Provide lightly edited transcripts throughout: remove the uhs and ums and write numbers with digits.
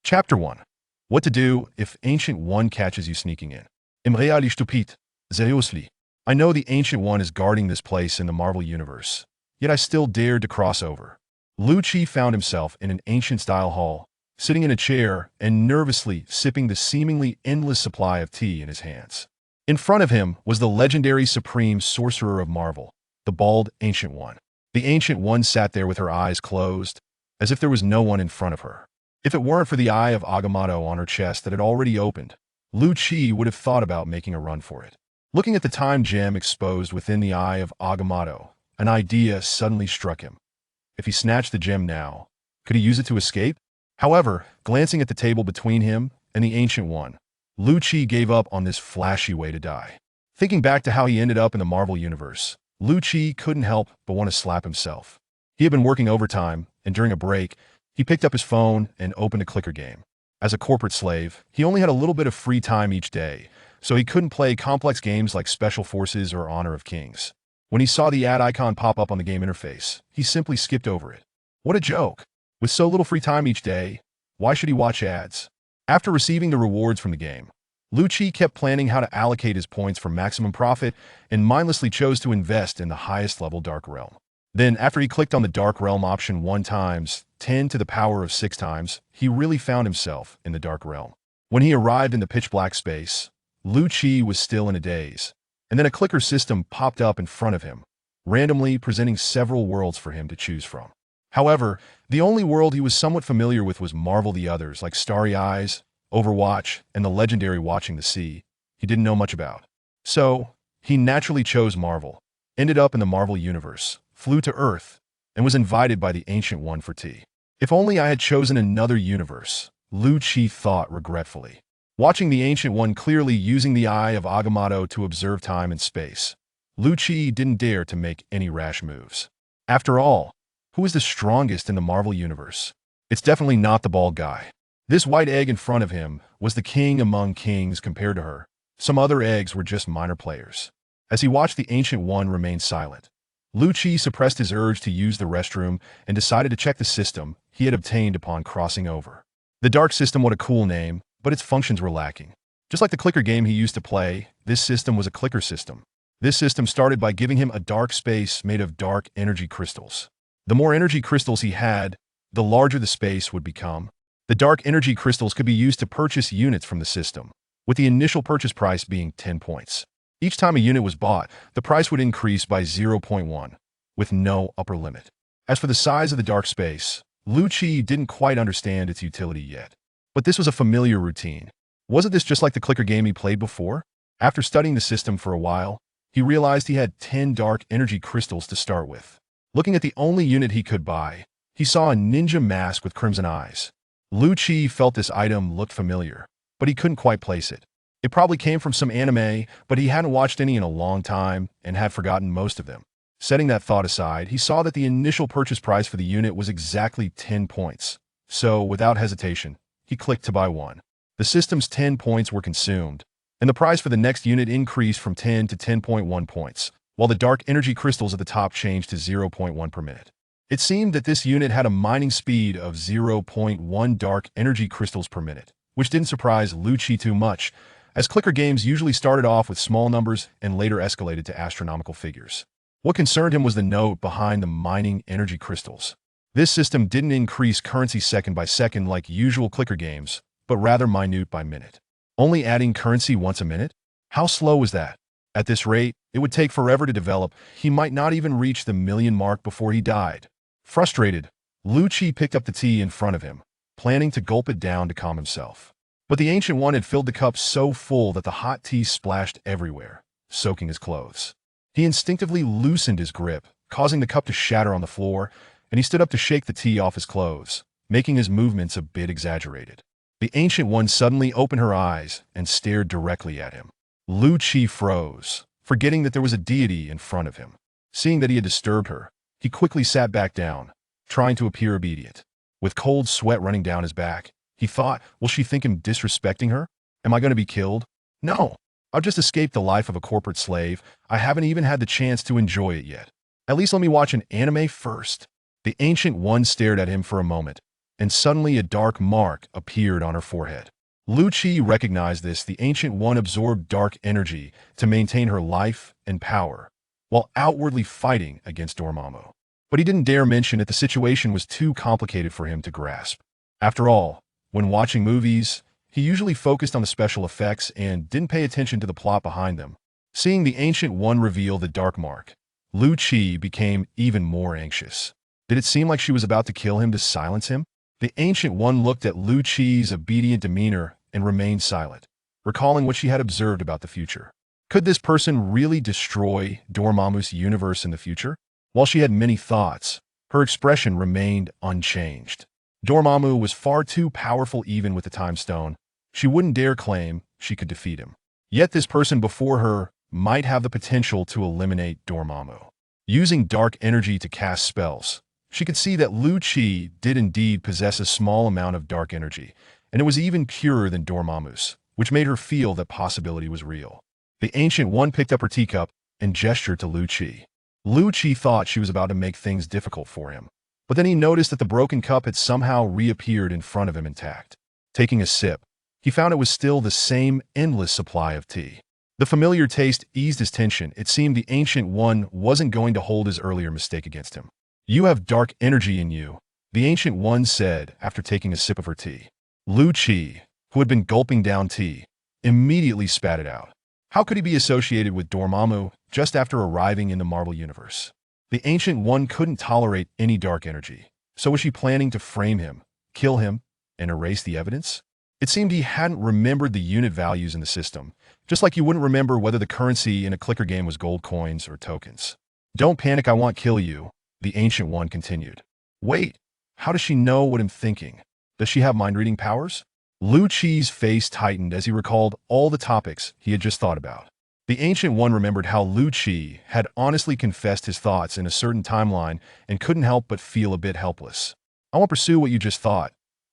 Chapter 1. What to do if Ancient One catches you sneaking in. Im réalité stupide. Seriously. I know the Ancient One is guarding this place in the Marvel Universe, yet I still dared to cross over. Lu-Chi found himself in an ancient-style hall, sitting in a chair and nervously sipping the seemingly endless supply of tea in his hands. In front of him was the legendary Supreme Sorcerer of Marvel, the bald Ancient One. The Ancient One sat there with her eyes closed, as if there was no one in front of her. If it weren't for the eye of Agamotto on her chest that had already opened, Lu-Chi would have thought about making a run for it. Looking at the time gem exposed within the eye of Agamotto, an idea suddenly struck him. If he snatched the gem now, could he use it to escape? However, glancing at the table between him and the Ancient One, Lu-Chi gave up on this flashy way to die. Thinking back to how he ended up in the Marvel Universe, Lu-Chi couldn't help but want to slap himself. He had been working overtime, and during a break, he picked up his phone and opened a clicker game. As a corporate slave, he only had a little bit of free time each day, so he couldn't play complex games like Special Forces or Honor of Kings. When he saw the ad icon pop up on the game interface, he simply skipped over it. What a joke! With so little free time each day, why should he watch ads? After receiving the rewards from the game, Lu-Chi kept planning how to allocate his points for maximum profit and mindlessly chose to invest in the highest level Dark Realm. Then, after he clicked on the Dark Realm option 1 times, 10 to the power of 6 times, he really found himself in the Dark Realm. When he arrived in the pitch-black space, Lu-Chi was still in a daze, and then a clicker system popped up in front of him, randomly presenting several worlds for him to choose from. However, the only world he was somewhat familiar with was Marvel. The others, like Starry Eyes, Overwatch, and the legendary Watching the Sea, he didn't know much about. So, he naturally chose Marvel, ended up in the Marvel Universe, flew to Earth, and was invited by the Ancient One for tea. If only I had chosen another universe, Lu-Chi thought regretfully. Watching the Ancient One clearly using the eye of Agamotto to observe time and space, Lu-Chi didn't dare to make any rash moves. After all, who is the strongest in the Marvel Universe? It's definitely not the bald guy. This white egg in front of him was the king among kings compared to her. Some other eggs were just minor players. As he watched the Ancient One remain silent, Lu-Chi suppressed his urge to use the restroom and decided to check the system he had obtained upon crossing over. The Dark System, what a cool name, but its functions were lacking. Just like the clicker game he used to play, this system was a clicker system. This system started by giving him a dark space made of dark energy crystals. The more energy crystals he had, the larger the space would become. The dark energy crystals could be used to purchase units from the system, with the initial purchase price being 10 points. Each time a unit was bought, the price would increase by 0.1, with no upper limit. As for the size of the dark space, Lu-Chi didn't quite understand its utility yet. But this was a familiar routine. Wasn't this just like the clicker game he played before? After studying the system for a while, he realized he had 10 dark energy crystals to start with. Looking at the only unit he could buy, he saw a ninja mask with crimson eyes. Lu-Chi felt this item looked familiar, but he couldn't quite place it. It probably came from some anime, but he hadn't watched any in a long time and had forgotten most of them. Setting that thought aside, he saw that the initial purchase price for the unit was exactly 10 points. So, without hesitation, he clicked to buy one. The system's 10 points were consumed, and the price for the next unit increased from 10 to 10.1 points, while the dark energy crystals at the top changed to 0.1 per minute. It seemed that this unit had a mining speed of 0.1 dark energy crystals per minute, which didn't surprise Lu-Chi too much, as clicker games usually started off with small numbers and later escalated to astronomical figures. What concerned him was the note behind the mining energy crystals. This system didn't increase currency second by second like usual clicker games, but rather minute by minute. Only adding currency once a minute? How slow was that? At this rate, it would take forever to develop. He might not even reach the 1,000,000 mark before he died. Frustrated, Lu-Chi picked up the tea in front of him, planning to gulp it down to calm himself. But the Ancient One had filled the cup so full that the hot tea splashed everywhere, soaking his clothes. He instinctively loosened his grip, causing the cup to shatter on the floor, and he stood up to shake the tea off his clothes, making his movements a bit exaggerated. The Ancient One suddenly opened her eyes and stared directly at him. Lu-Chi froze, forgetting that there was a deity in front of him. Seeing that he had disturbed her, he quickly sat back down, trying to appear obedient. With cold sweat running down his back, he thought, will she think him disrespecting her? Am I going to be killed? No. I've just escaped the life of a corporate slave. I haven't even had the chance to enjoy it yet. At least let me watch an anime first. The Ancient One stared at him for a moment, and suddenly a dark mark appeared on her forehead. Lu-Chi recognized this. The Ancient One absorbed dark energy to maintain her life and power, while outwardly fighting against Dormammu. But he didn't dare mention it. The situation was too complicated for him to grasp. After all, when watching movies, he usually focused on the special effects and didn't pay attention to the plot behind them. Seeing the Ancient One reveal the dark mark, Lu-Chi became even more anxious. Did it seem like she was about to kill him to silence him? The Ancient One looked at Lu-Chi's obedient demeanor and remained silent, recalling what she had observed about the future. Could this person really destroy Dormammu's universe in the future? While she had many thoughts, her expression remained unchanged. Dormammu was far too powerful. Even with the Time Stone, she wouldn't dare claim she could defeat him. Yet this person before her might have the potential to eliminate Dormammu. Using dark energy to cast spells, she could see that Lu-Chi did indeed possess a small amount of dark energy, and it was even purer than Dormammu's, which made her feel that possibility was real. The Ancient One picked up her teacup and gestured to Lu-Chi. Lu-Chi thought she was about to make things difficult for him, but then he noticed that the broken cup had somehow reappeared in front of him intact. Taking a sip, he found it was still the same endless supply of tea. The familiar taste eased his tension. It seemed the Ancient One wasn't going to hold his earlier mistake against him. "You have dark energy in you," the Ancient One said after taking a sip of her tea. Lu-Chi, who had been gulping down tea, immediately spat it out. How could he be associated with Dormammu just after arriving in the Marvel Universe? The Ancient One couldn't tolerate any dark energy, so was she planning to frame him, kill him, and erase the evidence? It seemed he hadn't remembered the unit values in the system, just like you wouldn't remember whether the currency in a clicker game was gold coins or tokens. "Don't panic, I won't kill you," the Ancient One continued. "Wait, how does she know what I'm thinking? Does she have mind-reading powers?" Lu-Chi's face tightened as he recalled all the topics he had just thought about. The Ancient One remembered how Lu-Chi had honestly confessed his thoughts in a certain timeline and couldn't help but feel a bit helpless. "I won't pursue what you just thought,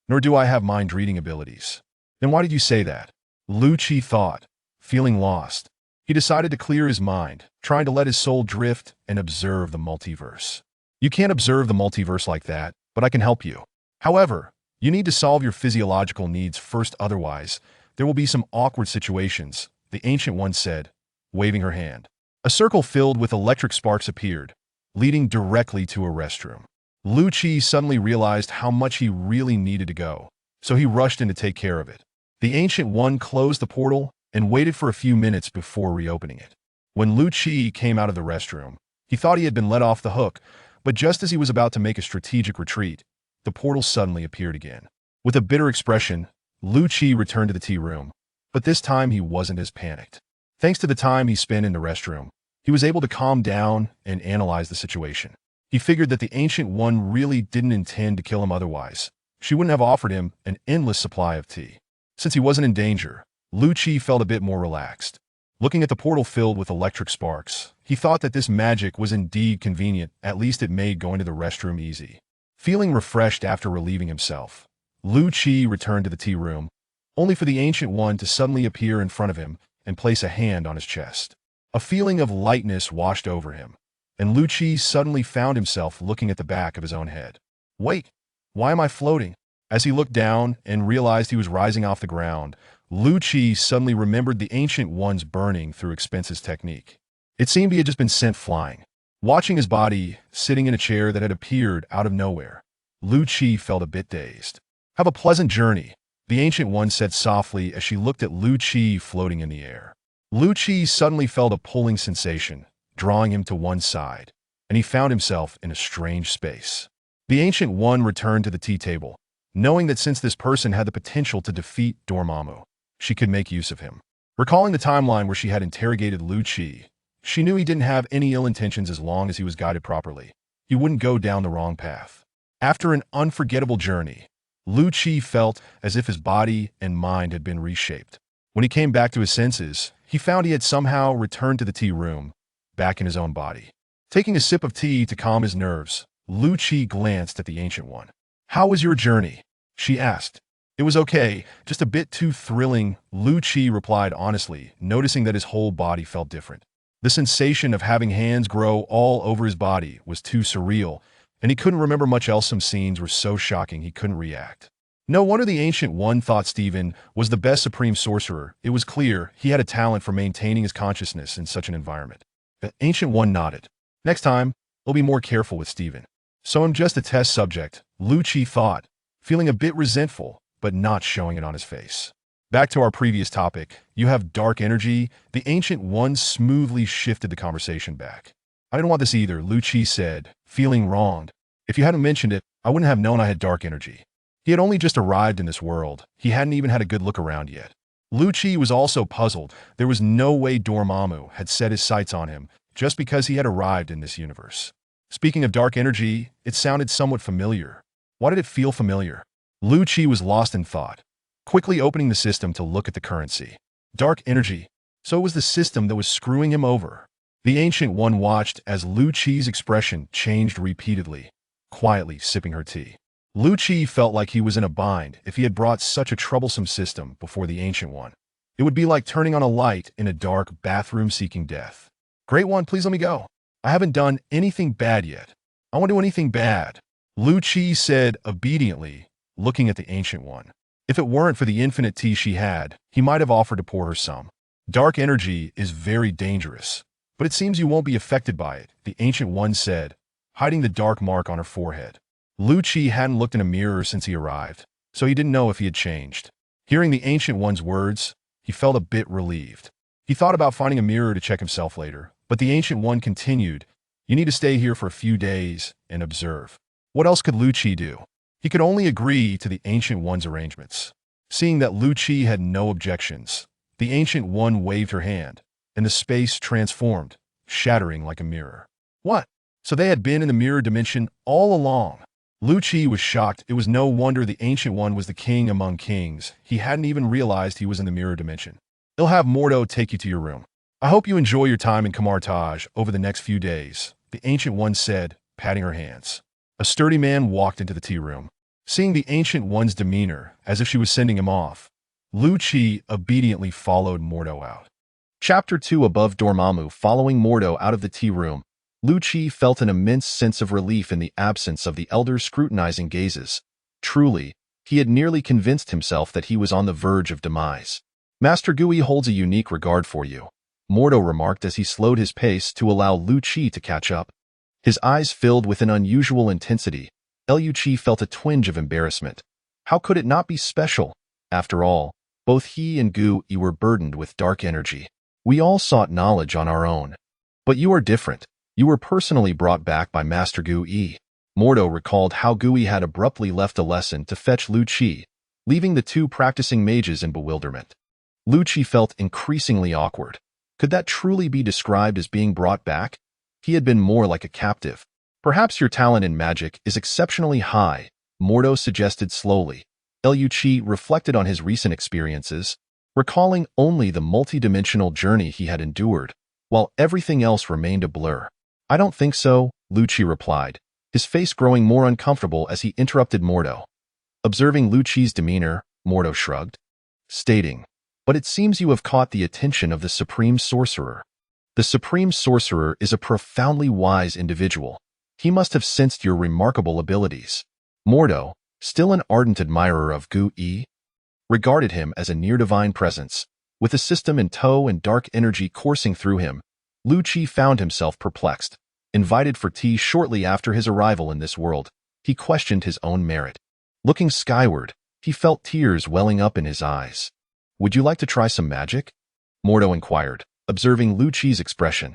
nor do I have mind-reading abilities." "Then why did you say that?" Lu-Chi thought, feeling lost. He decided to clear his mind, trying to let his soul drift and observe the multiverse. "You can't observe the multiverse like that, but I can help you. However, you need to solve your physiological needs first, otherwise there will be some awkward situations," the Ancient One said, waving her hand. A circle filled with electric sparks appeared, leading directly to a restroom. Lu-Chi suddenly realized how much he really needed to go, so he rushed in to take care of it. The Ancient One closed the portal and waited for a few minutes before reopening it. When Lu-Chi came out of the restroom, he thought he had been let off the hook, but just as he was about to make a strategic retreat, the portal suddenly appeared again. With a bitter expression, Lu-Chi returned to the tea room, but this time he wasn't as panicked. Thanks to the time he spent in the restroom, he was able to calm down and analyze the situation. He figured that the Ancient One really didn't intend to kill him, otherwise she wouldn't have offered him an endless supply of tea. Since he wasn't in danger, Lu-Chi felt a bit more relaxed. Looking at the portal filled with electric sparks, he thought that this magic was indeed convenient. At least it made going to the restroom easy. Feeling refreshed after relieving himself, Lu-Chi returned to the tea room, only for the Ancient One to suddenly appear in front of him and place a hand on his chest. A feeling of lightness washed over him, and Lu-Chi suddenly found himself looking at the back of his own head. "Wait, why am I floating?" As he looked down and realized he was rising off the ground, Lu-Chi suddenly remembered the Ancient One's burning through expenses technique. It seemed he had just been sent flying. Watching his body sitting in a chair that had appeared out of nowhere, Lu-Chi felt a bit dazed. "Have a pleasant journey," the Ancient One said softly as she looked at Lu-Chi floating in the air. Lu-Chi suddenly felt a pulling sensation, drawing him to one side, and he found himself in a strange space. The Ancient One returned to the tea table, knowing that since this person had the potential to defeat Dormammu, she could make use of him. Recalling the timeline where she had interrogated Lu-Chi, she knew he didn't have any ill intentions as long as he was guided properly. He wouldn't go down the wrong path. After an unforgettable journey, Lu-Chi felt as if his body and mind had been reshaped. When he came back to his senses, he found he had somehow returned to the tea room, back in his own body. Taking a sip of tea to calm his nerves, Lu-Chi glanced at the Ancient One. "How was your journey?" she asked. "It was okay, just a bit too thrilling," Lu-Chi replied honestly, noticing that his whole body felt different. The sensation of having hands grow all over his body was too surreal, and he couldn't remember much else. Some scenes were so shocking he couldn't react. No wonder the Ancient One thought Stephen was the best Supreme Sorcerer. It was clear he had a talent for maintaining his consciousness in such an environment. The Ancient One nodded. Next time, he'll be more careful with Stephen. So I'm just a test subject, Lu-Chi thought, feeling a bit resentful, but not showing it on his face. Back to our previous topic, you have dark energy. The Ancient One smoothly shifted the conversation back. I didn't want this either, Lu-Chi said, feeling wronged. If you hadn't mentioned it, I wouldn't have known I had dark energy. He had only just arrived in this world. He hadn't even had a good look around yet. Lu-Chi was also puzzled. There was no way Dormammu had set his sights on him just because he had arrived in this universe. Speaking of dark energy, it sounded somewhat familiar. Why did it feel familiar? Lu-Chi was lost in thought, quickly opening the system to look at the currency. Dark energy. So it was the system that was screwing him over. The Ancient One watched as Lu-Chi's expression changed repeatedly, quietly sipping her tea. Lu-Chi felt like he was in a bind if he had brought such a troublesome system before the Ancient One. It would be like turning on a light in a dark bathroom seeking death. Great One, please let me go. I haven't done anything bad yet. I won't do anything bad, Lu-Chi said obediently, looking at the Ancient One. If it weren't for the infinite tea she had, he might have offered to pour her some. Dark energy is very dangerous, but it seems you won't be affected by it, the Ancient One said, hiding the dark mark on her forehead. Lu-Chi hadn't looked in a mirror since he arrived, so he didn't know if he had changed. Hearing the Ancient One's words, he felt a bit relieved. He thought about finding a mirror to check himself later, but the Ancient One continued, "You need to stay here for a few days and observe." What else could Lu-Chi do? He could only agree to the Ancient One's arrangements. Seeing that Lu-Chi had no objections, the Ancient One waved her hand, and the space transformed, shattering like a mirror. What? So they had been in the mirror dimension all along. Lu-Chi was shocked. It was no wonder the Ancient One was the king among kings. He hadn't even realized he was in the mirror dimension. He'll have Mordo take you to your room. I hope you enjoy your time in Kamar-Taj over the next few days, the Ancient One said, patting her hands. A sturdy man walked into the tea room. Seeing the Ancient One's demeanor, as if she was sending him off, Lu-Chi obediently followed Mordo out. Chapter 2. Above Dormammu following Mordo out of the tea room, Lu-Chi felt an immense sense of relief in the absence of the elder's scrutinizing gazes. Truly, he had nearly convinced himself that he was on the verge of demise. Master Gui holds a unique regard for you, Mordo remarked as he slowed his pace to allow Lu-Chi to catch up. His eyes filled with an unusual intensity. Lu-Chi felt a twinge of embarrassment. How could it not be special? After all, both he and Gui were burdened with dark energy. We all sought knowledge on our own. But you are different. You were personally brought back by Master Gui. Mordo recalled how Gui had abruptly left a lesson to fetch Lu-Chi, leaving the two practicing mages in bewilderment. Lu-Chi felt increasingly awkward. Could that truly be described as being brought back? He had been more like a captive. Perhaps your talent in magic is exceptionally high, Mordo suggested slowly. Lu-Chi reflected on his recent experiences, recalling only the multidimensional journey he had endured, while everything else remained a blur. I don't think so, Lu-Chi replied, his face growing more uncomfortable as he interrupted Mordo. Observing Lu-Chi's demeanor, Mordo shrugged, stating, "But it seems you have caught the attention of the Supreme Sorcerer. The Supreme Sorcerer is a profoundly wise individual. He must have sensed your remarkable abilities." Mordo, still an ardent admirer of Gui, regarded him as a near-divine presence. With the system in tow and dark energy coursing through him, Lu-Chi found himself perplexed. Invited for tea shortly after his arrival in this world, he questioned his own merit. Looking skyward, he felt tears welling up in his eyes. "Would you like to try some magic?" Mordo inquired, observing Lu-Chi's expression.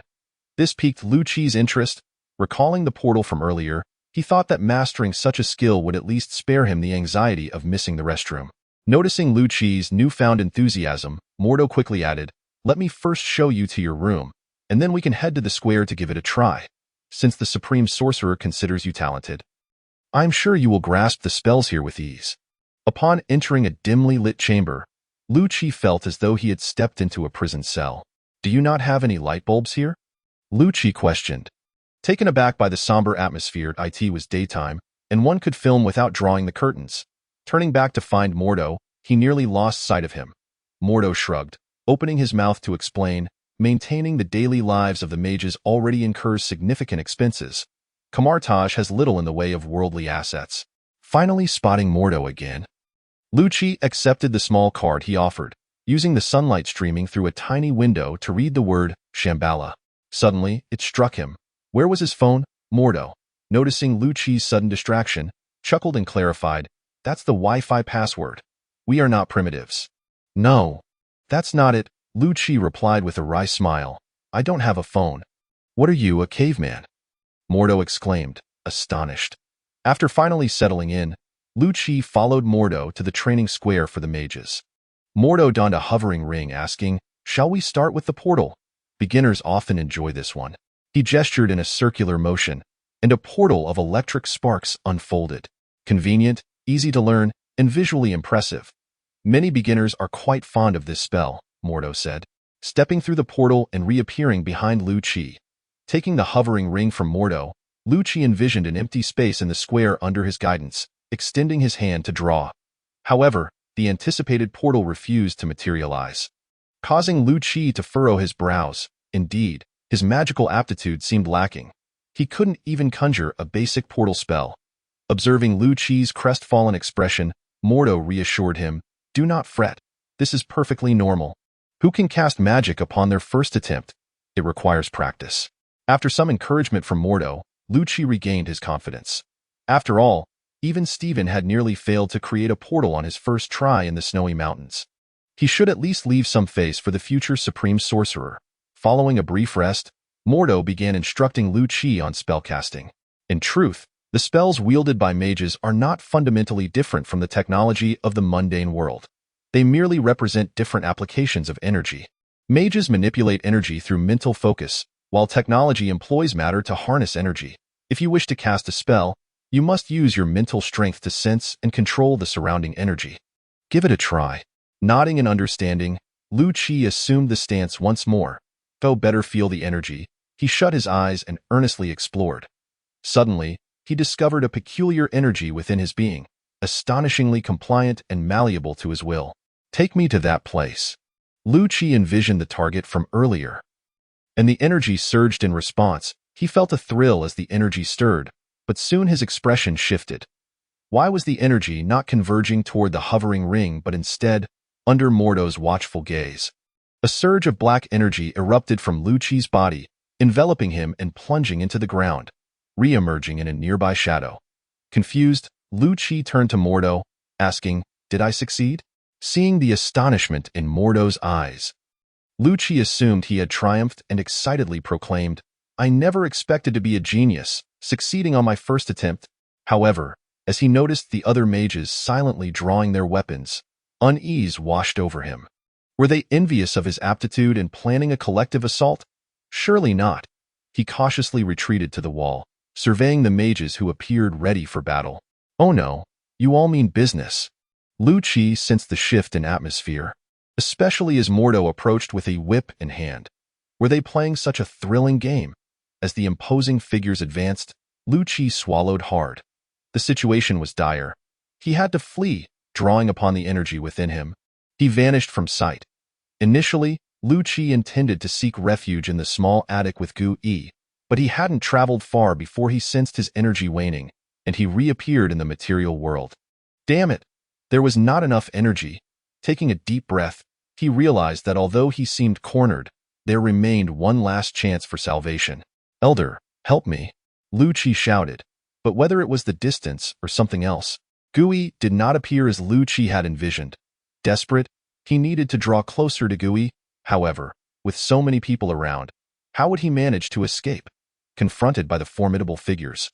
This piqued Lu-Chi's interest. Recalling the portal from earlier, he thought that mastering such a skill would at least spare him the anxiety of missing the restroom. Noticing Lu-Chi's newfound enthusiasm, Mordo quickly added, "Let me first show you to your room, and then we can head to the square to give it a try. Since the Supreme Sorcerer considers you talented, I'm sure you will grasp the spells here with ease." Upon entering a dimly lit chamber, Lu-Chi felt as though he had stepped into a prison cell. "Do you not have any light bulbs here?" Lu-Chi questioned. Taken aback by the somber atmosphere, it was daytime, and one could film without drawing the curtains. Turning back to find Mordo, he nearly lost sight of him. Mordo shrugged, opening his mouth to explain, "Maintaining the daily lives of the mages already incurs significant expenses. Kamar-Taj has little in the way of worldly assets. Finally spotting Mordo again, Lu-Chi accepted the small card he offered, using the sunlight streaming through a tiny window to read the word Shambhala. Suddenly, it struck him. Where was his phone? Mordo, noticing Lu-Chi's sudden distraction, chuckled and clarified, "That's the Wi-Fi password. We are not primitives." "No, that's not it," Lu-Chi replied with a wry smile. "I don't have a phone." "What are you, a caveman?" Mordo exclaimed, astonished. After finally settling in, Lu-Chi followed Mordo to the training square for the mages. Mordo donned a hovering ring, asking, "Shall we start with the portal?" Beginners often enjoy this one. He gestured in a circular motion, and a portal of electric sparks unfolded. Convenient, easy to learn, and visually impressive. "Many beginners are quite fond of this spell," Mordo said, stepping through the portal and reappearing behind Lu-Chi. Taking the hovering ring from Mordo, Lu-Chi envisioned an empty space in the square under his guidance, extending his hand to draw. However, the anticipated portal refused to materialize, causing Lu-Chi to furrow his brows. Indeed, his magical aptitude seemed lacking. He couldn't even conjure a basic portal spell. Observing Lu-Chi's crestfallen expression, Mordo reassured him, "Do not fret. This is perfectly normal. Who can cast magic upon their first attempt? It requires practice." After some encouragement from Mordo, Lu-Chi regained his confidence. After all, even Steven had nearly failed to create a portal on his first try in the snowy mountains. He should at least leave some face for the future Supreme Sorcerer. Following a brief rest, Mordo began instructing Lu-Chi on spellcasting. In truth, the spells wielded by mages are not fundamentally different from the technology of the mundane world. They merely represent different applications of energy. Mages manipulate energy through mental focus, while technology employs matter to harness energy. If you wish to cast a spell, you must use your mental strength to sense and control the surrounding energy. Give it a try. Nodding in understanding, Lu-Chi assumed the stance once more. To better feel the energy, he shut his eyes and earnestly explored. Suddenly, he discovered a peculiar energy within his being, astonishingly compliant and malleable to his will. "Take me to that place." Lu-Chi envisioned the target from earlier, and the energy surged in response. He felt a thrill as the energy stirred, but soon his expression shifted. Why was the energy not converging toward the hovering ring but instead under Mordo's watchful gaze? A surge of black energy erupted from Lu-Chi's body, enveloping him and plunging into the ground, re-emerging in a nearby shadow. Confused, Lu-Chi turned to Mordo, asking, "Did I succeed?" Seeing the astonishment in Mordo's eyes, Lu-Chi assumed he had triumphed and excitedly proclaimed, "I never expected to be a genius, succeeding on my first attempt." However, as he noticed the other mages silently drawing their weapons, unease washed over him. Were they envious of his aptitude and planning a collective assault? Surely not. He cautiously retreated to the wall, surveying the mages who appeared ready for battle. "Oh no, you all mean business." Lu-Chi sensed the shift in atmosphere, especially as Mordo approached with a whip in hand. Were they playing such a thrilling game? As the imposing figures advanced, Lu-Chi swallowed hard. The situation was dire. He had to flee, drawing upon the energy within him. He vanished from sight. Initially, Lu-Chi intended to seek refuge in the small attic with Gu-E, but he hadn't traveled far before he sensed his energy waning, and he reappeared in the material world. Damn it! There was not enough energy. Taking a deep breath, he realized that although he seemed cornered, there remained one last chance for salvation. "Elder, help me," Lu-Chi shouted, but whether it was the distance or something else, Gu-E did not appear as Lu-Chi had envisioned. Desperate, he needed to draw closer to Gu-E. However, with so many people around, how would he manage to escape? Confronted by the formidable figures,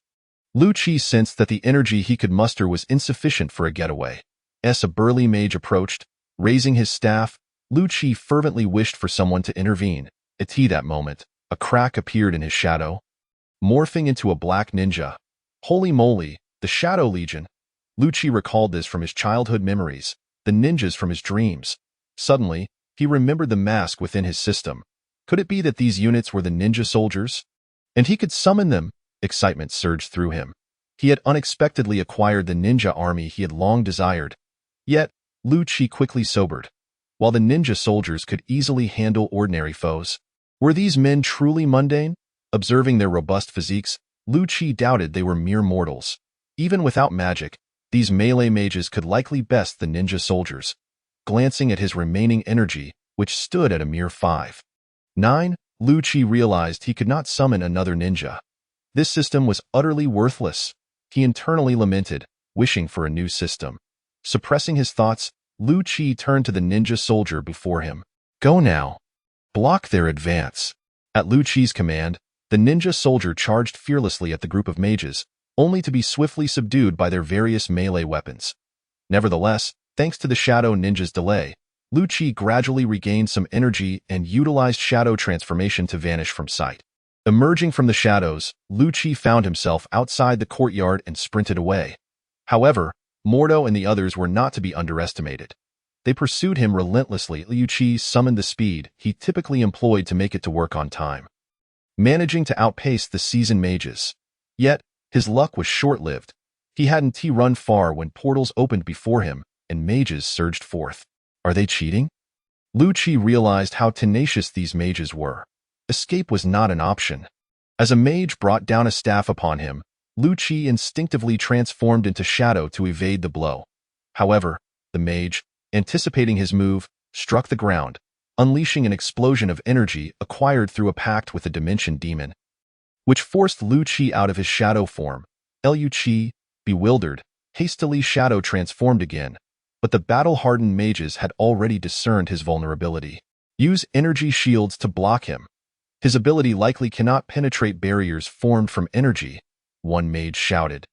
Lu-Chi sensed that the energy he could muster was insufficient for a getaway. As a burly mage approached, raising his staff, Lu-Chi fervently wished for someone to intervene. At that moment, a crack appeared in his shadow, morphing into a black ninja. Holy moly, the Shadow Legion! Lu-Chi recalled this from his childhood memories, the ninjas from his dreams. Suddenly, he remembered the mask within his system. Could it be that these units were the ninja soldiers? And he could summon them? Excitement surged through him. He had unexpectedly acquired the ninja army he had long desired. Yet, Lu-Chi quickly sobered. While the ninja soldiers could easily handle ordinary foes, were these men truly mundane? Observing their robust physiques, Lu-Chi doubted they were mere mortals. Even without magic, these melee mages could likely best the ninja soldiers. Glancing at his remaining energy, which stood at a mere 5. 9, Lu-Chi realized he could not summon another ninja. This system was utterly worthless. He internally lamented, wishing for a new system. Suppressing his thoughts, Lu-Chi turned to the ninja soldier before him. Go now. Block their advance. At Lu-Chi's command, the ninja soldier charged fearlessly at the group of mages, only to be swiftly subdued by their various melee weapons. Nevertheless, thanks to the shadow ninja's delay, Lu-Chi gradually regained some energy and utilized shadow transformation to vanish from sight. Emerging from the shadows, Lu-Chi found himself outside the courtyard and sprinted away. However, Mordo and the others were not to be underestimated. They pursued him relentlessly. Lu-Chi summoned the speed he typically employed to make it to work on time, managing to outpace the seasoned mages. Yet, his luck was short-lived. He hadn't run far when portals opened before him and mages surged forth. Are they cheating? Lu-Chi realized how tenacious these mages were. Escape was not an option. As a mage brought down a staff upon him, Lu-Chi instinctively transformed into shadow to evade the blow. However, the mage, anticipating his move, struck the ground, unleashing an explosion of energy acquired through a pact with a dimension demon, which forced Lu-Chi out of his shadow form. Lu-Chi, bewildered, hastily shadow transformed again, but the battle-hardened mages had already discerned his vulnerability. Use energy shields to block him. His ability likely cannot penetrate barriers formed from energy, one mage shouted,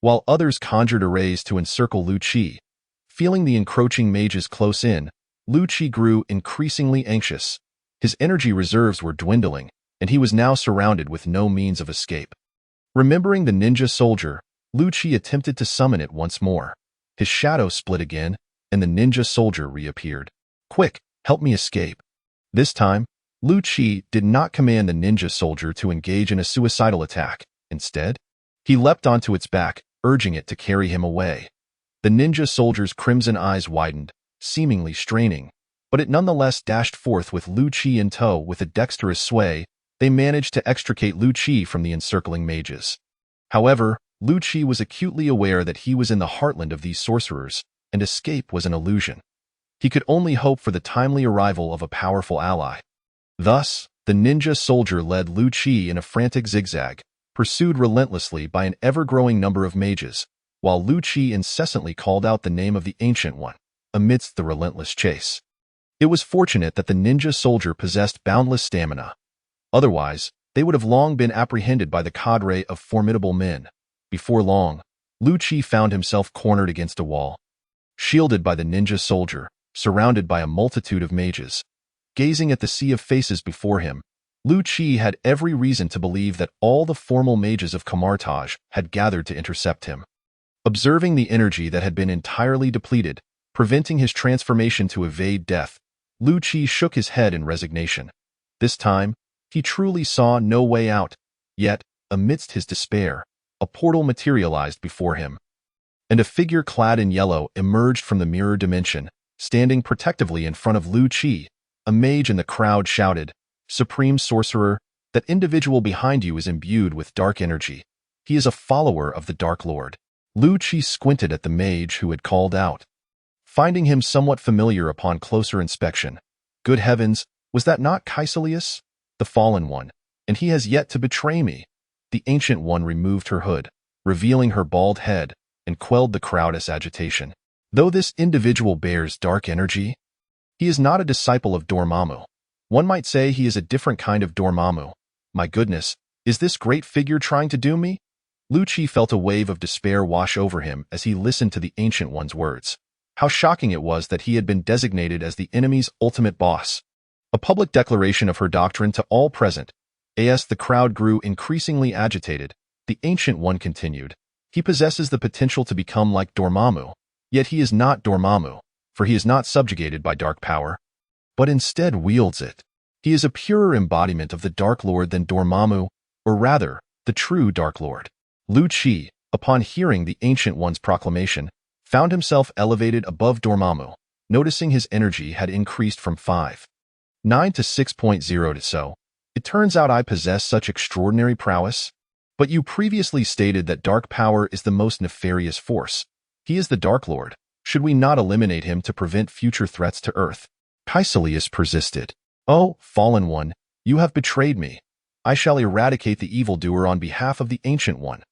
while others conjured arrays to encircle Lu-Chi. Feeling the encroaching mages close in, Lu-Chi grew increasingly anxious. His energy reserves were dwindling, and he was now surrounded with no means of escape. Remembering the ninja soldier, Lu-Chi attempted to summon it once more. His shadow split again, and the ninja soldier reappeared. Quick, help me escape. This time, Lu-Chi did not command the ninja soldier to engage in a suicidal attack. Instead, he leapt onto its back, urging it to carry him away. The ninja soldier's crimson eyes widened, seemingly straining, but it nonetheless dashed forth with Lu-Chi in tow. With a dexterous sway, they managed to extricate Lu-Chi from the encircling mages. However, Lu-Chi was acutely aware that he was in the heartland of these sorcerers, and escape was an illusion. He could only hope for the timely arrival of a powerful ally. Thus, the ninja soldier led Lu-Chi in a frantic zigzag, pursued relentlessly by an ever-growing number of mages, while Lu-Chi incessantly called out the name of the Ancient One, amidst the relentless chase. It was fortunate that the ninja soldier possessed boundless stamina. Otherwise, they would have long been apprehended by the cadre of formidable men. Before long, Lu-Chi found himself cornered against a wall, shielded by the ninja soldier, surrounded by a multitude of mages. Gazing at the sea of faces before him, Lu-Chi had every reason to believe that all the formal mages of Kamar-Taj had gathered to intercept him. Observing the energy that had been entirely depleted, preventing his transformation to evade death, Lu-Chi shook his head in resignation. This time, he truly saw no way out. Yet, amidst his despair, a portal materialized before him, and a figure clad in yellow emerged from the mirror dimension, standing protectively in front of Lu-Chi. A mage in the crowd shouted, "Supreme Sorcerer, that individual behind you is imbued with dark energy. He is a follower of the Dark Lord." Lu-Chi squinted at the mage who had called out, finding him somewhat familiar upon closer inspection. Good heavens, was that not S.H.I.E.L.D, the Fallen One, and he has yet to betray me? The Ancient One removed her hood, revealing her bald head, and quelled the crowd's agitation. Though this individual bears dark energy, he is not a disciple of Dormammu. One might say he is a different kind of Dormammu. My goodness, is this great figure trying to doom me? Lu-Chi felt a wave of despair wash over him as he listened to the Ancient One's words. How shocking it was that he had been designated as the enemy's ultimate boss. A public declaration of her doctrine to all present. As the crowd grew increasingly agitated, the Ancient One continued. He possesses the potential to become like Dormammu, yet he is not Dormammu, for he is not subjugated by dark power, but instead wields it. He is a purer embodiment of the Dark Lord than Dormammu, or rather, the true Dark Lord. Lu-Chi, upon hearing the Ancient One's proclamation, found himself elevated above Dormammu, noticing his energy had increased from 5.9 to 6.0 to so. It turns out I possess such extraordinary prowess. But you previously stated that dark power is the most nefarious force. He is the Dark Lord. Should we not eliminate him to prevent future threats to Earth? Caecilius persisted. Oh, Fallen One, you have betrayed me. I shall eradicate the evildoer on behalf of the Ancient One.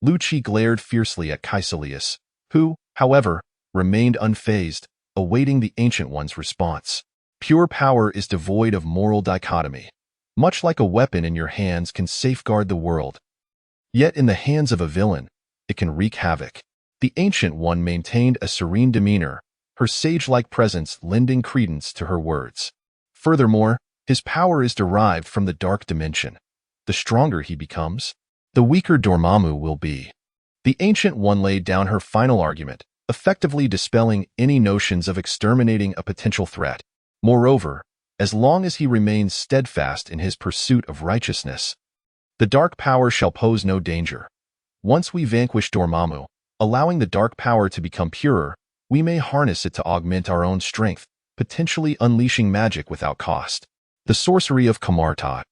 Lu-Chi glared fiercely at Caecilius, who, however, remained unfazed, awaiting the Ancient One's response. Pure power is devoid of moral dichotomy. Much like a weapon in your hands can safeguard the world, yet in the hands of a villain, it can wreak havoc. The Ancient One maintained a serene demeanor, her sage-like presence lending credence to her words. Furthermore, his power is derived from the dark dimension. The stronger he becomes, the weaker Dormammu will be. The Ancient One laid down her final argument, effectively dispelling any notions of exterminating a potential threat. Moreover, as long as he remains steadfast in his pursuit of righteousness, the dark power shall pose no danger. Once we vanquish Dormammu, allowing the dark power to become purer, we may harness it to augment our own strength, potentially unleashing magic without cost. The sorcery of Kamar-Taj,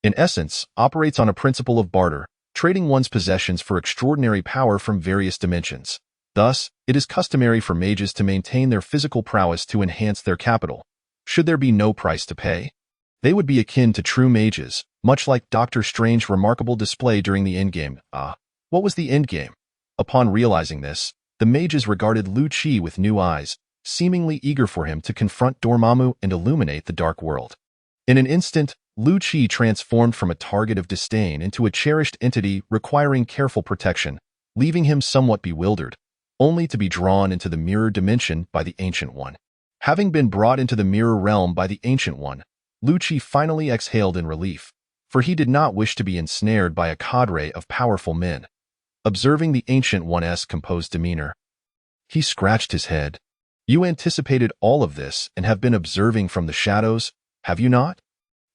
in essence, operates on a principle of barter, trading one's possessions for extraordinary power from various dimensions. Thus, it is customary for mages to maintain their physical prowess to enhance their capital. Should there be no price to pay, they would be akin to true mages, much like Doctor Strange's remarkable display during the endgame. What was the endgame? Upon realizing this, the mages regarded Lu-Chi with new eyes, seemingly eager for him to confront Dormammu and illuminate the dark world. In an instant, Lu-Chi transformed from a target of disdain into a cherished entity requiring careful protection, leaving him somewhat bewildered, only to be drawn into the mirror dimension by the Ancient One. Having been brought into the mirror realm by the Ancient One, Lu-Chi finally exhaled in relief, for he did not wish to be ensnared by a cadre of powerful men. Observing the Ancient One's composed demeanor, he scratched his head. You anticipated all of this and have been observing from the shadows, have you not?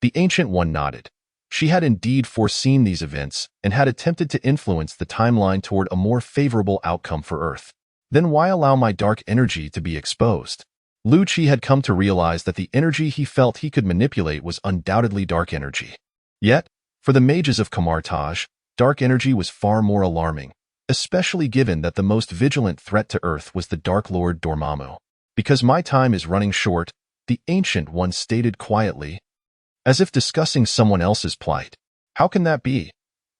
The Ancient One nodded. She had indeed foreseen these events and had attempted to influence the timeline toward a more favorable outcome for Earth. Then why allow my dark energy to be exposed? Lu-Chi had come to realize that the energy he felt he could manipulate was undoubtedly dark energy. Yet, for the mages of Kamar-Taj, dark energy was far more alarming, especially given that the most vigilant threat to Earth was the Dark Lord Dormammu. Because my time is running short, the Ancient One stated quietly, as if discussing someone else's plight. How can that be?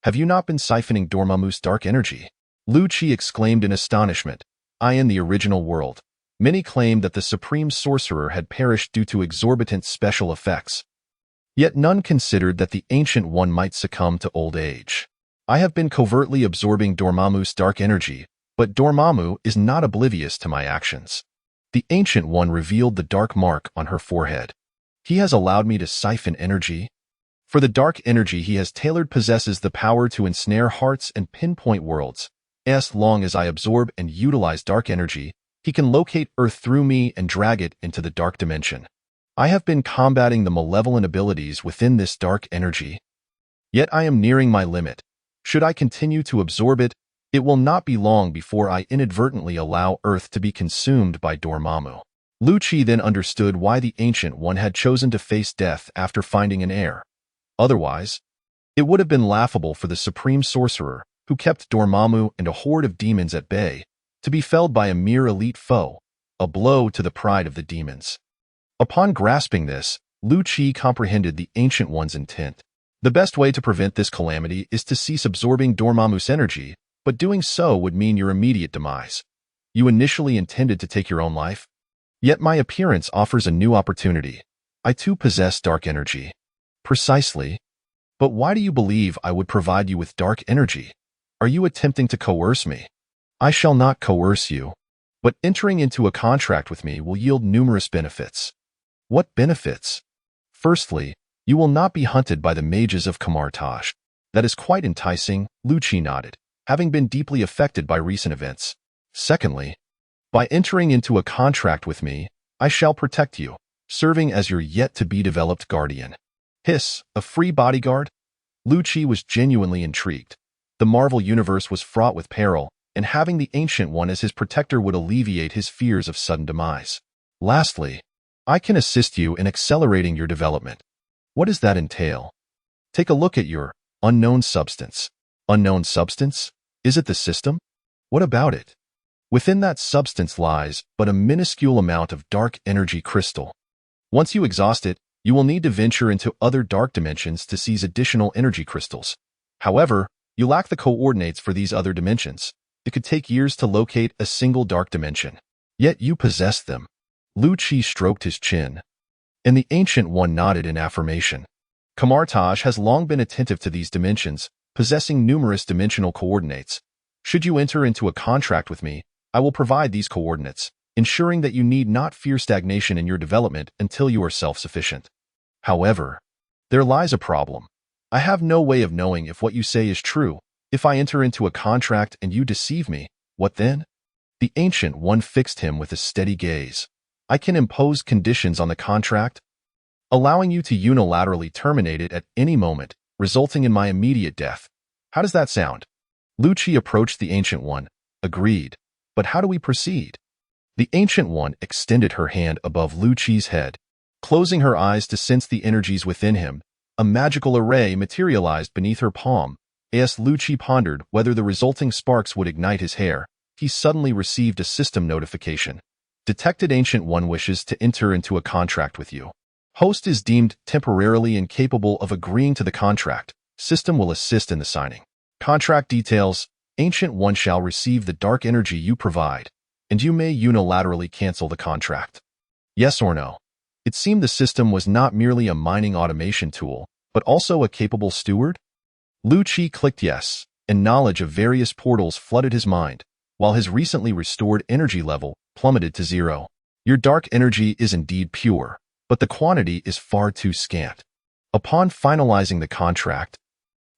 Have you not been siphoning Dormammu's dark energy? Lu-Chi exclaimed in astonishment. In the original world, many claimed that the Supreme Sorcerer had perished due to exorbitant special effects. Yet none considered that the Ancient One might succumb to old age. I have been covertly absorbing Dormammu's dark energy, but Dormammu is not oblivious to my actions. The Ancient One revealed the dark mark on her forehead. He has allowed me to siphon energy. For the dark energy he has tailored possesses the power to ensnare hearts and pinpoint worlds. As long as I absorb and utilize dark energy, he can locate Earth through me and drag it into the dark dimension. I have been combating the malevolent abilities within this dark energy. Yet I am nearing my limit. Should I continue to absorb it, it will not be long before I inadvertently allow Earth to be consumed by Dormammu. Lu-Chi then understood why the Ancient One had chosen to face death after finding an heir. Otherwise, it would have been laughable for the Supreme Sorcerer, who kept Dormammu and a horde of demons at bay, to be felled by a mere elite foe, a blow to the pride of the demons. Upon grasping this, Lu-Chi comprehended the Ancient One's intent. The best way to prevent this calamity is to cease absorbing Dormammu's energy, but doing so would mean your immediate demise. You initially intended to take your own life? Yet my appearance offers a new opportunity. I too possess dark energy. Precisely. But why do you believe I would provide you with dark energy? Are you attempting to coerce me? I shall not coerce you, but entering into a contract with me will yield numerous benefits. What benefits? Firstly, you will not be hunted by the mages of Kamar-Taj. That is quite enticing, Lu-Chi nodded, having been deeply affected by recent events. Secondly, by entering into a contract with me, I shall protect you, serving as your yet-to-be-developed guardian. Hiss, a free bodyguard? Lu-Chi was genuinely intrigued. The Marvel Universe was fraught with peril, and having the Ancient One as his protector would alleviate his fears of sudden demise. Lastly, I can assist you in accelerating your development. What does that entail? Take a look at your unknown substance. Unknown substance? Is it the system? What about it? Within that substance lies but a minuscule amount of dark energy crystal. Once you exhaust it, you will need to venture into other dark dimensions to seize additional energy crystals. However, you lack the coordinates for these other dimensions. It could take years to locate a single dark dimension. Yet you possess them. Lu-Chi stroked his chin, and the Ancient One nodded in affirmation. Kamar-Taj has long been attentive to these dimensions, possessing numerous dimensional coordinates. Should you enter into a contract with me, I will provide these coordinates, ensuring that you need not fear stagnation in your development until you are self-sufficient. However, there lies a problem. I have no way of knowing if what you say is true. If I enter into a contract and you deceive me, what then? The Ancient One fixed him with a steady gaze. I can impose conditions on the contract, allowing you to unilaterally terminate it at any moment, resulting in my immediate death. How does that sound? Lu-Chi approached the Ancient One. Agreed. But how do we proceed? The Ancient One extended her hand above Lu-Chi's head, closing her eyes to sense the energies within him. A magical array materialized beneath her palm. As Lu-Chi pondered whether the resulting sparks would ignite his hair, he suddenly received a system notification. Detected. Ancient One wishes to enter into a contract with you. Host is deemed temporarily incapable of agreeing to the contract. System will assist in the signing. Contract details. Ancient One shall receive the dark energy you provide, and you may unilaterally cancel the contract. Yes or no? It seemed the system was not merely a mining automation tool, but also a capable steward. Lu-Chi clicked yes, and knowledge of various portals flooded his mind, while his recently restored energy level plummeted to 0. Your dark energy is indeed pure, but the quantity is far too scant. Upon finalizing the contract,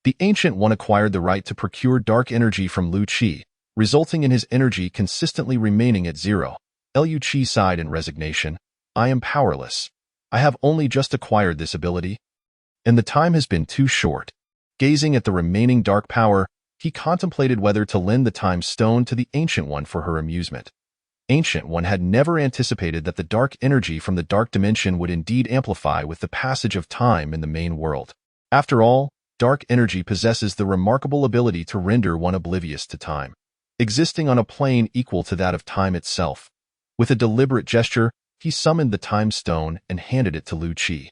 the Ancient One acquired the right to procure dark energy from Lu-Chi, resulting in his energy consistently remaining at 0. Lu-Chi sighed in resignation. I am powerless. I have only just acquired this ability, and the time has been too short. Gazing at the remaining dark power, he contemplated whether to lend the Time Stone to the Ancient One for her amusement. Ancient One had never anticipated that the dark energy from the dark dimension would indeed amplify with the passage of time in the main world. After all, dark energy possesses the remarkable ability to render one oblivious to time, existing on a plane equal to that of time itself. With a deliberate gesture, he summoned the Time Stone and handed it to Lu-Chi.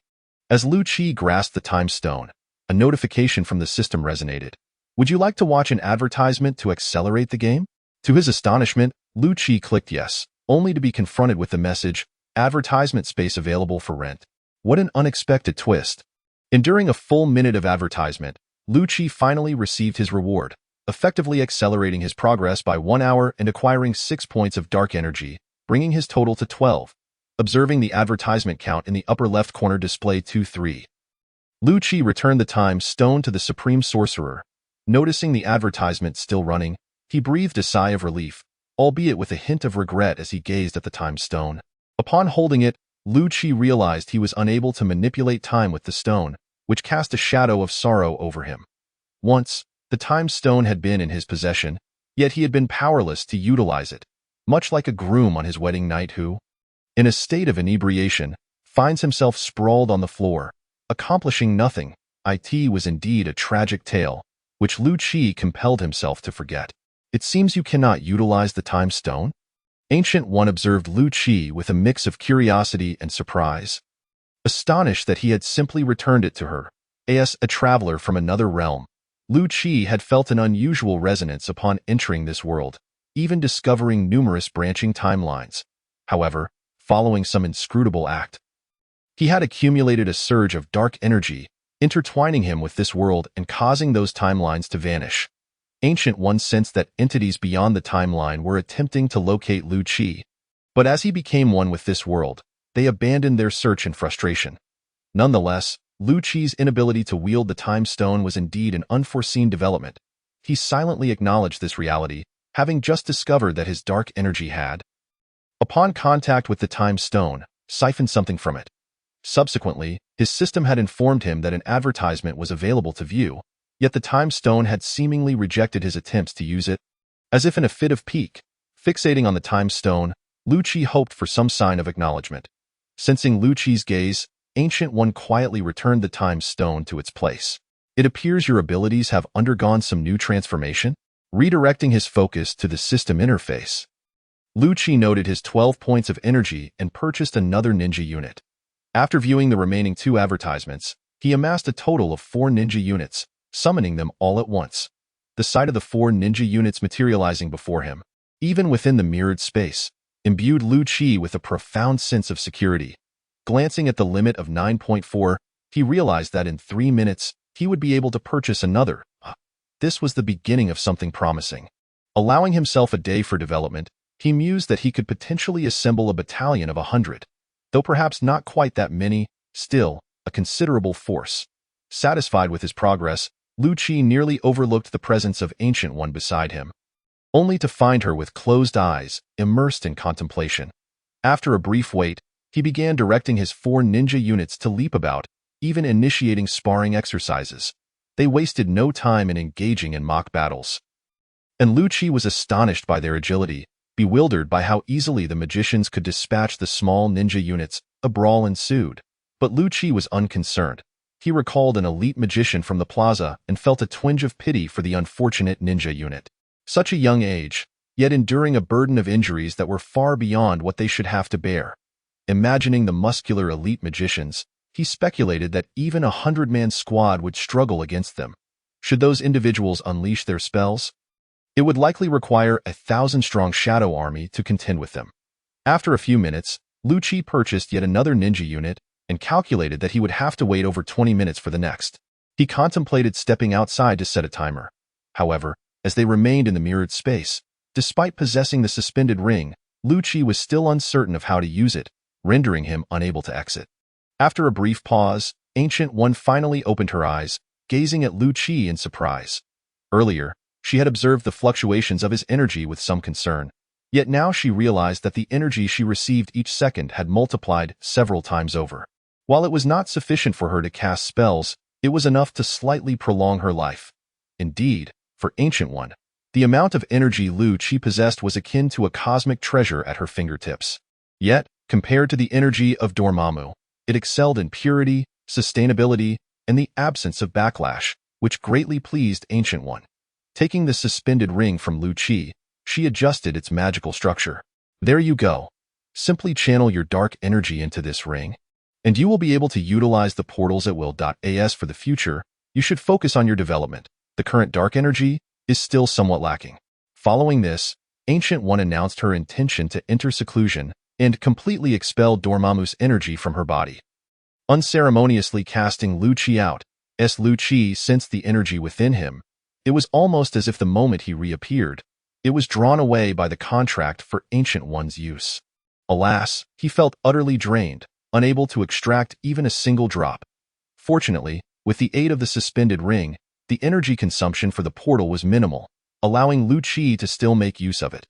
As Lu-Chi grasped the Time Stone, a notification from the system resonated. Would you like to watch an advertisement to accelerate the game? To his astonishment, Lu-Chi clicked yes, only to be confronted with the message, advertisement space available for rent. What an unexpected twist. Enduring a full minute of advertisement, Lu-Chi finally received his reward, effectively accelerating his progress by 1 hour and acquiring 6 points of dark energy, bringing his total to 12. Observing the advertisement count in the upper left corner display 2-3. Lu-Chi returned the Time Stone to the Supreme Sorcerer. Noticing the advertisement still running, he breathed a sigh of relief, albeit with a hint of regret as he gazed at the Time Stone. Upon holding it, Lu-Chi realized he was unable to manipulate time with the stone, which cast a shadow of sorrow over him. Once, the Time Stone had been in his possession, yet he had been powerless to utilize it, much like a groom on his wedding night who, in a state of inebriation, finds himself sprawled on the floor, accomplishing nothing. It was indeed a tragic tale, which Lu-Chi compelled himself to forget. It seems you cannot utilize the Time Stone? Ancient One observed Lu-Chi with a mix of curiosity and surprise. Astonished that he had simply returned it to her, as a traveler from another realm, Lu-Chi had felt an unusual resonance upon entering this world, even discovering numerous branching timelines. However, following some inscrutable act, he had accumulated a surge of dark energy, intertwining him with this world and causing those timelines to vanish. Ancient One sensed that entities beyond the timeline were attempting to locate Lu-Chi, but as he became one with this world, they abandoned their search in frustration. Nonetheless, Lu-Chi's inability to wield the Time Stone was indeed an unforeseen development. He silently acknowledged this reality, having just discovered that his dark energy had, upon contact with the Time Stone, siphoned something from it. Subsequently, his system had informed him that an advertisement was available to view, yet the Time Stone had seemingly rejected his attempts to use it. As if in a fit of pique, fixating on the Time Stone, Lu-Chi hoped for some sign of acknowledgement. Sensing Lu-Chi's gaze, Ancient One quietly returned the Time Stone to its place. It appears your abilities have undergone some new transformation. Redirecting his focus to the system interface, Lu Qi noted his 12 points of energy and purchased another ninja unit. After viewing the remaining 2 advertisements, he amassed a total of 4 ninja units, summoning them all at once. The sight of the 4 ninja units materializing before him, even within the mirrored space, imbued Lu Qi with a profound sense of security. Glancing at the limit of 9.4, he realized that in 3 minutes, he would be able to purchase another. This was the beginning of something promising. Allowing himself a day for development, he mused that he could potentially assemble a battalion of 100. Though perhaps not quite that many, still, a considerable force. Satisfied with his progress, Lu Qi nearly overlooked the presence of Ancient One beside him, only to find her with closed eyes, immersed in contemplation. After a brief wait, he began directing his 4 ninja units to leap about, even initiating sparring exercises. They wasted no time in engaging in mock battles. And Lu Qi was astonished by their agility, bewildered by how easily the magicians could dispatch the small ninja units. A brawl ensued. But Lu Qi was unconcerned. He recalled an elite magician from the plaza and felt a twinge of pity for the unfortunate ninja unit. Such a young age, yet enduring a burden of injuries that were far beyond what they should have to bear. Imagining the muscular elite magicians, he speculated that even a 100-man squad would struggle against them. Should those individuals unleash their spells, it would likely require a 1,000-strong shadow army to contend with them. After a few minutes, Lu Qi purchased yet another ninja unit and calculated that he would have to wait over 20 minutes for the next. He contemplated stepping outside to set a timer. However, as they remained in the mirrored space, despite possessing the suspended ring, Lu Qi was still uncertain of how to use it, rendering him unable to exit. After a brief pause, Ancient One finally opened her eyes, gazing at Lu Qi in surprise. Earlier, she had observed the fluctuations of his energy with some concern. Yet now she realized that the energy she received each second had multiplied several times over. While it was not sufficient for her to cast spells, it was enough to slightly prolong her life. Indeed, for Ancient One, the amount of energy Lu Qi possessed was akin to a cosmic treasure at her fingertips. Yet, compared to the energy of Dormammu, it excelled in purity, sustainability, and the absence of backlash, which greatly pleased Ancient One. Taking the suspended ring from Lu Qi, she adjusted its magical structure. There you go. Simply channel your dark energy into this ring, and you will be able to utilize the portals at will.as for the future. You should focus on your development. The current dark energy is still somewhat lacking. Following this, Ancient One announced her intention to enter seclusion and completely expel Dormammu's energy from her body. Unceremoniously casting Lu Qi out, Lu Qi sensed the energy within him. It was almost as if the moment he reappeared, it was drawn away by the contract for Ancient One's use. Alas, he felt utterly drained, unable to extract even a single drop. Fortunately, with the aid of the suspended ring, the energy consumption for the portal was minimal, allowing Lu Qi to still make use of it.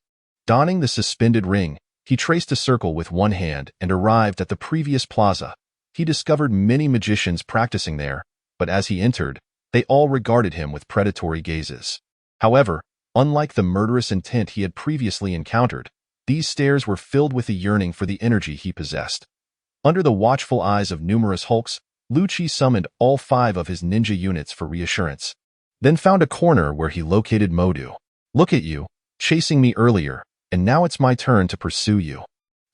Donning the suspended ring, he traced a circle with one hand and arrived at the previous plaza. He discovered many magicians practicing there, but as he entered, they all regarded him with predatory gazes. However, unlike the murderous intent he had previously encountered, these stares were filled with a yearning for the energy he possessed. Under the watchful eyes of numerous hulks, Lu Qi summoned all 5 of his ninja units for reassurance, then found a corner where he located Mordo. "Look at you, chasing me earlier, and now it's my turn to pursue you."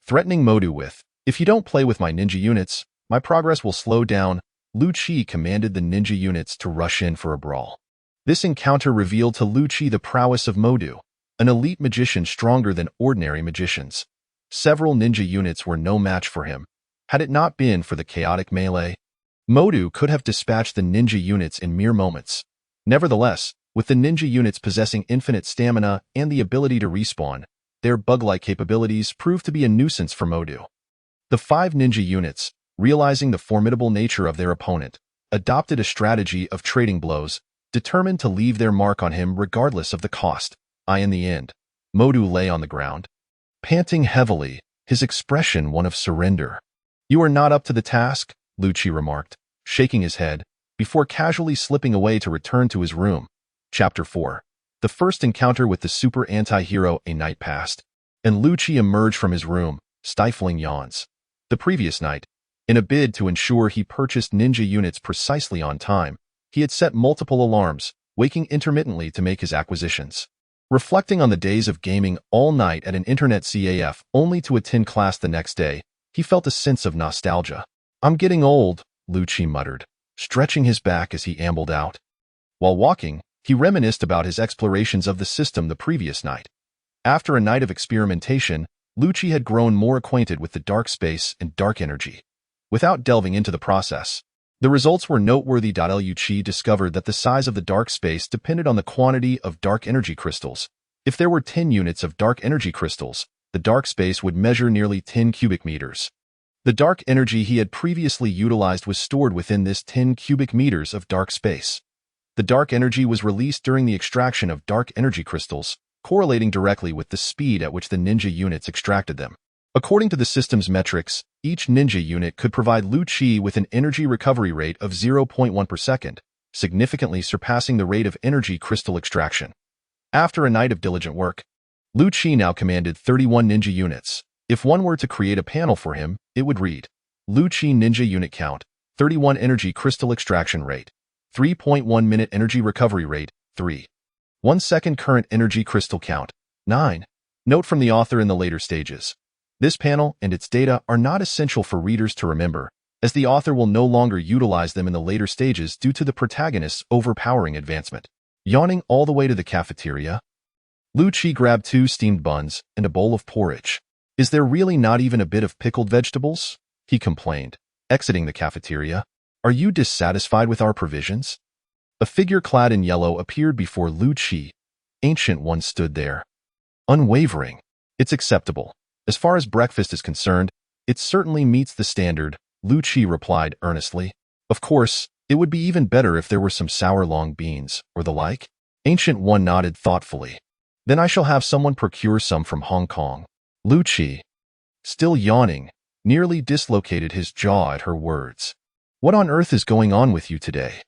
Threatening Mordo with, "If you don't play with my ninja units, my progress will slow down," Lu Qi commanded the ninja units to rush in for a brawl. This encounter revealed to Lu Qi the prowess of Mordo, an elite magician stronger than ordinary magicians. Several ninja units were no match for him. Had it not been for the chaotic melee, Mordo could have dispatched the ninja units in mere moments. Nevertheless, with the ninja units possessing infinite stamina and the ability to respawn, their bug-like capabilities proved to be a nuisance for Mordo. The 5 ninja units, realizing the formidable nature of their opponent, adopted a strategy of trading blows, determined to leave their mark on him regardless of the cost. In the end, Mordo lay on the ground, panting heavily, his expression one of surrender. "You are not up to the task," Lu Qi remarked, shaking his head, before casually slipping away to return to his room. Chapter 4. The first encounter with the super anti-hero. A night passed, and Lu Qi emerged from his room, stifling yawns. The previous night, in a bid to ensure he purchased ninja units precisely on time, He had set multiple alarms, waking intermittently to make his acquisitions. Reflecting on the days of gaming all night at an internet CAF only to attend class the next day, he felt a sense of nostalgia. "I'm getting old," Lucci muttered, stretching his back as he ambled out. While walking, he reminisced about his explorations of the system the previous night. After a night of experimentation, Lucci had grown more acquainted with the dark space and dark energy. Without delving into the process, the results were noteworthy. Lucci discovered that the size of the dark space depended on the quantity of dark energy crystals. If there were 10 units of dark energy crystals, the dark space would measure nearly 10 cubic meters. The dark energy he had previously utilized was stored within this 10 cubic meters of dark space. The dark energy was released during the extraction of dark energy crystals, correlating directly with the speed at which the ninja units extracted them. According to the system's metrics, each ninja unit could provide Lucci with an energy recovery rate of 0.1 per second, significantly surpassing the rate of energy crystal extraction. After a night of diligent work, Lucci now commanded 31 ninja units. If one were to create a panel for him, it would read, Lucci Ninja Unit Count, 31 Energy Crystal Extraction Rate, 3.1 Minute Energy Recovery Rate, 3. 1 second Current Energy Crystal Count, 9. Note from the author in the later stages. This panel and its data are not essential for readers to remember, as the author will no longer utilize them in the later stages due to the protagonist's overpowering advancement. Yawning all the way to the cafeteria, Lucci grabbed 2 steamed buns and a bowl of porridge. "Is there really not even a bit of pickled vegetables?" he complained, exiting the cafeteria. "Are you dissatisfied with our provisions?" A figure clad in yellow appeared before Lucci. Ancient One stood there, unwavering. "It's acceptable. As far as breakfast is concerned, it certainly meets the standard," Lucci replied earnestly. "Of course, it would be even better if there were some sour long beans, or the like." Ancient One nodded thoughtfully. "Then I shall have someone procure some from Hong Kong." Lucci, still yawning, nearly dislocated his jaw at her words. "What on earth is going on with you today?"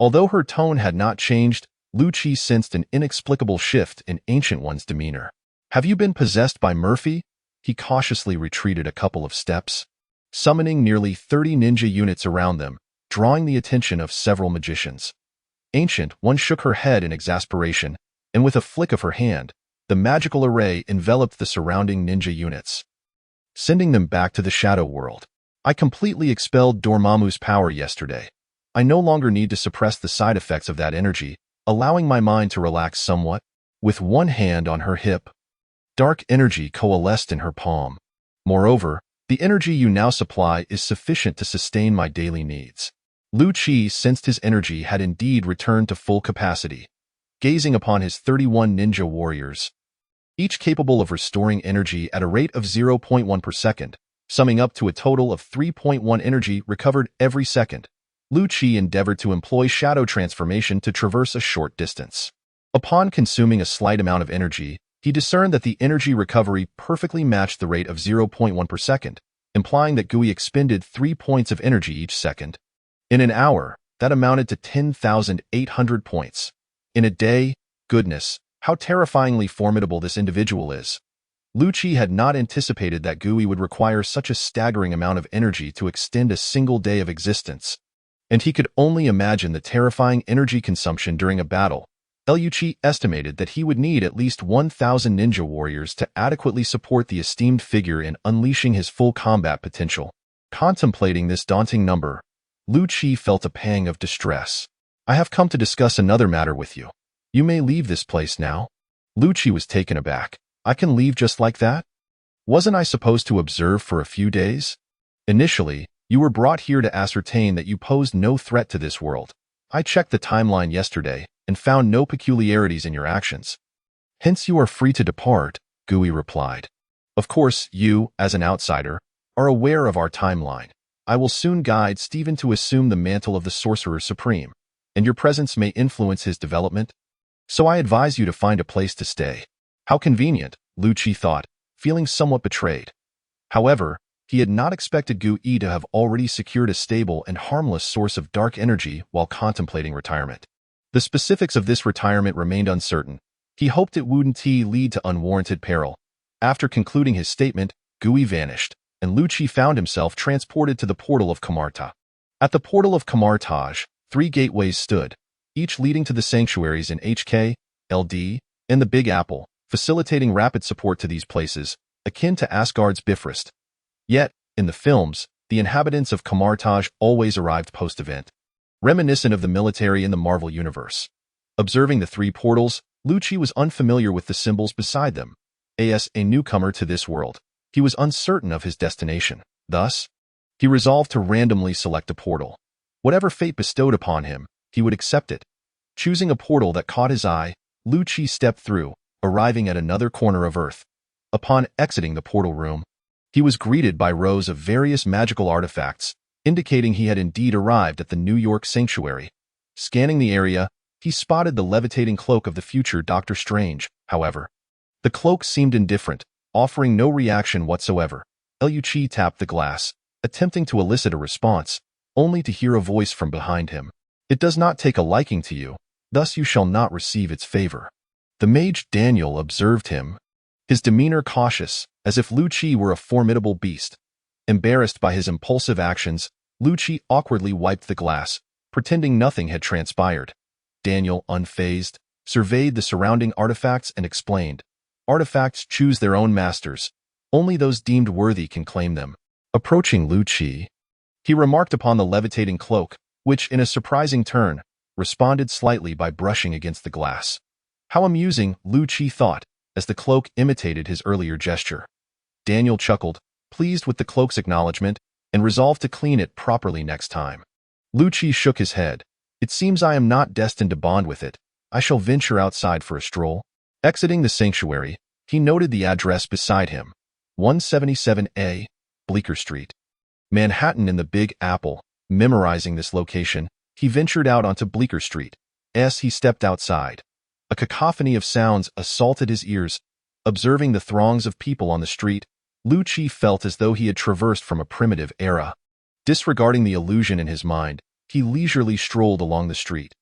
Although her tone had not changed, Lucci sensed an inexplicable shift in Ancient One's demeanor. "Have you been possessed by Murphy?" He cautiously retreated a couple of steps, summoning nearly 30 ninja units around them, drawing the attention of several magicians. Ancient One shook her head in exasperation, and with a flick of her hand, the magical array enveloped the surrounding ninja units, sending them back to the shadow world. "I completely expelled Dormammu's power yesterday. I no longer need to suppress the side effects of that energy, allowing my mind to relax somewhat." With one hand on her hip, dark energy coalesced in her palm. "Moreover, the energy you now supply is sufficient to sustain my daily needs." Lucci sensed his energy had indeed returned to full capacity, gazing upon his 31 ninja warriors, each capable of restoring energy at a rate of 0.1 per second, summing up to a total of 3.1 energy recovered every second. Lucci endeavored to employ shadow transformation to traverse a short distance. Upon consuming a slight amount of energy, he discerned that the energy recovery perfectly matched the rate of 0.1 per second, implying that GUI expended 3 points of energy each second. In an hour, that amounted to 10,800 points. In a day, goodness, how terrifyingly formidable this individual is. Lucci had not anticipated that GUI would require such a staggering amount of energy to extend a single day of existence, and he could only imagine the terrifying energy consumption during a battle. Lucci estimated that he would need at least 1,000 ninja warriors to adequately support the esteemed figure in unleashing his full combat potential. Contemplating this daunting number, Lucci felt a pang of distress. "I have come to discuss another matter with you. You may leave this place now." Lucci was taken aback. "I can leave just like that? Wasn't I supposed to observe for a few days? Initially, you were brought here to ascertain that you posed no threat to this world. I checked the timeline yesterday and found no peculiarities in your actions. Hence you are free to depart," GUI replied. "Of course, you, as an outsider, are aware of our timeline. I will soon guide Stephen to assume the mantle of the Sorcerer Supreme, and your presence may influence his development. So I advise you to find a place to stay." How convenient, Lucci thought, feeling somewhat betrayed. However, he had not expected GUI to have already secured a stable and harmless source of dark energy while contemplating retirement. The specifics of this retirement remained uncertain. He hoped it wouldn't lead to unwarranted peril. After concluding his statement, GUI vanished, and Lucci found himself transported to the portal of Kamar-Taj. At the portal of Kamar-Taj, 3 gateways stood, each leading to the sanctuaries in S.H.I.E.L.D. and the Big Apple, facilitating rapid support to these places, akin to Asgard's Bifrost. Yet, in the films, the inhabitants of Kamar-Taj always arrived post-event, reminiscent of the military in the Marvel Universe. Observing the 3 portals, Lucci was unfamiliar with the symbols beside them. As a newcomer to this world, he was uncertain of his destination. Thus, he resolved to randomly select a portal. Whatever fate bestowed upon him, he would accept it. Choosing a portal that caught his eye, Lucci stepped through, arriving at another corner of Earth. Upon exiting the portal room, he was greeted by rows of various magical artifacts, indicating he had indeed arrived at the New York sanctuary. Scanning the area, he spotted the levitating cloak of the future Doctor Strange. However, the cloak seemed indifferent, offering no reaction whatsoever. Lucci tapped the glass, attempting to elicit a response, only to hear a voice from behind him. It does not take a liking to you, thus you shall not receive its favor. The mage Daniel observed him, his demeanor cautious, as if Lucci were a formidable beast. Embarrassed by his impulsive actions, Lucci awkwardly wiped the glass, pretending nothing had transpired. Daniel, unfazed, surveyed the surrounding artifacts and explained, "Artifacts choose their own masters. Only those deemed worthy can claim them." Approaching Lucci, he remarked upon the levitating cloak, which, in a surprising turn, responded slightly by brushing against the glass. How amusing, Lucci thought, as the cloak imitated his earlier gesture. Daniel chuckled, pleased with the cloak's acknowledgement, and resolved to clean it properly next time. Lucci shook his head. "It seems I am not destined to bond with it. I shall venture outside for a stroll." Exiting the sanctuary, he noted the address beside him, 177A, Bleecker Street, Manhattan in the Big Apple. Memorizing this location, he ventured out onto Bleecker Street. As he stepped outside, a cacophony of sounds assaulted his ears. Observing the throngs of people on the street, Lucci felt as though he had traversed from a primitive era. Disregarding the illusion in his mind, he leisurely strolled along the street.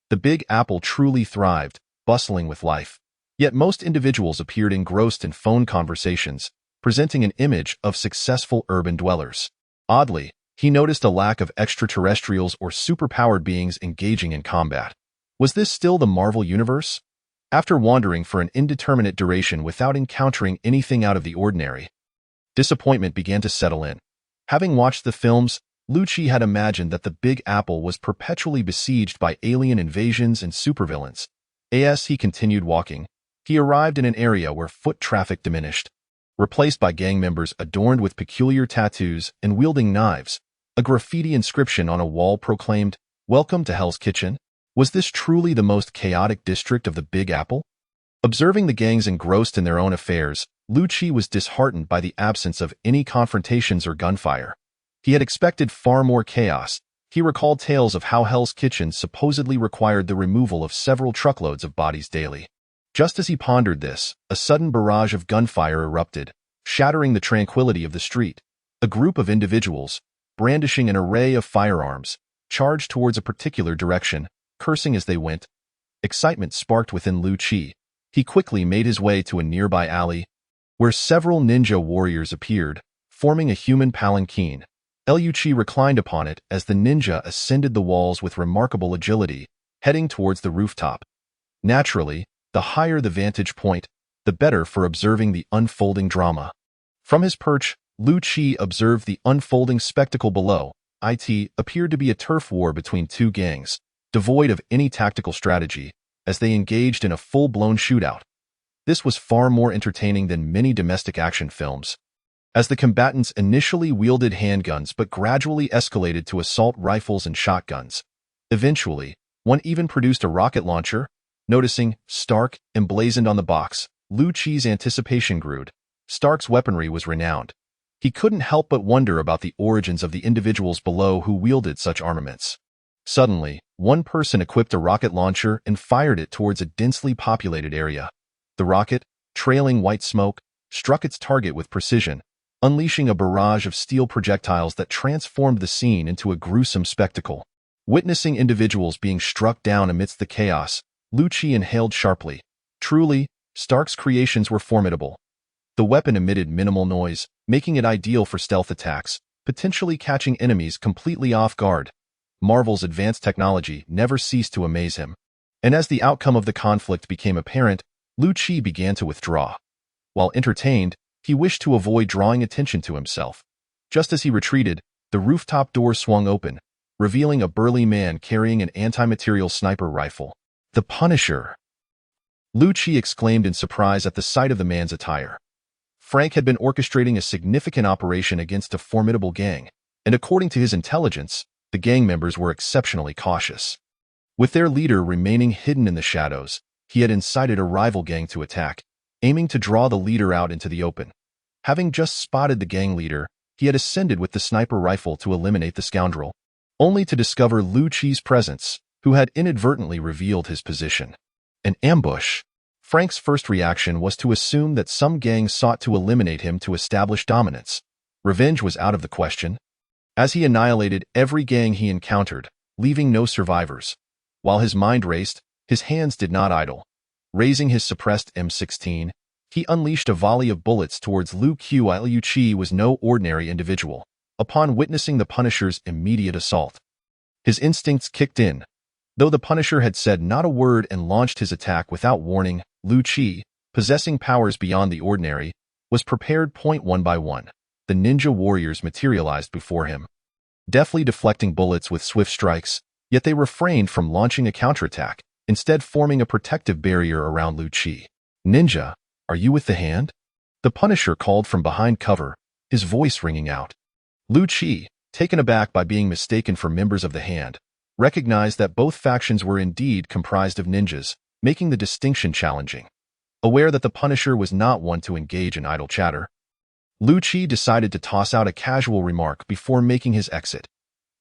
The Big Apple truly thrived, bustling with life. Yet most individuals appeared engrossed in phone conversations, presenting an image of successful urban dwellers. Oddly, he noticed a lack of extraterrestrials or superpowered beings engaging in combat. Was this still the Marvel Universe? After wandering for an indeterminate duration without encountering anything out of the ordinary, disappointment began to settle in. Having watched the films, Lucci had imagined that the Big Apple was perpetually besieged by alien invasions and supervillains. As he continued walking, he arrived in an area where foot traffic diminished, replaced by gang members adorned with peculiar tattoos and wielding knives. A graffiti inscription on a wall proclaimed, "Welcome to Hell's Kitchen." Was this truly the most chaotic district of the Big Apple? Observing the gangs engrossed in their own affairs, Lucci was disheartened by the absence of any confrontations or gunfire. He had expected far more chaos. He recalled tales of how Hell's Kitchen supposedly required the removal of several truckloads of bodies daily. Just as he pondered this, a sudden barrage of gunfire erupted, shattering the tranquility of the street. A group of individuals, brandishing an array of firearms, charged towards a particular direction, cursing as they went. Excitement sparked within Lucci. He quickly made his way to a nearby alley, where several ninja warriors appeared, forming a human palanquin. Lucci reclined upon it as the ninja ascended the walls with remarkable agility, heading towards the rooftop. Naturally, the higher the vantage point, the better for observing the unfolding drama. From his perch, Lucci observed the unfolding spectacle below. It appeared to be a turf war between 2 gangs, devoid of any tactical strategy, as they engaged in a full-blown shootout. This was far more entertaining than many domestic action films, as the combatants initially wielded handguns but gradually escalated to assault rifles and shotguns. Eventually, one even produced a rocket launcher. Noticing Stark emblazoned on the box, Lucci's anticipation grew. Stark's weaponry was renowned. He couldn't help but wonder about the origins of the individuals below who wielded such armaments. Suddenly, one person equipped a rocket launcher and fired it towards a densely populated area. The rocket, trailing white smoke, struck its target with precision, unleashing a barrage of steel projectiles that transformed the scene into a gruesome spectacle. Witnessing individuals being struck down amidst the chaos, Lucci inhaled sharply. Truly, Stark's creations were formidable. The weapon emitted minimal noise, making it ideal for stealth attacks, potentially catching enemies completely off guard. Marvel's advanced technology never ceased to amaze him. And as the outcome of the conflict became apparent, Lu-Chi began to withdraw. While entertained, he wished to avoid drawing attention to himself. Just as he retreated, the rooftop door swung open, revealing a burly man carrying an anti-material sniper rifle. The Punisher! Lu-Chi exclaimed in surprise at the sight of the man's attire. Frank had been orchestrating a significant operation against a formidable gang, and according to his intelligence, the gang members were exceptionally cautious. With their leader remaining hidden in the shadows, he had incited a rival gang to attack, aiming to draw the leader out into the open. Having just spotted the gang leader, he had ascended with the sniper rifle to eliminate the scoundrel, only to discover Lu-Chi's presence, who had inadvertently revealed his position. An ambush. Frank's first reaction was to assume that some gang sought to eliminate him to establish dominance. Revenge was out of the question, as he annihilated every gang he encountered, leaving no survivors. While his mind raced, his hands did not idle. Raising his suppressed M16, he unleashed a volley of bullets towards Lu-Chi. Lu-Chi was no ordinary individual. Upon witnessing the Punisher's immediate assault, his instincts kicked in. Though the Punisher had said not a word and launched his attack without warning, Lu-Chi, possessing powers beyond the ordinary, was prepared. One by one, the ninja warriors materialized before him, deftly deflecting bullets with swift strikes, yet they refrained from launching a counterattack, instead forming a protective barrier around Lu-Chi. "Ninja, are you with the hand?" The Punisher called from behind cover, his voice ringing out. Lu-Chi, taken aback by being mistaken for members of the hand, recognized that both factions were indeed comprised of ninjas, making the distinction challenging. Aware that the Punisher was not one to engage in idle chatter, Lu-Chi decided to toss out a casual remark before making his exit.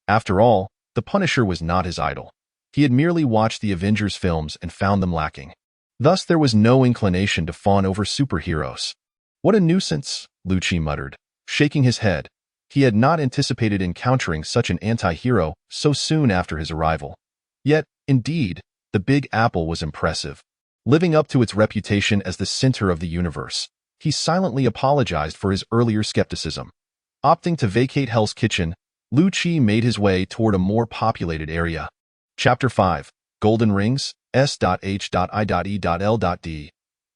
After all, the Punisher was not his idol. He had merely watched the Avengers films and found them lacking. Thus, there was no inclination to fawn over superheroes. "What a nuisance," Lu-Chi muttered, shaking his head. He had not anticipated encountering such an anti-hero so soon after his arrival. Yet, indeed, the Big Apple was impressive. Living up to its reputation as the center of the universe, he silently apologized for his earlier skepticism. Opting to vacate Hell's Kitchen, Lu-Chi made his way toward a more populated area. Chapter 5, Golden Rings, S.H.I.E.L.D,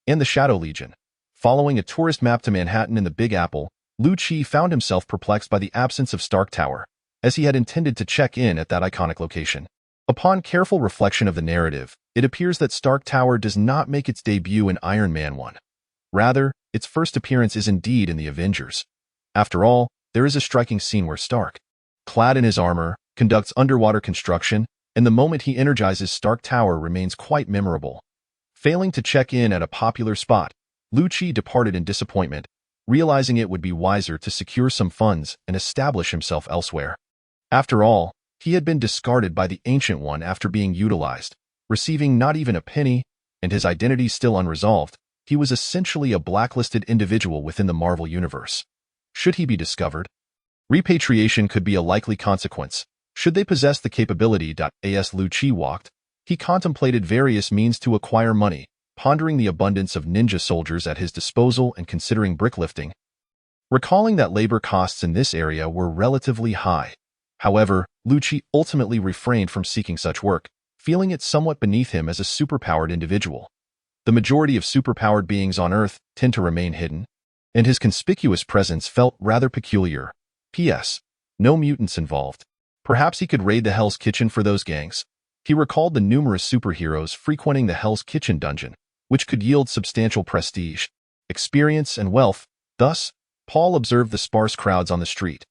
and the Shadow Legion. Following a tourist map to Manhattan in the Big Apple, Lu-Chi found himself perplexed by the absence of Stark Tower, as he had intended to check in at that iconic location. Upon careful reflection of the narrative, it appears that Stark Tower does not make its debut in Iron Man 1. Rather, its first appearance is indeed in the Avengers. After all, there is a striking scene where Stark, clad in his armor, conducts underwater construction, and the moment he energizes Stark Tower remains quite memorable. Failing to check in at a popular spot, Lu-Chi departed in disappointment, realizing it would be wiser to secure some funds and establish himself elsewhere. After all, he had been discarded by the Ancient One after being utilized, receiving not even a penny, and his identity still unresolved. He was essentially a blacklisted individual within the Marvel Universe. Should he be discovered, repatriation could be a likely consequence. Should they possess the capability. As Lu-Chi walked, he contemplated various means to acquire money, pondering the abundance of ninja soldiers at his disposal and considering bricklifting, recalling that labor costs in this area were relatively high. However, Lu-Chi ultimately refrained from seeking such work, feeling it somewhat beneath him as a superpowered individual. The majority of superpowered beings on Earth tend to remain hidden, and his conspicuous presence felt rather peculiar. P.S. No mutants involved. Perhaps he could raid the Hell's Kitchen for those gangs. He recalled the numerous superheroes frequenting the Hell's Kitchen dungeon, which could yield substantial prestige, experience, and wealth. Thus, Paul observed the sparse crowds on the street.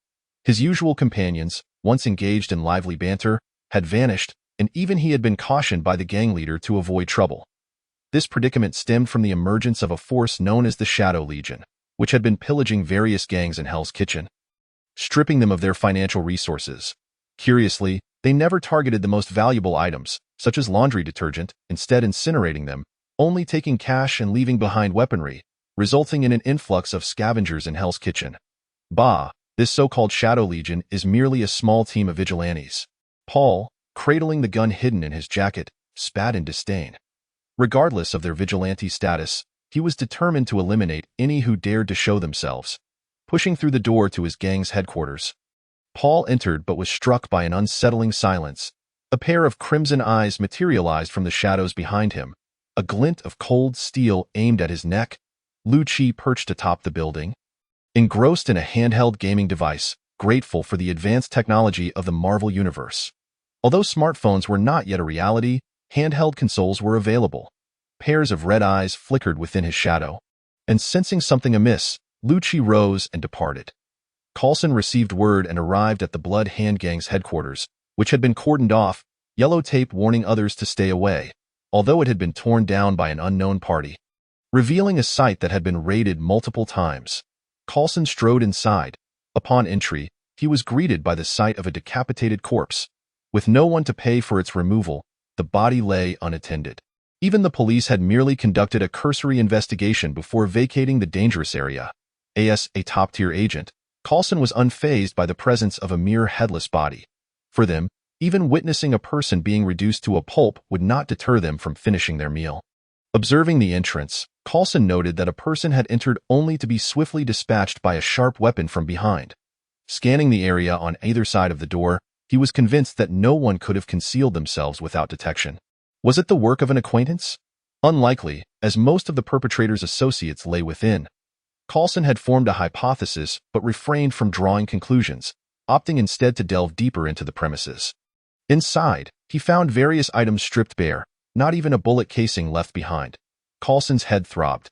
His usual companions, once engaged in lively banter, had vanished, and even he had been cautioned by the gang leader to avoid trouble. This predicament stemmed from the emergence of a force known as the Shadow Legion, which had been pillaging various gangs in Hell's Kitchen, stripping them of their financial resources. Curiously, they never targeted the most valuable items, such as laundry detergent, instead incinerating them, only taking cash and leaving behind weaponry, resulting in an influx of scavengers in Hell's Kitchen. Bah, this so-called Shadow Legion is merely a small team of vigilantes. Paul, cradling the gun hidden in his jacket, spat in disdain. Regardless of their vigilante status, he was determined to eliminate any who dared to show themselves. Pushing through the door to his gang's headquarters, Paul entered but was struck by an unsettling silence. A pair of crimson eyes materialized from the shadows behind him, a glint of cold steel aimed at his neck. Lu-Chi perched atop the building, engrossed in a handheld gaming device, grateful for the advanced technology of the Marvel Universe. Although smartphones were not yet a reality, handheld consoles were available. Pairs of red eyes flickered within his shadow, and sensing something amiss, Lu-Chi rose and departed. Coulson received word and arrived at the Blood Hand Gang's headquarters, which had been cordoned off, yellow tape warning others to stay away, although it had been torn down by an unknown party, revealing a site that had been raided multiple times. Coulson strode inside. Upon entry, he was greeted by the sight of a decapitated corpse. With no one to pay for its removal, the body lay unattended. Even the police had merely conducted a cursory investigation before vacating the dangerous area. As a top-tier agent, Coulson was unfazed by the presence of a mere headless body. For them, even witnessing a person being reduced to a pulp would not deter them from finishing their meal. Observing the entrance, Coulson noted that a person had entered only to be swiftly dispatched by a sharp weapon from behind. Scanning the area on either side of the door, he was convinced that no one could have concealed themselves without detection. Was it the work of an acquaintance? Unlikely, as most of the perpetrator's associates lay within. Coulson had formed a hypothesis but refrained from drawing conclusions, opting instead to delve deeper into the premises. Inside, he found various items stripped bare, not even a bullet casing left behind. Coulson's head throbbed.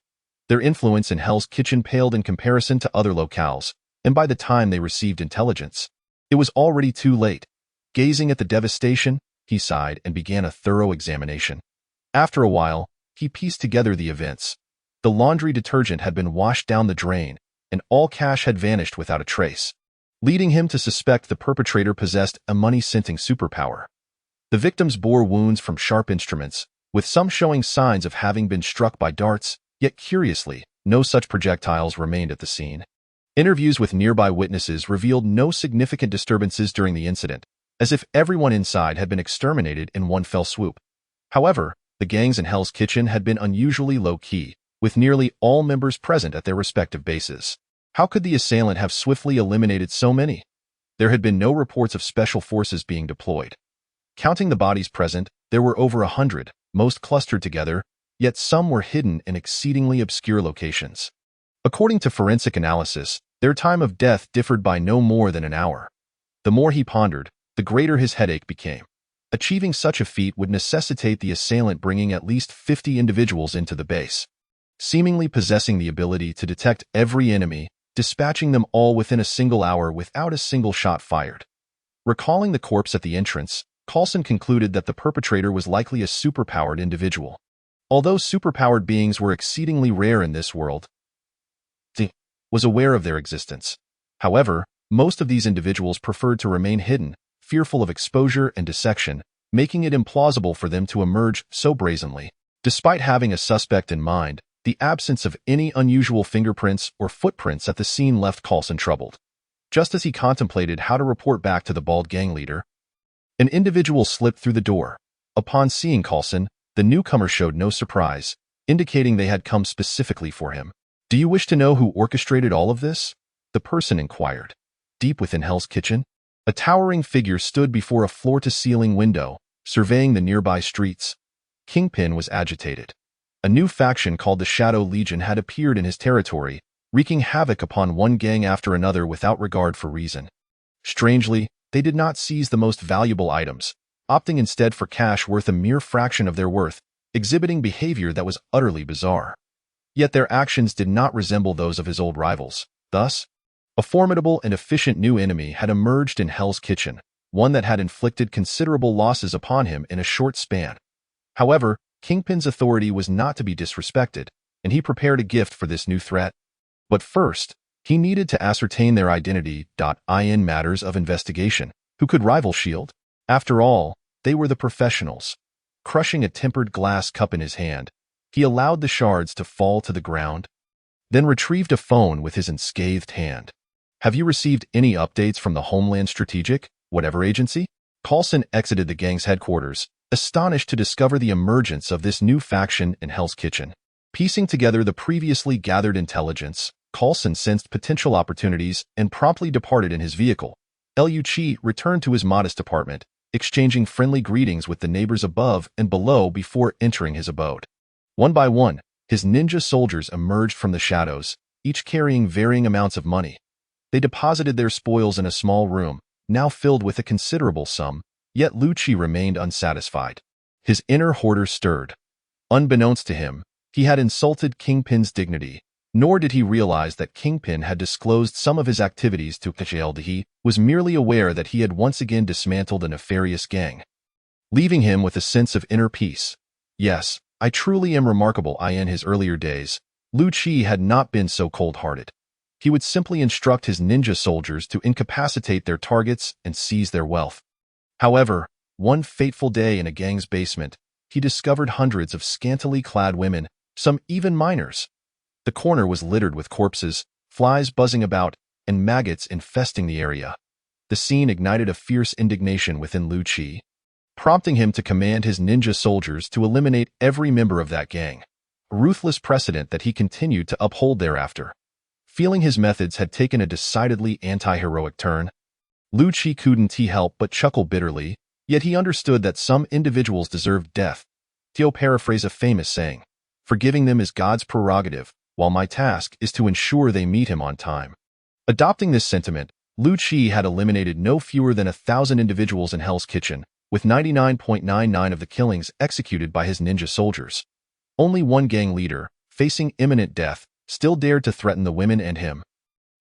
Their influence in Hell's Kitchen paled in comparison to other locales, and by the time they received intelligence, it was already too late. Gazing at the devastation, he sighed and began a thorough examination. After a while, he pieced together the events. The laundry detergent had been washed down the drain, and all cash had vanished without a trace, leading him to suspect the perpetrator possessed a money-scenting superpower. The victims bore wounds from sharp instruments, with some showing signs of having been struck by darts, yet curiously, no such projectiles remained at the scene. Interviews with nearby witnesses revealed no significant disturbances during the incident, as if everyone inside had been exterminated in one fell swoop. However, the gangs in Hell's Kitchen had been unusually low-key, with nearly all members present at their respective bases. How could the assailant have swiftly eliminated so many? There had been no reports of special forces being deployed. Counting the bodies present, there were over 100, most clustered together, yet some were hidden in exceedingly obscure locations. According to forensic analysis, their time of death differed by no more than an hour. The more he pondered, the greater his headache became. Achieving such a feat would necessitate the assailant bringing at least 50 individuals into the base, seemingly possessing the ability to detect every enemy, dispatching them all within a single hour without a single shot fired. Recalling the corpse at the entrance, Coulson concluded that the perpetrator was likely a superpowered individual. Although superpowered beings were exceedingly rare in this world, he was aware of their existence. However, most of these individuals preferred to remain hidden, fearful of exposure and dissection, making it implausible for them to emerge so brazenly. Despite having a suspect in mind, the absence of any unusual fingerprints or footprints at the scene left Coulson troubled. Just as he contemplated how to report back to the bald gang leader, an individual slipped through the door. Upon seeing Coulson, the newcomer showed no surprise, indicating they had come specifically for him. "Do you wish to know who orchestrated all of this?" the person inquired. Deep within Hell's Kitchen, a towering figure stood before a floor-to-ceiling window, surveying the nearby streets. Kingpin was agitated. A new faction called the Shadow Legion had appeared in his territory, wreaking havoc upon one gang after another without regard for reason. Strangely, they did not seize the most valuable items, opting instead for cash worth a mere fraction of their worth, exhibiting behavior that was utterly bizarre. Yet their actions did not resemble those of his old rivals. Thus, a formidable and efficient new enemy had emerged in Hell's Kitchen, one that had inflicted considerable losses upon him in a short span. However, Kingpin's authority was not to be disrespected, and he prepared a gift for this new threat. But first, he needed to ascertain their identity. In matters of investigation, who could rival S.H.I.E.L.D? After all, they were the professionals. Crushing a tempered glass cup in his hand, he allowed the shards to fall to the ground, then retrieved a phone with his unscathed hand. "Have you received any updates from the Homeland Strategic, whatever agency?" Coulson exited the gang's headquarters, astonished to discover the emergence of this new faction in Hell's Kitchen. Piecing together the previously gathered intelligence, Coulson sensed potential opportunities and promptly departed in his vehicle, Lu-Chi returned to his modest apartment, exchanging friendly greetings with the neighbors above and below before entering his abode. One by one, his ninja soldiers emerged from the shadows, each carrying varying amounts of money. They deposited their spoils in a small room, now filled with a considerable sum, yet Lu-Chi remained unsatisfied. His inner hoarder stirred. Unbeknownst to him, he had insulted Kingpin's dignity, nor did he realize that Kingpin had disclosed some of his activities to S.H.I.E.L.D. He was merely aware that he had once again dismantled a nefarious gang, leaving him with a sense of inner peace. Yes, I truly am remarkable. In his earlier days, Lu-Chi had not been so cold-hearted. He would simply instruct his ninja soldiers to incapacitate their targets and seize their wealth. However, one fateful day in a gang's basement, he discovered hundreds of scantily clad women, some even minors. The corner was littered with corpses, flies buzzing about, and maggots infesting the area. The scene ignited a fierce indignation within Lu-Chi, prompting him to command his ninja soldiers to eliminate every member of that gang, a ruthless precedent that he continued to uphold thereafter. Feeling his methods had taken a decidedly anti-heroic turn, Lu-Chi couldn't help but chuckle bitterly, yet he understood that some individuals deserved death. To paraphrase a famous saying, "Forgiving them is God's prerogative, while my task is to ensure they meet him on time." Adopting this sentiment, Lu-Chi had eliminated no fewer than 1,000 individuals in Hell's Kitchen, with 99.99% of the killings executed by his ninja soldiers. Only one gang leader, facing imminent death, still dared to threaten the women and him,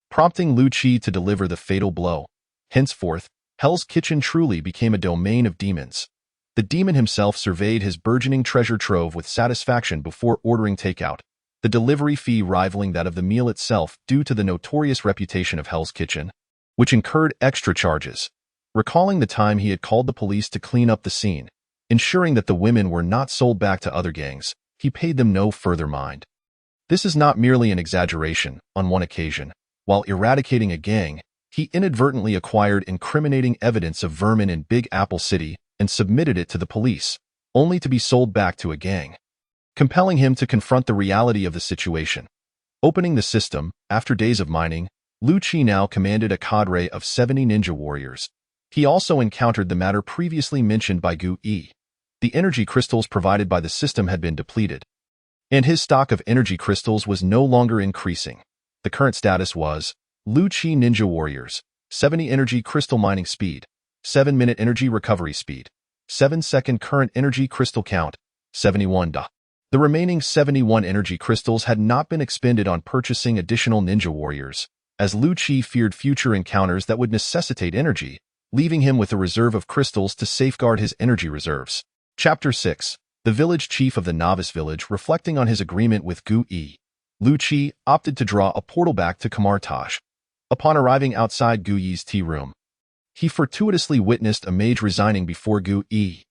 prompting Lu-Chi to deliver the fatal blow. Henceforth, Hell's Kitchen truly became a domain of demons. The demon himself surveyed his burgeoning treasure trove with satisfaction before ordering takeout, the delivery fee rivaling that of the meal itself due to the notorious reputation of Hell's Kitchen, which incurred extra charges. Recalling the time he had called the police to clean up the scene, ensuring that the women were not sold back to other gangs, he paid them no further mind. This is not merely an exaggeration. On one occasion, while eradicating a gang, he inadvertently acquired incriminating evidence of vermin in Big Apple City and submitted it to the police, only to be sold back to a gang, compelling him to confront the reality of the situation. Opening the system, after days of mining, Lu-Chi now commanded a cadre of 70 ninja warriors. He also encountered the matter previously mentioned by Gu-E. The energy crystals provided by the system had been depleted, and his stock of energy crystals was no longer increasing. The current status was Lu-Chi Ninja Warriors, 70 energy crystal mining speed, 7-minute energy recovery speed, 7-second current energy crystal count, 71 Da. The remaining 71 energy crystals had not been expended on purchasing additional ninja warriors, as Lu-Chi feared future encounters that would necessitate energy, leaving him with a reserve of crystals to safeguard his energy reserves. Chapter 6. The village chief of the novice village reflecting on his agreement with Gu-E. Lu-Chi opted to draw a portal back to Kamar-Taj. Upon arriving outside Gu-E's tea room, he fortuitously witnessed a mage resigning before Gu-E.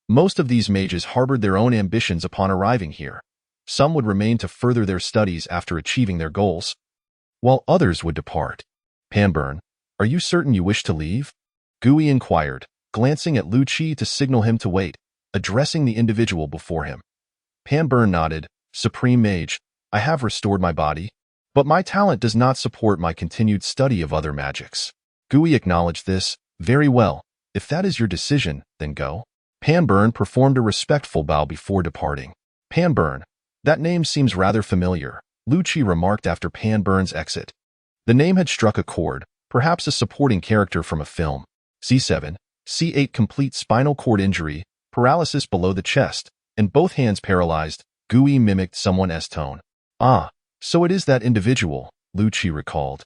Most of these mages harbored their own ambitions upon arriving here. Some would remain to further their studies after achieving their goals, while others would depart. "Panburn, are you certain you wish to leave?" Gu-E inquired, glancing at Lu-Chi to signal him to wait, addressing the individual before him. Panburn nodded. "Supreme Mage, I have restored my body, but my talent does not support my continued study of other magics." Gu-E acknowledged this. "Very well. If that is your decision, then go." Panburn performed a respectful bow before departing. "Panburn, that name seems rather familiar," Lu-Chi remarked after Panburn's exit. The name had struck a chord, perhaps a supporting character from a film. C7, C8 complete spinal cord injury, paralysis below the chest, and both hands paralyzed. Gu-E mimicked someone's tone. "Ah, so it is that individual," Lu-Chi recalled.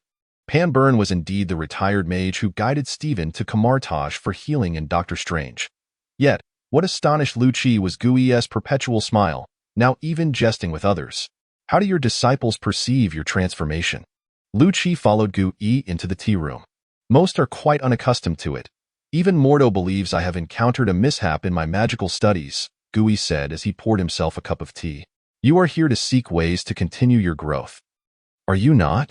Panburn was indeed the retired mage who guided Steven to Kamar-Taj for healing in Doctor Strange. Yet, what astonished Lu-Chi was Gu-E's perpetual smile, now even jesting with others. "How do your disciples perceive your transformation?" Lu-Chi followed Gu-E into the tea room. "Most are quite unaccustomed to it. Even Mordo believes I have encountered a mishap in my magical studies," Gu-E said as he poured himself a cup of tea. "You are here to seek ways to continue your growth, are you not?"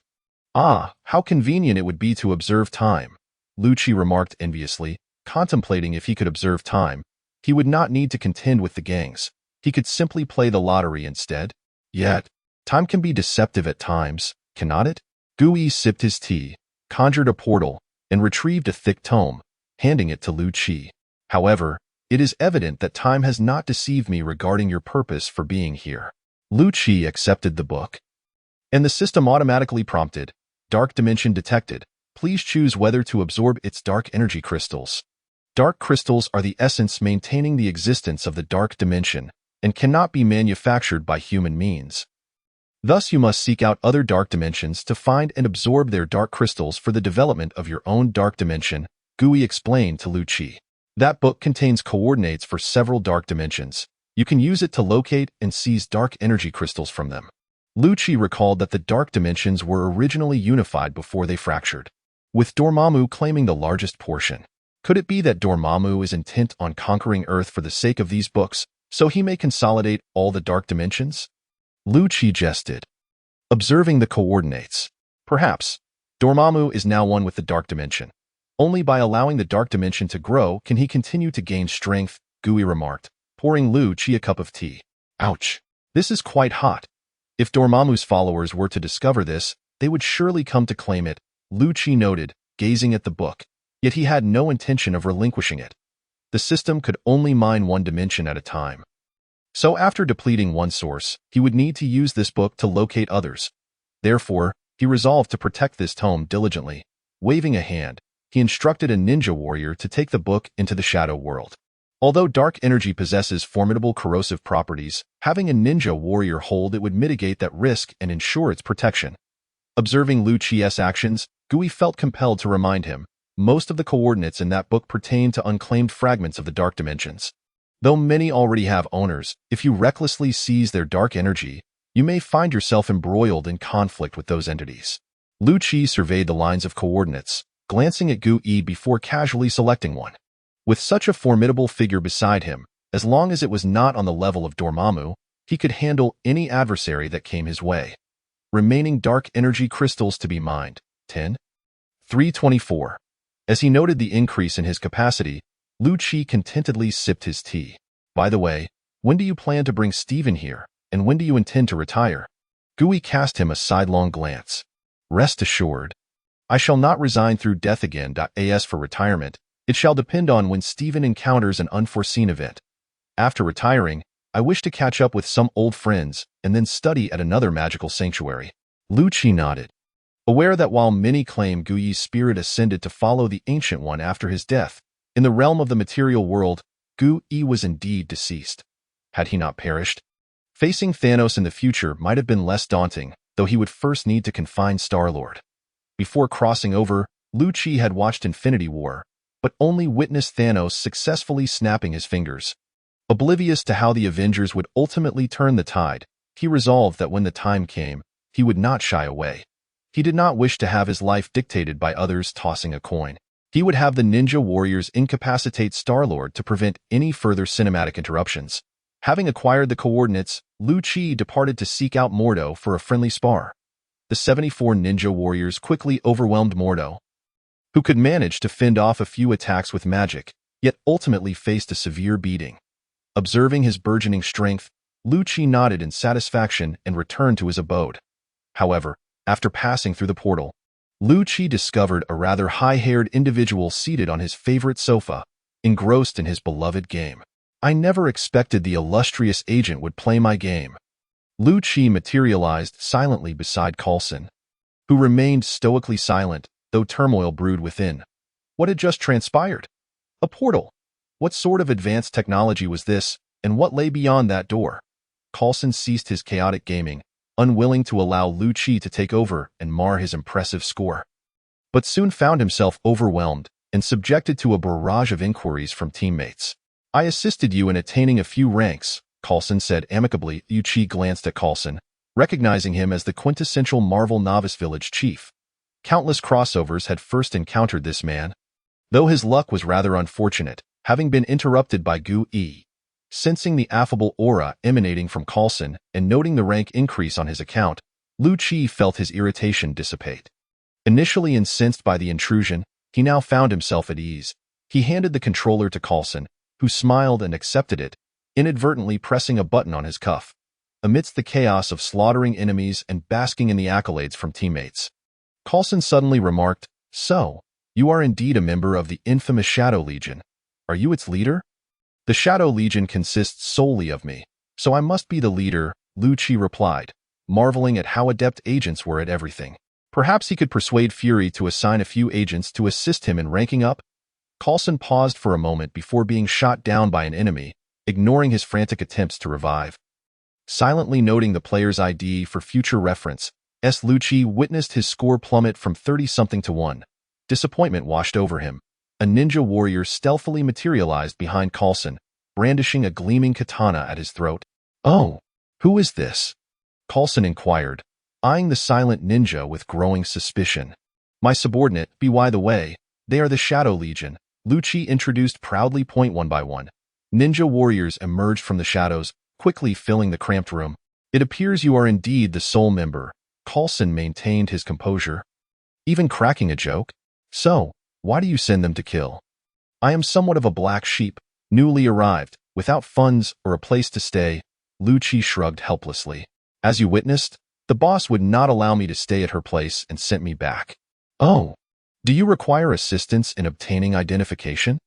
"Ah, how convenient it would be to observe time," Lu-Chi remarked enviously, contemplating if he could observe time. He would not need to contend with the gangs. He could simply play the lottery instead. Yet, time can be deceptive at times, cannot it? Gu-E sipped his tea, conjured a portal, and retrieved a thick tome, handing it to Lu Qi. However, it is evident that time has not deceived me regarding your purpose for being here. Lu Qi accepted the book. And the system automatically prompted, Dark Dimension detected. Please choose whether to absorb its dark energy crystals. Dark crystals are the essence maintaining the existence of the dark dimension and cannot be manufactured by human means. Thus, you must seek out other dark dimensions to find and absorb their dark crystals for the development of your own dark dimension, Gui explained to Lu Qi. That book contains coordinates for several dark dimensions. You can use it to locate and seize dark energy crystals from them. Lu Qi recalled that the dark dimensions were originally unified before they fractured, with Dormammu claiming the largest portion. Could it be that Dormammu is intent on conquering Earth for the sake of these books, so he may consolidate all the dark dimensions? Lu Qi jested, observing the coordinates. Perhaps. Dormammu is now one with the dark dimension. Only by allowing the dark dimension to grow can he continue to gain strength, Gui remarked, pouring Lu Qi a cup of tea. Ouch. This is quite hot. If Dormammu's followers were to discover this, they would surely come to claim it, Lu Qi noted, gazing at the book. Yet he had no intention of relinquishing it. The system could only mine one dimension at a time. So after depleting one source, he would need to use this book to locate others. Therefore, he resolved to protect this tome diligently. Waving a hand, he instructed a ninja warrior to take the book into the shadow world. Although dark energy possesses formidable corrosive properties, having a ninja warrior hold it would mitigate that risk and ensure its protection. Observing Lu Qi's actions, Gui felt compelled to remind him, most of the coordinates in that book pertain to unclaimed fragments of the dark dimensions. Though many already have owners, if you recklessly seize their dark energy, you may find yourself embroiled in conflict with those entities. Lu Qi surveyed the lines of coordinates, glancing at Gui before casually selecting one. With such a formidable figure beside him, as long as it was not on the level of Dormammu, he could handle any adversary that came his way. Remaining dark energy crystals to be mined, 10. 324. As he noted the increase in his capacity, Lu Qi contentedly sipped his tea. By the way, when do you plan to bring Steven here, and when do you intend to retire? Gui cast him a sidelong glance. Rest assured, I shall not resign through death again. As for retirement, it shall depend on when Steven encounters an unforeseen event. After retiring, I wish to catch up with some old friends and then study at another magical sanctuary. Lu Qi nodded, aware that while many claim Gui's spirit ascended to follow the Ancient One after his death, in the realm of the material world, Gui was indeed deceased. Had he not perished? Facing Thanos in the future might have been less daunting, though he would first need to confine Star-Lord. Before crossing over, Lu Qi had watched Infinity War, but only witnessed Thanos successfully snapping his fingers. Oblivious to how the Avengers would ultimately turn the tide, he resolved that when the time came, he would not shy away. He did not wish to have his life dictated by others tossing a coin. He would have the ninja warriors incapacitate Star-Lord to prevent any further cinematic interruptions. Having acquired the coordinates, Lu Qi departed to seek out Mordo for a friendly spar. The 74 ninja warriors quickly overwhelmed Mordo, who could manage to fend off a few attacks with magic, yet ultimately faced a severe beating. Observing his burgeoning strength, Lu Qi nodded in satisfaction and returned to his abode. However, after passing through the portal, Lu Qi discovered a rather high-haired individual seated on his favorite sofa, engrossed in his beloved game. I never expected the illustrious agent would play my game. Lu Qi materialized silently beside Coulson, who remained stoically silent, though turmoil brewed within. What had just transpired? A portal. What sort of advanced technology was this, and what lay beyond that door? Coulson ceased his chaotic gaming, unwilling to allow Lu Qi to take over and mar his impressive score. But soon found himself overwhelmed and subjected to a barrage of inquiries from teammates. I assisted you in attaining a few ranks, Coulson said amicably. Lu Qi glanced at Coulson, recognizing him as the quintessential Marvel Novice Village chief. Countless crossovers had first encountered this man, though his luck was rather unfortunate, having been interrupted by Gui. Sensing the affable aura emanating from Coulson and noting the rank increase on his account, Lu Qi felt his irritation dissipate. Initially incensed by the intrusion, he now found himself at ease. He handed the controller to Coulson, who smiled and accepted it, inadvertently pressing a button on his cuff. Amidst the chaos of slaughtering enemies and basking in the accolades from teammates, Coulson suddenly remarked, "So, You are indeed a member of the infamous Shadow Legion. Are you its leader? The Shadow Legion consists solely of me, so I must be the leader, Lu-Chi replied, marveling at how adept agents were at everything. Perhaps he could persuade Fury to assign a few agents to assist him in ranking up? Coulson paused for a moment before being shot down by an enemy, ignoring his frantic attempts to revive. Silently noting the player's ID for future reference, Lu-Chi witnessed his score plummet from 30-something to 1. Disappointment washed over him. A ninja warrior stealthily materialized behind Coulson, brandishing a gleaming katana at his throat. "Oh, who is this?" Coulson inquired, eyeing the silent ninja with growing suspicion. "My subordinate, by the way. They are the Shadow Legion," Lu-Chi introduced proudly. One by one, ninja warriors emerged from the shadows, quickly filling the cramped room. "It appears you are indeed the sole member." Coulson maintained his composure, even cracking a joke. "So, why do you send them to kill?" "I am somewhat of a black sheep, newly arrived, without funds or a place to stay," Lu-Chi shrugged helplessly. "As you witnessed, the boss would not allow me to stay at her place and sent me back." "Oh, do you require assistance in obtaining identification?"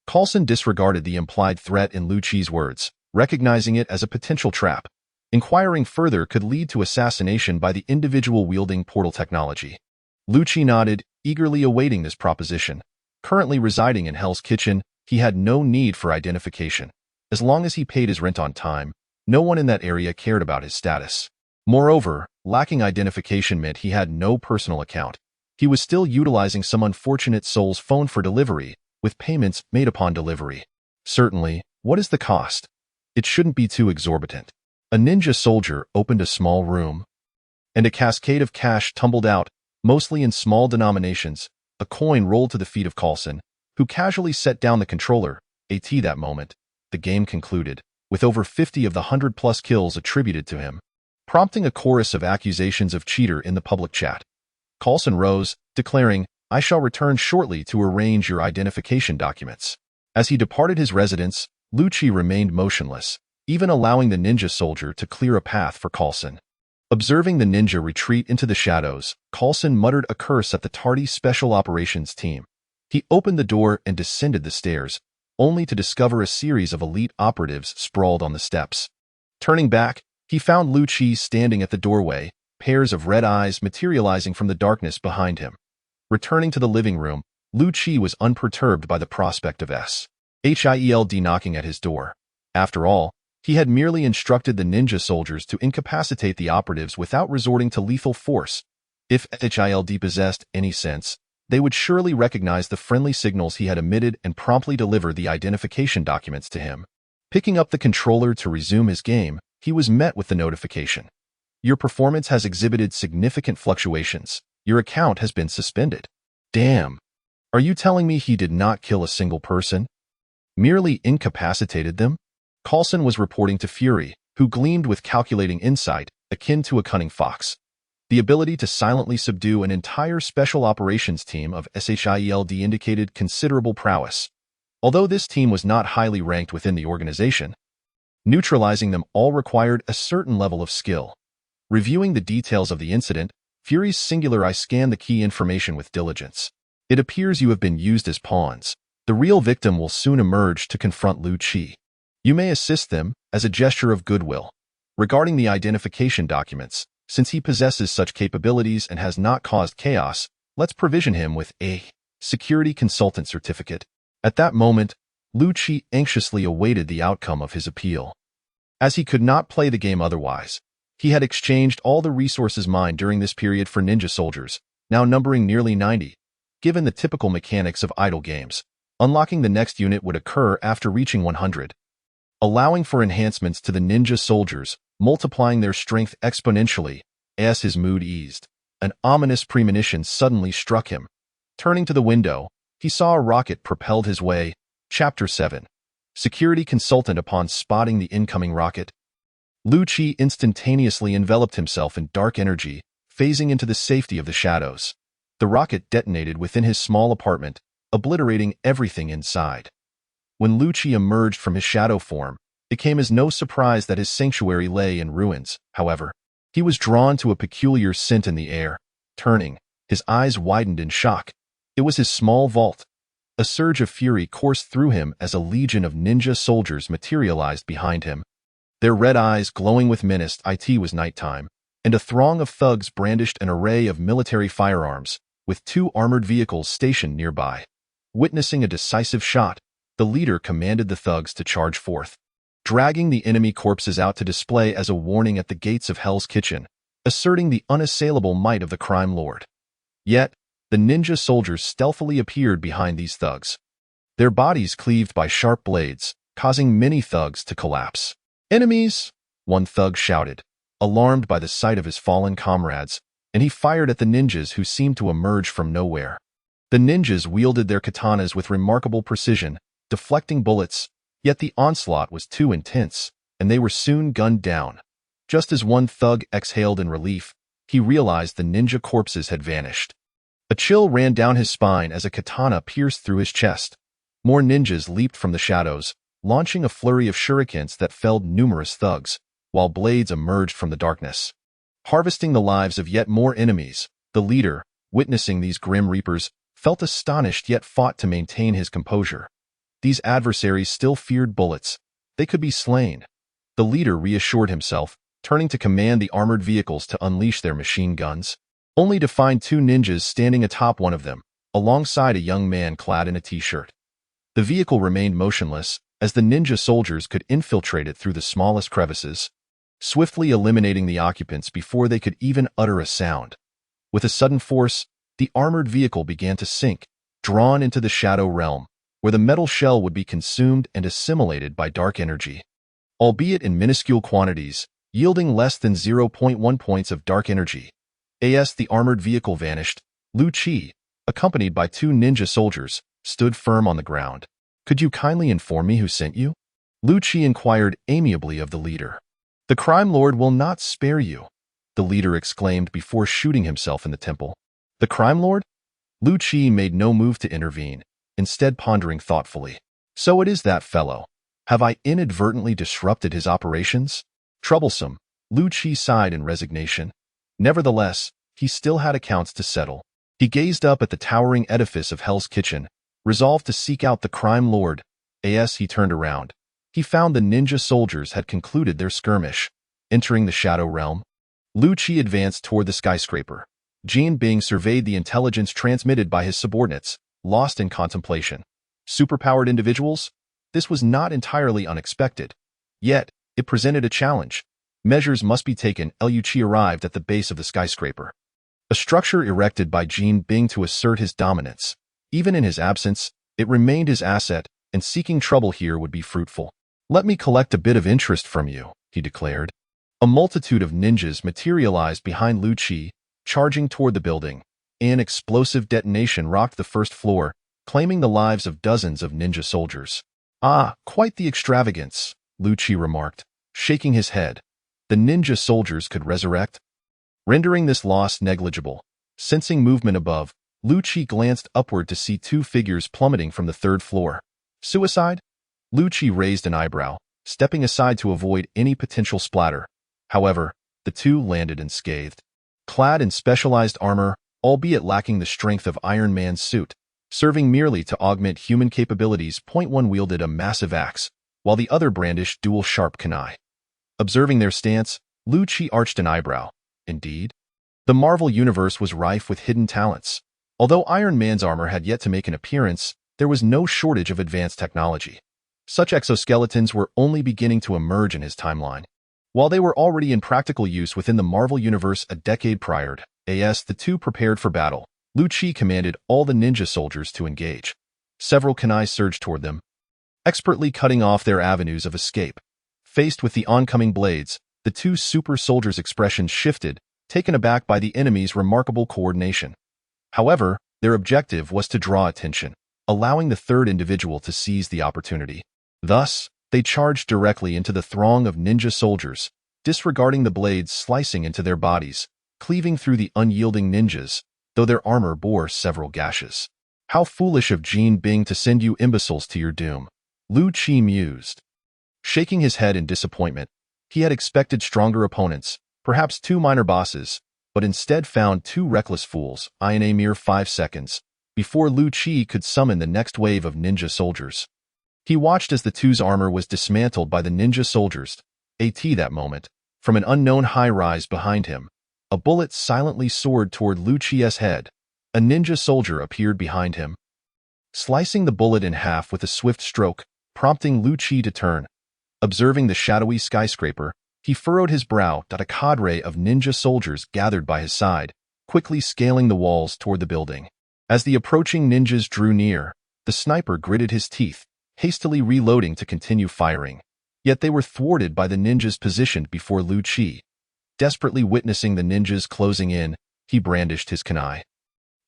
Coulson disregarded the implied threat in Lu-Chi's words, recognizing it as a potential trap. Inquiring further could lead to assassination by the individual wielding portal technology. Lu-Chi nodded, eagerly awaiting this proposition. Currently residing in Hell's Kitchen, he had no need for identification. As long as he paid his rent on time, no one in that area cared about his status. Moreover, lacking identification meant he had no personal account. He was still utilizing some unfortunate soul's phone for delivery, with payments made upon delivery. Certainly, what is the cost? It shouldn't be too exorbitant. A ninja soldier opened a small room, and a cascade of cash tumbled out, mostly in small denominations. A coin rolled to the feet of Coulson, who casually set down the controller. That moment, the game concluded, with over 50 of the 100-plus kills attributed to him, prompting a chorus of accusations of cheater in the public chat. Coulson rose, declaring, "I shall return shortly to arrange your identification documents." As he departed his residence, Lu-Chi remained motionless, even allowing the ninja soldier to clear a path for Coulson. Observing the ninja retreat into the shadows, Coulson muttered a curse at the tardy Special Operations team. He opened the door and descended the stairs, only to discover a series of elite operatives sprawled on the steps. Turning back, he found Lu-Chi standing at the doorway, pairs of red eyes materializing from the darkness behind him. Returning to the living room, Lu-Chi was unperturbed by the prospect of S.H.I.E.L.D knocking at his door. After all, he had merely instructed the ninja soldiers to incapacitate the operatives without resorting to lethal force. If S.H.I.E.L.D possessed any sense, they would surely recognize the friendly signals he had emitted and promptly deliver the identification documents to him. Picking up the controller to resume his game, he was met with the notification. "Your performance has exhibited significant fluctuations. Your account has been suspended." Damn. Are you telling me he did not kill a single person? Merely incapacitated them? Coulson was reporting to Fury, who gleamed with calculating insight, akin to a cunning fox. The ability to silently subdue an entire special operations team of S.H.I.E.L.D indicated considerable prowess. Although this team was not highly ranked within the organization, neutralizing them all required a certain level of skill. Reviewing the details of the incident, Fury's singular eye scanned the key information with diligence. It appears you have been used as pawns. The real victim will soon emerge to confront Lu-Chi. You may assist them as a gesture of goodwill. Regarding the identification documents, since he possesses such capabilities and has not caused chaos, let's provision him with a security consultant certificate. At that moment, Lu-Chi anxiously awaited the outcome of his appeal. As he could not play the game otherwise, he had exchanged all the resources mined during this period for ninja soldiers, now numbering nearly 90. Given the typical mechanics of idle games, unlocking the next unit would occur after reaching 100. Allowing for enhancements to the ninja soldiers, multiplying their strength exponentially. As his mood eased, an ominous premonition suddenly struck him. Turning to the window, he saw a rocket propelled his way. Chapter 7. Security Consultant. Upon spotting the incoming rocket, Lu-Chi instantaneously enveloped himself in dark energy, phasing into the safety of the shadows. The rocket detonated within his small apartment, obliterating everything inside. When Lu-Chi emerged from his shadow form, it came as no surprise that his sanctuary lay in ruins. However, he was drawn to a peculiar scent in the air. Turning, his eyes widened in shock. It was his small vault. A surge of fury coursed through him as a legion of ninja soldiers materialized behind him. Their red eyes glowing with menace. It was nighttime, and a throng of thugs brandished an array of military firearms, with 2 armored vehicles stationed nearby. Witnessing a decisive shot, the leader commanded the thugs to charge forth, dragging the enemy corpses out to display as a warning at the gates of Hell's Kitchen, asserting the unassailable might of the crime lord. Yet, the ninja soldiers stealthily appeared behind these thugs, their bodies cleaved by sharp blades, causing many thugs to collapse. "Enemies!" one thug shouted, alarmed by the sight of his fallen comrades, and he fired at the ninjas who seemed to emerge from nowhere. The ninjas wielded their katanas with remarkable precision, deflecting bullets, yet the onslaught was too intense, and they were soon gunned down. Just as one thug exhaled in relief, he realized the ninja corpses had vanished. A chill ran down his spine as a katana pierced through his chest. More ninjas leaped from the shadows, launching a flurry of shurikens that felled numerous thugs, while blades emerged from the darkness, harvesting the lives of yet more enemies. The leader, witnessing these grim reapers, felt astonished yet fought to maintain his composure. These adversaries still feared bullets. They could be slain. The leader reassured himself, turning to command the armored vehicles to unleash their machine guns, only to find 2 ninjas standing atop one of them, alongside a young man clad in a t-shirt. The vehicle remained motionless, as the ninja soldiers could infiltrate it through the smallest crevices, swiftly eliminating the occupants before they could even utter a sound. With a sudden force, the armored vehicle began to sink, drawn into the shadow realm, where the metal shell would be consumed and assimilated by dark energy. Albeit in minuscule quantities, yielding less than 0.1 points of dark energy. As the armored vehicle vanished, Lu Qi, accompanied by 2 ninja soldiers, stood firm on the ground. "Could you kindly inform me who sent you?" Lu Qi inquired amiably of the leader. "The crime lord will not spare you," the leader exclaimed before shooting himself in the temple. "The crime lord?" Lu Qi made no move to intervene, instead pondering thoughtfully. "So it is that fellow. Have I inadvertently disrupted his operations?" Troublesome, Lu Qi sighed in resignation. Nevertheless, he still had accounts to settle. He gazed up at the towering edifice of Hell's Kitchen, resolved to seek out the crime lord. As he turned around, he found the ninja soldiers had concluded their skirmish. Entering the shadow realm, Lu Qi advanced toward the skyscraper. Jin Bing surveyed the intelligence transmitted by his subordinates, lost in contemplation. Superpowered individuals? This was not entirely unexpected. Yet, it presented a challenge. Measures must be taken. Lu Qi arrived at the base of the skyscraper, a structure erected by Jin Bing to assert his dominance. Even in his absence, it remained his asset, and seeking trouble here would be fruitful. "Let me collect a bit of interest from you," he declared. A multitude of ninjas materialized behind Lu Qi, charging toward the building. An explosive detonation rocked the first floor, claiming the lives of dozens of ninja soldiers. "Ah, quite the extravagance," Lu Qi remarked, shaking his head. The ninja soldiers could resurrect, rendering this loss negligible. Sensing movement above, Lu Qi glanced upward to see 2 figures plummeting from the 3rd floor. "Suicide?" Lu Qi raised an eyebrow, stepping aside to avoid any potential splatter. However, the 2 landed unscathed. Clad in specialized armor, albeit lacking the strength of Iron Man's suit, serving merely to augment human capabilities, one wielded a massive axe, while the other brandished dual sharp kunai. Observing their stance, Lu Qi arched an eyebrow. Indeed, the Marvel Universe was rife with hidden talents. Although Iron Man's armor had yet to make an appearance, there was no shortage of advanced technology. Such exoskeletons were only beginning to emerge in his timeline, while they were already in practical use within the Marvel Universe a decade prior. As the 2 prepared for battle, Lu Qi commanded all the ninja soldiers to engage. Several kunai surged toward them, expertly cutting off their avenues of escape. Faced with the oncoming blades, the 2 super soldiers' expressions shifted, taken aback by the enemy's remarkable coordination. However, their objective was to draw attention, allowing the 3rd individual to seize the opportunity. Thus, they charged directly into the throng of ninja soldiers, disregarding the blades slicing into their bodies, cleaving through the unyielding ninjas, though their armor bore several gashes. "How foolish of Jin Bing to send you imbeciles to your doom," Lu Qi mused. Shaking his head in disappointment, he had expected stronger opponents, perhaps 2 minor bosses, but instead found 2 reckless fools. In a mere 5 seconds, before Lu Qi could summon the next wave of ninja soldiers. He watched as the two's armor was dismantled by the ninja soldiers. At that moment, from an unknown high-rise behind him, a bullet silently soared toward Lu Qi's head. A ninja soldier appeared behind him, slicing the bullet in half with a swift stroke, prompting Lu Qi to turn. Observing the shadowy skyscraper, he furrowed his brow. A cadre of ninja soldiers gathered by his side, quickly scaling the walls toward the building. As the approaching ninjas drew near, the sniper gritted his teeth, hastily reloading to continue firing. Yet they were thwarted by the ninjas positioned before Lu Qi. Desperately witnessing the ninjas closing in, he brandished his kunai,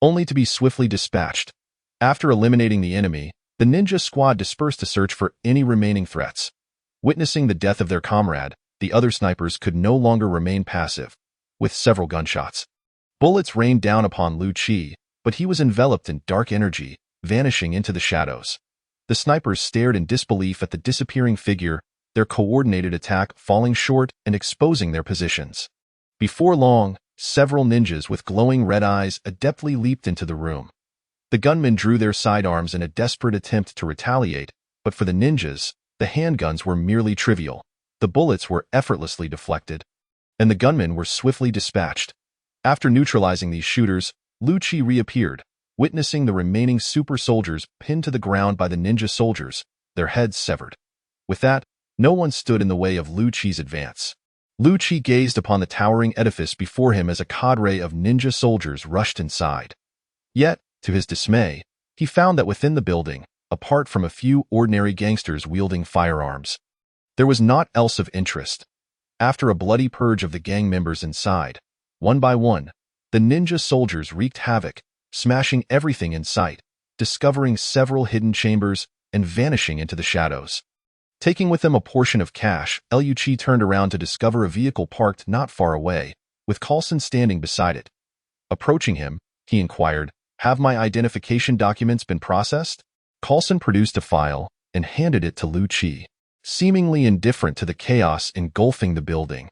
only to be swiftly dispatched. After eliminating the enemy, the ninja squad dispersed to search for any remaining threats. Witnessing the death of their comrade, the other snipers could no longer remain passive. With several gunshots, bullets rained down upon Lu Qi, but he was enveloped in dark energy, vanishing into the shadows. The snipers stared in disbelief at the disappearing figure, their coordinated attack falling short and exposing their positions. Before long, several ninjas with glowing red eyes adeptly leaped into the room. The gunmen drew their sidearms in a desperate attempt to retaliate, but for the ninjas, the handguns were merely trivial. The bullets were effortlessly deflected, and the gunmen were swiftly dispatched. After neutralizing these shooters, Lu Qi reappeared, witnessing the remaining super soldiers pinned to the ground by the ninja soldiers, their heads severed. With that, no one stood in the way of Lu Qi's advance. Lu Qi gazed upon the towering edifice before him as a cadre of ninja soldiers rushed inside. Yet, to his dismay, he found that within the building, apart from a few ordinary gangsters wielding firearms, there was naught else of interest. After a bloody purge of the gang members inside, one by one, the ninja soldiers wreaked havoc, smashing everything in sight, discovering several hidden chambers, and vanishing into the shadows. Taking with them a portion of cash, Lu Qi turned around to discover a vehicle parked not far away, with Carlson standing beside it. Approaching him, he inquired, "Have my identification documents been processed?" Carlson produced a file and handed it to Lu Qi, seemingly indifferent to the chaos engulfing the building.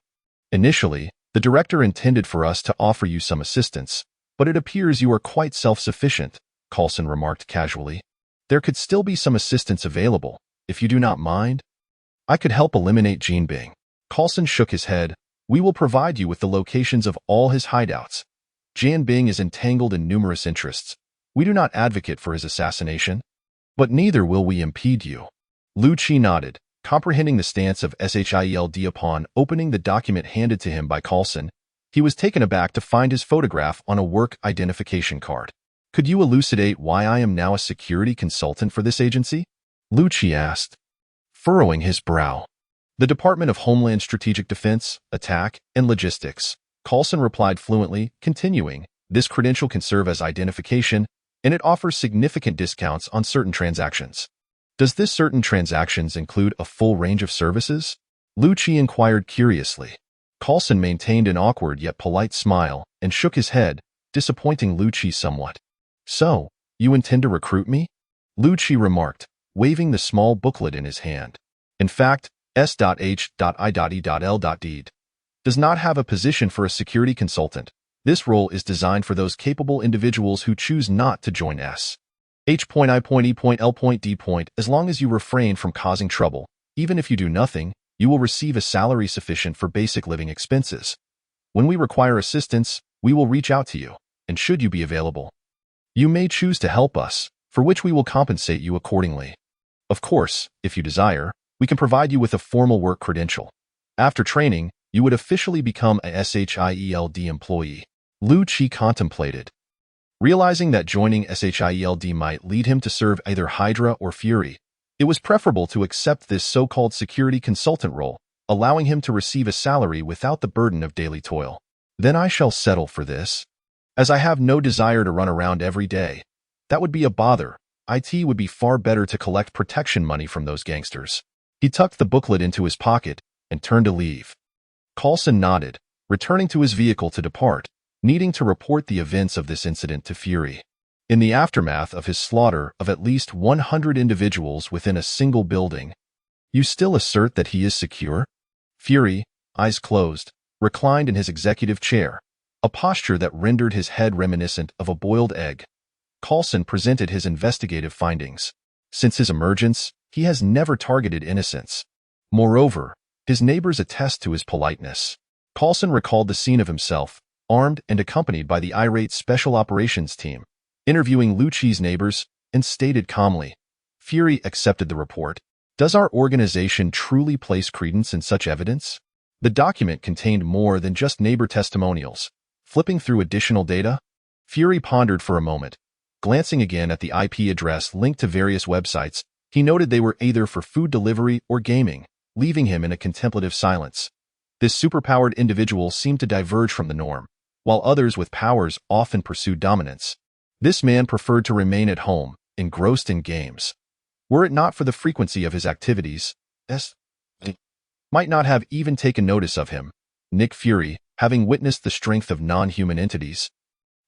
"Initially, the director intended for us to offer you some assistance, but it appears you are quite self-sufficient," Carlson remarked casually. "There could still be some assistance available, if you do not mind. I could help eliminate Jinbing." Carlson shook his head. "We will provide you with the locations of all his hideouts. Jinbing is entangled in numerous interests. We do not advocate for his assassination, but neither will we impede you." Lu Qi nodded, comprehending the stance of S.H.I.E.L.D. Upon opening the document handed to him by Carlson, he was taken aback to find his photograph on a work identification card. "Could you elucidate why I am now a security consultant for this agency?" Lu Qi asked, furrowing his brow. "The Department of Homeland Strategic Defense, Attack, and Logistics," Carlson replied fluently, continuing, "This credential can serve as identification, and it offers significant discounts on certain transactions." "Does this certain transactions include a full range of services?" Lu Qi inquired curiously. Carlson maintained an awkward yet polite smile and shook his head, disappointing Lu Qi somewhat. "So, you intend to recruit me?" Lu Qi remarked, waving the small booklet in his hand. "In fact, S.H.I.E.L.D. does not have a position for a security consultant. This role is designed for those capable individuals who choose not to join S.H.I.E.L.D. As long as you refrain from causing trouble, even if you do nothing, you will receive a salary sufficient for basic living expenses. When we require assistance, we will reach out to you, and should you be available, you may choose to help us, for which we will compensate you accordingly. Of course, if you desire, we can provide you with a formal work credential. After training, you would officially become a S.H.I.E.L.D. employee." Lu Qi contemplated. Realizing that joining S.H.I.E.L.D. might lead him to serve either Hydra or Fury, it was preferable to accept this so-called security consultant role, allowing him to receive a salary without the burden of daily toil. "Then I shall settle for this, as I have no desire to run around every day. That would be a bother. It would be far better to collect protection money from those gangsters." He tucked the booklet into his pocket and turned to leave. Carlson nodded, returning to his vehicle to depart, needing to report the events of this incident to Fury. In the aftermath of his slaughter of at least 100 individuals within a single building, "You still assert that he is secure?" Fury, eyes closed, reclined in his executive chair, a posture that rendered his head reminiscent of a boiled egg. Carlson presented his investigative findings. Since his emergence, he has never targeted innocents. Moreover, his neighbors attest to his politeness. Carlson recalled the scene of himself, armed and accompanied by the irate Special Operations team, interviewing Liu Qi's neighbors, and stated calmly, "Fury accepted the report. Does our organization truly place credence in such evidence?" The document contained more than just neighbor testimonials. Flipping through additional data, Fury pondered for a moment. Glancing again at the IP address linked to various websites, he noted they were either for food delivery or gaming, leaving him in a contemplative silence. This superpowered individual seemed to diverge from the norm. While others with powers often pursued dominance, this man preferred to remain at home, engrossed in games. Were it not for the frequency of his activities, S.H.I.E.L.D might not have even taken notice of him. Nick Fury, having witnessed the strength of non-human entities,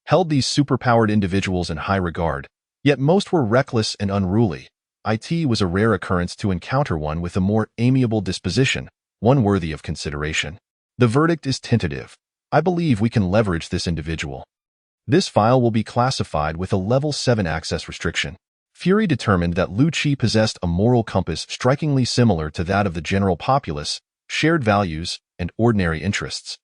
held these superpowered individuals in high regard, yet most were reckless and unruly. It was a rare occurrence to encounter one with a more amiable disposition, one worthy of consideration. The verdict is tentative. I believe we can leverage this individual. This file will be classified with a Level 7 access restriction. Fury determined that Liu Qi possessed a moral compass strikingly similar to that of the general populace, shared values, and ordinary interests,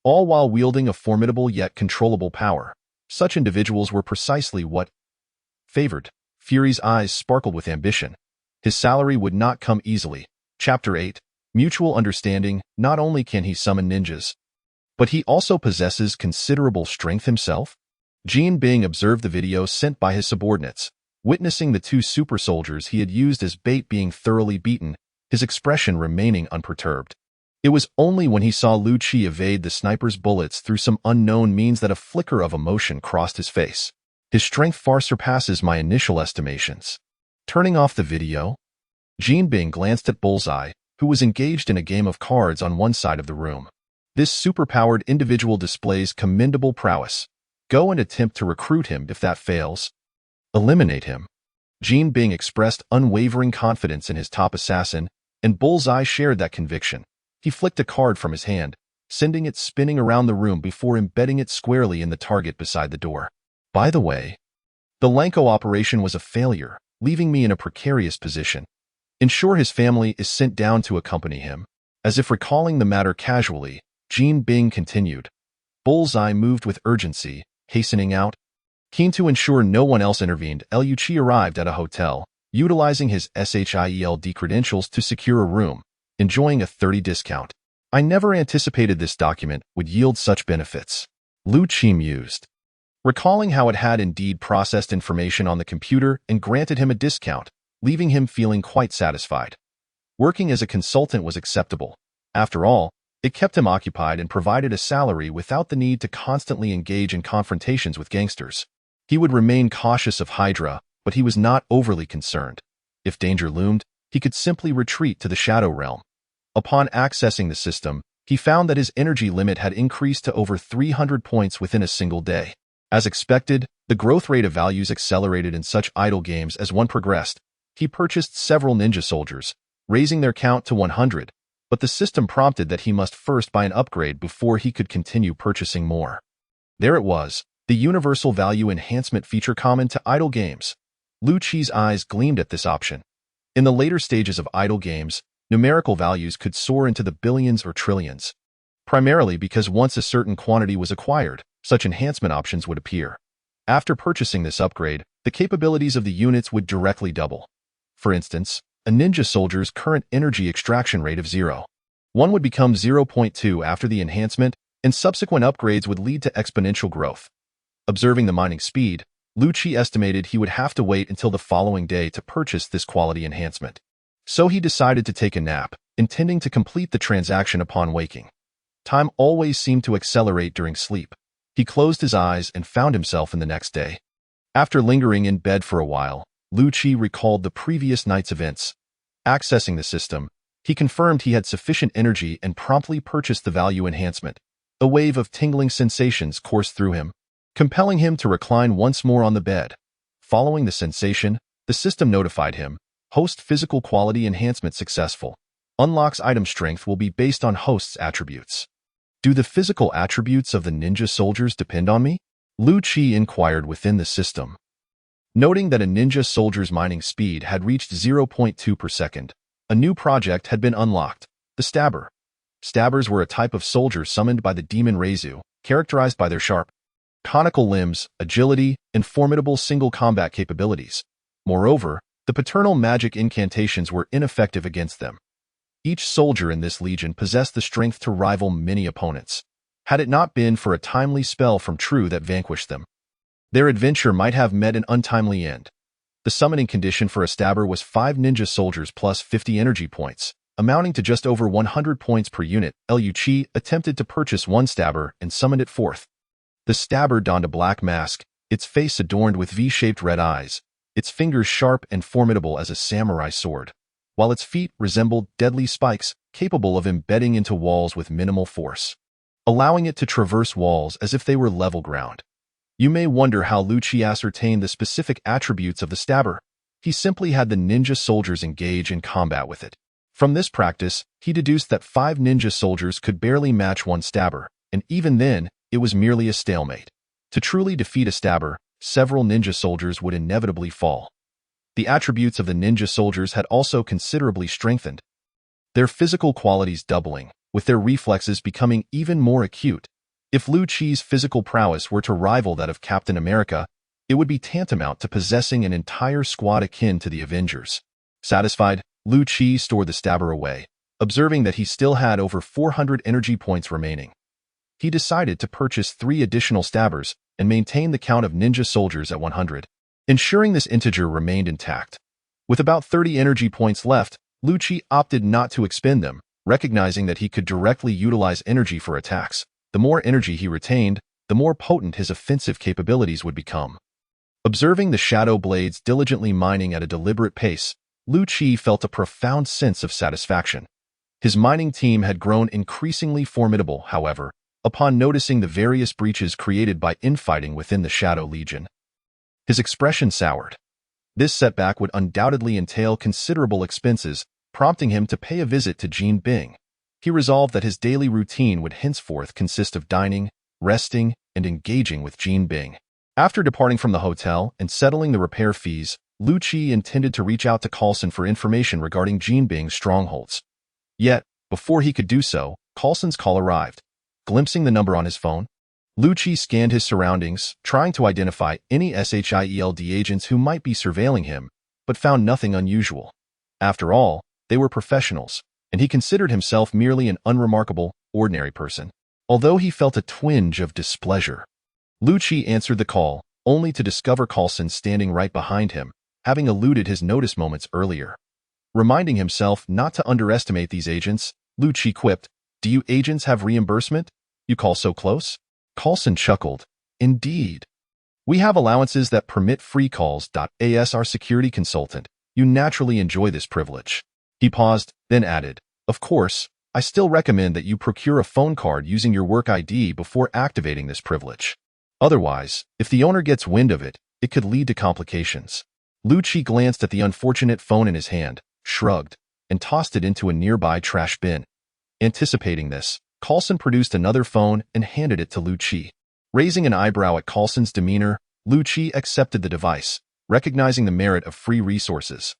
all while wielding a formidable yet controllable power. Such individuals were precisely what favored. Fury's eyes sparkled with ambition. His salary would not come easily. Chapter 8. Mutual Understanding. Not only can he summon ninjas, but he also possesses considerable strength himself. Jean Bing observed the video sent by his subordinates. Witnessing the two super soldiers he had used as bait being thoroughly beaten, his expression remaining unperturbed. It was only when he saw Liu Qi evade the sniper's bullets through some unknown means that a flicker of emotion crossed his face. His strength far surpasses my initial estimations. Turning off the video, Jean Bing glanced at Bullseye, who was engaged in a game of cards on one side of the room. This superpowered individual displays commendable prowess. Go and attempt to recruit him. If that fails, eliminate him. Jean Bing expressed unwavering confidence in his top assassin, and Bullseye shared that conviction. He flicked a card from his hand, sending it spinning around the room before embedding it squarely in the target beside the door. By the way, the Lanko operation was a failure, leaving me in a precarious position. Ensure his family is sent down to accompany him. As if recalling the matter casually, Jean Bing continued. Bullseye moved with urgency, hastening out. Keen to ensure no one else intervened, Liu Qi arrived at a hotel, utilizing his S.H.I.E.L.D credentials to secure a room, enjoying a 30% discount. I never anticipated this document would yield such benefits. Liu Qi mused, recalling how it had indeed processed information on the computer and granted him a discount, leaving him feeling quite satisfied. Working as a consultant was acceptable. After all, it kept him occupied and provided a salary without the need to constantly engage in confrontations with gangsters. He would remain cautious of Hydra, but he was not overly concerned. If danger loomed, he could simply retreat to the Shadow Realm. Upon accessing the system, he found that his energy limit had increased to over 300 points within a single day. As expected, the growth rate of values accelerated in such idle games as one progressed. He purchased several ninja soldiers, raising their count to 100, but the system prompted that he must first buy an upgrade before he could continue purchasing more. There it was, the universal value enhancement feature common to idle games. Liu Qi's eyes gleamed at this option. In the later stages of idle games, numerical values could soar into the billions or trillions, primarily because once a certain quantity was acquired, such enhancement options would appear. After purchasing this upgrade, the capabilities of the units would directly double. For instance, a ninja soldier's current energy extraction rate of 0.1 would become 0.2 after the enhancement, and subsequent upgrades would lead to exponential growth. Observing the mining speed, Liu Qi estimated he would have to wait until the following day to purchase this quality enhancement. So he decided to take a nap, intending to complete the transaction upon waking. Time always seemed to accelerate during sleep. He closed his eyes and found himself in the next day. After lingering in bed for a while, Liu Qi recalled the previous night's events. Accessing the system, he confirmed he had sufficient energy and promptly purchased the value enhancement. A wave of tingling sensations coursed through him, compelling him to recline once more on the bed. Following the sensation, the system notified him, host physical quality enhancement successful. Unlocks item strength will be based on host's attributes. Do the physical attributes of the ninja soldiers depend on me? Liu Qi inquired within the system. Noting that a ninja soldier's mining speed had reached 0.2 per second, a new project had been unlocked, the Stabber. Stabbers were a type of soldier summoned by the demon Reizu, characterized by their sharp, conical limbs, agility, and formidable single combat capabilities. Moreover, the paternal magic incantations were ineffective against them. Each soldier in this legion possessed the strength to rival many opponents, had it not been for a timely spell from True that vanquished them. Their adventure might have met an untimely end. The summoning condition for a Stabber was 5 ninja soldiers plus 50 energy points, amounting to just over 100 points per unit. S.H.I.E.L.D attempted to purchase one Stabber and summoned it forth. The Stabber donned a black mask, its face adorned with V-shaped red eyes, its fingers sharp and formidable as a samurai sword, while its feet resembled deadly spikes capable of embedding into walls with minimal force, allowing it to traverse walls as if they were level ground. You may wonder how S.H.I.E.L.D ascertained the specific attributes of the Stabber. He simply had the ninja soldiers engage in combat with it. From this practice, he deduced that 5 ninja soldiers could barely match one Stabber, and even then, it was merely a stalemate. To truly defeat a Stabber, several ninja soldiers would inevitably fall. The attributes of the ninja soldiers had also considerably strengthened, their physical qualities doubling, with their reflexes becoming even more acute. If S.H.I.E.L.D's physical prowess were to rival that of Captain America, it would be tantamount to possessing an entire squad akin to the Avengers. Satisfied, S.H.I.E.L.D stored the Stabber away, observing that he still had over 400 energy points remaining. He decided to purchase 3 additional Stabbers and maintain the count of ninja soldiers at 100, ensuring this integer remained intact. With about 30 energy points left, S.H.I.E.L.D opted not to expend them, recognizing that he could directly utilize energy for attacks. The more energy he retained, the more potent his offensive capabilities would become. Observing the shadow blades diligently mining at a deliberate pace, S.H.I.E.L.D felt a profound sense of satisfaction. His mining team had grown increasingly formidable, however, upon noticing the various breaches created by infighting within the Shadow Legion. His expression soured. This setback would undoubtedly entail considerable expenses, prompting him to pay a visit to Jean Bing. He resolved that his daily routine would henceforth consist of dining, resting, and engaging with Jean Bing. After departing from the hotel and settling the repair fees, S.H.I.E.L.D intended to reach out to Coulson for information regarding Jean Bing's strongholds. Yet, before he could do so, Coulson's call arrived. Glimpsing the number on his phone, S.H.I.E.L.D scanned his surroundings, trying to identify any S.H.I.E.L.D agents who might be surveilling him, but found nothing unusual. After all, they were professionals, and he considered himself merely an unremarkable, ordinary person. Although he felt a twinge of displeasure, S.H.I.E.L.D answered the call, only to discover Coulson standing right behind him, having eluded his notice moments earlier. Reminding himself not to underestimate these agents, S.H.I.E.L.D quipped, "Do you agents have reimbursement? You call so close?" Coulson chuckled. "Indeed. We have allowances that permit free calls. As our security consultant, you naturally enjoy this privilege." He paused, then added, "Of course, I still recommend that you procure a phone card using your work ID before activating this privilege. Otherwise, if the owner gets wind of it, it could lead to complications." S.H.I.E.L.D glanced at the unfortunate phone in his hand, shrugged, and tossed it into a nearby trash bin. Anticipating this, Coulson produced another phone and handed it to S.H.I.E.L.D. Raising an eyebrow at Coulson's demeanor, S.H.I.E.L.D accepted the device, recognizing the merit of free resources.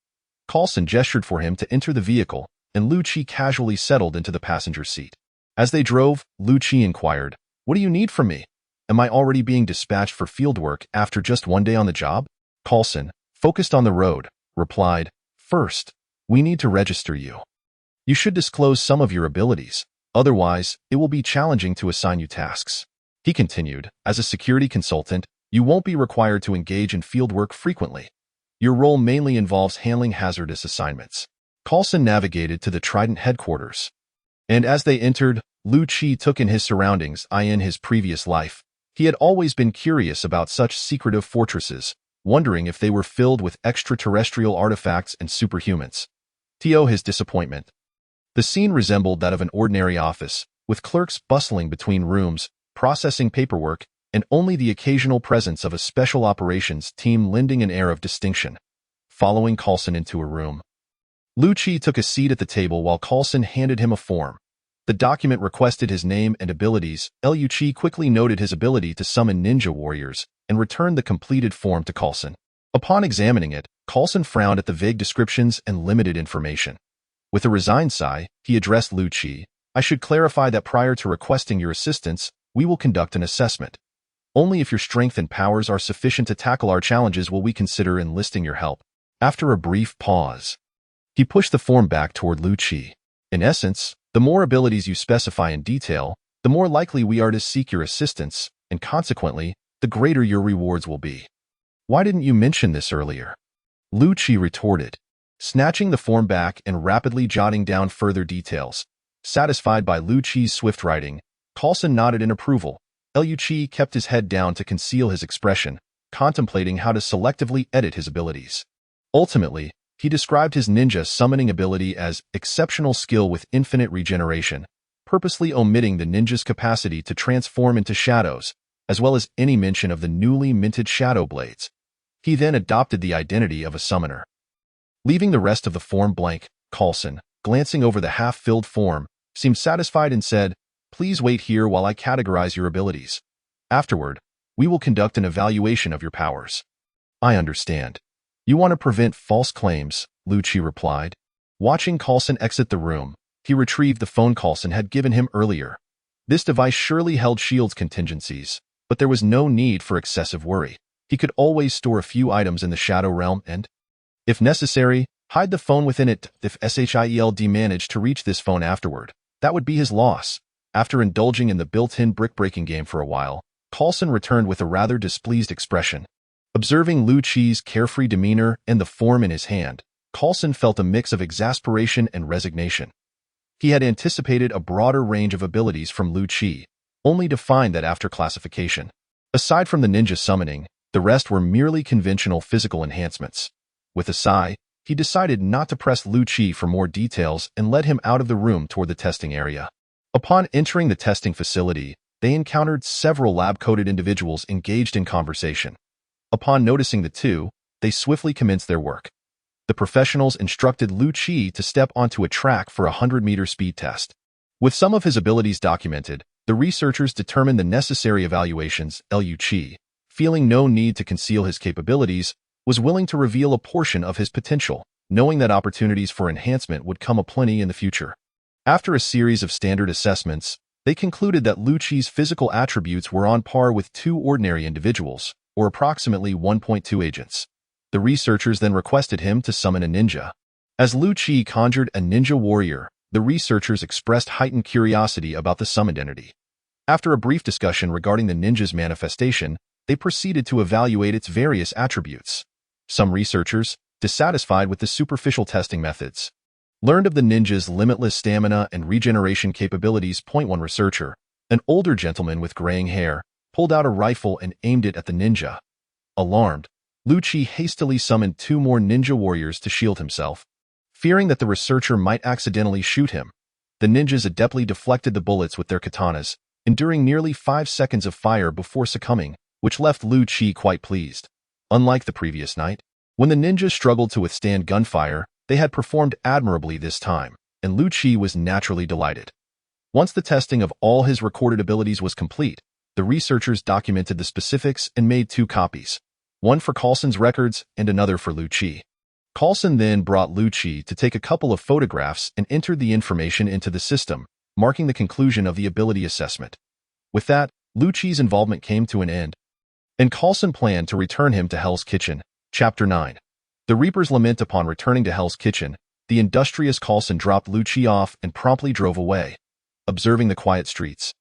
Coulson gestured for him to enter the vehicle, and S.H.I.E.L.D casually settled into the passenger seat. As they drove, S.H.I.E.L.D inquired, "What do you need from me? Am I already being dispatched for fieldwork after just one day on the job?" Coulson, focused on the road, replied, "First, we need to register you. You should disclose some of your abilities, otherwise it will be challenging to assign you tasks." He continued, "As a security consultant, you won't be required to engage in fieldwork frequently. Your role mainly involves handling hazardous assignments." Coulson navigated to the Trident headquarters, and as they entered, S.H.I.E.L.D took in his surroundings. In his previous life, he had always been curious about such secretive fortresses, wondering if they were filled with extraterrestrial artifacts and superhumans. To his disappointment, the scene resembled that of an ordinary office, with clerks bustling between rooms, processing paperwork, and only the occasional presence of a special operations team lending an air of distinction. Following Coulson into a room, S.H.I.E.L.D took a seat at the table while Coulson handed him a form. The document requested his name and abilities. S.H.I.E.L.D quickly noted his ability to summon ninja warriors and returned the completed form to Coulson. Upon examining it, Coulson frowned at the vague descriptions and limited information. With a resigned sigh, he addressed Lu Qi. I should clarify that prior to requesting your assistance, we will conduct an assessment. Only if your strength and powers are sufficient to tackle our challenges will we consider enlisting your help. After a brief pause, he pushed the form back toward Lu Qi. In essence, the more abilities you specify in detail, the more likely we are to seek your assistance, and consequently, the greater your rewards will be. Why didn't you mention this earlier? Lu Qi retorted, snatching the form back and rapidly jotting down further details. Satisfied by Lu Qi's swift writing, Coulson nodded in approval. Lu Qi kept his head down to conceal his expression, contemplating how to selectively edit his abilities. Ultimately, he described his ninja summoning ability as exceptional skill with infinite regeneration, purposely omitting the ninja's capacity to transform into shadows, as well as any mention of the newly minted shadow blades. He then adopted the identity of a summoner. Leaving the rest of the form blank, Coulson, glancing over the half-filled form, seemed satisfied and said, "Please wait here while I categorize your abilities. Afterward, we will conduct an evaluation of your powers." "I understand. You want to prevent false claims," Lu Qi replied. Watching Coulson exit the room, he retrieved the phone Coulson had given him earlier. This device surely held S.H.I.E.L.D's contingencies, but there was no need for excessive worry. He could always store a few items in the Shadow Realm and, if necessary, hide the phone within it. If S.H.I.E.L.D managed to reach this phone afterward, that would be his loss. After indulging in the built-in brick-breaking game for a while, Coulson returned with a rather displeased expression. Observing Lu Qi's carefree demeanor and the form in his hand, Coulson felt a mix of exasperation and resignation. He had anticipated a broader range of abilities from Lu Qi, only to find that after classification, aside from the ninja summoning, the rest were merely conventional physical enhancements. With a sigh, he decided not to press Lu Qi for more details and led him out of the room toward the testing area. Upon entering the testing facility, they encountered several lab-coated individuals engaged in conversation. Upon noticing the two, they swiftly commenced their work. The professionals instructed Lu Qi to step onto a track for a 100-meter speed test. With some of his abilities documented, the researchers determined the necessary evaluations. Lu Qi, feeling no need to conceal his capabilities, was willing to reveal a portion of his potential, knowing that opportunities for enhancement would come aplenty in the future. After a series of standard assessments, they concluded that Lu Qi's physical attributes were on par with 2 ordinary individuals, or approximately 1.2 agents. The researchers then requested him to summon a ninja. As Lu Qi conjured a ninja warrior, the researchers expressed heightened curiosity about the summoned entity. After a brief discussion regarding the ninja's manifestation, they proceeded to evaluate its various attributes. Some researchers, dissatisfied with the superficial testing methods, learned of the ninja's limitless stamina and regeneration capabilities. One researcher, an older gentleman with graying hair, pulled out a rifle and aimed it at the ninja. Alarmed, Lu Qi hastily summoned 2 more ninja warriors to shield himself. Fearing that the researcher might accidentally shoot him, the ninjas adeptly deflected the bullets with their katanas, enduring nearly 5 seconds of fire before succumbing, which left Lu Qi quite pleased. Unlike the previous night, when the ninjas struggled to withstand gunfire, they had performed admirably this time, and Lu Qi was naturally delighted. Once the testing of all his recorded abilities was complete, the researchers documented the specifics and made 2 copies, one for Coulson's records and another for Lu Qi. Coulson then brought Lu Qi to take a couple of photographs and entered the information into the system, marking the conclusion of the ability assessment. With that, Lu Qi's involvement came to an end, and Coulson planned to return him to Hell's Kitchen. Chapter 9. The Reapers lament. Upon returning to Hell's Kitchen, the industrious Coulson dropped Lu Qi off and promptly drove away. Observing the quiet streets,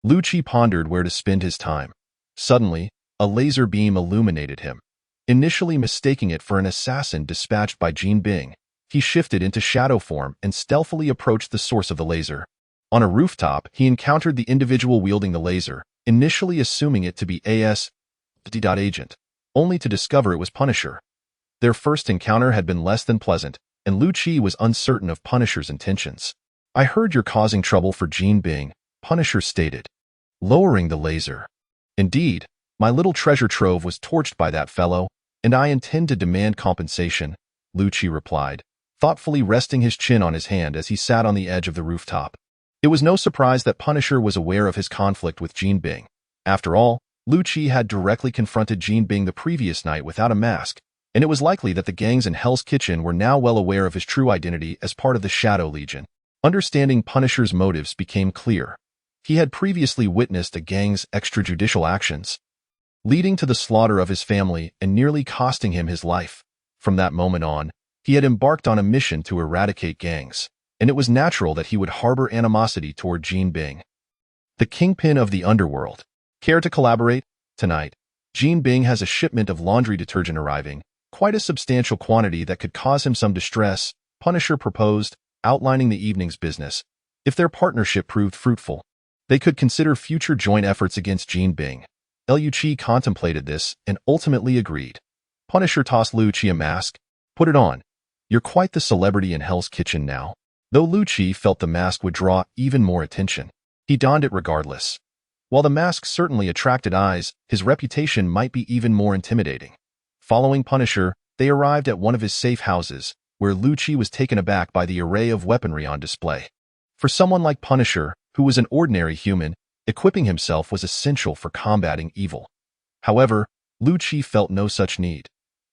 Lu Qi pondered where to spend his time. Suddenly, a laser beam illuminated him. Initially mistaking it for an assassin dispatched by Jin Bing, he shifted into shadow form and stealthily approached the source of the laser. On a rooftop, he encountered the individual wielding the laser, initially assuming it to be S.H.I.E.L.D. agent, only to discover it was Punisher. Their first encounter had been less than pleasant, and Lu Qi was uncertain of Punisher's intentions. "I heard you're causing trouble for Jin Bing," Punisher stated, lowering the laser. "Indeed, my little treasure trove was torched by that fellow, and I intend to demand compensation," Lu Qi replied, thoughtfully resting his chin on his hand as he sat on the edge of the rooftop. It was no surprise that Punisher was aware of his conflict with Jin Bing. After all, Lu Qi had directly confronted Jin Bing the previous night without a mask, and it was likely that the gangs in Hell's Kitchen were now well aware of his true identity as part of the Shadow Legion. Understanding Punisher's motives became clear. He had previously witnessed a gang's extrajudicial actions, leading to the slaughter of his family and nearly costing him his life. From that moment on, he had embarked on a mission to eradicate gangs, and it was natural that he would harbor animosity toward Jean Bing, the kingpin of the underworld. Care to collaborate? Tonight, Jean Bing has a shipment of laundry detergent arriving, quite a substantial quantity that could cause him some distress, Punisher proposed, outlining the evening's business. If their partnership proved fruitful, they could consider future joint efforts against Jean Bing. Lu-Chi contemplated this and ultimately agreed. Punisher tossed Lu-Chi a mask. Put it on. You're quite the celebrity in Hell's Kitchen now. Though Lu-Chi felt the mask would draw even more attention, he donned it regardless. While the mask certainly attracted eyes, his reputation might be even more intimidating. Following Punisher, they arrived at one of his safe houses, where Lu-Chi was taken aback by the array of weaponry on display. For someone like Punisher, who was an ordinary human, equipping himself was essential for combating evil. However, Lu-Chi felt no such need.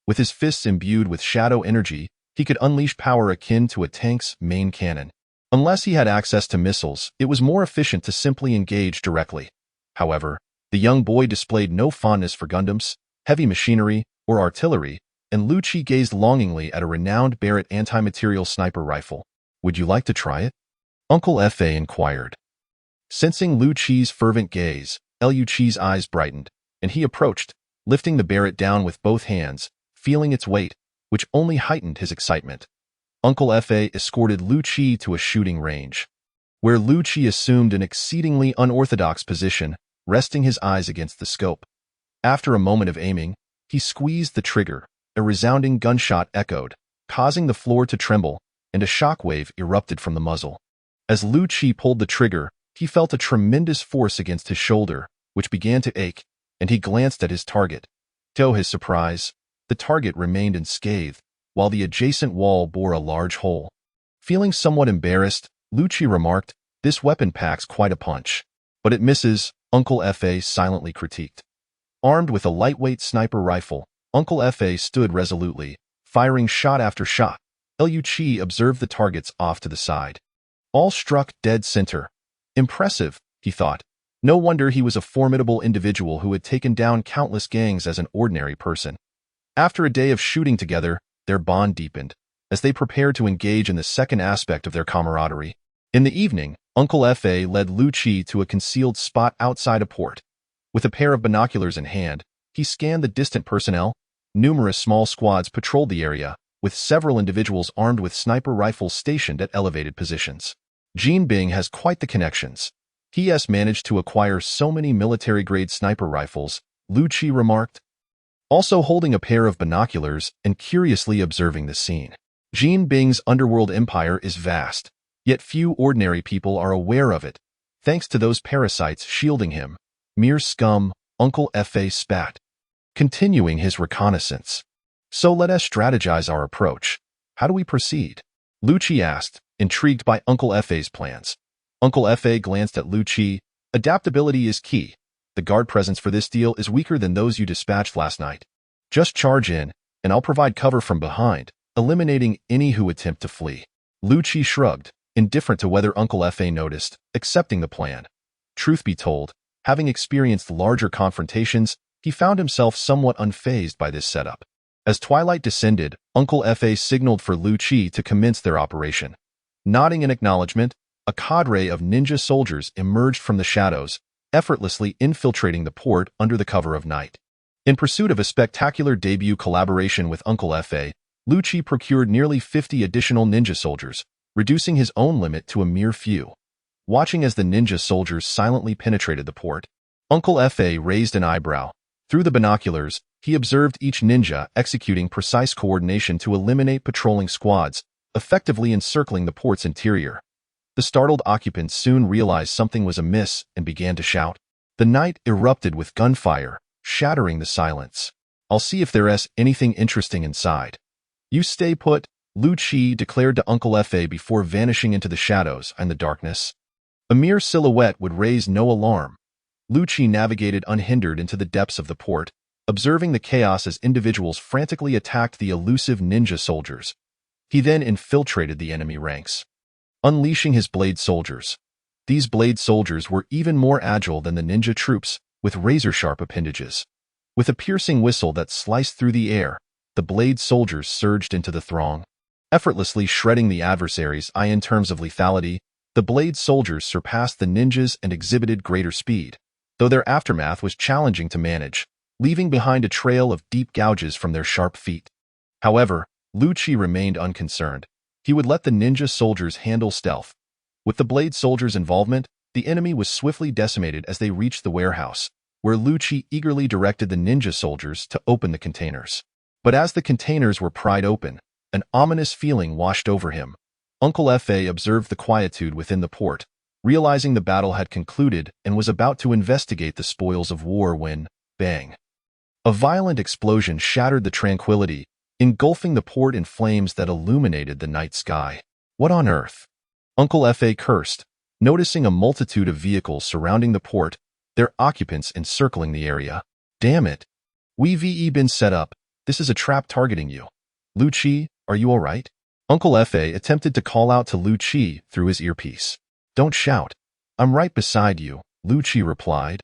With his fists imbued with shadow energy, he could unleash power akin to a tank's main cannon. Unless he had access to missiles, it was more efficient to simply engage directly. However, the young boy displayed no fondness for Gundams, heavy machinery, or artillery, and Lu-Chi gazed longingly at a renowned Barrett anti-material sniper rifle. Would you like to try it? Uncle F.A. inquired. Sensing Lu-Chi's fervent gaze, Lu-Chi's eyes brightened, and he approached, lifting the Barrett down with both hands, feeling its weight, which only heightened his excitement. Uncle F.A. escorted Lu-Chi to a shooting range, where Lu-Chi assumed an exceedingly unorthodox position, resting his eyes against the scope. After a moment of aiming, he squeezed the trigger. A resounding gunshot echoed, causing the floor to tremble, and a shockwave erupted from the muzzle. As Lu-Chi pulled the trigger, he felt a tremendous force against his shoulder, which began to ache, and he glanced at his target. To his surprise, the target remained unscathed, while the adjacent wall bore a large hole. Feeling somewhat embarrassed, Lu-Chi remarked, "This weapon packs quite a punch." "But it misses," Uncle F.A. silently critiqued. Armed with a lightweight sniper rifle, Uncle F.A. stood resolutely, firing shot after shot. Lu-Chi observed the targets off to the side. All struck dead center. Impressive, he thought. No wonder he was a formidable individual who had taken down countless gangs as an ordinary person. After a day of shooting together, their bond deepened, as they prepared to engage in the second aspect of their camaraderie. In the evening, Uncle F.A. led Lu-Chi to a concealed spot outside a port. With a pair of binoculars in hand, he scanned the distant personnel. Numerous small squads patrolled the area, with several individuals armed with sniper rifles stationed at elevated positions. Jean Bing has quite the connections. He has managed to acquire so many military-grade sniper rifles, Lu-Chi remarked, also holding a pair of binoculars and curiously observing the scene. Jean Bing's underworld empire is vast, yet few ordinary people are aware of it, thanks to those parasites shielding him. Mere scum, Uncle F.A. spat, continuing his reconnaissance. So let us strategize our approach. How do we proceed? Lu-Chi asked, intrigued by Uncle F.A.'s plans. Uncle F.A. glanced at Lu-Chi. Adaptability is key. The guard presence for this deal is weaker than those you dispatched last night. Just charge in, and I'll provide cover from behind, eliminating any who attempt to flee. Lu-Chi shrugged, indifferent to whether Uncle F.A. noticed, accepting the plan. Truth be told, having experienced larger confrontations, he found himself somewhat unfazed by this setup. As twilight descended, Uncle F.A. signaled for Lu-Chi to commence their operation. Nodding in acknowledgement, a cadre of ninja soldiers emerged from the shadows, effortlessly infiltrating the port under the cover of night. In pursuit of a spectacular debut collaboration with Uncle F.A., Lu-Chi procured nearly 50 additional ninja soldiers, reducing his own limit to a mere few. Watching as the ninja soldiers silently penetrated the port, Uncle F.A. raised an eyebrow. Through the binoculars, he observed each ninja executing precise coordination to eliminate patrolling squads, effectively encircling the port's interior. The startled occupants soon realized something was amiss and began to shout. The night erupted with gunfire, shattering the silence. "I'll see if there's anything interesting inside." "You stay put," Lu-Chi declared to Uncle F.A. before vanishing into the shadows and the darkness. A mere silhouette would raise no alarm. Lu-Chi navigated unhindered into the depths of the port, observing the chaos as individuals frantically attacked the elusive ninja soldiers. He then infiltrated the enemy ranks, unleashing his blade soldiers. These blade soldiers were even more agile than the ninja troops, with razor-sharp appendages. With a piercing whistle that sliced through the air, the blade soldiers surged into the throng, effortlessly shredding the adversaries. In terms of lethality, the blade soldiers surpassed the ninjas and exhibited greater speed, though their aftermath was challenging to manage, leaving behind a trail of deep gouges from their sharp feet. However, Lu-Chi remained unconcerned. He would let the ninja soldiers handle stealth. With the blade soldiers' involvement, the enemy was swiftly decimated as they reached the warehouse, where Lu-Chi eagerly directed the ninja soldiers to open the containers. But as the containers were pried open, an ominous feeling washed over him. Uncle F.A. observed the quietude within the port, realizing the battle had concluded and was about to investigate the spoils of war when, bang! A violent explosion shattered the tranquility, engulfing the port in flames that illuminated the night sky. What on earth? Uncle F.A. cursed, noticing a multitude of vehicles surrounding the port, their occupants encircling the area. Damn it! We've been set up. This is a trap targeting you. Lu-Chi, are you all right? Uncle F.A. attempted to call out to Lu-Chi through his earpiece. Don't shout. I'm right beside you, Lu-Chi replied,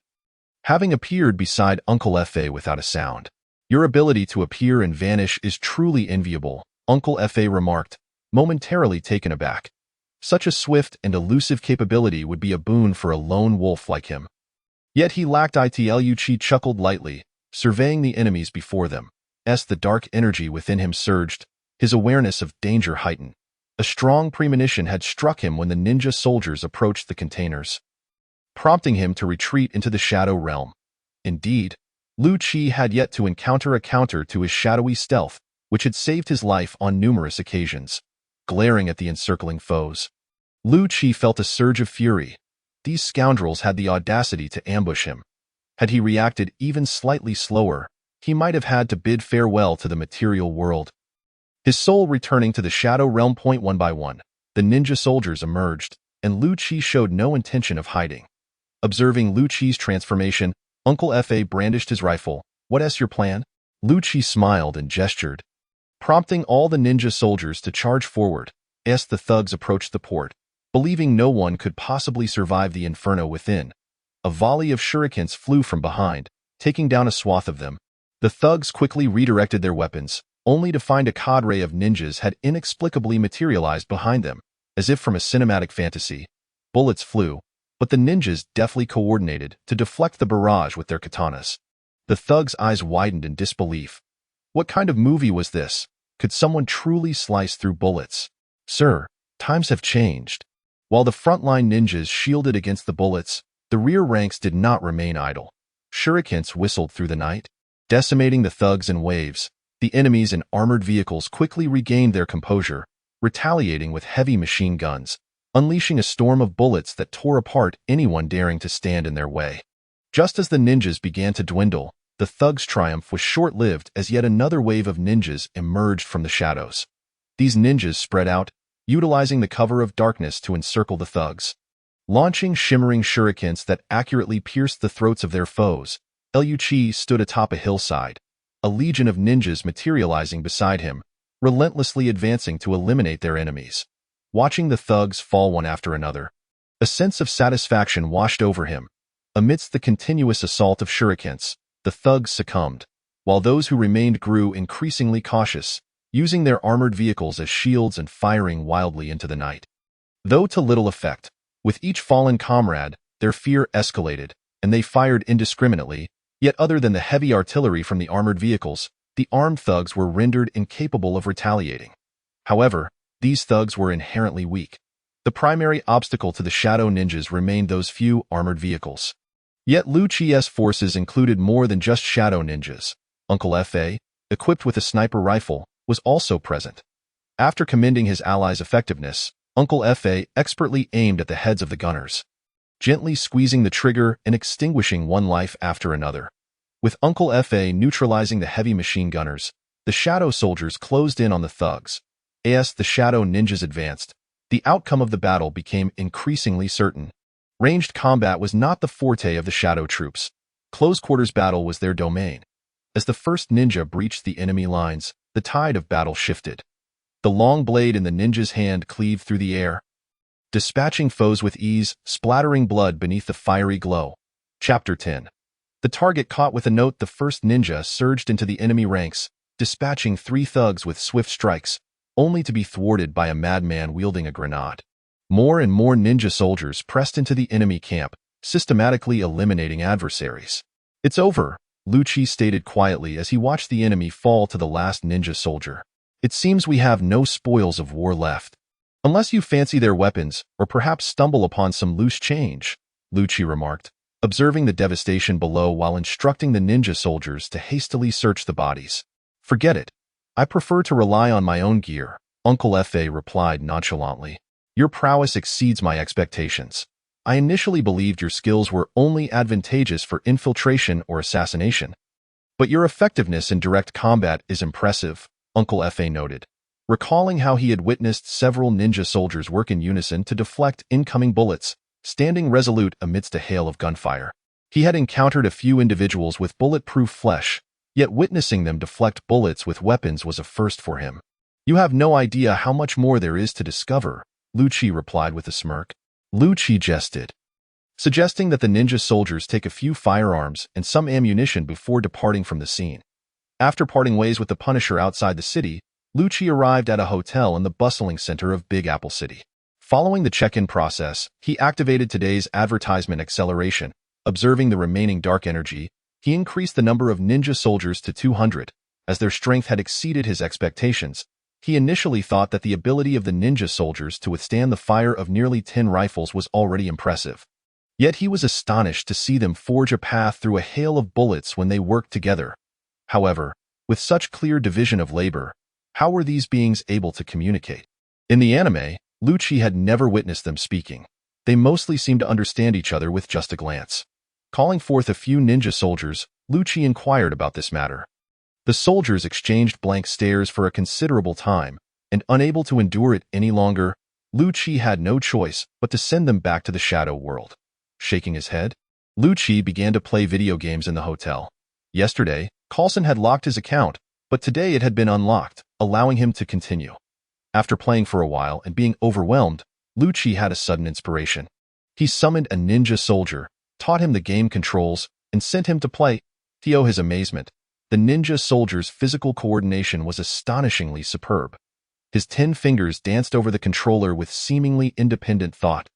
having appeared beside Uncle F.A. without a sound. Your ability to appear and vanish is truly enviable, Uncle F.A. remarked, momentarily taken aback. Such a swift and elusive capability would be a boon for a lone wolf like him. Yet he lacked it. Lu-Chi chuckled lightly, surveying the enemies before them. As the dark energy within him surged, his awareness of danger heightened. A strong premonition had struck him when the ninja soldiers approached the containers, prompting him to retreat into the shadow realm. Indeed, Lu-Chi had yet to encounter a counter to his shadowy stealth, which had saved his life on numerous occasions. Glaring at the encircling foes, Lu-Chi felt a surge of fury. These scoundrels had the audacity to ambush him. Had he reacted even slightly slower, he might have had to bid farewell to the material world. His soul returning to the shadow realm. One by one, the ninja soldiers emerged, and Lu-Chi showed no intention of hiding. Observing Lu-Chi's transformation, Uncle F.A. brandished his rifle. What's your plan? Lu-Chi smiled and gestured, prompting all the ninja soldiers to charge forward. As the thugs approached the port, believing no one could possibly survive the inferno within, a volley of shurikens flew from behind, taking down a swath of them. The thugs quickly redirected their weapons, only to find a cadre of ninjas had inexplicably materialized behind them, as if from a cinematic fantasy. Bullets flew, but the ninjas deftly coordinated to deflect the barrage with their katanas. The thugs' eyes widened in disbelief. What kind of movie was this? Could someone truly slice through bullets? Sir, times have changed. While the frontline ninjas shielded against the bullets, the rear ranks did not remain idle. Shurikens whistled through the night, decimating the thugs in waves. The enemies in armored vehicles quickly regained their composure, retaliating with heavy machine guns, unleashing a storm of bullets that tore apart anyone daring to stand in their way. Just as the ninjas began to dwindle, the thugs' triumph was short-lived as yet another wave of ninjas emerged from the shadows. These ninjas spread out, utilizing the cover of darkness to encircle the thugs. Launching shimmering shurikens that accurately pierced the throats of their foes, Lu-Chi stood atop a hillside, a legion of ninjas materializing beside him, relentlessly advancing to eliminate their enemies. Watching the thugs fall one after another, a sense of satisfaction washed over him. Amidst the continuous assault of shurikens, the thugs succumbed, while those who remained grew increasingly cautious, using their armored vehicles as shields and firing wildly into the night. Though to little effect, with each fallen comrade, their fear escalated, and they fired indiscriminately, yet other than the heavy artillery from the armored vehicles, the armed thugs were rendered incapable of retaliating. However, these thugs were inherently weak. The primary obstacle to the shadow ninjas remained those few armored vehicles. Yet Lu-Chi's forces included more than just shadow ninjas. Uncle F.A., equipped with a sniper rifle, was also present. After commending his allies' effectiveness, Uncle F.A. expertly aimed at the heads of the gunners, gently squeezing the trigger and extinguishing one life after another. With Uncle F.A. neutralizing the heavy machine gunners, the shadow soldiers closed in on the thugs. As the shadow ninjas advanced, the outcome of the battle became increasingly certain. Ranged combat was not the forte of the shadow troops. Close-quarters battle was their domain. As the first ninja breached the enemy lines, the tide of battle shifted. The long blade in the ninja's hand cleaved through the air, dispatching foes with ease, splattering blood beneath the fiery glow. Chapter 10. The target caught with a note, the first ninja surged into the enemy ranks, dispatching 3 thugs with swift strikes, only to be thwarted by a madman wielding a grenade. More and more ninja soldiers pressed into the enemy camp, systematically eliminating adversaries. "It's over," Lucci stated quietly as he watched the enemy fall to the last ninja soldier. "It seems we have no spoils of war left. Unless you fancy their weapons, or perhaps stumble upon some loose change," Lucci remarked, observing the devastation below while instructing the ninja soldiers to hastily search the bodies. "Forget it. I prefer to rely on my own gear," Uncle F.A. replied nonchalantly. "Your prowess exceeds my expectations. I initially believed your skills were only advantageous for infiltration or assassination. But your effectiveness in direct combat is impressive," Uncle F.A. noted, recalling how he had witnessed several ninja soldiers work in unison to deflect incoming bullets, standing resolute amidst a hail of gunfire. He had encountered a few individuals with bulletproof flesh, yet witnessing them deflect bullets with weapons was a first for him. "You have no idea how much more there is to discover," Lucci replied with a smirk. Lucci jested, suggesting that the ninja soldiers take a few firearms and some ammunition before departing from the scene. After parting ways with the Punisher outside the city, Lucci arrived at a hotel in the bustling center of Big Apple City. Following the check-in process, he activated today's advertisement acceleration. Observing the remaining dark energy, he increased the number of ninja soldiers to 200, as their strength had exceeded his expectations. He initially thought that the ability of the ninja soldiers to withstand the fire of nearly 10 rifles was already impressive. Yet he was astonished to see them forge a path through a hail of bullets when they worked together. However, with such clear division of labor, how were these beings able to communicate? In the anime, Lucci had never witnessed them speaking. They mostly seemed to understand each other with just a glance. Calling forth a few ninja soldiers, Lucci inquired about this matter. The soldiers exchanged blank stares for a considerable time, and unable to endure it any longer, Lucci had no choice but to send them back to the shadow world. Shaking his head, Lucci began to play video games in the hotel. Yesterday, Coulson had locked his account, but today it had been unlocked, allowing him to continue. After playing for a while and being overwhelmed, Lucci had a sudden inspiration. He summoned a ninja soldier, taught him the game controls, and sent him to play. To his amazement, the ninja soldier's physical coordination was astonishingly superb. His 10 fingers danced over the controller with seemingly independent thought,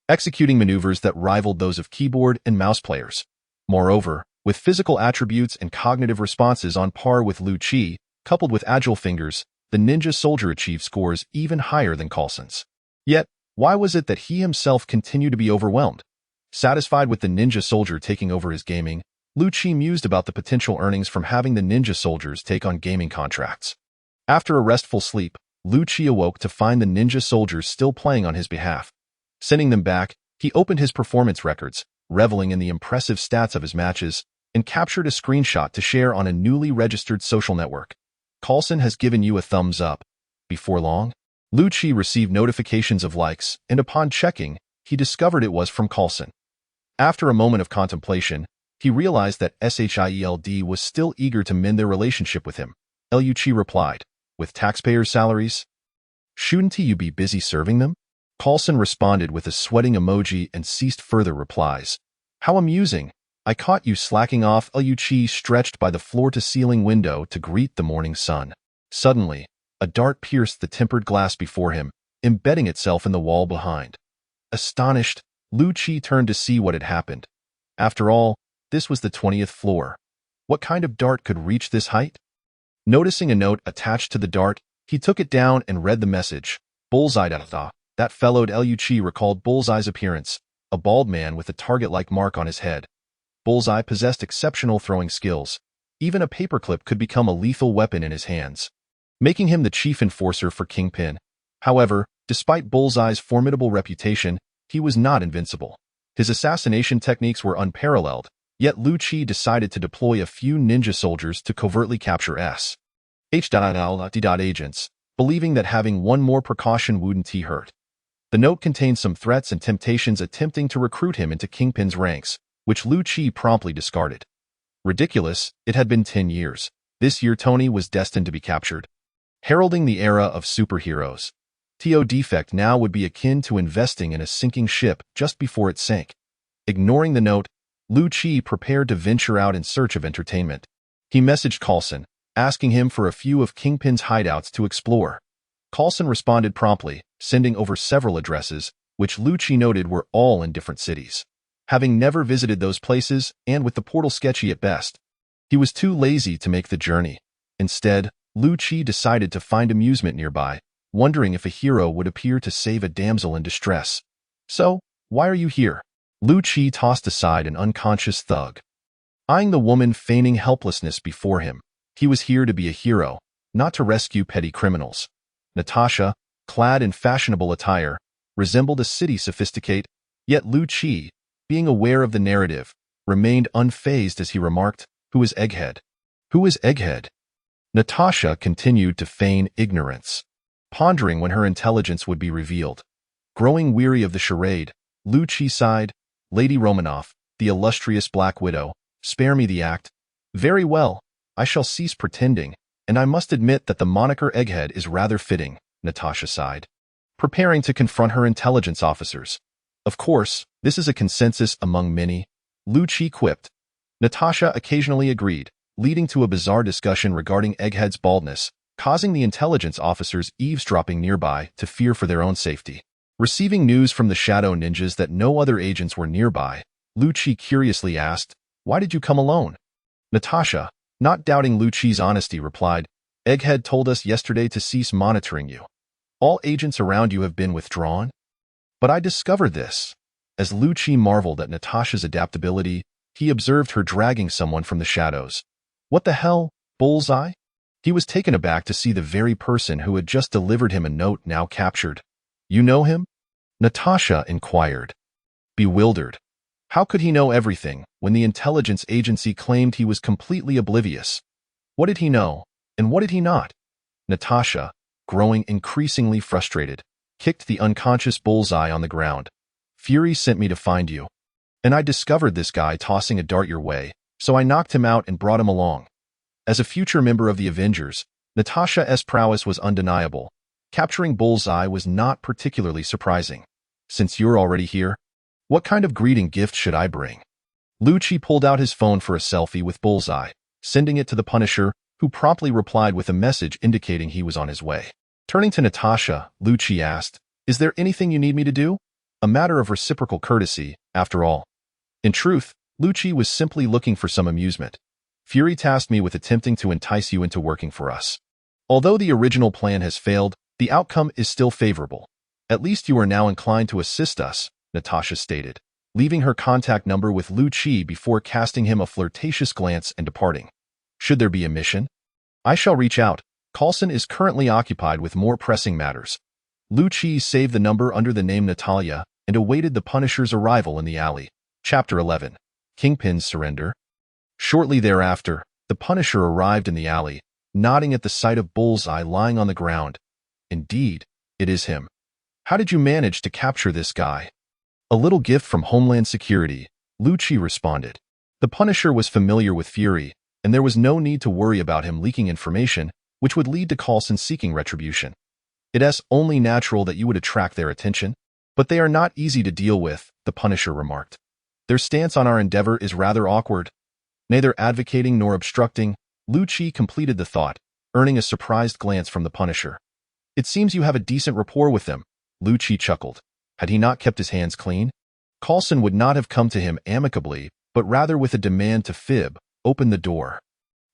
executing maneuvers that rivaled those of keyboard and mouse players. Moreover, with physical attributes and cognitive responses on par with Lucci, coupled with agile fingers, the ninja soldier achieved scores even higher than Coulson's. Yet, why was it that he himself continued to be overwhelmed? Satisfied with the ninja soldier taking over his gaming, Lucci mused about the potential earnings from having the ninja soldiers take on gaming contracts. After a restful sleep, Lucci awoke to find the ninja soldiers still playing on his behalf. Sending them back, he opened his performance records, reveling in the impressive stats of his matches, and captured a screenshot to share on a newly registered social network. "Coulson has given you a thumbs up." Before long, Lucci received notifications of likes, and upon checking, he discovered it was from Coulson. After a moment of contemplation, he realized that S.H.I.E.L.D. was still eager to mend their relationship with him. Lucci replied, "With taxpayers' salaries? Shouldn't you be busy serving them?" Coulson responded with a sweating emoji and ceased further replies. "How amusing. I caught you slacking off." Lucci stretched by the floor-to-ceiling window to greet the morning sun. Suddenly, a dart pierced the tempered glass before him, embedding itself in the wall behind. Astonished, Lucci turned to see what had happened. After all, this was the 20th floor. What kind of dart could reach this height? Noticing a note attached to the dart, he took it down and read the message. "Bullseye da." That fellowed. Lucci recalled Bullseye's appearance, a bald man with a target-like mark on his head. Bullseye possessed exceptional throwing skills. Even a paperclip could become a lethal weapon in his hands, making him the chief enforcer for Kingpin. However, despite Bullseye's formidable reputation, he was not invincible. His assassination techniques were unparalleled, yet Lucci decided to deploy a few ninja soldiers to covertly capture S.H.I.E.L.D. agents, believing that having one more precaution wouldn't hurt. The note contained some threats and temptations attempting to recruit him into Kingpin's ranks, which Lucci promptly discarded. Ridiculous, it had been 10 years. This year Tony was destined to be captured. Heralding the era of superheroes. To defect now would be akin to investing in a sinking ship just before it sank. Ignoring the note, Lu-Chi prepared to venture out in search of entertainment. He messaged Coulson, asking him for a few of Kingpin's hideouts to explore. Coulson responded promptly, sending over several addresses, which Lu-Chi noted were all in different cities. Having never visited those places, and with the portal sketchy at best, he was too lazy to make the journey. Instead, Lu-Chi decided to find amusement nearby, wondering if a hero would appear to save a damsel in distress. So, why are you here? Lu-Chi tossed aside an unconscious thug. Eyeing the woman feigning helplessness before him, he was here to be a hero, not to rescue petty criminals. Natasha, clad in fashionable attire, resembled a city sophisticate, yet Lu-Chi, being aware of the narrative, remained unfazed as he remarked, "Who is Egghead?" "Who is Egghead?" Natasha continued to feign ignorance, pondering when her intelligence would be revealed. Growing weary of the charade, Lu-Chi sighed, "Lady Romanoff, the illustrious Black Widow, spare me the act." "Very well, I shall cease pretending, and I must admit that the moniker Egghead is rather fitting," Natasha sighed, preparing to confront her intelligence officers. "Of course, this is a consensus among many," Lu-Chi quipped. Natasha occasionally agreed, leading to a bizarre discussion regarding Egghead's baldness, causing the intelligence officers eavesdropping nearby to fear for their own safety. Receiving news from the Shadow Ninjas that no other agents were nearby, Lu-Chi curiously asked, "Why did you come alone?" Natasha, not doubting Lu-Chi's honesty, replied, "Egghead told us yesterday to cease monitoring you. All agents around you have been withdrawn." "But I discovered this." As Lu-Chi marveled at Natasha's adaptability, he observed her dragging someone from the shadows. "What the hell, Bullseye?" He was taken aback to see the very person who had just delivered him a note now captured. "You know him?" Natasha inquired, bewildered. How could he know everything when the intelligence agency claimed he was completely oblivious? What did he know, and what did he not? Natasha, growing increasingly frustrated, kicked the unconscious Bullseye on the ground. "Fury sent me to find you. And I discovered this guy tossing a dart your way, so I knocked him out and brought him along." As a future member of the Avengers, Natasha's prowess was undeniable. Capturing Bullseye was not particularly surprising. "Since you're already here, what kind of greeting gift should I bring?" Lu-Chi pulled out his phone for a selfie with Bullseye, sending it to the Punisher, who promptly replied with a message indicating he was on his way. Turning to Natasha, Lu-Chi asked, "Is there anything you need me to do?" A matter of reciprocal courtesy, after all. In truth, Lu-Chi was simply looking for some amusement. "Fury tasked me with attempting to entice you into working for us. Although the original plan has failed, the outcome is still favorable. At least you are now inclined to assist us," Natasha stated, leaving her contact number with Lu-Chi before casting him a flirtatious glance and departing. "Should there be a mission, I shall reach out. Coulson is currently occupied with more pressing matters." Lu-Chi saved the number under the name Natalia and awaited the Punisher's arrival in the alley. Chapter 11. Kingpin's Surrender. Shortly thereafter, the Punisher arrived in the alley, nodding at the sight of Bullseye lying on the ground. "Indeed, it is him. How did you manage to capture this guy?" "A little gift from Homeland Security," Lu-Chi responded. The Punisher was familiar with Fury, and there was no need to worry about him leaking information, which would lead to Coulson seeking retribution. "It's only natural that you would attract their attention, but they are not easy to deal with," the Punisher remarked. "Their stance on our endeavor is rather awkward. Neither advocating nor obstructing," Lu-Chi completed the thought, earning a surprised glance from the Punisher. "It seems you have a decent rapport with them," Lu-Chi chuckled. Had he not kept his hands clean, Coulson would not have come to him amicably, but rather with a demand to open the door.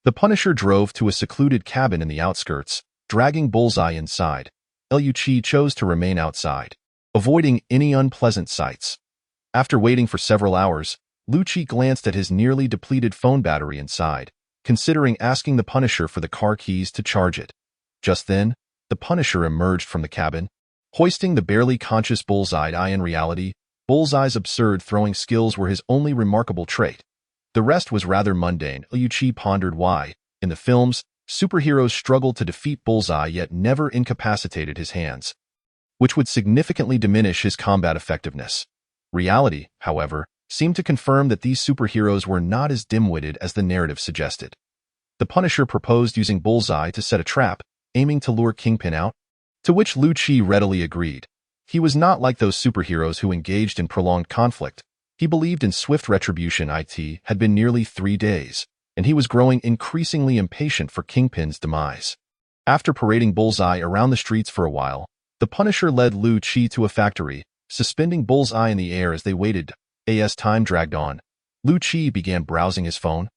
The Punisher drove to a secluded cabin in the outskirts, dragging Bullseye inside. Lu-Chi chose to remain outside, avoiding any unpleasant sights. After waiting for several hours, Lu-Chi glanced at his nearly depleted phone battery inside, considering asking the Punisher for the car keys to charge it. Just then, the Punisher emerged from the cabin, hoisting the barely conscious Bullseye. In reality, Bullseye's absurd throwing skills were his only remarkable trait. The rest was rather mundane. Lu-Chi pondered why, in the films, superheroes struggled to defeat Bullseye yet never incapacitated his hands, which would significantly diminish his combat effectiveness. Reality, however, seemed to confirm that these superheroes were not as dim-witted as the narrative suggested. The Punisher proposed using Bullseye to set a trap, aiming to lure Kingpin out, to which Lu Chi readily agreed. He was not like those superheroes who engaged in prolonged conflict. He believed in swift retribution. It had been nearly 3 days, and he was growing increasingly impatient for Kingpin's demise. After parading Bullseye around the streets for a while, the Punisher led Lu Chi to a factory, suspending Bullseye in the air as they waited. As time dragged on, Lu Chi began browsing his phone,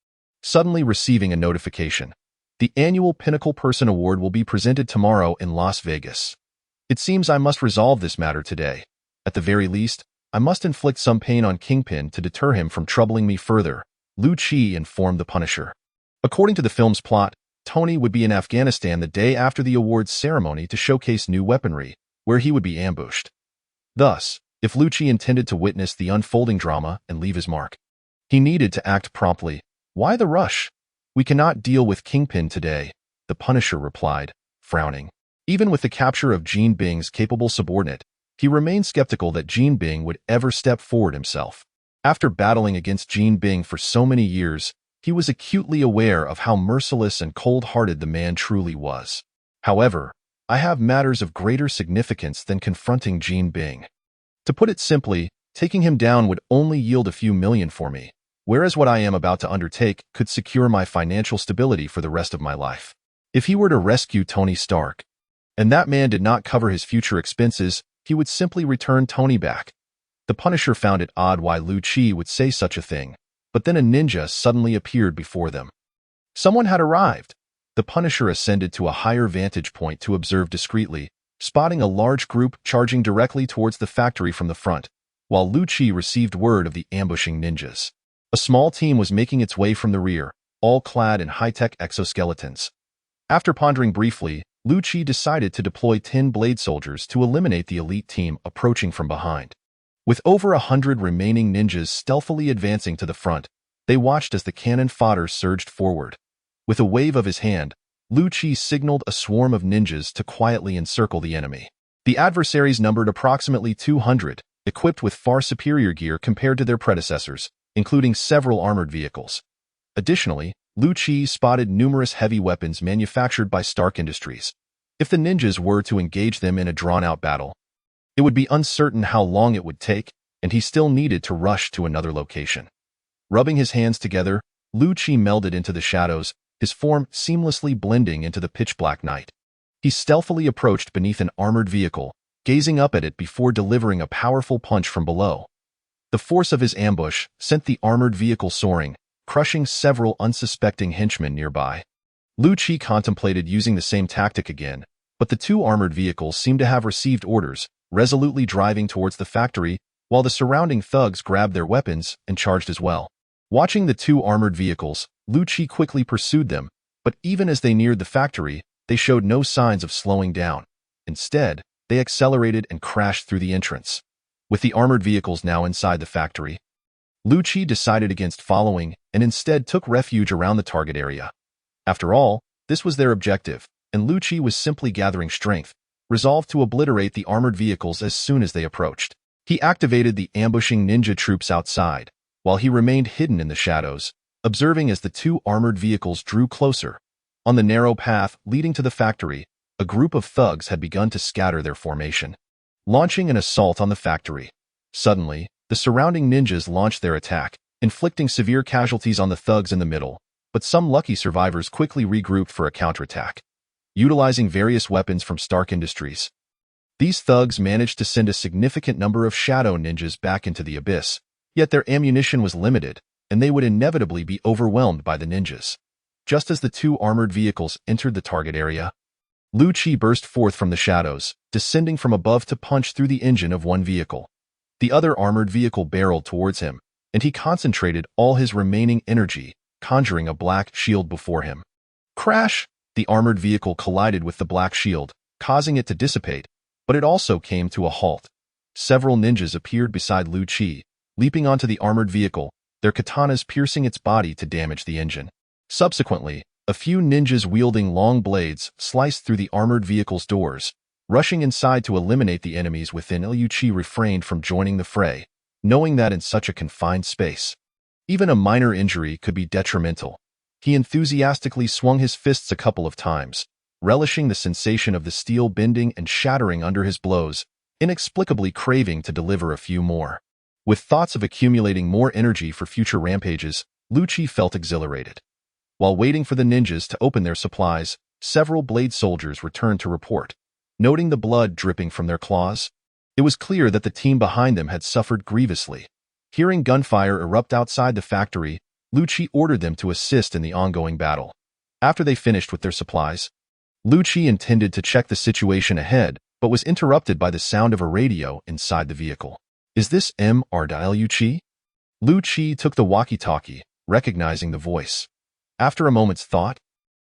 suddenly receiving a notification. The annual Pinnacle Person Award will be presented tomorrow in Las Vegas. It seems I must resolve this matter today. At the very least, I must inflict some pain on Kingpin to deter him from troubling me further, Lu Chi informed the Punisher. According to the film's plot, Tony would be in Afghanistan the day after the awards ceremony to showcase new weaponry, where he would be ambushed. Thus, if Lu Chi intended to witness the unfolding drama and leave his mark, he needed to act promptly. Why the rush? We cannot deal with Kingpin today, the Punisher replied, frowning. Even with the capture of Jean Bing's capable subordinate, he remained skeptical that Jean Bing would ever step forward himself. After battling against Jean Bing for so many years, he was acutely aware of how merciless and cold-hearted the man truly was. However, I have matters of greater significance than confronting Jean Bing. To put it simply, taking him down would only yield a few million for me, whereas what I am about to undertake could secure my financial stability for the rest of my life. If he were to rescue Tony Stark, and that man did not cover his future expenses, he would simply return Tony back. The Punisher found it odd why Lu Chi would say such a thing, but then a ninja suddenly appeared before them. Someone had arrived. The Punisher ascended to a higher vantage point to observe discreetly, spotting a large group charging directly towards the factory from the front, while Lu Chi received word of the ambushing ninjas. A small team was making its way from the rear, all clad in high-tech exoskeletons. After pondering briefly, Lu Chi decided to deploy 10 blade soldiers to eliminate the elite team approaching from behind. With over 100 remaining ninjas stealthily advancing to the front, they watched as the cannon fodder surged forward. With a wave of his hand, Lu Chi signaled a swarm of ninjas to quietly encircle the enemy. The adversaries numbered approximately 200, equipped with far superior gear compared to their predecessors, including several armored vehicles. Additionally, Lu Chi spotted numerous heavy weapons manufactured by Stark Industries. If the ninjas were to engage them in a drawn-out battle, it would be uncertain how long it would take, and he still needed to rush to another location. Rubbing his hands together, Lu Chi melded into the shadows, his form seamlessly blending into the pitch-black night. He stealthily approached beneath an armored vehicle, gazing up at it before delivering a powerful punch from below. The force of his ambush sent the armored vehicle soaring, crushing several unsuspecting henchmen nearby. Lu Chi contemplated using the same tactic again, but the 2 armored vehicles seemed to have received orders, resolutely driving towards the factory, while the surrounding thugs grabbed their weapons and charged as well. Watching the 2 armored vehicles, Lu Chi quickly pursued them, but even as they neared the factory, they showed no signs of slowing down. Instead, they accelerated and crashed through the entrance. With the armored vehicles now inside the factory, Lu Chi decided against following and instead took refuge around the target area. After all, this was their objective, and Lu Chi was simply gathering strength, resolved to obliterate the armored vehicles as soon as they approached. He activated the ambushing ninja troops outside, while he remained hidden in the shadows, observing as the 2 armored vehicles drew closer. On the narrow path leading to the factory, a group of thugs had begun to scatter their formation, launching an assault on the factory. Suddenly, the surrounding ninjas launched their attack, inflicting severe casualties on the thugs in the middle, but some lucky survivors quickly regrouped for a counterattack. Utilizing various weapons from Stark Industries, these thugs managed to send a significant number of shadow ninjas back into the abyss, yet their ammunition was limited, and they would inevitably be overwhelmed by the ninjas. Just as the 2 armored vehicles entered the target area, Lu Chi burst forth from the shadows, descending from above to punch through the engine of one vehicle. The other armored vehicle barreled towards him, and he concentrated all his remaining energy, conjuring a black shield before him. Crash! The armored vehicle collided with the black shield, causing it to dissipate, but it also came to a halt. Several ninjas appeared beside Lu Chi, leaping onto the armored vehicle, their katanas piercing its body to damage the engine. Subsequently, a few ninjas wielding long blades sliced through the armored vehicle's doors, rushing inside to eliminate the enemies within. Lu Chi refrained from joining the fray, knowing that in such a confined space, even a minor injury could be detrimental. He enthusiastically swung his fists a couple of times, relishing the sensation of the steel bending and shattering under his blows, inexplicably craving to deliver a few more. With thoughts of accumulating more energy for future rampages, Lucci felt exhilarated. While waiting for the ninjas to open their supplies, several blade soldiers returned to report. Noting the blood dripping from their claws, it was clear that the team behind them had suffered grievously. Hearing gunfire erupt outside the factory, Lucci ordered them to assist in the ongoing battle. After they finished with their supplies, Lucci intended to check the situation ahead, but was interrupted by the sound of a radio inside the vehicle. "Is this Lucci?" Lucci took the walkie-talkie, recognizing the voice. After a moment's thought,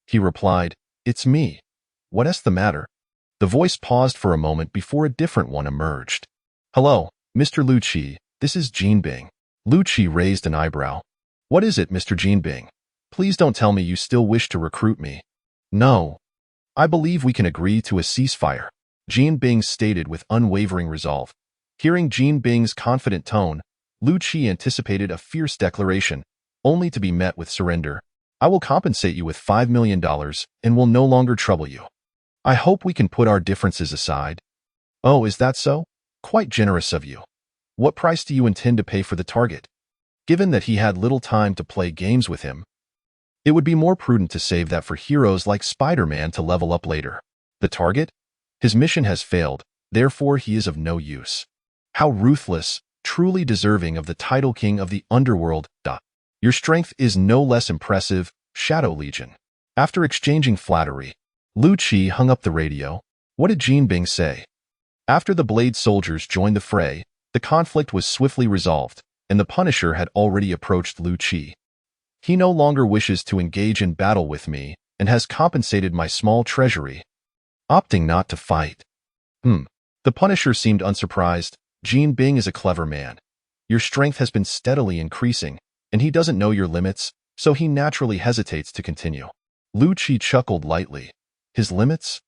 he replied, "It's me. What's the matter?" The voice paused for a moment before a different one emerged. "Hello, Mr. Lucci, this is Jinbing." Lucci raised an eyebrow. "What is it, Mr. Jinbing? Please don't tell me you still wish to recruit me." "No. I believe we can agree to a ceasefire," Jinbing stated with unwavering resolve. Hearing Jinbing's confident tone, Lucci anticipated a fierce declaration, only to be met with surrender. "I will compensate you with $5 million and will no longer trouble you. I hope we can put our differences aside." "Oh, is that so? Quite generous of you. What price do you intend to pay for the target?" Given that he had little time to play games with him, it would be more prudent to save that for heroes like Spider-Man to level up later. "The target? His mission has failed, therefore he is of no use." "How ruthless, truly deserving of the title King of the Underworld. Your strength is no less impressive, Shadow Legion." After exchanging flattery, Lucci hung up the radio. What did Jinbing say? After the Blade soldiers joined the fray, the conflict was swiftly resolved, and the Punisher had already approached Lucci. "He no longer wishes to engage in battle with me and has compensated my small treasury, opting not to fight." The Punisher seemed unsurprised. "Jinbing is a clever man. Your strength has been steadily increasing, and he doesn't know your limits, so he naturally hesitates to continue." Lucci chuckled lightly. His limits?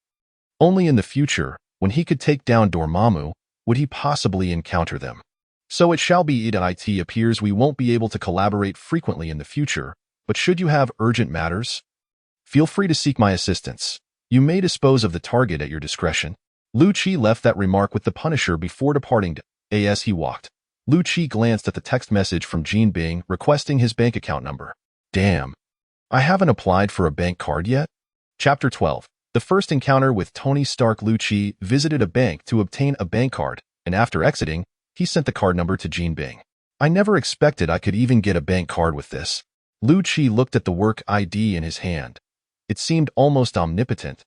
Only in the future, when he could take down Dormammu, would he possibly encounter them. "So it shall be. It appears we won't be able to collaborate frequently in the future, but should you have urgent matters, feel free to seek my assistance. You may dispose of the target at your discretion." Lucci left that remark with the Punisher before departing. As he walked, Lucci glanced at the text message from Jinbing requesting his bank account number. Damn, I haven't applied for a bank card yet? Chapter 12. The first encounter with Tony Stark. Lucci visited a bank to obtain a bank card, and after exiting, he sent the card number to Jinbing. "I never expected I could even get a bank card with this." Lucci looked at the work ID in his hand. It seemed almost omnipotent,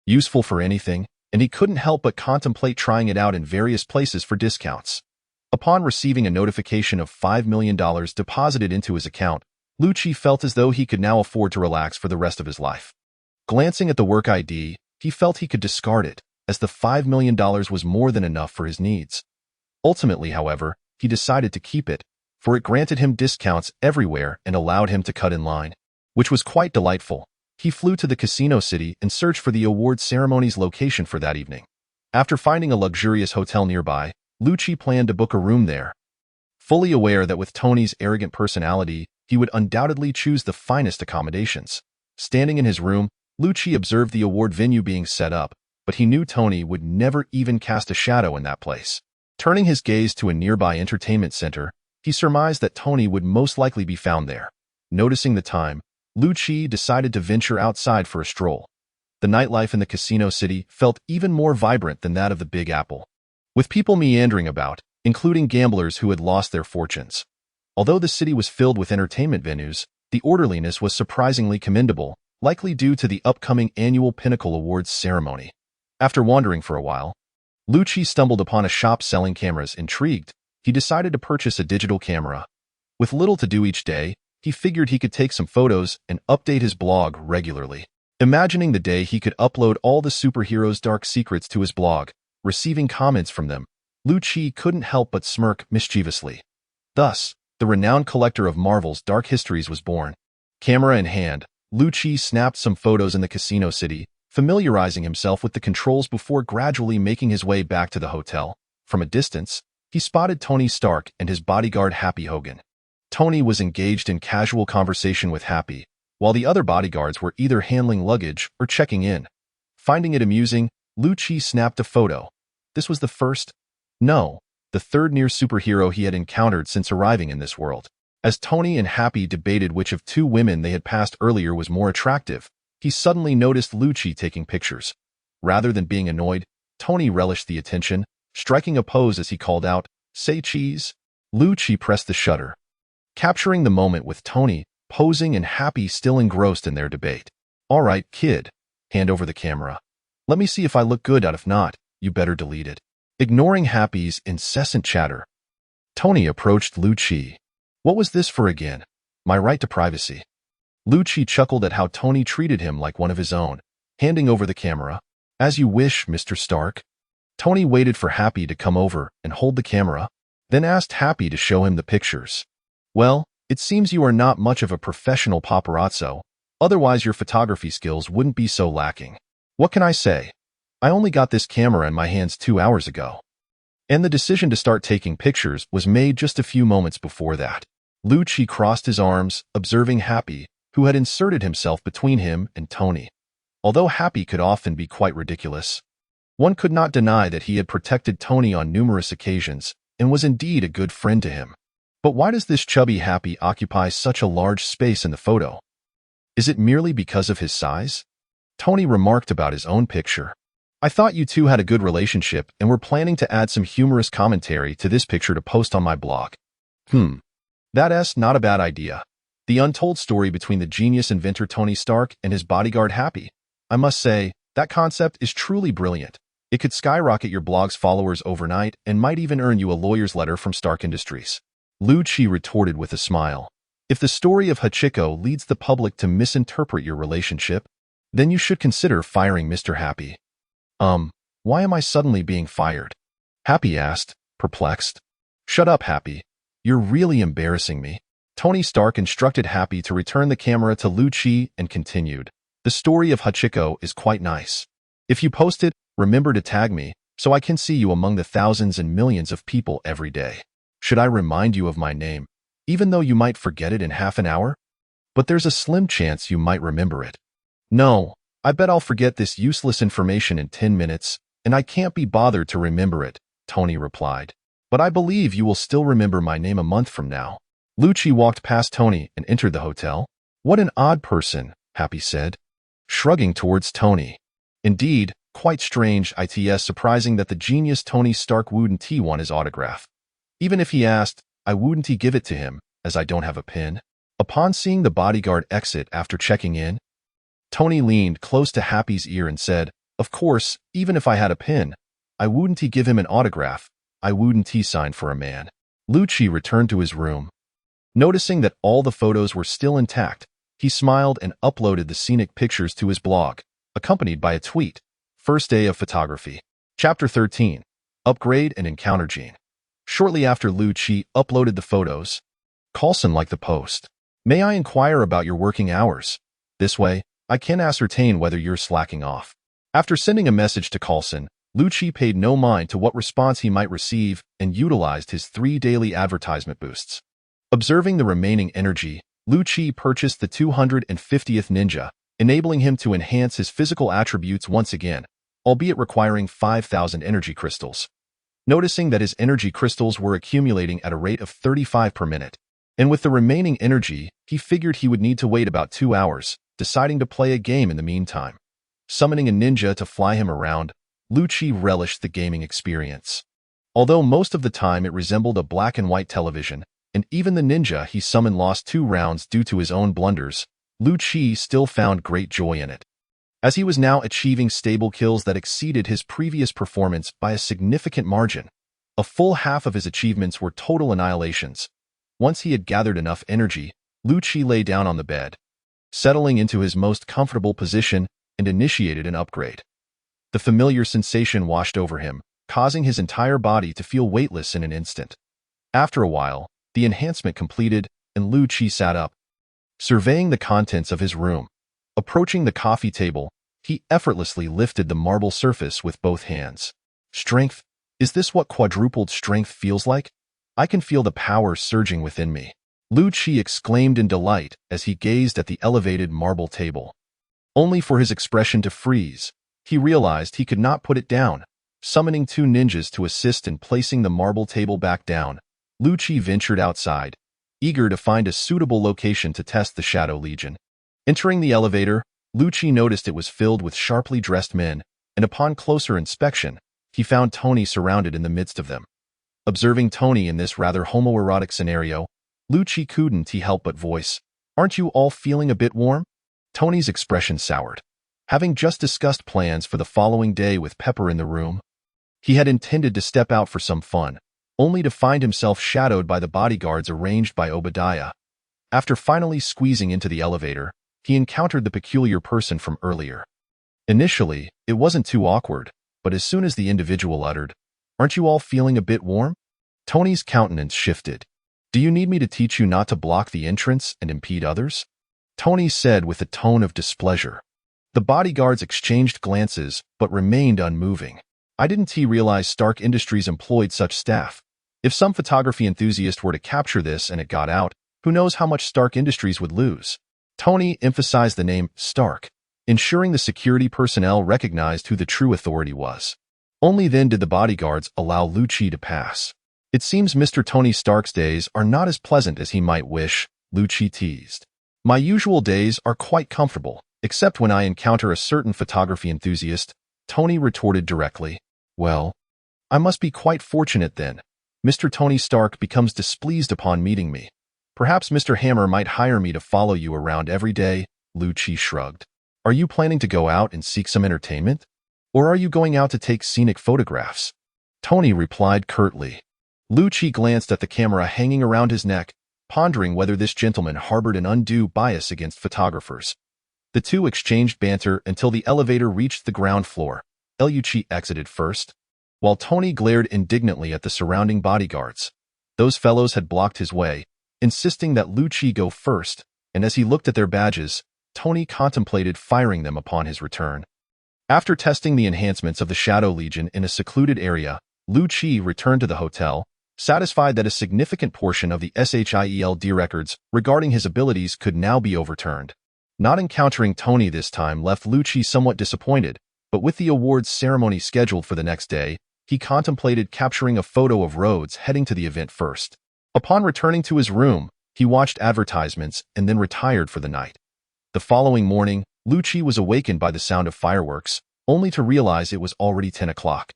useful for anything, and he couldn't help but contemplate trying it out in various places for discounts. Upon receiving a notification of $5 million deposited into his account, Lucci felt as though he could now afford to relax for the rest of his life. Glancing at the work ID, he felt he could discard it, as the $5 million was more than enough for his needs. Ultimately, however, he decided to keep it, for it granted him discounts everywhere and allowed him to cut in line, which was quite delightful. He flew to the casino city and searched for the award ceremony's location for that evening. After finding a luxurious hotel nearby, Lucci planned to book a room there. Fully aware that with Tony's arrogant personality, he would undoubtedly choose the finest accommodations. Standing in his room, Lucci observed the award venue being set up, but he knew Tony would never even cast a shadow in that place. Turning his gaze to a nearby entertainment center, he surmised that Tony would most likely be found there. Noticing the time, Lucci decided to venture outside for a stroll. The nightlife in the casino city felt even more vibrant than that of the Big Apple, with people meandering about, including gamblers who had lost their fortunes. Although the city was filled with entertainment venues, the orderliness was surprisingly commendable, likely due to the upcoming annual Pinnacle Awards ceremony. After wandering for a while, Lucci stumbled upon a shop selling cameras. Intrigued, he decided to purchase a digital camera. With little to do each day, he figured he could take some photos and update his blog regularly. Imagining the day he could upload all the superheroes' dark secrets to his blog, receiving comments from them, Lucci couldn't help but smirk mischievously. Thus, the renowned collector of Marvel's dark histories was born. Camera in hand, Lucci snapped some photos in the casino city, familiarizing himself with the controls before gradually making his way back to the hotel. From a distance, he spotted Tony Stark and his bodyguard Happy Hogan. Tony was engaged in casual conversation with Happy, while the other bodyguards were either handling luggage or checking in. Finding it amusing, Lucci snapped a photo. This was the first, no, the third near superhero he had encountered since arriving in this world. As Tony and Happy debated which of two women they had passed earlier was more attractive, he suddenly noticed Lucci taking pictures. Rather than being annoyed, Tony relished the attention, striking a pose as he called out, "Say cheese." Lucci pressed the shutter, capturing the moment with Tony posing and Happy still engrossed in their debate. "All right, kid, hand over the camera. Let me see if I look good, if not, you better delete it." Ignoring Happy's incessant chatter, Tony approached Lucci. What was this for again? My right to privacy. Lucci chuckled at how Tony treated him like one of his own, handing over the camera. "As you wish, Mr. Stark." Tony waited for Happy to come over and hold the camera, then asked Happy to show him the pictures. "Well, it seems you are not much of a professional paparazzo, otherwise your photography skills wouldn't be so lacking. What can I say? I only got this camera in my hands 2 hours ago." And the decision to start taking pictures was made just a few moments before that. Lucci crossed his arms, observing Happy, who had inserted himself between him and Tony. Although Happy could often be quite ridiculous, one could not deny that he had protected Tony on numerous occasions and was indeed a good friend to him. But why does this chubby Happy occupy such a large space in the photo? Is it merely because of his size? Tony remarked about his own picture. "I thought you two had a good relationship and were planning to add some humorous commentary to this picture to post on my blog." That's not a bad idea. The untold story between the genius inventor Tony Stark and his bodyguard Happy. I must say, that concept is truly brilliant. It could skyrocket your blog's followers overnight and might even earn you a lawyer's letter from Stark Industries. Lucci retorted with a smile. "If the story of Hachiko leads the public to misinterpret your relationship, then you should consider firing Mr. Happy." Why am I suddenly being fired?" Happy asked, perplexed. "Shut up, Happy. You're really embarrassing me." Tony Stark instructed Happy to return the camera to Lucci and continued. "The story of Hachiko is quite nice. If you post it, remember to tag me so I can see you among the thousands and millions of people every day. Should I remind you of my name, even though you might forget it in half an hour? But there's a slim chance you might remember it." "No, I bet I'll forget this useless information in 10 minutes, and I can't be bothered to remember it," Tony replied. "But I believe you will still remember my name a month from now." Lucci walked past Tony and entered the hotel. "What an odd person," Happy said, shrugging towards Tony. "Indeed, quite strange. It's surprising that the genius Tony Stark wouldn't want his autograph. Even if he asked, I wouldn't give it to him, as I don't have a pen." Upon seeing the bodyguard exit after checking in, Tony leaned close to Happy's ear and said, "Of course, even if I had a pen, I wouldn't give him an autograph. I wouldn't sign for a man." Lucci returned to his room. Noticing that all the photos were still intact, he smiled and uploaded the scenic pictures to his blog, accompanied by a tweet. First day of photography. Chapter 13. Upgrade and Encounter Gene. Shortly after Lucci uploaded the photos, Coulson liked the post. "May I inquire about your working hours? This way, I can ascertain whether you're slacking off." After sending a message to Coulson, Lucci paid no mind to what response he might receive and utilized his 3 daily advertisement boosts. Observing the remaining energy, Lucci purchased the 250th Ninja, enabling him to enhance his physical attributes once again, albeit requiring 5,000 energy crystals. Noticing that his energy crystals were accumulating at a rate of 35 per minute, and with the remaining energy, he figured he would need to wait about 2 hours, deciding to play a game in the meantime. Summoning a ninja to fly him around, Lucci relished the gaming experience. Although most of the time it resembled a black and white television, and even the ninja he summoned lost 2 rounds due to his own blunders, Lucci still found great joy in it. As he was now achieving stable kills that exceeded his previous performance by a significant margin, a full half of his achievements were total annihilations. Once he had gathered enough energy, Lucci lay down on the bed, settling into his most comfortable position and initiated an upgrade. The familiar sensation washed over him, causing his entire body to feel weightless in an instant. After a while, the enhancement completed, and Lucci sat up, surveying the contents of his room. Approaching the coffee table, he effortlessly lifted the marble surface with both hands. Strength, Is this what quadrupled strength feels like? I can feel the power surging within me. Lu Qi exclaimed in delight as he gazed at the elevated marble table. Only for his expression to freeze, he realized he could not put it down. Summoning two ninjas to assist in placing the marble table back down, Lu Qi ventured outside, eager to find a suitable location to test the Shadow Legion. Entering the elevator, Lu Qi noticed it was filled with sharply dressed men, and upon closer inspection, he found Tony surrounded in the midst of them. Observing Tony in this rather homoerotic scenario, Lu Qi couldn't help but voice, "Aren't you all feeling a bit warm?" Tony's expression soured. Having just discussed plans for the following day with Pepper in the room, he had intended to step out for some fun, only to find himself shadowed by the bodyguards arranged by Obadiah. After finally squeezing into the elevator, he encountered the peculiar person from earlier. Initially, it wasn't too awkward, but as soon as the individual uttered, "Aren't you all feeling a bit warm?" Tony's countenance shifted. "Do you need me to teach you not to block the entrance and impede others?" Tony said with a tone of displeasure. The bodyguards exchanged glances but remained unmoving. "I didn't realize Stark Industries employed such staff. If some photography enthusiast were to capture this and it got out, who knows how much Stark Industries would lose?" Tony emphasized the name Stark, ensuring the security personnel recognized who the true authority was. Only then did the bodyguards allow Lu Qi to pass. "It seems Mr. Tony Stark's days are not as pleasant as he might wish," Lu Qi teased. "My usual days are quite comfortable, except when I encounter a certain photography enthusiast," Tony retorted directly. "Well, I must be quite fortunate then. Mr. Tony Stark becomes displeased upon meeting me. Perhaps Mr. Hammer might hire me to follow you around every day," Lu Qi shrugged. "Are you planning to go out and seek some entertainment? Or are you going out to take scenic photographs?" Tony replied curtly. Lu Qi glanced at the camera hanging around his neck, pondering whether this gentleman harbored an undue bias against photographers. The two exchanged banter until the elevator reached the ground floor. Lu Qi exited first, while Tony glared indignantly at the surrounding bodyguards. Those fellows had blocked his way, insisting that Lu Qi go first, and as he looked at their badges, Tony contemplated firing them upon his return. After testing the enhancements of the Shadow Legion in a secluded area, Lu Qi returned to the hotel, satisfied that a significant portion of the S.H.I.E.L.D records regarding his abilities could now be overturned. Not encountering Tony this time left Lu Qi somewhat disappointed, but with the awards ceremony scheduled for the next day, he contemplated capturing a photo of Rhodes heading to the event first. Upon returning to his room, he watched advertisements and then retired for the night. The following morning, Lu Qi was awakened by the sound of fireworks, only to realize it was already 10 o'clock.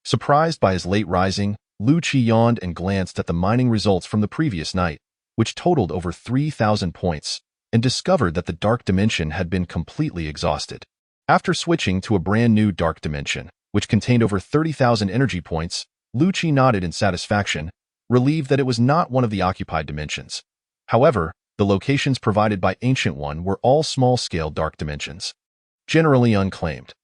Surprised by his late rising, Lu Qi yawned and glanced at the mining results from the previous night, which totaled over 3,000 points, and discovered that the Dark Dimension had been completely exhausted. After switching to a brand new Dark Dimension, which contained over 30,000 energy points, Lu Qi nodded in satisfaction, relieved that it was not one of the occupied dimensions. However, the locations provided by Ancient One were all small-scale dark dimensions, generally unclaimed.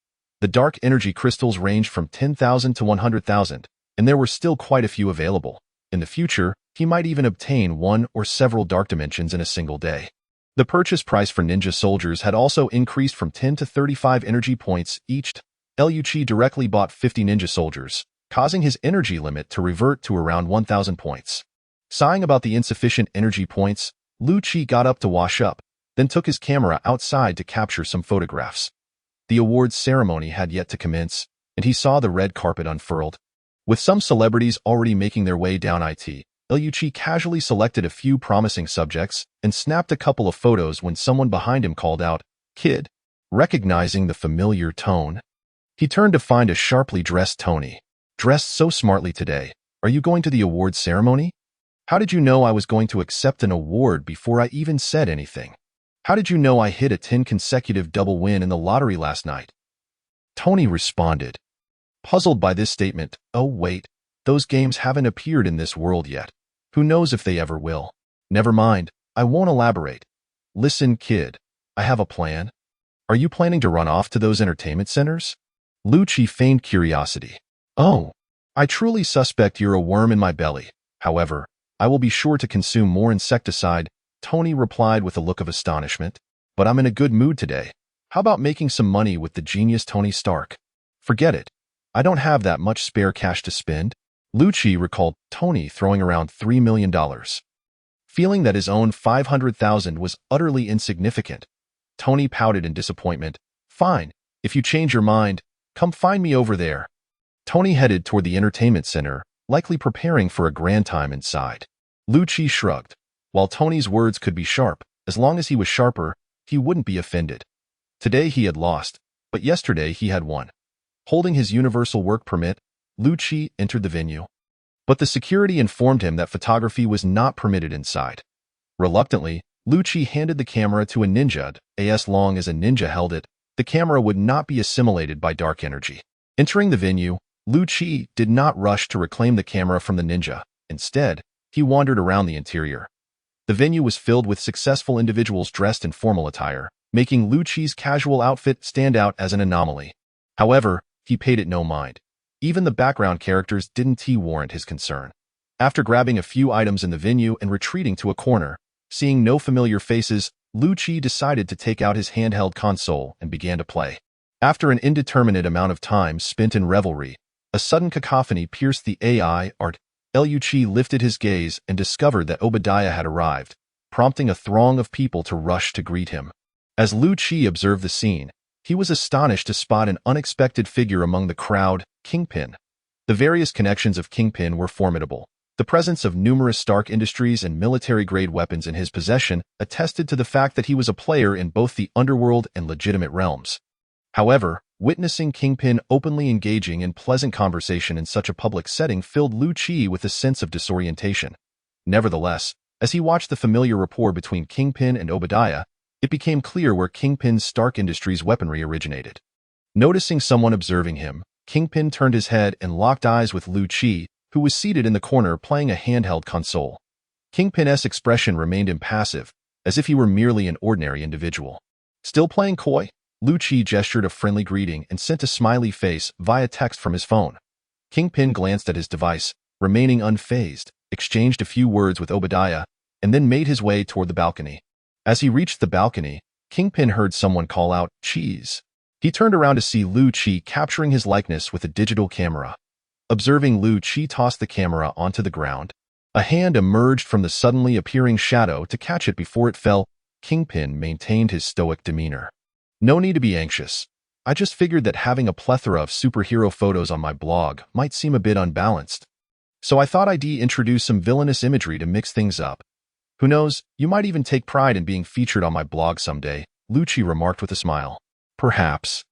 The dark energy crystals ranged from 10,000 to 100,000, and there were still quite a few available. In the future, he might even obtain one or several dark dimensions in a single day. The purchase price for ninja soldiers had also increased from 10 to 35 energy points each. Lu Qi directly bought 50 ninja soldiers, causing his energy limit to revert to around 1,000 points. Sighing about the insufficient energy points, Lu Qi got up to wash up, then took his camera outside to capture some photographs. The awards ceremony had yet to commence, and he saw the red carpet unfurled. With some celebrities already making their way down it, Lu Qi casually selected a few promising subjects and snapped a couple of photos when someone behind him called out, "Kid." Recognizing the familiar tone, he turned to find a sharply dressed Tony. "Dressed so smartly today. Are you going to the awards ceremony? How did you know I was going to accept an award before I even said anything? How did you know I hit a 10 consecutive double win in the lottery last night?" Tony responded, puzzled by this statement. "Oh wait, those games haven't appeared in this world yet. Who knows if they ever will? Never mind, I won't elaborate. Listen, kid, I have a plan. Are you planning to run off to those entertainment centers?" Lu Qi feigned curiosity. "Oh, I truly suspect you're a worm in my belly. However, I will be sure to consume more insecticide," Tony replied with a look of astonishment. "But I'm in a good mood today. How about making some money with the genius Tony Stark?" "Forget it. I don't have that much spare cash to spend. Lucci recalled Tony throwing around $3 million. Feeling that his own $500,000 was utterly insignificant, Tony pouted in disappointment. Fine, if you change your mind, come find me over there. Tony headed toward the entertainment center, likely preparing for a grand time inside. Lucci shrugged. While Tony's words could be sharp, as long as he was sharper, he wouldn't be offended. Today he had lost, but yesterday he had won. Holding his universal work permit, Lucci entered the venue. But the security informed him that photography was not permitted inside. Reluctantly, Lucci handed the camera to a ninja. As long as a ninja held it, the camera would not be assimilated by dark energy. Entering the venue, Lucci did not rush to reclaim the camera from the ninja. Instead, he wandered around the interior. The venue was filled with successful individuals dressed in formal attire, making Lucci's casual outfit stand out as an anomaly. However, he paid it no mind. Even the background characters didn't warrant his concern. After grabbing a few items in the venue and retreating to a corner, seeing no familiar faces, Lucci decided to take out his handheld console and began to play. After an indeterminate amount of time spent in revelry, a sudden cacophony pierced the AI art. Lucci lifted his gaze and discovered that Obadiah had arrived, prompting a throng of people to rush to greet him. As Lucci observed the scene, he was astonished to spot an unexpected figure among the crowd, Kingpin. The various connections of Kingpin were formidable. The presence of numerous Stark Industries and military-grade weapons in his possession attested to the fact that he was a player in both the underworld and legitimate realms. However, witnessing Kingpin openly engaging in pleasant conversation in such a public setting filled Lucci with a sense of disorientation. Nevertheless, as he watched the familiar rapport between Kingpin and Obadiah, it became clear where Kingpin's Stark Industries weaponry originated. Noticing someone observing him, Kingpin turned his head and locked eyes with Lucci, who was seated in the corner playing a handheld console. Kingpin's expression remained impassive, as if he were merely an ordinary individual. Still playing coy? Lucci gestured a friendly greeting and sent a smiley face via text from his phone. Kingpin glanced at his device, remaining unfazed, exchanged a few words with Obadiah, and then made his way toward the balcony. As he reached the balcony, Kingpin heard someone call out, "Cheese." He turned around to see Lucci capturing his likeness with a digital camera. Observing Lucci toss the camera onto the ground, a hand emerged from the suddenly appearing shadow to catch it before it fell. Kingpin maintained his stoic demeanor. "No need to be anxious. I just figured that having a plethora of superhero photos on my blog might seem a bit unbalanced. So I thought I'd introduce some villainous imagery to mix things up. Who knows, you might even take pride in being featured on my blog someday," Lucci remarked with a smile. "Perhaps.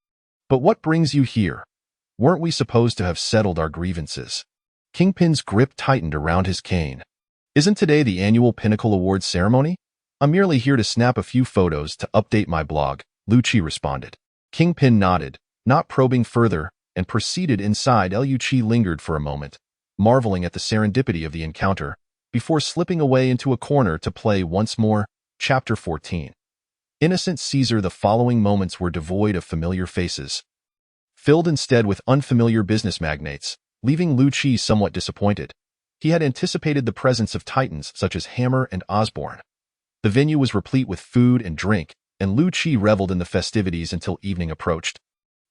But what brings you here? Weren't we supposed to have settled our grievances?" Kingpin's grip tightened around his cane. "Isn't today the annual Pinnacle Awards ceremony? I'm merely here to snap a few photos to update my blog," Lucci responded. Kingpin nodded, not probing further, and proceeded inside. Lucci lingered for a moment, marveling at the serendipity of the encounter, before slipping away into a corner to play once more. Chapter 14. Innocent Caesar. The following moments were devoid of familiar faces, filled instead with unfamiliar business magnates, leaving Lucci somewhat disappointed. He had anticipated the presence of titans such as Hammer and Osborne. The venue was replete with food and drink, and Lucci reveled in the festivities until evening approached.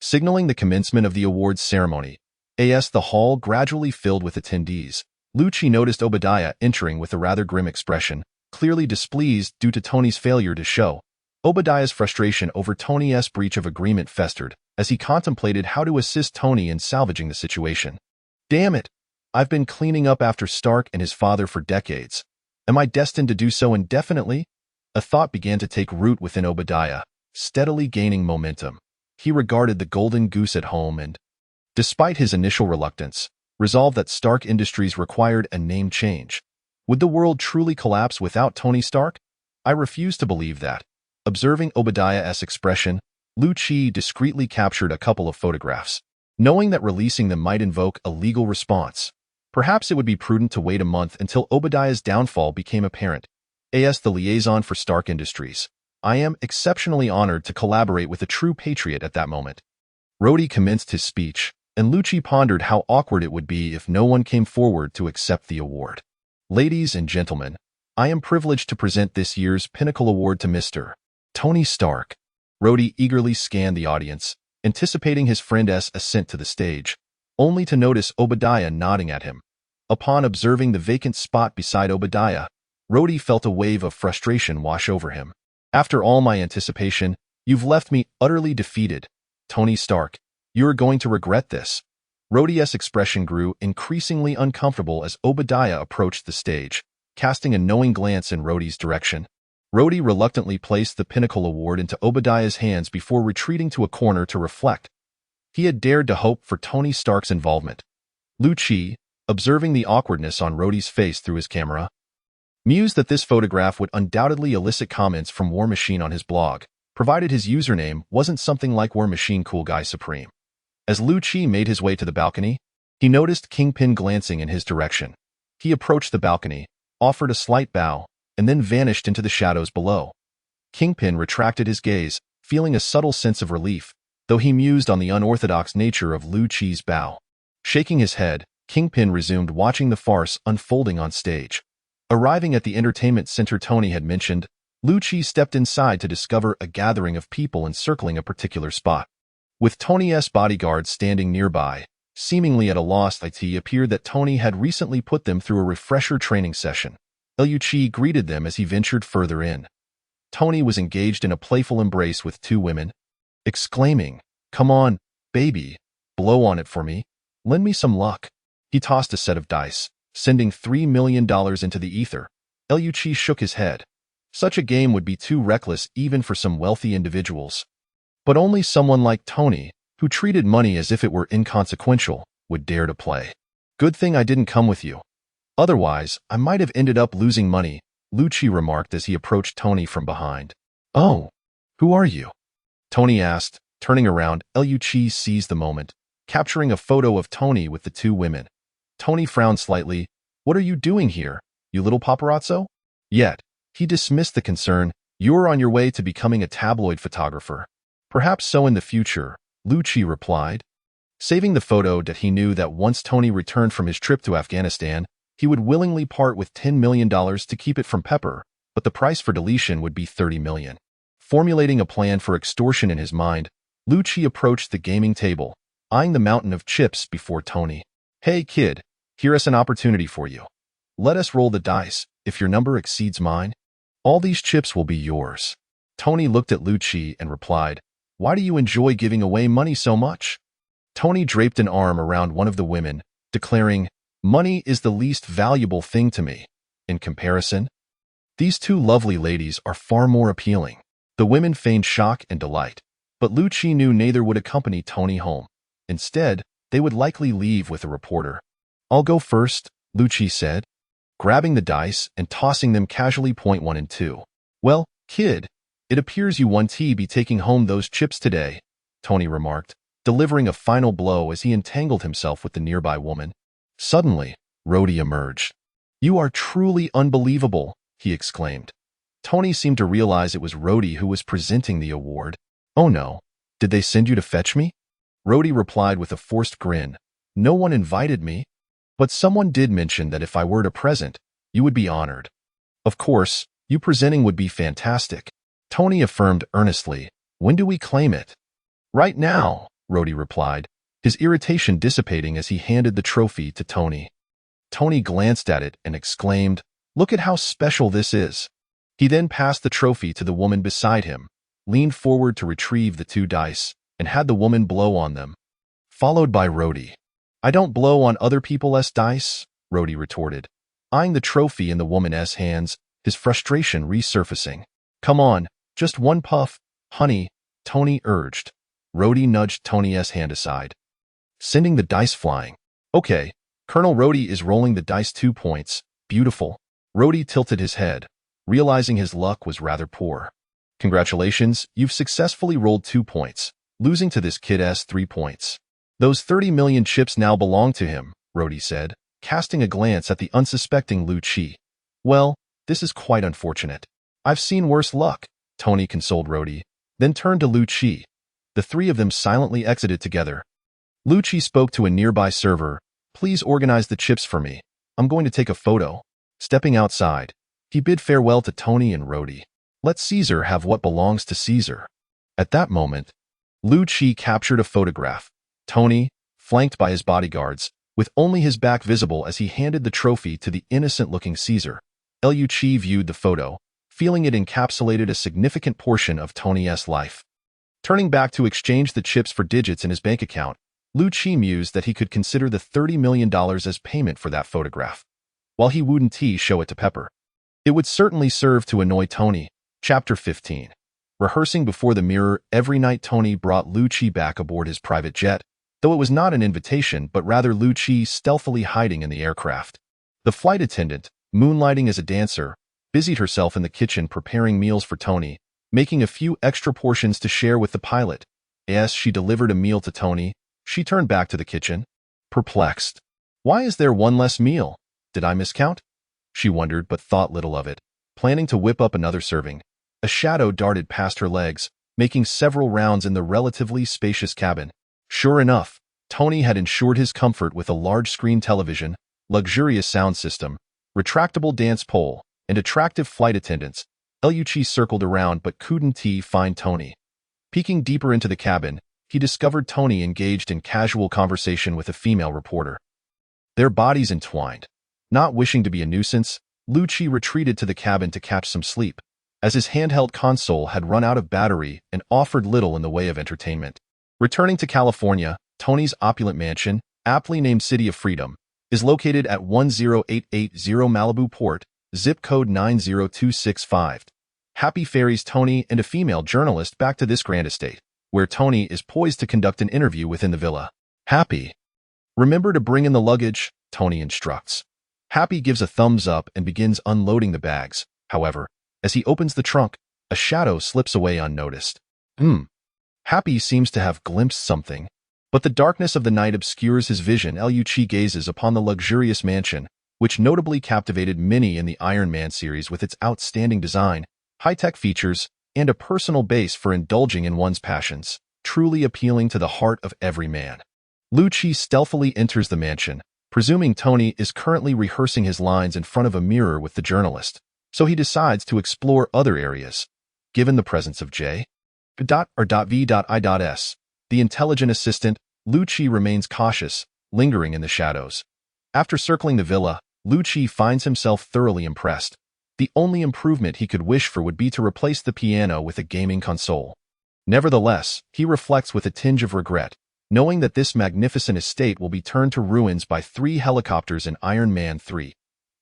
Signaling the commencement of the awards ceremony, the hall gradually filled with attendees. Lucci noticed Obadiah entering with a rather grim expression, clearly displeased due to Tony's failure to show. Obadiah's frustration over Tony's breach of agreement festered as he contemplated how to assist Tony in salvaging the situation. "Damn it! I've been cleaning up after Stark and his father for decades. Am I destined to do so indefinitely?" A thought began to take root within Obadiah, steadily gaining momentum. He regarded the golden goose at home and, despite his initial reluctance, resolved that Stark Industries required a name change. Would the world truly collapse without Tony Stark? I refuse to believe that. Observing Obadiah's expression, Lucci discreetly captured a couple of photographs, knowing that releasing them might invoke a legal response. Perhaps it would be prudent to wait a month until Obadiah's downfall became apparent. As the liaison for Stark Industries, I am exceptionally honored to collaborate with a true patriot at that moment. Rhodey commenced his speech, and Lucci pondered how awkward it would be if no one came forward to accept the award. "Ladies and gentlemen, I am privileged to present this year's Pinnacle Award to Mr. Tony Stark." Rhodey eagerly scanned the audience, anticipating his friend's ascent to the stage. only to notice Obadiah nodding at him. Upon observing the vacant spot beside Obadiah, Rhodey felt a wave of frustration wash over him. After all my anticipation, you've left me utterly defeated. Tony Stark, you're going to regret this. Rhodey's expression grew increasingly uncomfortable as Obadiah approached the stage, casting a knowing glance in Rhodey's direction. Rhodey reluctantly placed the Pinnacle Award into Obadiah's hands before retreating to a corner to reflect. He had dared to hope for Tony Stark's involvement. Lu-Chi, observing the awkwardness on Rhodey's face through his camera, mused that this photograph would undoubtedly elicit comments from War Machine on his blog, provided his username wasn't something like War Machine Cool Guy Supreme. As Lu-Chi made his way to the balcony, he noticed Kingpin glancing in his direction. He approached the balcony, offered a slight bow, and then vanished into the shadows below. Kingpin retracted his gaze, feeling a subtle sense of relief, though he mused on the unorthodox nature of Lu-Chi's bow. Shaking his head, Kingpin resumed watching the farce unfolding on stage. Arriving at the entertainment center Tony had mentioned, Lu-Chi stepped inside to discover a gathering of people encircling a particular spot. With Tony's bodyguards standing nearby, seemingly at a loss, it appeared that Tony had recently put them through a refresher training session. Lu-Chi greeted them as he ventured further in. Tony was engaged in a playful embrace with two women, exclaiming, "Come on, baby, blow on it for me. Lend me some luck." He tossed a set of dice, sending $3 million into the ether. Lu-Chi shook his head. Such a game would be too reckless even for some wealthy individuals. But only someone like Tony, who treated money as if it were inconsequential, would dare to play. "Good thing I didn't come with you. Otherwise, I might have ended up losing money," Lu-Chi remarked as he approached Tony from behind. "Oh, who are you?" Tony asked, turning around. Lu-Chi seized the moment, capturing a photo of Tony with the two women. Tony frowned slightly. "What are you doing here, you little paparazzo?" Yet, he dismissed the concern. "You're on your way to becoming a tabloid photographer." "Perhaps so in the future," Lu-Chi replied, saving the photo that he knew that once Tony returned from his trip to Afghanistan, he would willingly part with $10 million to keep it from Pepper, but the price for deletion would be $30 million. Formulating a plan for extortion in his mind, Lu-Chi approached the gaming table, eyeing the mountain of chips before Tony. "Hey kid, here's an opportunity for you. Let us roll the dice. If your number exceeds mine, all these chips will be yours." Tony looked at Lu-Chi and replied, "Why do you enjoy giving away money so much?" Tony draped an arm around one of the women, declaring, "Money is the least valuable thing to me. In comparison, these two lovely ladies are far more appealing." The women feigned shock and delight, but Lu-Chi knew neither would accompany Tony home. Instead, they would likely leave with a reporter. "I'll go first," Lu-Chi said, grabbing the dice and tossing them casually. Point 1 and 2. "Well, kid, it appears you won to be taking home those chips today," Tony remarked, delivering a final blow as he entangled himself with the nearby woman. Suddenly, Rhodey emerged. "You are truly unbelievable," he exclaimed. Tony seemed to realize it was Rhodey who was presenting the award. "Oh no, did they send you to fetch me?" Rhodey replied with a forced grin. "No one invited me, but someone did mention that if I were to present, you would be honored. Of course, you presenting would be fantastic," Tony affirmed earnestly. "When do we claim it?" "Right now," Rhodey replied, his irritation dissipating as he handed the trophy to Tony. Tony glanced at it and exclaimed, "Look at how special this is." He then passed the trophy to the woman beside him, leaned forward to retrieve the two dice, and had the woman blow on them, followed by Rhodey. "I don't blow on other people's dice," Rhodey retorted, eyeing the trophy in the woman's hands, his frustration resurfacing. "Come on, just one puff, honey," Tony urged. Rhodey nudged Tony's hand aside, sending the dice flying. "Okay, Colonel Rhodey is rolling the dice. 2 points. Beautiful." Rhodey tilted his head, realizing his luck was rather poor. "Congratulations, you've successfully rolled 2 points, losing to this kid's 3 points. Those 30 million chips now belong to him," Rhodey said, casting a glance at the unsuspecting Lu-Chi. "Well, this is quite unfortunate. I've seen worse luck," Tony consoled Rhodey, then turned to Lu-Chi. The three of them silently exited together. Lu-Chi spoke to a nearby server. "Please organize the chips for me. I'm going to take a photo." Stepping outside, he bid farewell to Tony and Rhodey. "Let Caesar have what belongs to Caesar." At that moment, Lu-Chi captured a photograph. Tony, flanked by his bodyguards, with only his back visible as he handed the trophy to the innocent-looking Caesar. S.H.I.E.L.D viewed the photo, feeling it encapsulated a significant portion of Tony's life. Turning back to exchange the chips for digits in his bank account, S.H.I.E.L.D mused that he could consider the $30 million as payment for that photograph, while he wouldn't show it to Pepper. It would certainly serve to annoy Tony. Chapter 15. Rehearsing before the mirror every night, Tony brought S.H.I.E.L.D back aboard his private jet, though it was not an invitation but rather S.H.I.E.L.D stealthily hiding in the aircraft. The flight attendant, moonlighting as a dancer, busied herself in the kitchen preparing meals for Tony, making a few extra portions to share with the pilot. As she delivered a meal to Tony, she turned back to the kitchen, perplexed. Why is there one less meal? Did I miscount? She wondered, but thought little of it. Planning to whip up another serving, a shadow darted past her legs, making several rounds in the relatively spacious cabin. Sure enough, Tony had ensured his comfort with a large-screen television, luxurious sound system, retractable dance pole, and attractive flight attendants. S.H.I.E.L.D circled around but couldn't find Tony. Peeking deeper into the cabin, he discovered Tony engaged in casual conversation with a female reporter. Their bodies entwined. Not wishing to be a nuisance, S.H.I.E.L.D retreated to the cabin to catch some sleep, as his handheld console had run out of battery and offered little in the way of entertainment. Returning to California, Tony's opulent mansion, aptly named City of Freedom, is located at 10880 Malibu Port, zip code 90265. Happy ferries Tony and a female journalist back to this grand estate, where Tony is poised to conduct an interview within the villa. Happy. Remember to bring in the luggage, Tony instructs. Happy gives a thumbs up and begins unloading the bags. However, as he opens the trunk, a shadow slips away unnoticed. Happy seems to have glimpsed something, but the darkness of the night obscures his vision. S.H.I.E.L.D gazes upon the luxurious mansion, which notably captivated many in the Iron Man series with its outstanding design, high-tech features, and a personal base for indulging in one's passions, truly appealing to the heart of every man. S.H.I.E.L.D stealthily enters the mansion, presuming Tony is currently rehearsing his lines in front of a mirror with the journalist, so he decides to explore other areas. Given the presence of J.V.I.S, the intelligent assistant, S.H.I.E.L.D remains cautious, lingering in the shadows. After circling the villa, S.H.I.E.L.D finds himself thoroughly impressed. The only improvement he could wish for would be to replace the piano with a gaming console. Nevertheless, he reflects with a tinge of regret, knowing that this magnificent estate will be turned to ruins by 3 helicopters in Iron Man 3.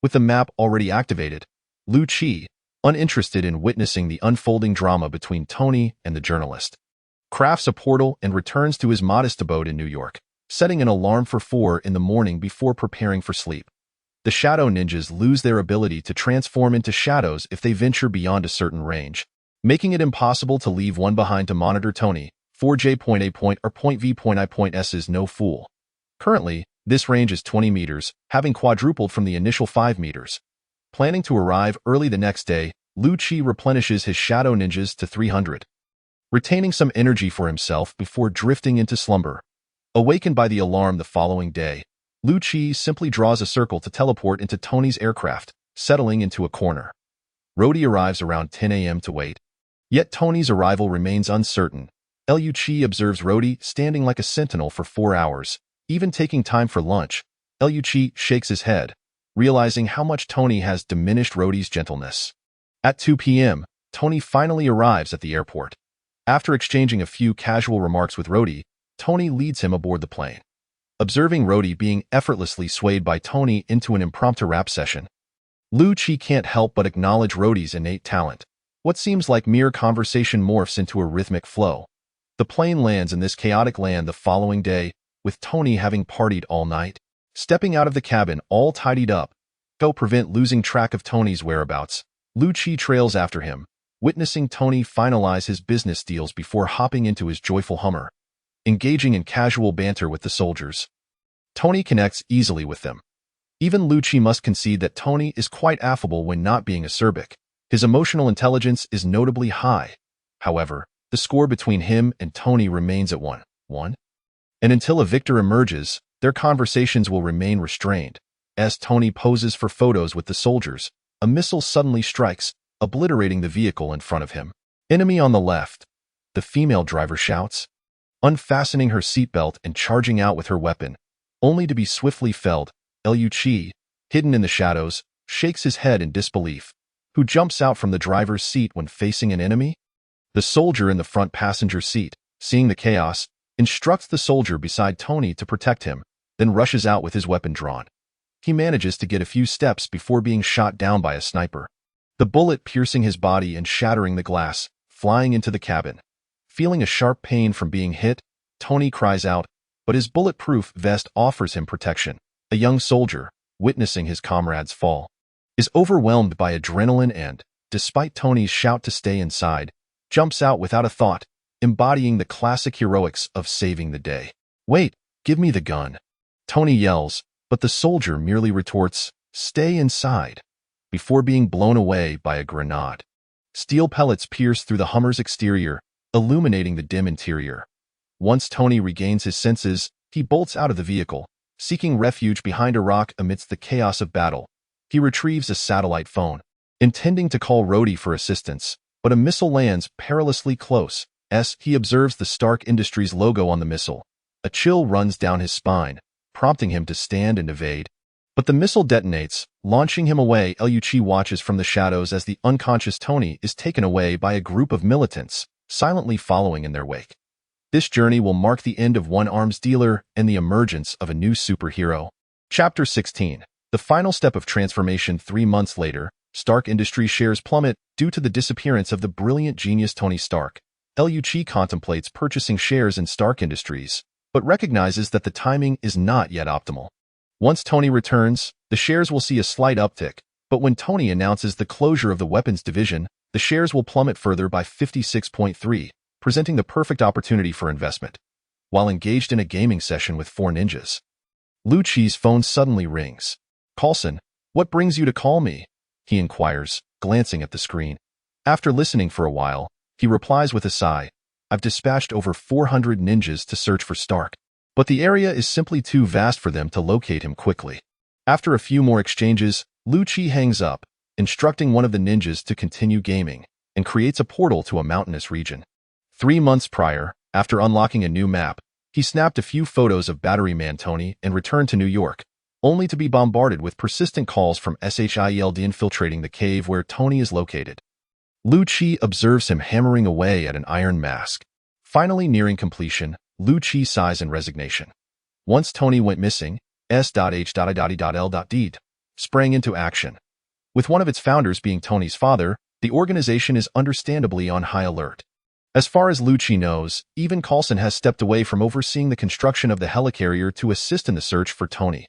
With the map already activated, S.H.I.E.L.D, uninterested in witnessing the unfolding drama between Tony and the journalist, crafts a portal and returns to his modest abode in New York, setting an alarm for 4 in the morning before preparing for sleep. The shadow ninjas lose their ability to transform into shadows if they venture beyond a certain range, making it impossible to leave one behind to monitor Tony. 4J point A point or point V point I point S is no fool. Currently, this range is 20 meters, having quadrupled from the initial 5 meters. Planning to arrive early the next day, S.H.I.E.L.D replenishes his shadow ninjas to 300, retaining some energy for himself before drifting into slumber. Awakened by the alarm the following day, S.H.I.E.L.D simply draws a circle to teleport into Tony's aircraft, settling into a corner. Rhodey arrives around 10 a.m. to wait. Yet Tony's arrival remains uncertain. S.H.I.E.L.D observes Rhodey standing like a sentinel for 4 hours, even taking time for lunch. S.H.I.E.L.D shakes his head, realizing how much Tony has diminished Rhodey's gentleness. At 2 p.m., Tony finally arrives at the airport. After exchanging a few casual remarks with Rhodey, Tony leads him aboard the plane. Observing Rhodey being effortlessly swayed by Tony into an impromptu rap session, S.H.I.E.L.D can't help but acknowledge Rhodey's innate talent. What seems like mere conversation morphs into a rhythmic flow. The plane lands in this chaotic land the following day, with Tony having partied all night. Stepping out of the cabin all tidied up, to prevent losing track of Tony's whereabouts, S.H.I.E.L.D trails after him, witnessing Tony finalize his business deals before hopping into his joyful Hummer. Engaging in casual banter with the soldiers, Tony connects easily with them. Even S.H.I.E.L.D must concede that Tony is quite affable when not being acerbic. His emotional intelligence is notably high. However, the score between him and Tony remains at 1-1. And until a victor emerges, their conversations will remain restrained. As Tony poses for photos with the soldiers, a missile suddenly strikes, obliterating the vehicle in front of him. Enemy on the left, the female driver shouts. unfastening her seatbelt and charging out with her weapon, only to be swiftly felled. S.H.I.E.L.D, hidden in the shadows, shakes his head in disbelief. Who jumps out from the driver's seat when facing an enemy? The soldier in the front passenger seat, seeing the chaos, instructs the soldier beside Tony to protect him, then rushes out with his weapon drawn. He manages to get a few steps before being shot down by a sniper. The bullet piercing his body and shattering the glass, flying into the cabin. Feeling a sharp pain from being hit, Tony cries out, but his bulletproof vest offers him protection. A young soldier, witnessing his comrade's fall, is overwhelmed by adrenaline and, despite Tony's shout to stay inside, jumps out without a thought, embodying the classic heroics of saving the day. "Wait, give me the gun," Tony yells, but the soldier merely retorts, "Stay inside," before being blown away by a grenade. Steel pellets pierce through the Hummer's exterior, illuminating the dim interior. Once Tony regains his senses, he bolts out of the vehicle, seeking refuge behind a rock amidst the chaos of battle. He retrieves a satellite phone, intending to call Rhodey for assistance, but a missile lands perilously close. He observes the Stark Industries logo on the missile. A chill runs down his spine, prompting him to stand and evade. But the missile detonates, launching him away. S.H.I.E.L.D watches from the shadows as the unconscious Tony is taken away by a group of militants, silently following in their wake. This journey will mark the end of one arms dealer and the emergence of a new superhero. Chapter 16. The final step of transformation. 3 months later, Stark Industries shares plummet due to the disappearance of the brilliant genius Tony Stark. S.H.I.E.L.D contemplates purchasing shares in Stark Industries, but recognizes that the timing is not yet optimal. Once Tony returns, the shares will see a slight uptick, but when Tony announces the closure of the weapons division, the shares will plummet further by 56.3%, presenting the perfect opportunity for investment. While engaged in a gaming session with 4 ninjas, Lucci's phone suddenly rings. "Coulson, what brings you to call me?" he inquires, glancing at the screen. After listening for a while, he replies with a sigh, "I've dispatched over 400 ninjas to search for Stark, but the area is simply too vast for them to locate him quickly." After a few more exchanges, Lucci hangs up, instructing one of the ninjas to continue gaming, and creates a portal to a mountainous region. 3 months prior, after unlocking a new map, he snapped a few photos of Battery Man Tony and returned to New York, only to be bombarded with persistent calls from S.H.I.E.L.D infiltrating the cave where Tony is located. Lucci observes him hammering away at an iron mask. Finally nearing completion, Lucci sighs in resignation. Once Tony went missing, S.H.I.E.L.D sprang into action. With one of its founders being Tony's father, the organization is understandably on high alert. As far as Lucci knows, even Coulson has stepped away from overseeing the construction of the helicarrier to assist in the search for Tony.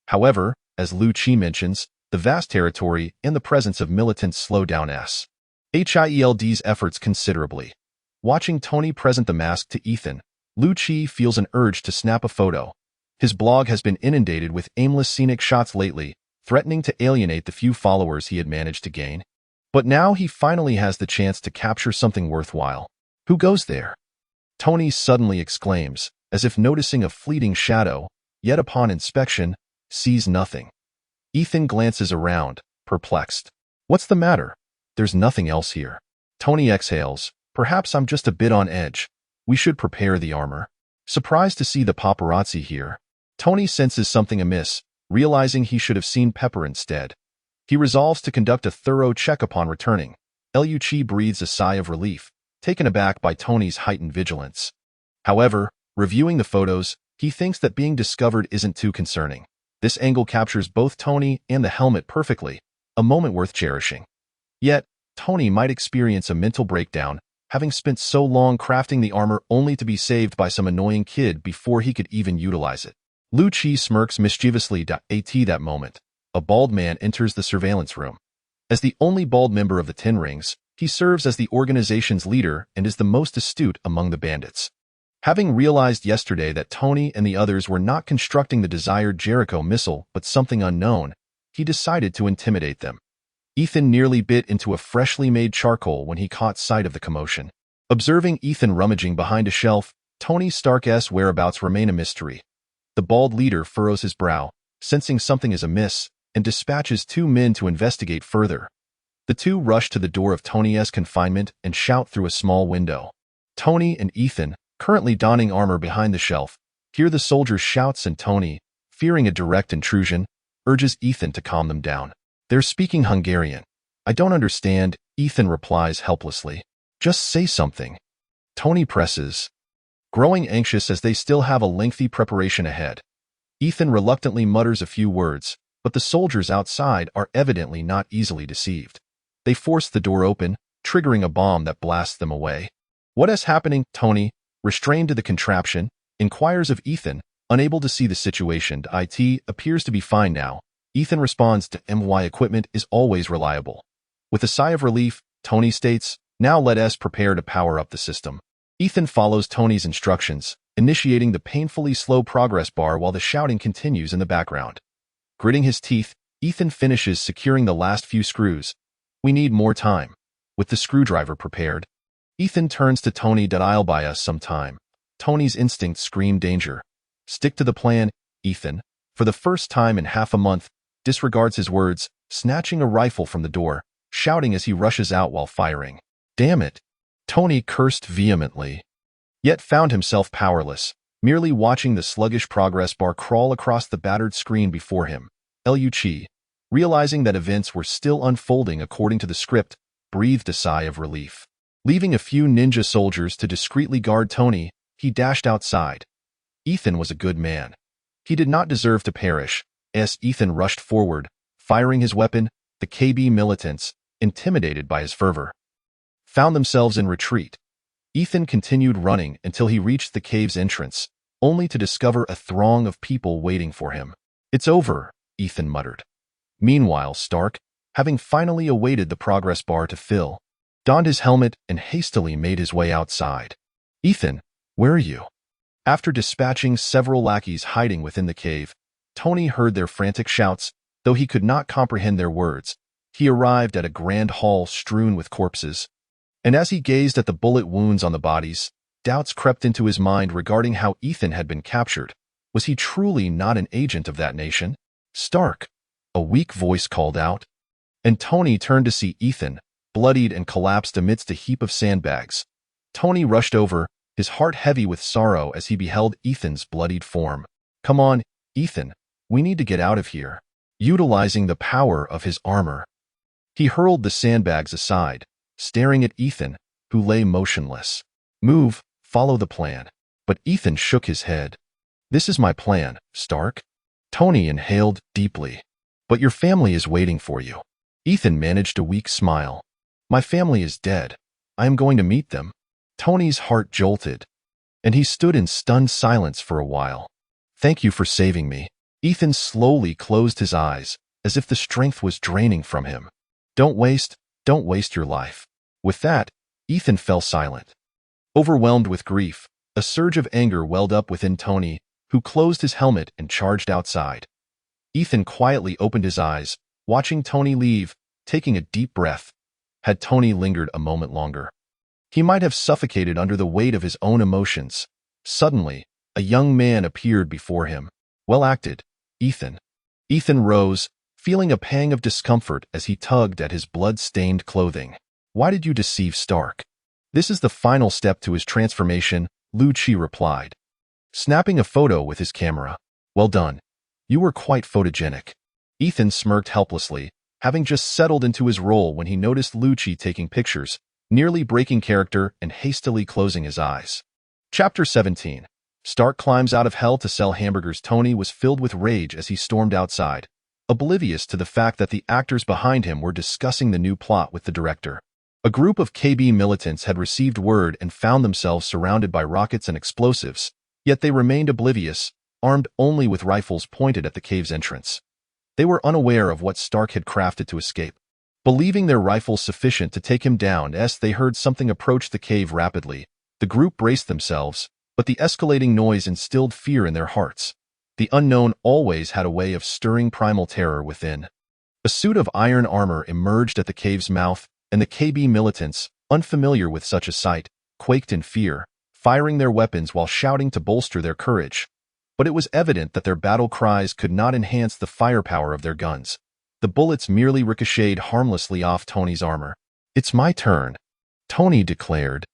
However, as Lucci mentions, the vast territory and the presence of militants slow down S.H.I.E.L.D's efforts considerably. Watching Tony present the mask to Ethan, Lucci feels an urge to snap a photo. His blog has been inundated with aimless scenic shots lately, threatening to alienate the few followers he had managed to gain. But now he finally has the chance to capture something worthwhile. "Who goes there?" Tony suddenly exclaims, as if noticing a fleeting shadow, yet upon inspection, sees nothing. Ethan glances around, perplexed. "What's the matter? There's nothing else here." Tony exhales, "Perhaps I'm just a bit on edge. We should prepare the armor." Surprised to see the paparazzi here, Tony senses something amiss, realizing he should have seen Pepper instead. He resolves to conduct a thorough check upon returning. S.H.I.E.L.D breathes a sigh of relief, taken aback by Tony's heightened vigilance. However, reviewing the photos, he thinks that being discovered isn't too concerning. This angle captures both Tony and the helmet perfectly, a moment worth cherishing. Yet, Tony might experience a mental breakdown, having spent so long crafting the armor only to be saved by some annoying kid before he could even utilize it. Lucci smirks mischievously at that moment. A bald man enters the surveillance room. As the only bald member of the Ten Rings, he serves as the organization's leader and is the most astute among the bandits. Having realized yesterday that Tony and the others were not constructing the desired Jericho missile but something unknown, he decided to intimidate them. Ethan nearly bit into a freshly made charcoal when he caught sight of the commotion. Observing Ethan rummaging behind a shelf, Tony Stark's whereabouts remain a mystery. The bald leader furrows his brow, sensing something is amiss, and dispatches 2 men to investigate further. The 2 rush to the door of Tony's confinement and shout through a small window. Tony and Ethan, currently donning armor behind the shelf, hear the soldier's shouts, and Tony, fearing a direct intrusion, urges Ethan to calm them down. They're speaking Hungarian. I don't understand, Ethan replies helplessly. Just say something. Tony presses, growing anxious as they still have a lengthy preparation ahead. Ethan reluctantly mutters a few words, but the soldiers outside are evidently not easily deceived. They force the door open, triggering a bomb that blasts them away. What is happening? Tony, restrained to the contraption, inquires of Ethan, unable to see the situation. It appears to be fine now. Ethan responds to my equipment is always reliable. With a sigh of relief, Tony states, now let us prepare to power up the system. Ethan follows Tony's instructions, initiating the painfully slow progress bar while the shouting continues in the background. Gritting his teeth, Ethan finishes securing the last few screws. We need more time. With the screwdriver prepared, Ethan turns to Tony. I'll buy us some time. Tony's instincts scream danger. Stick to the plan, Ethan. For the first time in half a month, disregards his words, snatching a rifle from the door, shouting as he rushes out while firing. Damn it! Tony cursed vehemently, yet found himself powerless, merely watching the sluggish progress bar crawl across the battered screen before him. S.H.I.E.L.D, realizing that events were still unfolding according to the script, breathed a sigh of relief. Leaving a few ninja soldiers to discreetly guard Tony, he dashed outside. Ethan was a good man. He did not deserve to perish. As Ethan rushed forward, firing his weapon, the KB militants, intimidated by his fervor, found themselves in retreat. Ethan continued running until he reached the cave's entrance, only to discover a throng of people waiting for him. It's over, Ethan muttered. Meanwhile, Stark, having finally awaited the progress bar to fill, donned his helmet and hastily made his way outside. Ethan, where are you? After dispatching several lackeys hiding within the cave, Tony heard their frantic shouts, though he could not comprehend their words. He arrived at a grand hall strewn with corpses, and as he gazed at the bullet wounds on the bodies, doubts crept into his mind regarding how Ethan had been captured. Was he truly not an agent of that nation? Stark, a weak voice called out, and Tony turned to see Ethan, bloodied and collapsed amidst a heap of sandbags. Tony rushed over, his heart heavy with sorrow as he beheld Ethan's bloodied form. Come on, Ethan, we need to get out of here. Utilizing the power of his armor, he hurled the sandbags aside, staring at Ethan, who lay motionless. Move, follow the plan. But Ethan shook his head. This is my plan, Stark. Tony inhaled deeply. But your family is waiting for you. Ethan managed a weak smile. My family is dead. I am going to meet them. Tony's heart jolted, and he stood in stunned silence for a while. Thank you for saving me. Ethan slowly closed his eyes, as if the strength was draining from him. Don't waste your life. With that, Ethan fell silent. Overwhelmed with grief, a surge of anger welled up within Tony, who closed his helmet and charged outside. Ethan quietly opened his eyes, watching Tony leave, taking a deep breath. Had Tony lingered a moment longer, he might have suffocated under the weight of his own emotions. Suddenly, a young man appeared before him. Well acted, Ethan. Ethan rose, feeling a pang of discomfort as he tugged at his blood-stained clothing. Why did you deceive Stark? This is the final step to his transformation, S.H.I.E.L.D replied, snapping a photo with his camera. Well done. You were quite photogenic. Ethan smirked helplessly, having just settled into his role when he noticed S.H.I.E.L.D taking pictures, nearly breaking character and hastily closing his eyes. Chapter 17. Stark climbs out of hell to sell hamburgers. Tony was filled with rage as he stormed outside, oblivious to the fact that the actors behind him were discussing the new plot with the director. A group of KB militants had received word and found themselves surrounded by rockets and explosives, yet they remained oblivious, armed only with rifles pointed at the cave's entrance. They were unaware of what Stark had crafted to escape. Believing their rifles sufficient to take him down as they heard something approach the cave rapidly, the group braced themselves, but the escalating noise instilled fear in their hearts. The unknown always had a way of stirring primal terror within. A suit of iron armor emerged at the cave's mouth, and the KB militants, unfamiliar with such a sight, quaked in fear, firing their weapons while shouting to bolster their courage. But it was evident that their battle cries could not enhance the firepower of their guns. The bullets merely ricocheted harmlessly off Tony's armor. It's my turn, Tony declared,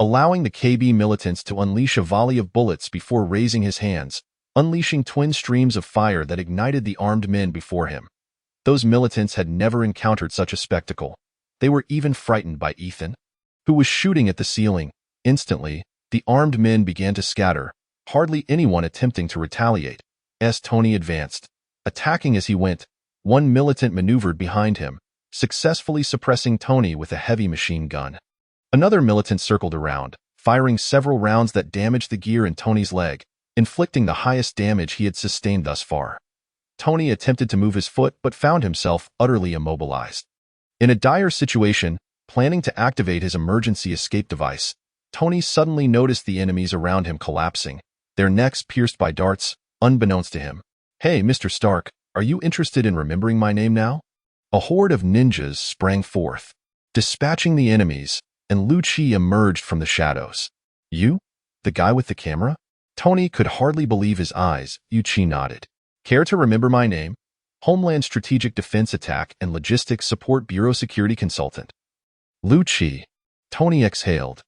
allowing the KB militants to unleash a volley of bullets before raising his hands, unleashing twin streams of fire that ignited the armed men before him. Those militants had never encountered such a spectacle. They were even frightened by Ethan, who was shooting at the ceiling. Instantly, the armed men began to scatter, hardly anyone attempting to retaliate. As Tony advanced, attacking as he went, one militant maneuvered behind him, successfully suppressing Tony with a heavy machine gun. Another militant circled around, firing several rounds that damaged the gear in Tony's leg, inflicting the highest damage he had sustained thus far. Tony attempted to move his foot but found himself utterly immobilized. In a dire situation, planning to activate his emergency escape device, Tony suddenly noticed the enemies around him collapsing, their necks pierced by darts, unbeknownst to him. "Hey, Mr. Stark, are you interested in remembering my name now?" A horde of ninjas sprang forth, dispatching the enemies, and Lu-Chi emerged from the shadows. "You? The guy with the camera?" Tony could hardly believe his eyes. Lu-Chi nodded. "Care to remember my name? Homeland Strategic Defense Attack and Logistics Support Bureau Security Consultant." Lu-Chi. Tony exhaled.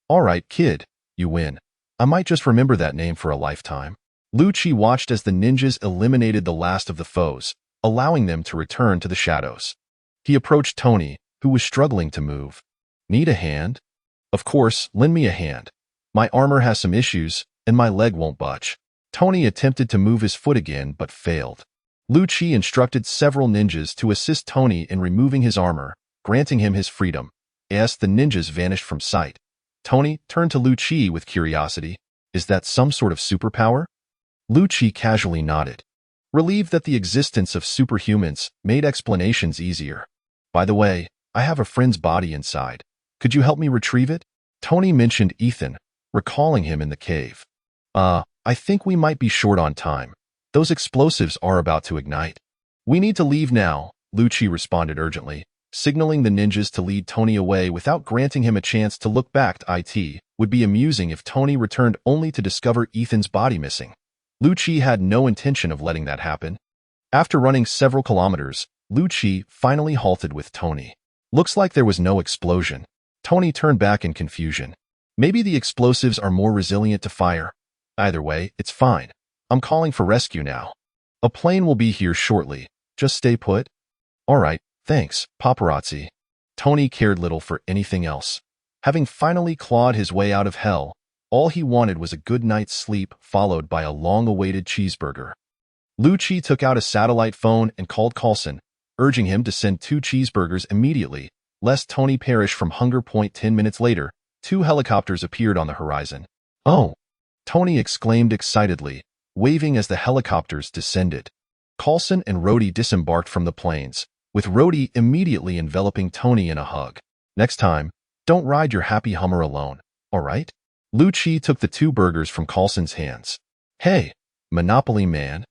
"All right, kid, you win. I might just remember that name for a lifetime." Lu-Chi watched as the ninjas eliminated the last of the foes, allowing them to return to the shadows. He approached Tony, who was struggling to move. "Need a hand?" "Of course, lend me a hand. My armor has some issues, and my leg won't budge." Tony attempted to move his foot again but failed. Lu-Chi instructed several ninjas to assist Tony in removing his armor, granting him his freedom. As the ninjas vanished from sight, Tony turned to Lu-Chi with curiosity. "Is that some sort of superpower?" Lu-Chi casually nodded, relieved that the existence of superhumans made explanations easier. "By the way, I have a friend's body inside. Could you help me retrieve it?" Tony mentioned Ethan, recalling him in the cave. I think we might be short on time. Those explosives are about to ignite." "We need to leave now," Lu-Chi responded urgently, signaling the ninjas to lead Tony away without granting him a chance to look back. It would be amusing if Tony returned only to discover Ethan's body missing. Lu-Chi had no intention of letting that happen. After running several kilometers, Lu-Chi finally halted with Tony. "Looks like there was no explosion." Tony turned back in confusion. "Maybe the explosives are more resilient to fire. Either way, it's fine. I'm calling for rescue now. A plane will be here shortly. Just stay put." "All right, thanks, paparazzi." Tony cared little for anything else. Having finally clawed his way out of hell, all he wanted was a good night's sleep followed by a long-awaited cheeseburger. Lu-Chi took out a satellite phone and called Coulson, urging him to send 2 cheeseburgers immediately, lest Tony perish from hunger. 10 minutes later, 2 helicopters appeared on the horizon. "Oh!" Tony exclaimed excitedly, waving as the helicopters descended. Coulson and Rhodey disembarked from the planes, with Rhodey immediately enveloping Tony in a hug. "Next time, don't ride your happy Hummer alone, all right?" Lu-Chi took the 2 burgers from Coulson's hands. "Hey, Monopoly man,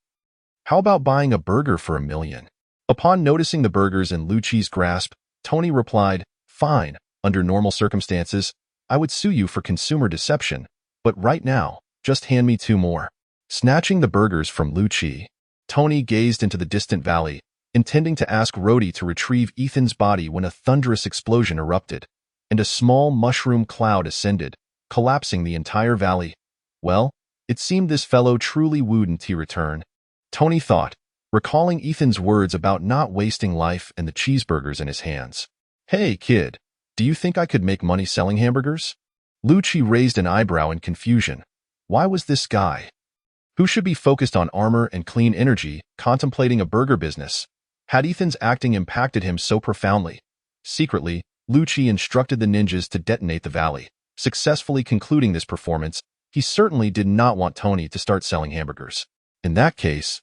how about buying a burger for $1 million?" Upon noticing the burgers in Lu-Chi's grasp, Tony replied, "Fine, under normal circumstances, I would sue you for consumer deception, but right now, just hand me 2 more. Snatching the burgers from Lu-Chi, Tony gazed into the distant valley, intending to ask Rhodey to retrieve Ethan's body when a thunderous explosion erupted, and a small mushroom cloud ascended, collapsing the entire valley. Well, it seemed this fellow truly wouldn't return. Tony thought, recalling Ethan's words about not wasting life and the cheeseburgers in his hands. "Hey, kid, do you think I could make money selling hamburgers?" Lu-Chi raised an eyebrow in confusion. Why was this guy, who should be focused on armor and clean energy, contemplating a burger business? Had Ethan's acting impacted him so profoundly? Secretly, Lu-Chi instructed the ninjas to detonate the valley. Successfully concluding this performance, he certainly did not want Tony to start selling hamburgers. "In that case,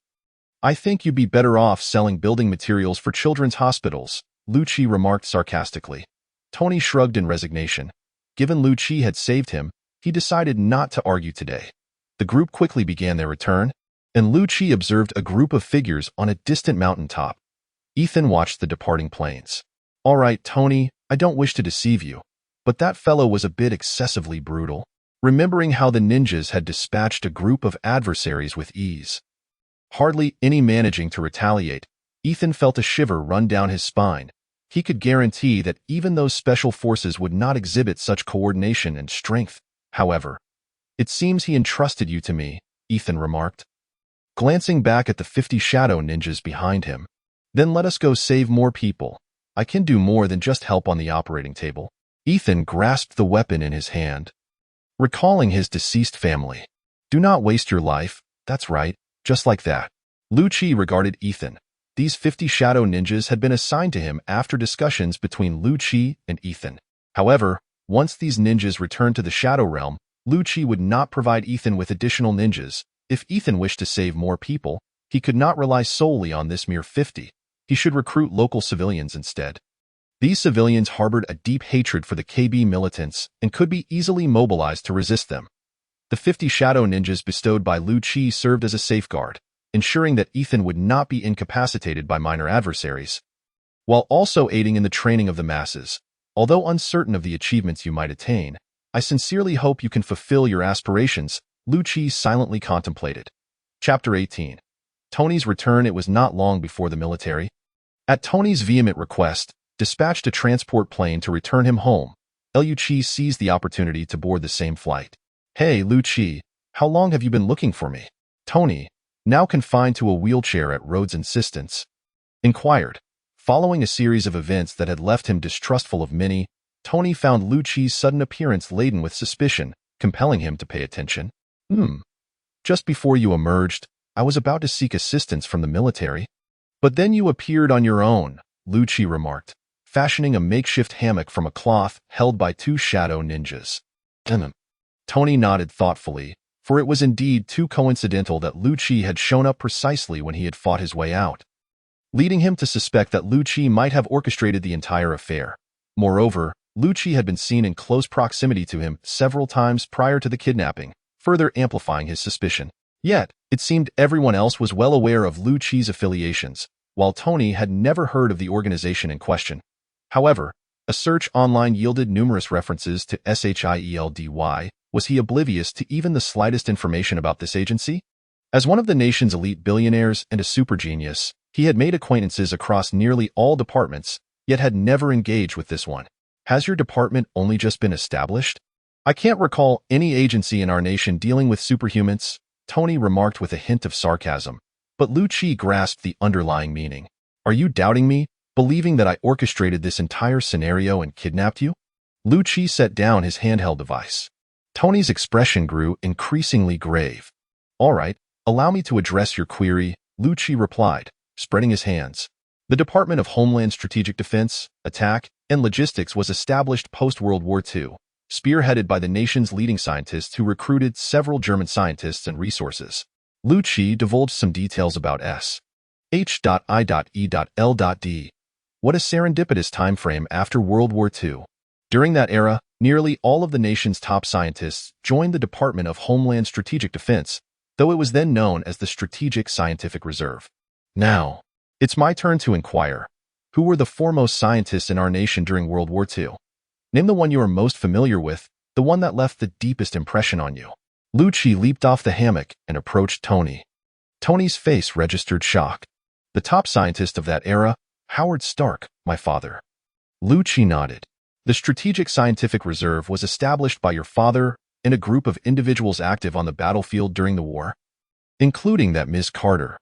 I think you'd be better off selling building materials for children's hospitals," Lu-Chi remarked sarcastically. Tony shrugged in resignation. Given Lu-Chi had saved him, he decided not to argue today. The group quickly began their return, and Lu-Chi observed a group of figures on a distant mountaintop. Ethan watched the departing planes. "All right, Tony, I don't wish to deceive you, but that fellow was a bit excessively brutal." Remembering how the ninjas had dispatched a group of adversaries with ease, hardly any managing to retaliate, Ethan felt a shiver run down his spine. he could guarantee that even those special forces would not exhibit such coordination and strength. However, it seems he entrusted you to me, Ethan remarked, glancing back at the 50 shadow ninjas behind him. Then let us go save more people. I can do more than just help on the operating table. Ethan grasped the weapon in his hand, recalling his deceased family. Do not waste your life. That's right, just like that. Lu-Chi regarded Ethan. These 50 shadow ninjas had been assigned to him after discussions between Lu-Chi and Ethan. However, once these ninjas returned to the Shadow Realm, Lu-Chi would not provide Ethan with additional ninjas. If Ethan wished to save more people, he could not rely solely on this mere 50. He should recruit local civilians instead. These civilians harbored a deep hatred for the KB militants and could be easily mobilized to resist them. The 50 shadow ninjas bestowed by Lu-Chi served as a safeguard, ensuring that Ethan would not be incapacitated by minor adversaries, while also aiding in the training of the masses. Although uncertain of the achievements you might attain, I sincerely hope you can fulfill your aspirations, Lu-Chi silently contemplated. Chapter 18. Tony's return. It was not long before the military, at Tony's vehement request, dispatched a transport plane to return him home. Lu-Chi seized the opportunity to board the same flight. Hey, Lu-Chi, how long have you been looking for me? Tony, now confined to a wheelchair at Rhodes' insistence, inquired. Following a series of events that had left him distrustful of Minnie, Tony found Lu-Chi's sudden appearance laden with suspicion, compelling him to pay attention. Just before you emerged, I was about to seek assistance from the military. But then you appeared on your own, Lu-Chi remarked, fashioning a makeshift hammock from a cloth held by 2 shadow ninjas. Tony nodded thoughtfully, for it was indeed too coincidental that Lu-Chi had shown up precisely when he had fought his way out, leading him to suspect that Lu-Chi might have orchestrated the entire affair. Moreover, Lu-Chi had been seen in close proximity to him several times prior to the kidnapping, further amplifying his suspicion. Yet, it seemed everyone else was well aware of Lu-Chi's affiliations, while Tony had never heard of the organization in question. However, a search online yielded numerous references to S.H.I.E.L.D. Was he oblivious to even the slightest information about this agency? As one of the nation's elite billionaires and a super genius, he had made acquaintances across nearly all departments, yet had never engaged with this one. Has your department only just been established? I can't recall any agency in our nation dealing with superhumans, Tony remarked with a hint of sarcasm. But Lu-Chi grasped the underlying meaning. Are you doubting me, believing that I orchestrated this entire scenario and kidnapped you? Lu-Chi set down his handheld device. Tony's expression grew increasingly grave. All right, allow me to address your query, Lu-Chi replied, spreading his hands. The Department of Homeland Strategic Defense, Attack, and Logistics was established post-World War II, spearheaded by the nation's leading scientists who recruited several German scientists and resources. Lu-Chi divulged some details about S.H.I.E.L.D. What a serendipitous time frame after World War II. During that era, nearly all of the nation's top scientists joined the Department of Homeland Strategic Defense, though it was then known as the Strategic Scientific Reserve. Now, it's my turn to inquire. Who were the foremost scientists in our nation during World War II? Name the one you are most familiar with, the one that left the deepest impression on you. Lu-Chi leaped off the hammock and approached Tony. Tony's face registered shock. The top scientist of that era, Howard Stark, my father. Lu-Chi nodded. The Strategic Scientific Reserve was established by your father and a group of individuals active on the battlefield during the war, including that Ms. Carter.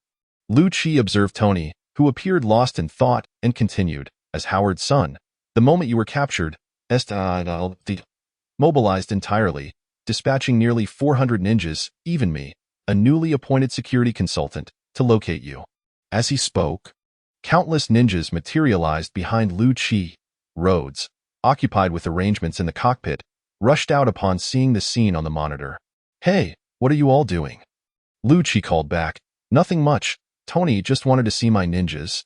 Lu-Chi observed Tony, who appeared lost in thought, and continued, as Howard's son. The moment you were captured, S.H.I.E.L.D. mobilized entirely, dispatching nearly 400 ninjas, even me, a newly appointed security consultant, to locate you. As he spoke, countless ninjas materialized behind Lu-Chi. Rhodes, occupied with arrangements in the cockpit, rushed out upon seeing the scene on the monitor. Hey, what are you all doing? Lu-Chi called back. Nothing much. Tony just wanted to see my ninjas.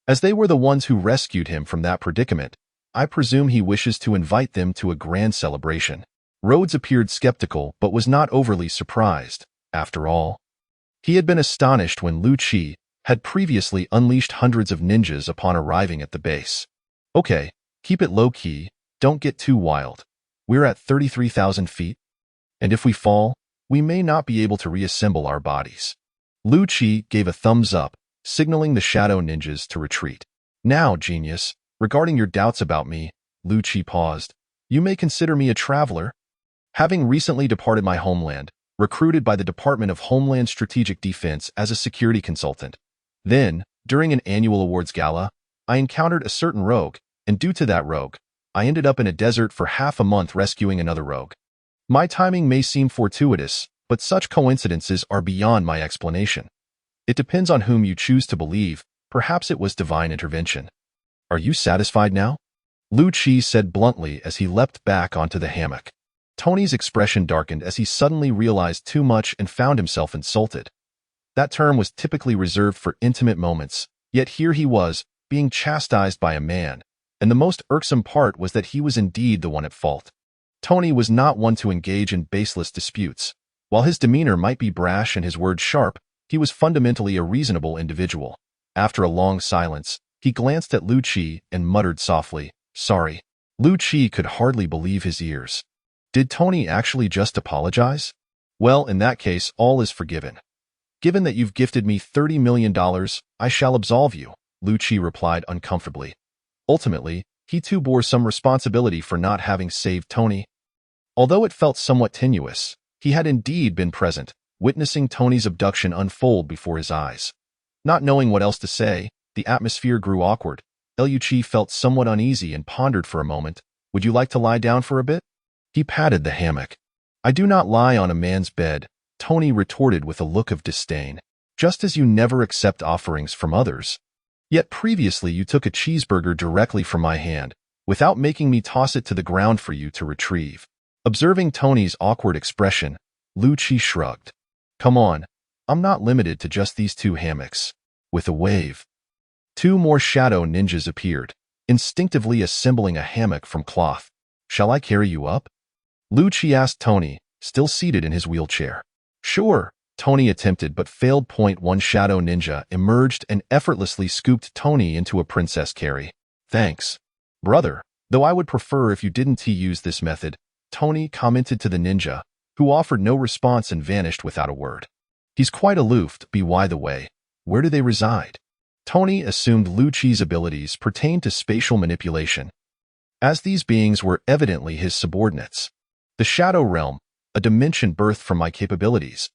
As they were the ones who rescued him from that predicament, I presume he wishes to invite them to a grand celebration. Rhodes appeared skeptical but was not overly surprised. After all, he had been astonished when Lu-Chi had previously unleashed hundreds of ninjas upon arriving at the base. Okay, keep it low-key, don't get too wild. We're at 33,000 feet, and if we fall, we may not be able to reassemble our bodies. Lu-Chi gave a thumbs up, signaling the shadow ninjas to retreat. Now, genius, Regarding your doubts about me, Lu-Chi paused. You may consider me a traveler. Having recently departed my homeland, recruited by the Department of Homeland Strategic Defense as a security consultant. Then, during an annual awards gala, I encountered a certain rogue, and due to that rogue, I ended up in a desert for half a month rescuing another rogue. My timing may seem fortuitous, but such coincidences are beyond my explanation. It depends on whom you choose to believe. Perhaps it was divine intervention. Are you satisfied now? Lu-Chi said bluntly as he leapt back onto the hammock. Tony's expression darkened as he suddenly realized too much and found himself insulted. That term was typically reserved for intimate moments, yet here he was, being chastised by a man, and the most irksome part was that he was indeed the one at fault. Tony was not one to engage in baseless disputes. While his demeanor might be brash and his words sharp, he was fundamentally a reasonable individual. After a long silence, he glanced at Lu-Chi and muttered softly, "Sorry." Lu-Chi could hardly believe his ears. Did Tony actually just apologize? Well, in that case, all is forgiven. Given that you've gifted me $30 million, I shall absolve you, Lu-Chi replied uncomfortably. Ultimately, he too bore some responsibility for not having saved Tony. Although it felt somewhat tenuous, he had indeed been present, witnessing Tony's abduction unfold before his eyes. Not knowing what else to say, the atmosphere grew awkward. Lu-Chi felt somewhat uneasy and pondered for a moment. Would you like to lie down for a bit? He patted the hammock. I do not lie on a man's bed, Tony retorted with a look of disdain. Just as you never accept offerings from others. Yet previously you took a cheeseburger directly from my hand, without making me toss it to the ground for you to retrieve. Observing Tony's awkward expression, Lu-Chi shrugged. Come on, I'm not limited to just these two hammocks. With a wave, two more shadow ninjas appeared, instinctively assembling a hammock from cloth. Shall I carry you up? Lu-Chi asked Tony, still seated in his wheelchair. Sure, Tony attempted but failed. One shadow ninja emerged and effortlessly scooped Tony into a princess carry. Thanks, brother, though I would prefer if you didn't use this method, Tony commented to the ninja, who offered no response and vanished without a word. He's quite aloof, by the way. Where do they reside? Tony assumed Lu-Chi's abilities pertained to spatial manipulation, as these beings were evidently his subordinates. The Shadow Realm, a dimension birthed from my capabilities.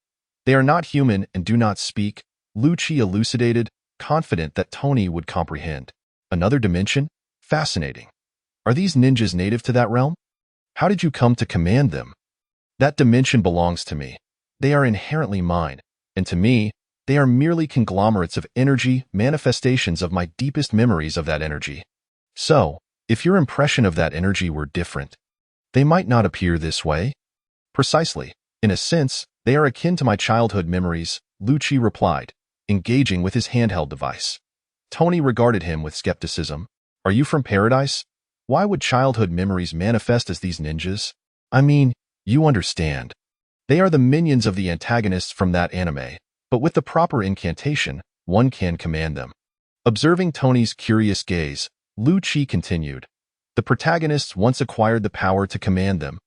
They are not human and do not speak, Lu-Chi elucidated, confident that Tony would comprehend. Another dimension? Fascinating. Are these ninjas native to that realm? How did you come to command them? That dimension belongs to me. They are inherently mine, and to me, they are merely conglomerates of energy, manifestations of my deepest memories of that energy. So, if your impression of that energy were different, they might not appear this way? Precisely. In a sense, they are akin to my childhood memories, Lu-Chi replied, engaging with his handheld device. Tony regarded him with skepticism. Are you from paradise? Why would childhood memories manifest as these ninjas? I mean, you understand. They are the minions of the antagonists from that anime, but with the proper incantation, one can command them. Observing Tony's curious gaze, Lu-Chi continued. The protagonists once acquired the power to command them,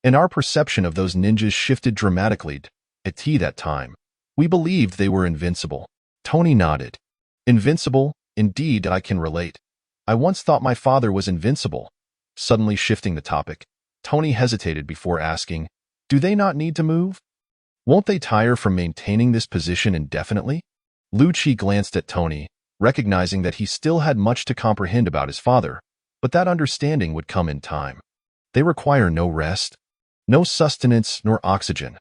and our perception of those ninjas shifted dramatically. At that time, we believed they were invincible. Tony nodded. Invincible? Indeed, I can relate. I once thought my father was invincible. Suddenly shifting the topic, Tony hesitated before asking, do they not need to move? Won't they tire from maintaining this position indefinitely? Lu-Chi glanced at Tony, recognizing that he still had much to comprehend about his father, but that understanding would come in time. They require no rest, no sustenance nor oxygen.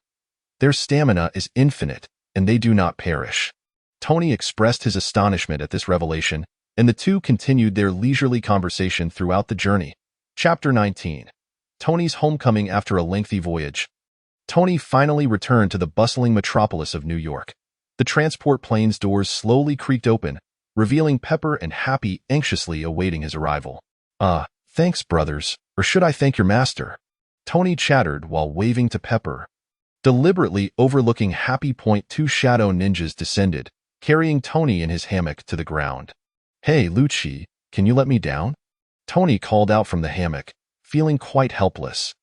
Their stamina is infinite, and they do not perish. Tony expressed his astonishment at this revelation, and the two continued their leisurely conversation throughout the journey. Chapter 19. Tony's homecoming after a lengthy voyage. Tony finally returned to the bustling metropolis of New York. The transport plane's doors slowly creaked open, revealing Pepper and Happy anxiously awaiting his arrival. Thanks, brothers, or should I thank your master? Tony chattered while waving to Pepper. Deliberately overlooking Happy, two shadow ninjas descended, carrying Tony in his hammock to the ground. Hey, Lu-Chi, can you let me down? Tony called out from the hammock, feeling quite helpless.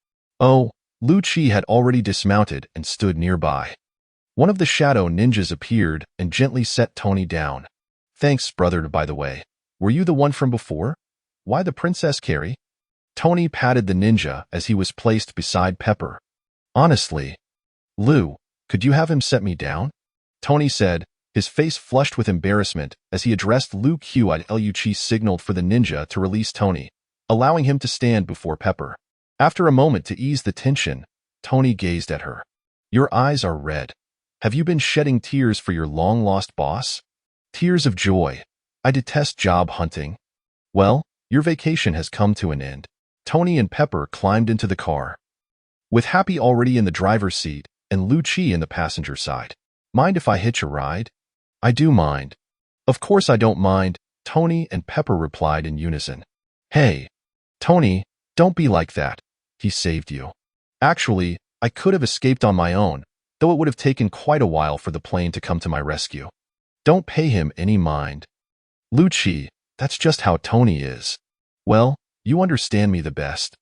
Oh, Lu-Chi had already dismounted and stood nearby. One of the shadow ninjas appeared and gently set Tony down. Thanks, brother, by the way. Were you the one from before? Why the Princess Carrie? Tony patted the ninja as he was placed beside Pepper. Honestly, Lou, could you have him set me down? Tony said, his face flushed with embarrassment as he addressed Lu Q.I.L.U.Chi signaled for the ninja to release Tony, allowing him to stand before Pepper. After a moment to ease the tension, Tony gazed at her. Your eyes are red. Have you been shedding tears for your long-lost boss? Tears of joy. I detest job hunting. Well, your vacation has come to an end. Tony and Pepper climbed into the car. With Happy already in the driver's seat and Lu Chi in the passenger side. Mind if I hitch a ride? I do mind. Of course I don't mind, Tony and Pepper replied in unison. Hey, Tony, don't be like that. He saved you. Actually, I could have escaped on my own, though it would have taken quite a while for the plane to come to my rescue. Don't pay him any mind. Lu Chi, that's just how Tony is. Well, you understand me the best.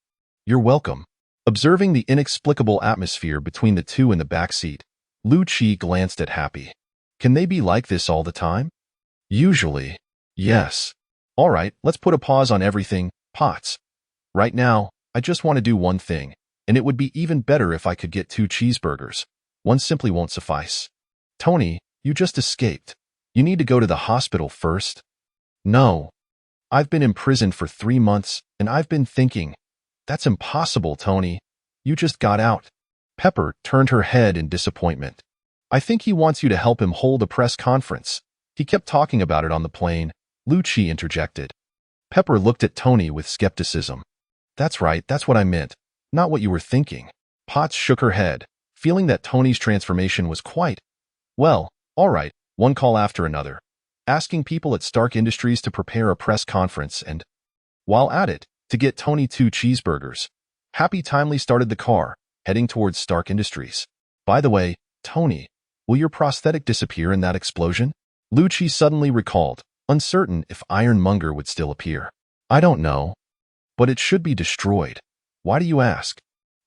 You're welcome. Observing the inexplicable atmosphere between the two in the back seat, Lu Chi glanced at Happy. Can they be like this all the time? Usually. Yes. All right, let's put a pause on everything, Potts. Right now, I just want to do one thing, and it would be even better if I could get 2 cheeseburgers. One simply won't suffice. Tony, you just escaped. You need to go to the hospital first. No. I've been imprisoned for 3 months, and I've been thinking, that's impossible, Tony. You just got out. Pepper turned her head in disappointment. I think he wants you to help him hold a press conference. He kept talking about it on the plane, Lu Chi interjected. Pepper looked at Tony with skepticism. That's right, that's what I meant, not what you were thinking. Potts shook her head, feeling that Tony's transformation was quite, well, all right, one call after another, asking people at Stark Industries to prepare a press conference and, while at it, to get Tony 2 cheeseburgers. Happy timely started the car, heading towards Stark Industries. By the way, Tony, will your prosthetic disappear in that explosion? Lu Chi suddenly recalled, uncertain if Ironmonger would still appear. I don't know. But it should be destroyed. Why do you ask?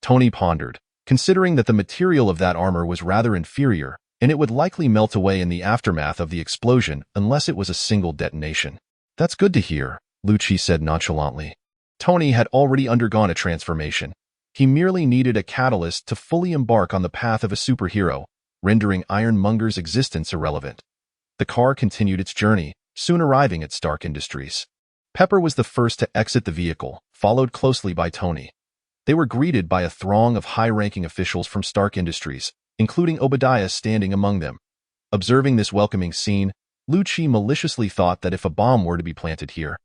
Tony pondered, considering that the material of that armor was rather inferior, and it would likely melt away in the aftermath of the explosion unless it was a single detonation. That's good to hear, Lu Chi said nonchalantly. Tony had already undergone a transformation. He merely needed a catalyst to fully embark on the path of a superhero, rendering Ironmonger's existence irrelevant. The car continued its journey, soon arriving at Stark Industries. Pepper was the first to exit the vehicle, followed closely by Tony. They were greeted by a throng of high-ranking officials from Stark Industries, including Obadiah standing among them. Observing this welcoming scene, Lu Chi maliciously thought that if a bomb were to be planted here,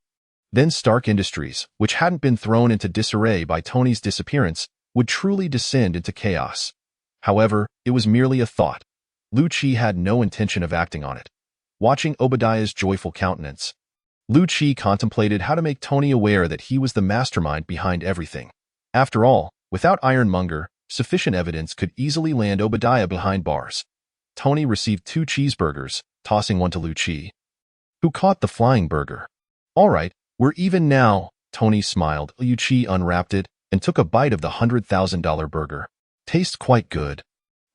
then Stark Industries, which hadn't been thrown into disarray by Tony's disappearance, would truly descend into chaos. However, it was merely a thought. Lu Chi had no intention of acting on it. Watching Obadiah's joyful countenance, Lu Chi contemplated how to make Tony aware that he was the mastermind behind everything. After all, without Ironmonger, sufficient evidence could easily land Obadiah behind bars. Tony received 2 cheeseburgers, tossing one to Lu Chi, who caught the flying burger. All right, we're even now, Tony smiled. Lu Chi unwrapped it and took a bite of the $100,000 burger. Tastes quite good.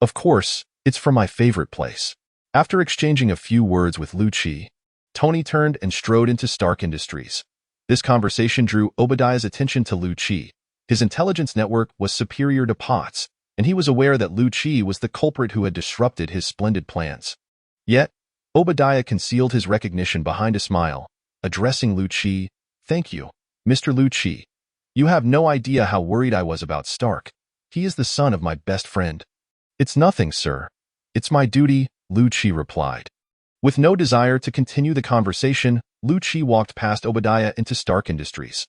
Of course, it's from my favorite place. After exchanging a few words with Lu Chi, Tony turned and strode into Stark Industries. This conversation drew Obadiah's attention to Lu Chi. His intelligence network was superior to Potts, and he was aware that Lu Chi was the culprit who had disrupted his splendid plans. Yet, Obadiah concealed his recognition behind a smile, addressing Lu Chi. Thank you, Mr. Lu Chi. You have no idea how worried I was about Stark. He is the son of my best friend. It's nothing, sir. It's my duty, Lu Chi replied. With no desire to continue the conversation, Lu Chi walked past Obadiah into Stark Industries.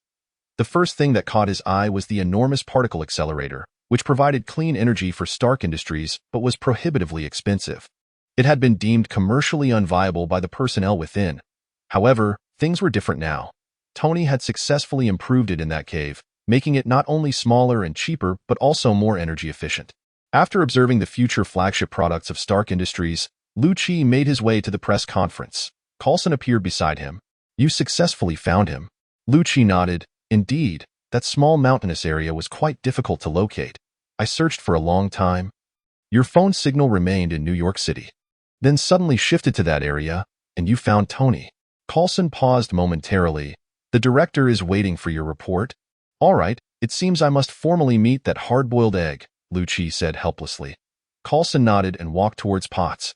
The first thing that caught his eye was the enormous particle accelerator, which provided clean energy for Stark Industries but was prohibitively expensive. It had been deemed commercially unviable by the personnel within. However, things were different now. Tony had successfully improved it in that cave, making it not only smaller and cheaper but also more energy efficient. After observing the future flagship products of Stark Industries, Lu Chi made his way to the press conference. Coulson appeared beside him. You successfully found him. Lu Chi nodded. Indeed, that small mountainous area was quite difficult to locate. I searched for a long time. Your phone signal remained in New York City. Then suddenly shifted to that area, and you found Tony. Coulson paused momentarily, The director is waiting for your report. All right, it seems I must formally meet that hard-boiled egg, Lu-Chi said helplessly. Coulson nodded and walked towards Potts,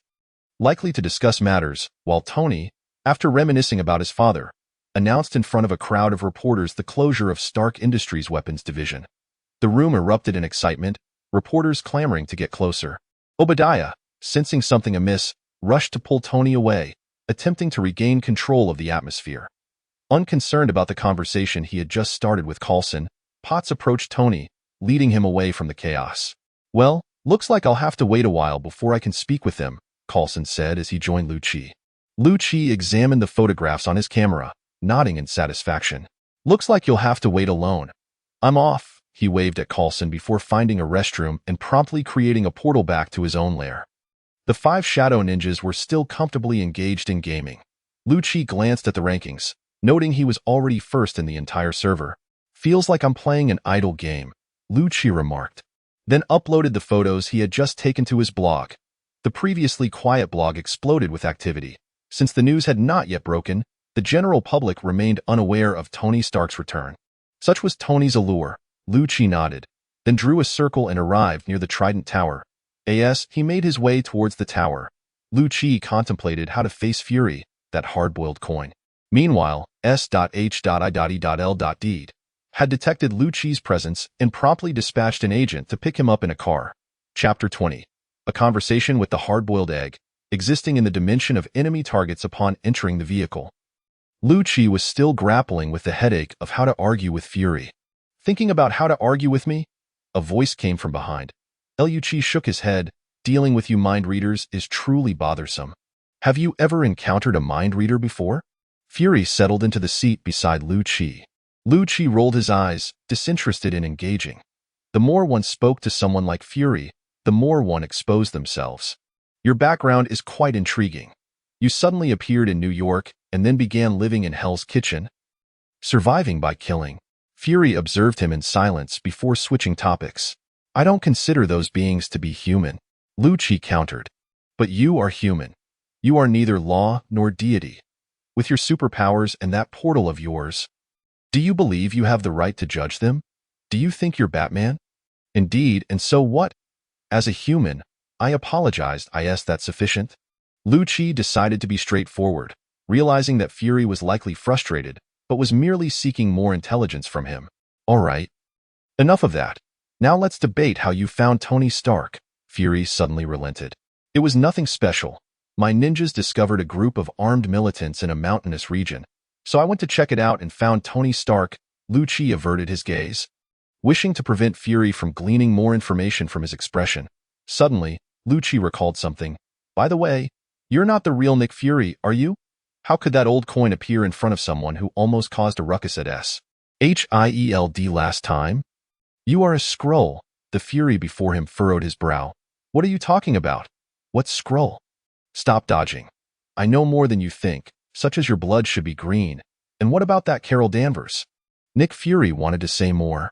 likely to discuss matters, while Tony, after reminiscing about his father, announced in front of a crowd of reporters the closure of Stark Industries' weapons division. The room erupted in excitement, reporters clamoring to get closer. Obadiah, sensing something amiss, rushed to pull Tony away, attempting to regain control of the atmosphere. Unconcerned about the conversation he had just started with Coulson, Potts approached Tony, leading him away from the chaos. Well, looks like I'll have to wait a while before I can speak with them, Coulson said as he joined Lu-Chi. Lu-Chi examined the photographs on his camera, nodding in satisfaction. Looks like you'll have to wait alone. I'm off, he waved at Coulson before finding a restroom and promptly creating a portal back to his own lair. The 5 shadow ninjas were still comfortably engaged in gaming. Lu-Chi glanced at the rankings, noting he was already first in the entire server. Feels like I'm playing an idle game, Lu-Chi remarked. Then uploaded the photos he had just taken to his blog. The previously quiet blog exploded with activity. Since the news had not yet broken, the general public remained unaware of Tony Stark's return. Such was Tony's allure. Lu-Chi nodded, then drew a circle and arrived near the Trident Tower. As he made his way towards the tower, Lu-Chi contemplated how to face Fury, that hard-boiled coin. Meanwhile, S.H.I.E.L.D had detected Lu-Chi's presence and promptly dispatched an agent to pick him up in a car. Chapter 20. A conversation with the hard-boiled egg, existing in the dimension of enemy targets upon entering the vehicle. Lu-Chi was still grappling with the headache of how to argue with Fury. Thinking about how to argue with me? A voice came from behind. Lu-Chi shook his head. Dealing with you mind readers is truly bothersome. Have you ever encountered a mind reader before? Fury settled into the seat beside Lu-Chi. Lu-Chi rolled his eyes, disinterested in engaging. The more one spoke to someone like Fury, the more one exposed themselves. Your background is quite intriguing. You suddenly appeared in New York and then began living in Hell's Kitchen, surviving by killing. Fury observed him in silence before switching topics. I don't consider those beings to be human, Lu-Chi countered. But you are human. You are neither law nor deity. With your superpowers and that portal of yours, do you believe you have the right to judge them? Do you think you're Batman? Indeed, and so what? As a human, I apologized. I asked that sufficient? Lu-Chi decided to be straightforward, realizing that Fury was likely frustrated, but was merely seeking more intelligence from him. All right. Enough of that. Now let's debate how you found Tony Stark. Fury suddenly relented. It was nothing special. My ninjas discovered a group of armed militants in a mountainous region, so I went to check it out and found Tony Stark. Lu-Chi averted his gaze, wishing to prevent Fury from gleaning more information from his expression. Suddenly, Lu-Chi recalled something. By the way, you're not the real Nick Fury, are you? How could that old coin appear in front of someone who almost caused a ruckus at S.H.I.E.L.D last time? You are a Skrull. The Fury before him furrowed his brow. What are you talking about? What's Skrull? Stop dodging. I know more than you think, such as your blood should be green. And what about that Carol Danvers? Nick Fury wanted to say more,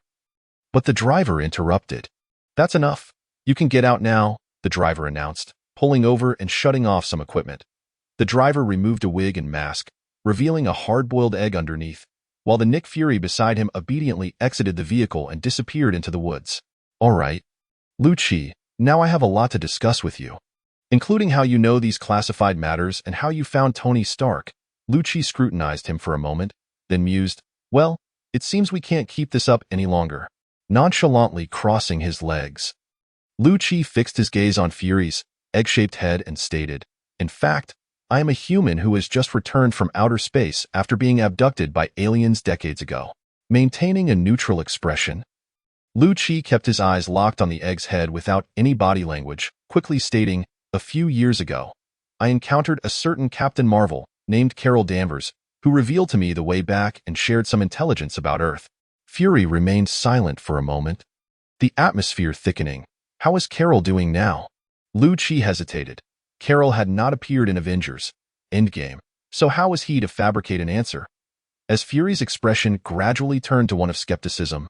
but the driver interrupted. That's enough. You can get out now, the driver announced, pulling over and shutting off some equipment. The driver removed a wig and mask, revealing a hard-boiled egg underneath, while the Nick Fury beside him obediently exited the vehicle and disappeared into the woods. All right. Lu-Chi, now I have a lot to discuss with you, including how you know these classified matters and how you found Tony Stark. Lu-Chi scrutinized him for a moment, then mused, well, it seems we can't keep this up any longer. Nonchalantly crossing his legs, Lu-Chi fixed his gaze on Fury's egg-shaped head and stated, in fact, I am a human who has just returned from outer space after being abducted by aliens decades ago. Maintaining a neutral expression, Lu-Chi kept his eyes locked on the egg's head without any body language, quickly stating, a few years ago, I encountered a certain Captain Marvel named Carol Danvers, who revealed to me the way back and shared some intelligence about Earth. Fury remained silent for a moment, the atmosphere thickening. How is Carol doing now? Lu-Chi hesitated. Carol had not appeared in Avengers Endgame, so how was he to fabricate an answer? As Fury's expression gradually turned to one of skepticism,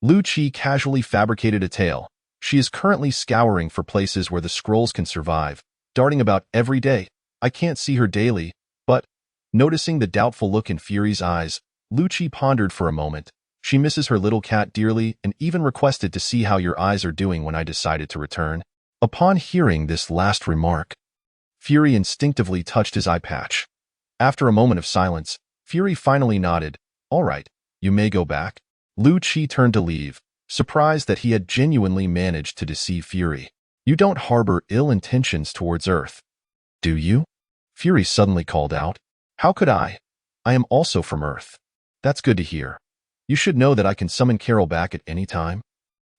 Lu-Chi casually fabricated a tale. She is currently scouring for places where the Skrulls can survive, darting about every day. I can't see her daily, but, noticing the doubtful look in Fury's eyes, Lu Qi pondered for a moment. She misses her little cat dearly and even requested to see how your eyes are doing when I decided to return. Upon hearing this last remark, Fury instinctively touched his eye patch. After a moment of silence, Fury finally nodded. All right, you may go back. Lu Qi turned to leave, surprised that he had genuinely managed to deceive Fury. You don't harbor ill intentions towards Earth, do you? Fury suddenly called out. How could I? I am also from Earth. That's good to hear. You should know that I can summon Carol back at any time.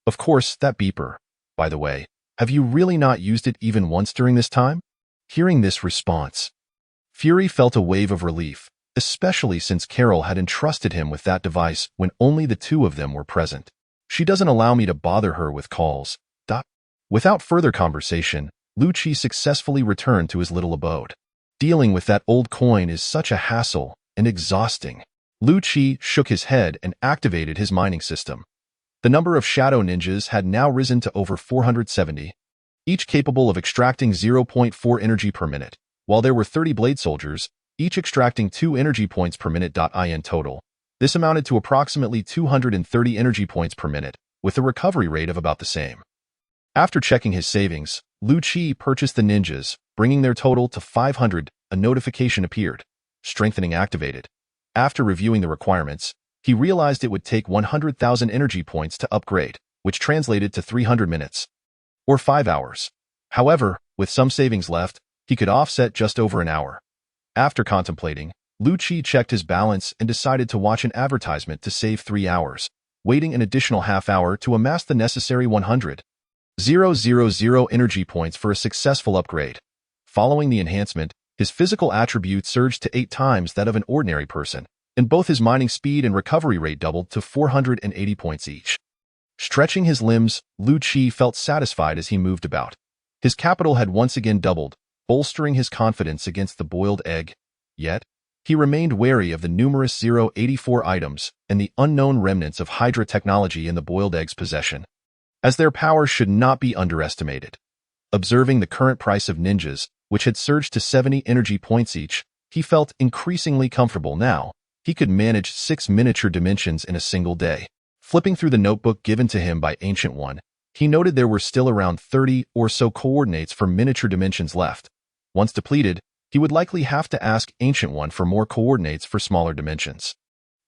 Of course, that beeper. By the way, have you really not used it even once during this time? Hearing this response, Fury felt a wave of relief, especially since Carol had entrusted him with that device when only the two of them were present. She doesn't allow me to bother her with calls. Without further conversation, Lu Qi successfully returned to his little abode. Dealing with that old coin is such a hassle and exhausting. Lu Qi shook his head and activated his mining system. The number of shadow ninjas had now risen to over 470, each capable of extracting 0.4 energy per minute, while there were 30 blade soldiers, each extracting 2 energy points per minute. In total, this amounted to approximately 230 energy points per minute, with a recovery rate of about the same. After checking his savings, Lu Qi purchased the ninjas, bringing their total to 500. A notification appeared. Strengthening activated. After reviewing the requirements, he realized it would take 100,000 energy points to upgrade, which translated to 300 minutes, or 5 hours. However, with some savings left, he could offset just over an hour. After contemplating, Lu Qi checked his balance and decided to watch an advertisement to save 3 hours, waiting an additional half hour to amass the necessary 100,000 energy points for a successful upgrade. Following the enhancement, his physical attributes surged to 8 times that of an ordinary person, and both his mining speed and recovery rate doubled to 480 points each. Stretching his limbs, Lu Qi felt satisfied as he moved about. His capital had once again doubled, bolstering his confidence against the boiled egg. Yet, he remained wary of the numerous 084 items and the unknown remnants of Hydra technology in the boiled egg's possession, as their power should not be underestimated. Observing the current price of ninjas, which had surged to 70 energy points each, he felt increasingly comfortable now. He could manage 6 miniature dimensions in a single day. Flipping through the notebook given to him by Ancient One, he noted there were still around 30 or so coordinates for miniature dimensions left. Once depleted, he would likely have to ask Ancient One for more coordinates for smaller dimensions.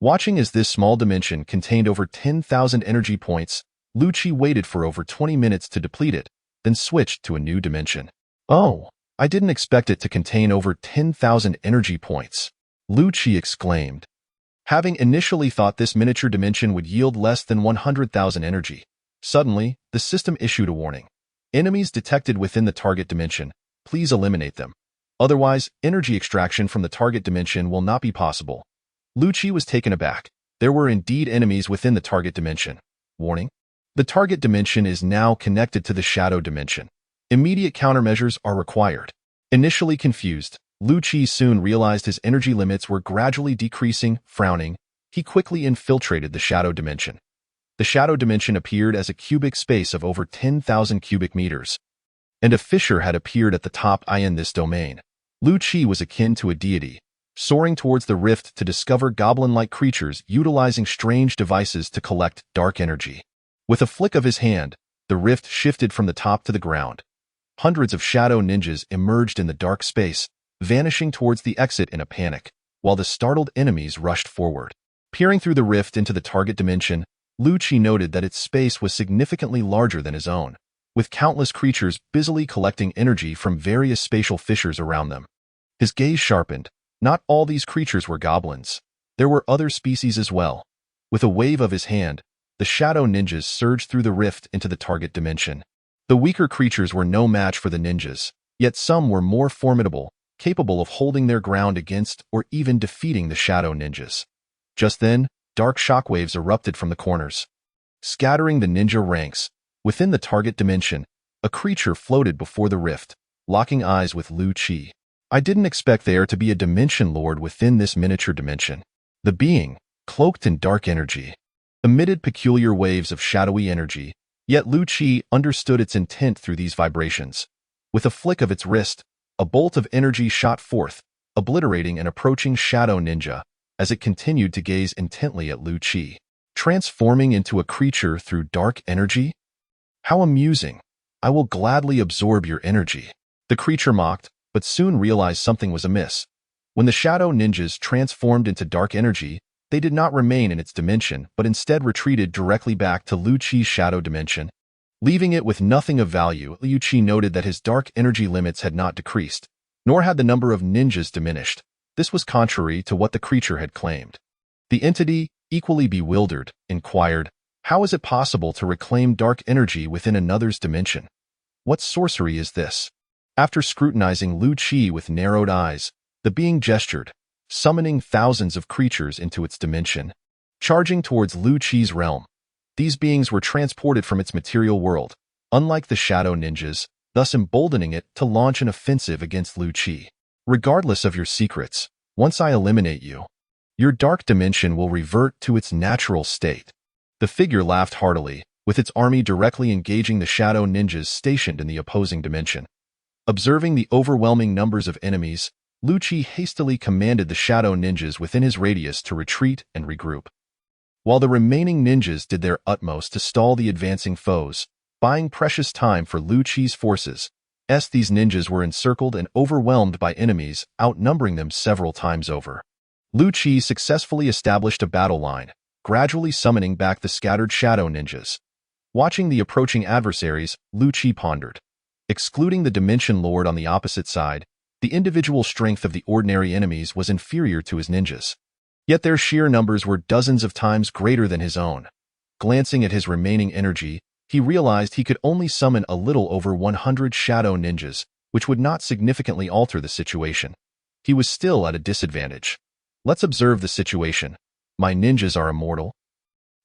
Watching as this small dimension contained over 10,000 energy points, Lu Qi waited for over 20 minutes to deplete it, then switched to a new dimension. Oh, I didn't expect it to contain over 10,000 energy points, Lu Qi exclaimed. Having initially thought this miniature dimension would yield less than 100,000 energy, suddenly, the system issued a warning. Enemies detected within the target dimension, please eliminate them. Otherwise, energy extraction from the target dimension will not be possible. Lu Qi was taken aback. There were indeed enemies within the target dimension. Warning: the target dimension is now connected to the shadow dimension. Immediate countermeasures are required. Initially confused, Lu Qi soon realized his energy limits were gradually decreasing. Frowning, he quickly infiltrated the shadow dimension. The shadow dimension appeared as a cubic space of over 10,000 cubic meters, and a fissure had appeared at the top. In this domain, Lu Qi was akin to a deity, soaring towards the rift to discover goblin-like creatures utilizing strange devices to collect dark energy. With a flick of his hand, the rift shifted from the top to the ground. Hundreds of shadow ninjas emerged in the dark space, vanishing towards the exit in a panic, while the startled enemies rushed forward. Peering through the rift into the target dimension, Lu Qi noted that its space was significantly larger than his own, with countless creatures busily collecting energy from various spatial fissures around them. His gaze sharpened. Not all these creatures were goblins. There were other species as well. With a wave of his hand, the shadow ninjas surged through the rift into the target dimension. The weaker creatures were no match for the ninjas, yet some were more formidable, capable of holding their ground against or even defeating the shadow ninjas. Just then, dark shockwaves erupted from the corners, scattering the ninja ranks. Within the target dimension, a creature floated before the rift, locking eyes with Lu Qi. I didn't expect there to be a dimension lord within this miniature dimension. The being, cloaked in dark energy, emitted peculiar waves of shadowy energy, yet Lu Qi understood its intent through these vibrations. With a flick of its wrist, a bolt of energy shot forth, obliterating an approaching shadow ninja. as it continued to gaze intently at Lu Qi. Transforming into a creature through dark energy? How amusing. I will gladly absorb your energy. The creature mocked, but soon realized something was amiss. When the shadow ninjas transformed into dark energy, they did not remain in its dimension, but instead retreated directly back to Lu Qi's shadow dimension. Leaving it with nothing of value, Lu Qi noted that his dark energy limits had not decreased, nor had the number of ninjas diminished. This was contrary to what the creature had claimed. The entity, equally bewildered, inquired, "How is it possible to reclaim dark energy within another's dimension? What sorcery is this?" After scrutinizing Lu Qi with narrowed eyes, the being gestured, summoning thousands of creatures into its dimension. Charging towards Lu Qi's realm, these beings were transported from its material world, unlike the shadow ninjas, thus emboldening it to launch an offensive against Lu Qi. "Regardless of your secrets, once I eliminate you, your dark dimension will revert to its natural state." The figure laughed heartily, with its army directly engaging the shadow ninjas stationed in the opposing dimension. Observing the overwhelming numbers of enemies, Lu Qi hastily commanded the shadow ninjas within his radius to retreat and regroup. While the remaining ninjas did their utmost to stall the advancing foes, buying precious time for Lu Qi's forces, these ninjas were encircled and overwhelmed by enemies, outnumbering them several times over. Lu Qi successfully established a battle line, gradually summoning back the scattered shadow ninjas. Watching the approaching adversaries, Lu Qi pondered. Excluding the Dimension Lord on the opposite side, the individual strength of the ordinary enemies was inferior to his ninjas. Yet their sheer numbers were dozens of times greater than his own. Glancing at his remaining energy, he realized he could only summon a little over 100 shadow ninjas, which would not significantly alter the situation. He was still at a disadvantage. Let's observe the situation. My ninjas are immortal,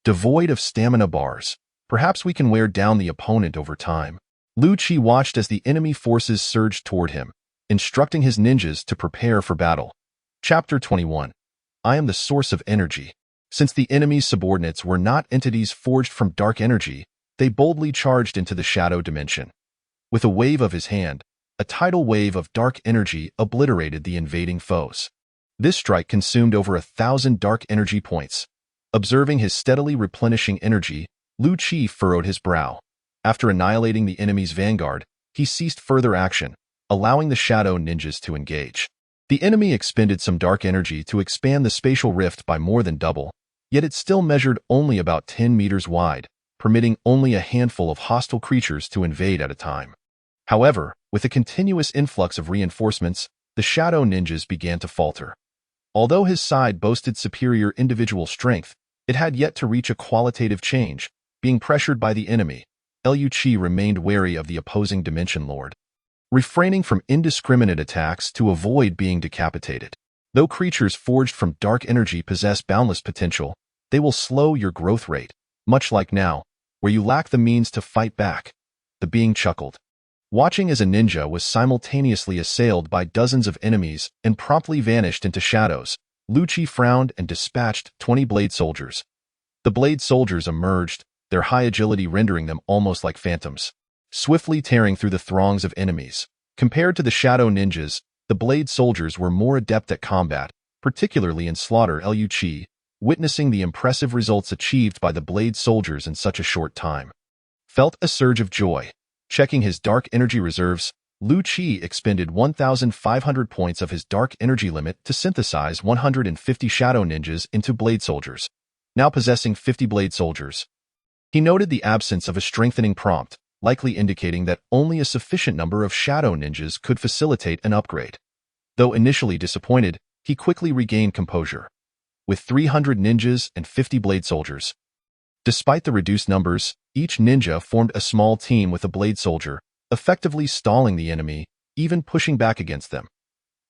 devoid of stamina bars. Perhaps we can wear down the opponent over time. Lu Qi watched as the enemy forces surged toward him, instructing his ninjas to prepare for battle. Chapter 21. I am the source of energy. Since the enemy's subordinates were not entities forged from dark energy, they boldly charged into the shadow dimension. With a wave of his hand, a tidal wave of dark energy obliterated the invading foes. This strike consumed over 1,000 dark energy points. Observing his steadily replenishing energy, Lu Qi furrowed his brow. After annihilating the enemy's vanguard, he ceased further action, allowing the shadow ninjas to engage. The enemy expended some dark energy to expand the spatial rift by more than double, yet it still measured only about 10 meters wide, permitting only a handful of hostile creatures to invade at a time. However, with a continuous influx of reinforcements, the shadow ninjas began to falter. Although his side boasted superior individual strength, it had yet to reach a qualitative change. Being pressured by the enemy, Lu Qi remained wary of the opposing Dimension Lord, refraining from indiscriminate attacks to avoid being decapitated. Though creatures forged from dark energy possess boundless potential, they will slow your growth rate, much like now, where you lack the means to fight back. The being chuckled. Watching as a ninja was simultaneously assailed by dozens of enemies and promptly vanished into shadows, Lu Qi frowned and dispatched 20 blade soldiers. The blade soldiers emerged, their high agility rendering them almost like phantoms, swiftly tearing through the throngs of enemies. Compared to the shadow ninjas, the blade soldiers were more adept at combat, particularly in slaughter. Lu Qi, witnessing the impressive results achieved by the blade soldiers in such a short time, felt a surge of joy. Checking his dark energy reserves, Lu Qi expended 1,500 points of his dark energy limit to synthesize 150 shadow ninjas into blade soldiers, now possessing 50 blade soldiers. He noted the absence of a strengthening prompt, likely indicating that only a sufficient number of shadow ninjas could facilitate an upgrade. Though initially disappointed, he quickly regained composure. With 300 ninjas and 50 blade soldiers, despite the reduced numbers, each ninja formed a small team with a blade soldier, effectively stalling the enemy, even pushing back against them.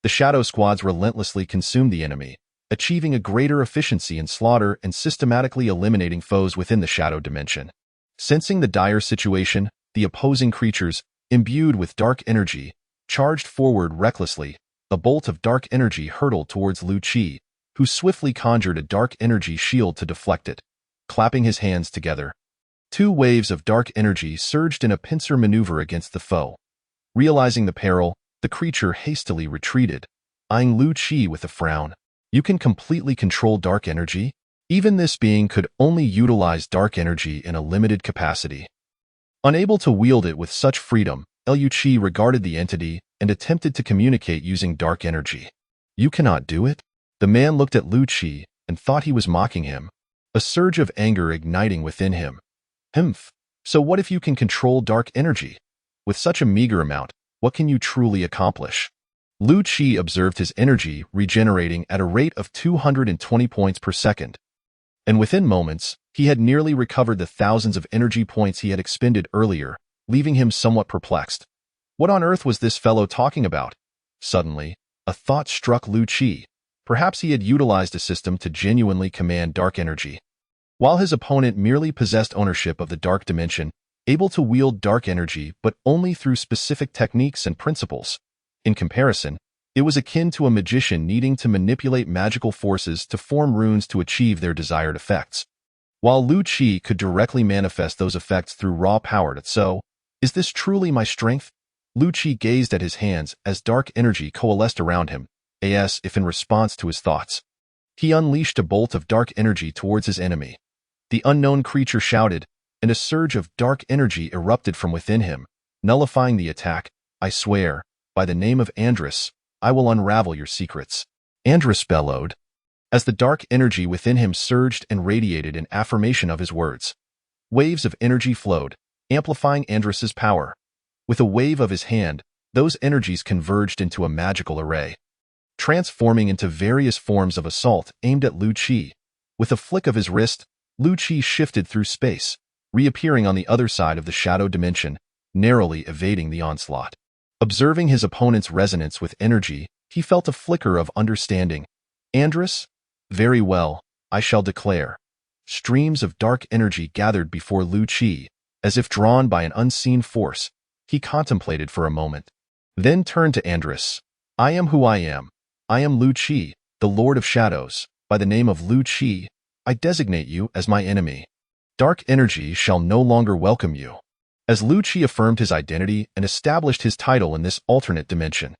The shadow squads relentlessly consumed the enemy, achieving a greater efficiency in slaughter and systematically eliminating foes within the shadow dimension. Sensing the dire situation, the opposing creatures, imbued with dark energy, charged forward recklessly. A bolt of dark energy hurtled towards Lu Qi, who swiftly conjured a dark energy shield to deflect it. Clapping his hands together, 2 waves of dark energy surged in a pincer maneuver against the foe. Realizing the peril, the creature hastily retreated, eyeing Lu Qi with a frown. You can completely control dark energy? Even this being could only utilize dark energy in a limited capacity. Unable to wield it with such freedom, S.H.I.E.L.D regarded the entity and attempted to communicate using dark energy. You cannot do it? The man looked at S.H.I.E.L.D and thought he was mocking him, a surge of anger igniting within him. So what if you can control dark energy? With such a meager amount, what can you truly accomplish? S.H.I.E.L.D observed his energy regenerating at a rate of 220 points per second. And within moments, he had nearly recovered the thousands of energy points he had expended earlier, leaving him somewhat perplexed. What on earth was this fellow talking about? Suddenly, a thought struck S.H.I.E.L.D. Perhaps he had utilized a system to genuinely command dark energy. While his opponent merely possessed ownership of the dark dimension, able to wield dark energy but only through specific techniques and principles. In comparison, it was akin to a magician needing to manipulate magical forces to form runes to achieve their desired effects. While S.H.I.E.L.D could directly manifest those effects through raw power, is this truly my strength? S.H.I.E.L.D gazed at his hands as dark energy coalesced around him, as if in response to his thoughts. He unleashed a bolt of dark energy towards his enemy. The unknown creature shouted, and a surge of dark energy erupted from within him, nullifying the attack. I swear, by the name of Andrus, I will unravel your secrets. Andrus bellowed, as the dark energy within him surged and radiated in affirmation of his words. Waves of energy flowed, amplifying Andrus's power. With a wave of his hand, those energies converged into a magical array, transforming into various forms of assault aimed at S.H.I.E.L.D. With a flick of his wrist, S.H.I.E.L.D shifted through space, reappearing on the other side of the shadow dimension, narrowly evading the onslaught. Observing his opponent's resonance with energy, he felt a flicker of understanding. Andrus? Very well, I shall declare. Streams of dark energy gathered before S.H.I.E.L.D, as if drawn by an unseen force. He contemplated for a moment, then turned to Andrus. I am who I am. I am S.H.I.E.L.D, the Lord of Shadows. By the name of S.H.I.E.L.D, I designate you as my enemy. Dark energy shall no longer welcome you. As S.H.I.E.L.D affirmed his identity and established his title in this alternate dimension,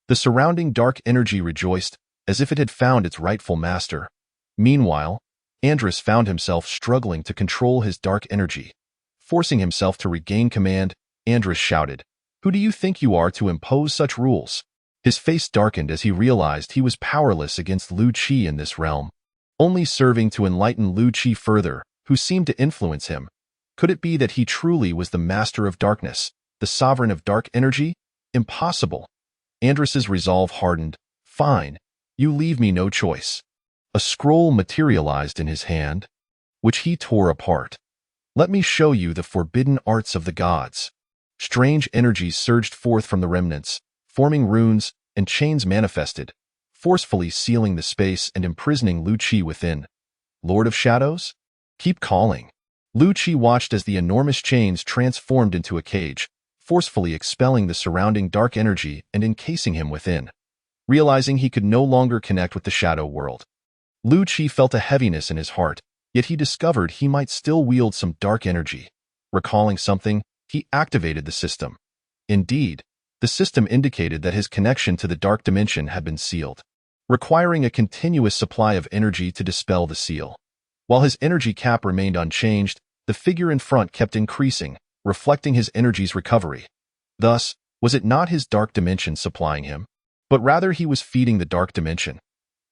the surrounding dark energy rejoiced, as if it had found its rightful master. Meanwhile, Andrus found himself struggling to control his dark energy. Forcing himself to regain command, Andrus shouted, Who do you think you are to impose such rules? His face darkened as he realized he was powerless against S.H.I.E.L.D in this realm, only serving to enlighten S.H.I.E.L.D further, who seemed to influence him. Could it be that he truly was the master of darkness, the sovereign of dark energy? Impossible. Andrus's resolve hardened. Fine. You leave me no choice. A scroll materialized in his hand, which he tore apart. Let me show you the forbidden arts of the gods. Strange energies surged forth from the remnants, forming runes, and chains manifested, forcefully sealing the space and imprisoning S.H.I.E.L.D within. Lord of Shadows? Keep calling. S.H.I.E.L.D watched as the enormous chains transformed into a cage, forcefully expelling the surrounding dark energy and encasing him within. Realizing he could no longer connect with the shadow world, S.H.I.E.L.D felt a heaviness in his heart, yet he discovered he might still wield some dark energy. Recalling something, he activated the system. Indeed, the system indicated that his connection to the dark dimension had been sealed, requiring a continuous supply of energy to dispel the seal. While his energy cap remained unchanged, the figure in front kept increasing, reflecting his energy's recovery. Thus, was it not his dark dimension supplying him, but rather he was feeding the dark dimension?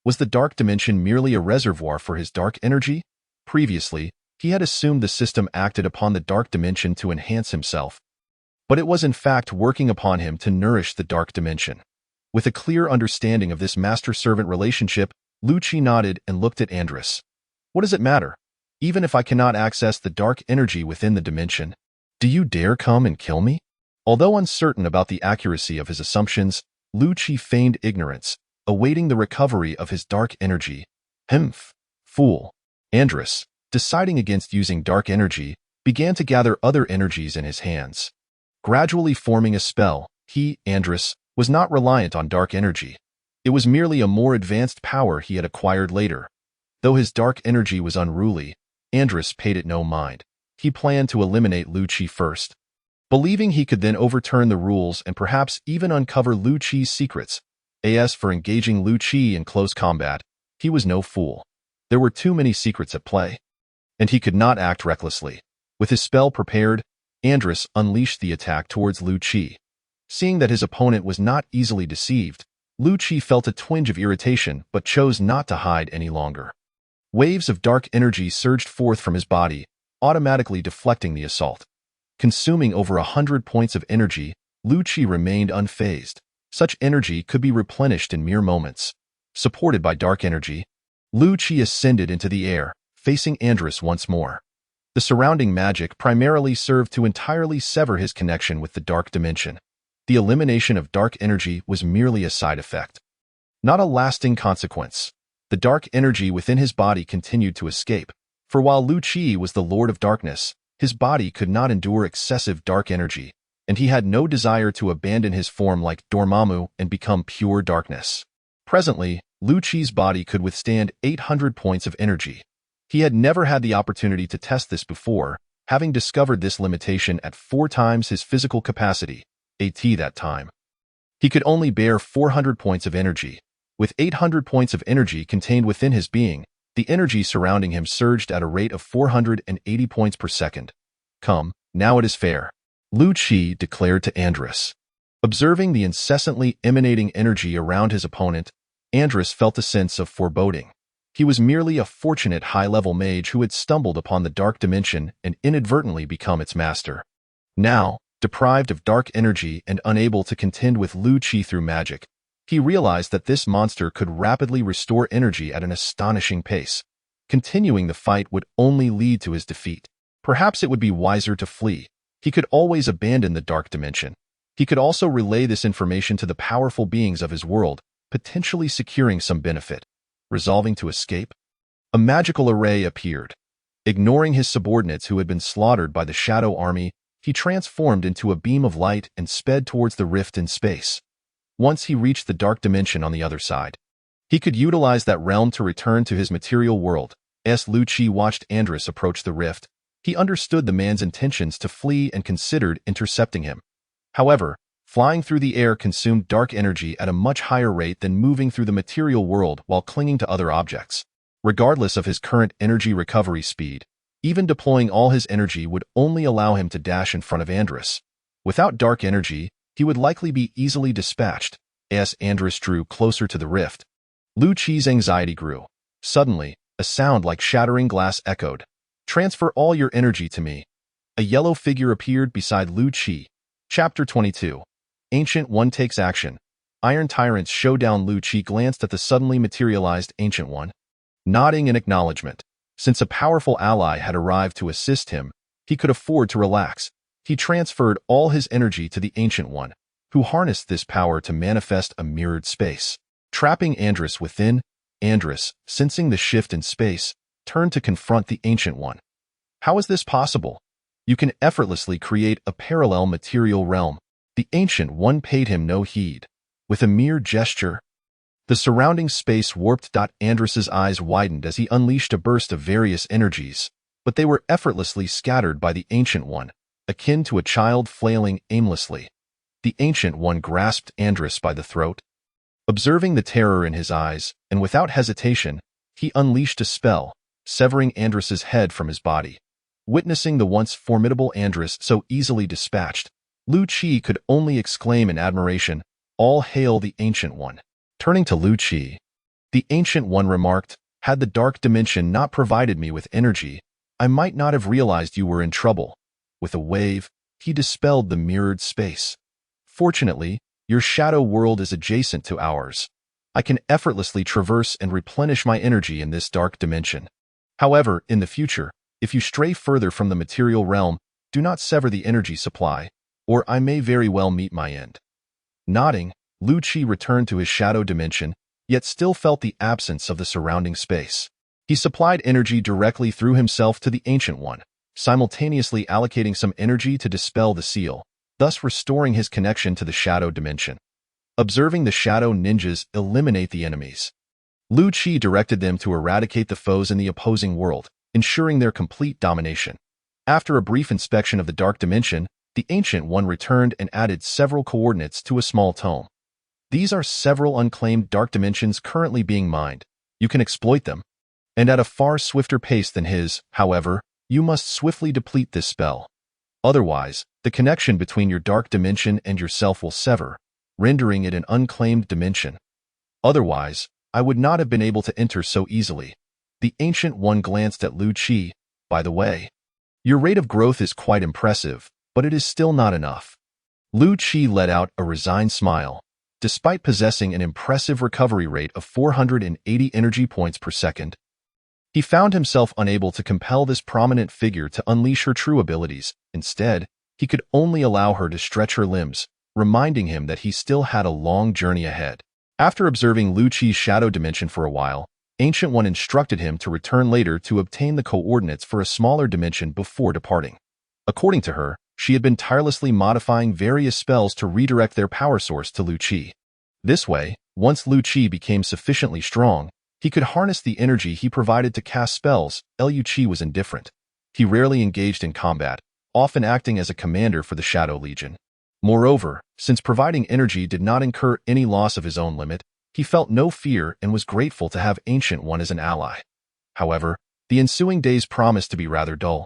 Was the dark dimension merely a reservoir for his dark energy? Previously, he had assumed the system acted upon the dark dimension to enhance himself, but it was in fact working upon him to nourish the dark dimension. With a clear understanding of this master-servant relationship, S.H.I.E.L.D nodded and looked at Andrus. What does it matter? Even if I cannot access the dark energy within the dimension, do you dare come and kill me? Although uncertain about the accuracy of his assumptions, S.H.I.E.L.D feigned ignorance, awaiting the recovery of his dark energy. Fool. Andrus, deciding against using dark energy, began to gather other energies in his hands. Gradually forming a spell, he, Andrus, was not reliant on dark energy. It was merely a more advanced power he had acquired later. Though his dark energy was unruly, Andrus paid it no mind. He planned to eliminate S.H.I.E.L.D first, believing he could then overturn the rules and perhaps even uncover S.H.I.E.L.D's secrets. As for engaging S.H.I.E.L.D in close combat, He was no fool. There were too many secrets at play, and he could not act recklessly. With his spell prepared, Andrus unleashed the attack towards Lu Qi. Seeing that his opponent was not easily deceived, Lu Qi felt a twinge of irritation but chose not to hide any longer. Waves of dark energy surged forth from his body, automatically deflecting the assault. Consuming over 100 points of energy, Lu Qi remained unfazed. Such energy could be replenished in mere moments. Supported by dark energy, Lu Qi ascended into the air, facing Andrus once more. The surrounding magic primarily served to entirely sever his connection with the dark dimension. The elimination of dark energy was merely a side effect, not a lasting consequence. The dark energy within his body continued to escape, for while Lu Qi was the Lord of Darkness, his body could not endure excessive dark energy, and he had no desire to abandon his form like Dormammu and become pure darkness. Presently, Lu Qi's body could withstand 800 points of energy. He had never had the opportunity to test this before, having discovered this limitation at 4 times his physical capacity, that time. He could only bear 400 points of energy. With 800 points of energy contained within his being, the energy surrounding him surged at a rate of 480 points per second. Come, now it is fair, Lu Qi declared to Andrus. Observing the incessantly emanating energy around his opponent, Andrus felt a sense of foreboding. He was merely a fortunate high-level mage who had stumbled upon the dark dimension and inadvertently become its master. Now, deprived of dark energy and unable to contend with Lu Qi through magic, he realized that this monster could rapidly restore energy at an astonishing pace. Continuing the fight would only lead to his defeat. Perhaps it would be wiser to flee. He could always abandon the dark dimension. He could also relay this information to the powerful beings of his world, potentially securing some benefit. Resolving to escape, a magical array appeared. Ignoring his subordinates who had been slaughtered by the Shadow Army, he transformed into a beam of light and sped towards the rift in space. Once he reached the dark dimension on the other side, he could utilize that realm to return to his material world. As Lu Qi watched Andrus approach the rift, he understood the man's intentions to flee and considered intercepting him. However, flying through the air consumed dark energy at a much higher rate than moving through the material world while clinging to other objects. Regardless of his current energy recovery speed, even deploying all his energy would only allow him to dash in front of Andrus. Without dark energy, he would likely be easily dispatched. As Andrus drew closer to the rift, Lu Qi's anxiety grew. Suddenly, a sound like shattering glass echoed. "Transfer all your energy to me." A yellow figure appeared beside Lu Qi. Chapter 22. Ancient One takes action. Iron Tyrant's showdown. Lu Qi glanced at the suddenly materialized Ancient One, nodding in acknowledgement. Since a powerful ally had arrived to assist him, he could afford to relax. He transferred all his energy to the Ancient One, who harnessed this power to manifest a mirrored space. Trapping Andrus within, Andrus, sensing the shift in space, turned to confront the Ancient One. How is this possible? You can effortlessly create a parallel material realm. The Ancient One paid him no heed. With a mere gesture, the surrounding space warped. Andrus's eyes widened as he unleashed a burst of various energies, but they were effortlessly scattered by the Ancient One, akin to a child flailing aimlessly. The Ancient One grasped Andrus by the throat. Observing the terror in his eyes, and without hesitation, he unleashed a spell, severing Andrus's head from his body. Witnessing the once formidable Andrus so easily dispatched, Lu Qi could only exclaim in admiration, "All hail the Ancient One." Turning to Lu Qi, the Ancient One remarked, "Had the dark dimension not provided me with energy, I might not have realized you were in trouble." With a wave, he dispelled the mirrored space. "Fortunately, your shadow world is adjacent to ours. I can effortlessly traverse and replenish my energy in this dark dimension. However, in the future, if you stray further from the material realm, do not sever the energy supply, or I may very well meet my end." Nodding, Lu Qi returned to his shadow dimension, yet still felt the absence of the surrounding space. He supplied energy directly through himself to the Ancient One, simultaneously allocating some energy to dispel the seal, thus restoring his connection to the shadow dimension. Observing the shadow ninjas eliminate the enemies, Lu Qi directed them to eradicate the foes in the opposing world, ensuring their complete domination. After a brief inspection of the dark dimension, the Ancient One returned and added several coordinates to a small tome. "These are several unclaimed dark dimensions currently being mined. You can exploit them. And at a far swifter pace than his, however, you must swiftly deplete this spell. Otherwise, the connection between your dark dimension and yourself will sever, rendering it an unclaimed dimension. Otherwise, I would not have been able to enter so easily. The Ancient One glanced at Lu Qi. By the way, your rate of growth is quite impressive, but it is still not enough. Lu Qi let out a resigned smile. Despite possessing an impressive recovery rate of 480 energy points per second, he found himself unable to compel this prominent figure to unleash her true abilities. Instead, he could only allow her to stretch her limbs, reminding him that he still had a long journey ahead. After observing Lu Qi's shadow dimension for a while, Ancient One instructed him to return later to obtain the coordinates for a smaller dimension before departing. According to her, she had been tirelessly modifying various spells to redirect their power source to Lu Qi. This way, once Lu Qi became sufficiently strong, he could harness the energy he provided to cast spells. Lu Qi was indifferent. He rarely engaged in combat, often acting as a commander for the Shadow Legion. Moreover, since providing energy did not incur any loss of his own limit, he felt no fear and was grateful to have Ancient One as an ally. However, the ensuing days promised to be rather dull,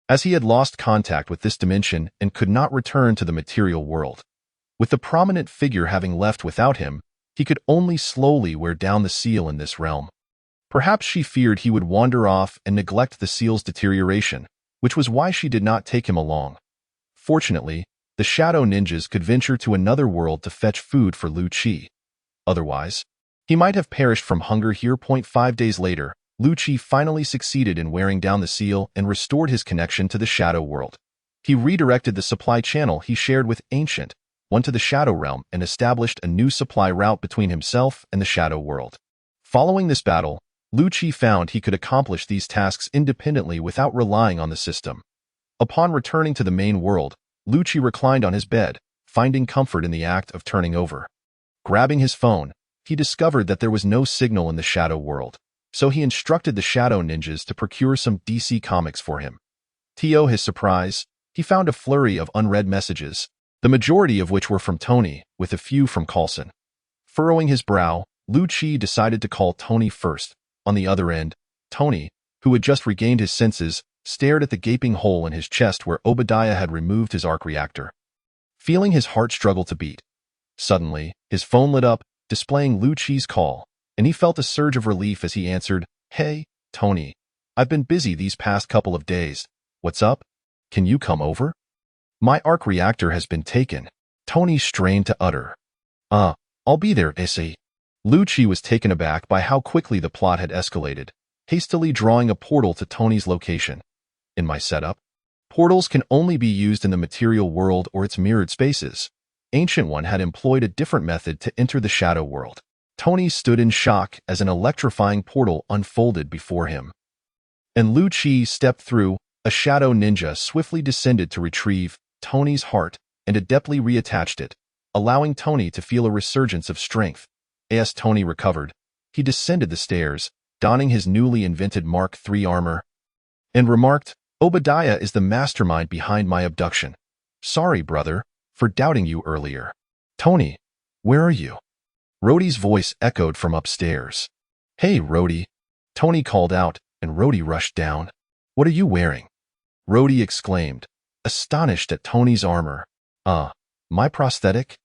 as he had lost contact with this dimension and could not return to the material world. With the prominent figure having left without him, he could only slowly wear down the seal in this realm. Perhaps she feared he would wander off and neglect the seal's deterioration, which was why she did not take him along. Fortunately, the shadow ninjas could venture to another world to fetch food for Lu Qi. Otherwise, he might have perished from hunger here. 5 days later, Lu Qi finally succeeded in wearing down the seal and restored his connection to the shadow world. He redirected the supply channel he shared with Ancient One to the shadow realm and established a new supply route between himself and the shadow world. Following this battle, Lu Qi found he could accomplish these tasks independently without relying on the system. Upon returning to the main world, Lu Qi reclined on his bed, finding comfort in the act of turning over. Grabbing his phone, he discovered that there was no signal in the shadow world, so he instructed the shadow ninjas to procure some DC comics for him. To his surprise, he found a flurry of unread messages, the majority of which were from Tony, with a few from Coulson. Furrowing his brow, Lu Qi decided to call Tony first. On the other end, Tony, who had just regained his senses, stared at the gaping hole in his chest where Obadiah had removed his arc reactor. Feeling his heart struggle to beat, suddenly, his phone lit up, displaying Lu Qi's call, and he felt a surge of relief as he answered, "Hey, Tony. I've been busy these past couple of days. What's up? Can you come over? My arc reactor has been taken." Tony strained to utter, I'll be there, S.H.I.E.L.D. Lu Qi was taken aback by how quickly the plot had escalated, hastily drawing a portal to Tony's location. In my setup, portals can only be used in the material world or its mirrored spaces. Ancient One had employed a different method to enter the shadow world. Tony stood in shock as an electrifying portal unfolded before him. And Lu Qi stepped through. A shadow ninja swiftly descended to retrieve Tony's heart and adeptly reattached it, allowing Tony to feel a resurgence of strength. As Tony recovered, he descended the stairs, donning his newly invented Mark III armor, and remarked, "Obadiah is the mastermind behind my abduction. Sorry, brother, for doubting you earlier." "Tony, where are you?" Rhodey's voice echoed from upstairs. "Hey, Rhodey," Tony called out, and Rhodey rushed down. "What are you wearing?" Rhodey exclaimed, astonished at Tony's armor. My prosthetic?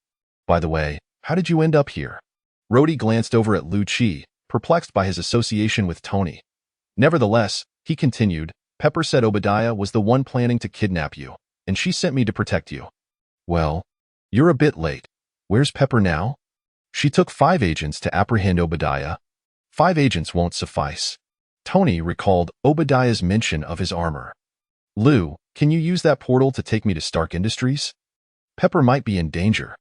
By the way, how did you end up here?" Rhodey glanced over at Lu Qi, perplexed by his association with Tony. Nevertheless, he continued, "Pepper said Obadiah was the one planning to kidnap you, and she sent me to protect you." "Well, you're a bit late. Where's Pepper now?" "She took 5 agents to apprehend Obadiah." "5 agents won't suffice." Tony recalled Obadiah's mention of his armor. "Lu, can you use that portal to take me to Stark Industries? Pepper might be in danger."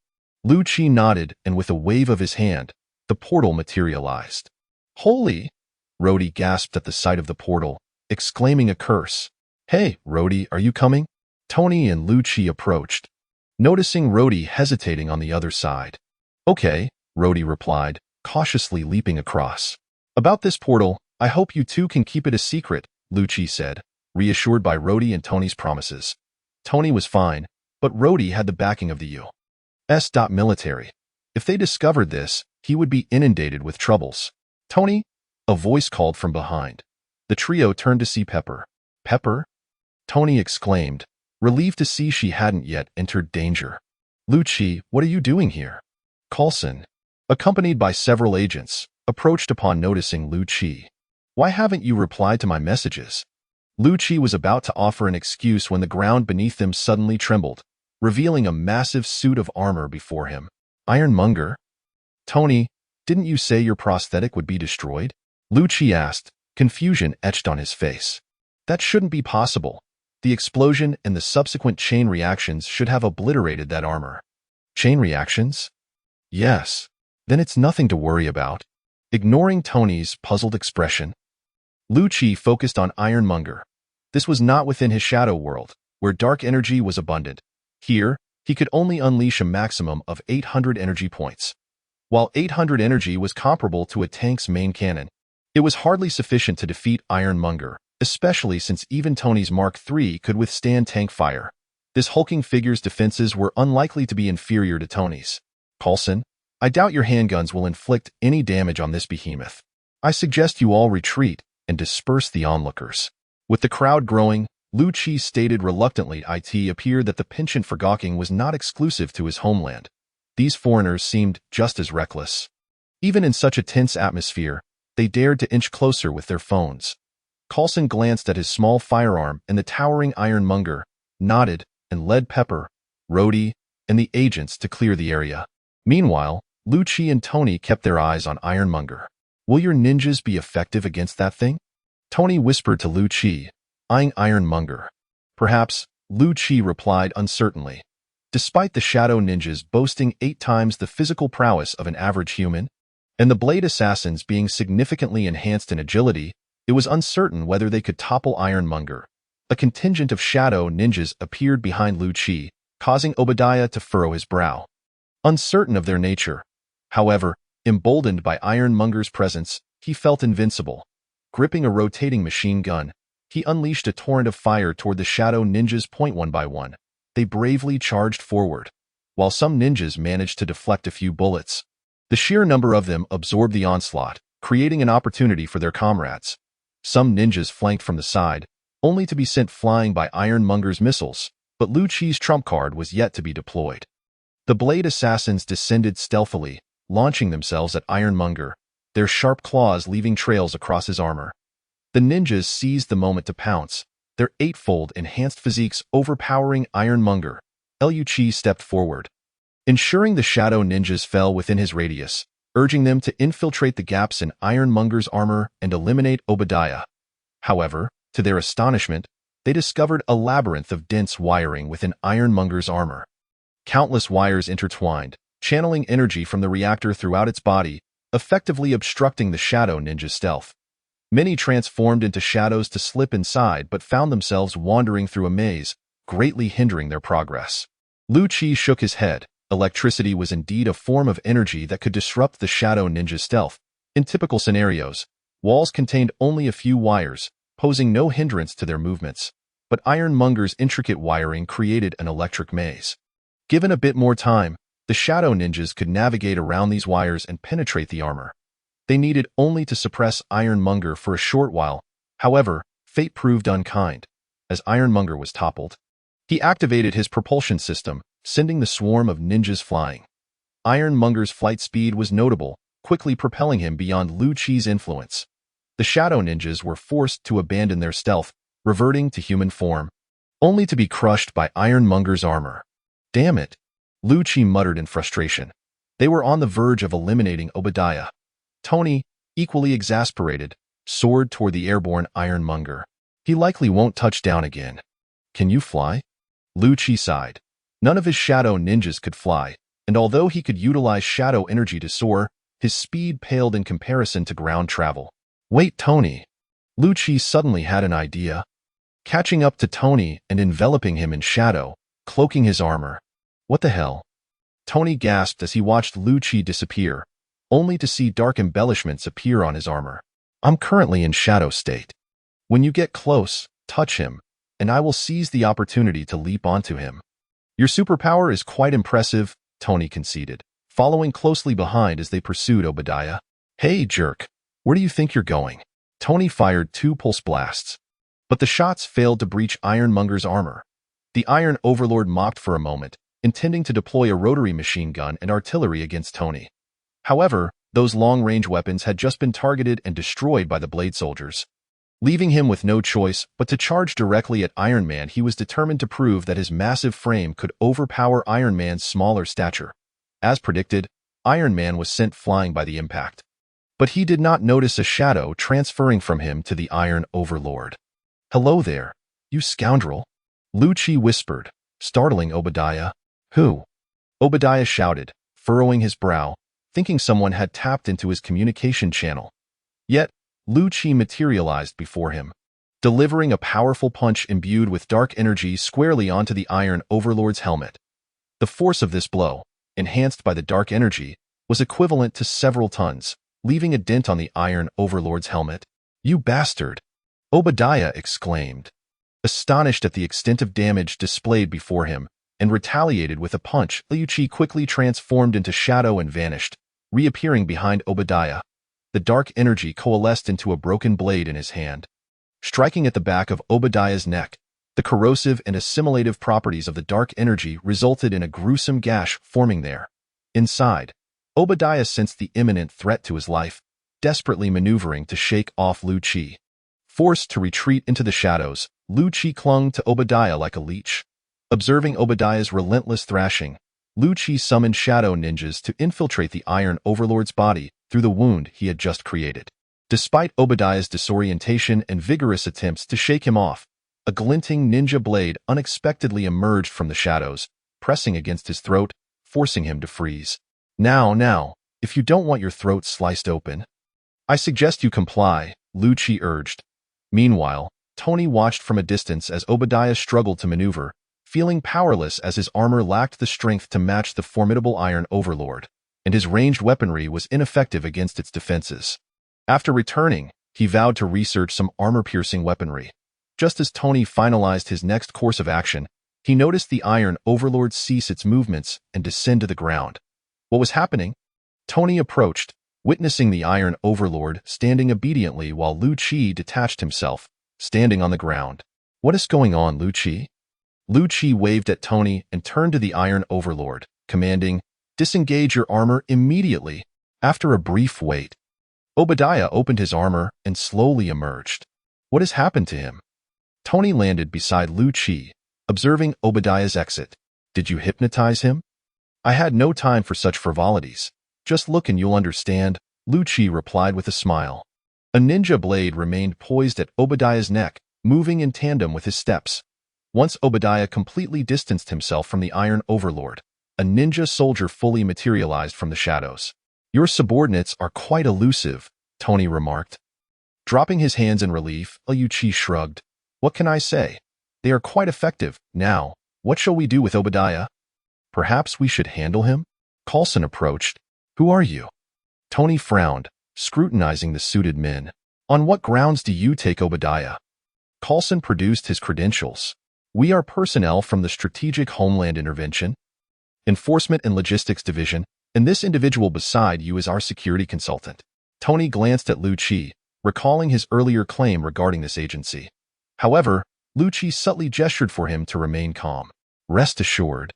Lu Qi nodded, and with a wave of his hand, the portal materialized. "Holy!" Rhodey gasped at the sight of the portal, exclaiming a curse. "Hey, Rhodey, are you coming?" Tony and Lu Qi approached, noticing Rhodey hesitating on the other side. "Okay," Rhodey replied, cautiously leaping across. "About this portal, I hope you two can keep it a secret," Lu Qi said, reassured by Rhodey and Tony's promises. Tony was fine, but Rhodey had the backing of the U.S. military. If they discovered this, he would be inundated with troubles. "Tony, A voice called from behind. The trio turned to see Pepper. Pepper? Tony exclaimed, relieved to see she hadn't yet entered danger. Lucci, what are you doing here? Coulson, accompanied by several agents, approached upon noticing Lucci. Why haven't you replied to my messages? Lucci was about to offer an excuse when the ground beneath them suddenly trembled, revealing a massive suit of armor before him. Ironmonger? Tony, didn't you say your prosthetic would be destroyed? Lucci asked, confusion etched on his face. That shouldn't be possible. The explosion and the subsequent chain reactions should have obliterated that armor. Chain reactions? Yes. Then it's nothing to worry about. Ignoring Tony's puzzled expression, Lucci focused on Ironmonger. This was not within his shadow world, where dark energy was abundant. Here, he could only unleash a maximum of 800 energy points. While 800 energy was comparable to a tank's main cannon, it was hardly sufficient to defeat Ironmonger, especially since even Tony's Mark III could withstand tank fire. This hulking figure's defenses were unlikely to be inferior to Tony's. Coulson, I doubt your handguns will inflict any damage on this behemoth. I suggest you all retreat and disperse the onlookers. With the crowd growing, Lucci stated reluctantly it appeared that the penchant for gawking was not exclusive to his homeland. These foreigners seemed just as reckless. Even in such a tense atmosphere, they dared to inch closer with their phones. Coulson glanced at his small firearm and the towering Ironmonger, nodded, and led Pepper, Rhodey, and the agents to clear the area. Meanwhile, Lucci and Tony kept their eyes on Ironmonger. Will your ninjas be effective against that thing? Tony whispered to Lucci, eyeing Ironmonger. Perhaps, Lucci replied uncertainly. Despite the shadow ninjas boasting 8 times the physical prowess of an average human, and the blade assassins being significantly enhanced in agility, it was uncertain whether they could topple Ironmonger. A contingent of shadow ninjas appeared behind Lucci, causing Obadiah to furrow his brow. Uncertain of their nature, however, emboldened by Ironmonger's presence, he felt invincible. Gripping a rotating machine gun, he unleashed a torrent of fire toward the shadow ninjas. One by one, they bravely charged forward. While some ninjas managed to deflect a few bullets, the sheer number of them absorbed the onslaught, creating an opportunity for their comrades. Some ninjas flanked from the side, only to be sent flying by Ironmonger's missiles, but Lucci's trump card was yet to be deployed. The blade assassins descended stealthily, launching themselves at Ironmonger, their sharp claws leaving trails across his armor. The ninjas seized the moment to pounce, their 8-fold enhanced physiques overpowering Ironmonger. Lucci stepped forward, ensuring the shadow ninjas fell within his radius, urging them to infiltrate the gaps in Ironmonger's armor and eliminate Obadiah. However, to their astonishment, they discovered a labyrinth of dense wiring within Ironmonger's armor. Countless wires intertwined, channeling energy from the reactor throughout its body, effectively obstructing the shadow ninja's stealth. Many transformed into shadows to slip inside but found themselves wandering through a maze, greatly hindering their progress. Lucci shook his head. Electricity was indeed a form of energy that could disrupt the shadow ninja's stealth. In typical scenarios, walls contained only a few wires, posing no hindrance to their movements, but Ironmonger's intricate wiring created an electric maze. Given a bit more time, the shadow ninjas could navigate around these wires and penetrate the armor. They needed only to suppress Ironmonger for a short while. However, fate proved unkind. As Ironmonger was toppled, he activated his propulsion system, sending the swarm of ninjas flying. Ironmonger's flight speed was notable, quickly propelling him beyond Lucci's influence. The shadow ninjas were forced to abandon their stealth, reverting to human form, only to be crushed by Ironmonger's armor. Damn it, Lucci muttered in frustration. They were on the verge of eliminating Obadiah. Tony, equally exasperated, soared toward the airborne Ironmonger. He likely won't touch down again. Can you fly? Lucci sighed. None of his shadow ninjas could fly, and although he could utilize shadow energy to soar, his speed paled in comparison to ground travel. Wait, Tony. Lucci suddenly had an idea. Catching up to Tony and enveloping him in shadow, cloaking his armor. What the hell? Tony gasped as he watched Lucci disappear, only to see dark embellishments appear on his armor. I'm currently in shadow state. When you get close, touch him, and I will seize the opportunity to leap onto him. Your superpower is quite impressive, Tony conceded, following closely behind as they pursued Obadiah. Hey, jerk. Where do you think you're going? Tony fired 2 pulse blasts, but the shots failed to breach Ironmonger's armor. The Iron Overlord mopped for a moment, intending to deploy a rotary machine gun and artillery against Tony. However, those long-range weapons had just been targeted and destroyed by the Blade Soldiers. Leaving him with no choice but to charge directly at Iron Man, he was determined to prove that his massive frame could overpower Iron Man's smaller stature. As predicted, Iron Man was sent flying by the impact. But he did not notice a shadow transferring from him to the Iron Overlord. "Hello there, you scoundrel," Liu Qi whispered, startling Obadiah. "Who?" Obadiah shouted, furrowing his brow, thinking someone had tapped into his communication channel. Yet, Liu Qi materialized before him, delivering a powerful punch imbued with dark energy squarely onto the Iron Overlord's helmet. The force of this blow, enhanced by the dark energy, was equivalent to several tons, leaving a dent on the Iron Overlord's helmet. "You bastard!" Obadiah exclaimed, astonished at the extent of damage displayed before him, and retaliated with a punch. Liu Qi quickly transformed into shadow and vanished, reappearing behind Obadiah. The dark energy coalesced into a broken blade in his hand. Striking at the back of Obadiah's neck, the corrosive and assimilative properties of the dark energy resulted in a gruesome gash forming there. Inside, Obadiah sensed the imminent threat to his life, desperately maneuvering to shake off Liu Qi. Forced to retreat into the shadows, Liu Qi clung to Obadiah like a leech. Observing Obadiah's relentless thrashing, Liu Qi summoned shadow ninjas to infiltrate the Iron Overlord's body through the wound he had just created. Despite Obadiah's disorientation and vigorous attempts to shake him off, a glinting ninja blade unexpectedly emerged from the shadows, pressing against his throat, forcing him to freeze. Now, if you don't want your throat sliced open, I suggest you comply," Liu Qi urged. Meanwhile, Tony watched from a distance as Obadiah struggled to maneuver, feeling powerless as his armor lacked the strength to match the formidable Iron Overlord, and his ranged weaponry was ineffective against its defenses. After returning, he vowed to research some armor-piercing weaponry. Just as Tony finalized his next course of action, he noticed the Iron Overlord cease its movements and descend to the ground. What was happening? Tony approached, witnessing the Iron Overlord standing obediently while Liu Qi detached himself, standing on the ground. "What is going on, Liu Qi?" Liu Qi waved at Tony and turned to the Iron Overlord, commanding, "Disengage your armor immediately." After a brief wait, Obadiah opened his armor and slowly emerged. What has happened to him? Tony landed beside Liu Qi, observing Obadiah's exit. "Did you hypnotize him?" "I had no time for such frivolities. Just look and you'll understand," Liu Qi replied with a smile. A ninja blade remained poised at Obadiah's neck, moving in tandem with his steps. Once Obadiah completely distanced himself from the Iron Overlord, a ninja soldier fully materialized from the shadows. "Your subordinates are quite elusive," Tony remarked. Dropping his hands in relief, Liu Qi shrugged. "What can I say? They are quite effective. Now, what shall we do with Obadiah?" "Perhaps we should handle him?" Coulson approached. "Who are you?" Tony frowned, scrutinizing the suited men. "On what grounds do you take Obadiah?" Coulson produced his credentials. "We are personnel from the Strategic Homeland Intervention, Enforcement and Logistics Division, and this individual beside you is our security consultant." Tony glanced at Liu Qi, recalling his earlier claim regarding this agency. However, Liu Qi subtly gestured for him to remain calm. "Rest assured,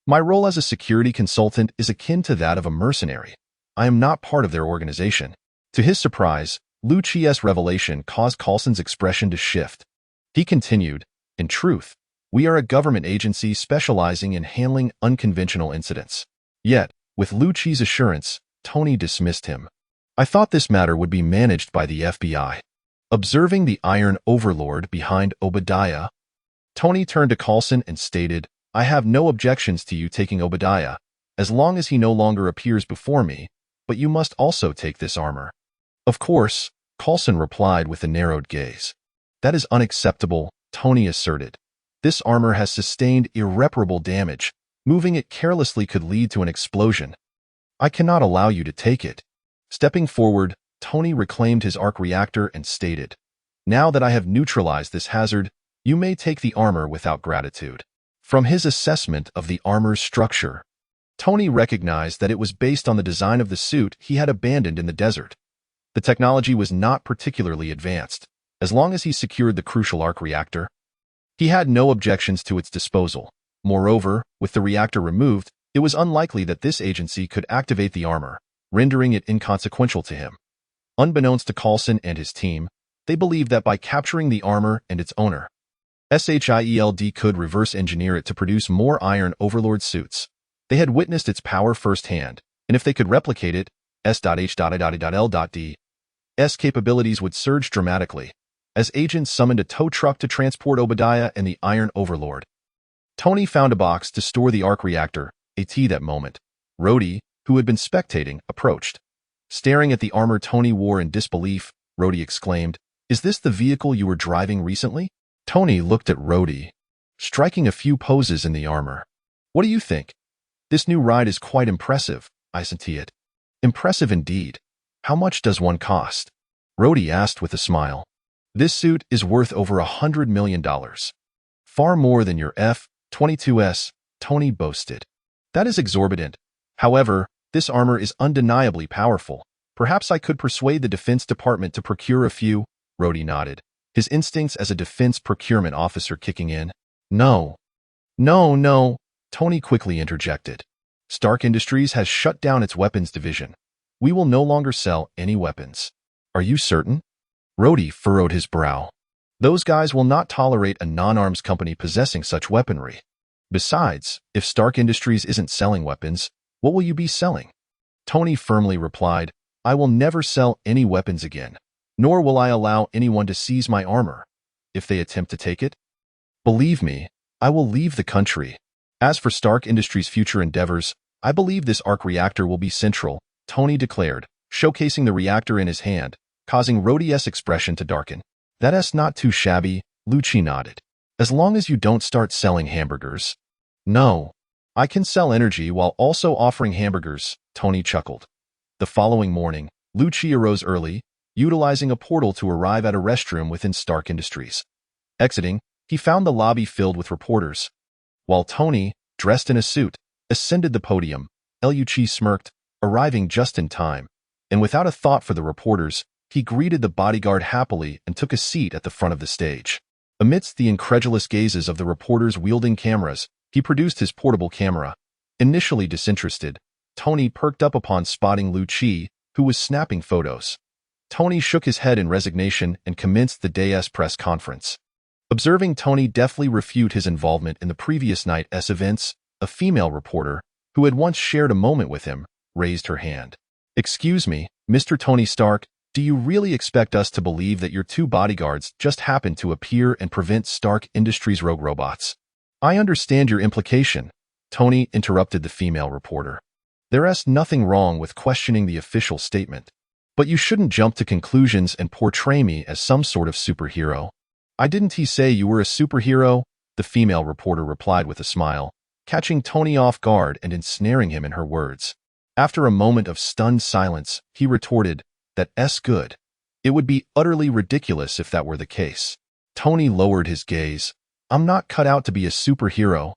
my role as a security consultant is akin to that of a mercenary. I am not part of their organization." To his surprise, Liu Qi's revelation caused Coulson's expression to shift. He continued, "In truth, we are a government agency specializing in handling unconventional incidents." Yet, with Liu Qi's assurance, Tony dismissed him. "I thought this matter would be managed by the FBI." Observing the Iron Overlord behind Obadiah, Tony turned to Coulson and stated, "I have no objections to you taking Obadiah, as long as he no longer appears before me, but you must also take this armor." "Of course," Coulson replied with a narrowed gaze. "That is unacceptable," Tony asserted. "This armor has sustained irreparable damage. Moving it carelessly could lead to an explosion. I cannot allow you to take it." Stepping forward, Tony reclaimed his arc reactor and stated, "Now that I have neutralized this hazard, you may take the armor without gratitude." From his assessment of the armor's structure, Tony recognized that it was based on the design of the suit he had abandoned in the desert. The technology was not particularly advanced, as long as he secured the crucial arc reactor. He had no objections to its disposal. Moreover, with the reactor removed, it was unlikely that this agency could activate the armor, rendering it inconsequential to him. Unbeknownst to Coulson and his team, they believed that by capturing the armor and its owner, S.H.I.E.L.D could reverse engineer it to produce more Iron Overlord suits. They had witnessed its power firsthand, and if they could replicate it, S.H.I.E.L.D's capabilities would surge dramatically, as agents summoned a tow truck to transport Obadiah and the Iron Overlord. Tony found a box to store the arc reactor. That moment, Rhodey, who had been spectating, approached. Staring at the armor Tony wore in disbelief, Rhodey exclaimed, "Is this the vehicle you were driving recently?" Tony looked at Rhodey, striking a few poses in the armor. "What do you think? This new ride is quite impressive, isn't it?" "Impressive indeed. How much does one cost?" Rhodey asked with a smile. "This suit is worth over $100 million. Far more than your F-22S, Tony boasted. "That is exorbitant. However, this armor is undeniably powerful. Perhaps I could persuade the Defense Department to procure a few." Rhodey nodded, his instincts as a defense procurement officer kicking in. No, Tony quickly interjected. "Stark Industries has shut down its weapons division. We will no longer sell any weapons." "Are you certain?" Rhodey furrowed his brow. "Those guys will not tolerate a non-arms company possessing such weaponry. Besides, if Stark Industries isn't selling weapons, what will you be selling?" Tony firmly replied, "I will never sell any weapons again, nor will I allow anyone to seize my armor. If they attempt to take it, believe me, I will leave the country. As for Stark Industries' future endeavors, I believe this arc reactor will be central," Tony declared, showcasing the reactor in his hand, causing Rhodey's expression to darken. "That's not too shabby," Lucci nodded. "As long as you don't start selling hamburgers." "No, I can sell energy while also offering hamburgers," Tony chuckled. The following morning, Lucci arose early, utilizing a portal to arrive at a restroom within Stark Industries. Exiting, he found the lobby filled with reporters. While Tony, dressed in a suit, ascended the podium, Lucci smirked, arriving just in time, and without a thought for the reporters, he greeted the bodyguard happily and took a seat at the front of the stage. Amidst the incredulous gazes of the reporters wielding cameras, he produced his portable camera. Initially disinterested, Tony perked up upon spotting Lucci, who was snapping photos. Tony shook his head in resignation and commenced the day's press conference. Observing Tony deftly refute his involvement in the previous night's events, a female reporter, who had once shared a moment with him, raised her hand. "Excuse me, Mr. Tony Stark, do you really expect us to believe that your two bodyguards just happened to appear and prevent Stark Industries' rogue robots?" "I understand your implication," Tony interrupted the female reporter. "There's nothing wrong with questioning the official statement. But you shouldn't jump to conclusions and portray me as some sort of superhero." "I didn't say you were a superhero," the female reporter replied with a smile, catching Tony off guard and ensnaring him in her words. After a moment of stunned silence, he retorted, "That's good. It would be utterly ridiculous if that were the case." Tony lowered his gaze. "I'm not cut out to be a superhero,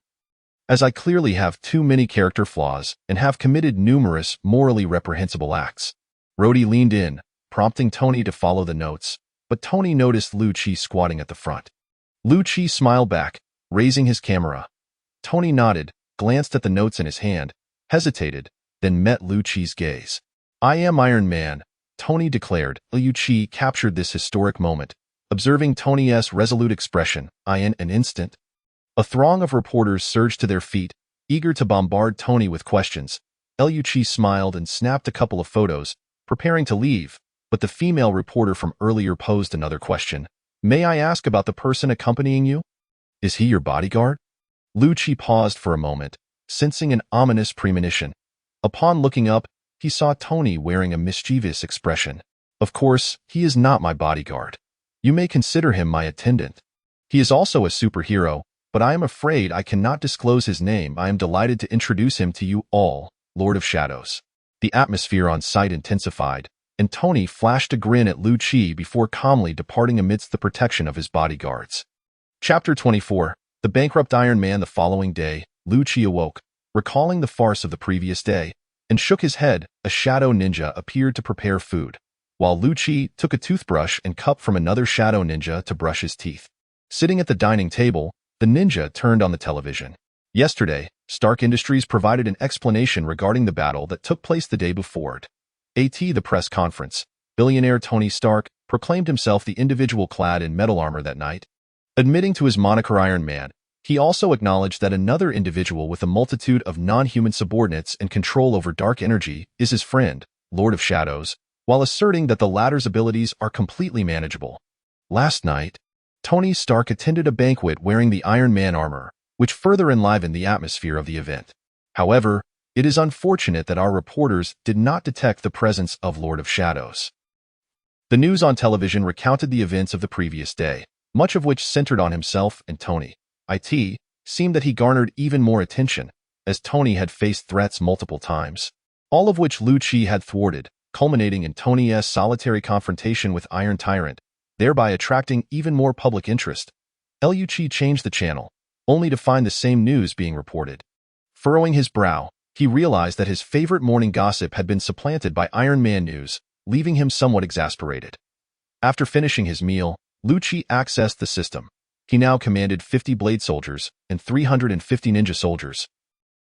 as I clearly have too many character flaws and have committed numerous morally reprehensible acts." Rhodey leaned in, prompting Tony to follow the notes, but Tony noticed Lucci squatting at the front. Lucci smiled back, raising his camera. Tony nodded, glanced at the notes in his hand, hesitated, then met Lucci's gaze. "I am Iron Man," Tony declared. Lucci captured this historic moment, observing Tony's resolute expression. In an instant, a throng of reporters surged to their feet, eager to bombard Tony with questions. Lucci smiled and snapped a couple of photos, preparing to leave, but the female reporter from earlier posed another question. "May I ask about the person accompanying you? Is he your bodyguard?" Lucci paused for a moment, sensing an ominous premonition. Upon looking up, he saw Tony wearing a mischievous expression. "Of course, he is not my bodyguard. You may consider him my attendant. He is also a superhero, but I am afraid I cannot disclose his name. I am delighted to introduce him to you all, Lord of Shadows." The atmosphere on site intensified, and Tony flashed a grin at Lucci before calmly departing amidst the protection of his bodyguards. Chapter 24. The Bankrupt Iron Man. The following day, Lucci awoke, recalling the farce of the previous day, and shook his head. A shadow ninja appeared to prepare food. while Lu Qi took a toothbrush and cup from another shadow ninja to brush his teeth. Sitting at the dining table, the ninja turned on the television. Yesterday, Stark Industries provided an explanation regarding the battle that took place the day before. At the press conference, billionaire Tony Stark proclaimed himself the individual clad in metal armor that night. Admitting to his moniker Iron Man, he also acknowledged that another individual with a multitude of non-human subordinates and control over dark energy is his friend, Lord of Shadows, while asserting that the latter's abilities are completely manageable. Last night, Tony Stark attended a banquet wearing the Iron Man armor, which further enlivened the atmosphere of the event. However, it is unfortunate that our reporters did not detect the presence of Lord of Shadows. The news on television recounted the events of the previous day, much of which centered on himself and Tony. It seemed that he garnered even more attention, as Tony had faced threats multiple times, all of which Lu Qi had thwarted, culminating in Tony's solitary confrontation with Iron Tyrant, thereby attracting even more public interest. Lu Qi changed the channel, only to find the same news being reported. Furrowing his brow, he realized that his favorite morning gossip had been supplanted by Iron Man news, leaving him somewhat exasperated. After finishing his meal, Lu Qi accessed the system. He now commanded 50 blade soldiers and 350 ninja soldiers,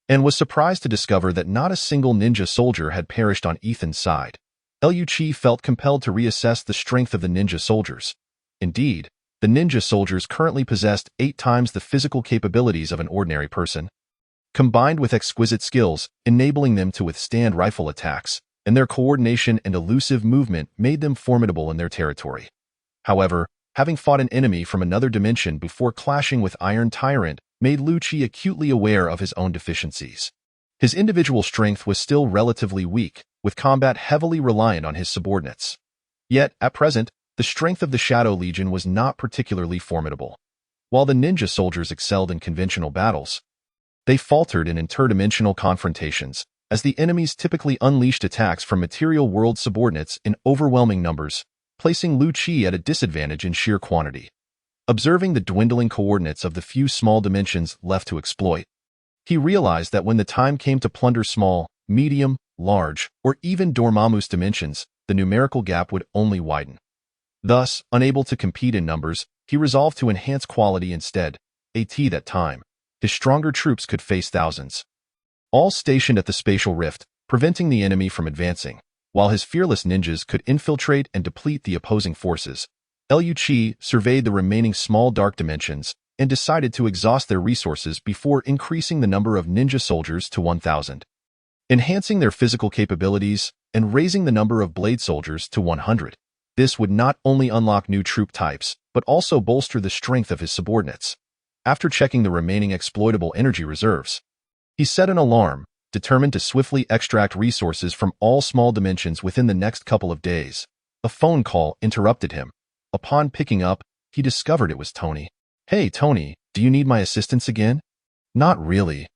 and was surprised to discover that not a single ninja soldier had perished on Ethan's side. Lu Qi felt compelled to reassess the strength of the ninja soldiers. Indeed, the ninja soldiers currently possessed 8 times the physical capabilities of an ordinary person, combined with exquisite skills, enabling them to withstand rifle attacks, and their coordination and elusive movement made them formidable in their territory. However, having fought an enemy from another dimension before clashing with Iron Tyrant made Lu Qi acutely aware of his own deficiencies. His individual strength was still relatively weak, with combat heavily reliant on his subordinates. Yet, at present, the strength of the Shadow Legion was not particularly formidable. While the ninja soldiers excelled in conventional battles, they faltered in interdimensional confrontations, as the enemies typically unleashed attacks from material world subordinates in overwhelming numbers, placing Lu Qi at a disadvantage in sheer quantity. Observing the dwindling coordinates of the few small dimensions left to exploit, he realized that when the time came to plunder small, medium, large, or even Dormammu's dimensions, the numerical gap would only widen. Thus, unable to compete in numbers, he resolved to enhance quality instead. At that time, his stronger troops could face thousands, all stationed at the spatial rift, preventing the enemy from advancing, while his fearless ninjas could infiltrate and deplete the opposing forces. Lu Qi surveyed the remaining small dark dimensions and decided to exhaust their resources before increasing the number of ninja soldiers to 1,000, enhancing their physical capabilities, and raising the number of blade soldiers to 100. This would not only unlock new troop types, but also bolster the strength of his subordinates. After checking the remaining exploitable energy reserves, he set an alarm, determined to swiftly extract resources from all small dimensions within the next couple of days. A phone call interrupted him. Upon picking up, he discovered it was Tony. "Hey, Tony, do you need my assistance again?" "Not really.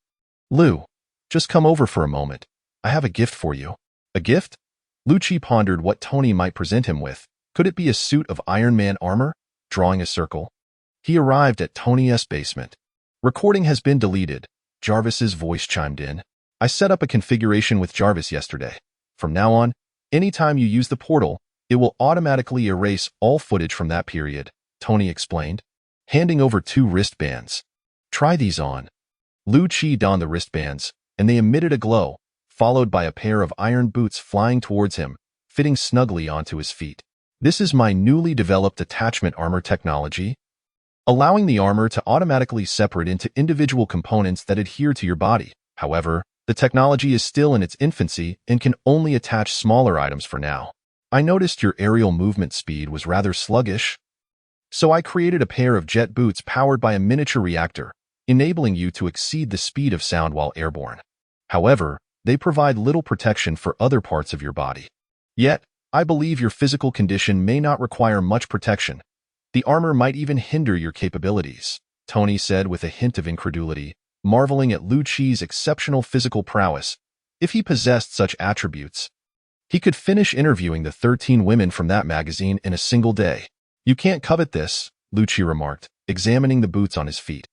Lu, just come over for a moment. I have a gift for you." "A gift?" Lu Qi pondered what Tony might present him with. Could it be a suit of Iron Man armor? Drawing a circle, he arrived at Tony's basement. "Recording has been deleted," Jarvis's voice chimed in. "I set up a configuration with Jarvis yesterday. From now on, anytime you use the portal, it will automatically erase all footage from that period," Tony explained, handing over 2 wristbands. "Try these on." Lu Qi donned the wristbands, and they emitted a glow, followed by a pair of iron boots flying towards him, fitting snugly onto his feet. "This is my newly developed attachment armor technology, allowing the armor to automatically separate into individual components that adhere to your body. However, the technology is still in its infancy and can only attach smaller items for now. I noticed your aerial movement speed was rather sluggish, so I created a pair of jet boots powered by a miniature reactor, enabling you to exceed the speed of sound while airborne. However, they provide little protection for other parts of your body. Yet, I believe your physical condition may not require much protection. The armor might even hinder your capabilities," Tony said with a hint of incredulity, marveling at Lu Qi's exceptional physical prowess. If he possessed such attributes, he could finish interviewing the 13 women from that magazine in a single day. "You can't covet this," Lu Qi remarked, examining the boots on his feet.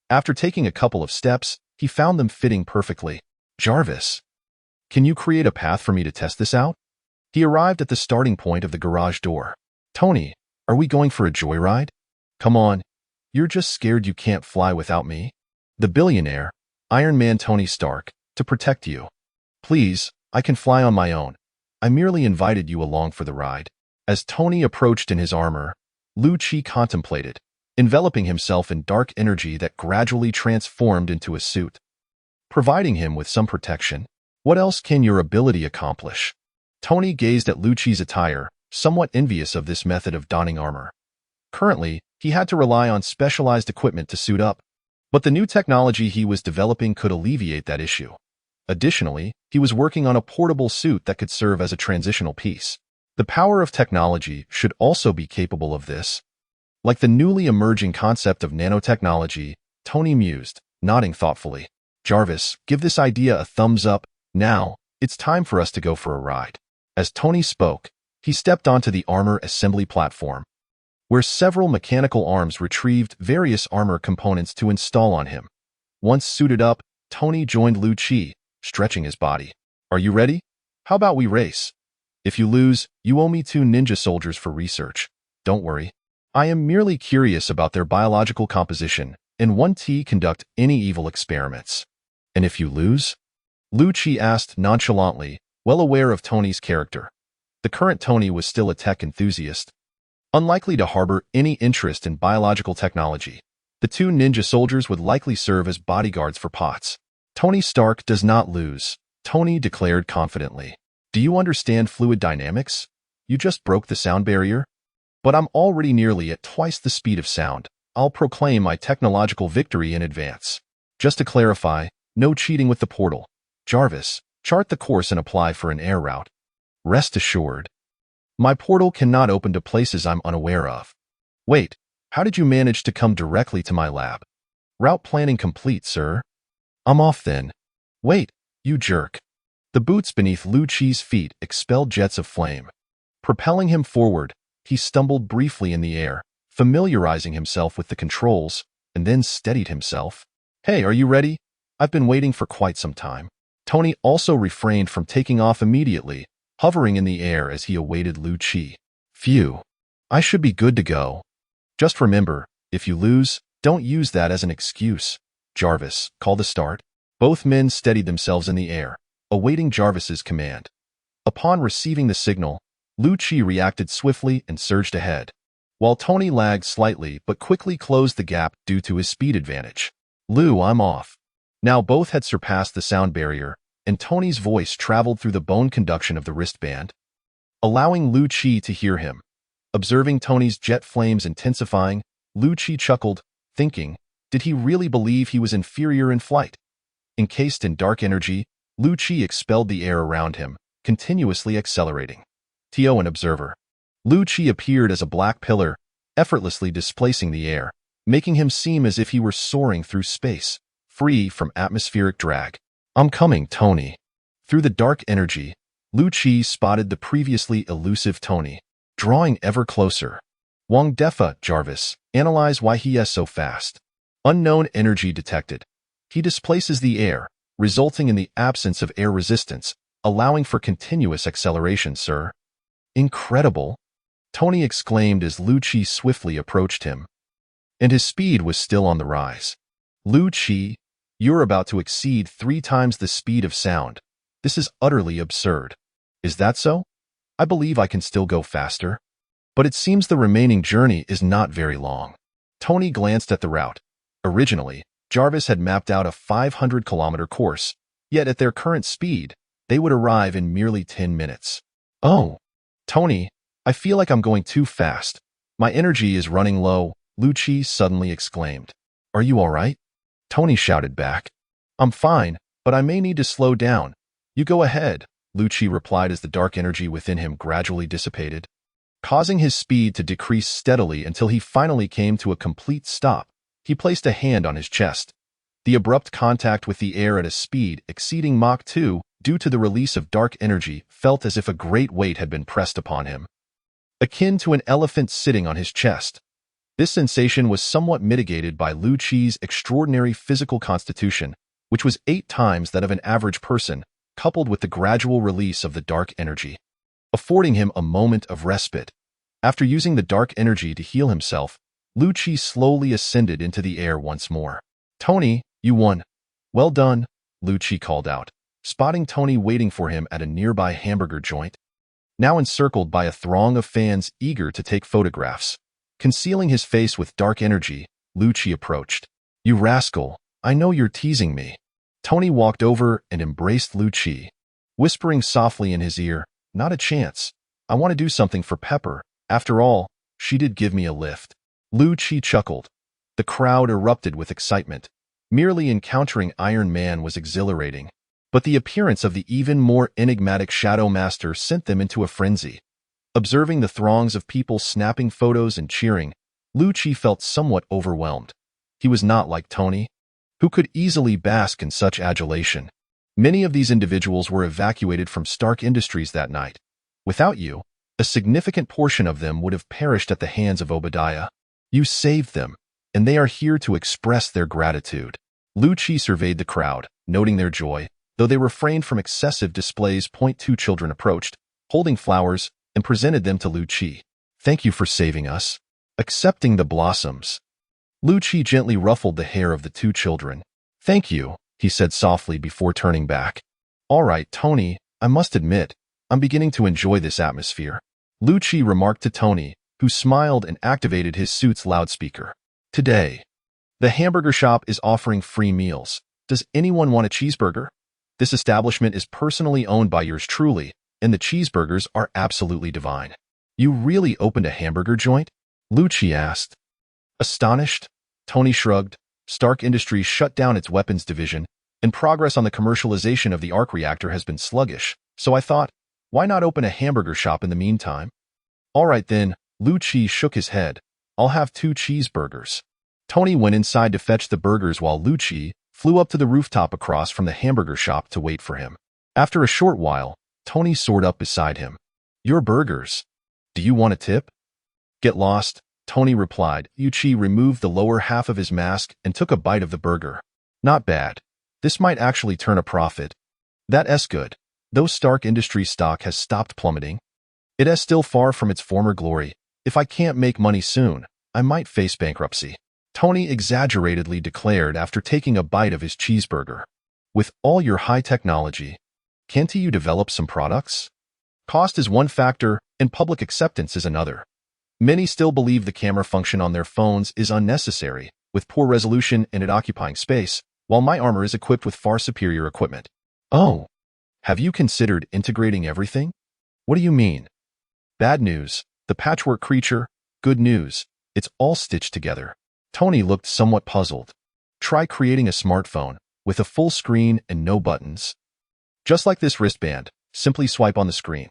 After taking a couple of steps, he found them fitting perfectly. "Jarvis, can you create a path for me to test this out?" He arrived at the starting point of the garage door. Tony, are we going for a joyride? Come on, you're just scared you can't fly without me? The billionaire, Iron Man Tony Stark, to protect you. Please, I can fly on my own. I merely invited you along for the ride. As Tony approached in his armor, Lu-Chi contemplated, enveloping himself in dark energy that gradually transformed into a suit, providing him with some protection. What else can your ability accomplish? Tony gazed at Lu-Chi's attire, somewhat envious of this method of donning armor. Currently, he had to rely on specialized equipment to suit up, but the new technology he was developing could alleviate that issue. Additionally, he was working on a portable suit that could serve as a transitional piece. The power of technology should also be capable of this. Like the newly emerging concept of nanotechnology, Tony mused, nodding thoughtfully. Jarvis, give this idea a thumbs up. Now, it's time for us to go for a ride. As Tony spoke, he stepped onto the armor assembly platform, where several mechanical arms retrieved various armor components to install on him. Once suited up, Tony joined Lu-Chi, stretching his body. Are you ready? How about we race? If you lose, you owe me 2 ninja soldiers for research. Don't worry. I am merely curious about their biological composition and want to conduct any evil experiments. And if you lose? Lu-Chi asked nonchalantly, well aware of Tony's character. The current Tony was still a tech enthusiast, unlikely to harbor any interest in biological technology. The 2 ninja soldiers would likely serve as bodyguards for Potts. Tony Stark does not lose, Tony declared confidently. Do you understand fluid dynamics? You just broke the sound barrier? But I'm already nearly at twice the speed of sound. I'll proclaim my technological victory in advance. Just to clarify, no cheating with the portal. Jarvis, chart the course and apply for an air route. Rest assured, my portal cannot open to places I'm unaware of. Wait, how did you manage to come directly to my lab? Route planning complete, sir. I'm off then. Wait, you jerk. The boots beneath Lu-Chi's feet expelled jets of flame. Propelling him forward, he stumbled briefly in the air, familiarizing himself with the controls, and then steadied himself. Hey, are you ready? I've been waiting for quite some time. Tony also refrained from taking off immediately, hovering in the air as he awaited Lu-Chi. Phew. I should be good to go. Just remember, if you lose, don't use that as an excuse. Jarvis, call the start. Both men steadied themselves in the air, awaiting Jarvis's command. Upon receiving the signal, Lu-Chi reacted swiftly and surged ahead, while Tony lagged slightly but quickly closed the gap due to his speed advantage. Lu, I'm off. Now both had surpassed the sound barrier, and Tony's voice traveled through the bone conduction of the wristband, allowing Lu-Chi to hear him. Observing Tony's jet flames intensifying, Lu-Chi chuckled, thinking, did he really believe he was inferior in flight? Encased in dark energy, Lu-Chi expelled the air around him, continuously accelerating. To an observer, Lu-Chi appeared as a black pillar, effortlessly displacing the air, making him seem as if he were soaring through space, free from atmospheric drag. I'm coming, Tony. Through the dark energy, Lu-Chi spotted the previously elusive Tony, drawing ever closer. Wang Defa, Jarvis, analyze why he is so fast. Unknown energy detected. He displaces the air, resulting in the absence of air resistance, allowing for continuous acceleration, sir. Incredible, Tony exclaimed as Lu-Chi swiftly approached him. And his speed was still on the rise. Lu-Chi, you're about to exceed 3 times the speed of sound. This is utterly absurd. Is that so? I believe I can still go faster. But it seems the remaining journey is not very long. Tony glanced at the route. Originally, Jarvis had mapped out a 500-kilometer course, yet at their current speed, they would arrive in merely 10 minutes. Oh, Tony, I feel like I'm going too fast. My energy is running low, Lu-Chi suddenly exclaimed. Are you all right? Tony shouted back. I'm fine, but I may need to slow down. You go ahead, Lu-Chi replied as the dark energy within him gradually dissipated, causing his speed to decrease steadily until he finally came to a complete stop. He placed a hand on his chest. The abrupt contact with the air at a speed exceeding Mach 2 due to the release of dark energy felt as if a great weight had been pressed upon him, akin to an elephant sitting on his chest. This sensation was somewhat mitigated by Lu-Chi's extraordinary physical constitution, which was 8 times that of an average person, coupled with the gradual release of the dark energy. affording him a moment of respite. After using the dark energy to heal himself, Lu-Chi slowly ascended into the air once more. "Tony, you won." "Well done," Lu-Chi called out, spotting Tony waiting for him at a nearby hamburger joint. Now encircled by a throng of fans eager to take photographs. Concealing his face with dark energy, Lu-Chi approached. "You rascal, I know you're teasing me." Tony walked over and embraced Lu-Chi, whispering softly in his ear, "Not a chance. I want to do something for Pepper. After all, she did give me a lift." Lu-Chi chuckled. The crowd erupted with excitement. Merely encountering Iron Man was exhilarating, but the appearance of the even more enigmatic Shadow Master sent them into a frenzy. Observing the throngs of people snapping photos and cheering, Lu-Chi felt somewhat overwhelmed. He was not like Tony, who could easily bask in such adulation. Many of these individuals were evacuated from Stark Industries that night. Without you, a significant portion of them would have perished at the hands of Obadiah. You saved them, and they are here to express their gratitude. Lu-Chi surveyed the crowd, noting their joy, though they refrained from excessive displays. Two children approached, holding flowers, and presented them to Lu-Chi. "Thank you for saving us." Accepting the blossoms, Lu-Chi gently ruffled the hair of the two children. "Thank you," he said softly before turning back. "All right, Tony, I must admit, I'm beginning to enjoy this atmosphere," Lu-Chi remarked to Tony, who smiled and activated his suit's loudspeaker. "Today, the hamburger shop is offering free meals. Does anyone want a cheeseburger? This establishment is personally owned by yours truly, and the cheeseburgers are absolutely divine." "You really opened a hamburger joint?" Lu-Chi asked. Astonished, Tony shrugged. Stark Industries shut down its weapons division, and progress on the commercialization of the arc reactor has been sluggish, so I thought, why not open a hamburger shop in the meantime? "All right then," Lu-Chi shook his head. "I'll have 2 cheeseburgers." Tony went inside to fetch the burgers while Lu-Chi flew up to the rooftop across from the hamburger shop to wait for him. After a short while, Tony soared up beside him. "Your burgers. Do you want a tip?" "Get lost," Tony replied. Lu-Chi removed the lower half of his mask and took a bite of the burger. "Not bad. This might actually turn a profit." "That's good. Though Stark Industries stock has stopped plummeting, it is still far from its former glory. If I can't make money soon, I might face bankruptcy," Tony exaggeratedly declared after taking a bite of his cheeseburger. "With all your high technology, can't you develop some products? Cost is one factor, and public acceptance is another. Many still believe the camera function on their phones is unnecessary, with poor resolution and it occupying space, while my armor is equipped with far superior equipment." "Oh, have you considered integrating everything?" "What do you mean?" "Bad news, the patchwork creature. Good news, it's all stitched together." Tony looked somewhat puzzled. "Try creating a smartphone with a full screen and no buttons. Just like this wristband, simply swipe on the screen.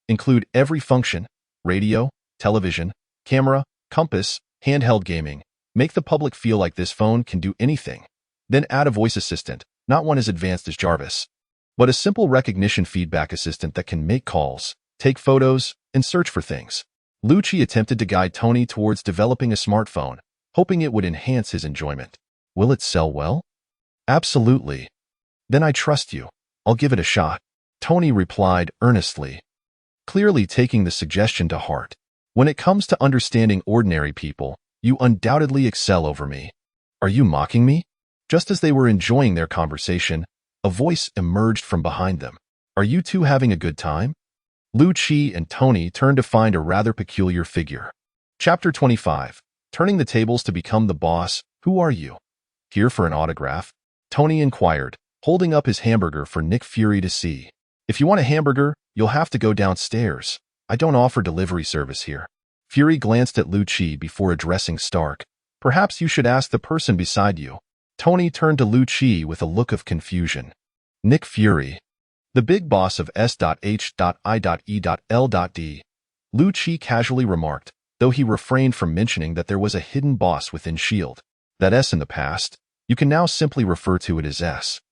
Include every function: radio, television, camera, compass, handheld gaming. Make the public feel like this phone can do anything. Then add a voice assistant, not one as advanced as Jarvis, but a simple recognition feedback assistant that can make calls, take photos, and search for things." Lu-Chi attempted to guide Tony towards developing a smartphone, hoping it would enhance his enjoyment. "Will it sell well?" "Absolutely." "Then I trust you. I'll give it a shot," Tony replied earnestly, clearly taking the suggestion to heart. "When it comes to understanding ordinary people, you undoubtedly excel over me." "Are you mocking me?" Just as they were enjoying their conversation, a voice emerged from behind them. "Are you two having a good time?" Lu-Chi and Tony turned to find a rather peculiar figure. Chapter 25. Turning the tables to become the boss. "Who are you?" "Here for an autograph?" Tony inquired, holding up his hamburger for Nick Fury to see. "If you want a hamburger, you'll have to go downstairs. I don't offer delivery service here." Fury glanced at Lu-Chi before addressing Stark. "Perhaps you should ask the person beside you." Tony turned to Lu-Chi with a look of confusion. "Nick Fury, the big boss of S.H.I.E.L.D. Lu-Chi casually remarked, though he refrained from mentioning that there was a hidden boss within S.H.I.E.L.D. That S in the past, you can now simply refer to it as S.H.I.E.L.D.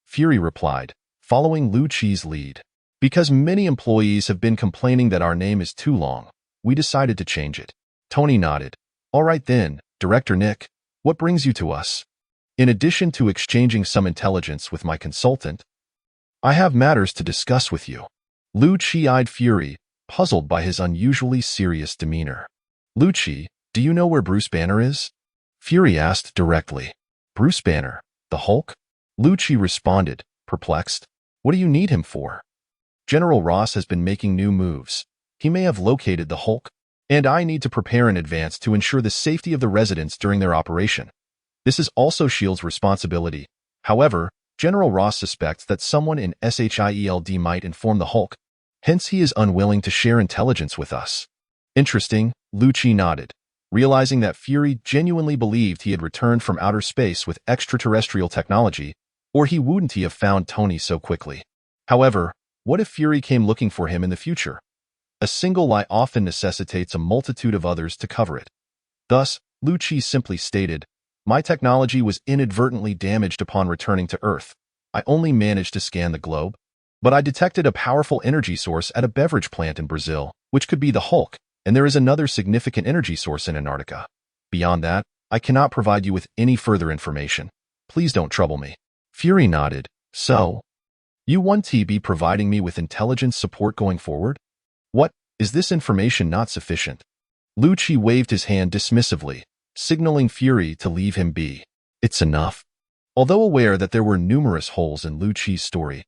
Fury replied, following Lu-Chi's lead. "Because many employees have been complaining that our name is too long, we decided to change it." Tony nodded. "All right then, Director Nick, what brings you to us?" "In addition to exchanging some intelligence with my consultant, I have matters to discuss with you. Lu-Chi eyed Fury, puzzled by his unusually serious demeanor. Lu-Chi, do you know where Bruce Banner is? Fury asked directly. Bruce Banner, the Hulk? Lu-Chi responded, perplexed. What do you need him for? General Ross has been making new moves. He may have located the Hulk, and I need to prepare in advance to ensure the safety of the residents during their operation. This is also S.H.I.E.L.D's responsibility. However, General Ross suspects that someone in S.H.I.E.L.D might inform the Hulk, hence he is unwilling to share intelligence with us. Interesting, Lu-Chi nodded, realizing that Fury genuinely believed he had returned from outer space with extraterrestrial technology, or he wouldn't have found Tony so quickly. However, what if Fury came looking for him in the future? A single lie often necessitates a multitude of others to cover it. Thus, Lu-Chi simply stated, my technology was inadvertently damaged upon returning to Earth. I only managed to scan the globe, but I detected a powerful energy source at a beverage plant in Brazil, which could be the Hulk, and there is another significant energy source in Antarctica. Beyond that, I cannot provide you with any further information. Please don't trouble me. Fury nodded. So, you want to be providing me with intelligence support going forward? What, is this information not sufficient? Lu-Chi waved his hand dismissively, signaling Fury to leave him be. It's enough. Although aware that there were numerous holes in Lu-Chi's story,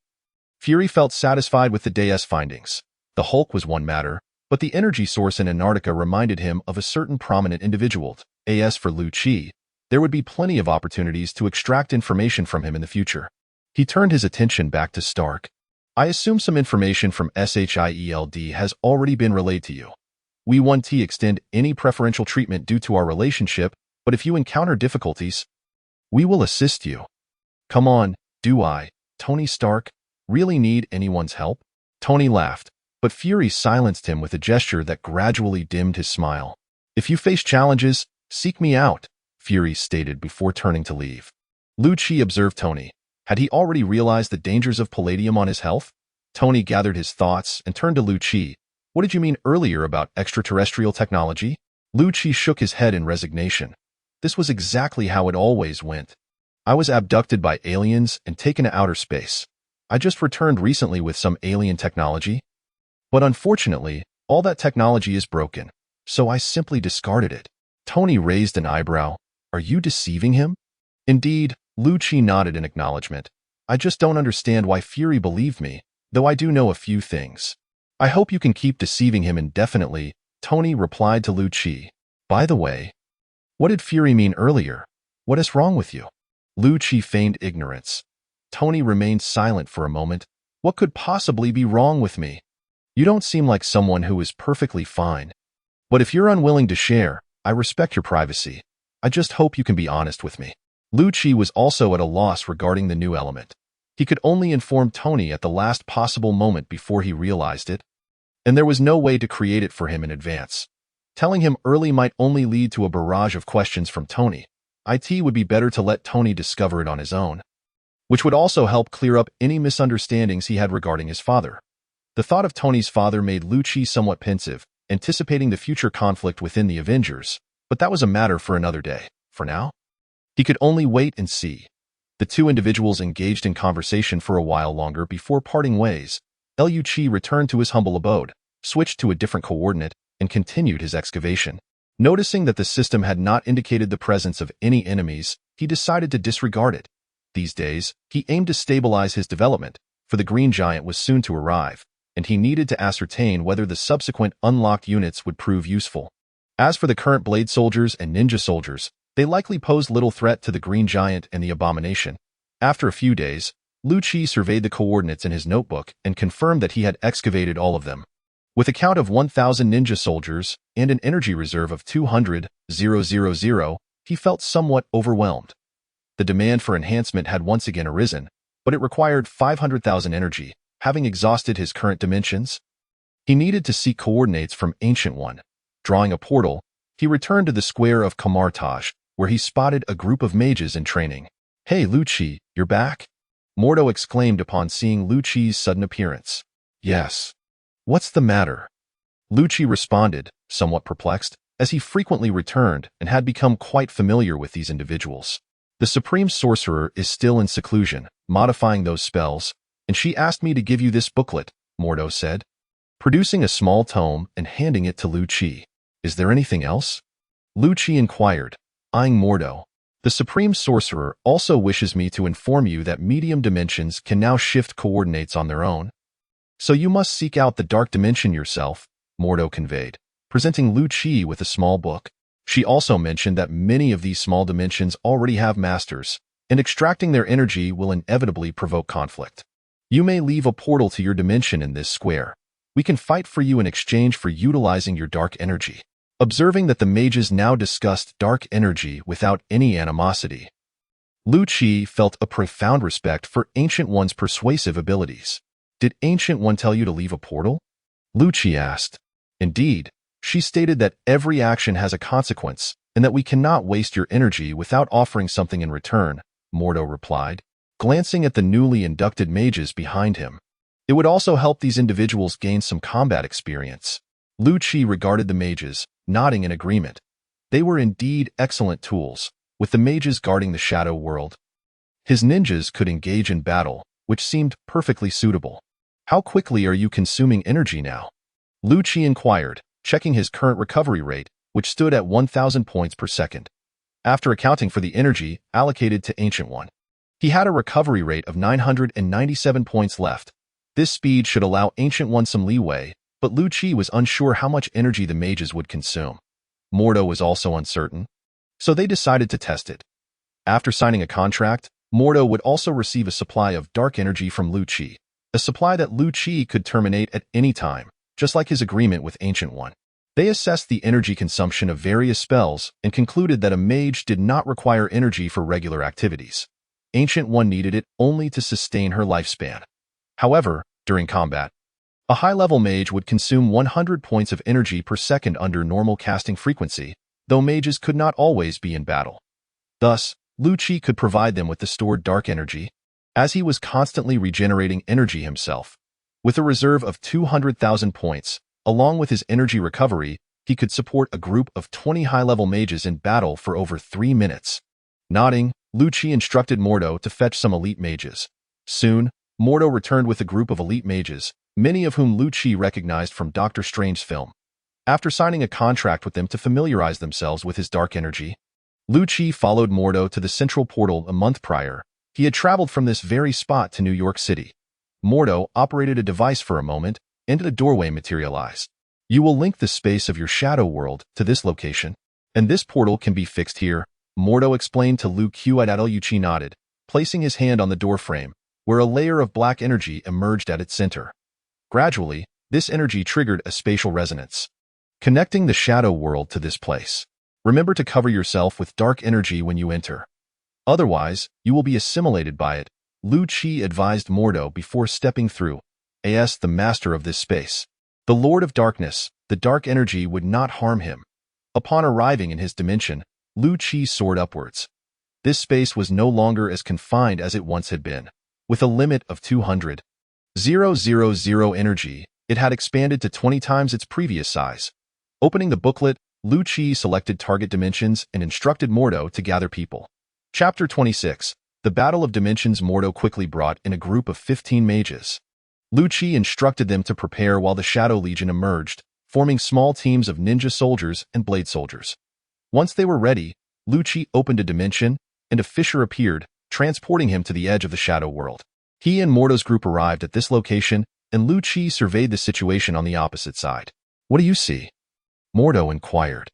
Fury felt satisfied with the day's findings. The Hulk was one matter, but the energy source in Antarctica reminded him of a certain prominent individual. As for Lu-Chi, there would be plenty of opportunities to extract information from him in the future. He turned his attention back to Stark. I assume some information from S.H.I.E.L.D has already been relayed to you. We want to extend any preferential treatment due to our relationship, but if you encounter difficulties, we will assist you. Come on, do I, Tony Stark, really need anyone's help? Tony laughed, but Fury silenced him with a gesture that gradually dimmed his smile. If you face challenges, seek me out, Fury stated before turning to leave. Lu-Chi observed Tony. Had he already realized the dangers of palladium on his health? Tony gathered his thoughts and turned to Lu-Chi. What did you mean earlier about extraterrestrial technology? Lu-Chi shook his head in resignation. This was exactly how it always went. I was abducted by aliens and taken to outer space. I just returned recently with some alien technology. But unfortunately, all that technology is broken, so I simply discarded it. Tony raised an eyebrow. Are you deceiving him? Indeed, Lu-Chi nodded in acknowledgement. I just don't understand why Fury believed me, though I do know a few things. I hope you can keep deceiving him indefinitely, Tony replied to Lu-Chi. By the way, what did Fury mean earlier? What is wrong with you? Lu-Chi feigned ignorance. Tony remained silent for a moment. What could possibly be wrong with me? You don't seem like someone who is perfectly fine. But if you're unwilling to share, I respect your privacy. I just hope you can be honest with me. Lu-Chi was also at a loss regarding the new element. He could only inform Tony at the last possible moment before he realized it, and there was no way to create it for him in advance. Telling him early might only lead to a barrage of questions from Tony. It would be better to let Tony discover it on his own, which would also help clear up any misunderstandings he had regarding his father. The thought of Tony's father made Lu-Chi somewhat pensive, anticipating the future conflict within the Avengers, but that was a matter for another day. For now, he could only wait and see. The two individuals engaged in conversation for a while longer before parting ways. Lu-Chi returned to his humble abode, switched to a different coordinate, and continued his excavation. Noticing that the system had not indicated the presence of any enemies, he decided to disregard it. These days, he aimed to stabilize his development, for the Green Giant was soon to arrive, and he needed to ascertain whether the subsequent unlocked units would prove useful. As for the current Blade Soldiers and Ninja Soldiers, they likely posed little threat to the Green Giant and the Abomination. After a few days, Lu-Chi surveyed the coordinates in his notebook and confirmed that he had excavated all of them. With a count of 1,000 ninja soldiers and an energy reserve of 200,000, he felt somewhat overwhelmed. The demand for enhancement had once again arisen, but it required 500,000 energy, having exhausted his current dimensions. He needed to seek coordinates from Ancient One. Drawing a portal, he returned to the square of Kamar-Taj, where he spotted a group of mages in training. Hey Lu-Chi, you're back? Mordo exclaimed upon seeing Lu-Chi's sudden appearance. Yes. What's the matter? Lu-Chi responded, somewhat perplexed, as he frequently returned and had become quite familiar with these individuals. The Supreme Sorcerer is still in seclusion, modifying those spells, and she asked me to give you this booklet, Mordo said, producing a small tome and handing it to Lu-Chi. Is there anything else? Lu-Chi inquired, eyeing Mordo. The Supreme Sorcerer also wishes me to inform you that medium dimensions can now shift coordinates on their own. So you must seek out the dark dimension yourself, Mordo conveyed, presenting Lu-Chi with a small book. She also mentioned that many of these small dimensions already have masters, and extracting their energy will inevitably provoke conflict. You may leave a portal to your dimension in this square. We can fight for you in exchange for utilizing your dark energy. Observing that the mages now discussed dark energy without any animosity, Lu-Chi felt a profound respect for Ancient One's persuasive abilities. Did Ancient One tell you to leave a portal? Lu-Chi asked. Indeed, she stated that every action has a consequence and that we cannot waste your energy without offering something in return, Mordo replied, glancing at the newly inducted mages behind him. It would also help these individuals gain some combat experience. Lu-Chi regarded the mages, nodding in agreement. They were indeed excellent tools, with the mages guarding the shadow world. His ninjas could engage in battle, which seemed perfectly suitable. How quickly are you consuming energy now? Lu-Chi inquired, checking his current recovery rate, which stood at 1,000 points per second. After accounting for the energy allocated to Ancient One, he had a recovery rate of 997 points left. This speed should allow Ancient One some leeway, but Lu-Chi was unsure how much energy the mages would consume. Mordo was also uncertain, so they decided to test it. After signing a contract, Mordo would also receive a supply of dark energy from Lu-Chi, a supply that Lu-Chi could terminate at any time, just like his agreement with Ancient One. They assessed the energy consumption of various spells and concluded that a mage did not require energy for regular activities. Ancient One needed it only to sustain her lifespan. However, during combat, a high-level mage would consume 100 points of energy per second under normal casting frequency, though mages could not always be in battle. Thus, Lu-Chi could provide them with the stored dark energy, as he was constantly regenerating energy himself. With a reserve of 200,000 points, along with his energy recovery, he could support a group of 20 high-level mages in battle for over 3 minutes. Nodding, Lu-Chi instructed Mordo to fetch some elite mages. Soon, Mordo returned with a group of elite mages, many of whom Lu-Chi recognized from Doctor Strange's film. After signing a contract with them to familiarize themselves with his dark energy, Lu-Chi followed Mordo to the central portal a month prior. He had traveled from this very spot to New York City. Mordo operated a device for a moment, and a doorway materialized. You will link the space of your shadow world to this location, and this portal can be fixed here, Mordo explained to Lu-Chi. Lu-Chi nodded, placing his hand on the doorframe, where a layer of black energy emerged at its center. Gradually, this energy triggered a spatial resonance, connecting the shadow world to this place. Remember to cover yourself with dark energy when you enter. Otherwise, you will be assimilated by it, Lu-Chi advised Mordo before stepping through. As the master of this space, the Lord of Darkness, the dark energy would not harm him. Upon arriving in his dimension, Lu-Chi soared upwards. This space was no longer as confined as it once had been. With a limit of 200,000 energy, it had expanded to 20 times its previous size. Opening the booklet, Lu-Chi selected target dimensions and instructed Mordo to gather people. Chapter 26. The Battle of Dimensions. Mordo quickly brought in a group of 15 mages. Lu-Chi instructed them to prepare while the Shadow Legion emerged, forming small teams of ninja soldiers and blade soldiers. Once they were ready, Lu-Chi opened a dimension, and a fissure appeared, transporting him to the edge of the shadow world. He and Mordo's group arrived at this location, and Lu-Chi surveyed the situation on the opposite side. What do you see? Mordo inquired.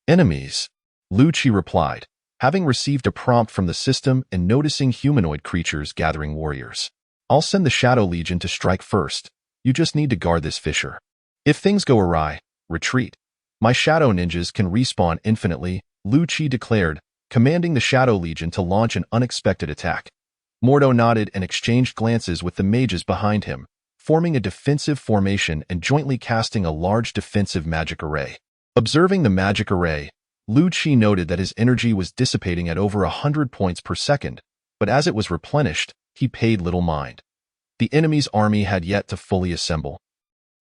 Enemies, Lu-Chi replied, having received a prompt from the system and noticing humanoid creatures gathering warriors. I'll send the Shadow Legion to strike first. You just need to guard this fissure. If things go awry, retreat. My shadow ninjas can respawn infinitely, Lu-Chi declared, commanding the Shadow Legion to launch an unexpected attack. Mordo nodded and exchanged glances with the mages behind him, forming a defensive formation and jointly casting a large defensive magic array. Observing the magic array, Lu-Chi noted that his energy was dissipating at over 100 points per second, but as it was replenished, he paid little mind. The enemy's army had yet to fully assemble.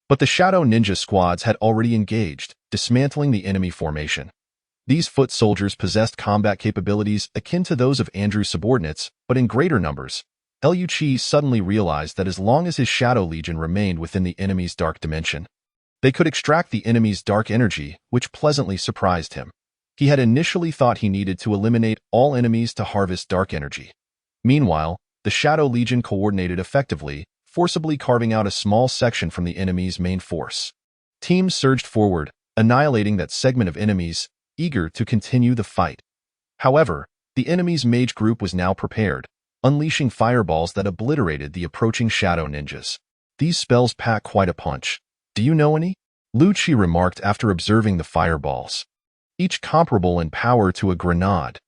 But the Shadow Ninja squads had already engaged, dismantling the enemy formation. These foot soldiers possessed combat capabilities akin to those of Andrew's subordinates, but in greater numbers. S.H.I.E.L.D suddenly realized that as long as his Shadow Legion remained within the enemy's dark dimension, they could extract the enemy's dark energy, which pleasantly surprised him. He had initially thought he needed to eliminate all enemies to harvest dark energy. Meanwhile, the Shadow Legion coordinated effectively, forcibly carving out a small section from the enemy's main force. Teams surged forward, annihilating that segment of enemies, eager to continue the fight. However, the enemy's mage group was now prepared, unleashing fireballs that obliterated the approaching shadow ninjas. These spells pack quite a punch. Do you know any? S.H.I.E.L.D remarked after observing the fireballs, each comparable in power to a grenade.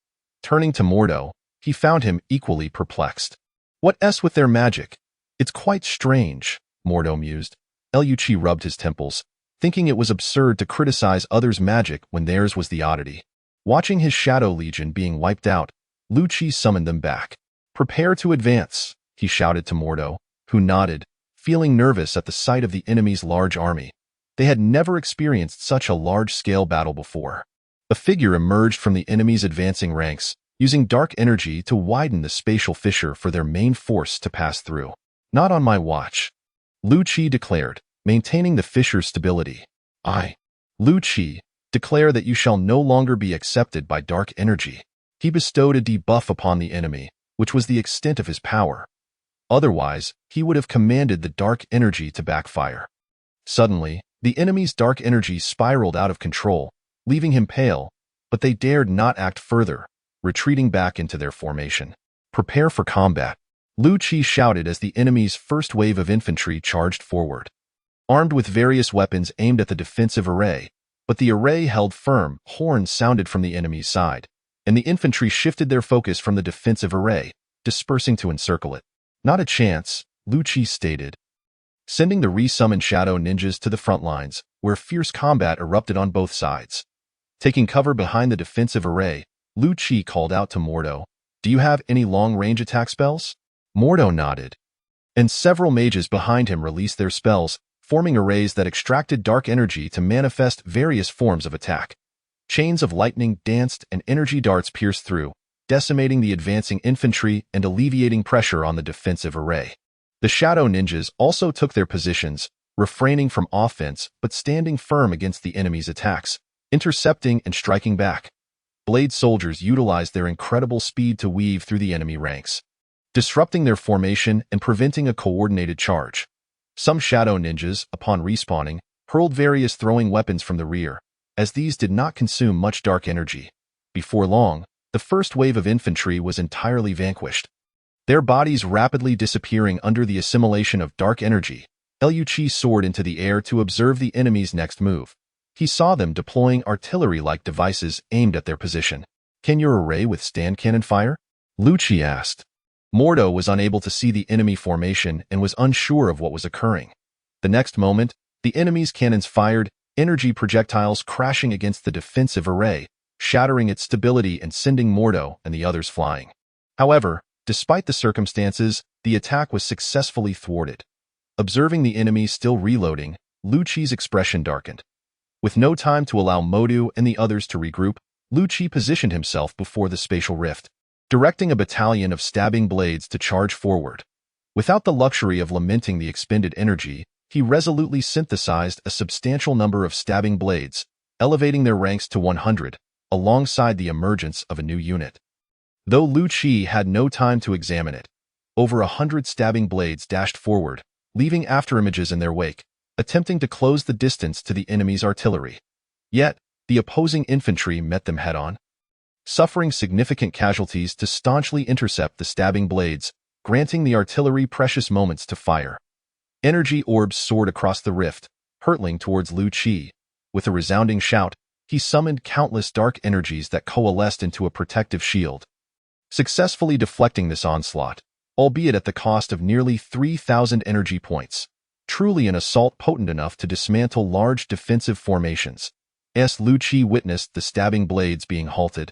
Turning to Mordo, he found him equally perplexed. What with their magic? It's quite strange, Mordo mused. S.H.I.E.L.D rubbed his temples, thinking it was absurd to criticize others' magic when theirs was the oddity. Watching his Shadow Legion being wiped out, S.H.I.E.L.D summoned them back. Prepare to advance, he shouted to Mordo, who nodded, feeling nervous at the sight of the enemy's large army. They had never experienced such a large-scale battle before. A figure emerged from the enemy's advancing ranks, using dark energy to widen the spatial fissure for their main force to pass through. Not on my watch, S.H.I.E.L.D declared, maintaining the fissure's stability. S.H.I.E.L.D, declare that you shall no longer be accepted by dark energy. He bestowed a debuff upon the enemy, which was the extent of his power. Otherwise, he would have commanded the dark energy to backfire. Suddenly, the enemy's dark energy spiraled out of control, leaving him pale, but they dared not act further, retreating back into their formation. Prepare for combat, S.H.I.E.L.D shouted as the enemy's first wave of infantry charged forward. Armed with various weapons aimed at the defensive array, but the array held firm, horns sounded from the enemy's side, and the infantry shifted their focus from the defensive array, dispersing to encircle it. Not a chance, S.H.I.E.L.D stated, sending the resummoned shadow ninjas to the front lines, where fierce combat erupted on both sides. Taking cover behind the defensive array, S.H.I.E.L.D called out to Mordo, "Do you have any long-range attack spells?" Mordo nodded, and several mages behind him released their spells, forming arrays that extracted dark energy to manifest various forms of attack. Chains of lightning danced and energy darts pierced through, decimating the advancing infantry and alleviating pressure on the defensive array. The shadow ninjas also took their positions, refraining from offense but standing firm against the enemy's attacks, intercepting and striking back. Blade soldiers utilized their incredible speed to weave through the enemy ranks, disrupting their formation and preventing a coordinated charge. Some shadow ninjas, upon respawning, hurled various throwing weapons from the rear, as these did not consume much dark energy. Before long, the first wave of infantry was entirely vanquished, their bodies rapidly disappearing under the assimilation of dark energy. S.H.I.E.L.D soared into the air to observe the enemy's next move. He saw them deploying artillery-like devices aimed at their position. Can your array withstand cannon fire? S.H.I.E.L.D asked. Mordo was unable to see the enemy formation and was unsure of what was occurring. The next moment, the enemy's cannons fired, energy projectiles crashing against the defensive array, shattering its stability and sending Mordo and the others flying. However, despite the circumstances, the attack was successfully thwarted. Observing the enemy still reloading, S.H.I.E.L.D's expression darkened. With no time to allow Mordo and the others to regroup, S.H.I.E.L.D positioned himself before the spatial rift, directing a battalion of stabbing blades to charge forward. Without the luxury of lamenting the expended energy, he resolutely synthesized a substantial number of stabbing blades, elevating their ranks to 100, alongside the emergence of a new unit. Though S.H.I.E.L.D had no time to examine it, over 100 stabbing blades dashed forward, leaving afterimages in their wake, attempting to close the distance to the enemy's artillery. Yet, the opposing infantry met them head-on, suffering significant casualties to staunchly intercept the stabbing blades, granting the artillery precious moments to fire. Energy orbs soared across the rift, hurtling towards S.H.I.E.L.D. With a resounding shout, he summoned countless dark energies that coalesced into a protective shield, successfully deflecting this onslaught, albeit at the cost of nearly 3,000 energy points. Truly an assault potent enough to dismantle large defensive formations. S.H.I.E.L.D witnessed the stabbing blades being halted.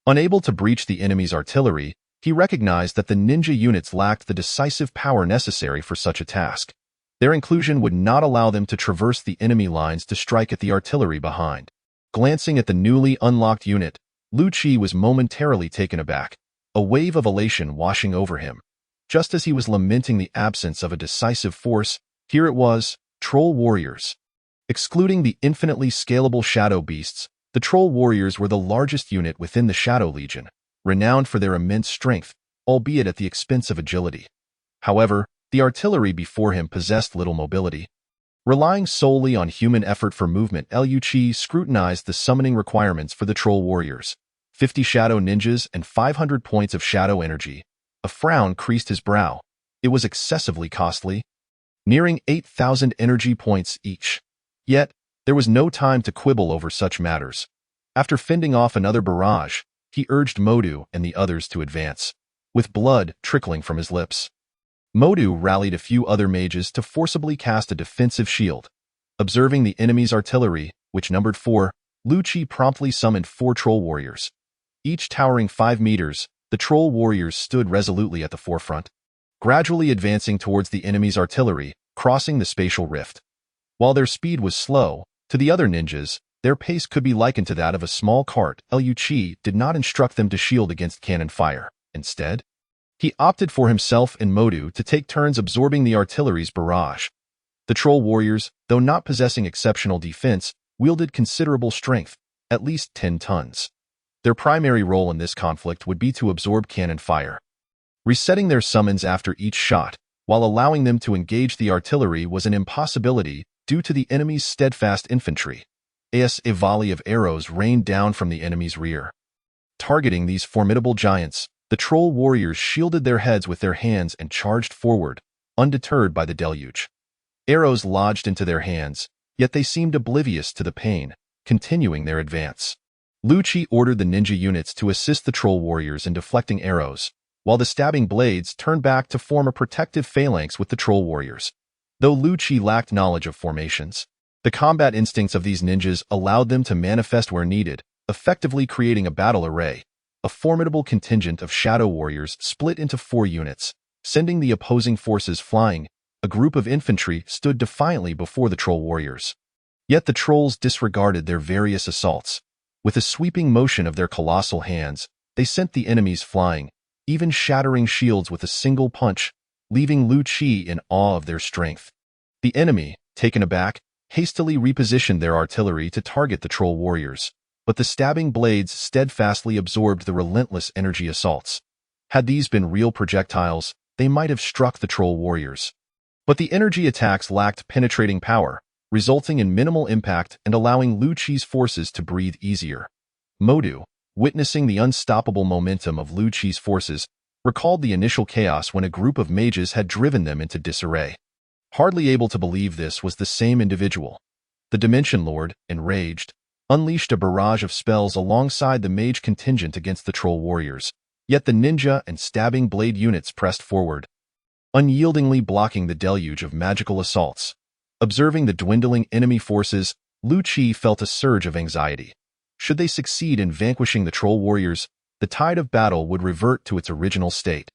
Unable to breach the enemy's artillery, he recognized that the ninja units lacked the decisive power necessary for such a task. Their inclusion would not allow them to traverse the enemy lines to strike at the artillery behind. Glancing at the newly unlocked unit, S.H.I.E.L.D was momentarily taken aback, a wave of elation washing over him. Just as he was lamenting the absence of a decisive force, here it was, troll warriors. Excluding the infinitely scalable shadow beasts, the troll warriors were the largest unit within the Shadow Legion, renowned for their immense strength, albeit at the expense of agility. However, the artillery before him possessed little mobility. Relying solely on human effort for movement, S.H.I.E.L.D scrutinized the summoning requirements for the troll warriors. 50 shadow ninjas and 500 points of shadow energy. A frown creased his brow. It was excessively costly, nearing 8,000 energy points each. Yet, there was no time to quibble over such matters. After fending off another barrage, he urged Mordo and the others to advance, with blood trickling from his lips. Mordo rallied a few other mages to forcibly cast a defensive shield. Observing the enemy's artillery, which numbered 4, S.H.I.E.L.D promptly summoned 4 troll warriors. Each towering 5 meters, the troll warriors stood resolutely at the forefront, gradually advancing towards the enemy's artillery, crossing the spatial rift. While their speed was slow, to the other ninjas, their pace could be likened to that of a small cart. S.H.I.E.L.D did not instruct them to shield against cannon fire. Instead, he opted for himself and Mordo to take turns absorbing the artillery's barrage. The troll warriors, though not possessing exceptional defense, wielded considerable strength, at least 10 tons. Their primary role in this conflict would be to absorb cannon fire. Resetting their summons after each shot, while allowing them to engage the artillery, was an impossibility due to the enemy's steadfast infantry. A volley of arrows rained down from the enemy's rear. Targeting these formidable giants, the troll warriors shielded their heads with their hands and charged forward, undeterred by the deluge. Arrows lodged into their hands, yet they seemed oblivious to the pain, continuing their advance. S.H.I.E.L.D ordered the ninja units to assist the troll warriors in deflecting arrows, while the stabbing blades turned back to form a protective phalanx with the troll warriors. Though S.H.I.E.L.D lacked knowledge of formations, the combat instincts of these ninjas allowed them to manifest where needed, effectively creating a battle array. A formidable contingent of shadow warriors split into 4 units, sending the opposing forces flying. A group of infantry stood defiantly before the troll warriors. Yet the trolls disregarded their various assaults. With a sweeping motion of their colossal hands, they sent the enemies flying, even shattering shields with a single punch, leaving S.H.I.E.L.D in awe of their strength. The enemy, taken aback, hastily repositioned their artillery to target the troll warriors, but the stabbing blades steadfastly absorbed the relentless energy assaults. Had these been real projectiles, they might have struck the troll warriors. But the energy attacks lacked penetrating power, resulting in minimal impact and allowing S.H.I.E.L.D's forces to breathe easier. Mordo, witnessing the unstoppable momentum of S.H.I.E.L.D's forces, recalled the initial chaos when a group of mages had driven them into disarray. Hardly able to believe this was the same individual. The Dimension Lord, enraged, unleashed a barrage of spells alongside the mage contingent against the troll warriors, yet the ninja and stabbing blade units pressed forward, unyieldingly blocking the deluge of magical assaults. Observing the dwindling enemy forces, S.H.I.E.L.D felt a surge of anxiety. Should they succeed in vanquishing the troll warriors, the tide of battle would revert to its original state.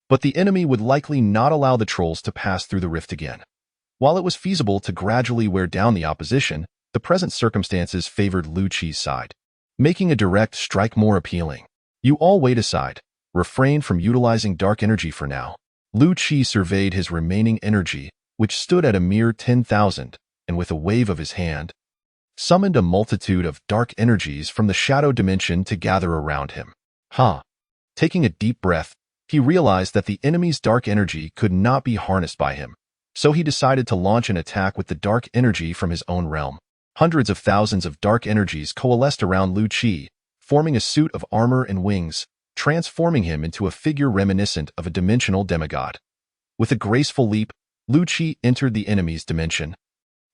But the enemy would likely not allow the trolls to pass through the rift again. While it was feasible to gradually wear down the opposition, the present circumstances favored S.H.I.E.L.D's side, making a direct strike more appealing. You all wait aside. Refrain from utilizing dark energy for now. S.H.I.E.L.D surveyed his remaining energy, which stood at a mere 10,000, and with a wave of his hand, summoned a multitude of dark energies from the shadow dimension to gather around him. Taking a deep breath, he realized that the enemy's dark energy could not be harnessed by him, so he decided to launch an attack with the dark energy from his own realm. Hundreds of thousands of dark energies coalesced around S.H.I.E.L.D, forming a suit of armor and wings, transforming him into a figure reminiscent of a dimensional demigod. With a graceful leap, S.H.I.E.L.D entered the enemy's dimension,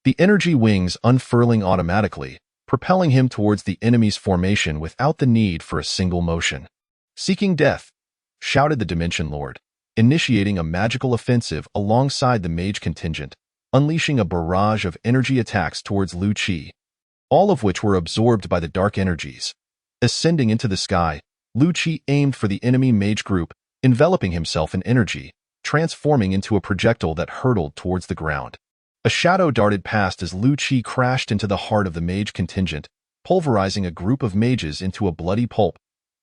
the energy wings unfurling automatically, propelling him towards the enemy's formation without the need for a single motion. "Seeking death," shouted the Dimension Lord, initiating a magical offensive alongside the mage contingent, unleashing a barrage of energy attacks towards S.H.I.E.L.D, all of which were absorbed by the dark energies. Ascending into the sky, S.H.I.E.L.D aimed for the enemy mage group, enveloping himself in energy, transforming into a projectile that hurtled towards the ground. A shadow darted past as S.H.I.E.L.D crashed into the heart of the mage contingent, pulverizing a group of mages into a bloody pulp.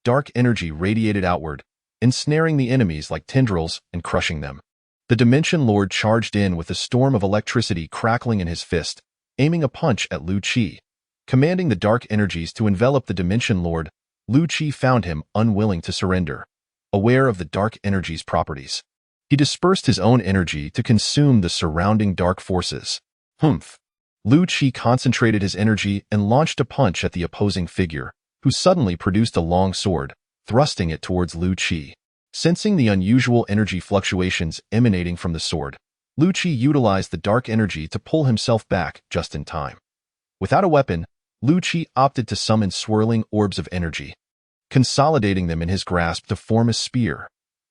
Dark energy radiated outward, ensnaring the enemies like tendrils and crushing them. The Dimension Lord charged in with a storm of electricity crackling in his fist, aiming a punch at Lu Qi. Commanding the dark energies to envelop the Dimension Lord, Lu Qi found him unwilling to surrender. Aware of the dark energy's properties, he dispersed his own energy to consume the surrounding dark forces. Humph! Lu Qi concentrated his energy and launched a punch at the opposing figure, who suddenly produced a long sword, thrusting it towards Lu Qi. Sensing the unusual energy fluctuations emanating from the sword, Lu Qi utilized the dark energy to pull himself back just in time. Without a weapon, Lu Qi opted to summon swirling orbs of energy, consolidating them in his grasp to form a spear.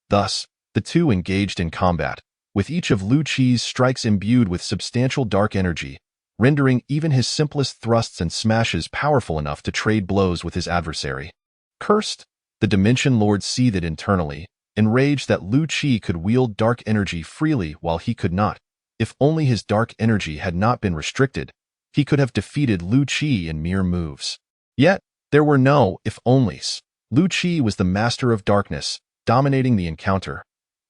Thus, the two engaged in combat, with each of Lu Qi's strikes imbued with substantial dark energy, rendering even his simplest thrusts and smashes powerful enough to trade blows with his adversary. Cursed, the Dimension Lord seethed internally, enraged that Lu Qi could wield dark energy freely while he could not. If only his dark energy had not been restricted, he could have defeated Lu Qi in mere moves. Yet, there were no if-onlys. Lu Qi was the master of darkness, dominating the encounter.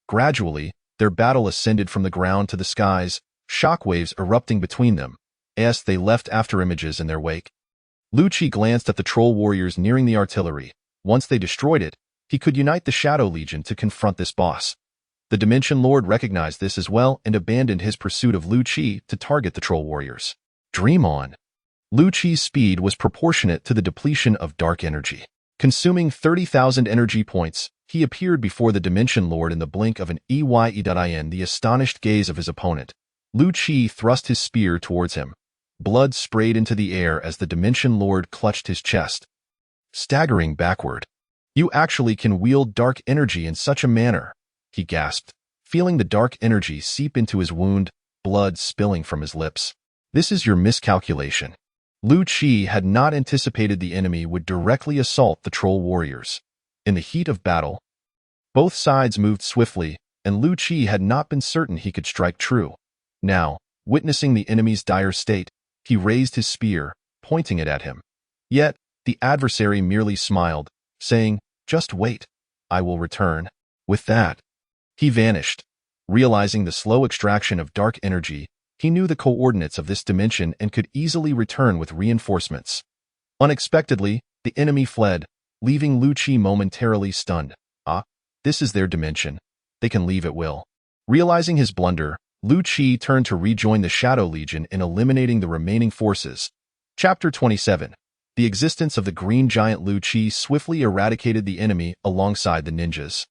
Gradually, their battle ascended from the ground to the skies, shockwaves erupting between them, as they left afterimages in their wake. Lu Qi glanced at the troll warriors nearing the artillery. Once they destroyed it, he could unite the Shadow Legion to confront this boss. The Dimension Lord recognized this as well and abandoned his pursuit of Lu Qi to target the troll warriors. Dream on. Lu Qi's speed was proportionate to the depletion of dark energy. Consuming 30,000 energy points, he appeared before the Dimension Lord in the blink of an eye. The astonished gaze of his opponent. Lu Qi thrust his spear towards him. Blood sprayed into the air as the Dimension Lord clutched his chest, staggering backward. "You actually can wield dark energy in such a manner," he gasped, feeling the dark energy seep into his wound, blood spilling from his lips. "This is your miscalculation." Lu Qi had not anticipated the enemy would directly assault the troll warriors. In the heat of battle, both sides moved swiftly, and Lu Qi had not been certain he could strike true. Now, witnessing the enemy's dire state, he raised his spear, pointing it at him. Yet, the adversary merely smiled, saying, "Just wait. I will return." With that, he vanished. Realizing the slow extraction of dark energy, he knew the coordinates of this dimension and could easily return with reinforcements. Unexpectedly, the enemy fled, leaving Lu Qi momentarily stunned. This is their dimension. They can leave at will. Realizing his blunder, Lu Qi turned to rejoin the Shadow Legion in eliminating the remaining forces. Chapter 27. The existence of the green giant Lu Qi swiftly eradicated the enemy alongside the ninjas.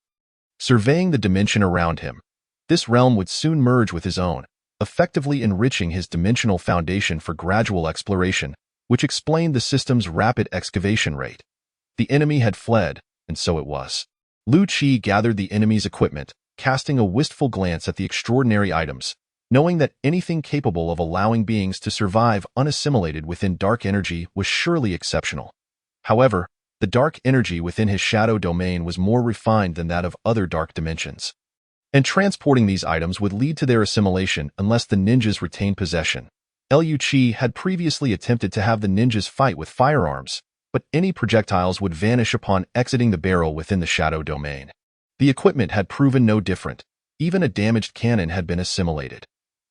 Surveying the dimension around him, this realm would soon merge with his own, effectively enriching his dimensional foundation for gradual exploration, which explained the system's rapid excavation rate. The enemy had fled, and so it was. Lu Qi gathered the enemy's equipment, casting a wistful glance at the extraordinary items, knowing that anything capable of allowing beings to survive unassimilated within dark energy was surely exceptional. However, the dark energy within his shadow domain was more refined than that of other dark dimensions, and transporting these items would lead to their assimilation unless the ninjas retained possession. Lu Qi had previously attempted to have the ninjas fight with firearms, but any projectiles would vanish upon exiting the barrel within the shadow domain. The equipment had proven no different. Even a damaged cannon had been assimilated.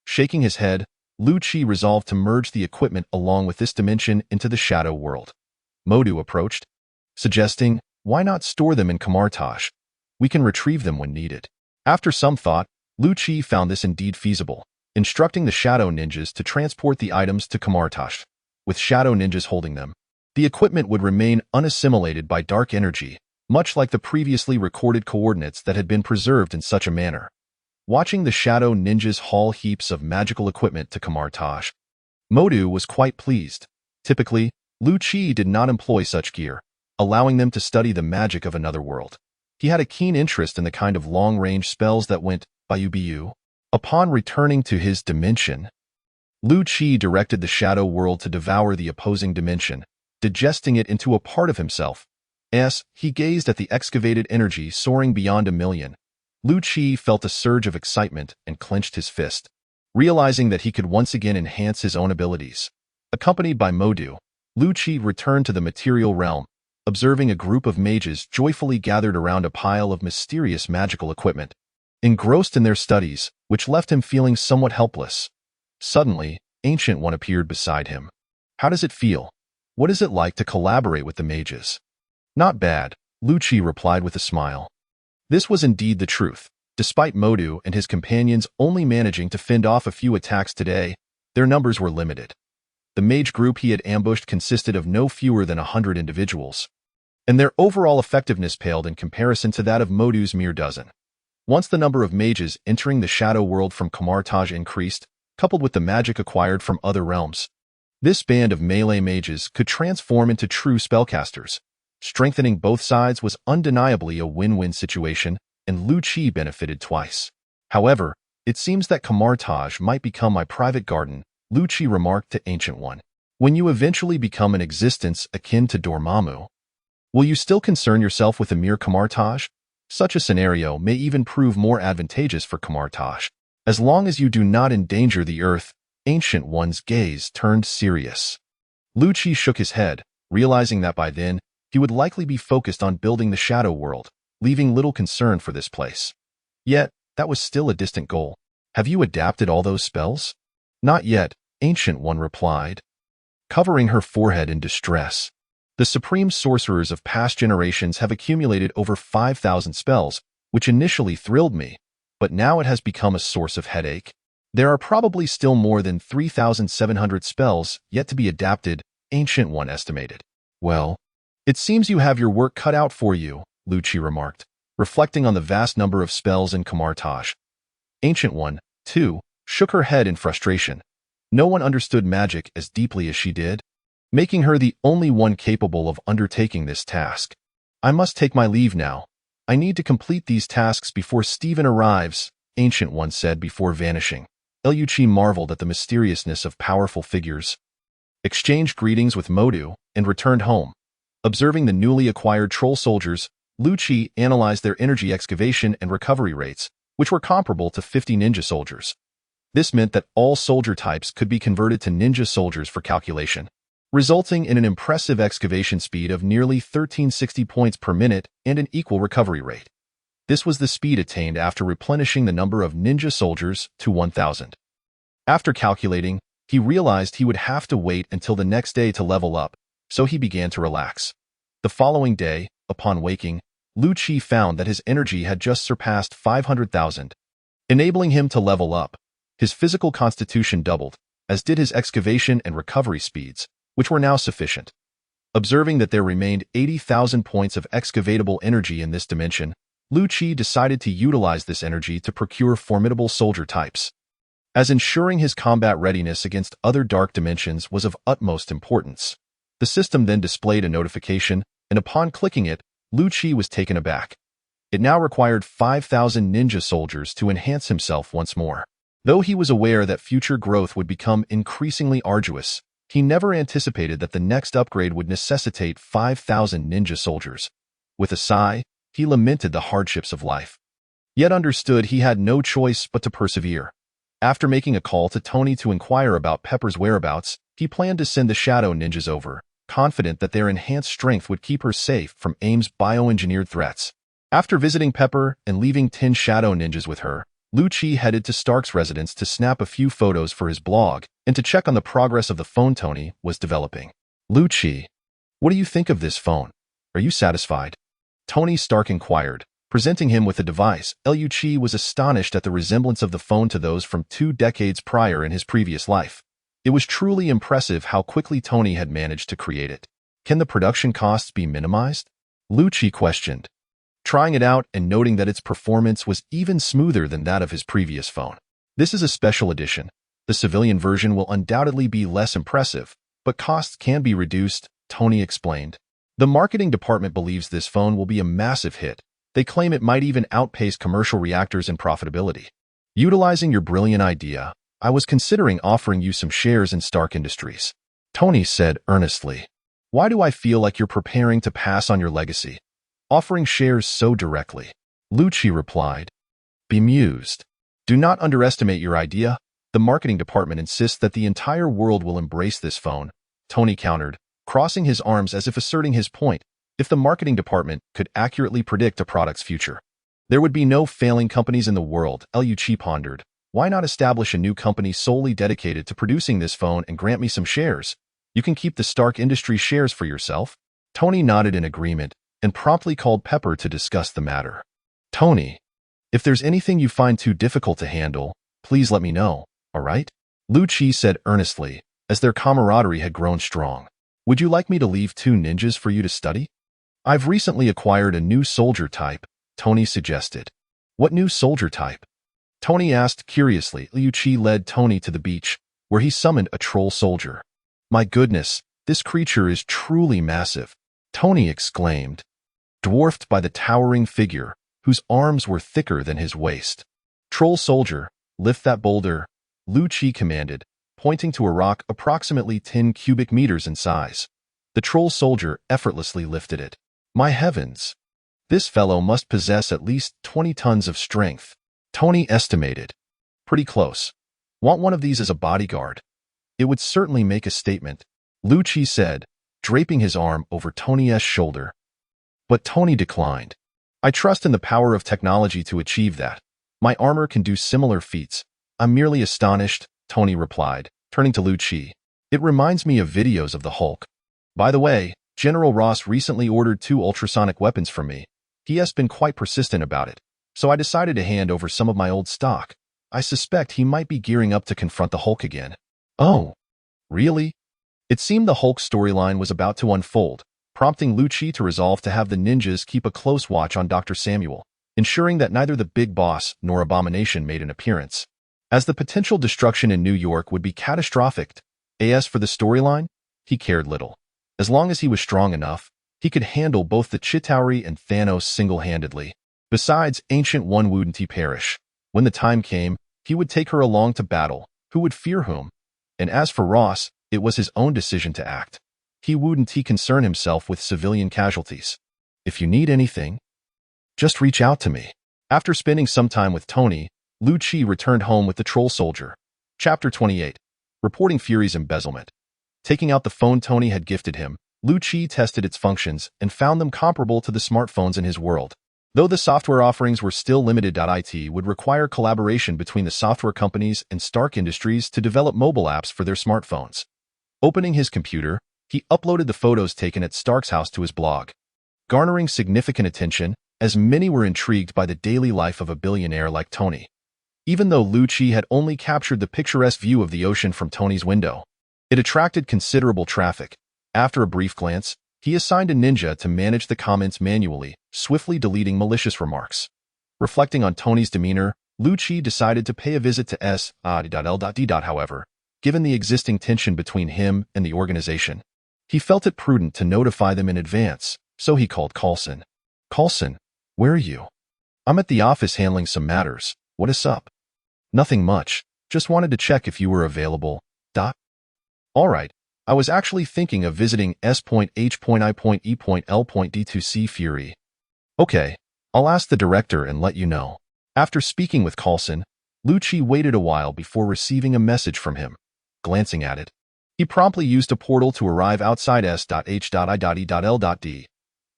Shaking his head, Lu Qi resolved to merge the equipment along with this dimension into the shadow world. Mordo approached, suggesting, "Why not store them in Kamar-Taj? We can retrieve them when needed." After some thought, Lu Qi found this indeed feasible, instructing the shadow ninjas to transport the items to Kamar-Taj. With shadow ninjas holding them, the equipment would remain unassimilated by dark energy, much like the previously recorded coordinates that had been preserved in such a manner. Watching the shadow ninjas haul heaps of magical equipment to Kamar-Taj, Mordo was quite pleased. Typically, Lu Qi did not employ such gear, allowing them to study the magic of another world. He had a keen interest in the kind of long-range spells that went biu. Upon returning to his dimension, Lu Qi directed the shadow world to devour the opposing dimension, digesting it into a part of himself. As he gazed at the excavated energy soaring beyond 1,000,000, Lu Qi felt a surge of excitement and clenched his fist, realizing that he could once again enhance his own abilities. Accompanied by Mordo, Lu Qi returned to the material realm, observing a group of mages joyfully gathered around a pile of mysterious magical equipment, engrossed in their studies, which left him feeling somewhat helpless. Suddenly, Ancient One appeared beside him. How does it feel? What is it like to collaborate with the mages? Not bad, Lu-Chi replied with a smile. This was indeed the truth. Despite Mordo and his companions only managing to fend off a few attacks today, their numbers were limited. The mage group he had ambushed consisted of no fewer than 100 individuals, and their overall effectiveness paled in comparison to that of Mordo's mere dozen. Once the number of mages entering the shadow world from Kamar-Taj increased, coupled with the magic acquired from other realms, this band of melee mages could transform into true spellcasters. Strengthening both sides was undeniably a win-win situation, and Lu-Chi benefited twice. However, it seems that Kamar-Taj might become my private garden, Lu-Chi remarked to Ancient One. When you eventually become an existence akin to Dormammu, will you still concern yourself with a mere Kamar-Taj? Such a scenario may even prove more advantageous for Kamar-Taj. As long as you do not endanger the earth, Ancient One's gaze turned serious. Lu-Chi shook his head, realizing that by then, he would likely be focused on building the shadow world, leaving little concern for this place. Yet, that was still a distant goal. Have you adapted all those spells? Not yet, Ancient One replied, covering her forehead in distress. The supreme sorcerers of past generations have accumulated over 5,000 spells, which initially thrilled me, but now it has become a source of headache. There are probably still more than 3,700 spells yet to be adapted, Ancient One estimated. Well, it seems you have your work cut out for you, Lu-Chi remarked, reflecting on the vast number of spells in Kamar-Taj. Ancient One, too, shook her head in frustration. No one understood magic as deeply as she did, making her the only one capable of undertaking this task. I must take my leave now. I need to complete these tasks before Stephen arrives, Ancient One said before vanishing. Lu-Chi marveled at the mysteriousness of powerful figures, exchanged greetings with Mordo, and returned home. Observing the newly acquired troll soldiers, Lu-Chi analyzed their energy excavation and recovery rates, which were comparable to 50 ninja soldiers. This meant that all soldier types could be converted to ninja soldiers for calculation, resulting in an impressive excavation speed of nearly 1360 points per minute and an equal recovery rate. This was the speed attained after replenishing the number of ninja soldiers to 1,000. After calculating, he realized he would have to wait until the next day to level up, so he began to relax. The following day, upon waking, Lu-Chi found that his energy had just surpassed 500,000, enabling him to level up. His physical constitution doubled, as did his excavation and recovery speeds, which were now sufficient. Observing that there remained 80,000 points of excavatable energy in this dimension, Lu-Chi decided to utilize this energy to procure formidable soldier types, as ensuring his combat readiness against other dark dimensions was of utmost importance. The system then displayed a notification, and upon clicking it, Lu-Chi was taken aback. It now required 5,000 ninja soldiers to enhance himself once more. Though he was aware that future growth would become increasingly arduous, he never anticipated that the next upgrade would necessitate 5,000 ninja soldiers. With a sigh, he lamented the hardships of life, yet understood he had no choice but to persevere. After making a call to Tony to inquire about Pepper's whereabouts, he planned to send the shadow ninjas over, confident that their enhanced strength would keep her safe from AIM's bioengineered threats. After visiting Pepper and leaving 10 shadow ninjas with her, Lu-Chi headed to Stark's residence to snap a few photos for his blog and to check on the progress of the phone Tony was developing. Lu-Chi, what do you think of this phone? Are you satisfied? Tony Stark inquired, presenting him with the device. Lu-Chi was astonished at the resemblance of the phone to those from 2 decades prior in his previous life. It was truly impressive how quickly Tony had managed to create it. Can the production costs be minimized? Lu-Chi questioned, trying it out and noting that its performance was even smoother than that of his previous phone. This is a special edition. The civilian version will undoubtedly be less impressive, but costs can be reduced, Tony explained. The marketing department believes this phone will be a massive hit. They claim it might even outpace commercial reactors in profitability. Utilizing your brilliant idea, I was considering offering you some shares in Stark Industries, Tony said earnestly. Why do I feel like you're preparing to pass on your legacy, offering shares so directly? Lu-Chi replied, bemused. Do not underestimate your idea. The marketing department insists that the entire world will embrace this phone, Tony countered, crossing his arms as if asserting his point. If the marketing department could accurately predict a product's future, there would be no failing companies in the world. S.H.I.E.L.D pondered. Why not establish a new company solely dedicated to producing this phone and grant me some shares? You can keep the Stark Industries shares for yourself. Tony nodded in agreement and promptly called Pepper to discuss the matter. Tony, if there's anything you find too difficult to handle, please let me know, all right? Lu-Chi said earnestly, as their camaraderie had grown strong. Would you like me to leave 2 ninjas for you to study? I've recently acquired a new soldier type, Tony suggested. What new soldier type? Tony asked curiously. Lu-Chi led Tony to the beach, where he summoned a troll soldier. My goodness, this creature is truly massive, Tony exclaimed, dwarfed by the towering figure, whose arms were thicker than his waist. Troll soldier, lift that boulder, Lu-Chi commanded, pointing to a rock approximately 10 cubic meters in size. The troll soldier effortlessly lifted it. My heavens! This fellow must possess at least 20 tons of strength, Tony estimated. Pretty close. Want one of these as a bodyguard? It would certainly make a statement, Lu-Chi said, draping his arm over Tony's shoulder. But Tony declined. I trust in the power of technology to achieve that. My armor can do similar feats. I'm merely astonished, Tony replied, turning to Lu-Chi. It reminds me of videos of the Hulk. By the way, General Ross recently ordered 2 ultrasonic weapons from me. He has been quite persistent about it, so I decided to hand over some of my old stock. I suspect he might be gearing up to confront the Hulk again. Oh, really? It seemed the Hulk storyline was about to unfold, prompting Lu-Chi to resolve to have the ninjas keep a close watch on Dr. Samuel, ensuring that neither the Big Boss nor Abomination made an appearance, as the potential destruction in New York would be catastrophic. As for the storyline, he cared little. As long as he was strong enough, he could handle both the Chitauri and Thanos single-handedly. Besides, Ancient One wouldn't perish. When the time came, he would take her along to battle. Who would fear whom? And as for Ross, it was his own decision to act. He wouldn't concern himself with civilian casualties. If you need anything, just reach out to me. After spending some time with Tony, Lu-Chi returned home with the troll soldier. Chapter 28. Reporting Fury's embezzlement. Taking out the phone Tony had gifted him, Lu-Chi tested its functions and found them comparable to the smartphones in his world. Though the software offerings were still limited, IT would require collaboration between the software companies and Stark Industries to develop mobile apps for their smartphones. Opening his computer, he uploaded the photos taken at Stark's house to his blog, garnering significant attention as many were intrigued by the daily life of a billionaire like Tony. Even though Lu-Chi had only captured the picturesque view of the ocean from Tony's window, it attracted considerable traffic. After a brief glance, he assigned a ninja to manage the comments manually, swiftly deleting malicious remarks. Reflecting on Tony's demeanor, Lu-Chi decided to pay a visit to S.H.I.E.L.D. However, given the existing tension between him and the organization, he felt it prudent to notify them in advance, so he called Coulson. Coulson, where are you? I'm at the office handling some matters. What is up? Nothing much. Just wanted to check if you were available. All right. I was actually thinking of visiting S.H.I.E.L.D. Fury. Okay, I'll ask the director and let you know. After speaking with Coulson, Lu-Chi waited a while before receiving a message from him. Glancing at it, he promptly used a portal to arrive outside S.H.I.E.L.D.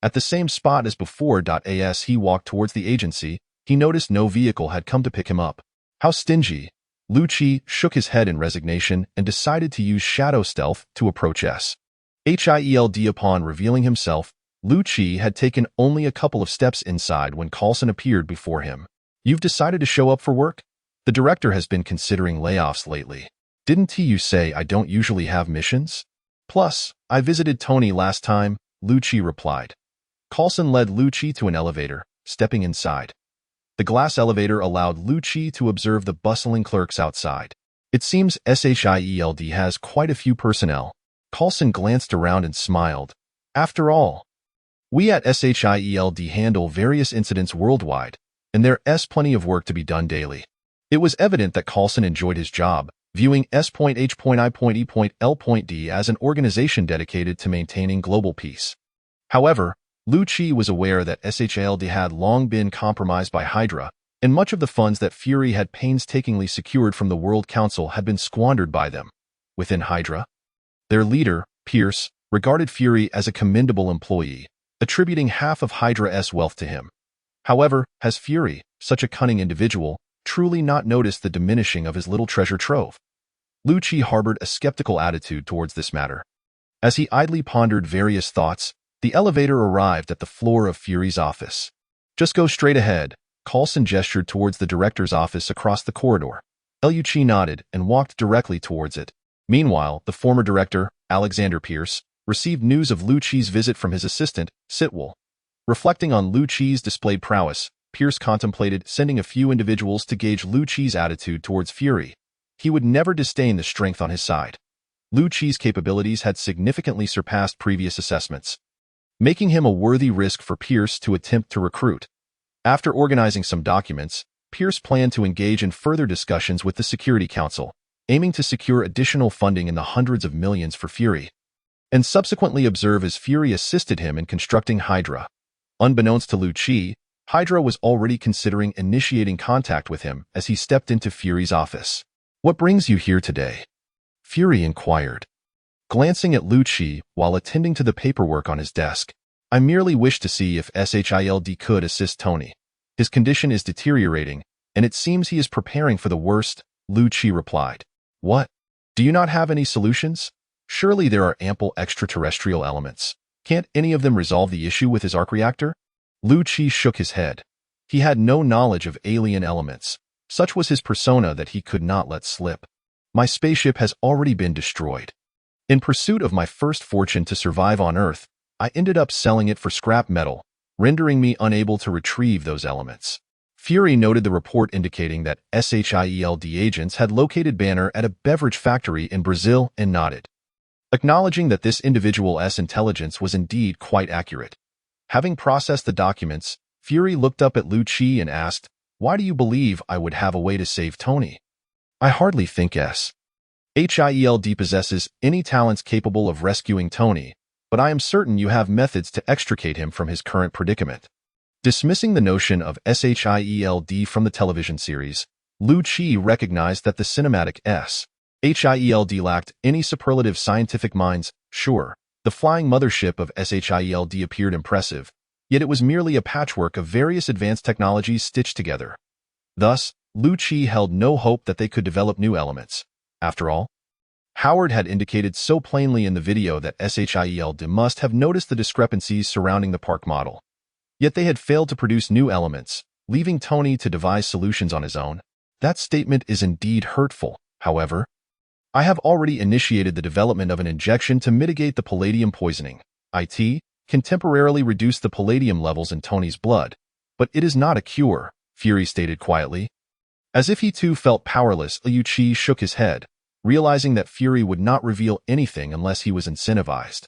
At the same spot as before. As he walked towards the agency, he noticed no vehicle had come to pick him up. How stingy! Lu-Chi shook his head in resignation and decided to use shadow stealth to approach S.H.I.E.L.D. Upon revealing himself, Lu-Chi had taken only a couple of steps inside when Coulson appeared before him. You've decided to show up for work? The director has been considering layoffs lately. Didn't you say I don't usually have missions? Plus, I visited Tony last time, Lu-Chi replied. Coulson led Lu-Chi to an elevator, stepping inside. The glass elevator allowed Lu-Chi to observe the bustling clerks outside. It seems S.H.I.E.L.D. has quite a few personnel. Coulson glanced around and smiled. After all, we at S.H.I.E.L.D. handle various incidents worldwide, and there's plenty of work to be done daily. It was evident that Coulson enjoyed his job, viewing S.H.I.E.L.D. as an organization dedicated to maintaining global peace. However, Lu-Chi was aware that S.H.I.E.L.D. had long been compromised by Hydra, and much of the funds that Fury had painstakingly secured from the World Council had been squandered by them. Within Hydra, their leader, Pierce, regarded Fury as a commendable employee, attributing half of Hydra's wealth to him. However, has Fury, such a cunning individual, truly not noticed the diminishing of his little treasure trove? Lu Qi harbored a skeptical attitude towards this matter. As he idly pondered various thoughts, the elevator arrived at the floor of Fury's office. Just go straight ahead, Coulson gestured towards the director's office across the corridor. Lu Qi nodded and walked directly towards it. Meanwhile, the former director, Alexander Pierce, received news of Lu Qi's visit from his assistant, S.H.I.E.L.D. Reflecting on Lu Qi's displayed prowess, Pierce contemplated sending a few individuals to gauge Lu Qi's attitude towards Fury. He would never disdain the strength on his side. Lu Qi's capabilities had significantly surpassed previous assessments, making him a worthy risk for Pierce to attempt to recruit. After organizing some documents, Pierce planned to engage in further discussions with the Security Council, aiming to secure additional funding in the hundreds of millions for Fury, and subsequently observe as Fury assisted him in constructing Hydra. Unbeknownst to Lu Qi, Hydra was already considering initiating contact with him as he stepped into Fury's office. "What brings you here today?" Fury inquired, glancing at Lu Qi while attending to the paperwork on his desk. "I merely wish to see if S.H.I.E.L.D could assist Tony. His condition is deteriorating, and it seems he is preparing for the worst," Lu Qi replied. "What? Do you not have any solutions? Surely there are ample extraterrestrial elements. Can't any of them resolve the issue with his arc reactor?" Lu Qi shook his head. He had no knowledge of alien elements. Such was his persona that he could not let slip. "My spaceship has already been destroyed. In pursuit of my first fortune to survive on Earth, I ended up selling it for scrap metal, rendering me unable to retrieve those elements." Fury noted the report indicating that S.H.I.E.L.D agents had located Banner at a beverage factory in Brazil and nodded, acknowledging that this individual's intelligence was indeed quite accurate. Having processed the documents, Fury looked up at Lu Qi and asked, "Why do you believe I would have a way to save Tony?" "I hardly think S.H.I.E.L.D possesses any talents capable of rescuing Tony, but I am certain you have methods to extricate him from his current predicament." Dismissing the notion of S.H.I.E.L.D from the television series, Lu Qi recognized that the cinematic S.H.I.E.L.D lacked any superlative scientific minds. Sure, the flying mothership of S.H.I.E.L.D appeared impressive, yet it was merely a patchwork of various advanced technologies stitched together. Thus, Lu Qi held no hope that they could develop new elements. After all, Howard had indicated so plainly in the video that S.H.I.E.L.D must have noticed the discrepancies surrounding the park model. Yet they had failed to produce new elements, leaving Tony to devise solutions on his own. That statement is indeed hurtful. However, "I have already initiated the development of an injection to mitigate the palladium poisoning. It can temporarily reduce the palladium levels in Tony's blood, but it is not a cure," Fury stated quietly. As if he too felt powerless, Lu Qi shook his head, realizing that Fury would not reveal anything unless he was incentivized.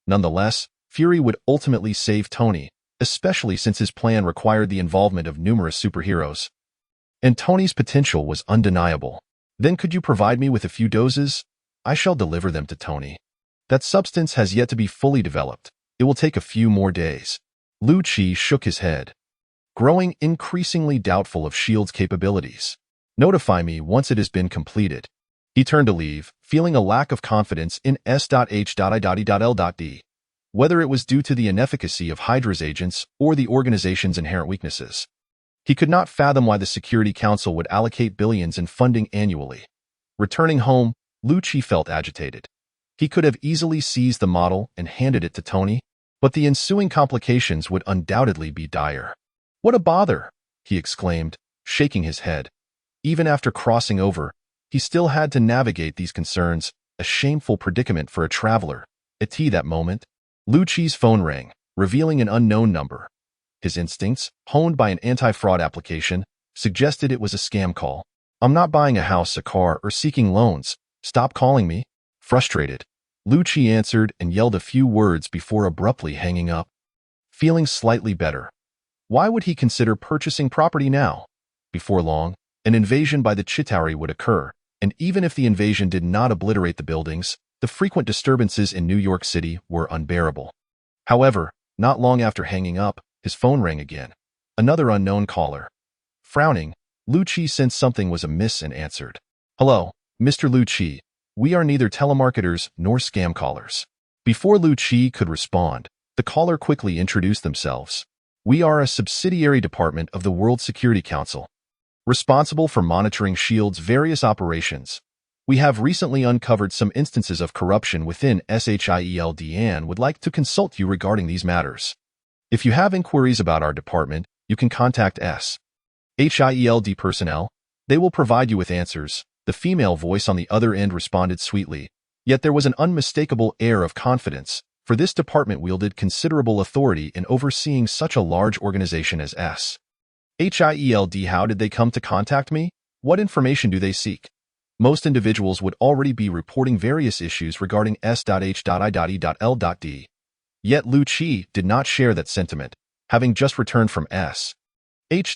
Nonetheless, Fury would ultimately save Tony, especially since his plan required the involvement of numerous superheroes. And Tony's potential was undeniable. "Then could you provide me with a few doses? I shall deliver them to Tony. That substance has yet to be fully developed. It will take a few more days." Lu Qi shook his head, growing increasingly doubtful of S.H.I.E.L.D's capabilities. "Notify me once it has been completed." He turned to leave, feeling a lack of confidence in S.H.I.E.L.D. Whether it was due to the inefficacy of Hydra's agents or the organization's inherent weaknesses. He could not fathom why the Security Council would allocate billions in funding annually. Returning home, Lu Qi felt agitated. He could have easily seized the model and handed it to Tony, but the ensuing complications would undoubtedly be dire. "What a bother!" he exclaimed, shaking his head. Even after crossing over, he still had to navigate these concerns, a shameful predicament for a traveler. At that moment, Lu Qi's phone rang, revealing an unknown number. His instincts, honed by an anti-fraud application, suggested it was a scam call. "I'm not buying a house, a car, or seeking loans. Stop calling me." Frustrated, Lu Qi answered and yelled a few words before abruptly hanging up. Feeling slightly better, why would he consider purchasing property now? Before long, an invasion by the Chitauri would occur, and even if the invasion did not obliterate the buildings, the frequent disturbances in New York City were unbearable. However, not long after hanging up, his phone rang again. Another unknown caller. Frowning, Lu Qi sensed something was amiss and answered. "Hello, Mr. Lu Qi. We are neither telemarketers nor scam callers." Before Lu Qi could respond, The caller quickly introduced themselves. We are a subsidiary department of the World Security Council, responsible for monitoring S.H.I.E.L.D's various operations. We have recently uncovered some instances of corruption within S.H.I.E.L.D and would like to consult you regarding these matters. If you have inquiries about our department, you can contact S.H.I.E.L.D personnel. They will provide you with answers. The female voice on the other end responded sweetly, yet there was an unmistakable air of confidence, for this department wielded considerable authority in overseeing such a large organization as S.H.I.E.L.D. How did they come to contact me? What information do they seek? Most individuals would already be reporting various issues regarding S.H.I.E.L.D. Yet Lu Qi did not share that sentiment, having just returned from S.H.I.E.L.D.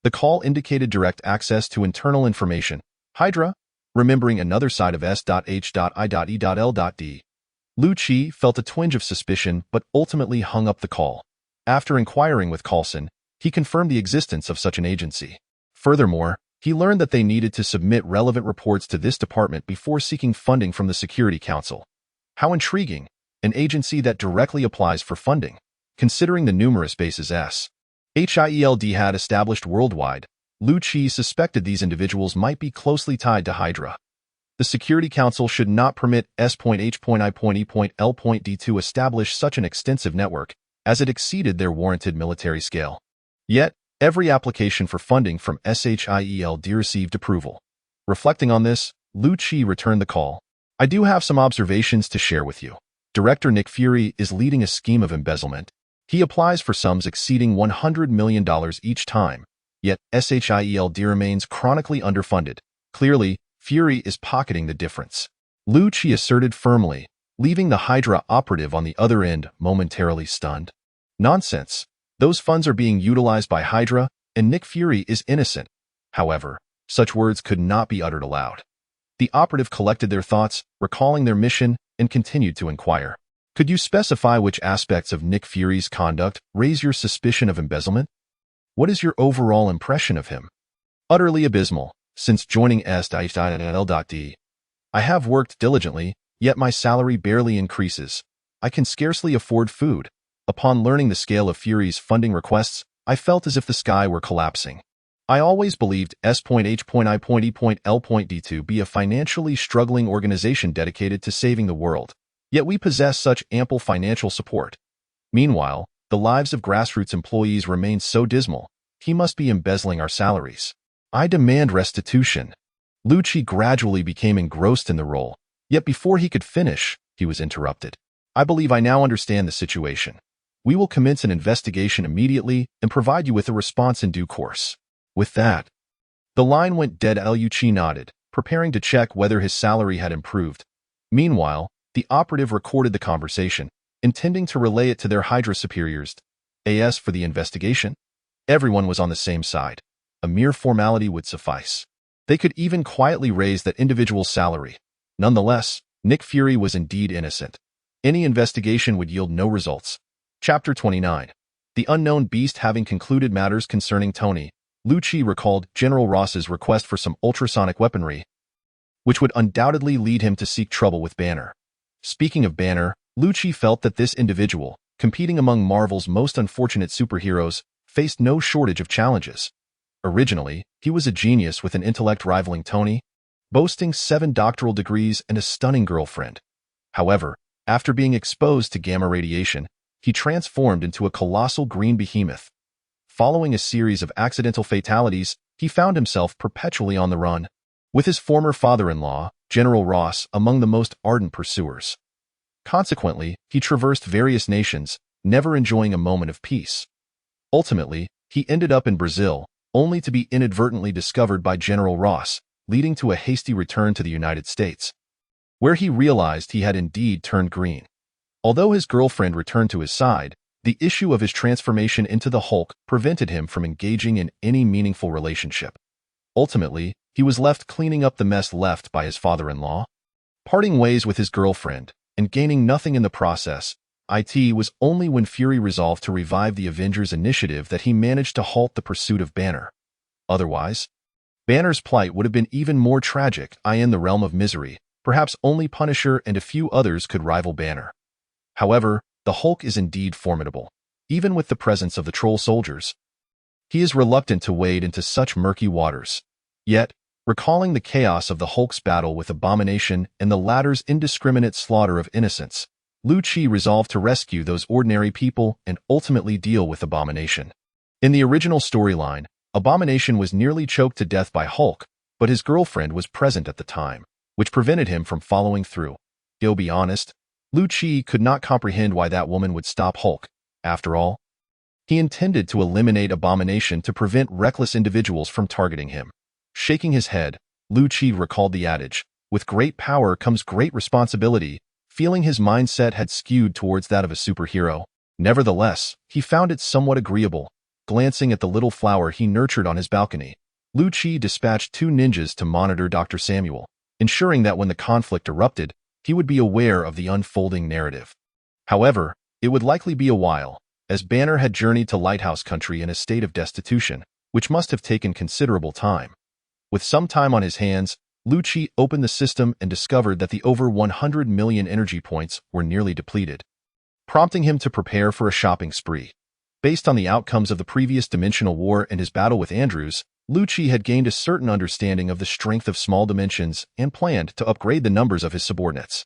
The call indicated direct access to internal information. Hydra, remembering another side of S.H.I.E.L.D. Lu Qi felt a twinge of suspicion but ultimately hung up the call. After inquiring with Coulson, he confirmed the existence of such an agency. Furthermore, he learned that they needed to submit relevant reports to this department before seeking funding from the Security Council. How intriguing! An agency that directly applies for funding. Considering the numerous bases S.H.I.E.L.D. had established worldwide, Lu Qi suspected these individuals might be closely tied to Hydra. The Security Council should not permit S.H.I.E.L.D. to establish such an extensive network, as it exceeded their warranted military scale. Yet, every application for funding from S.H.I.E.L.D. received approval. Reflecting on this, Lu Qi returned the call. I do have some observations to share with you. Director Nick Fury is leading a scheme of embezzlement. He applies for sums exceeding $100 million each time, yet S.H.I.E.L.D. remains chronically underfunded. Clearly, Fury is pocketing the difference. Lu Qi asserted firmly, leaving the Hydra operative on the other end momentarily stunned. Nonsense. Those funds are being utilized by Hydra, and Nick Fury is innocent. However, such words could not be uttered aloud. The operative collected their thoughts, recalling their mission, and continued to inquire. Could you specify which aspects of Nick Fury's conduct raise your suspicion of embezzlement? What is your overall impression of him? Utterly abysmal. Since joining S.H.I.E.L.D., I have worked diligently, yet my salary barely increases. I can scarcely afford food. Upon learning the scale of Fury's funding requests, I felt as if the sky were collapsing. I always believed S.H.I.E.L.D. to be a financially struggling organization dedicated to saving the world. Yet we possess such ample financial support. Meanwhile, the lives of grassroots employees remain so dismal. He must be embezzling our salaries. I demand restitution. Lu Qi gradually became engrossed in the role, yet before he could finish, he was interrupted. I believe I now understand the situation. We will commence an investigation immediately and provide you with a response in due course. With that, the line went dead. Lu Qi nodded, preparing to check whether his salary had improved. Meanwhile, the operative recorded the conversation, intending to relay it to their Hydra superiors. As for the investigation, everyone was on the same side. A mere formality would suffice. They could even quietly raise that individual's salary. Nonetheless, Nick Fury was indeed innocent. Any investigation would yield no results. Chapter 29. The unknown beast. Having concluded matters concerning Tony, Lu Qi recalled General Ross's request for some ultrasonic weaponry, which would undoubtedly lead him to seek trouble with Banner. Speaking of Banner, Lu Qi felt that this individual, competing among Marvel's most unfortunate superheroes, faced no shortage of challenges. Originally, he was a genius with an intellect rivaling Tony, boasting 7 doctoral degrees and a stunning girlfriend. However, after being exposed to gamma radiation, he transformed into a colossal green behemoth. Following a series of accidental fatalities, he found himself perpetually on the run, with his former father-in-law, General Ross, among the most ardent pursuers. Consequently, he traversed various nations, never enjoying a moment of peace. Ultimately, he ended up in Brazil, only to be inadvertently discovered by General Ross, leading to a hasty return to the United States, where he realized he had indeed turned green. Although his girlfriend returned to his side, the issue of his transformation into the Hulk prevented him from engaging in any meaningful relationship. Ultimately, he was left cleaning up the mess left by his father-in-law. Parting ways with his girlfriend, and gaining nothing in the process, it was only when Fury resolved to revive the Avengers initiative that he managed to halt the pursuit of Banner. Otherwise, Banner's plight would have been even more tragic. In the realm of misery, perhaps only Punisher and a few others could rival Banner. However, the Hulk is indeed formidable, even with the presence of the troll soldiers. He is reluctant to wade into such murky waters. Yet, recalling the chaos of the Hulk's battle with Abomination and the latter's indiscriminate slaughter of innocents, Lu-Chi resolved to rescue those ordinary people and ultimately deal with Abomination. In the original storyline, Abomination was nearly choked to death by Hulk, but his girlfriend was present at the time, which prevented him from following through. To be honest, Lu-Chi could not comprehend why that woman would stop Hulk. After all, he intended to eliminate Abomination to prevent reckless individuals from targeting him. Shaking his head, Lu-Chi recalled the adage, "With great power comes great responsibility," feeling his mindset had skewed towards that of a superhero. Nevertheless, he found it somewhat agreeable. Glancing at the little flower he nurtured on his balcony, Lu-Chi dispatched 2 ninjas to monitor Dr. Samuel, ensuring that when the conflict erupted, he would be aware of the unfolding narrative. However, it would likely be a while, as Banner had journeyed to Lighthouse Country in a state of destitution, which must have taken considerable time. With some time on his hands, Lu-Chi opened the system and discovered that the over 100 million energy points were nearly depleted, prompting him to prepare for a shopping spree. Based on the outcomes of the previous dimensional war and his battle with Andrews, Lu-Chi had gained a certain understanding of the strength of small dimensions and planned to upgrade the numbers of his subordinates.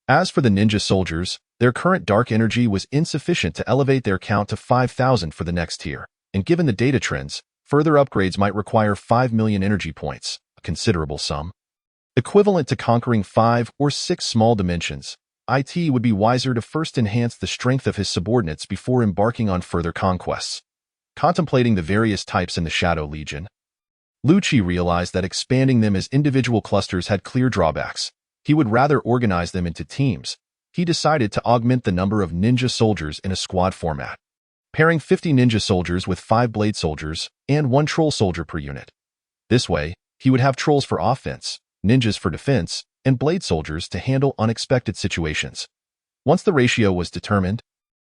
As for the ninja soldiers, their current dark energy was insufficient to elevate their count to 5,000 for the next tier, and given the data trends, further upgrades might require 5 million energy points, a considerable sum. Equivalent to conquering 5 or 6 small dimensions, IT would be wiser to first enhance the strength of his subordinates before embarking on further conquests. Contemplating the various types in the Shadow Legion, Lu-Chi realized that expanding them as individual clusters had clear drawbacks. He would rather organize them into teams. He decided to augment the number of ninja soldiers in a squad format, pairing 50 ninja soldiers with 5 blade soldiers and 1 troll soldier per unit. This way, he would have trolls for offense, ninjas for defense, and blade soldiers to handle unexpected situations. Once the ratio was determined,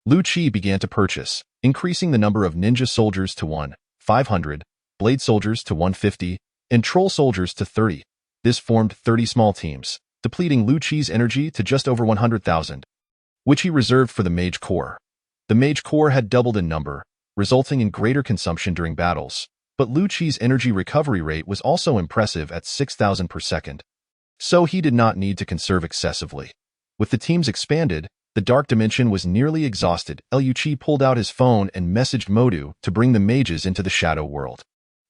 Lu-Chi began to purchase, increasing the number of ninja soldiers to 1,500, blade soldiers to 150, and troll soldiers to 30. This formed 30 small teams, depleting Lu-Chi's energy to just over 100,000, which he reserved for the Mage Corps. The Mage Corps had doubled in number, resulting in greater consumption during battles, but Lu-Chi's energy recovery rate was also impressive at 6,000 per second. So he did not need to conserve excessively. With the teams expanded, the Dark Dimension was nearly exhausted. Lu-Chi pulled out his phone and messaged Mordo to bring the mages into the Shadow World.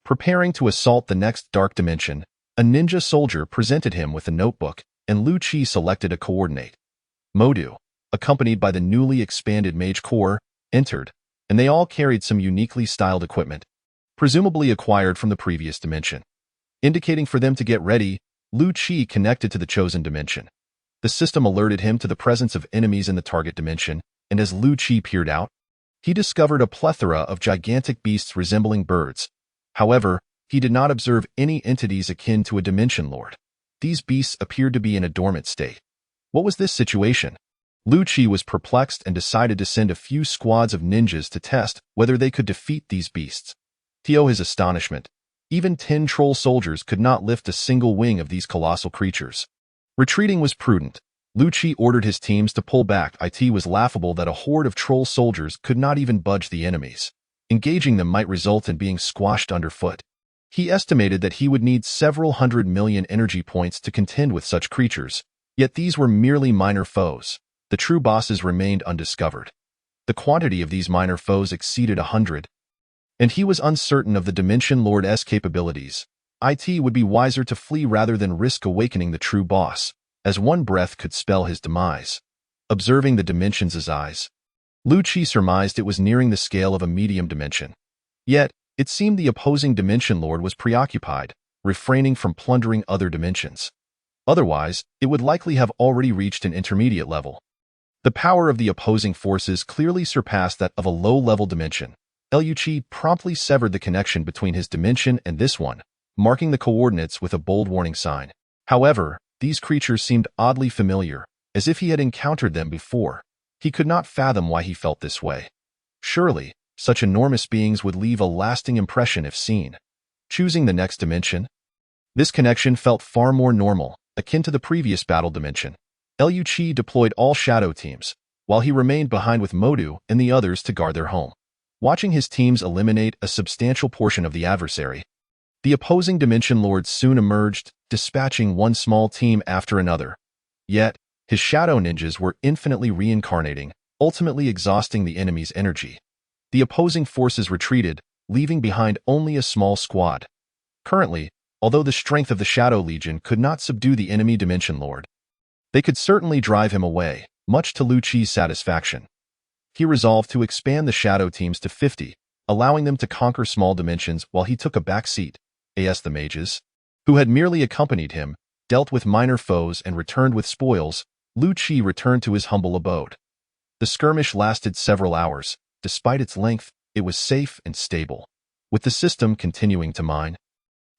Preparing to assault the next Dark Dimension, a ninja soldier presented him with a notebook, and Lu-Chi selected a coordinate. Mordo, accompanied by the newly expanded Mage Corps, entered, and they all carried some uniquely styled equipment, presumably acquired from the previous dimension. Indicating for them to get ready, Lu-Chi connected to the chosen dimension. The system alerted him to the presence of enemies in the target dimension, and as Lu-Chi peered out, he discovered a plethora of gigantic beasts resembling birds. However, he did not observe any entities akin to a Dimension Lord. These beasts appeared to be in a dormant state. What was this situation? Lu-Chi was perplexed and decided to send a few squads of ninjas to test whether they could defeat these beasts. To his astonishment, even 10 troll soldiers could not lift a single wing of these colossal creatures. Retreating was prudent. Lu-Chi ordered his teams to pull back. It was laughable that a horde of troll soldiers could not even budge the enemies. Engaging them might result in being squashed underfoot. He estimated that he would need several 100 million energy points to contend with such creatures, yet these were merely minor foes. The true bosses remained undiscovered. The quantity of these minor foes exceeded 100, and he was uncertain of the Dimension Lord's capabilities. It would be wiser to flee rather than risk awakening the true boss, as one breath could spell his demise. Observing the dimension's eyes, Lu-Chi surmised it was nearing the scale of a medium dimension. Yet, it seemed the opposing Dimension Lord was preoccupied, refraining from plundering other dimensions. Otherwise, it would likely have already reached an intermediate level. The power of the opposing forces clearly surpassed that of a low-level dimension. Lu-Chi promptly severed the connection between his dimension and this one, marking the coordinates with a bold warning sign. However, these creatures seemed oddly familiar, as if he had encountered them before. He could not fathom why he felt this way. Surely, such enormous beings would leave a lasting impression if seen. Choosing the next dimension? This connection felt far more normal, akin to the previous battle dimension. Lu-Chi deployed all shadow teams, while he remained behind with Mordo and the others to guard their home. Watching his teams eliminate a substantial portion of the adversary, the opposing Dimension Lords soon emerged, dispatching one small team after another. Yet, his shadow ninjas were infinitely reincarnating, ultimately exhausting the enemy's energy. The opposing forces retreated, leaving behind only a small squad. Currently, although the strength of the Shadow Legion could not subdue the enemy Dimension Lord, they could certainly drive him away, much to Lu Chi's satisfaction. He resolved to expand the shadow teams to 50, allowing them to conquer small dimensions while he took a back seat. As the mages, who had merely accompanied him, dealt with minor foes and returned with spoils, Lu Chi returned to his humble abode. The skirmish lasted several hours. Despite its length, it was safe and stable. With the system continuing to mine,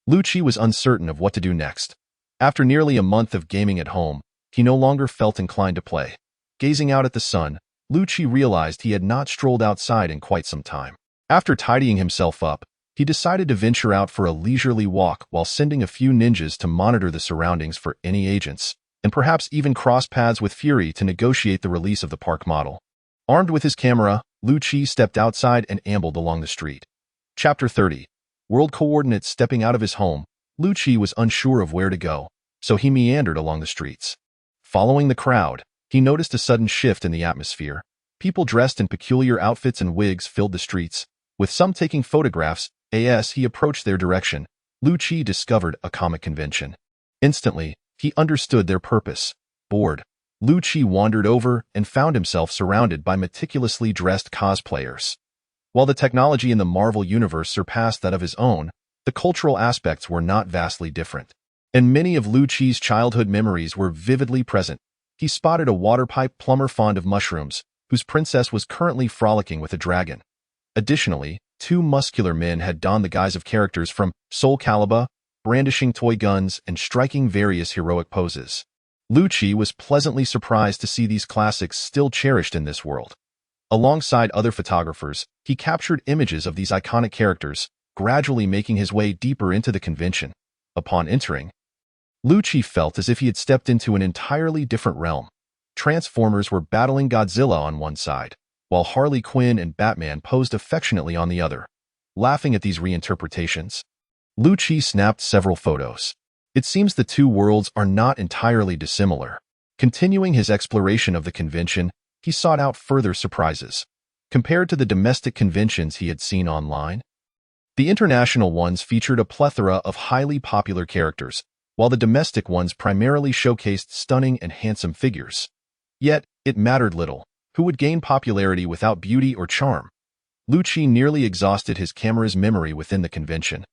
Lu Chi was uncertain of what to do next. After nearly a month of gaming at home, he no longer felt inclined to play. Gazing out at the sun, Lu Chi realized he had not strolled outside in quite some time. After tidying himself up, he decided to venture out for a leisurely walk while sending a few ninjas to monitor the surroundings for any agents, and perhaps even cross paths with Fury to negotiate the release of the park model. Armed with his camera, Lu Chi stepped outside and ambled along the street. Chapter 30. World Coordinates. Stepping out of his home, Lu Chi was unsure of where to go, so he meandered along the streets. Following the crowd, he noticed a sudden shift in the atmosphere. People dressed in peculiar outfits and wigs filled the streets, with some taking photographs. As he approached their direction, Lu Chi discovered a comic convention. Instantly, he understood their purpose. Bored, Lu Chi wandered over and found himself surrounded by meticulously dressed cosplayers. While the technology in the Marvel Universe surpassed that of his own, the cultural aspects were not vastly different. And many of Lu Chi's childhood memories were vividly present. He spotted a water-pipe plumber fond of mushrooms, whose princess was currently frolicking with a dragon. Additionally, two muscular men had donned the guise of characters from Soul Calibur, brandishing toy guns and striking various heroic poses. Lu Chi was pleasantly surprised to see these classics still cherished in this world. Alongside other photographers, he captured images of these iconic characters, gradually making his way deeper into the convention. Upon entering, Lu Chi felt as if he had stepped into an entirely different realm. Transformers were battling Godzilla on one side, while Harley Quinn and Batman posed affectionately on the other. Laughing at these reinterpretations, Lu Chi snapped several photos. It seems the two worlds are not entirely dissimilar. Continuing his exploration of the convention, he sought out further surprises. Compared to the domestic conventions he had seen online, the international ones featured a plethora of highly popular characters, while the domestic ones primarily showcased stunning and handsome figures. Yet, it mattered little. Who would gain popularity without beauty or charm? Lu Chi nearly exhausted his camera's memory within the convention.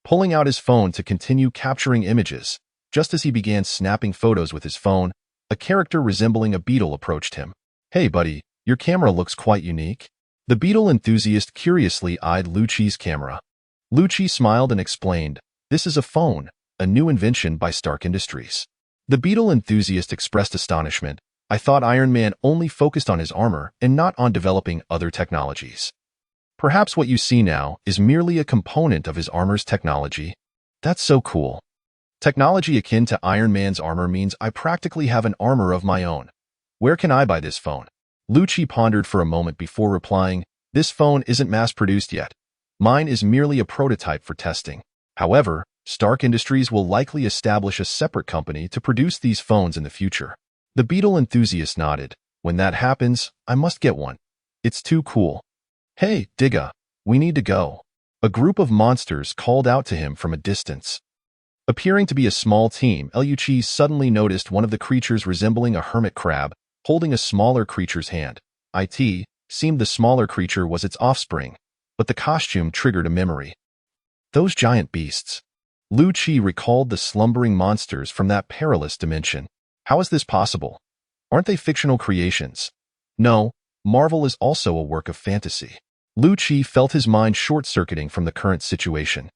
Pulling out his phone to continue capturing images, just as he began snapping photos with his phone, a character resembling a beetle approached him. "Hey buddy, your camera looks quite unique." The beetle enthusiast curiously eyed Lu Chi's camera. Lu Chi smiled and explained, "This is a phone, a new invention by Stark Industries." The beetle enthusiast expressed astonishment. "I thought Iron Man only focused on his armor and not on developing other technologies. Perhaps what you see now is merely a component of his armor's technology." "That's so cool. Technology akin to Iron Man's armor means I practically have an armor of my own. Where can I buy this phone?" Lu Chi pondered for a moment before replying, "This phone isn't mass-produced yet. Mine is merely a prototype for testing. However, Stark Industries will likely establish a separate company to produce these phones in the future." The beetle enthusiast nodded. "When that happens, I must get one. It's too cool." "Hey, Digga, we need to go." A group of monsters called out to him from a distance. Appearing to be a small team, Lu Chi suddenly noticed one of the creatures resembling a hermit crab, holding a smaller creature's hand. It seemed the smaller creature was its offspring, but the costume triggered a memory. Those giant beasts. Lu Chi recalled the slumbering monsters from that perilous dimension. How is this possible? Aren't they fictional creations? No, Marvel is also a work of fantasy. Lu Chi felt his mind short-circuiting from the current situation.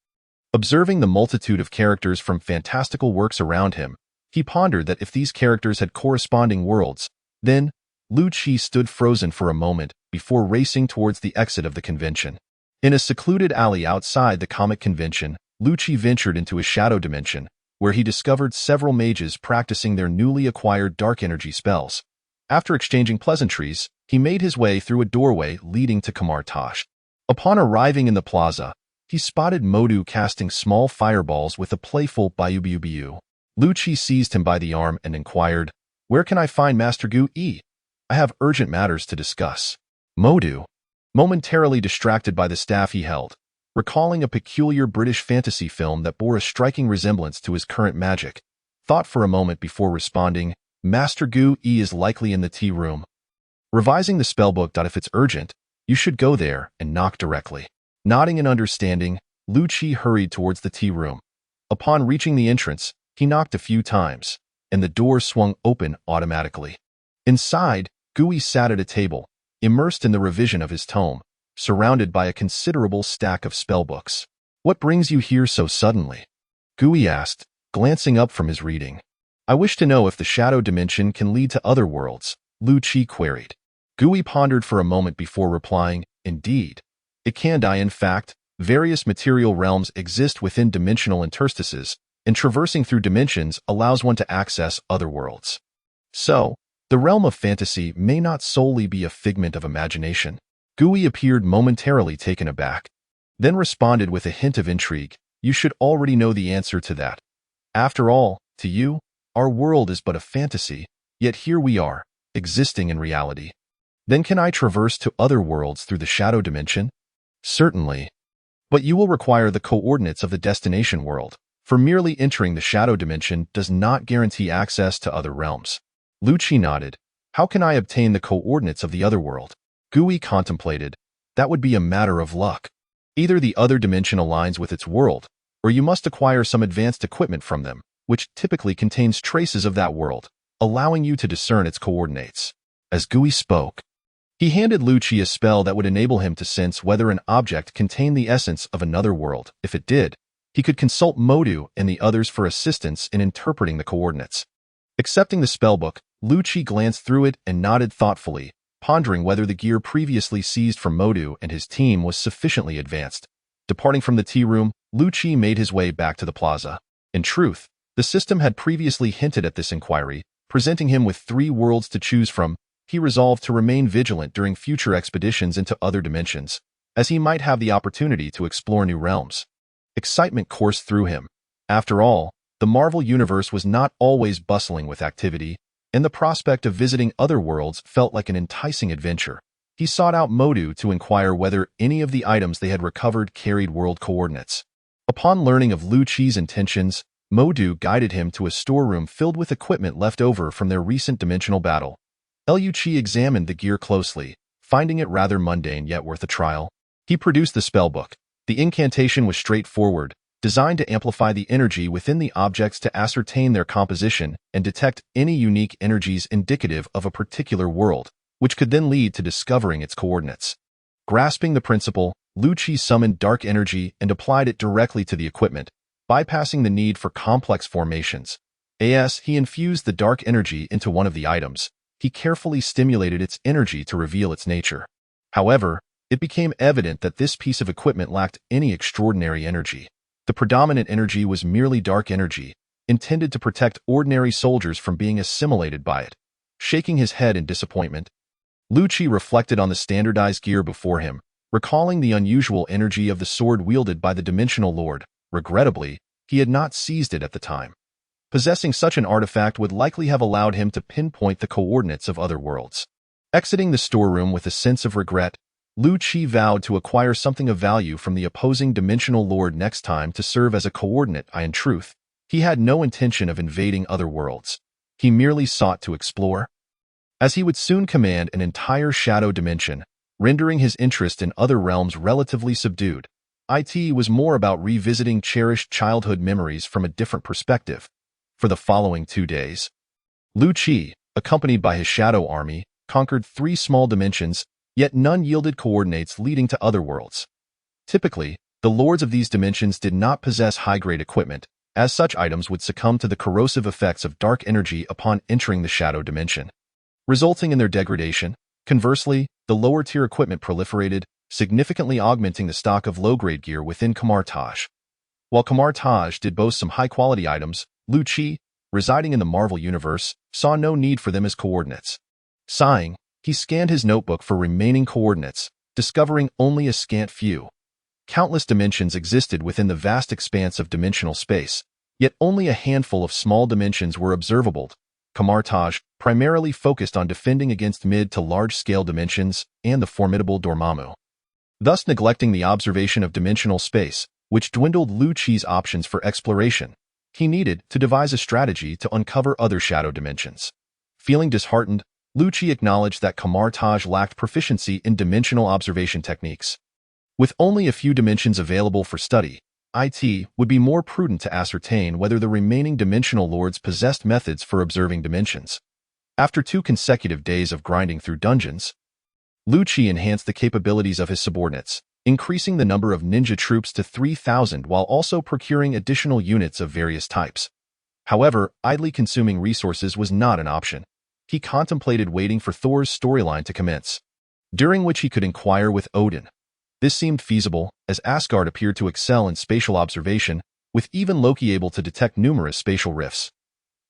Observing the multitude of characters from fantastical works around him, he pondered that if these characters had corresponding worlds, then Lu Chi stood frozen for a moment before racing towards the exit of the convention. In a secluded alley outside the comic convention, Lu Chi ventured into a shadow dimension, where he discovered several mages practicing their newly acquired dark energy spells. After exchanging pleasantries, he made his way through a doorway leading to Kamar-Taj. Upon arriving in the plaza, he spotted Mordo casting small fireballs with a playful biu-biu-biu. Lu-Chi seized him by the arm and inquired, "Where can I find Master Gu-E? I have urgent matters to discuss." Mordo, momentarily distracted by the staff he held, recalling a peculiar British fantasy film that bore a striking resemblance to his current magic, thought for a moment before responding, "Master Gu-E is likely in the tea room. Revising the spellbook. If it's urgent, you should go there and knock directly." Nodding in understanding, Lu-Chi hurried towards the tea room. Upon reaching the entrance, he knocked a few times, and the door swung open automatically. Inside, Gu-E sat at a table, immersed in the revision of his tome, surrounded by a considerable stack of spellbooks. "What brings you here so suddenly?" Gu-E asked, glancing up from his reading. "I wish to know if the shadow dimension can lead to other worlds," Lu-Chi queried. Gu-E pondered for a moment before replying, "Indeed. It can. In fact, various material realms exist within dimensional interstices, and traversing through dimensions allows one to access other worlds. So, the realm of fantasy may not solely be a figment of imagination." Gu-E appeared momentarily taken aback, then responded with a hint of intrigue, "You should already know the answer to that. After all, to you, our world is but a fantasy, yet here we are, existing in reality. Then can I traverse to other worlds through the shadow dimension?" "Certainly. But you will require the coordinates of the destination world, for merely entering the shadow dimension does not guarantee access to other realms." Lu-Chi nodded. "How can I obtain the coordinates of the other world?" Gu-E contemplated. "That would be a matter of luck. Either the other dimension aligns with its world, or you must acquire some advanced equipment from them, which typically contains traces of that world, allowing you to discern its coordinates." As Gu-E spoke, he handed Lu-Chi a spell that would enable him to sense whether an object contained the essence of another world. If it did, he could consult Mordo and the others for assistance in interpreting the coordinates. Accepting the spellbook, Lu-Chi glanced through it and nodded thoughtfully, pondering whether the gear previously seized from Mordo and his team was sufficiently advanced. Departing from the tea room, Lu-Chi made his way back to the plaza. In truth, the system had previously hinted at this inquiry, presenting him with 3 worlds to choose from. He resolved to remain vigilant during future expeditions into other dimensions, as he might have the opportunity to explore new realms. Excitement coursed through him. After all, the Marvel Universe was not always bustling with activity, and the prospect of visiting other worlds felt like an enticing adventure. He sought out Mordo to inquire whether any of the items they had recovered carried world coordinates. Upon learning of Lu-Chi's intentions, Mordo guided him to a storeroom filled with equipment left over from their recent dimensional battle. Lu-Chi examined the gear closely, finding it rather mundane yet worth a trial. He produced the spellbook. The incantation was straightforward, designed to amplify the energy within the objects to ascertain their composition and detect any unique energies indicative of a particular world, which could then lead to discovering its coordinates. Grasping the principle, Lu-Chi summoned dark energy and applied it directly to the equipment, bypassing the need for complex formations. As he infused the dark energy into one of the items, he carefully stimulated its energy to reveal its nature. However, it became evident that this piece of equipment lacked any extraordinary energy. The predominant energy was merely dark energy, intended to protect ordinary soldiers from being assimilated by it. Shaking his head in disappointment, Lu-Chi reflected on the standardized gear before him, recalling the unusual energy of the sword wielded by the Dimensional Lord. Regrettably, he had not seized it at the time. Possessing such an artifact would likely have allowed him to pinpoint the coordinates of other worlds. Exiting the storeroom with a sense of regret, Lu-Chi vowed to acquire something of value from the opposing Dimensional Lord next time to serve as a coordinate. In truth, he had no intention of invading other worlds. He merely sought to explore, as he would soon command an entire shadow dimension, rendering his interest in other realms relatively subdued. It was more about revisiting cherished childhood memories from a different perspective. For the following 2 days, Lu-Chi, accompanied by his shadow army, conquered 3 small dimensions, yet none yielded coordinates leading to other worlds. Typically, the lords of these dimensions did not possess high-grade equipment, as such items would succumb to the corrosive effects of dark energy upon entering the shadow dimension, resulting in their degradation. Conversely, the lower-tier equipment proliferated, significantly augmenting the stock of low-grade gear within Kamar-Taj. While Kamar-Taj did boast some high-quality items, Lu-Chi, residing in the Marvel Universe, saw no need for them as coordinates. Sighing, he scanned his notebook for remaining coordinates, discovering only a scant few. Countless dimensions existed within the vast expanse of dimensional space, yet only a handful of small dimensions were observable. Kamar-Taj primarily focused on defending against mid to large-scale dimensions and the formidable Dormammu, thus neglecting the observation of dimensional space, which dwindled Lu Qi's options for exploration. He needed to devise a strategy to uncover other shadow dimensions. Feeling disheartened, Lu Qi acknowledged that Kamar-Taj lacked proficiency in dimensional observation techniques. With only a few dimensions available for study, it would be more prudent to ascertain whether the remaining dimensional lords possessed methods for observing dimensions. After 2 consecutive days of grinding through dungeons, Lu Qi enhanced the capabilities of his subordinates, increasing the number of ninja troops to 3,000 while also procuring additional units of various types. However, idly consuming resources was not an option. He contemplated waiting for Thor's storyline to commence, during which he could inquire with Odin. This seemed feasible, as Asgard appeared to excel in spatial observation, with even Loki able to detect numerous spatial rifts.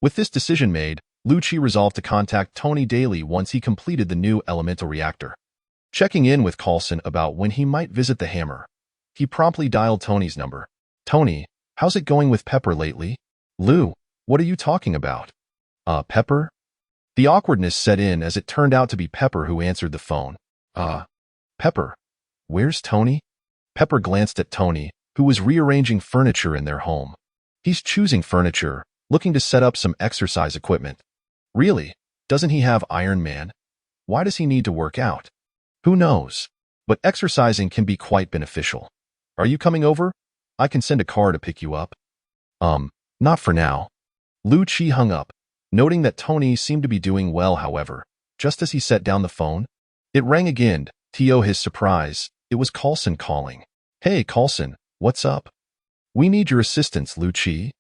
With this decision made, Lu Qi resolved to contact Tony daily once he completed the new elemental reactor. Checking in with Coulson about when he might visit the hammer, he promptly dialed Tony's number. "Tony, how's it going with Pepper lately?" "Lou, what are you talking about?" Pepper?" The awkwardness set in as it turned out to be Pepper who answered the phone. Pepper. Where's Tony?" Pepper glanced at Tony, who was rearranging furniture in their home. "He's choosing furniture, looking to set up some exercise equipment." "Really? Doesn't he have Iron Man? Why does he need to work out?" "Who knows? But exercising can be quite beneficial. Are you coming over? I can send a car to pick you up." Not for now." Lu Qi hung up, noting that Tony seemed to be doing well. However, just as he set down the phone, it rang again. To his surprise, it was Coulson calling. "Hey, Coulson, what's up?" "We need your assistance, Lu Qi."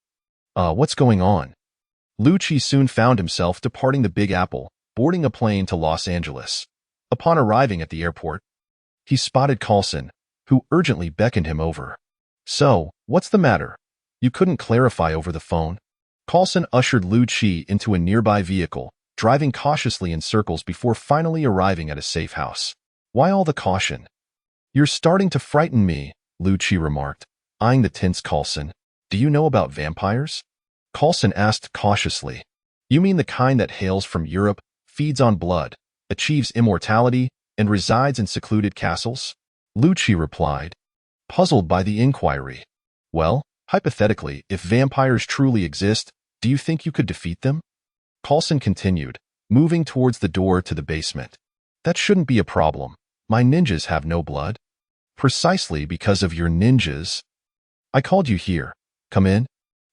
What's going on?" Lu Qi soon found himself departing the Big Apple, boarding a plane to Los Angeles. Upon arriving at the airport, he spotted Coulson, who urgently beckoned him over. "So, what's the matter? You couldn't clarify over the phone?" Coulson ushered Lu Qi into a nearby vehicle, driving cautiously in circles before finally arriving at a safe house. "Why all the caution?" "You're starting to frighten me," Lu Qi remarked, eyeing the tense Coulson. "Do you know about vampires?" Coulson asked cautiously. "You mean the kind that hails from Europe, feeds on blood, achieves immortality, and resides in secluded castles?" Lu Qi replied, puzzled by the inquiry. "Well, hypothetically, if vampires truly exist, do you think you could defeat them?" Coulson continued, moving towards the door to the basement. "That shouldn't be a problem. My ninjas have no blood." "Precisely because of your ninjas. I called you here. Come in."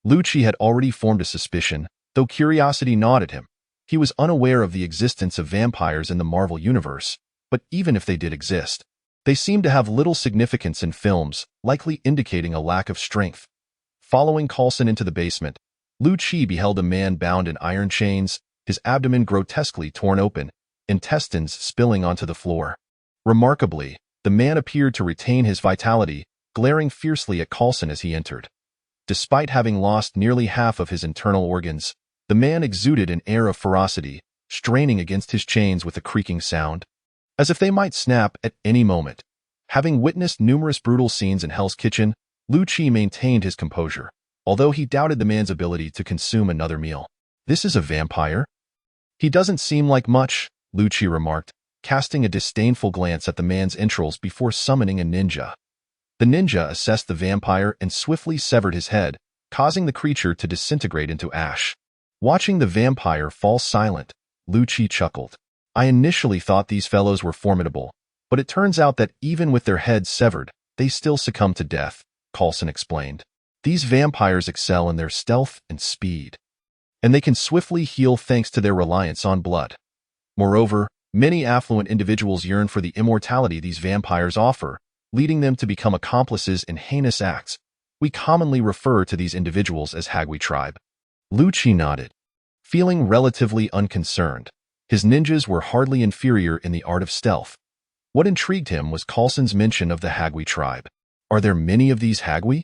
Lu Qi had already formed a suspicion, though curiosity gnawed at him. He was unaware of the existence of vampires in the Marvel Universe, but even if they did exist, they seemed to have little significance in films, likely indicating a lack of strength. Following Coulson into the basement, Lu Qi beheld a man bound in iron chains, his abdomen grotesquely torn open, intestines spilling onto the floor. Remarkably, the man appeared to retain his vitality, glaring fiercely at Coulson as he entered. Despite having lost nearly half of his internal organs, the man exuded an air of ferocity, straining against his chains with a creaking sound, as if they might snap at any moment. Having witnessed numerous brutal scenes in Hell's Kitchen, Lu Qi maintained his composure, although he doubted the man's ability to consume another meal. "This is a vampire?" "He doesn't seem like much," Lu Qi remarked, casting a disdainful glance at the man's entrails before summoning a ninja. The ninja assessed the vampire and swiftly severed his head, causing the creature to disintegrate into ash. Watching the vampire fall silent, Lu Qi chuckled. "I initially thought these fellows were formidable, but it turns out that even with their heads severed, they still succumb to death," Coulson explained. "These vampires excel in their stealth and speed, and they can swiftly heal thanks to their reliance on blood. Moreover, many affluent individuals yearn for the immortality these vampires offer, leading them to become accomplices in heinous acts. We commonly refer to these individuals as Hagwi tribe." Lu Qi nodded, feeling relatively unconcerned. His ninjas were hardly inferior in the art of stealth. What intrigued him was Coulson's mention of the Hagwi tribe. "Are there many of these Hagwi?"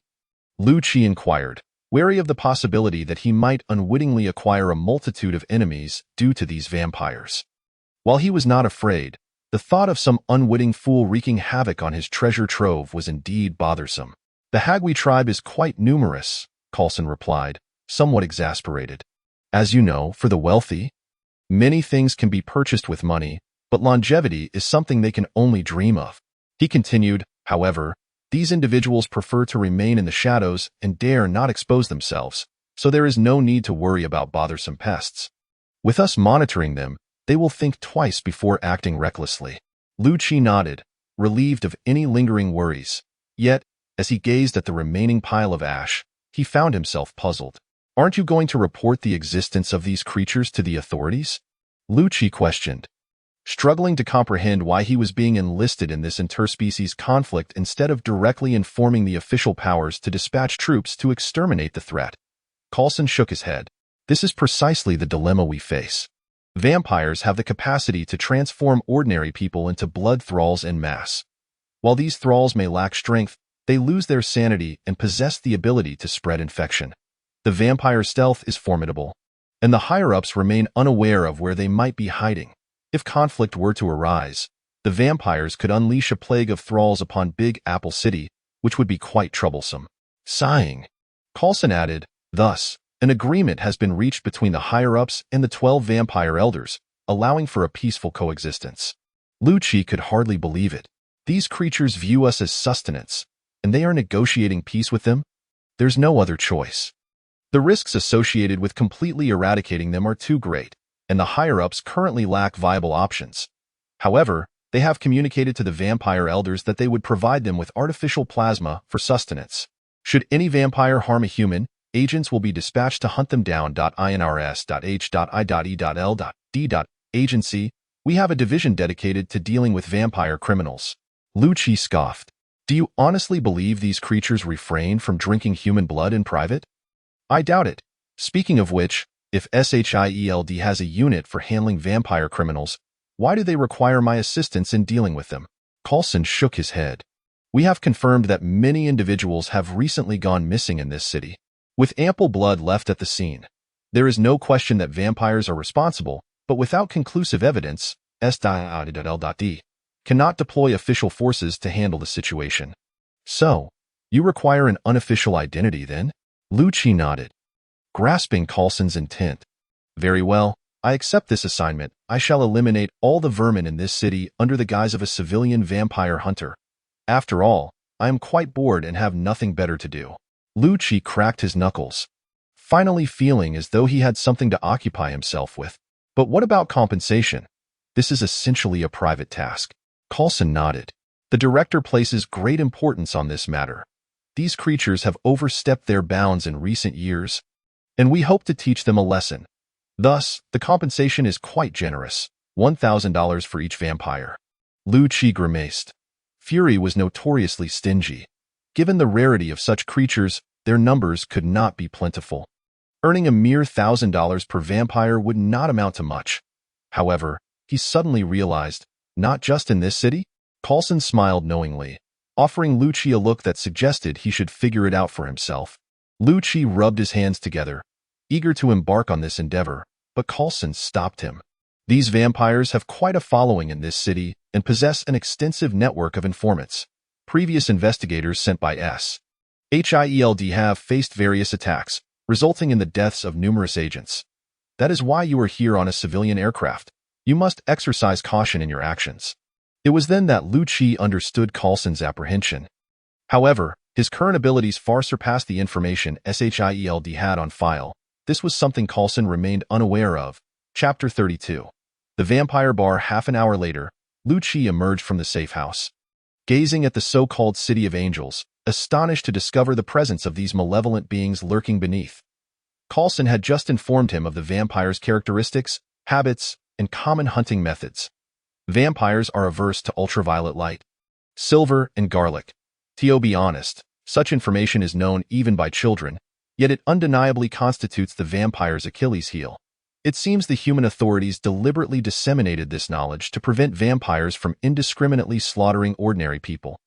Lu Qi inquired, wary of the possibility that he might unwittingly acquire a multitude of enemies due to these vampires. While he was not afraid, the thought of some unwitting fool wreaking havoc on his treasure trove was indeed bothersome. The Hagwi tribe is quite numerous, Coulson replied, somewhat exasperated. As you know, for the wealthy, many things can be purchased with money, but longevity is something they can only dream of. He continued, however, these individuals prefer to remain in the shadows and dare not expose themselves, so there is no need to worry about bothersome pests. With us monitoring them, they will think twice before acting recklessly. Lu-Chi nodded, relieved of any lingering worries. Yet, as he gazed at the remaining pile of ash, he found himself puzzled. Aren't you going to report the existence of these creatures to the authorities? Lu-Chi questioned, struggling to comprehend why he was being enlisted in this interspecies conflict instead of directly informing the official powers to dispatch troops to exterminate the threat. Coulson shook his head. This is precisely the dilemma we face. Vampires have the capacity to transform ordinary people into blood thralls en masse. While these thralls may lack strength, they lose their sanity and possess the ability to spread infection. The vampire's stealth is formidable, and the higher-ups remain unaware of where they might be hiding. If conflict were to arise, the vampires could unleash a plague of thralls upon Big Apple City, which would be quite troublesome. Sighing, Coulson added, thus, an agreement has been reached between the higher-ups and the 12 vampire elders, allowing for a peaceful coexistence. Lu-Chi could hardly believe it. These creatures view us as sustenance, and they are negotiating peace with them? There's no other choice. The risks associated with completely eradicating them are too great, and the higher-ups currently lack viable options. However, they have communicated to the vampire elders that they would provide them with artificial plasma for sustenance. Should any vampire harm a human, agents will be dispatched to hunt them down. INRS.H.I.E.L.D. Agency, we have a division dedicated to dealing with vampire criminals. Lu-Chi scoffed. Do you honestly believe these creatures refrain from drinking human blood in private? I doubt it. Speaking of which, if S.H.I.E.L.D. has a unit for handling vampire criminals, why do they require my assistance in dealing with them? Coulson shook his head. We have confirmed that many individuals have recently gone missing in this city. With ample blood left at the scene, there is no question that vampires are responsible, but without conclusive evidence, S.H.I.E.L.D. cannot deploy official forces to handle the situation. So, you require an unofficial identity then? Lu-Chi nodded, grasping Coulson's intent. Very well, I accept this assignment. I shall eliminate all the vermin in this city under the guise of a civilian vampire hunter. After all, I am quite bored and have nothing better to do. Lu-Chi cracked his knuckles, finally feeling as though he had something to occupy himself with. But what about compensation? This is essentially a private task. Coulson nodded. The director places great importance on this matter. These creatures have overstepped their bounds in recent years, and we hope to teach them a lesson. Thus, the compensation is quite generous, $1,000 for each vampire. Lu-Chi grimaced. Fury was notoriously stingy. Given the rarity of such creatures, their numbers could not be plentiful. Earning a mere $1,000 per vampire would not amount to much. However, he suddenly realized, not just in this city? Coulson smiled knowingly, offering Lu-Chi a look that suggested he should figure it out for himself. Lu-Chi rubbed his hands together, eager to embark on this endeavor, but Coulson stopped him. These vampires have quite a following in this city and possess an extensive network of informants. Previous investigators sent by S.H.I.E.L.D. have faced various attacks, resulting in the deaths of numerous agents. That is why you are here on a civilian aircraft. You must exercise caution in your actions. It was then that Lu-Chi understood Coulson's apprehension. However, his current abilities far surpassed the information S.H.I.E.L.D. had on file. This was something Coulson remained unaware of. Chapter 32. The Vampire Bar. Half an hour later, Lu-Chi emerged from the safe house. Gazing at the so-called City of Angels, astonished to discover the presence of these malevolent beings lurking beneath. Coulson had just informed him of the vampire's characteristics, habits, and common hunting methods. Vampires are averse to ultraviolet light, silver, and garlic. To be honest, such information is known even by children, yet it undeniably constitutes the vampire's Achilles heel. It seems the human authorities deliberately disseminated this knowledge to prevent vampires from indiscriminately slaughtering ordinary people,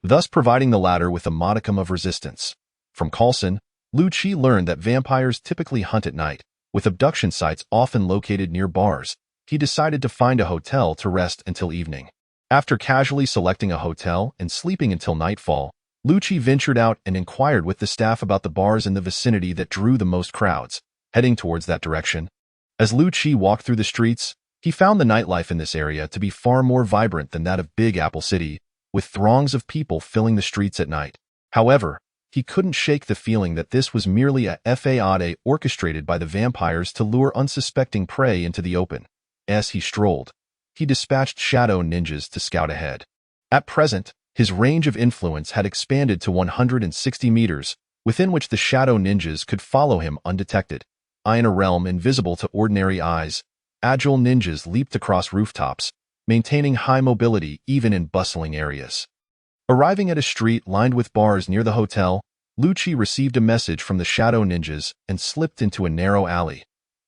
thus providing the latter with a modicum of resistance. From Coulson, Lu-Chi learned that vampires typically hunt at night, with abduction sites often located near bars. he decided to find a hotel to rest until evening. After casually selecting a hotel and sleeping until nightfall, Lucci ventured out and inquired with the staff about the bars in the vicinity that drew the most crowds, heading towards that direction. As Lucci walked through the streets, he found the nightlife in this area to be far more vibrant than that of Big Apple City, with throngs of people filling the streets at night. However, he couldn't shake the feeling that this was merely a S.H.I.E.L.D. orchestrated by the vampires to lure unsuspecting prey into the open. As he strolled, he dispatched shadow ninjas to scout ahead. At present, his range of influence had expanded to 160 meters, within which the shadow ninjas could follow him undetected. In a realm invisible to ordinary eyes, agile ninjas leaped across rooftops, maintaining high mobility even in bustling areas. Arriving at a street lined with bars near the hotel, Lucci received a message from the shadow ninjas and slipped into a narrow alley.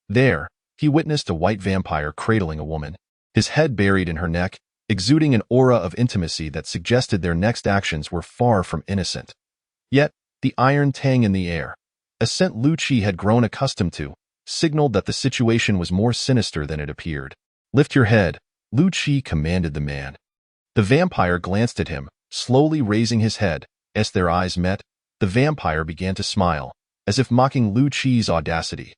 There, he witnessed a white vampire cradling a woman, his head buried in her neck, exuding an aura of intimacy that suggested their next actions were far from innocent. Yet, the iron tang in the air, a scent Lucci had grown accustomed to, signaled that the situation was more sinister than it appeared. "Lift your head," Lucci commanded the man. The vampire glanced at him, slowly raising his head. As their eyes met, the vampire began to smile, as if mocking Lucci's audacity.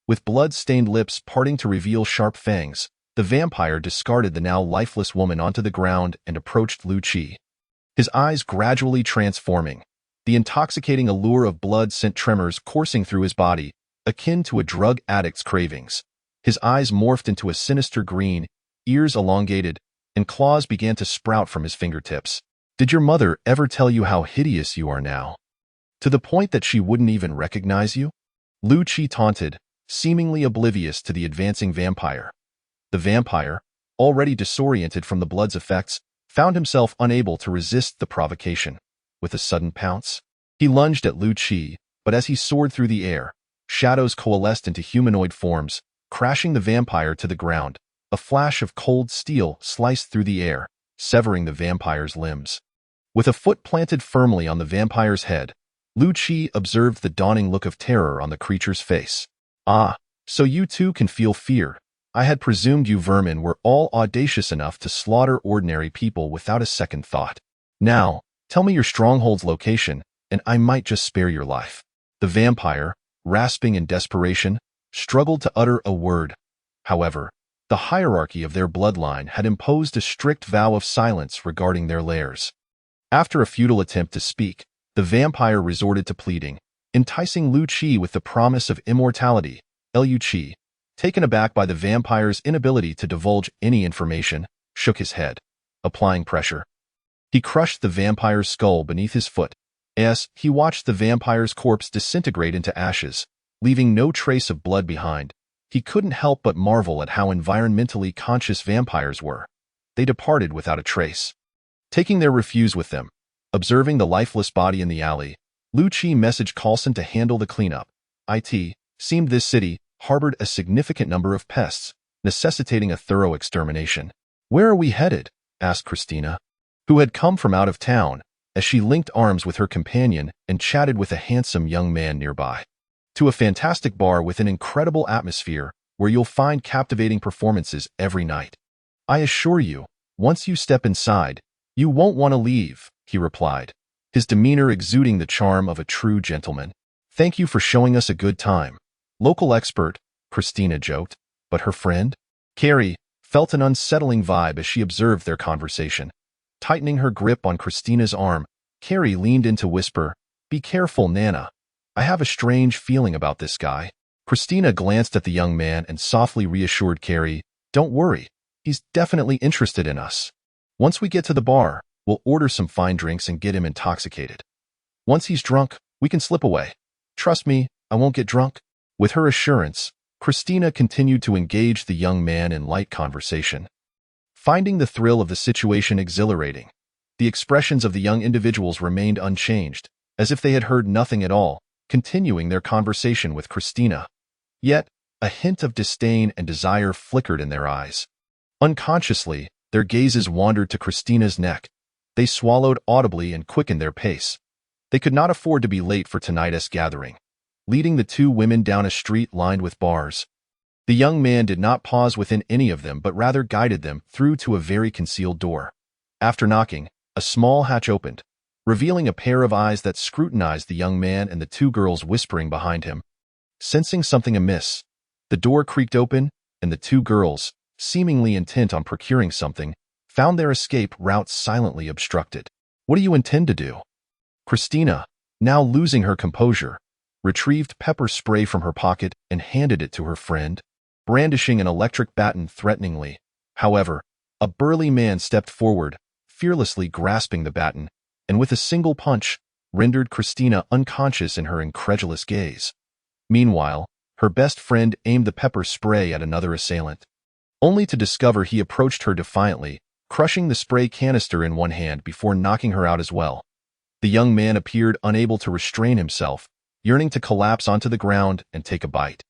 With blood-stained lips parting to reveal sharp fangs, the vampire discarded the now lifeless woman onto the ground and approached Lucci. His eyes gradually transforming. The intoxicating allure of blood sent tremors coursing through his body, akin to a drug addict's cravings. His eyes morphed into a sinister green, ears elongated, and claws began to sprout from his fingertips. "Did your mother ever tell you how hideous you are now? To the point that she wouldn't even recognize you?" Lucci taunted, seemingly oblivious to the advancing vampire. The vampire, already disoriented from the blood's effects, found himself unable to resist the provocation. With a sudden pounce, he lunged at Lucci, but as he soared through the air, shadows coalesced into humanoid forms, crashing the vampire to the ground. A flash of cold steel sliced through the air, severing the vampire's limbs. With a foot planted firmly on the vampire's head, Lucci observed the dawning look of terror on the creature's face. "Ah, so you too can feel fear. I had presumed you vermin were all audacious enough to slaughter ordinary people without a second thought. Now, tell me your stronghold's location, and I might just spare your life." The vampire, rasping in desperation, struggled to utter a word. However, the hierarchy of their bloodline had imposed a strict vow of silence regarding their lairs. After a futile attempt to speak, the vampire resorted to pleading, enticing Lucci with the promise of immortality. Lucci, taken aback by the vampire's inability to divulge any information, shook his head, applying pressure. He crushed the vampire's skull beneath his foot. As he watched the vampire's corpse disintegrate into ashes, leaving no trace of blood behind, he couldn't help but marvel at how environmentally conscious vampires were. They departed without a trace, taking their refuse with them. Observing the lifeless body in the alley, Lucci messaged Carlson to handle the cleanup. It seemed this city harbored a significant number of pests, necessitating a thorough extermination. "Where are we headed?" asked Christina, who had come from out of town, as she linked arms with her companion and chatted with a handsome young man nearby. "To a fantastic bar with an incredible atmosphere where you'll find captivating performances every night. I assure you, once you step inside, you won't want to leave," he replied, his demeanor exuding the charm of a true gentleman. "Thank you for showing us a good time." Local expert, Christina joked, but her friend, Carrie, felt an unsettling vibe as she observed their conversation. Tightening her grip on Christina's arm, Carrie leaned in to whisper, "Be careful, Nana. I have a strange feeling about this guy." Christina glanced at the young man and softly reassured Carrie, "Don't worry, he's definitely interested in us. Once we get to the bar, we'll order some fine drinks and get him intoxicated. Once he's drunk, we can slip away. Trust me, I won't get drunk." With her assurance, Christina continued to engage the young man in light conversation. Finding the thrill of the situation exhilarating, the expressions of the young individuals remained unchanged, as if they had heard nothing at all, continuing their conversation with Christina. Yet, a hint of disdain and desire flickered in their eyes. Unconsciously, their gazes wandered to Christina's neck. They swallowed audibly and quickened their pace. They could not afford to be late for tonight's gathering. Leading the two women down a street lined with bars, The young man did not pause within any of them but rather guided them through to a very concealed door. After knocking, a small hatch opened, revealing a pair of eyes that scrutinized the young man and the two girls whispering behind him. Sensing something amiss, the door creaked open, and the two girls, seemingly intent on procuring something, found their escape route silently obstructed. "What do you intend to do?" Christina, now losing her composure, retrieved pepper spray from her pocket and handed it to her friend, brandishing an electric baton threateningly. However, a burly man stepped forward, fearlessly grasping the baton, and with a single punch, rendered Christina unconscious in her incredulous gaze. Meanwhile, her best friend aimed the pepper spray at another assailant, only to discover he approached her defiantly, crushing the spray canister in one hand before knocking her out as well. The young man appeared unable to restrain himself, yearning to collapse onto the ground and take a bite.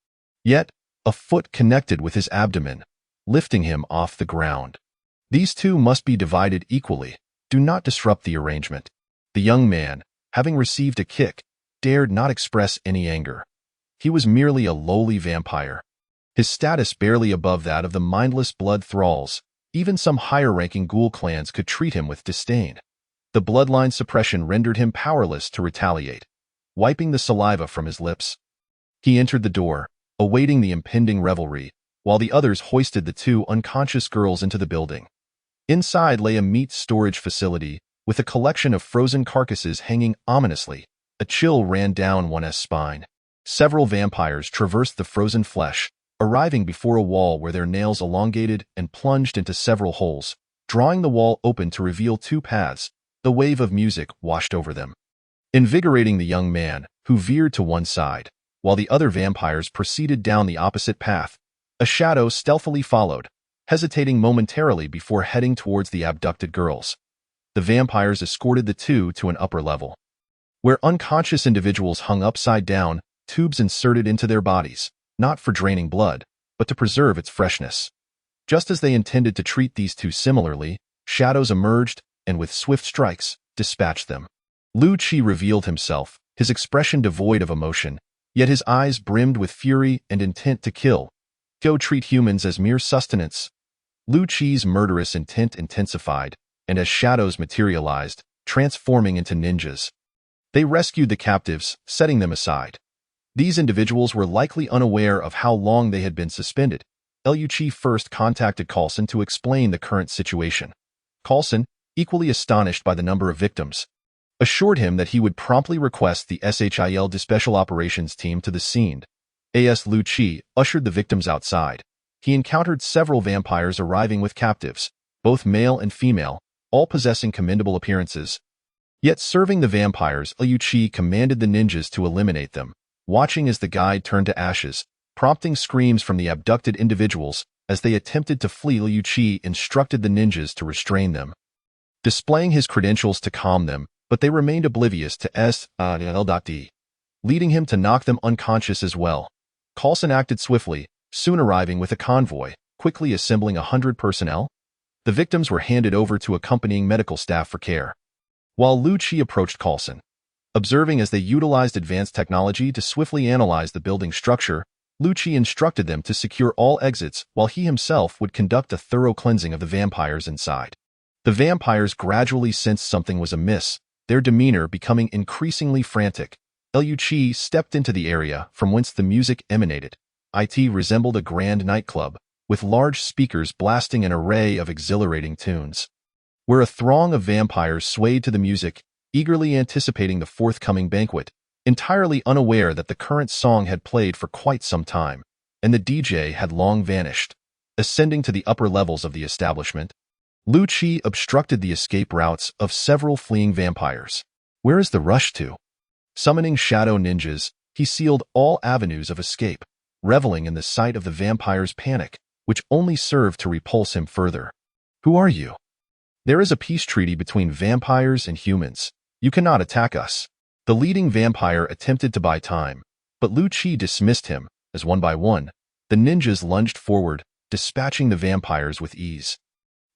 Yet, a foot connected with his abdomen, lifting him off the ground. These two must be divided equally. Do not disrupt the arrangement. The young man, having received a kick, dared not express any anger. He was merely a lowly vampire, his status barely above that of the mindless blood thralls. Even some higher-ranking ghoul clans could treat him with disdain. The bloodline suppression rendered him powerless to retaliate. Wiping the saliva from his lips, he entered the door, awaiting the impending revelry, while the others hoisted the two unconscious girls into the building. Inside lay a meat storage facility, with a collection of frozen carcasses hanging ominously. A chill ran down one's spine. Several vampires traversed the frozen flesh, arriving before a wall where their nails elongated and plunged into several holes. Drawing the wall open to reveal two paths, the wave of music washed over them, invigorating the young man, who veered to one side, while the other vampires proceeded down the opposite path. A shadow stealthily followed, hesitating momentarily before heading towards the abducted girls. The vampires escorted the two to an upper level, where unconscious individuals hung upside down, tubes inserted into their bodies, not for draining blood, but to preserve its freshness. Just as they intended to treat these two similarly, shadows emerged and with swift strikes, dispatched them. Lu-Chi revealed himself, his expression devoid of emotion, yet his eyes brimmed with fury and intent to kill. Go treat humans as mere sustenance. Lu-Chi's murderous intent intensified, and as shadows materialized, transforming into ninjas, they rescued the captives, setting them aside. These individuals were likely unaware of how long they had been suspended. Lu-Chi first contacted Coulson to explain the current situation. Coulson, equally astonished by the number of victims, assured him that he would promptly request the S.H.I.E.L.D. Special Operations Team to the scene. As Lu-Chi ushered the victims outside, he encountered several vampires arriving with captives, both male and female, all possessing commendable appearances. Yet serving the vampires, Lu-Chi commanded the ninjas to eliminate them, watching as the guide turned to ashes, prompting screams from the abducted individuals. As they attempted to flee, Lu-Chi instructed the ninjas to restrain them, displaying his credentials to calm them, but they remained oblivious to S.H.I.E.L.D, leading him to knock them unconscious as well. Coulson acted swiftly, soon arriving with a convoy, quickly assembling 100 personnel. The victims were handed over to accompanying medical staff for care, while Lu-Chi approached Coulson. Observing as they utilized advanced technology to swiftly analyze the building structure, Lu-Chi instructed them to secure all exits while he himself would conduct a thorough cleansing of the vampires inside. The vampires gradually sensed something was amiss, their demeanor becoming increasingly frantic. Lu-Chi stepped into the area from whence the music emanated. It resembled a grand nightclub, with large speakers blasting an array of exhilarating tunes, where a throng of vampires swayed to the music, eagerly anticipating the forthcoming banquet, entirely unaware that the current song had played for quite some time, and the DJ had long vanished. Ascending to the upper levels of the establishment, Lu-Chi obstructed the escape routes of several fleeing vampires. Where is the rush to? Summoning shadow ninjas, he sealed all avenues of escape, reveling in the sight of the vampire's panic, which only served to repulse him further. Who are you? There is a peace treaty between vampires and humans. You cannot attack us. The leading vampire attempted to buy time, but Lu-Chi dismissed him, as one by one, the ninjas lunged forward, dispatching the vampires with ease.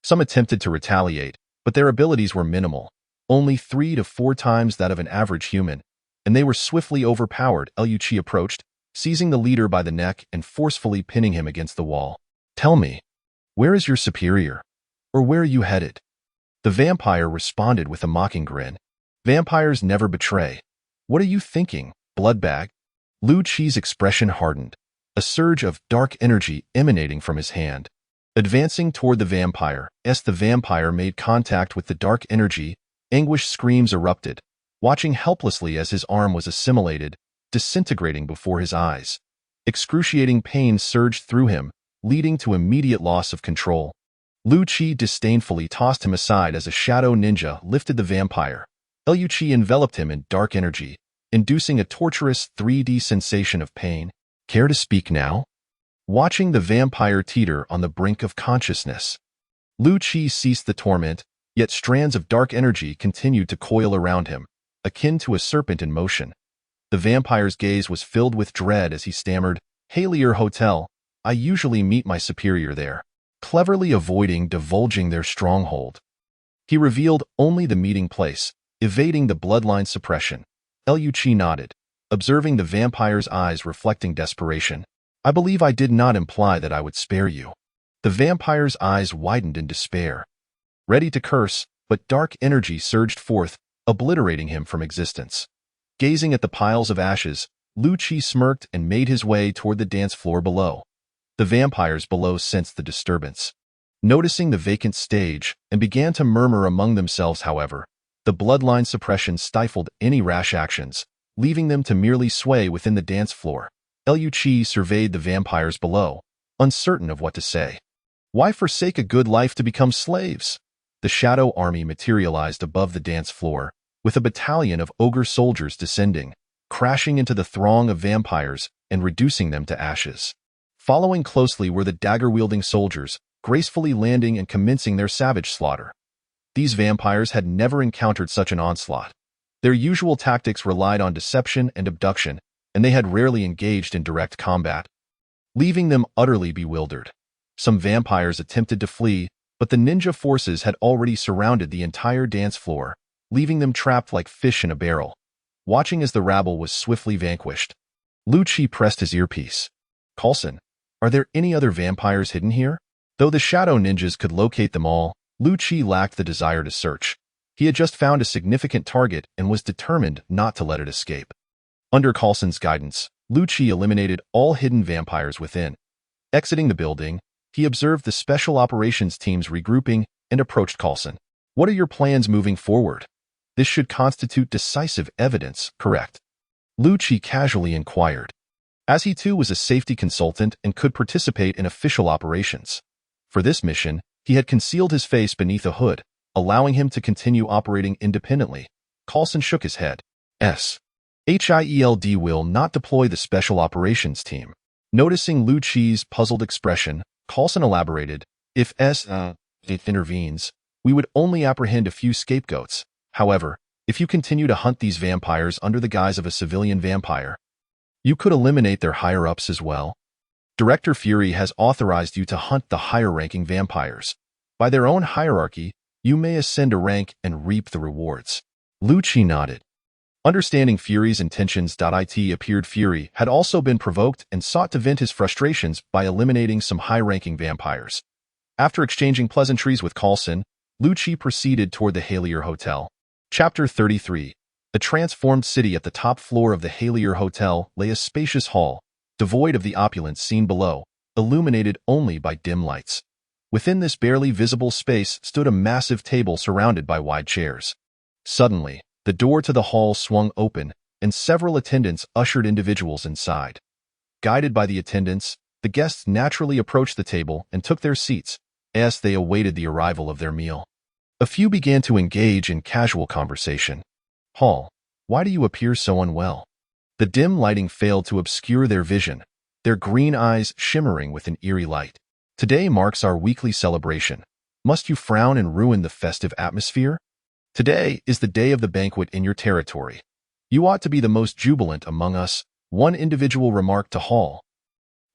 Some attempted to retaliate, but their abilities were minimal, only 3 to 4 times that of an average human, and they were swiftly overpowered. Lu-Chi approached, seizing the leader by the neck and forcefully pinning him against the wall. "Tell me, where is your superior? Or where are you headed?" The vampire responded with a mocking grin. "Vampires never betray. What are you thinking, bloodbag?" Lu Qi's expression hardened, a surge of dark energy emanating from his hand. Advancing toward the vampire, as the vampire made contact with the dark energy, anguished screams erupted, watching helplessly as his arm was assimilated, disintegrating before his eyes. Excruciating pain surged through him, leading to immediate loss of control. Lu Qi disdainfully tossed him aside as a shadow ninja lifted the vampire. Lu Qi enveloped him in dark energy, inducing a torturous 3D sensation of pain. "Care to speak now?" Watching the vampire teeter on the brink of consciousness, Lu Qi ceased the torment, yet strands of dark energy continued to coil around him, akin to a serpent in motion. The vampire's gaze was filled with dread as he stammered, "Halier Hotel, I usually meet my superior there," cleverly avoiding divulging their stronghold. He revealed only the meeting place, evading the bloodline suppression. Lu Qi nodded, observing the vampire's eyes reflecting desperation. "I believe I did not imply that I would spare you." The vampire's eyes widened in despair. Ready to curse, but dark energy surged forth, obliterating him from existence. Gazing at the piles of ashes, Lu Qi smirked and made his way toward the dance floor below. The vampires below sensed the disturbance, noticing the vacant stage, and began to murmur among themselves. However, the bloodline suppression stifled any rash actions, leaving them to merely sway within the dance floor. Lu Qi surveyed the vampires below, uncertain of what to say. Why forsake a good life to become slaves? The shadow army materialized above the dance floor, with a battalion of ogre soldiers descending, crashing into the throng of vampires and reducing them to ashes. Following closely were the dagger-wielding soldiers, gracefully landing and commencing their savage slaughter. These vampires had never encountered such an onslaught. Their usual tactics relied on deception and abduction, and they had rarely engaged in direct combat, leaving them utterly bewildered. Some vampires attempted to flee, but the ninja forces had already surrounded the entire dance floor, leaving them trapped like fish in a barrel. Watching as the rabble was swiftly vanquished, Lu Qi pressed his earpiece. "Coulson, are there any other vampires hidden here?" Though the shadow ninjas could locate them all, Lu Qi lacked the desire to search. He had just found a significant target and was determined not to let it escape. Under Coulson's guidance, Lu Qi eliminated all hidden vampires within. Exiting the building, he observed the special operations teams regrouping and approached Coulson. "What are your plans moving forward? This should constitute decisive evidence, correct?" Lu Qi casually inquired, as he too was a safety consultant and could participate in official operations. For this mission, he had concealed his face beneath a hood, allowing him to continue operating independently. Coulson shook his head. S.H.I.E.L.D will not deploy the special operations team. Noticing Lu Qi's puzzled expression, Coulson elaborated, "If S.H.I.E.L.D intervenes, we would only apprehend a few scapegoats. However, if you continue to hunt these vampires under the guise of a civilian vampire, you could eliminate their higher-ups as well. Director Fury has authorized you to hunt the higher-ranking vampires. By their own hierarchy, you may ascend a rank and reap the rewards." Lu Qi nodded. Understanding Fury's intentions, it appeared Fury had also been provoked and sought to vent his frustrations by eliminating some high-ranking vampires. After exchanging pleasantries with Coulson, Lu Qi proceeded toward the Halier Hotel. Chapter 33. A transformed city. At the top floor of the Halier Hotel lay a spacious hall, devoid of the opulence seen below, illuminated only by dim lights. Within this barely visible space stood a massive table surrounded by wide chairs. Suddenly, the door to the hall swung open, and several attendants ushered individuals inside. Guided by the attendants, the guests naturally approached the table and took their seats, as they awaited the arrival of their meal. A few began to engage in casual conversation. "Hall, why do you appear so unwell?" The dim lighting failed to obscure their vision, their green eyes shimmering with an eerie light. "Today marks our weekly celebration. Must you frown and ruin the festive atmosphere? Today is the day of the banquet in your territory. You ought to be the most jubilant among us," one individual remarked to Hall.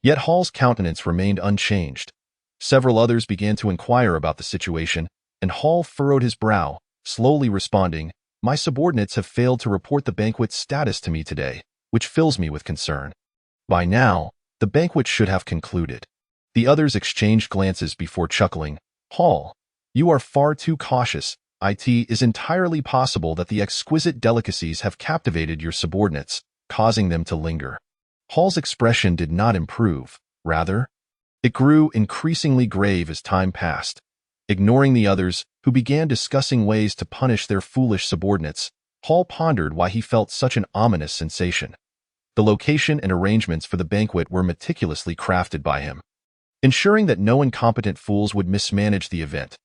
Yet Hall's countenance remained unchanged. Several others began to inquire about the situation, and Hall furrowed his brow, slowly responding, "My subordinates have failed to report the banquet's status to me today, which fills me with concern." By now, the banquet should have concluded. The others exchanged glances before chuckling. Hall, you are far too cautious. It is entirely possible that the exquisite delicacies have captivated your subordinates, causing them to linger. Hall's expression did not improve. Rather, it grew increasingly grave as time passed. Ignoring the others, who began discussing ways to punish their foolish subordinates, Hall pondered why he felt such an ominous sensation. The location and arrangements for the banquet were meticulously crafted by him, ensuring that no incompetent fools would mismanage the event.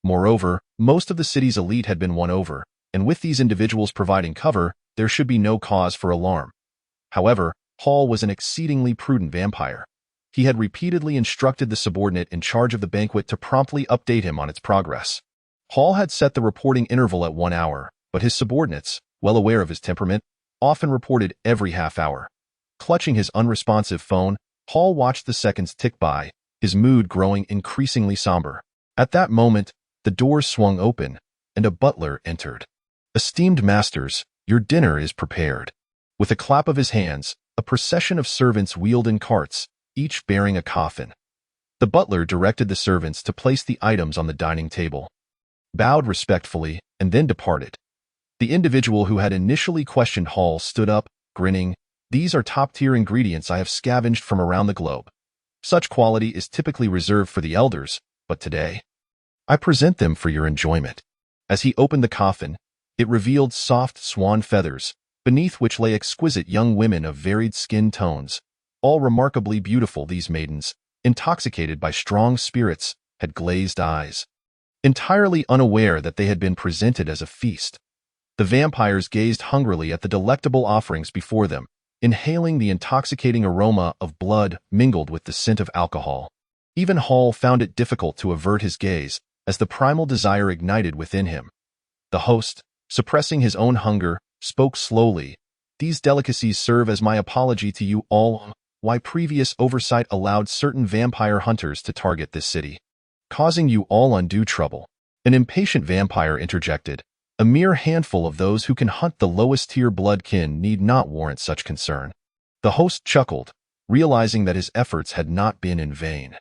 Moreover, most of the city's elite had been won over, and with these individuals providing cover, there should be no cause for alarm. However, Hall was an exceedingly prudent vampire. He had repeatedly instructed the subordinate in charge of the banquet to promptly update him on its progress. Hall had set the reporting interval at 1 hour, but his subordinates, well aware of his temperament, often reported every half hour. Clutching his unresponsive phone, Hall watched the seconds tick by, his mood growing increasingly somber. At that moment, the doors swung open, and a butler entered. "Esteemed masters, your dinner is prepared." With a clap of his hands, a procession of servants wheeled in carts, each bearing a coffin. The butler directed the servants to place the items on the dining table, bowed respectfully, and then departed. The individual who had initially questioned Hall stood up, grinning. "These are top-tier ingredients I have scavenged from around the globe. Such quality is typically reserved for the elders, but today, I present them for your enjoyment." As he opened the coffin, it revealed soft swan feathers, beneath which lay exquisite young women of varied skin tones. All remarkably beautiful, these maidens, intoxicated by strong spirits, had glazed eyes, entirely unaware that they had been presented as a feast. The vampires gazed hungrily at the delectable offerings before them, inhaling the intoxicating aroma of blood mingled with the scent of alcohol. Even Hall found it difficult to avert his gaze, as the primal desire ignited within him. The host, suppressing his own hunger, spoke slowly. "These delicacies serve as my apology to you all. Why previous oversight allowed certain vampire hunters to target this city, causing you all undue trouble." An impatient vampire interjected. "A mere handful of those who can hunt the lowest-tier bloodkin need not warrant such concern." The host chuckled, realizing that his efforts had not been in vain.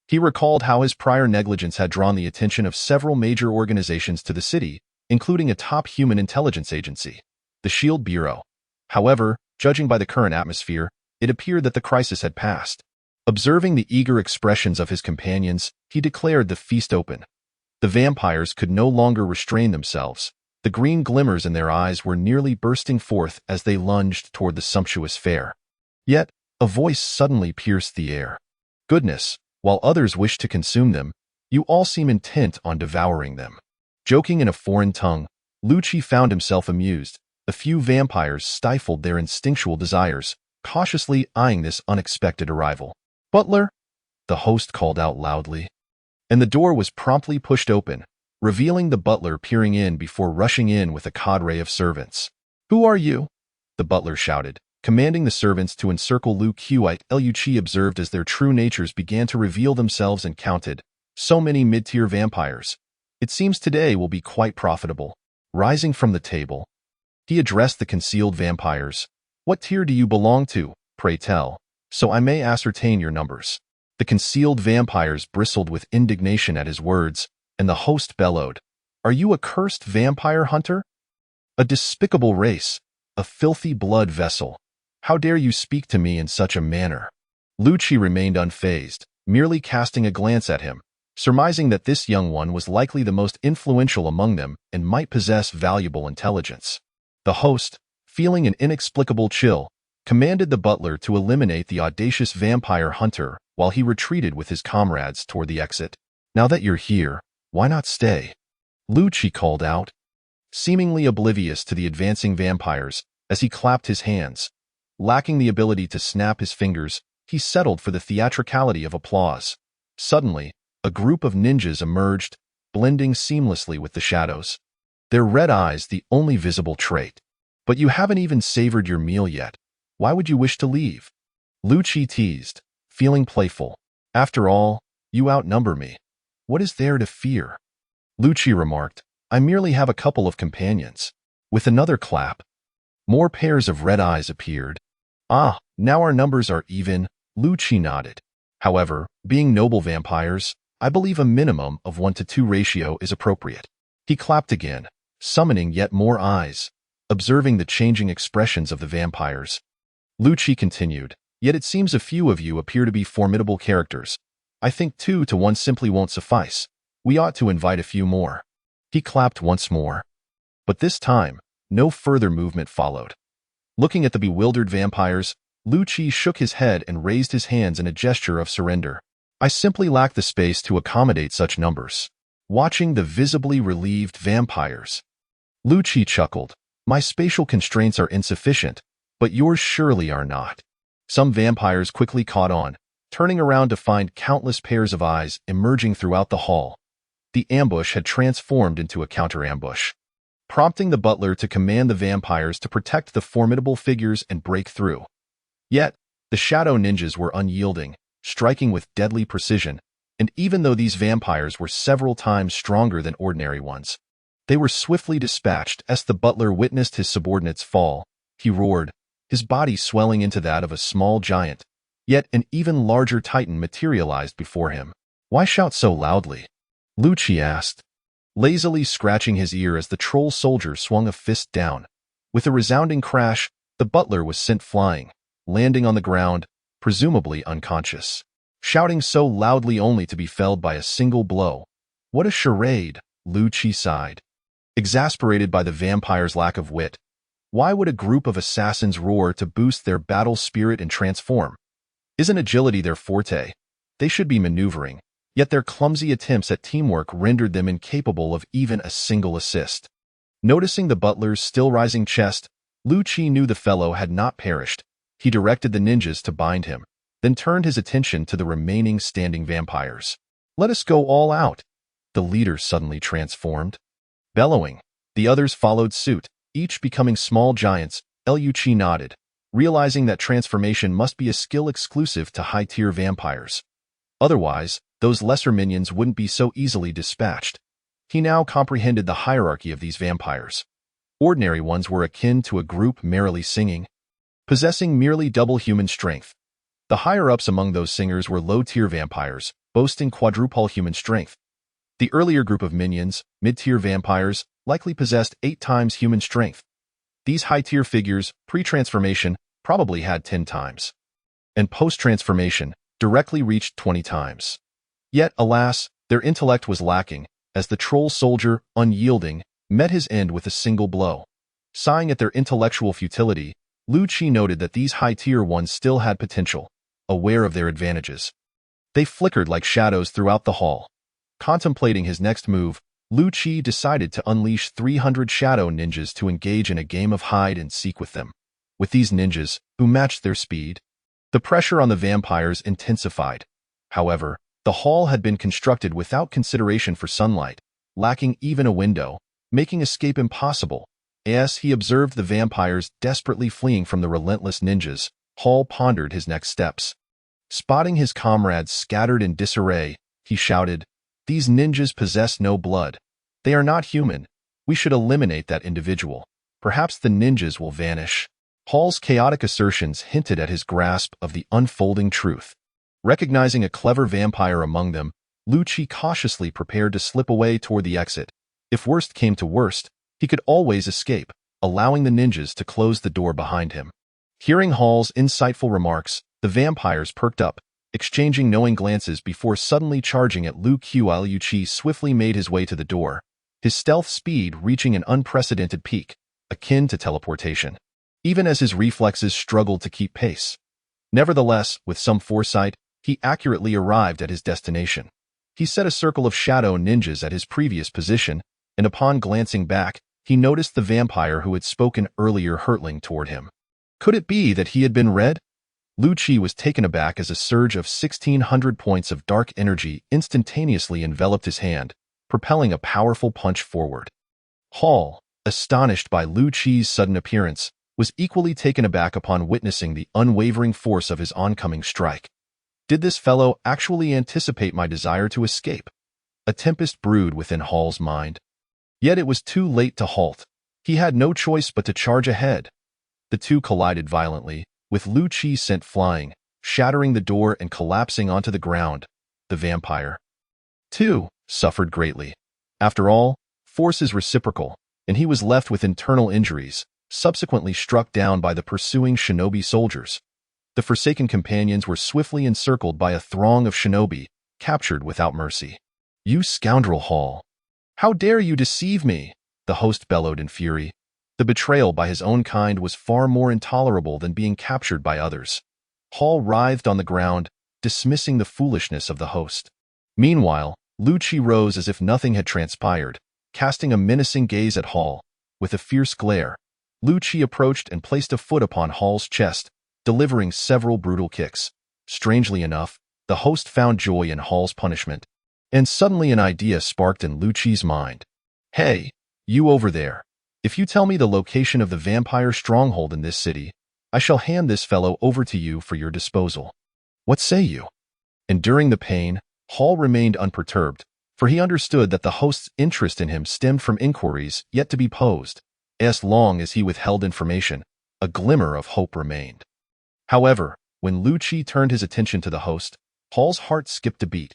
He recalled how his prior negligence had drawn the attention of several major organizations to the city, including a top human intelligence agency, the S.H.I.E.L.D. Bureau. However, judging by the current atmosphere, it appeared that the crisis had passed. Observing the eager expressions of his companions, he declared the feast open. The vampires could no longer restrain themselves. The green glimmers in their eyes were nearly bursting forth as they lunged toward the sumptuous fare. Yet, a voice suddenly pierced the air. "Goodness, while others wish to consume them, you all seem intent on devouring them." Joking in a foreign tongue, Lucci found himself amused. A few vampires stifled their instinctual desires, cautiously eyeing this unexpected arrival. "Butler!" the host called out loudly. And the door was promptly pushed open, revealing the butler peering in before rushing in with a cadre of servants. "Who are you?" the butler shouted, commanding the servants to encircle Lucci observed as their true natures began to reveal themselves and counted. "So many mid-tier vampires. It seems today will be quite profitable." Rising from the table, he addressed the concealed vampires. "What tier do you belong to, pray tell, so I may ascertain your numbers?" The concealed vampires bristled with indignation at his words, and the host bellowed, "Are you a cursed vampire hunter? A despicable race, a filthy blood vessel. How dare you speak to me in such a manner?" Lucci remained unfazed, merely casting a glance at him, surmising that this young one was likely the most influential among them and might possess valuable intelligence. The host, feeling an inexplicable chill, commanded the butler to eliminate the audacious vampire hunter while he retreated with his comrades toward the exit. "Now that you're here, why not stay?" Lucci called out, seemingly oblivious to the advancing vampires, as he clapped his hands. Lacking the ability to snap his fingers, he settled for the theatricality of applause. Suddenly, a group of ninjas emerged, blending seamlessly with the shadows, their red eyes the only visible trait. "But you haven't even savored your meal yet. Why would you wish to leave?" Lucci teased, feeling playful. "After all, you outnumber me. What is there to fear?" Lucci remarked, "I merely have a couple of companions." With another clap, more pairs of red eyes appeared. "Ah, Now our numbers are even, Lu-Chi nodded. However, being noble vampires, I believe a minimum of 1-to-2 ratio is appropriate. He clapped again, summoning yet more eyes, observing the changing expressions of the vampires. Lu-Chi continued, yet it seems a few of you appear to be formidable characters. I think 2-to-1 simply won't suffice. We ought to invite a few more. He clapped once more. But this time, no further movement followed. Looking at the bewildered vampires, Lu-Chi shook his head and raised his hands in a gesture of surrender. I simply lack the space to accommodate such numbers. Watching the visibly relieved vampires, Lu-Chi chuckled. My spatial constraints are insufficient, but yours surely are not. Some vampires quickly caught on, turning around to find countless pairs of eyes emerging throughout the hall. The ambush had transformed into a counter-ambush, prompting the butler to command the vampires to protect the formidable figures and break through. Yet, the shadow ninjas were unyielding, striking with deadly precision, and even though these vampires were several times stronger than ordinary ones, they were swiftly dispatched. As the butler witnessed his subordinates fall, he roared, his body swelling into that of a small giant. Yet an even larger titan materialized before him. Why shout so loudly? Lu-Chi asked, lazily scratching his ear as the troll soldier swung a fist down. With a resounding crash, the butler was sent flying, landing on the ground, presumably unconscious, shouting so loudly only to be felled by a single blow. What a charade, Lu-Chi sighed. Exasperated by the vampire's lack of wit, why would a group of assassins roar to boost their battle spirit and transform? Isn't agility their forte? They should be maneuvering, yet their clumsy attempts at teamwork rendered them incapable of even a single assist. Noticing the butler's still rising chest, Lu-Chi knew the fellow had not perished. He directed the ninjas to bind him, then turned his attention to the remaining standing vampires. Let us go all out. The leader suddenly transformed. Bellowing, the others followed suit, each becoming small giants. Lu-Chi nodded, realizing that transformation must be a skill exclusive to high-tier vampires. Otherwise, those lesser minions wouldn't be so easily dispatched. He now comprehended the hierarchy of these vampires. Ordinary ones were akin to a group merrily singing, possessing merely double human strength. The higher-ups among those singers were low-tier vampires, boasting quadruple human strength. The earlier group of minions, mid-tier vampires, likely possessed 8 times human strength. These high-tier figures, pre-transformation, probably had 10 times, and post-transformation directly reached 20 times. Yet, alas, their intellect was lacking, as the troll soldier, unyielding, met his end with a single blow. Sighing at their intellectual futility, Lu-Chi noted that these high-tier ones still had potential, aware of their advantages. They flickered like shadows throughout the hall. Contemplating his next move, Lu-Chi decided to unleash 300 shadow ninjas to engage in a game of hide-and-seek with them. With these ninjas, who matched their speed, the pressure on the vampires intensified. However, the hall had been constructed without consideration for sunlight, lacking even a window, making escape impossible. As he observed the vampires desperately fleeing from the relentless ninjas, Hall pondered his next steps. Spotting his comrades scattered in disarray, he shouted, "These ninjas possess no blood. They are not human. We should eliminate that individual. Perhaps the ninjas will vanish." Hall's chaotic assertions hinted at his grasp of the unfolding truth. Recognizing a clever vampire among them, Lu-Chi cautiously prepared to slip away toward the exit. If worst came to worst, he could always escape, allowing the ninjas to close the door behind him. Hearing Hall's insightful remarks, the vampires perked up, exchanging knowing glances before suddenly charging at Lu-Chi swiftly made his way to the door, his stealth speed reaching an unprecedented peak, akin to teleportation, even as his reflexes struggled to keep pace. Nevertheless, with some foresight, he accurately arrived at his destination. He set a circle of shadow ninjas at his previous position, and upon glancing back, he noticed the vampire who had spoken earlier hurtling toward him. Could it be that he had been read? Lu-Chi was taken aback as a surge of 1,600 points of dark energy instantaneously enveloped his hand, propelling a powerful punch forward. Hall, astonished by Lu-Chi's sudden appearance, was equally taken aback upon witnessing the unwavering force of his oncoming strike. Did this fellow actually anticipate my desire to escape? A tempest brewed within Hall's mind. Yet it was too late to halt. He had no choice but to charge ahead. The two collided violently, with Lu Qi sent flying, shattering the door and collapsing onto the ground. The vampire, too, suffered greatly. After all, force is reciprocal, and he was left with internal injuries, subsequently struck down by the pursuing shinobi soldiers. The Forsaken companions were swiftly encircled by a throng of shinobi, captured without mercy. "You scoundrel, Hall! How dare you deceive me?" the host bellowed in fury. The betrayal by his own kind was far more intolerable than being captured by others. Hall writhed on the ground, dismissing the foolishness of the host. Meanwhile, Lu Qi rose as if nothing had transpired, casting a menacing gaze at Hall. With a fierce glare, Lu Qi approached and placed a foot upon Hall's chest, delivering several brutal kicks. Strangely enough, the host found joy in Hall's punishment. And suddenly an idea sparked in Lu Qi's mind. "Hey, you over there. If you tell me the location of the vampire stronghold in this city, I shall hand this fellow over to you for your disposal. What say you?" Enduring the pain, Hall remained unperturbed, for he understood that the host's interest in him stemmed from inquiries yet to be posed. As long as he withheld information, a glimmer of hope remained. However, when Lu Qi turned his attention to the host, Hall's heart skipped a beat.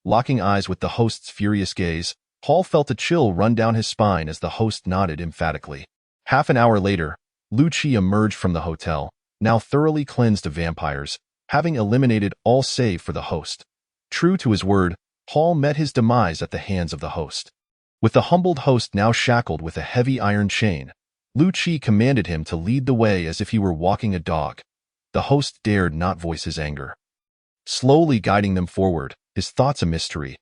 Locking eyes with the host's furious gaze, Hall felt a chill run down his spine as the host nodded emphatically. Half an hour later, Lu Qi emerged from the hotel, now thoroughly cleansed of vampires, having eliminated all save for the host. True to his word, Hall met his demise at the hands of the host. With the humbled host now shackled with a heavy iron chain, Lu Qi commanded him to lead the way as if he were walking a dog. The host dared not voice his anger. Slowly guiding them forward, his thoughts a mystery.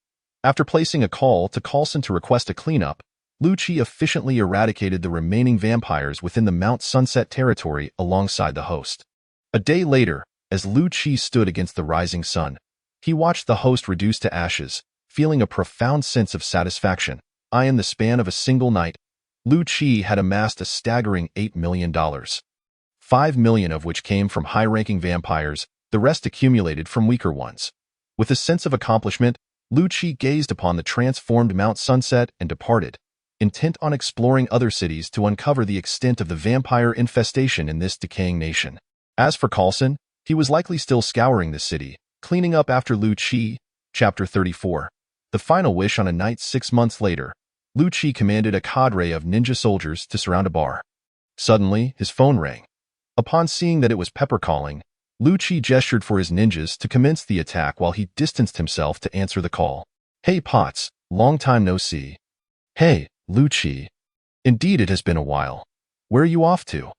After placing a call to Coulson to request a cleanup, Lu Qi efficiently eradicated the remaining vampires within the Mount Sunset territory alongside the host. A day later, as Lu Qi stood against the rising sun, he watched the host reduce to ashes, feeling a profound sense of satisfaction. In the span of a single night, Lu Qi had amassed a staggering $8 million. $5 million of which came from high-ranking vampires, the rest accumulated from weaker ones. With a sense of accomplishment, Lu Qi gazed upon the transformed Mount Sunset and departed, intent on exploring other cities to uncover the extent of the vampire infestation in this decaying nation. As for Coulson, he was likely still scouring the city, cleaning up after Lu Qi. Chapter 34. The final wish. On a night 6 months later, Lu Qi commanded a cadre of ninja soldiers to surround a bar. Suddenly, his phone rang. Upon seeing that it was Pepper calling, Lu Qi gestured for his ninjas to commence the attack while he distanced himself to answer the call. "Hey Potts, long time no see." "Hey, Lu Qi. Indeed it has been a while. Where are you off to?"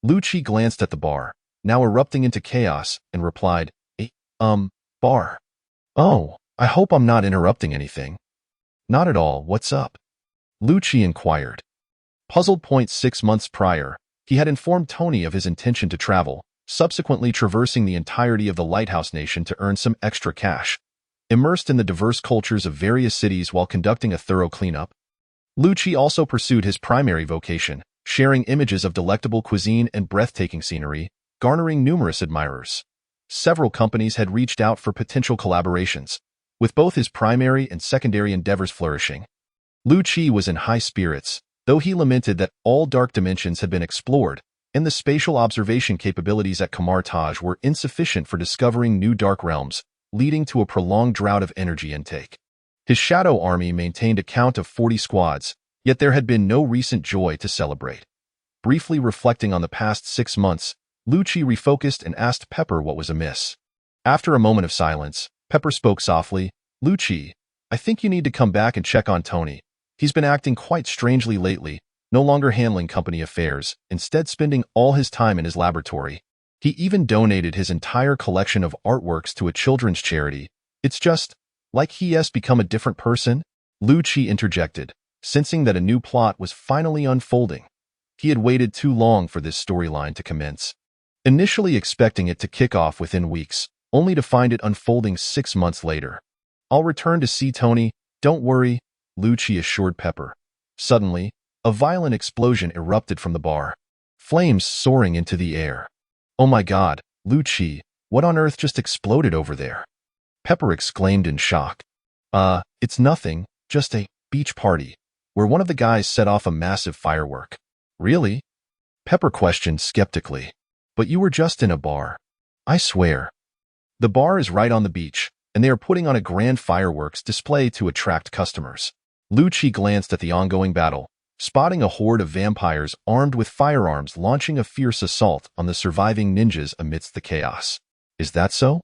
Lu Qi glanced at the bar, now erupting into chaos, and replied, bar. "Oh, I hope I'm not interrupting anything." "Not at all, what's up?" Lu Qi inquired. Puzzled. 6 months prior, he had informed Tony of his intention to travel, subsequently traversing the entirety of the Lighthouse Nation to earn some extra cash. Immersed in the diverse cultures of various cities while conducting a thorough cleanup, Lu Qi also pursued his primary vocation, sharing images of delectable cuisine and breathtaking scenery, garnering numerous admirers. Several companies had reached out for potential collaborations, with both his primary and secondary endeavors flourishing. Lu Qi was in high spirits, though he lamented that all dark dimensions had been explored, and the spatial observation capabilities at Kamar-Taj were insufficient for discovering new dark realms, leading to a prolonged drought of energy intake. His shadow army maintained a count of 40 squads, yet there had been no recent joy to celebrate. Briefly reflecting on the past 6 months, Lu Qi refocused and asked Pepper what was amiss. After a moment of silence, Pepper spoke softly. "Lu Qi, I think you need to come back and check on Tony. He's been acting quite strangely lately, no longer handling company affairs, instead spending all his time in his laboratory. He even donated his entire collection of artworks to a children's charity. It's just, like he has become a different person?" Lu Qi interjected, sensing that a new plot was finally unfolding. He had waited too long for this storyline to commence. Initially expecting it to kick off within weeks, only to find it unfolding 6 months later. "I'll return to see Tony, don't worry," Lu Qi assured Pepper. Suddenly, a violent explosion erupted from the bar, flames soaring into the air. "Oh my God, Lu Qi, what on earth just exploded over there?" Pepper exclaimed in shock. It's nothing, just a beach party, where one of the guys set off a massive firework." "Really?" Pepper questioned skeptically. But you were just in a bar. I swear. The bar is right on the beach, and they are putting on a grand fireworks display to attract customers. Lu-Chi glanced at the ongoing battle, spotting a horde of vampires armed with firearms launching a fierce assault on the surviving ninjas amidst the chaos. Is that so?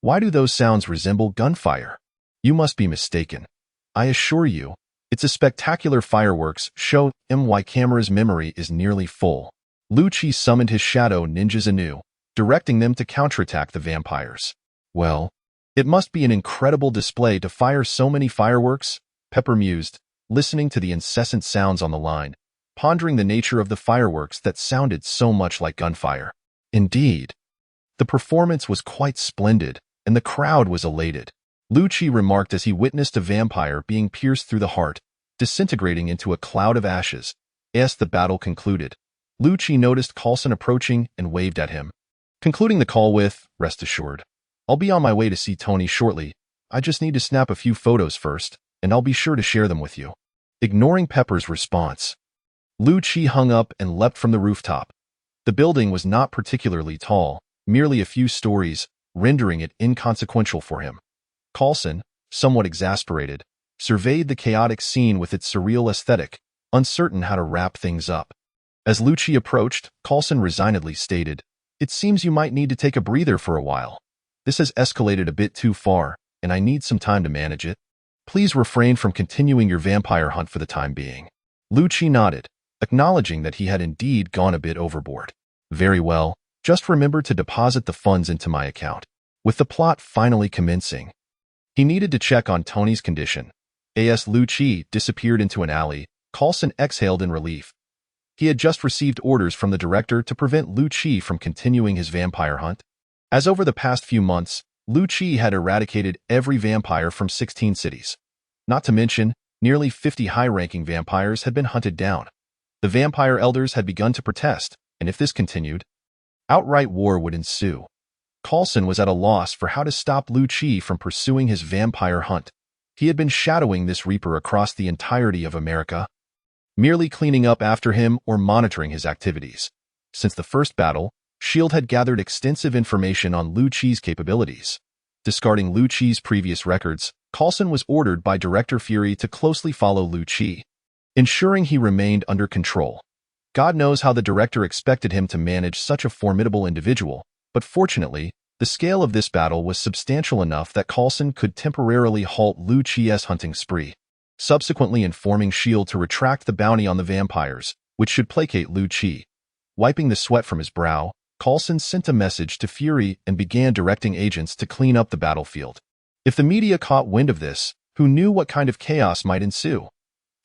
Why do those sounds resemble gunfire? You must be mistaken. I assure you, it's a spectacular fireworks show. My camera's memory is nearly full. Lu-Chi summoned his shadow ninjas anew, directing them to counterattack the vampires. Well, it must be an incredible display to fire so many fireworks, Pepper mused, listening to the incessant sounds on the line, pondering the nature of the fireworks that sounded so much like gunfire. Indeed, the performance was quite splendid, and the crowd was elated. Lu-Chi remarked as he witnessed a vampire being pierced through the heart, disintegrating into a cloud of ashes. As the battle concluded, Lu-Chi noticed Coulson approaching and waved at him, concluding the call with, "Rest assured, I'll be on my way to see Tony shortly. I just need to snap a few photos first, and I'll be sure to share them with you." Ignoring Pepper's response, Lu-Chi hung up and leapt from the rooftop. The building was not particularly tall, merely a few stories, rendering it inconsequential for him. Coulson, somewhat exasperated, surveyed the chaotic scene with its surreal aesthetic, uncertain how to wrap things up. As Lu-Chi approached, Coulson resignedly stated, "It seems you might need to take a breather for a while. This has escalated a bit too far, and I need some time to manage it. Please refrain from continuing your vampire hunt for the time being." Lu-Chi nodded, acknowledging that he had indeed gone a bit overboard. "Very well, just remember to deposit the funds into my account." With the plot finally commencing, he needed to check on Tony's condition. As Lu-Chi disappeared into an alley, Coulson exhaled in relief. He had just received orders from the director to prevent Lu-Chi from continuing his vampire hunt. As over the past few months, Lu-Chi had eradicated every vampire from 16 cities. Not to mention, nearly 50 high-ranking vampires had been hunted down. The vampire elders had begun to protest, and if this continued, outright war would ensue. Coulson was at a loss for how to stop Lu-Chi from pursuing his vampire hunt. He had been shadowing this Reaper across the entirety of America, merely cleaning up after him or monitoring his activities. Since the first battle, S.H.I.E.L.D. had gathered extensive information on Lu-Chi's capabilities. Discarding Lu-Chi's previous records, Coulson was ordered by Director Fury to closely follow Lu-Chi, ensuring he remained under control. God knows how the director expected him to manage such a formidable individual, but fortunately, the scale of this battle was substantial enough that Coulson could temporarily halt Lu-Chi's hunting spree, subsequently informing S.H.I.E.L.D. to retract the bounty on the vampires, which should placate Lu-Chi. Wiping the sweat from his brow, Coulson sent a message to Fury and began directing agents to clean up the battlefield. If the media caught wind of this, who knew what kind of chaos might ensue?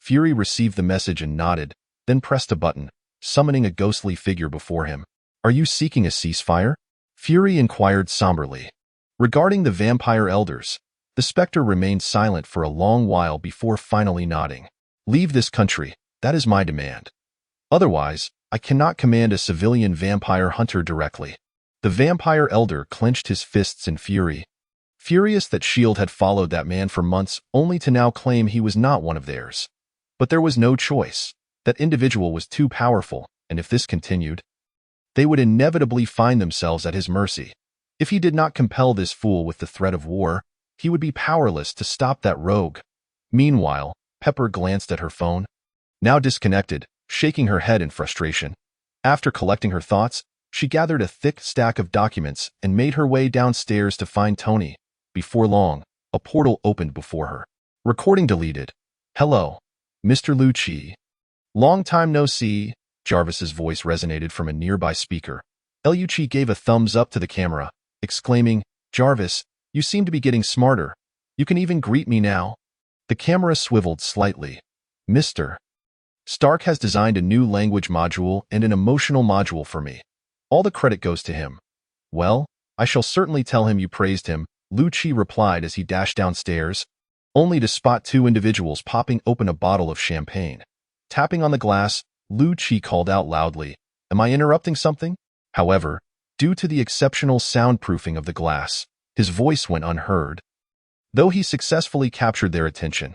Fury received the message and nodded, then pressed a button, summoning a ghostly figure before him. "Are you seeking a ceasefire?" Fury inquired somberly. Regarding the vampire elders, the specter remained silent for a long while before finally nodding. "Leave this country, that is my demand. Otherwise, I cannot command a civilian vampire hunter directly." The vampire elder clenched his fists in fury, furious that S.H.I.E.L.D. had followed that man for months only to now claim he was not one of theirs. But there was no choice. That individual was too powerful, and if this continued, they would inevitably find themselves at his mercy. If he did not compel this fool with the threat of war, he would be powerless to stop that rogue. Meanwhile, Pepper glanced at her phone, now disconnected, shaking her head in frustration. After collecting her thoughts, she gathered a thick stack of documents and made her way downstairs to find Tony. Before long, a portal opened before her. Recording deleted. "Hello, Mr. Lu-Chi. Long time no see," Jarvis's voice resonated from a nearby speaker. Lu-Chi gave a thumbs up to the camera, exclaiming, "Jarvis, you seem to be getting smarter. You can even greet me now." The camera swiveled slightly. "Mr. Stark has designed a new language module and an emotional module for me. All the credit goes to him." "Well, I shall certainly tell him you praised him," Lu-Chi replied as he dashed downstairs, only to spot two individuals popping open a bottle of champagne. Tapping on the glass, Lu-Chi called out loudly, "Am I interrupting something?" However, due to the exceptional soundproofing of the glass, his voice went unheard, though he successfully captured their attention.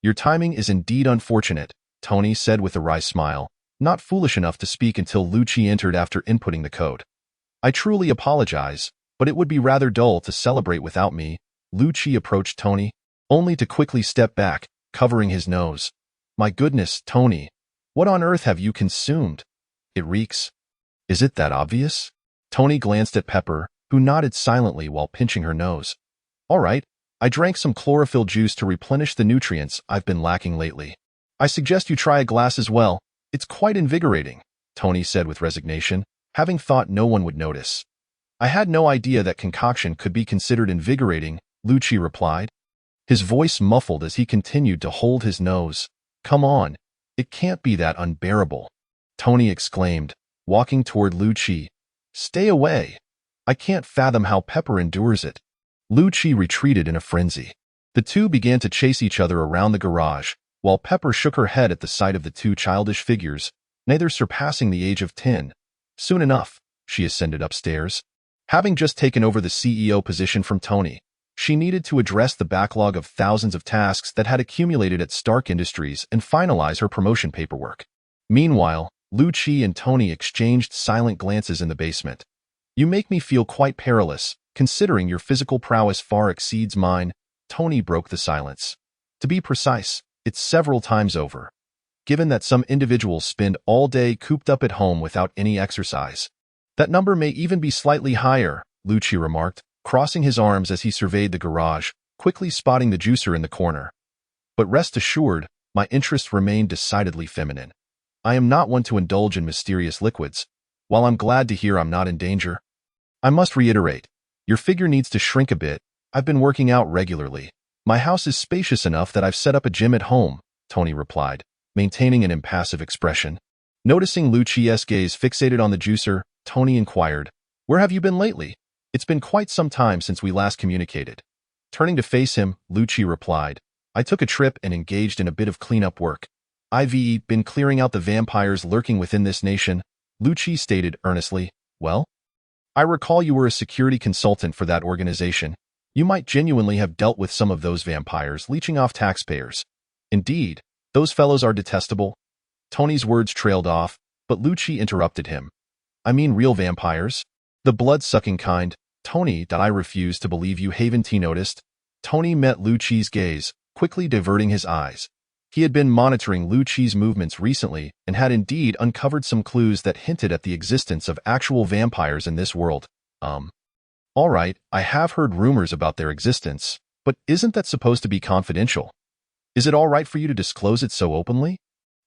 "Your timing is indeed unfortunate," Tony said with a wry smile, not foolish enough to speak until Lu-Chi entered after inputting the code. I truly apologize, but it would be rather dull to celebrate without me. Lu-Chi approached Tony, only to quickly step back, covering his nose. My goodness, Tony, what on earth have you consumed? It reeks. Is it that obvious? Tony glanced at Pepper, who nodded silently while pinching her nose. All right, I drank some chlorophyll juice to replenish the nutrients I've been lacking lately. I suggest you try a glass as well. It's quite invigorating, Tony said with resignation, having thought no one would notice. I had no idea that concoction could be considered invigorating, Lu-Chi replied, his voice muffled as he continued to hold his nose. Come on, it can't be that unbearable, Tony exclaimed, walking toward Lu-Chi. Stay away. I can't fathom how Pepper endures it. Lu-Chi retreated in a frenzy. The two began to chase each other around the garage, while Pepper shook her head at the sight of the two childish figures, neither surpassing the age of 10. Soon enough, she ascended upstairs. Having just taken over the CEO position from Tony, she needed to address the backlog of thousands of tasks that had accumulated at Stark Industries and finalize her promotion paperwork. Meanwhile, Lu-Chi and Tony exchanged silent glances in the basement. You make me feel quite perilous, considering your physical prowess far exceeds mine, Tony broke the silence. To be precise, it's several times over. Given that some individuals spend all day cooped up at home without any exercise. That number may even be slightly higher, Lu-Chi remarked, crossing his arms as he surveyed the garage, quickly spotting the juicer in the corner. But rest assured, my interests remain decidedly feminine. I am not one to indulge in mysterious liquids, while I'm glad to hear I'm not in danger. I must reiterate, your figure needs to shrink a bit. I've been working out regularly. My house is spacious enough that I've set up a gym at home, Tony replied, maintaining an impassive expression. Noticing Lu-Chi's gaze fixated on the juicer, Tony inquired, Where have you been lately? It's been quite some time since we last communicated. Turning to face him, Lu-Chi replied, I took a trip and engaged in a bit of cleanup work. I've been clearing out the vampires lurking within this nation, Lu-Chi stated earnestly. Well, I recall you were a security consultant for that organization. You might genuinely have dealt with some of those vampires leeching off taxpayers. Indeed, those fellows are detestable. Tony's words trailed off, but Lu-Chi interrupted him. I mean real vampires? The blood-sucking kind, Tony, that I refuse to believe you haven't noticed. Tony met Lu-Chi's gaze, quickly diverting his eyes. He had been monitoring Lu-Chi's movements recently and had indeed uncovered some clues that hinted at the existence of actual vampires in this world. All right, I have heard rumors about their existence, but isn't that supposed to be confidential? Is it all right for you to disclose it so openly?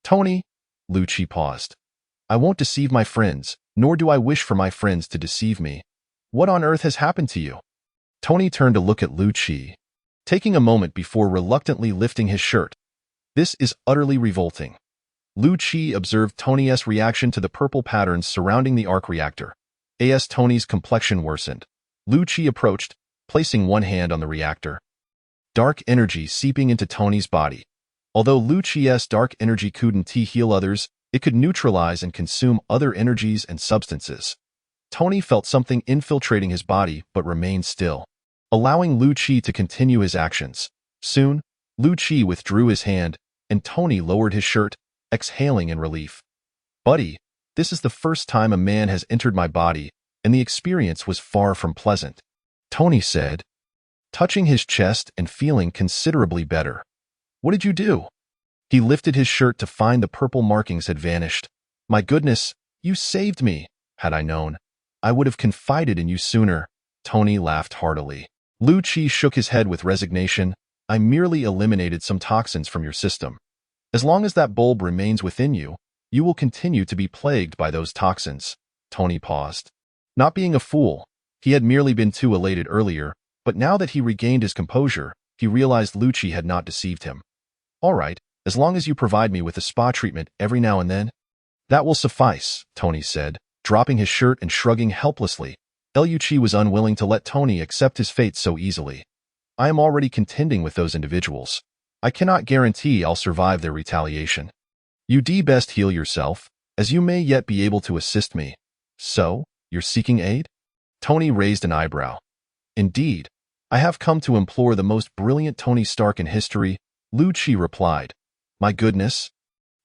Tony, Lu-Chi paused. I won't deceive my friends, nor do I wish for my friends to deceive me. What on earth has happened to you? Tony turned to look at Lu-Chi, taking a moment before reluctantly lifting his shirt. This is utterly revolting. Lu-Chi observed Tony's reaction to the purple patterns surrounding the arc reactor. As Tony's complexion worsened, Lu-Chi approached, placing one hand on the reactor. Dark energy seeping into Tony's body. Although Lu-Chi's dark energy couldn't heal others, it could neutralize and consume other energies and substances. Tony felt something infiltrating his body but remained still, allowing Lu-Chi to continue his actions. Soon, Lu-Chi withdrew his hand, and Tony lowered his shirt, exhaling in relief. Buddy, this is the first time a man has entered my body, and the experience was far from pleasant, Tony said, touching his chest and feeling considerably better. What did you do? He lifted his shirt to find the purple markings had vanished. My goodness, you saved me. Had I known, I would have confided in you sooner. Tony laughed heartily. Lu-Chi shook his head with resignation. I merely eliminated some toxins from your system. As long as that bulb remains within you, you will continue to be plagued by those toxins. Tony paused. Not being a fool, he had merely been too elated earlier, but now that he regained his composure, he realized Lu-Chi had not deceived him. All right, as long as you provide me with a spa treatment every now and then. That will suffice, Tony said, dropping his shirt and shrugging helplessly. Lu-Chi was unwilling to let Tony accept his fate so easily. I am already contending with those individuals. I cannot guarantee I'll survive their retaliation. You'd best heal yourself, as you may yet be able to assist me. So, you're seeking aid? Tony raised an eyebrow. Indeed, I have come to implore the most brilliant Tony Stark in history, Lu-Chi replied. My goodness,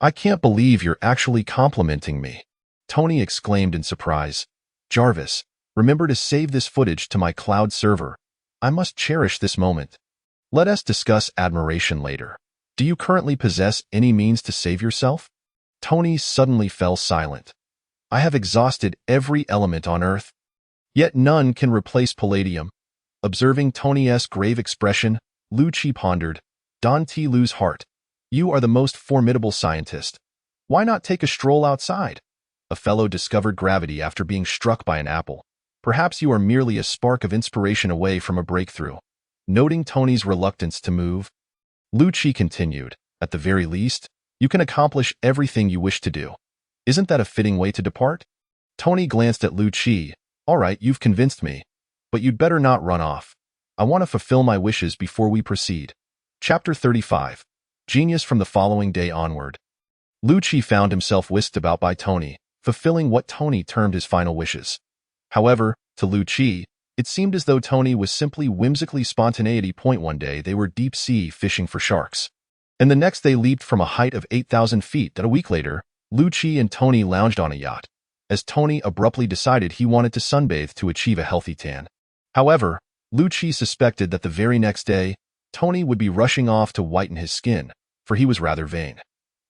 I can't believe you're actually complimenting me, Tony exclaimed in surprise. Jarvis, Remember to save this footage to my cloud server. I must cherish this moment. Let us discuss admiration later. Do you currently possess any means to save yourself? Tony suddenly fell silent. I have exhausted every element on Earth. Yet none can replace palladium. Observing Tony's grave expression, Lu Qi pondered, Don T. Lu's heart. You are the most formidable scientist. Why not take a stroll outside? A fellow discovered gravity after being struck by an apple. Perhaps you are merely a spark of inspiration away from a breakthrough. Noting Tony's reluctance to move, Lu Qi continued, at the very least, you can accomplish everything you wish to do. Isn't that a fitting way to depart? Tony glanced at Lu Qi. All right, you've convinced me. But you'd better not run off. I want to fulfill my wishes before we proceed. Chapter 35. Genius from the following day onward. Lu Qi found himself whisked about by Tony, fulfilling what Tony termed his final wishes. However, to Lu Qi, it seemed as though Tony was simply whimsically spontaneity. One day they were deep-sea fishing for sharks. And the next they leaped from a height of 8,000 feet. That a week later, Lu Qi and Tony lounged on a yacht, as Tony abruptly decided he wanted to sunbathe to achieve a healthy tan. However, Lu Qi suspected that the very next day, Tony would be rushing off to whiten his skin, for he was rather vain.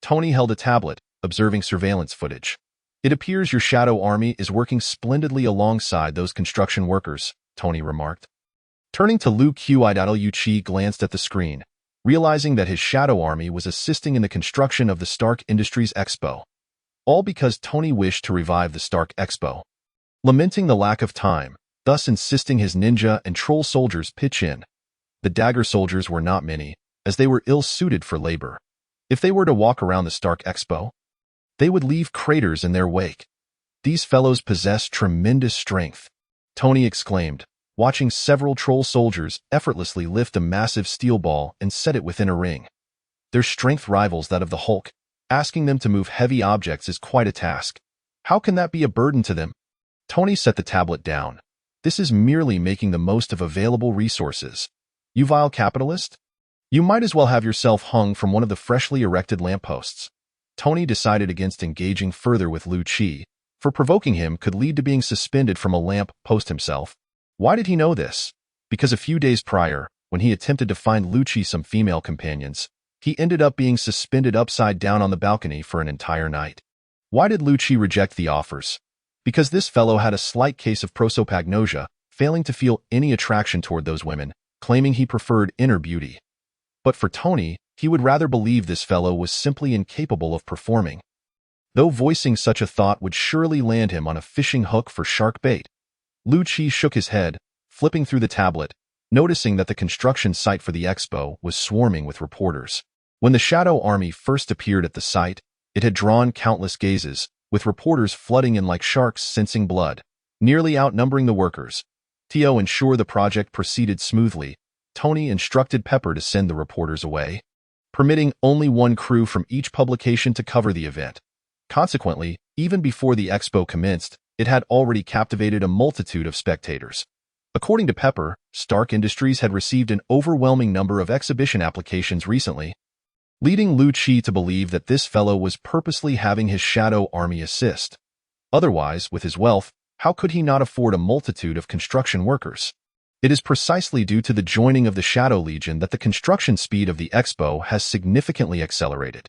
Tony held a tablet, observing surveillance footage. It appears your shadow army is working splendidly alongside those construction workers, Tony remarked. Turning to Lu Qi glanced at the screen, realizing that his shadow army was assisting in the construction of the Stark Industries Expo. All because Tony wished to revive the Stark Expo. Lamenting the lack of time, thus insisting his ninja and troll soldiers pitch in. The dagger soldiers were not many, as they were ill-suited for labor. If they were to walk around the Stark Expo, they would leave craters in their wake. These fellows possess tremendous strength, Tony exclaimed, watching several troll soldiers effortlessly lift a massive steel ball and set it within a ring. Their strength rivals that of the Hulk. Asking them to move heavy objects is quite a task. How can that be a burden to them? Tony set the tablet down. This is merely making the most of available resources. You vile capitalist? You might as well have yourself hung from one of the freshly erected lampposts. Tony decided against engaging further with Lu Qi, for provoking him could lead to being suspended from a lamp post himself. Why did he know this? Because a few days prior, when he attempted to find Lu Qi some female companions, he ended up being suspended upside down on the balcony for an entire night. Why did Lu Qi reject the offers? Because this fellow had a slight case of prosopagnosia, failing to feel any attraction toward those women, claiming he preferred inner beauty. But for Tony, he would rather believe this fellow was simply incapable of performing. Though voicing such a thought would surely land him on a fishing hook for shark bait. Lu Qi shook his head, flipping through the tablet, noticing that the construction site for the expo was swarming with reporters. When the Shadow Army first appeared at the site, it had drawn countless gazes, with reporters flooding in like sharks sensing blood, nearly outnumbering the workers. To ensure the project proceeded smoothly, Tony instructed Pepper to send the reporters away, permitting only one crew from each publication to cover the event. Consequently, even before the expo commenced, it had already captivated a multitude of spectators. According to Pepper, Stark Industries had received an overwhelming number of exhibition applications recently, leading Lu Qi to believe that this fellow was purposely having his Shadow Army assist. Otherwise, with his wealth, how could he not afford a multitude of construction workers? It is precisely due to the joining of the Shadow Legion that the construction speed of the Expo has significantly accelerated.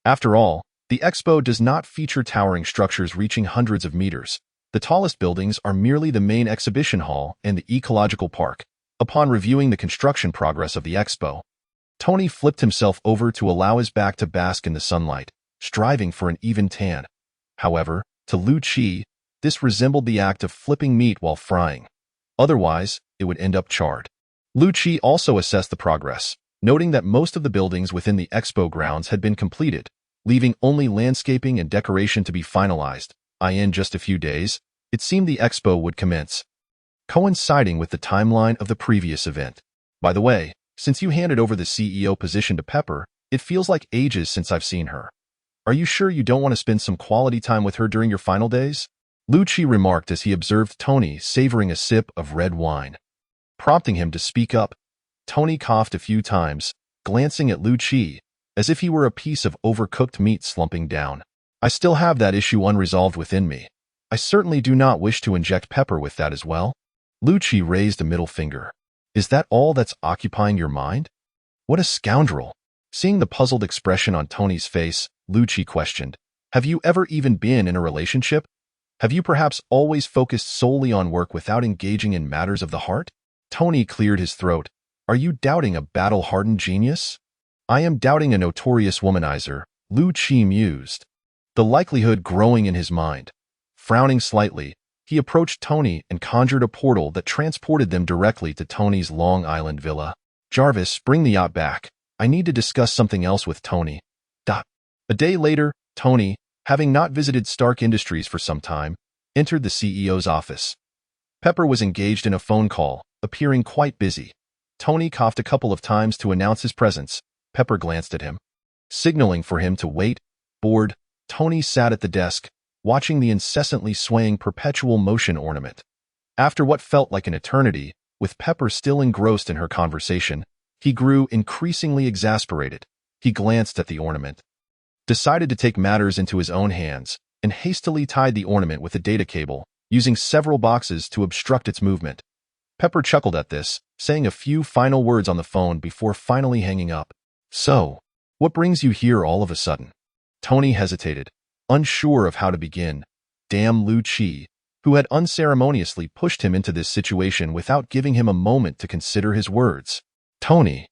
After all, the Expo does not feature towering structures reaching hundreds of meters. The tallest buildings are merely the main exhibition hall and the ecological park. Upon reviewing the construction progress of the Expo, Tony flipped himself over to allow his back to bask in the sunlight, striving for an even tan. However, to Lu Qi, this resembled the act of flipping meat while frying. Otherwise, it would end up charred. Lu Qi also assessed the progress, noting that most of the buildings within the expo grounds had been completed, leaving only landscaping and decoration to be finalized. In just a few days, it seemed the expo would commence, coinciding with the timeline of the previous event. By the way, since you handed over the CEO position to Pepper, it feels like ages since I've seen her. Are you sure you don't want to spend some quality time with her during your final days? Lu Qi remarked as he observed Tony savoring a sip of red wine. Prompting him to speak up, Tony coughed a few times, glancing at Lu Qi, as if he were a piece of overcooked meat slumping down. I still have that issue unresolved within me. I certainly do not wish to inject Pepper with that as well. Lu-Chi raised a middle finger. Is that all that's occupying your mind? What a scoundrel. Seeing the puzzled expression on Tony's face, Lu-Chi questioned, have you ever even been in a relationship? Have you perhaps always focused solely on work without engaging in matters of the heart? Tony cleared his throat. Are you doubting a battle-hardened genius? I am doubting a notorious womanizer, Lu-Chi mused, the likelihood growing in his mind. Frowning slightly, he approached Tony and conjured a portal that transported them directly to Tony's Long Island villa. Jarvis, bring the yacht back. I need to discuss something else with Tony. A day later, Tony, having not visited Stark Industries for some time, entered the CEO's office. Pepper was engaged in a phone call, appearing quite busy. Tony coughed a couple of times to announce his presence. Pepper glanced at him. Signaling for him to wait, bored, Tony sat at the desk, watching the incessantly swaying perpetual motion ornament. After what felt like an eternity, with Pepper still engrossed in her conversation, he grew increasingly exasperated. He glanced at the ornament, decided to take matters into his own hands, and hastily tied the ornament with a data cable, using several boxes to obstruct its movement. Pepper chuckled at this, saying a few final words on the phone before finally hanging up. So, what brings you here all of a sudden? Tony hesitated, unsure of how to begin. Damn Lu-Chi, who had unceremoniously pushed him into this situation without giving him a moment to consider his words. Tony,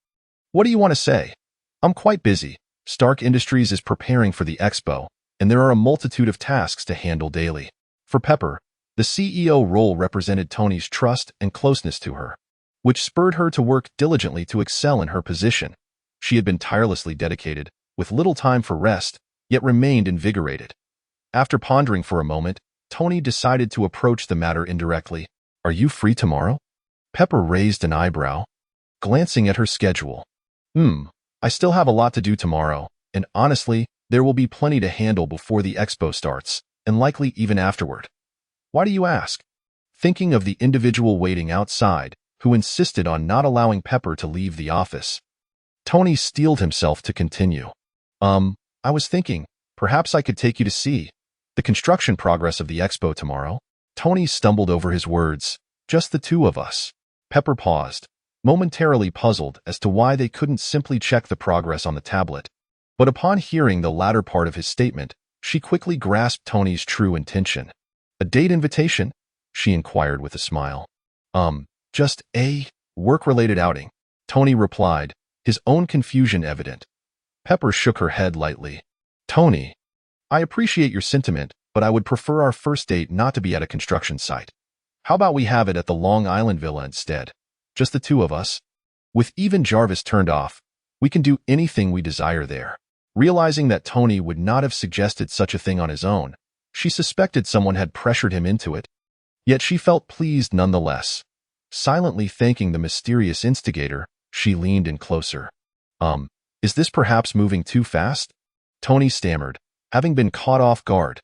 what do you want to say? I'm quite busy. Stark Industries is preparing for the Expo, and there are a multitude of tasks to handle daily. For Pepper, the CEO role represented Tony's trust and closeness to her, which spurred her to work diligently to excel in her position. She had been tirelessly dedicated, with little time for rest, yet remained invigorated. After pondering for a moment, Tony decided to approach the matter indirectly. Are you free tomorrow? Pepper raised an eyebrow, glancing at her schedule. I still have a lot to do tomorrow, and honestly, there will be plenty to handle before the Expo starts, and likely even afterward. Why do you ask? Thinking of the individual waiting outside, who insisted on not allowing Pepper to leave the office. Tony steeled himself to continue. I was thinking, perhaps I could take you to see the construction progress of the Expo tomorrow. Tony stumbled over his words. Just the two of us. Pepper paused, momentarily puzzled as to why they couldn't simply check the progress on the tablet. But upon hearing the latter part of his statement, she quickly grasped Tony's true intention. A date invitation? She inquired with a smile. Just a work-related outing, Tony replied, his own confusion evident. Pepper shook her head lightly. Tony, I appreciate your sentiment, but I would prefer our first date not to be at a construction site. How about we have it at the Long Island Villa instead? Just the two of us? With even Jarvis turned off, we can do anything we desire there. Realizing that Tony would not have suggested such a thing on his own, she suspected someone had pressured him into it. Yet she felt pleased nonetheless. Silently thanking the mysterious instigator, she leaned in closer. Is this perhaps moving too fast? Tony stammered, having been caught off guard.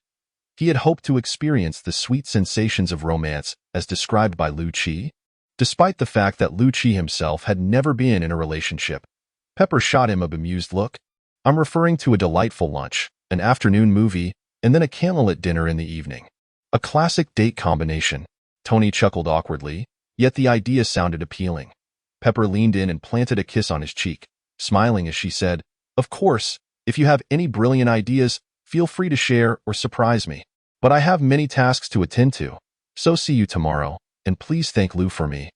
He had hoped to experience the sweet sensations of romance as described by Lu-Chi, despite the fact that Lu-Chi himself had never been in a relationship. Pepper shot him a bemused look. I'm referring to a delightful lunch, an afternoon movie, and then a candlelit dinner in the evening. A classic date combination. Tony chuckled awkwardly, yet the idea sounded appealing. Pepper leaned in and planted a kiss on his cheek, smiling as she said, Of course, if you have any brilliant ideas, feel free to share or surprise me. But I have many tasks to attend to. So see you tomorrow, and please thank Lu for me.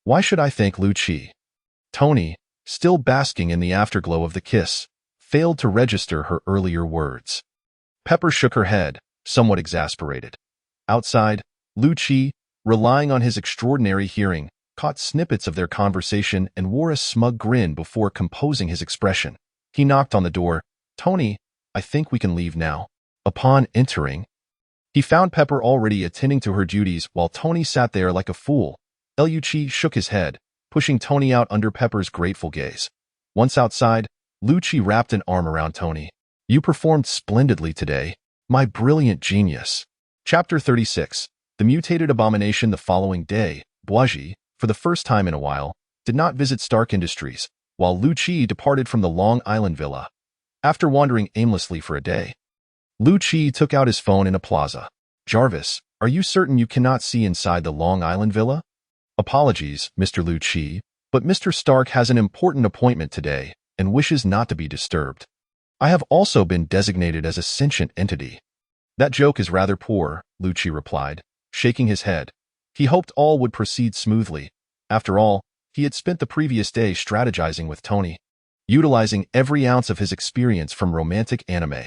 Why should I thank Lu-Chi? Tony, still basking in the afterglow of the kiss, failed to register her earlier words. Pepper shook her head, somewhat exasperated. Outside, Lu-Chi, relying on his extraordinary hearing, caught snippets of their conversation and wore a smug grin before composing his expression. He knocked on the door. Tony, I think we can leave now. Upon entering, he found Pepper already attending to her duties while Tony sat there like a fool. Lu-Chi shook his head, pushing Tony out under Pepper's grateful gaze. Once outside, Lu-Chi wrapped an arm around Tony. You performed splendidly today, my brilliant genius. Chapter 36. The mutated abomination. The following day, Boisy, for the first time in a while, did not visit Stark Industries, while Lu-Chi departed from the Long Island Villa. After wandering aimlessly for a day, Lu-Chi took out his phone in a plaza. Jarvis, Are you certain you cannot see inside the Long Island villa? Apologies, Mr. Lu Qi, but Mr. Stark has an important appointment today and wishes not to be disturbed. I have also been designated as a sentient entity. That joke is rather poor, Lu Qi replied, shaking his head. He hoped all would proceed smoothly. After all, he had spent the previous day strategizing with Tony, utilizing every ounce of his experience from romantic anime.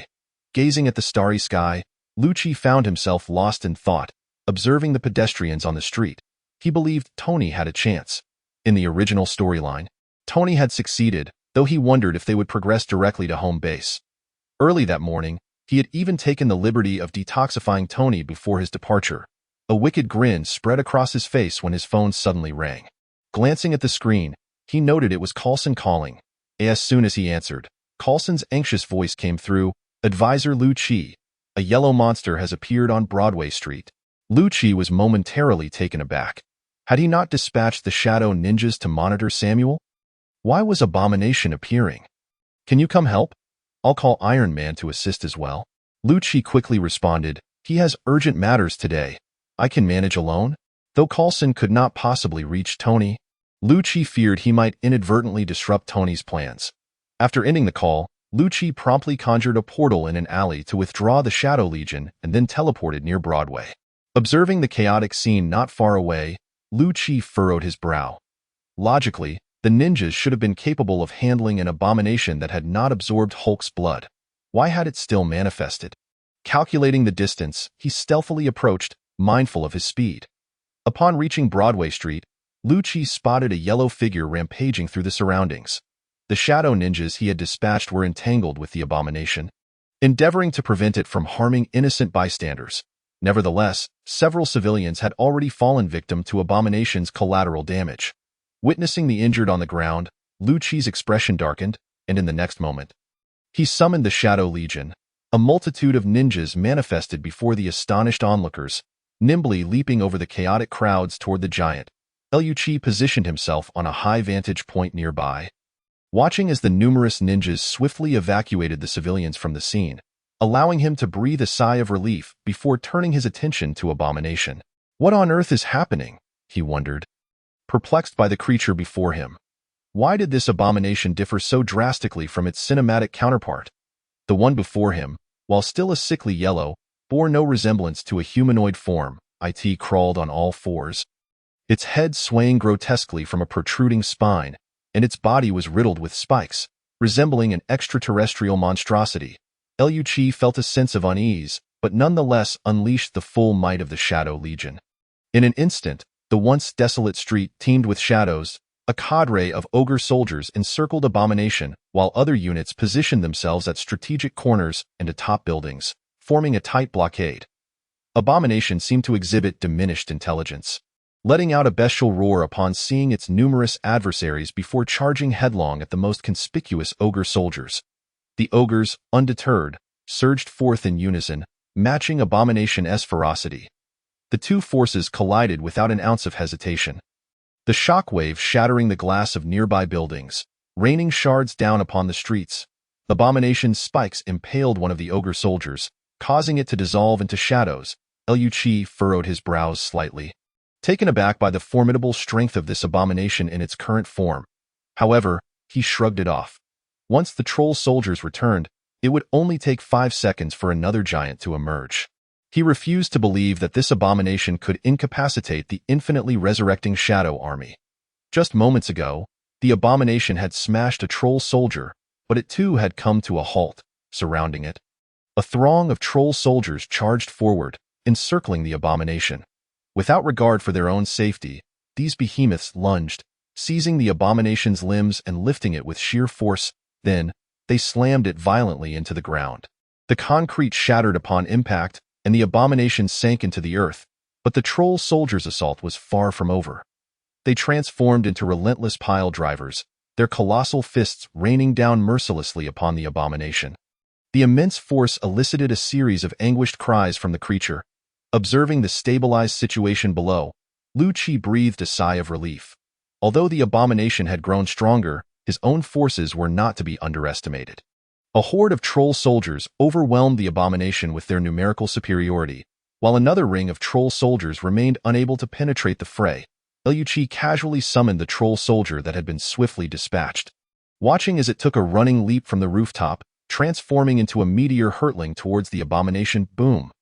Gazing at the starry sky, Lu Qi found himself lost in thought, observing the pedestrians on the street. He believed Tony had a chance. In the original storyline, Tony had succeeded, though he wondered if they would progress directly to home base. Early that morning, he had even taken the liberty of detoxifying Tony before his departure. A wicked grin spread across his face when his phone suddenly rang. Glancing at the screen, he noted it was Coulson calling. As soon as he answered, Coulson's anxious voice came through. Advisor Lu Qi, a yellow monster has appeared on Broadway Street. Lu Qi was momentarily taken aback. Had he not dispatched the shadow ninjas to monitor Samuel? Why was Abomination appearing? Can you come help? I'll call Iron Man to assist as well. Lu Qi quickly responded, he has urgent matters today. I can manage alone? Though Coulson could not possibly reach Tony, Lu Qi feared he might inadvertently disrupt Tony's plans. After ending the call, Lu Qi promptly conjured a portal in an alley to withdraw the Shadow Legion and then teleported near Broadway. Observing the chaotic scene not far away, Lu Qi furrowed his brow. Logically, the ninjas should have been capable of handling an abomination that had not absorbed Hulk's blood. Why had it still manifested? Calculating the distance, he stealthily approached, mindful of his speed. Upon reaching Broadway Street, Lu Qi spotted a yellow figure rampaging through the surroundings. The shadow ninjas he had dispatched were entangled with the abomination, endeavoring to prevent it from harming innocent bystanders. Nevertheless, several civilians had already fallen victim to Abomination's collateral damage. Witnessing the injured on the ground, Lu Qi's expression darkened, and in the next moment, he summoned the Shadow Legion. A multitude of ninjas manifested before the astonished onlookers, nimbly leaping over the chaotic crowds toward the giant. Lu Qi positioned himself on a high vantage point nearby, watching as the numerous ninjas swiftly evacuated the civilians from the scene, allowing him to breathe a sigh of relief before turning his attention to Abomination. What on earth is happening? He wondered, perplexed by the creature before him. Why did this Abomination differ so drastically from its cinematic counterpart? The one before him, while still a sickly yellow, bore no resemblance to a humanoid form. It crawled on all fours, its head swaying grotesquely from a protruding spine, and its body was riddled with spikes, resembling an extraterrestrial monstrosity. Lu Qi felt a sense of unease, but nonetheless unleashed the full might of the Shadow Legion. In an instant, the once desolate street teemed with shadows. A cadre of ogre soldiers encircled Abomination, while other units positioned themselves at strategic corners and atop buildings, forming a tight blockade. Abomination seemed to exhibit diminished intelligence, letting out a bestial roar upon seeing its numerous adversaries before charging headlong at the most conspicuous ogre soldiers. The ogres, undeterred, surged forth in unison, matching Abomination's ferocity. The two forces collided without an ounce of hesitation, the shockwave shattering the glass of nearby buildings, raining shards down upon the streets. Abomination's spikes impaled one of the ogre soldiers, causing it to dissolve into shadows. Lu Qi furrowed his brows slightly, taken aback by the formidable strength of this abomination in its current form. However, he shrugged it off. Once the troll soldiers returned, it would only take 5 seconds for another giant to emerge. He refused to believe that this abomination could incapacitate the infinitely resurrecting Shadow Army. Just moments ago, the abomination had smashed a troll soldier, but it too had come to a halt, surrounding it. A throng of troll soldiers charged forward, encircling the abomination. Without regard for their own safety, these behemoths lunged, seizing the abomination's limbs and lifting it with sheer force. Then, they slammed it violently into the ground. The concrete shattered upon impact, and the abomination sank into the earth, but the troll soldiers' assault was far from over. They transformed into relentless pile drivers, their colossal fists raining down mercilessly upon the abomination. The immense force elicited a series of anguished cries from the creature. Observing the stabilized situation below, Lu Qi breathed a sigh of relief. Although the abomination had grown stronger, his own forces were not to be underestimated. A horde of troll soldiers overwhelmed the abomination with their numerical superiority. While another ring of troll soldiers remained unable to penetrate the fray, S.H.I.E.L.D casually summoned the troll soldier that had been swiftly dispatched. Watching as it took a running leap from the rooftop, transforming into a meteor hurtling towards the abomination, boom!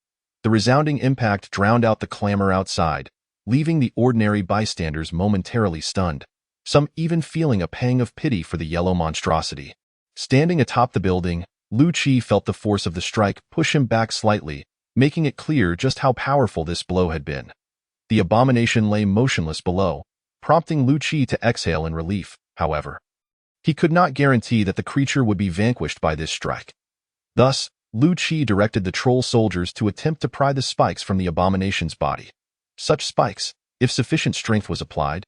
The resounding impact drowned out the clamor outside, leaving the ordinary bystanders momentarily stunned, some even feeling a pang of pity for the yellow monstrosity. Standing atop the building, S.H.I.E.L.D felt the force of the strike push him back slightly, making it clear just how powerful this blow had been. The abomination lay motionless below, prompting S.H.I.E.L.D to exhale in relief, however. He could not guarantee that the creature would be vanquished by this strike. Thus, S.H.I.E.L.D directed the troll soldiers to attempt to pry the spikes from the abomination's body. Such spikes, if sufficient strength was applied,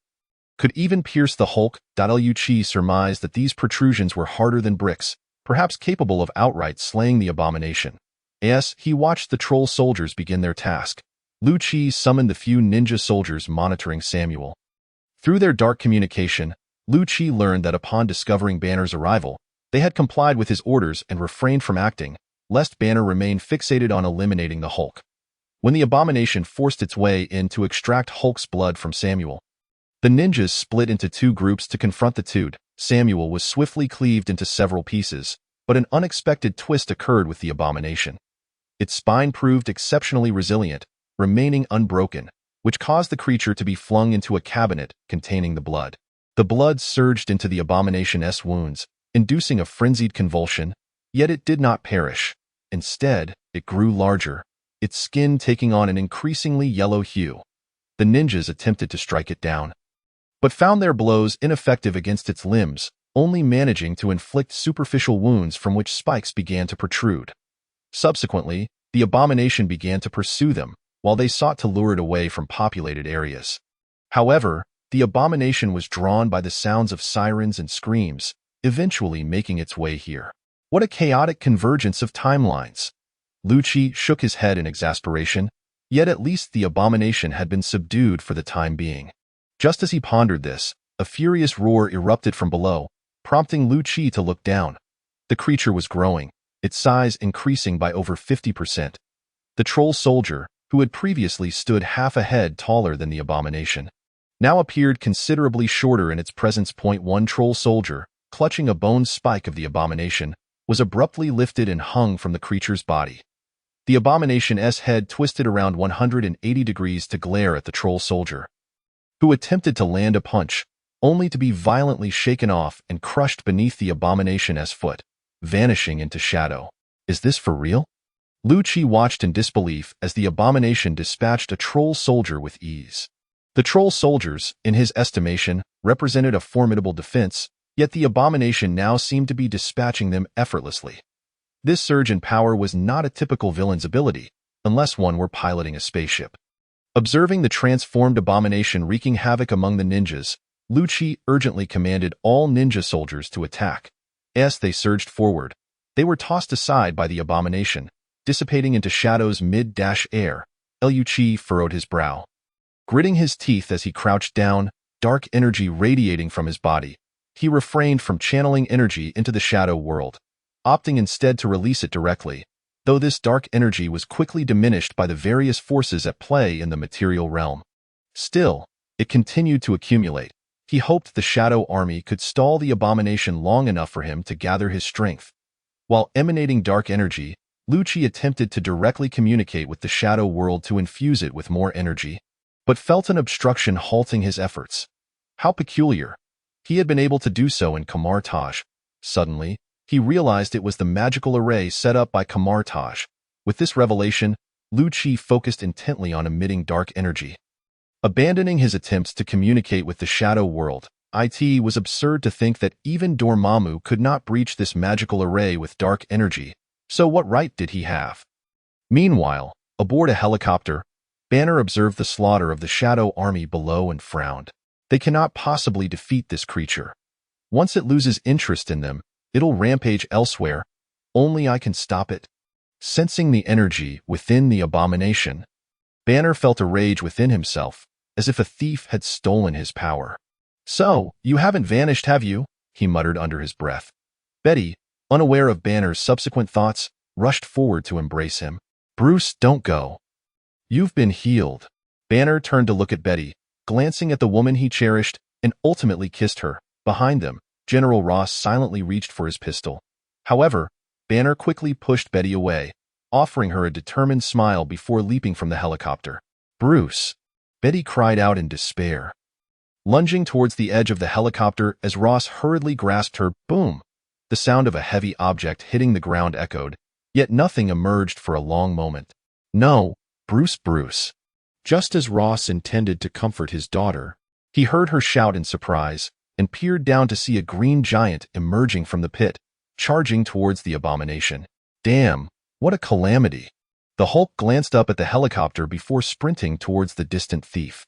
could even pierce the Hulk. S.H.I.E.L.D surmised that these protrusions were harder than bricks, perhaps capable of outright slaying the abomination. As he watched the troll soldiers begin their task, S.H.I.E.L.D summoned the few ninja soldiers monitoring Samuel. Through their dark communication, S.H.I.E.L.D learned that upon discovering Banner's arrival, they had complied with his orders and refrained from acting, lest Banner remain fixated on eliminating the Hulk. When the abomination forced its way in to extract Hulk's blood from Samuel, the ninjas split into two groups to confront the two. Samuel was swiftly cleaved into several pieces, but an unexpected twist occurred with the abomination. Its spine proved exceptionally resilient, remaining unbroken, which caused the creature to be flung into a cabinet containing the blood. The blood surged into the abomination's wounds, inducing a frenzied convulsion, yet it did not perish. Instead, it grew larger, its skin taking on an increasingly yellow hue. The ninjas attempted to strike it down, but found their blows ineffective against its limbs, only managing to inflict superficial wounds from which spikes began to protrude. Subsequently, the abomination began to pursue them, while they sought to lure it away from populated areas. However, the abomination was drawn by the sounds of sirens and screams, eventually making its way here. What a chaotic convergence of timelines! S.H.I.E.L.D shook his head in exasperation, yet at least the abomination had been subdued for the time being. Just as he pondered this, a furious roar erupted from below, prompting S.H.I.E.L.D to look down. The creature was growing, its size increasing by over 50%. The troll soldier, who had previously stood half a head taller than the abomination, now appeared considerably shorter in its presence. One troll soldier, clutching a bone spike of the abomination, was abruptly lifted and hung from the creature's body. The abomination's head twisted around 180 degrees to glare at the troll soldier, who attempted to land a punch, only to be violently shaken off and crushed beneath the abomination's foot, vanishing into shadow. Is this for real? S.H.I.E.L.D watched in disbelief as the abomination dispatched a troll soldier with ease. The troll soldiers, in his estimation, represented a formidable defense, yet the abomination now seemed to be dispatching them effortlessly. This surge in power was not a typical villain's ability, unless one were piloting a spaceship. Observing the transformed abomination wreaking havoc among the ninjas, S.H.I.E.L.D urgently commanded all ninja soldiers to attack. As they surged forward, they were tossed aside by the abomination, dissipating into shadows mid-air. S.H.I.E.L.D furrowed his brow, gritting his teeth as he crouched down, dark energy radiating from his body. He refrained from channeling energy into the shadow world, opting instead to release it directly, though this dark energy was quickly diminished by the various forces at play in the material realm. Still, it continued to accumulate. He hoped the shadow army could stall the abomination long enough for him to gather his strength. While emanating dark energy, S.H.I.E.L.D attempted to directly communicate with the shadow world to infuse it with more energy, but felt an obstruction halting his efforts. How peculiar! He had been able to do so in Kamar-Taj. Suddenly, he realized it was the magical array set up by Kamar-Taj. With this revelation, S.H.I.E.L.D focused intently on emitting dark energy. Abandoning his attempts to communicate with the shadow world, it was absurd to think that even Dormammu could not breach this magical array with dark energy, so what right did he have? Meanwhile, aboard a helicopter, Banner observed the slaughter of the shadow army below and frowned. They cannot possibly defeat this creature. Once it loses interest in them, it'll rampage elsewhere. Only I can stop it. Sensing the energy within the abomination, Banner felt a rage within himself, as if a thief had stolen his power. "So, you haven't vanished, have you?" he muttered under his breath. Betty, unaware of Banner's subsequent thoughts, rushed forward to embrace him. "Bruce, don't go. You've been healed. Banner turned to look at Betty, glancing at the woman he cherished, and ultimately kissed her. Behind them, General Ross silently reached for his pistol. However, Banner quickly pushed Betty away, offering her a determined smile before leaping from the helicopter. Bruce! Betty cried out in despair. Lunging towards the edge of the helicopter as Ross hurriedly grasped her, boom! The sound of a heavy object hitting the ground echoed, yet nothing emerged for a long moment. No, Bruce. Just as Ross intended to comfort his daughter, he heard her shout in surprise and peered down to see a green giant emerging from the pit, charging towards the abomination. Damn, what a calamity! The Hulk glanced up at the helicopter before sprinting towards the distant thief.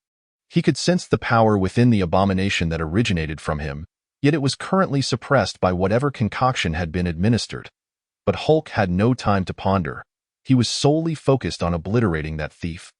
He could sense the power within the abomination that originated from him, yet it was currently suppressed by whatever concoction had been administered. But Hulk had no time to ponder. He was solely focused on obliterating that thief.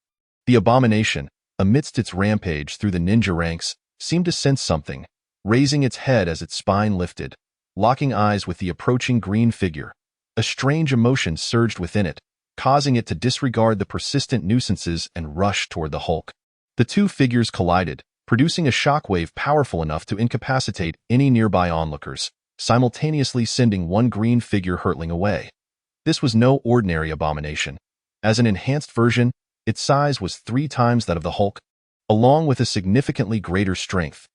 The abomination, amidst its rampage through the ninja ranks, seemed to sense something, raising its head as its spine lifted, locking eyes with the approaching green figure. A strange emotion surged within it, causing it to disregard the persistent nuisances and rush toward the Hulk. The two figures collided, producing a shockwave powerful enough to incapacitate any nearby onlookers, simultaneously sending one green figure hurtling away. This was no ordinary abomination. As an enhanced version, its size was 3 times that of the Hulk, along with a significantly greater strength.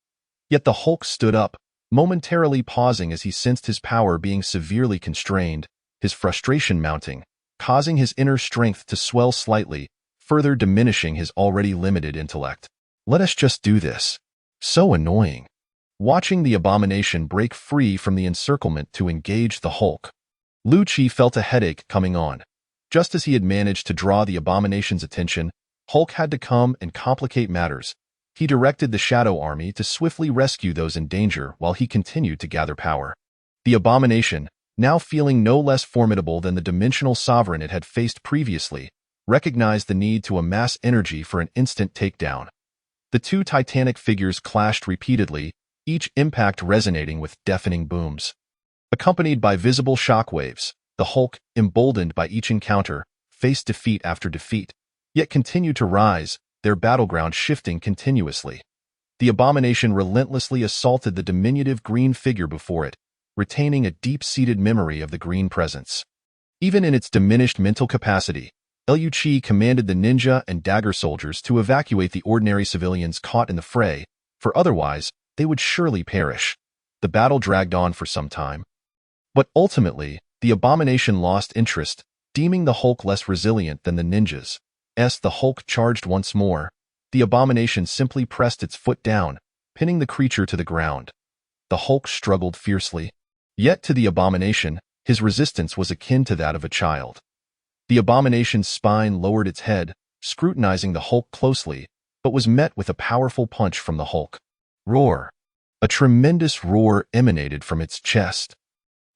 Yet the Hulk stood up, momentarily pausing as he sensed his power being severely constrained, his frustration mounting, causing his inner strength to swell slightly, further diminishing his already limited intellect. Let us just do this. So annoying. Watching the abomination break free from the encirclement to engage the Hulk, Lu Chi felt a headache coming on. Just as he had managed to draw the abomination's attention, Hulk had to come and complicate matters. He directed the Shadow Army to swiftly rescue those in danger while he continued to gather power. The abomination, now feeling no less formidable than the dimensional sovereign it had faced previously, recognized the need to amass energy for an instant takedown. The two titanic figures clashed repeatedly, each impact resonating with deafening booms. Accompanied by visible shockwaves, the Hulk, emboldened by each encounter, faced defeat after defeat, yet continued to rise, their battleground shifting continuously. The abomination relentlessly assaulted the diminutive green figure before it, retaining a deep-seated memory of the green presence. Even in its diminished mental capacity, S.H.I.E.L.D commanded the ninja and dagger soldiers to evacuate the ordinary civilians caught in the fray, for otherwise, they would surely perish. The battle dragged on for some time. But ultimately, the abomination lost interest, deeming the Hulk less resilient than the ninjas. The Hulk charged once more. The abomination simply pressed its foot down, pinning the creature to the ground. The Hulk struggled fiercely. Yet to the abomination, his resistance was akin to that of a child. The abomination's spine lowered its head, scrutinizing the Hulk closely, but was met with a powerful punch from the Hulk. Roar! A tremendous roar emanated from its chest,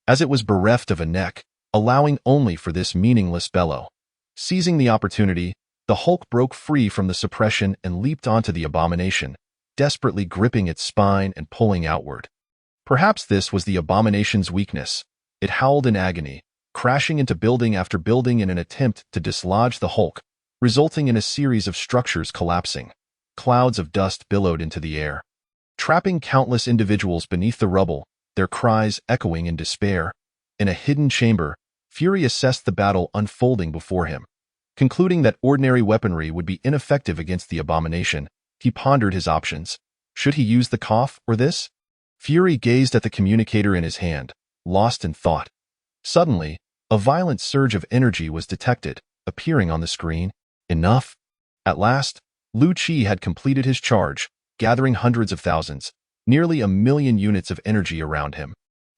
as it was bereft of a neck, allowing only for this meaningless bellow. Seizing the opportunity, the Hulk broke free from the suppression and leaped onto the abomination, desperately gripping its spine and pulling outward. Perhaps this was the abomination's weakness. It howled in agony, crashing into building after building in an attempt to dislodge the Hulk, resulting in a series of structures collapsing. Clouds of dust billowed into the air, trapping countless individuals beneath the rubble, their cries echoing in despair. In a hidden chamber, Fury assessed the battle unfolding before him. Concluding that ordinary weaponry would be ineffective against the abomination, he pondered his options. Should he use the cough or this? Fury gazed at the communicator in his hand, lost in thought. Suddenly, a violent surge of energy was detected, appearing on the screen. Enough. At last, Lu Chi had completed his charge, gathering hundreds of thousands, nearly 1 million units of energy around him,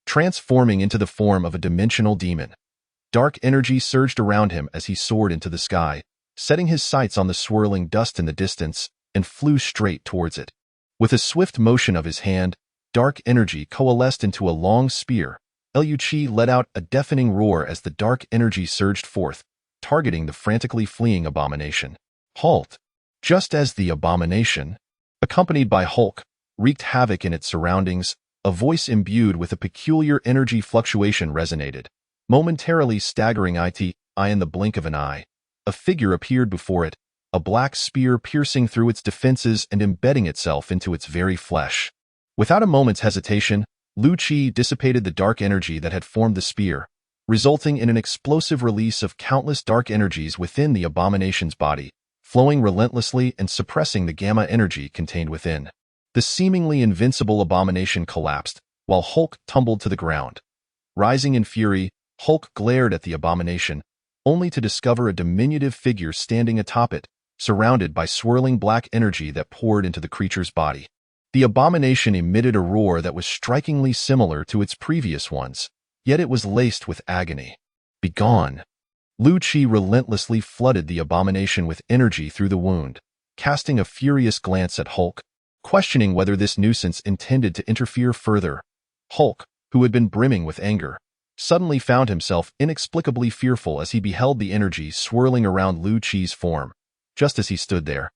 transforming into the form of a dimensional demon. Dark energy surged around him as he soared into the sky, setting his sights on the swirling dust in the distance, and flew straight towards it. With a swift motion of his hand, dark energy coalesced into a long spear. S.H.I.E.L.D let out a deafening roar as the dark energy surged forth, targeting the frantically fleeing abomination. Halt! Just as the abomination, accompanied by Hulk, wreaked havoc in its surroundings, a voice imbued with a peculiar energy fluctuation resonated, momentarily staggering it. In the blink of an eye, a figure appeared before it, a black spear piercing through its defenses and embedding itself into its very flesh. Without a moment's hesitation, Lu-Chi dissipated the dark energy that had formed the spear, resulting in an explosive release of countless dark energies within the abomination's body, flowing relentlessly and suppressing the gamma energy contained within. The seemingly invincible abomination collapsed, while Hulk tumbled to the ground. Rising in fury, Hulk glared at the abomination, only to discover a diminutive figure standing atop it, surrounded by swirling black energy that poured into the creature's body. The abomination emitted a roar that was strikingly similar to its previous ones, yet it was laced with agony. Begone! Lu-Chi relentlessly flooded the abomination with energy through the wound, casting a furious glance at Hulk, questioning whether this nuisance intended to interfere further. Hulk, who had been brimming with anger, suddenly found himself inexplicably fearful as he beheld the energy swirling around Lu-Chi's form, just as he stood there.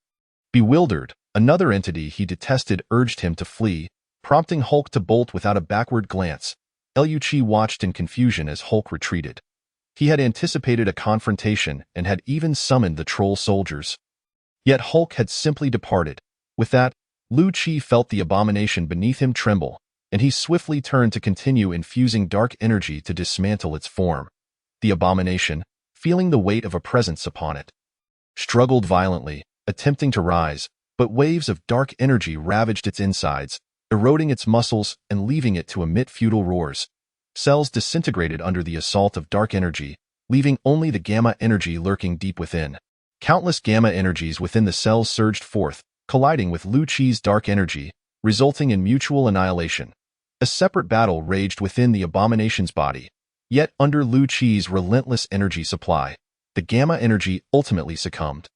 Bewildered, another entity he detested urged him to flee, prompting Hulk to bolt without a backward glance. Lu-Chi watched in confusion as Hulk retreated. He had anticipated a confrontation and had even summoned the troll soldiers. Yet Hulk had simply departed. With that, Lu-Chi felt the abomination beneath him tremble, and he swiftly turned to continue infusing dark energy to dismantle its form. The abomination, feeling the weight of a presence upon it, struggled violently, attempting to rise, but waves of dark energy ravaged its insides, eroding its muscles and leaving it to emit futile roars. Cells disintegrated under the assault of dark energy, leaving only the gamma energy lurking deep within. Countless gamma energies within the cells surged forth, colliding with Lu-Chi's dark energy, resulting in mutual annihilation. A separate battle raged within the abomination's body, yet under Lu-Chi's relentless energy supply, the gamma energy ultimately succumbed,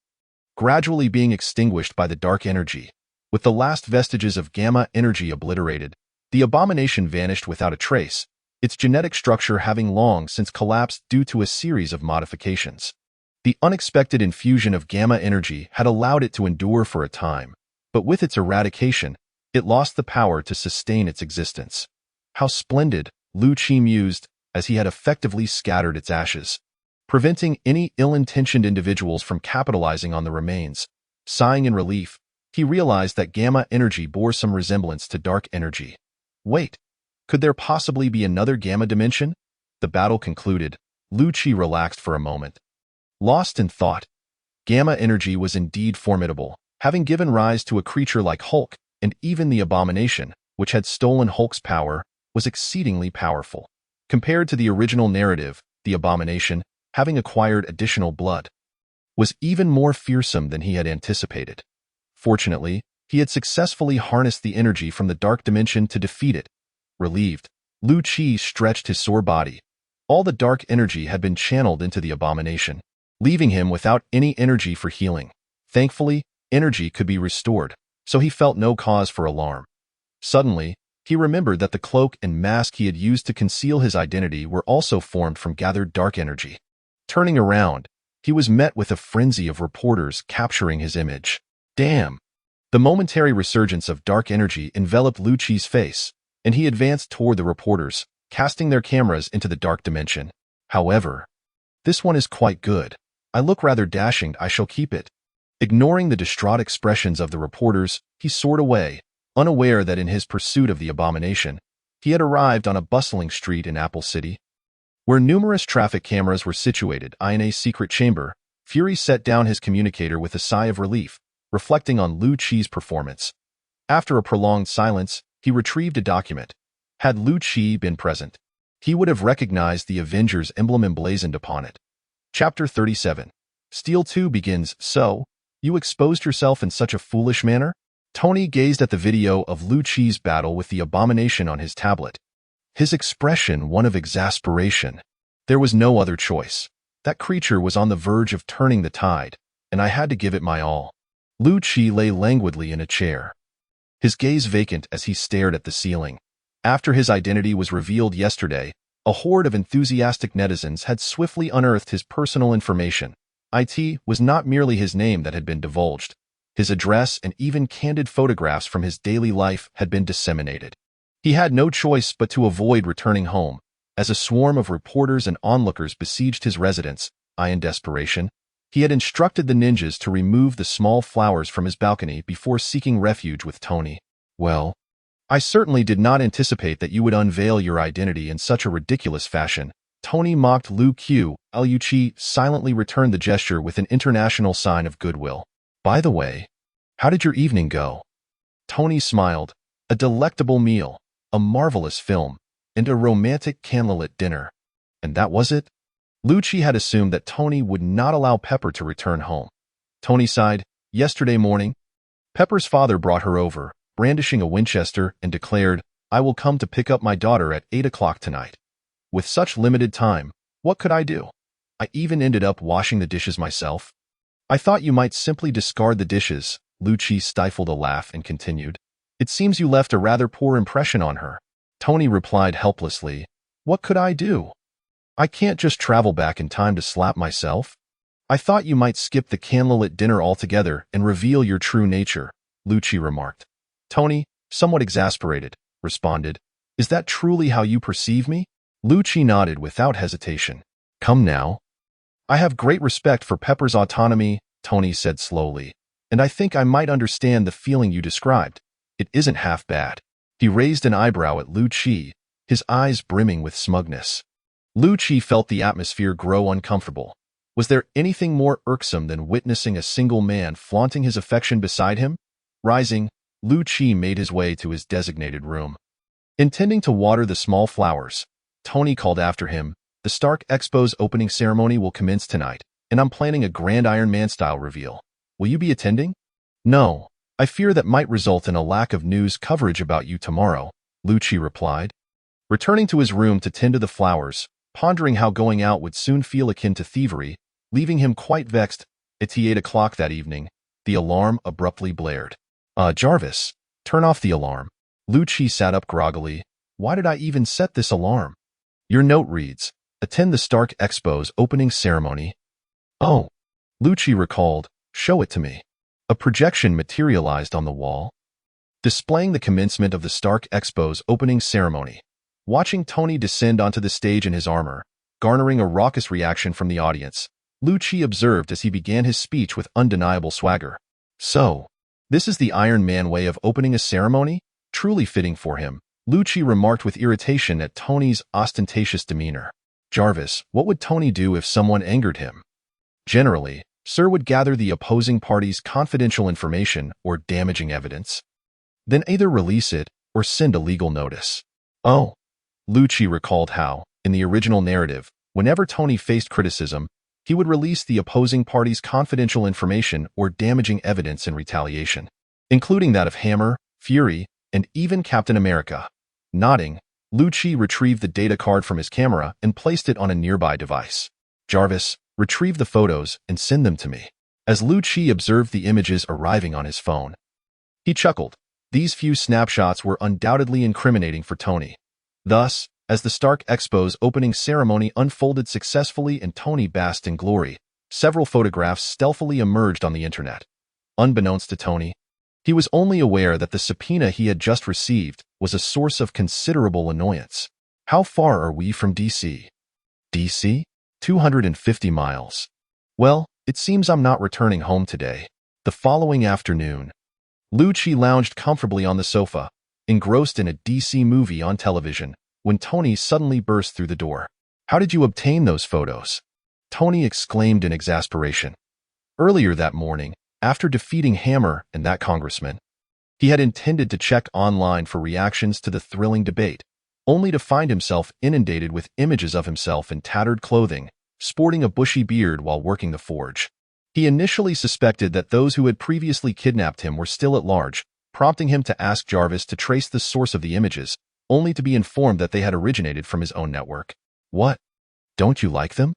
gradually being extinguished by the dark energy. With the last vestiges of gamma energy obliterated, the abomination vanished without a trace, its genetic structure having long since collapsed due to a series of modifications. The unexpected infusion of gamma energy had allowed it to endure for a time, but with its eradication, it lost the power to sustain its existence. How splendid, Lu-Chi mused, as he had effectively scattered its ashes, preventing any ill-intentioned individuals from capitalizing on the remains. Sighing in relief, he realized that gamma energy bore some resemblance to dark energy. Wait, could there possibly be another gamma dimension? The battle concluded. Lu-Chi relaxed for a moment. Lost in thought, gamma energy was indeed formidable, having given rise to a creature like Hulk, and even the abomination, which had stolen Hulk's power, was exceedingly powerful. Compared to the original narrative, the abomination, having acquired additional blood, was even more fearsome than he had anticipated. Fortunately, he had successfully harnessed the energy from the dark dimension to defeat it. Relieved, Lu-Chi stretched his sore body. All the dark energy had been channeled into the abomination, leaving him without any energy for healing. Thankfully, energy could be restored, so he felt no cause for alarm. Suddenly, he remembered that the cloak and mask he had used to conceal his identity were also formed from gathered dark energy. Turning around, he was met with a frenzy of reporters capturing his image. Damn! The momentary resurgence of dark energy enveloped Lu-Chi's face, and he advanced toward the reporters, casting their cameras into the dark dimension. However, this one is quite good. I look rather dashing, I shall keep it. Ignoring the distraught expressions of the reporters, he soared away, unaware that in his pursuit of the abomination, he had arrived on a bustling street in Apple City, where numerous traffic cameras were situated. In a secret chamber, Fury set down his communicator with a sigh of relief, reflecting on Lu-Chi's performance. After a prolonged silence, he retrieved a document. Had Lu-Chi been present, he would have recognized the Avengers emblem emblazoned upon it. Chapter 37. S.H.I.E.L.D. 2 begins. So, you exposed yourself in such a foolish manner? Tony gazed at the video of Lu-Chi's battle with the abomination on his tablet, his expression one of exasperation. There was no other choice. That creature was on the verge of turning the tide, and I had to give it my all. Lu-Chi lay languidly in a chair, his gaze vacant as he stared at the ceiling. After his identity was revealed yesterday, a horde of enthusiastic netizens had swiftly unearthed his personal information. It was not merely his name that had been divulged. His address and even candid photographs from his daily life had been disseminated. He had no choice but to avoid returning home, as a swarm of reporters and onlookers besieged his residence. In desperation, He had instructed the ninjas to remove the small flowers from his balcony before seeking refuge with Tony. Well, I certainly did not anticipate that you would unveil your identity in such a ridiculous fashion. Tony mocked Lu Q. Luchi silently returned the gesture with an international sign of goodwill. By the way, how did your evening go? Tony smiled. A delectable meal, a marvelous film, and a romantic candlelit dinner. And that was it? Lucci had assumed that Tony would not allow Pepper to return home. Tony sighed. Yesterday morning, Pepper's father brought her over, brandishing a Winchester, and declared, "I will come to pick up my daughter at 8 o'clock tonight." With such limited time, what could I do? I even ended up washing the dishes myself. I thought you might simply discard the dishes. Lucci stifled a laugh and continued. It seems you left a rather poor impression on her. Tony replied helplessly. What could I do? I can't just travel back in time to slap myself. I thought you might skip the candlelit dinner altogether and reveal your true nature, Lucci remarked. Tony, somewhat exasperated, responded. Is that truly how you perceive me? Lucci nodded without hesitation. Come now. I have great respect for Pepper's autonomy, Tony said slowly, and I think I might understand the feeling you described. It isn't half bad. He raised an eyebrow at Lucci, his eyes brimming with smugness. Lucci felt the atmosphere grow uncomfortable. Was there anything more irksome than witnessing a single man flaunting his affection beside him? Rising, Lucci made his way to his designated room. Intending to water the small flowers, Tony called after him, the Stark Expo's opening ceremony will commence tonight, and I'm planning a grand Iron Man-style reveal. Will you be attending? No, I fear that might result in a lack of news coverage about you tomorrow, Lucci replied. Returning to his room to tend to the flowers, pondering how going out would soon feel akin to thievery, leaving him quite vexed, at 8 o'clock that evening, the alarm abruptly blared. Jarvis, turn off the alarm. Lucci sat up groggily. Why did I even set this alarm? Your note reads, attend the Stark Expo's opening ceremony. Oh, Lucci recalled, show it to me. A projection materialized on the wall, displaying the commencement of the Stark Expo's opening ceremony. Watching Tony descend onto the stage in his armor, garnering a raucous reaction from the audience, Lucci observed as he began his speech with undeniable swagger. So, this is the Iron Man way of opening a ceremony? Truly fitting for him, Lucci remarked with irritation at Tony's ostentatious demeanor. Jarvis, what would Tony do if someone angered him? Generally, Sir would gather the opposing party's confidential information or damaging evidence. Then either release it or send a legal notice. Oh, Lucci recalled how, in the original narrative, whenever Tony faced criticism, he would release the opposing party's confidential information or damaging evidence in retaliation, including that of Hammer, Fury, and even Captain America. Nodding, Lucci retrieved the data card from his camera and placed it on a nearby device. Jarvis, retrieve the photos and send them to me. As Lucci observed the images arriving on his phone, he chuckled. These few snapshots were undoubtedly incriminating for Tony. Thus, as the Stark Expo's opening ceremony unfolded successfully and Tony basked in glory, several photographs stealthily emerged on the internet. Unbeknownst to Tony, he was only aware that the subpoena he had just received was a source of considerable annoyance. How far are we from D.C.? D.C.? 250 miles. Well, it seems I'm not returning home today. The following afternoon, Lucci lounged comfortably on the sofa, engrossed in a DC movie on television, when Tony suddenly burst through the door. How did you obtain those photos? Tony exclaimed in exasperation. Earlier that morning, after defeating Hammer and that congressman, he had intended to check online for reactions to the thrilling debate, only to find himself inundated with images of himself in tattered clothing, sporting a bushy beard while working the forge. He initially suspected that those who had previously kidnapped him were still at large, prompting him to ask Jarvis to trace the source of the images, only to be informed that they had originated from his own network. What? Don't you like them?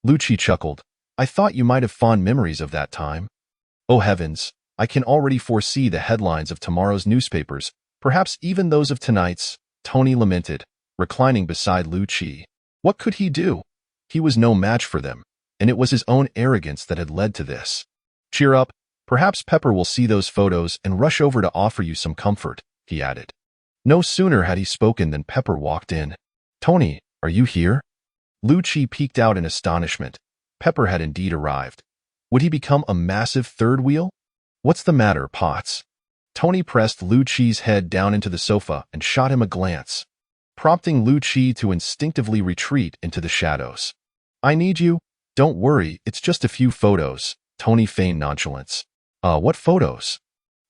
Lucci chuckled. I thought you might have fond memories of that time. Oh heavens, I can already foresee the headlines of tomorrow's newspapers, perhaps even those of tonight's, Tony lamented, reclining beside Lucci. What could he do? He was no match for them, and it was his own arrogance that had led to this. Cheer up, perhaps Pepper will see those photos and rush over to offer you some comfort, he added. No sooner had he spoken than Pepper walked in. Tony, are you here? Lucci peeked out in astonishment. Pepper had indeed arrived. Would he become a massive third wheel? What's the matter, Potts? Tony pressed Lu Chi's head down into the sofa and shot him a glance, prompting Lu Chi to instinctively retreat into the shadows. I need you? Don't worry, it's just a few photos, Tony feigned nonchalance. What photos?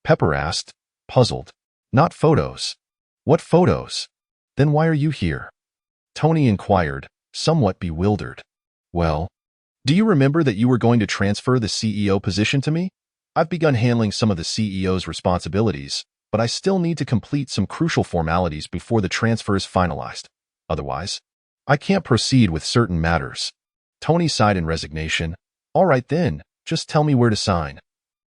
Pepper asked, puzzled. Not photos. What photos? Then why are you here? Tony inquired, somewhat bewildered. Well, do you remember that you were going to transfer the CEO position to me? I've begun handling some of the CEO's responsibilities, but I still need to complete some crucial formalities before the transfer is finalized. Otherwise, I can't proceed with certain matters. Tony sighed in resignation. All right then, just tell me where to sign.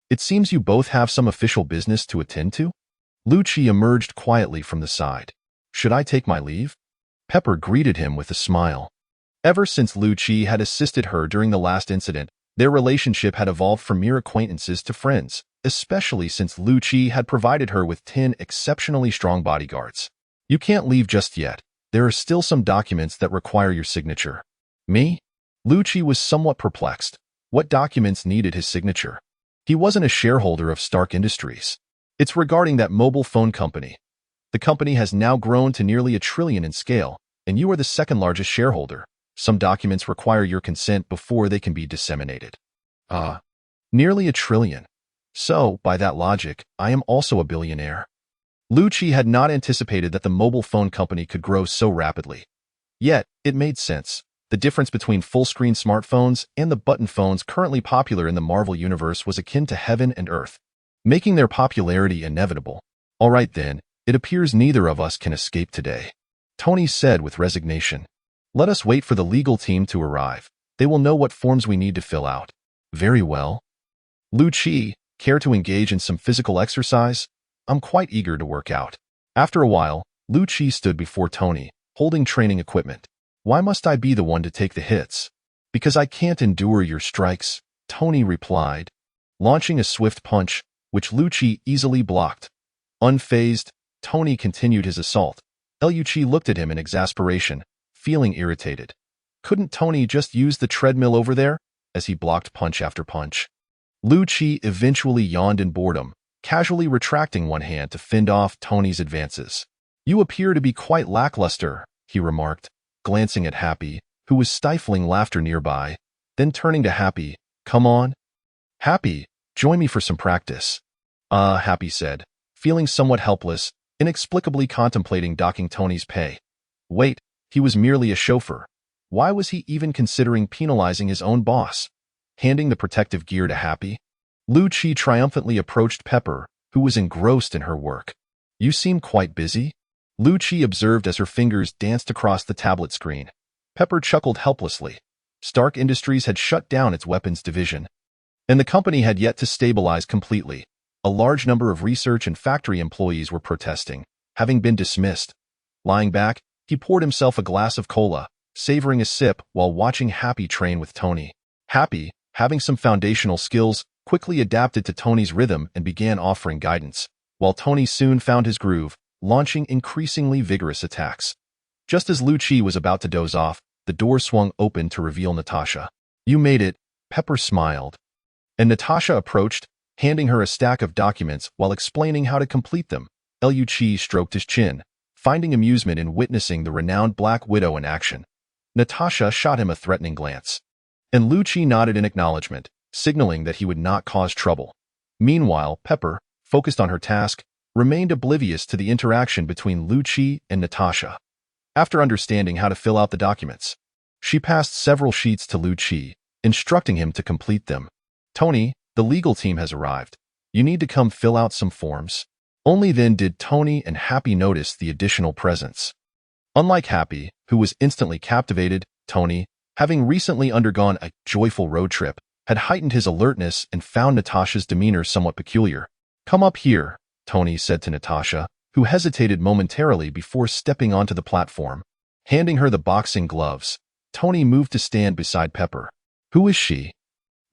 It seems you both have some official business to attend to? Lu Chi emerged quietly from the side. Should I take my leave? Pepper greeted him with a smile. Ever since Lu Chi had assisted her during the last incident, their relationship had evolved from mere acquaintances to friends, especially since Lu Chi had provided her with 10 exceptionally strong bodyguards. You can't leave just yet. There are still some documents that require your signature. Me? Lu Chi was somewhat perplexed. What documents needed his signature? He wasn't a shareholder of Stark Industries. It's regarding that mobile phone company. The company has now grown to nearly $1 trillion in scale, and you are the second largest shareholder. Some documents require your consent before they can be disseminated. Nearly $1 trillion. So, by that logic, I am also a billionaire. Lu Chi had not anticipated that the mobile phone company could grow so rapidly. Yet, it made sense. The difference between full-screen smartphones and the button phones currently popular in the Marvel Universe was akin to heaven and earth, making their popularity inevitable. All right then, it appears neither of us can escape today, Tony said with resignation. Let us wait for the legal team to arrive. They will know what forms we need to fill out. Very well. Lu Chi, care to engage in some physical exercise? I'm quite eager to work out. After a while, Lu Chi stood before Tony, holding training equipment. Why must I be the one to take the hits? Because I can't endure your strikes, Tony replied, launching a swift punch, which Lu Chi easily blocked. Unfazed, Tony continued his assault. Lu Chi looked at him in exasperation, feeling irritated. Couldn't Tony just use the treadmill over there? As he blocked punch after punch. Lu Chi eventually yawned in boredom, casually retracting one hand to fend off Tony's advances. You appear to be quite lackluster, he remarked, glancing at Happy, who was stifling laughter nearby, then turning to Happy. Come on. Happy, join me for some practice. Happy said, feeling somewhat helpless, inexplicably contemplating docking Tony's pay. Wait, he was merely a chauffeur. Why was he even considering penalizing his own boss? Handing the protective gear to Happy, Lu Chi triumphantly approached Pepper, who was engrossed in her work. You seem quite busy, Lu Chi observed as her fingers danced across the tablet screen. Pepper chuckled helplessly. Stark Industries had shut down its weapons division, and the company had yet to stabilize completely. A large number of research and factory employees were protesting, having been dismissed. Lying back, he poured himself a glass of cola, savoring a sip while watching Happy train with Tony. Happy, having some foundational skills, quickly adapted to Tony's rhythm and began offering guidance, while Tony soon found his groove, launching increasingly vigorous attacks. Just as Lu Chi was about to doze off, the door swung open to reveal Natasha. You made it, Pepper smiled. And Natasha approached, handing her a stack of documents while explaining how to complete them. Lu Chi stroked his chin, finding amusement in witnessing the renowned Black Widow in action. Natasha shot him a threatening glance, and Lu Chi nodded in acknowledgement, signaling that he would not cause trouble. Meanwhile, Pepper, focused on her task, remained oblivious to the interaction between Lu Chi and Natasha. After understanding how to fill out the documents, she passed several sheets to Lu Chi, instructing him to complete them. Tony, the legal team has arrived. You need to come fill out some forms. Only then did Tony and Happy notice the additional presents. Unlike Happy, who was instantly captivated, Tony, having recently undergone a joyful road trip, had heightened his alertness and found Natasha's demeanor somewhat peculiar. Come up here, Tony said to Natasha, who hesitated momentarily before stepping onto the platform. Handing her the boxing gloves, Tony moved to stand beside Pepper. Who is she?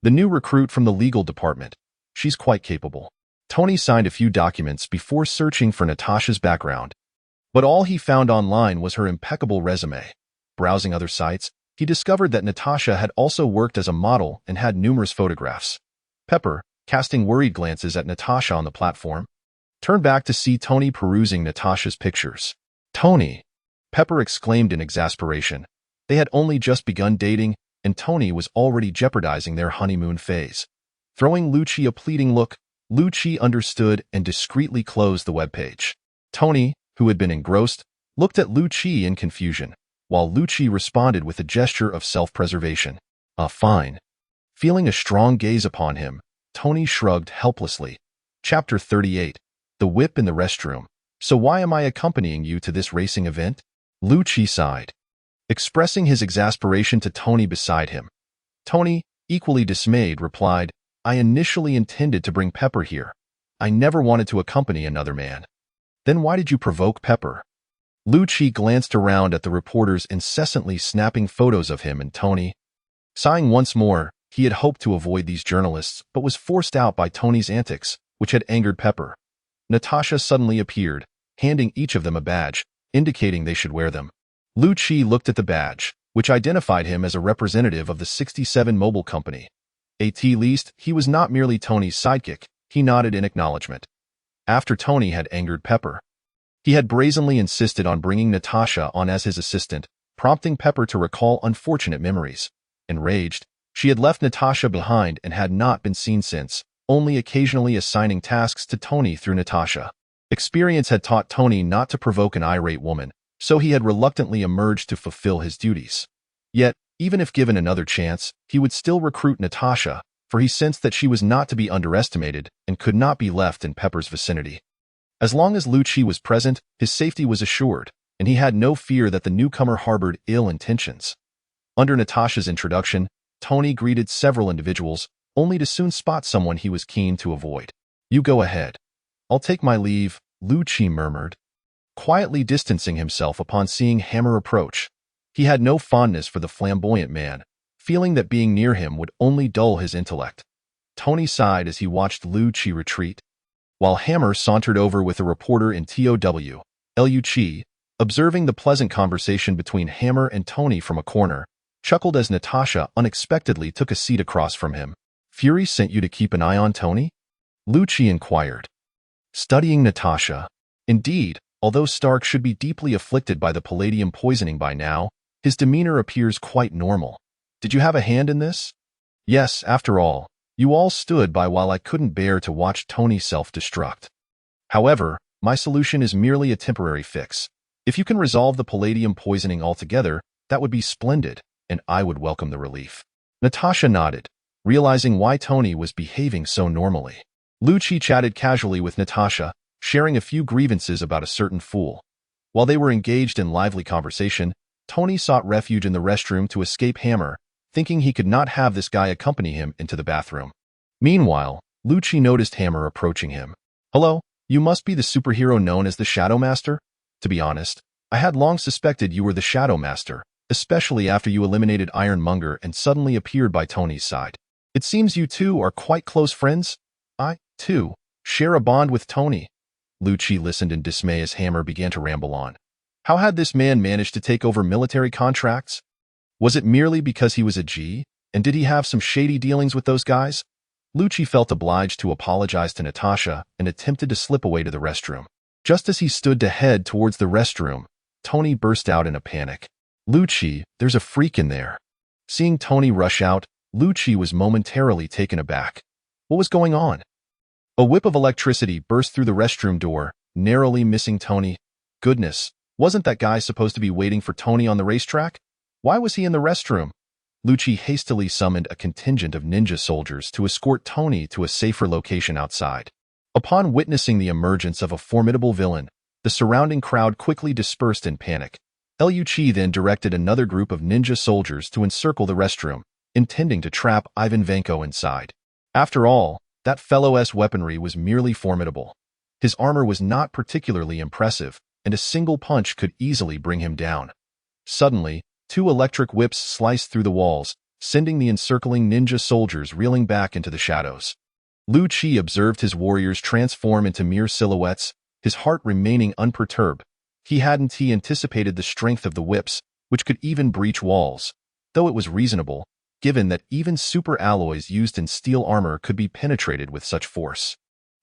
The new recruit from the legal department. She's quite capable. Tony signed a few documents before searching for Natasha's background, but all he found online was her impeccable resume. Browsing other sites, he discovered that Natasha had also worked as a model and had numerous photographs. Pepper, casting worried glances at Natasha on the platform, turned back to see Tony perusing Natasha's pictures. Tony! Pepper exclaimed in exasperation. They had only just begun dating, and Tony was already jeopardizing their honeymoon phase. Throwing Lucci a pleading look, Lucci understood and discreetly closed the webpage. Tony, who had been engrossed, looked at Lucci in confusion, while Lucci responded with a gesture of self-preservation. Fine. Feeling a strong gaze upon him, Tony shrugged helplessly. Chapter 38. The Whip in the Restroom. So why am I accompanying you to this racing event? Lucci sighed, expressing his exasperation to Tony beside him. Tony, equally dismayed, replied, I initially intended to bring Pepper here. I never wanted to accompany another man. Then why did you provoke Pepper? Lucci glanced around at the reporters incessantly snapping photos of him and Tony. Sighing once more, he had hoped to avoid these journalists, but was forced out by Tony's antics, which had angered Pepper. Natasha suddenly appeared, handing each of them a badge, indicating they should wear them. Lucci looked at the badge, which identified him as a representative of the 67 Mobile Company. At least, he was not merely Tony's sidekick. He nodded in acknowledgement. After Tony had angered Pepper, he had brazenly insisted on bringing Natasha on as his assistant, prompting Pepper to recall unfortunate memories. Enraged, she had left Natasha behind and had not been seen since, only occasionally assigning tasks to Tony through Natasha. Experience had taught Tony not to provoke an irate woman, so he had reluctantly emerged to fulfill his duties. Yet, even if given another chance, he would still recruit Natasha, for he sensed that she was not to be underestimated and could not be left in Pepper's vicinity. As long as Lucci was present, his safety was assured, and he had no fear that the newcomer harbored ill intentions. Under Natasha's introduction, Tony greeted several individuals, only to soon spot someone he was keen to avoid. You go ahead. I'll take my leave, Lucci murmured, quietly distancing himself upon seeing Hammer approach. He had no fondness for the flamboyant man, feeling that being near him would only dull his intellect. Tony sighed as he watched Lucci retreat, while Hammer sauntered over with a reporter in TOW. Lucci, observing the pleasant conversation between Hammer and Tony from a corner, chuckled as Natasha unexpectedly took a seat across from him. Fury sent you to keep an eye on Tony? Lucci inquired, studying Natasha. Indeed, although Stark should be deeply afflicted by the palladium poisoning by now, his demeanor appears quite normal. Did you have a hand in this? Yes, after all, you all stood by while I couldn't bear to watch Tony self-destruct. However, my solution is merely a temporary fix. If you can resolve the palladium poisoning altogether, that would be splendid, and I would welcome the relief. Natasha nodded, realizing why Tony was behaving so normally. Lucci chatted casually with Natasha, sharing a few grievances about a certain fool. While they were engaged in lively conversation, Tony sought refuge in the restroom to escape Hammer, thinking he could not have this guy accompany him into the bathroom. Meanwhile, Lucci noticed Hammer approaching him. Hello, you must be the superhero known as the Shadow Master? To be honest, I had long suspected you were the Shadow Master, especially after you eliminated Ironmonger and suddenly appeared by Tony's side. It seems you two are quite close friends? I, too, share a bond with Tony. Lucci listened in dismay as Hammer began to ramble on. How had this man managed to take over military contracts? Was it merely because he was a G, and did he have some shady dealings with those guys? Lucci felt obliged to apologize to Natasha and attempted to slip away to the restroom. Just as he stood to head towards the restroom, Tony burst out in a panic. Lucci, there's a freak in there. Seeing Tony rush out, Lucci was momentarily taken aback. What was going on? A whip of electricity burst through the restroom door, narrowly missing Tony. Goodness, wasn't that guy supposed to be waiting for Tony on the racetrack? Why was he in the restroom? Lucci hastily summoned a contingent of ninja soldiers to escort Tony to a safer location outside. Upon witnessing the emergence of a formidable villain, the surrounding crowd quickly dispersed in panic. Lucci then directed another group of ninja soldiers to encircle the restroom, intending to trap Ivan Vanko inside. After all, that fellow's weaponry was merely formidable. His armor was not particularly impressive, and a single punch could easily bring him down. Suddenly, two electric whips sliced through the walls, sending the encircling ninja soldiers reeling back into the shadows. Lucci observed his warriors transform into mere silhouettes, his heart remaining unperturbed. He hadn't anticipated the strength of the whips, which could even breach walls. though it was reasonable, given that even super alloys used in steel armor could be penetrated with such force.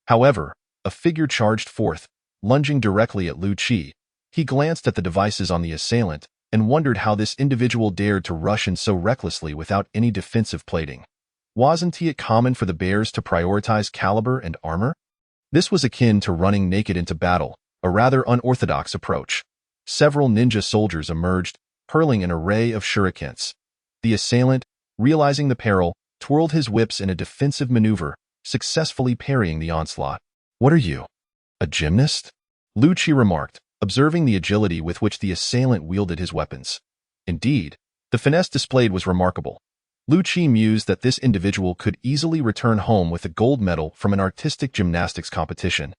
However, a figure charged forth, lunging directly at Lu Qi. He glanced at the devices on the assailant and wondered how this individual dared to rush in so recklessly without any defensive plating. Wasn't it common for the bears to prioritize caliber and armor? This was akin to running naked into battle, a rather unorthodox approach. Several ninja soldiers emerged, hurling an array of shurikens. The assailant, realizing the peril, twirled his whips in a defensive maneuver, successfully parrying the onslaught. "What are you, a gymnast?" Lu Qi remarked, observing the agility with which the assailant wielded his weapons. Indeed, the finesse displayed was remarkable. Lu Qi mused that this individual could easily return home with a gold medal from an artistic gymnastics competition.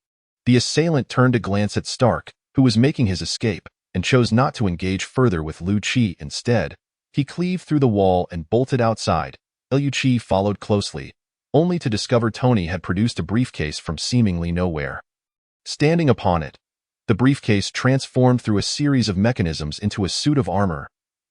The assailant turned to glance at Stark, who was making his escape, and chose not to engage further with Lu Qi instead. He cleaved through the wall and bolted outside. Lu Qi followed closely, only to discover Tony had produced a briefcase from seemingly nowhere. Standing upon it, the briefcase transformed through a series of mechanisms into a suit of armor.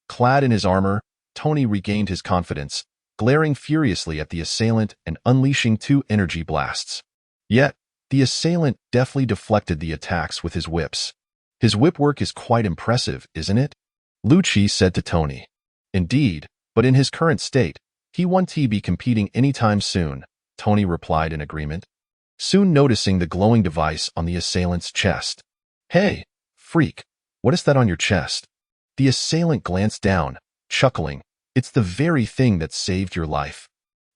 Clad in his armor, Tony regained his confidence, glaring furiously at the assailant and unleashing 2 energy blasts. Yet, the assailant deftly deflected the attacks with his whips. "His whip work is quite impressive, isn't it?" Lu Qi said to Tony. "Indeed, but in his current state, he won't be competing anytime soon," Tony replied in agreement, soon noticing the glowing device on the assailant's chest. "Hey, freak, what is that on your chest?" The assailant glanced down, chuckling. "It's the very thing that saved your life."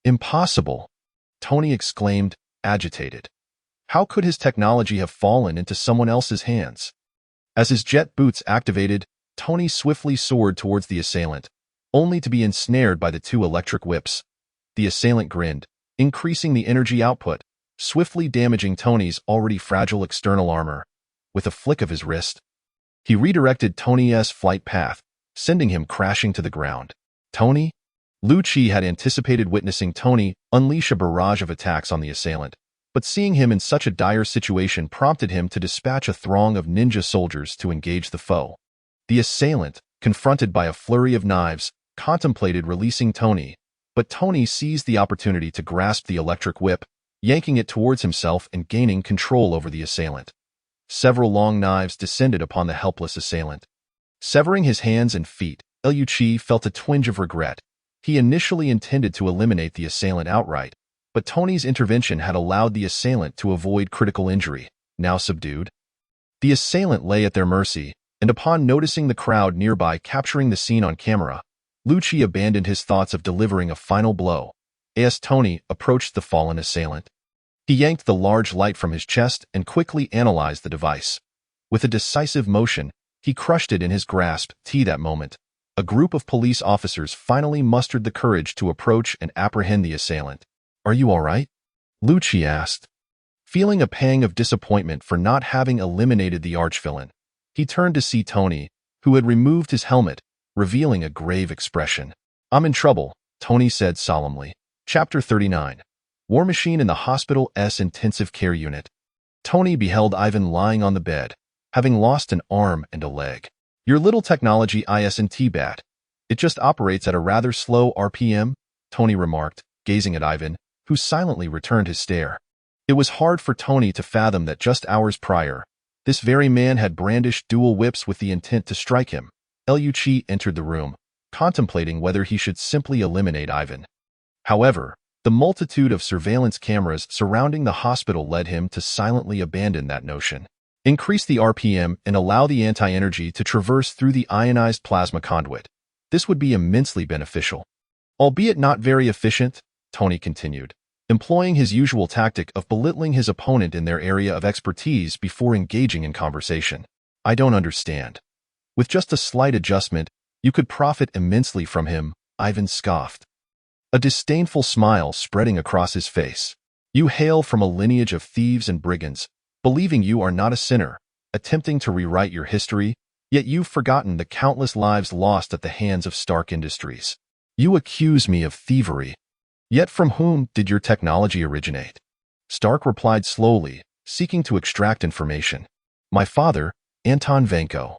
"Impossible," Tony exclaimed, agitated. How could his technology have fallen into someone else's hands? As his jet boots activated, Tony swiftly soared towards the assailant, only to be ensnared by the 2 electric whips. The assailant grinned, increasing the energy output, swiftly damaging Tony's already fragile external armor. With a flick of his wrist, he redirected Tony's flight path, sending him crashing to the ground. Tony? Lu Qi had anticipated witnessing Tony unleash a barrage of attacks on the assailant, but seeing him in such a dire situation prompted him to dispatch a throng of ninja soldiers to engage the foe. The assailant, confronted by a flurry of knives, contemplated releasing Tony, but Tony seized the opportunity to grasp the electric whip, yanking it towards himself and gaining control over the assailant. Several long knives descended upon the helpless assailant. Severing his hands and feet, Lu Qi felt a twinge of regret. He initially intended to eliminate the assailant outright, but Tony's intervention had allowed the assailant to avoid critical injury. Now subdued, the assailant lay at their mercy, and upon noticing the crowd nearby capturing the scene on camera, Lu Qi abandoned his thoughts of delivering a final blow. As Tony approached the fallen assailant, he yanked the large light from his chest and quickly analyzed the device. With a decisive motion, he crushed it in his grasp. That moment, a group of police officers finally mustered the courage to approach and apprehend the assailant. "Are you all right?" Lu Qi asked. Feeling a pang of disappointment for not having eliminated the archvillain, he turned to see Tony, who had removed his helmet, revealing a grave expression. "I'm in trouble," Tony said solemnly. Chapter 39. War Machine in the Hospital's Intensive Care Unit. Tony beheld Ivan lying on the bed, having lost an arm and a leg. "Your little technology isn't bad. It just operates at a rather slow RPM," Tony remarked, gazing at Ivan, who silently returned his stare. It was hard for Tony to fathom that just hours prior, this very man had brandished dual whips with the intent to strike him. Lu Qi entered the room, contemplating whether he should simply eliminate Ivan. However, the multitude of surveillance cameras surrounding the hospital led him to silently abandon that notion. Increase the RPM and allow the anti-energy to traverse through the ionized plasma conduit. This would be immensely beneficial. Albeit not very efficient, Tony continued, employing his usual tactic of belittling his opponent in their area of expertise before engaging in conversation. "I don't understand. With just a slight adjustment, you could profit immensely from him," Ivan scoffed, a disdainful smile spreading across his face. "You hail from a lineage of thieves and brigands, believing you are not a sinner, attempting to rewrite your history, yet you've forgotten the countless lives lost at the hands of Stark Industries. You accuse me of thievery. Yet from whom did your technology originate?" Stark replied slowly, seeking to extract information. "My father, Anton Vanko."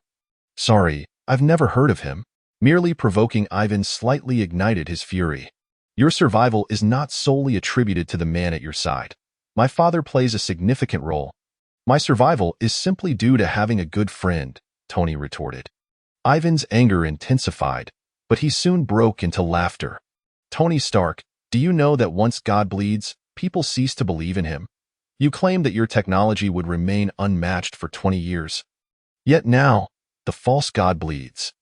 "Sorry, I've never heard of him." Merely provoking Ivan slightly ignited his fury. Your survival is not solely attributed to the man at your side. My father plays a significant role. My survival is simply due to having a good friend, Tony retorted. Ivan's anger intensified, but he soon broke into laughter. Tony Stark, do you know that once God bleeds, people cease to believe in him? You claimed that your technology would remain unmatched for 20 years. Yet now, the false God bleeds.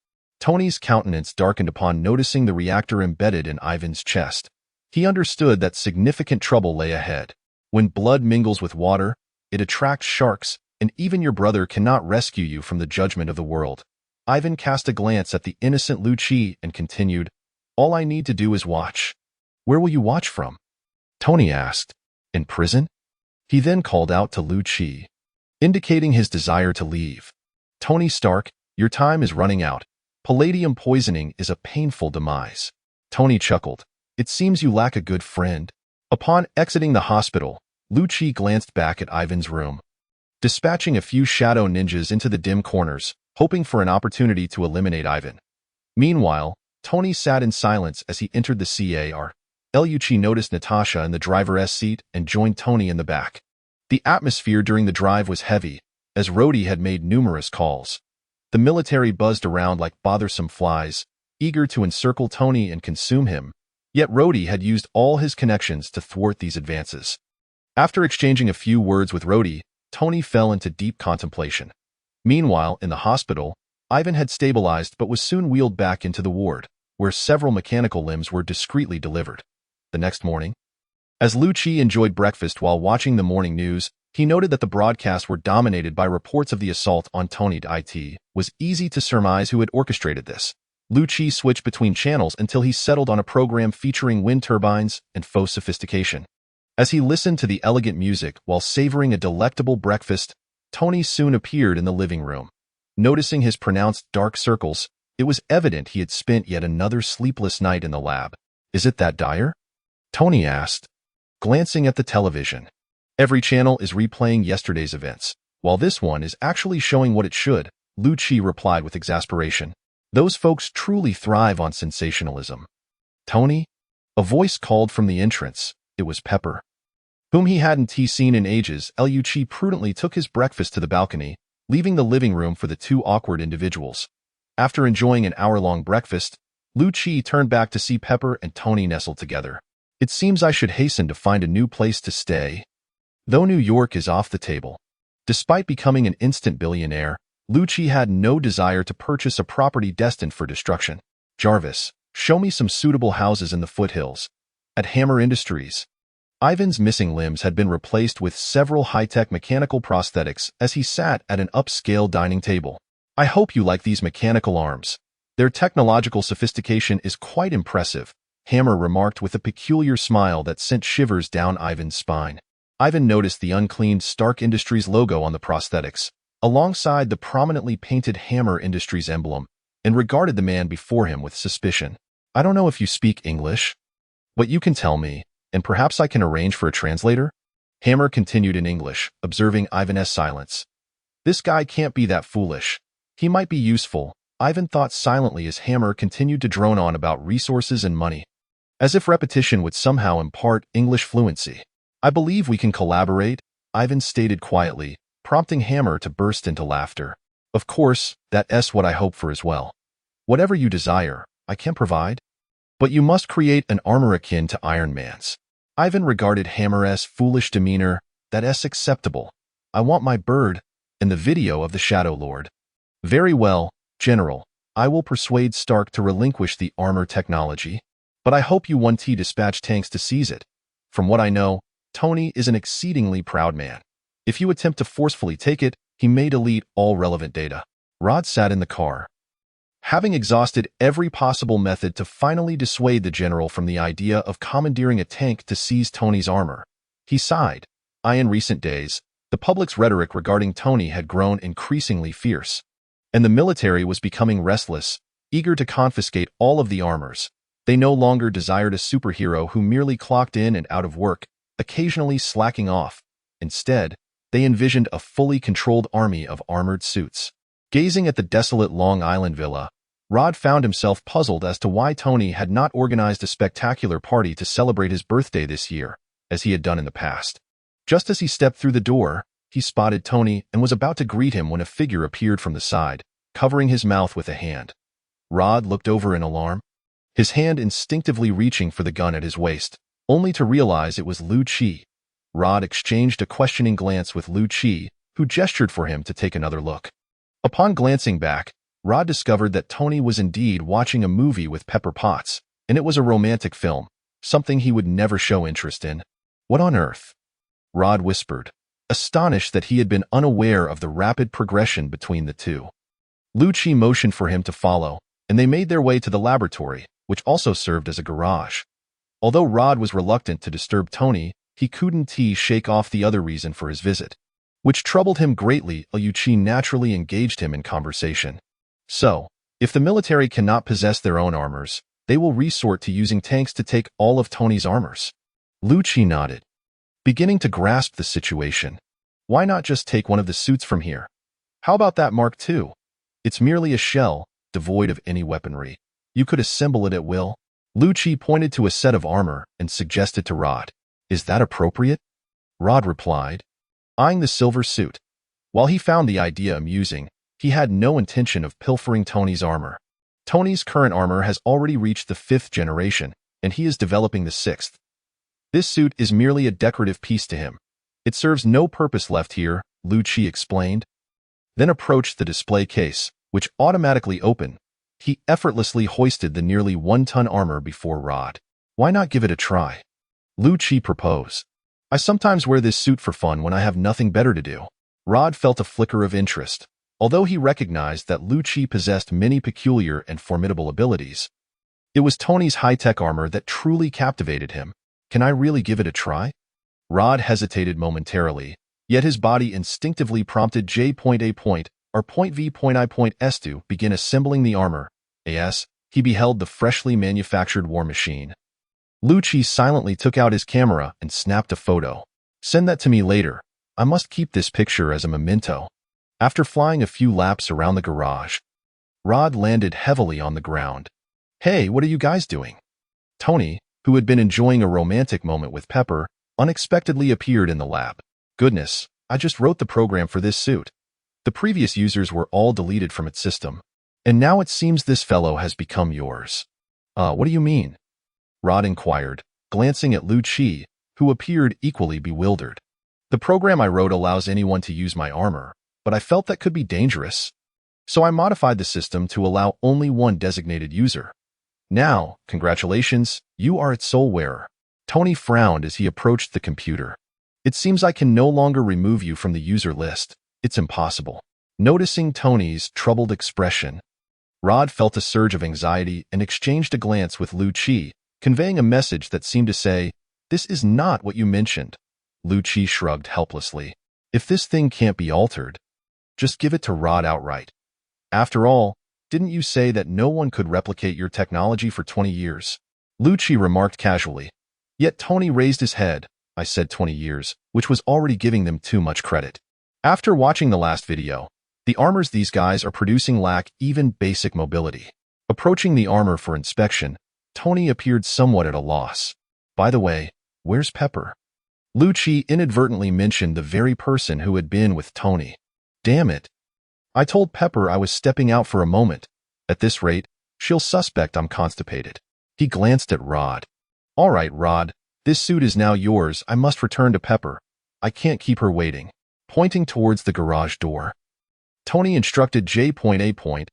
Tony's countenance darkened upon noticing the reactor embedded in Ivan's chest. He understood that significant trouble lay ahead. When blood mingles with water, it attracts sharks, and even your brother cannot rescue you from the judgment of the world. Ivan cast a glance at the innocent Lu-Chi and continued, All I need to do is watch. Where will you watch from? Tony asked. In prison? He then called out to Lu-Chi, indicating his desire to leave. Tony Stark, your time is running out. Palladium poisoning is a painful demise. Tony chuckled. It seems you lack a good friend. Upon exiting the hospital, Lu-Chi glanced back at Ivan's room, dispatching a few shadow ninjas into the dim corners, hoping for an opportunity to eliminate Ivan. Meanwhile, Tony sat in silence as he entered the car. Lu-Chi noticed Natasha in the driver's seat and joined Tony in the back. The atmosphere during the drive was heavy, as Rhodey had made numerous calls. The military buzzed around like bothersome flies, eager to encircle Tony and consume him, yet Rhodey had used all his connections to thwart these advances. After exchanging a few words with Rhodey, Tony fell into deep contemplation. Meanwhile, in the hospital, Ivan had stabilized but was soon wheeled back into the ward, where several mechanical limbs were discreetly delivered. The next morning, as Lu-Chi enjoyed breakfast while watching the morning news, he noted that the broadcasts were dominated by reports of the assault on Tony. It was easy to surmise who had orchestrated this. Lu-Chi switched between channels until he settled on a program featuring wind turbines and faux sophistication. As he listened to the elegant music while savoring a delectable breakfast, Tony soon appeared in the living room. Noticing his pronounced dark circles, it was evident he had spent yet another sleepless night in the lab. Is it that dire? Tony asked, glancing at the television. Every channel is replaying yesterday's events, while this one is actually showing what it should, Lu-Chi replied with exasperation. Those folks truly thrive on sensationalism. Tony? A voice called from the entrance. It was Pepper, whom he hadn't seen in ages. Lu-Chi prudently took his breakfast to the balcony, leaving the living room for the two awkward individuals. After enjoying an hour-long breakfast, Lu-Chi turned back to see Pepper and Tony nestled together. It seems I should hasten to find a new place to stay. Though New York is off the table. Despite becoming an instant billionaire, Lu-Chi had no desire to purchase a property destined for destruction. Jarvis, show me some suitable houses in the foothills. At Hammer Industries. Ivan's missing limbs had been replaced with several high-tech mechanical prosthetics as he sat at an upscale dining table. I hope you like these mechanical arms. Their technological sophistication is quite impressive, Hammer remarked with a peculiar smile that sent shivers down Ivan's spine. Ivan noticed the uncleaned Stark Industries logo on the prosthetics, alongside the prominently painted Hammer Industries emblem, and regarded the man before him with suspicion. I don't know if you speak English, but you can tell me, and perhaps I can arrange for a translator? Hammer continued in English, observing Ivan's silence. This guy can't be that foolish. He might be useful, Ivan thought silently as Hammer continued to drone on about resources and money, as if repetition would somehow impart English fluency. I believe we can collaborate, Ivan stated quietly, prompting Hammer to burst into laughter. Of course, that's what I hope for as well. Whatever you desire, I can provide. But you must create an armor akin to Iron Man's. Ivan regarded Hammer's foolish demeanor. That's acceptable. I want my bird and the video of the Shadow Lord. Very well, General. I will persuade Stark to relinquish the armor technology, but I hope you want to dispatch tanks to seize it. From what I know, Tony is an exceedingly proud man. If you attempt to forcefully take it, he may delete all relevant data. Rod sat in the car, having exhausted every possible method to finally dissuade the general from the idea of commandeering a tank to seize Tony's armor. He sighed. In recent days, the public's rhetoric regarding Tony had grown increasingly fierce, and the military was becoming restless, eager to confiscate all of the armors. They no longer desired a superhero who merely clocked in and out of work, occasionally slacking off. Instead, they envisioned a fully controlled army of armored suits. Gazing at the desolate Long Island villa, Rod found himself puzzled as to why Tony had not organized a spectacular party to celebrate his birthday this year, as he had done in the past. Just as he stepped through the door, he spotted Tony and was about to greet him when a figure appeared from the side, covering his mouth with a hand. Rod looked over in alarm, his hand instinctively reaching for the gun at his waist, only to realize it was Lu-Chi. Rod exchanged a questioning glance with Lu-Chi, who gestured for him to take another look. Upon glancing back, Rod discovered that Tony was indeed watching a movie with Pepper Potts, and it was a romantic film, something he would never show interest in. What on earth? Rod whispered, astonished that he had been unaware of the rapid progression between the two. Lu-Chi motioned for him to follow, and they made their way to the laboratory, which also served as a garage. Although Rod was reluctant to disturb Tony, he couldn't shake off the other reason for his visit, which troubled him greatly. Lu-Chi naturally engaged him in conversation. So, if the military cannot possess their own armors, they will resort to using tanks to take all of Tony's armors. Lu-Chi nodded, beginning to grasp the situation. Why not just take one of the suits from here? How about that Mark II? It's merely a shell, devoid of any weaponry. You could assemble it at will. Lu-Chi pointed to a set of armor and suggested to Rod. Is that appropriate? Rod replied, eyeing the silver suit. While he found the idea amusing, he had no intention of pilfering Tony's armor. Tony's current armor has already reached the 5th generation, and he is developing the 6th. This suit is merely a decorative piece to him. It serves no purpose left here, Lu-Chi explained. Then approached the display case, which automatically opened. He effortlessly hoisted the nearly 1-ton armor before Rod. Why not give it a try? Lu-Chi proposed. I sometimes wear this suit for fun when I have nothing better to do. Rod felt a flicker of interest. Although he recognized that Lu-Chi possessed many peculiar and formidable abilities, it was Tony's high-tech armor that truly captivated him. Can I really give it a try? Rod hesitated momentarily, yet his body instinctively prompted J.A.V.I.S to begin assembling the armor. As he beheld the freshly manufactured war machine. Lu-Chi silently took out his camera and snapped a photo. Send that to me later. I must keep this picture as a memento. After flying a few laps around the garage, Rod landed heavily on the ground. Hey, what are you guys doing? Tony, who had been enjoying a romantic moment with Pepper, unexpectedly appeared in the lab. Goodness, I just wrote the program for this suit. The previous users were all deleted from its system, and now it seems this fellow has become yours. What do you mean? Rod inquired, glancing at Lu-Chi, who appeared equally bewildered. The program I wrote allows anyone to use my armor, but I felt that could be dangerous. So I modified the system to allow only one designated user. Now, congratulations, you are its sole wearer. Tony frowned as he approached the computer. It seems I can no longer remove you from the user list. It's impossible. Noticing Tony's troubled expression, Rod felt a surge of anxiety and exchanged a glance with Lu-Chi, conveying a message that seemed to say, "This is not what you mentioned." Lu-Chi shrugged helplessly. If this thing can't be altered, just give it to Rod outright. After all, didn't you say that no one could replicate your technology for 20 years? Lu-Chi remarked casually. Yet Tony raised his head. I said 20 years, which was already giving them too much credit. After watching the last video, the armors these guys are producing lack even basic mobility. Approaching the armor for inspection, Tony appeared somewhat at a loss. By the way, where's Pepper? Lu-Chi inadvertently mentioned the very person who had been with Tony. Damn it. I told Pepper I was stepping out for a moment. At this rate, she'll suspect I'm constipated. He glanced at Rod. All right, Rod, this suit is now yours. I must return to Pepper. I can't keep her waiting. Pointing towards the garage door, Tony instructed J.R.V.I.S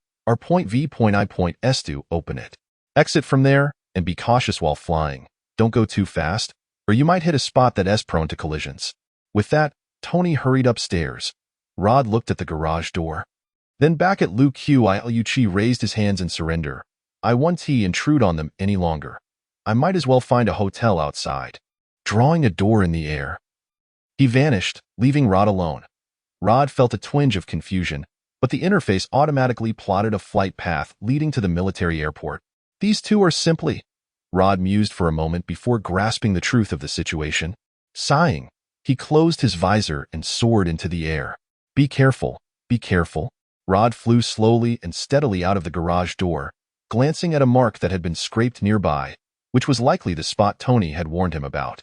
to open it. Exit from there, and be cautious while flying. Don't go too fast, or you might hit a spot that is prone to collisions. With that, Tony hurried upstairs. Rod looked at the garage door. Then back at Lu-Chi raised his hands in surrender. I won't intrude on them any longer. I might as well find a hotel outside. Drawing a door in the air, he vanished, leaving Rod alone. Rod felt a twinge of confusion, but the interface automatically plotted a flight path leading to the military airport. These two are simply... Rod mused for a moment before grasping the truth of the situation. Sighing, he closed his visor and soared into the air. Be careful, be careful. Rod flew slowly and steadily out of the garage door, glancing at a mark that had been scraped nearby, which was likely the spot Tony had warned him about.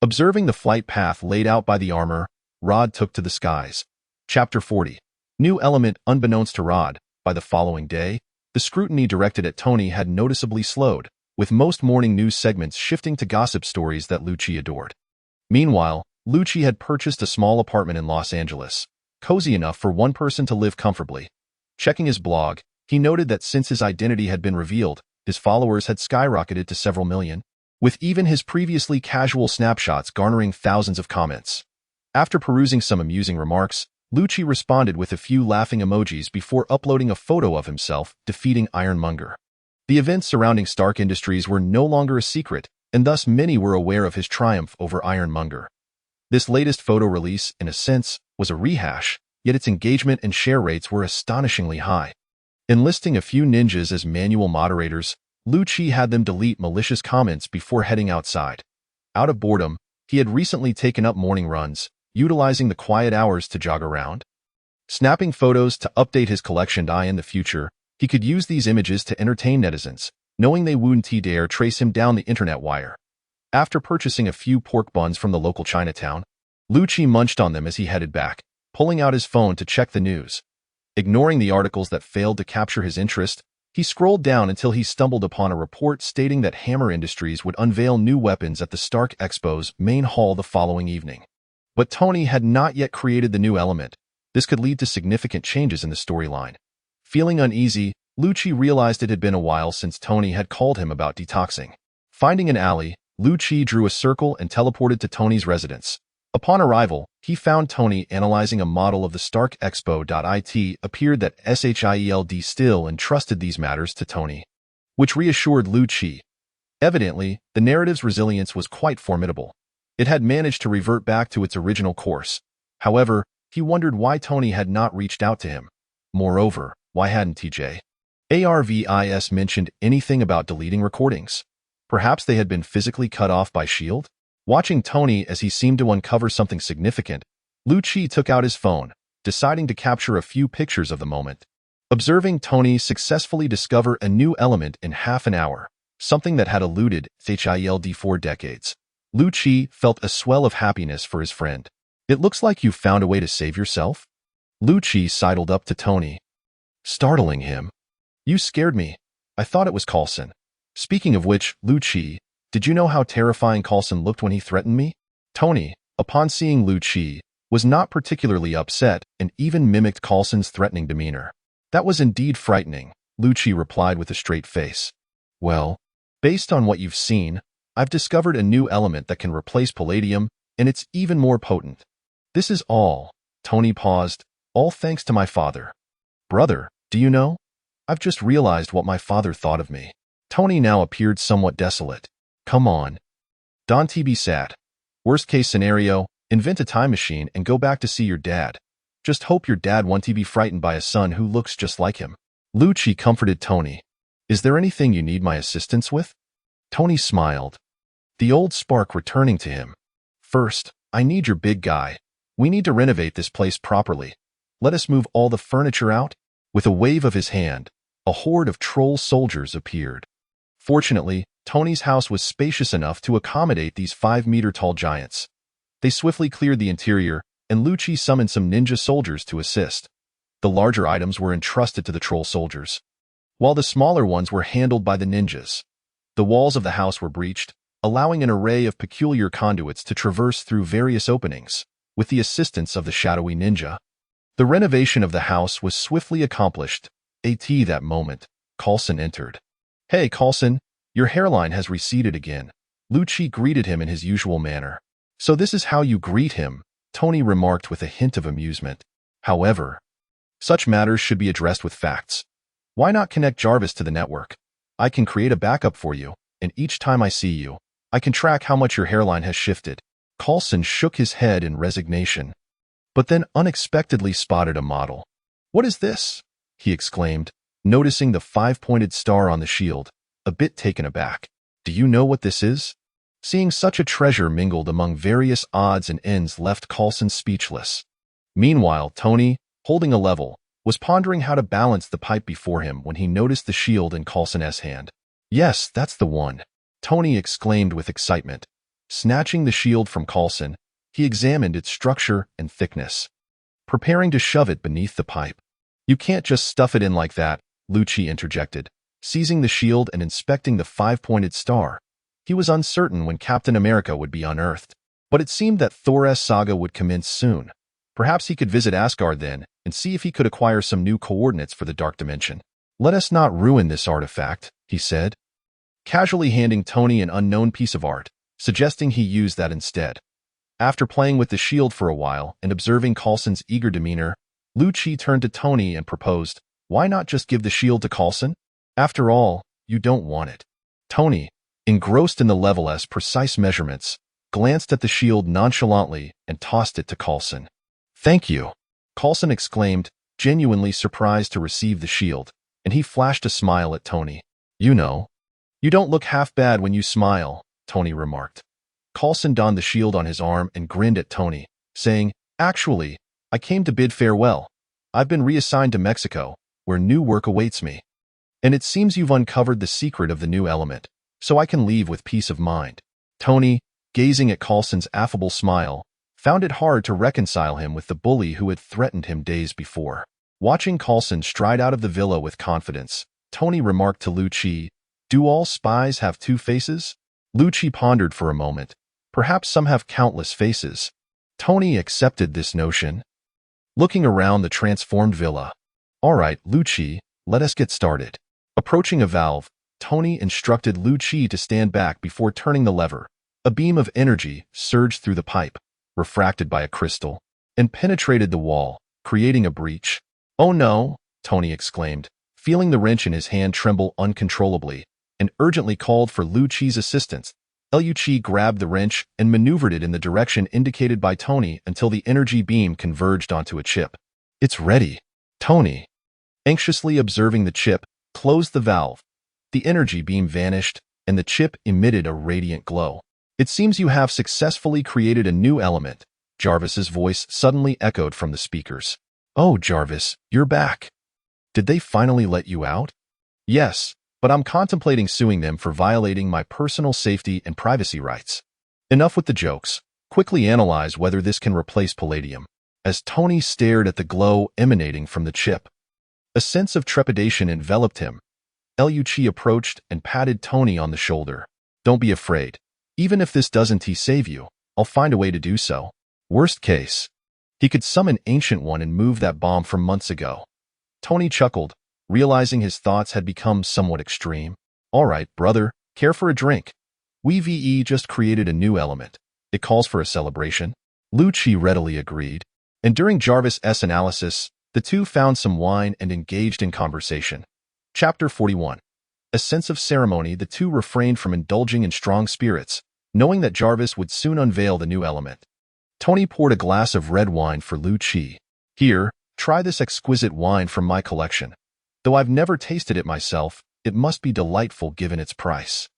Observing the flight path laid out by the armor, Rod took to the skies. Chapter 40. New element. Unbeknownst to Rod, by the following day, the scrutiny directed at Tony had noticeably slowed, with most morning news segments shifting to gossip stories that Lucci adored. Meanwhile, Lucci had purchased a small apartment in Los Angeles, cozy enough for one person to live comfortably. Checking his blog, he noted that since his identity had been revealed, his followers had skyrocketed to several million, with even his previously casual snapshots garnering thousands of comments. After perusing some amusing remarks, Lucci responded with a few laughing emojis before uploading a photo of himself defeating Ironmonger. The events surrounding Stark Industries were no longer a secret, and thus many were aware of his triumph over Ironmonger. This latest photo release, in a sense, was a rehash, yet its engagement and share rates were astonishingly high. Enlisting a few ninjas as manual moderators, Lucci had them delete malicious comments before heading outside. Out of boredom, he had recently taken up morning runs, utilizing the quiet hours to jog around. Snapping photos to update his collection. In the future, he could use these images to entertain netizens, knowing they wouldn't dare trace him down the internet wire. After purchasing a few pork buns from the local Chinatown, Lucci munched on them as he headed back, pulling out his phone to check the news. Ignoring the articles that failed to capture his interest, he scrolled down until he stumbled upon a report stating that Hammer Industries would unveil new weapons at the Stark Expo's main hall the following evening. But Tony had not yet created the new element. This could lead to significant changes in the storyline. Feeling uneasy, Lucci realized it had been a while since Tony had called him about detoxing. Finding an alley, Lucci drew a circle and teleported to Tony's residence. Upon arrival, he found Tony analyzing a model of the Stark Expo. It appeared that S.H.I.E.L.D still entrusted these matters to Tony, which reassured Lucci. Evidently, the narrative's resilience was quite formidable. It had managed to revert back to its original course. However, he wondered why Tony had not reached out to him. Moreover, why hadn't TJ ARVIS mentioned anything about deleting recordings? Perhaps they had been physically cut off by S.H.I.E.L.D.? Watching Tony as he seemed to uncover something significant, Lucci took out his phone, deciding to capture a few pictures of the moment. Observing Tony successfully discover a new element in half an hour, something that had eluded S.H.I.E.L.D for decades, Lucci felt a swell of happiness for his friend. "It looks like you've found a way to save yourself?" Lucci sidled up to Tony, startling him. "You scared me. I thought it was Coulson." Speaking of which, Lucci, did you know how terrifying Coulson looked when he threatened me? Tony, upon seeing Lucci, was not particularly upset and even mimicked Coulson's threatening demeanor. "That was indeed frightening," Lucci replied with a straight face. "Well, based on what you've seen, I've discovered a new element that can replace palladium, and it's even more potent. This is all," Tony paused, "all thanks to my father." "Brother, do you know? I've just realized what my father thought of me." Tony now appeared somewhat desolate. "Come on. Don't be sad. Worst case scenario, invent a time machine and go back to see your dad. Just hope your dad won't be frightened by a son who looks just like him." Lucci comforted Tony. "Is there anything you need my assistance with?" Tony smiled, the old spark returning to him. "First, I need your big guy. We need to renovate this place properly. Let us move all the furniture out." With a wave of his hand, a horde of troll soldiers appeared. Fortunately, Tony's house was spacious enough to accommodate these 5-meter-tall giants. They swiftly cleared the interior, and Lucci summoned some ninja soldiers to assist. The larger items were entrusted to the troll soldiers, while the smaller ones were handled by the ninjas. The walls of the house were breached, allowing an array of peculiar conduits to traverse through various openings, with the assistance of the shadowy ninja. The renovation of the house was swiftly accomplished. That moment, Coulson entered. "Hey, Coulson, your hairline has receded again." Lucci greeted him in his usual manner. "So this is how you greet him," Tony remarked with a hint of amusement. "However, such matters should be addressed with facts. Why not connect Jarvis to the network? I can create a backup for you, and each time I see you, I can track how much your hairline has shifted." Coulson shook his head in resignation, but then unexpectedly spotted a model. "What is this?" he exclaimed, noticing the 5-pointed star on the shield, a bit taken aback. "Do you know what this is?" Seeing such a treasure mingled among various odds and ends left Coulson speechless. Meanwhile, Tony, holding a level, was pondering how to balance the pipe before him when he noticed the shield in Coulson's hand. "Yes, that's the one," Tony exclaimed with excitement. Snatching the shield from Coulson, he examined its structure and thickness, preparing to shove it beneath the pipe. "You can't just stuff it in like that," Lucci interjected, seizing the shield and inspecting the five-pointed star. He was uncertain when Captain America would be unearthed, but it seemed that Thor's saga would commence soon. Perhaps he could visit Asgard then and see if he could acquire some new coordinates for the Dark Dimension. "Let us not ruin this artifact," he said, casually handing Tony an unknown piece of art, suggesting he use that instead. After playing with the shield for a while and observing Coulson's eager demeanor, Lucci turned to Tony and proposed, "Why not just give the shield to Coulson? After all, you don't want it." Tony, engrossed in the level's precise measurements, glanced at the shield nonchalantly and tossed it to Coulson. "Thank you," Coulson exclaimed, genuinely surprised to receive the shield, and he flashed a smile at Tony. "You know, you don't look half bad when you smile," Tony remarked. Coulson donned the shield on his arm and grinned at Tony, saying, "Actually, I came to bid farewell. I've been reassigned to Mexico, where new work awaits me. And it seems you've uncovered the secret of the new element, so I can leave with peace of mind." Tony, gazing at Coulson's affable smile, found it hard to reconcile him with the bully who had threatened him days before. Watching Coulson stride out of the villa with confidence, Tony remarked to Lucci, "Do all spies have two faces?" Lucci pondered for a moment. "Perhaps some have countless faces." Tony accepted this notion, looking around the transformed villa. "All right, Lucci, let us get started." Approaching a valve, Tony instructed Lucci to stand back before turning the lever. A beam of energy surged through the pipe, refracted by a crystal, and penetrated the wall, creating a breach. "Oh no," Tony exclaimed, feeling the wrench in his hand tremble uncontrollably, and urgently called for Lucci's assistance. Lucci grabbed the wrench and maneuvered it in the direction indicated by Tony until the energy beam converged onto a chip. "It's ready." Tony, anxiously observing the chip, closed the valve. The energy beam vanished, and the chip emitted a radiant glow. "It seems you have successfully created a new element," Jarvis's voice suddenly echoed from the speakers. "Oh, Jarvis, you're back. Did they finally let you out?" "Yes, but I'm contemplating suing them for violating my personal safety and privacy rights." "Enough with the jokes. Quickly analyze whether this can replace palladium." As Tony stared at the glow emanating from the chip, a sense of trepidation enveloped him. Lucci approached and patted Tony on the shoulder. "Don't be afraid. Even if this doesn't save you, I'll find a way to do so. Worst case, he could summon Ancient One and move that bomb from months ago." Tony chuckled, realizing his thoughts had become somewhat extreme. "All right, brother, care for a drink? We just created a new element. It calls for a celebration." Lucci readily agreed, and during Jarvis's analysis, the two found some wine and engaged in conversation. Chapter 41. A sense of ceremony, the two refrained from indulging in strong spirits, knowing that Jarvis would soon unveil the new element. Tony poured a glass of red wine for Lucci. "Here, try this exquisite wine from my collection. Though I've never tasted it myself, it must be delightful given its price."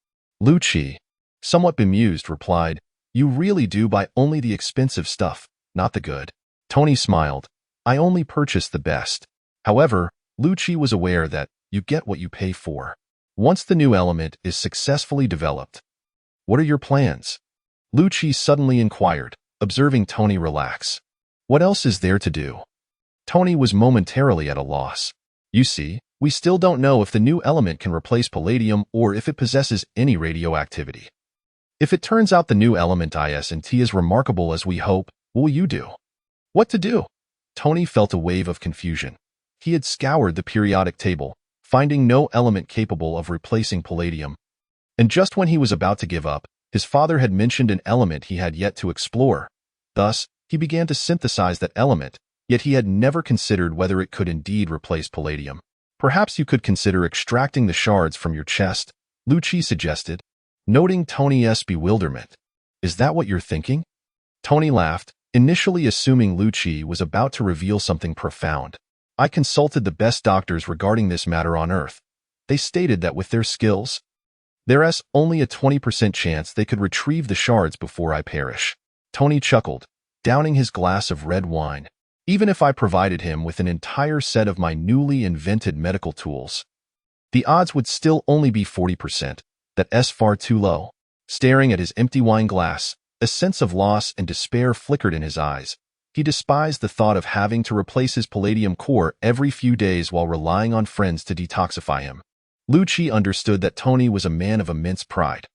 Lucci, somewhat bemused, replied, "You really do buy only the expensive stuff, not the good." Tony smiled. "I only purchase the best." However, Lucci was aware that you get what you pay for. Once the new element is successfully developed, "What are your plans?" Lucci suddenly inquired, observing Tony relax. "What else is there to do?" Tony was momentarily at a loss. "You see, we still don't know if the new element can replace palladium or if it possesses any radioactivity. If it turns out the new element isn't as remarkable as we hope, what will you do?" "What to do?" Tony felt a wave of confusion. He had scoured the periodic table, finding no element capable of replacing palladium. And just when he was about to give up, his father had mentioned an element he had yet to explore. Thus, he began to synthesize that element, yet he had never considered whether it could indeed replace palladium. "Perhaps you could consider extracting the shards from your chest," Lucci suggested, noting Tony's bewilderment. "Is that what you're thinking?" Tony laughed, initially assuming Lucci was about to reveal something profound. "I consulted the best doctors regarding this matter on Earth. They stated that with their skills, there's only a 20% chance they could retrieve the shards before I perish." Tony chuckled, downing his glass of red wine. even if I provided him with an entire set of my newly invented medical tools. The odds would still only be 40%. That's far too low. Staring at his empty wine glass, a sense of loss and despair flickered in his eyes. He despised the thought of having to replace his palladium core every few days while relying on friends to detoxify him. Lucci understood that Tony was a man of immense pride.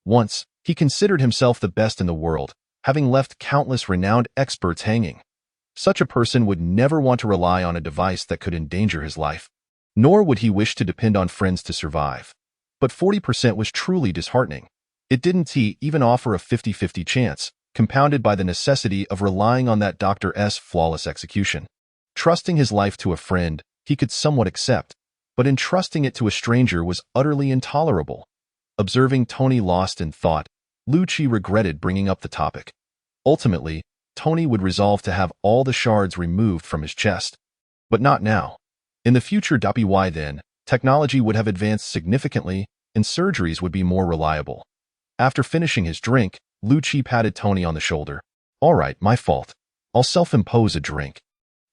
Once, he considered himself the best in the world, having left countless renowned experts hanging. Such a person would never want to rely on a device that could endanger his life. Nor would he wish to depend on friends to survive. But 40% was truly disheartening. It didn't even offer a 50-50 chance, compounded by the necessity of relying on that Dr. S.'s flawless execution. Trusting his life to a friend, he could somewhat accept, but entrusting it to a stranger was utterly intolerable. Observing Tony lost in thought, Lucci regretted bringing up the topic. Ultimately, Tony would resolve to have all the shards removed from his chest. But not now. In the future, then, technology would have advanced significantly, and surgeries would be more reliable. After finishing his drink, Lucci patted Tony on the shoulder. All right, my fault. I'll self-impose a drink.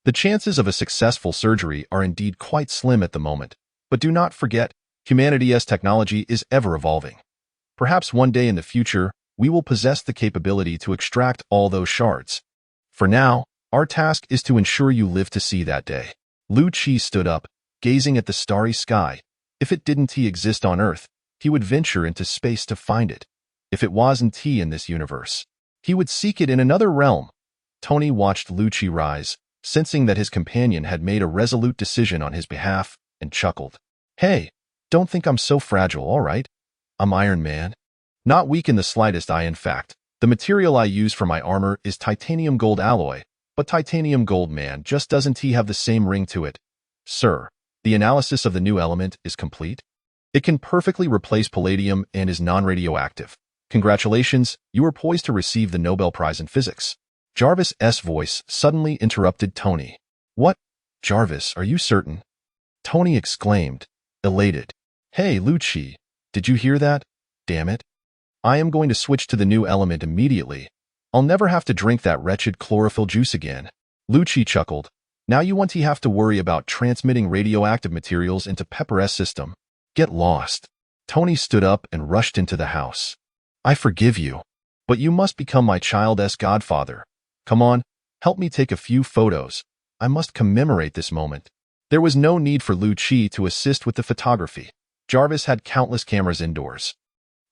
The chances of a successful surgery are indeed quite slim at the moment, but do not forget, humanity's technology is ever evolving. Perhaps one day in the future, we will possess the capability to extract all those shards. For now, our task is to ensure you live to see that day. Lucci stood up, gazing at the starry sky. If it didn't exist on Earth, he would venture into space to find it. If it wasn't in this universe, he would seek it in another realm. Tony watched Lucci rise, sensing that his companion had made a resolute decision on his behalf, and chuckled. Hey, don't think I'm so fragile, all right? I'm Iron Man. Not weak in the slightest. In fact, the material I use for my armor is titanium gold alloy, but titanium gold, man, just doesn't have the same ring to it. Sir, the analysis of the new element is complete. It can perfectly replace palladium and is non-radioactive. Congratulations, you are poised to receive the Nobel Prize in Physics. Jarvis' voice suddenly interrupted Tony. What? Jarvis, are you certain? Tony exclaimed, elated. Hey, Lucci, did you hear that? Damn it. I am going to switch to the new element immediately. I'll never have to drink that wretched chlorophyll juice again. Lucci chuckled. Now you won't have to worry about transmitting radioactive materials into Pepper's system. Get lost. Tony stood up and rushed into the house. I forgive you, but you must become my child's godfather. Come on, help me take a few photos. I must commemorate this moment. There was no need for Lucci to assist with the photography. Jarvis had countless cameras indoors.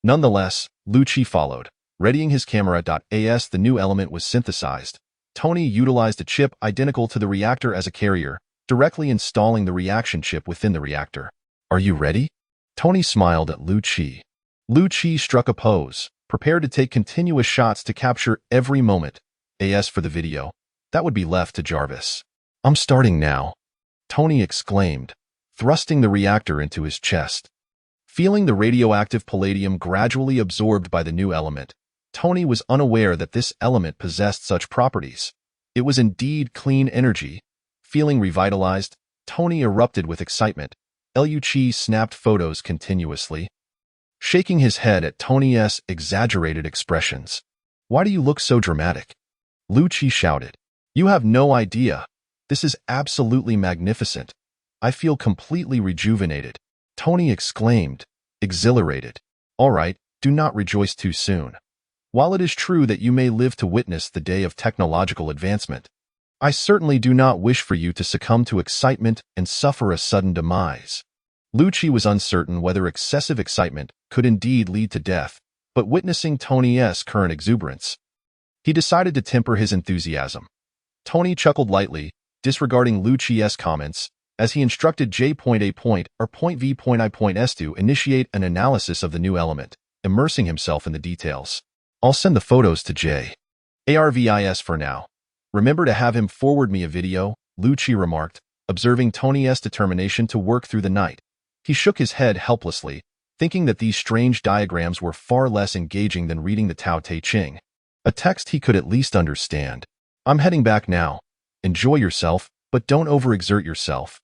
Nonetheless, Lucci followed. Readying his camera.as, the new element was synthesized. Tony utilized a chip identical to the reactor as a carrier, directly installing the reaction chip within the reactor. Are you ready? Tony smiled at Lucci. Lucci struck a pose, prepared to take continuous shots to capture every moment. As for the video, that would be left to Jarvis. I'm starting now, Tony exclaimed, thrusting the reactor into his chest. Feeling the radioactive palladium gradually absorbed by the new element, Tony was unaware that this element possessed such properties. It was indeed clean energy. Feeling revitalized, Tony erupted with excitement. Lucci snapped photos continuously, shaking his head at Tony's exaggerated expressions. Why do you look so dramatic? Lucci shouted. You have no idea. This is absolutely magnificent. I feel completely rejuvenated. Tony exclaimed, exhilarated. All right, do not rejoice too soon. While it is true that you may live to witness the day of technological advancement, I certainly do not wish for you to succumb to excitement and suffer a sudden demise. Lucci was uncertain whether excessive excitement could indeed lead to death, but witnessing Tony's current exuberance, he decided to temper his enthusiasm. Tony chuckled lightly, disregarding Lucci's comments, as he instructed J.A.V.I.S to initiate an analysis of the new element, immersing himself in the details. I'll send the photos to J.A.R.V.I.S for now. Remember to have him forward me a video, Lucci remarked, observing Tony's determination to work through the night. He shook his head helplessly, thinking that these strange diagrams were far less engaging than reading the Tao Te Ching, a text he could at least understand. I'm heading back now. Enjoy yourself, but don't overexert yourself.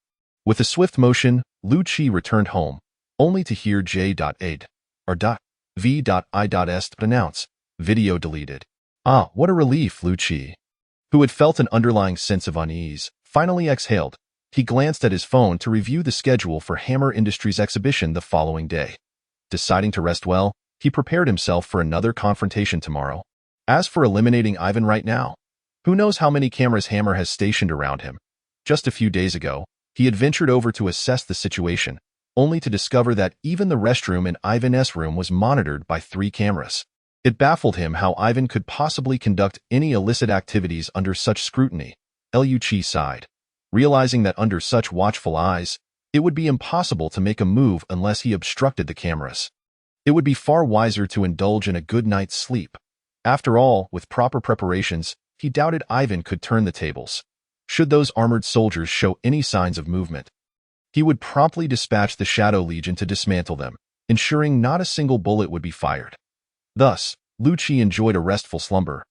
With a swift motion, Lucci returned home, only to hear J.A.V.I.S pronounce, video deleted. Ah, what a relief, Lucci. who had felt an underlying sense of unease, finally exhaled. He glanced at his phone to review the schedule for Hammer Industries' exhibition the following day. Deciding to rest well, he prepared himself for another confrontation tomorrow. As for eliminating Ivan right now, who knows how many cameras Hammer has stationed around him? Just a few days ago, he had ventured over to assess the situation, only to discover that even the restroom in Ivan's room was monitored by 3 cameras. It baffled him how Ivan could possibly conduct any illicit activities under such scrutiny. S.H.I.E.L.D sighed, realizing that under such watchful eyes, it would be impossible to make a move unless he obstructed the cameras. It would be far wiser to indulge in a good night's sleep. After all, with proper preparations, he doubted Ivan could turn the tables. Should those armored soldiers show any signs of movement, he would promptly dispatch the Shadow Legion to dismantle them, ensuring not a single bullet would be fired. Thus, S.H.I.E.L.D enjoyed a restful slumber.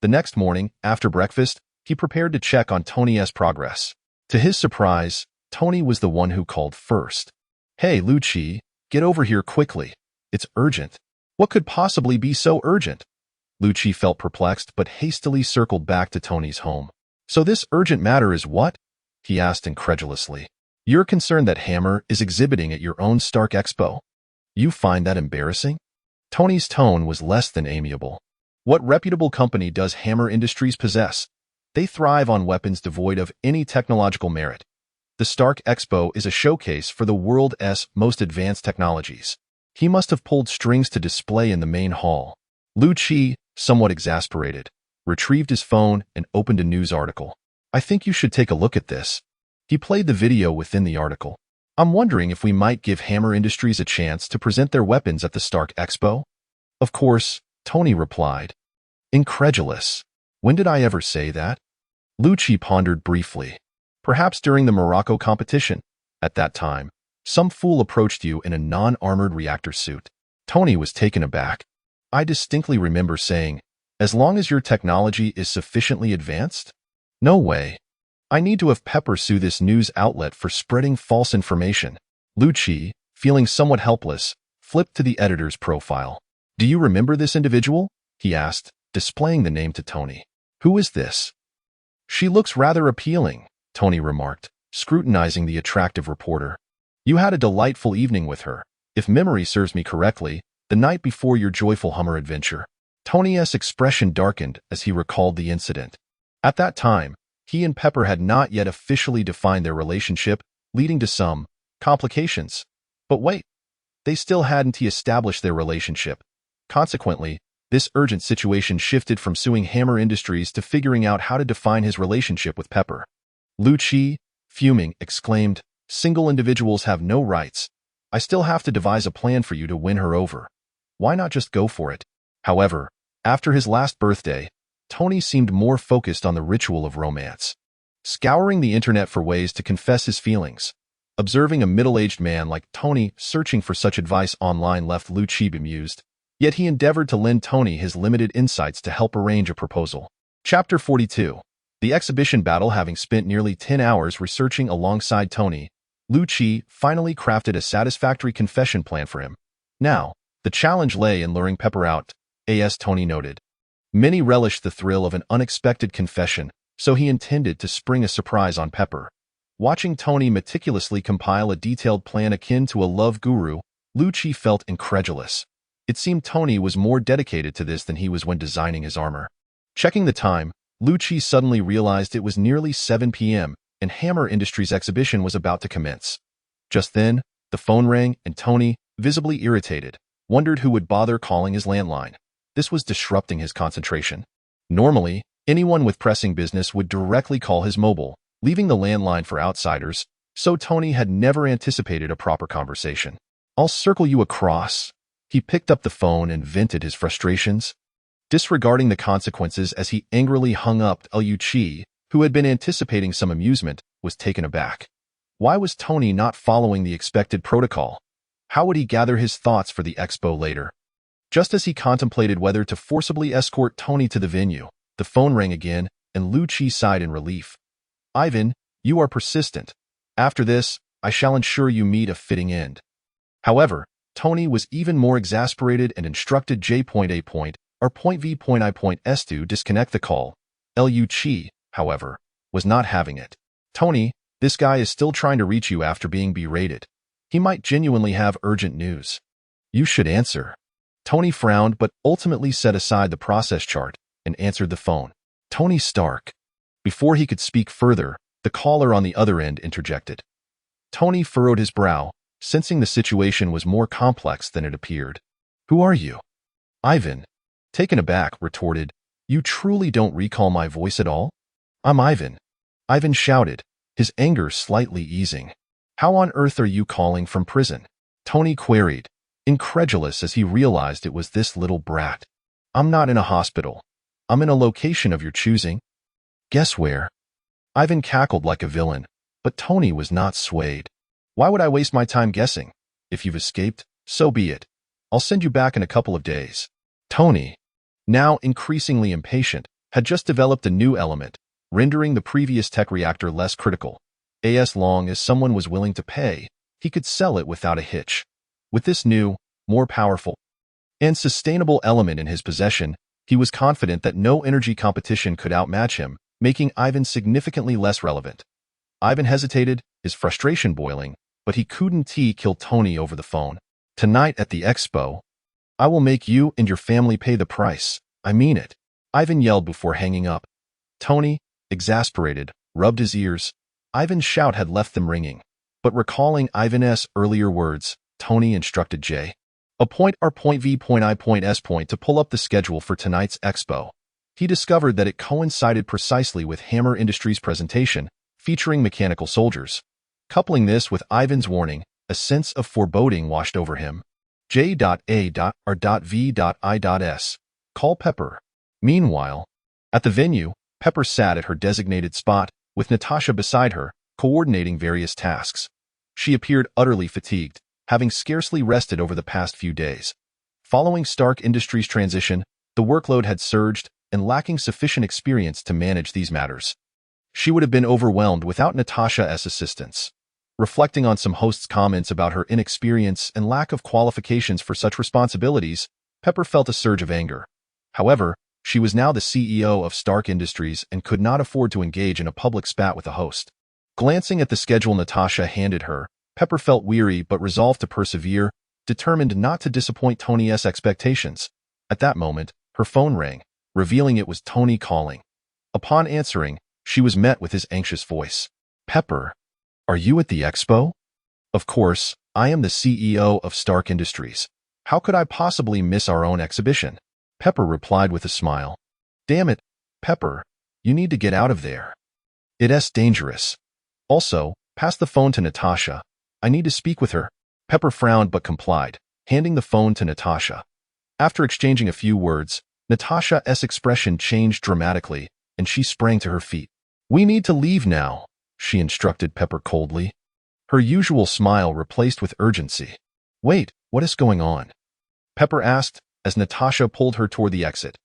The next morning, after breakfast, he prepared to check on Tony's progress. To his surprise, Tony was the one who called first. "Hey, S.H.I.E.L.D, get over here quickly. It's urgent." What could possibly be so urgent? S.H.I.E.L.D felt perplexed but hastily circled back to Tony's home. "So this urgent matter is what?" he asked incredulously. "You're concerned that Hammer is exhibiting at your own Stark Expo? You find that embarrassing?" Tony's tone was less than amiable. "What reputable company does Hammer Industries possess? They thrive on weapons devoid of any technological merit. The Stark Expo is a showcase for the world's most advanced technologies. He must have pulled strings to display in the main hall." S.H.I.E.L.D, somewhat exasperated, retrieved his phone and opened a news article. "I think you should take a look at this." He played the video within the article. "I'm wondering if we might give Hammer Industries a chance to present their weapons at the Stark Expo?" "Of course," Tony replied. Incredulous. "When did I ever say that?" S.H.I.E.L.D pondered briefly. "Perhaps during the Morocco competition. At that time, some fool approached you in a non-armored reactor suit." Tony was taken aback. "I distinctly remember saying, as long as your technology is sufficiently advanced? No way. I need to have Pepper sue this news outlet for spreading false information." S.H.I.E.L.D, feeling somewhat helpless, flipped to the editor's profile. "Do you remember this individual?" he asked, displaying the name to Tony. "Who is this?" "She looks rather appealing," Tony remarked, scrutinizing the attractive reporter. "You had a delightful evening with her, if memory serves me correctly, the night before your joyful Hummer adventure." Tony's expression darkened as he recalled the incident. At that time, he and Pepper had not yet officially defined their relationship, leading to some complications. But wait, they still hadn't established their relationship. Consequently, this urgent situation shifted from suing Hammer Industries to figuring out how to define his relationship with Pepper. S.H.I.E.L.D, fuming, exclaimed, "Single individuals have no rights. I still have to devise a plan for you to win her over. Why not just go for it?" However, after his last birthday, Tony seemed more focused on the ritual of romance. Scouring the internet for ways to confess his feelings, observing a middle-aged man like Tony searching for such advice online left S.H.I.E.L.D bemused. Yet he endeavored to lend Tony his limited insights to help arrange a proposal. Chapter 42. The exhibition battle. Having spent nearly 10 hours researching alongside Tony, S.H.I.E.L.D finally crafted a satisfactory confession plan for him. Now, the challenge lay in luring Pepper out, as Tony noted. Many relished the thrill of an unexpected confession, so he intended to spring a surprise on Pepper. Watching Tony meticulously compile a detailed plan akin to a love guru, S.H.I.E.L.D felt incredulous. It seemed Tony was more dedicated to this than he was when designing his armor. Checking the time, S.H.I.E.L.D suddenly realized it was nearly 7 p.m., and Hammer Industries' exhibition was about to commence. Just then, the phone rang, and Tony, visibly irritated, wondered who would bother calling his landline. This was disrupting his concentration. Normally, anyone with pressing business would directly call his mobile, leaving the landline for outsiders, so Tony had never anticipated a proper conversation. "I'll circle you across." He picked up the phone and vented his frustrations, disregarding the consequences as he angrily hung up. S.H.I.E.L.D, who had been anticipating some amusement, was taken aback. Why was Tony not following the expected protocol? How would he gather his thoughts for the expo later? Just as he contemplated whether to forcibly escort Tony to the venue, the phone rang again, and S.H.I.E.L.D sighed in relief. "Ivan, you are persistent. After this, I shall ensure you meet a fitting end." However, Tony was even more exasperated and instructed J.A.R.V.S to disconnect the call. S.H.I.E.L.D, however, was not having it. Tony, this guy is still trying to reach you after being berated. He might genuinely have urgent news. You should answer. Tony frowned but ultimately set aside the process chart and answered the phone. Tony Stark. Before he could speak further, the caller on the other end interjected. Tony furrowed his brow, sensing the situation was more complex than it appeared. Who are you? Ivan, taken aback, retorted. You truly don't recall my voice at all? I'm Ivan. Ivan shouted, his anger slightly easing. How on earth are you calling from prison? Tony queried, incredulous as he realized it was this little brat. I'm not in a hospital. I'm in a location of your choosing. Guess where? Ivan cackled like a villain, but Tony was not swayed. Why would I waste my time guessing? If you've escaped, so be it. I'll send you back in a couple of days. Tony, now increasingly impatient, had just developed a new element, rendering the previous tech reactor less critical. As long as someone was willing to pay, he could sell it without a hitch. With this new, more powerful, and sustainable element in his possession, he was confident that no energy competition could outmatch him, making Ivan significantly less relevant. Ivan hesitated, his frustration boiling, but he couldn't kill Tony over the phone. Tonight at the Expo, I will make you and your family pay the price. I mean it. Ivan yelled before hanging up. Tony, exasperated, rubbed his ears. Ivan's shout had left them ringing. But recalling Ivan's earlier words, Tony instructed J. Appoint R. V. I. S. to pull up the schedule for tonight's Expo. He discovered that it coincided precisely with Hammer Industries' presentation, featuring mechanical soldiers. Coupling this with Ivan's warning, a sense of foreboding washed over him. J.A.R.V.I.S. Call Pepper. Meanwhile, at the venue, Pepper sat at her designated spot, with Natasha beside her, coordinating various tasks. She appeared utterly fatigued, having scarcely rested over the past few days. Following Stark Industries' transition, the workload had surged, and lacking sufficient experience to manage these matters. She would have been overwhelmed without Natasha's assistance. Reflecting on some hosts' comments about her inexperience and lack of qualifications for such responsibilities, Pepper felt a surge of anger. However, she was now the CEO of Stark Industries and could not afford to engage in a public spat with a host. Glancing at the schedule Natasha handed her, Pepper felt weary but resolved to persevere, determined not to disappoint Tony's expectations. At that moment, her phone rang, revealing it was Tony calling. Upon answering, she was met with his anxious voice. Pepper, are you at the Expo? Of course, I am the CEO of Stark Industries. How could I possibly miss our own exhibition? Pepper replied with a smile. Damn it, Pepper, you need to get out of there. It's dangerous. Also, pass the phone to Natasha. I need to speak with her. Pepper frowned but complied, handing the phone to Natasha. After exchanging a few words, Natasha's expression changed dramatically, and she sprang to her feet. We need to leave now, she instructed Pepper coldly. Her usual smile replaced with urgency. Wait, what is going on? Pepper asked, as Natasha pulled her toward the exit.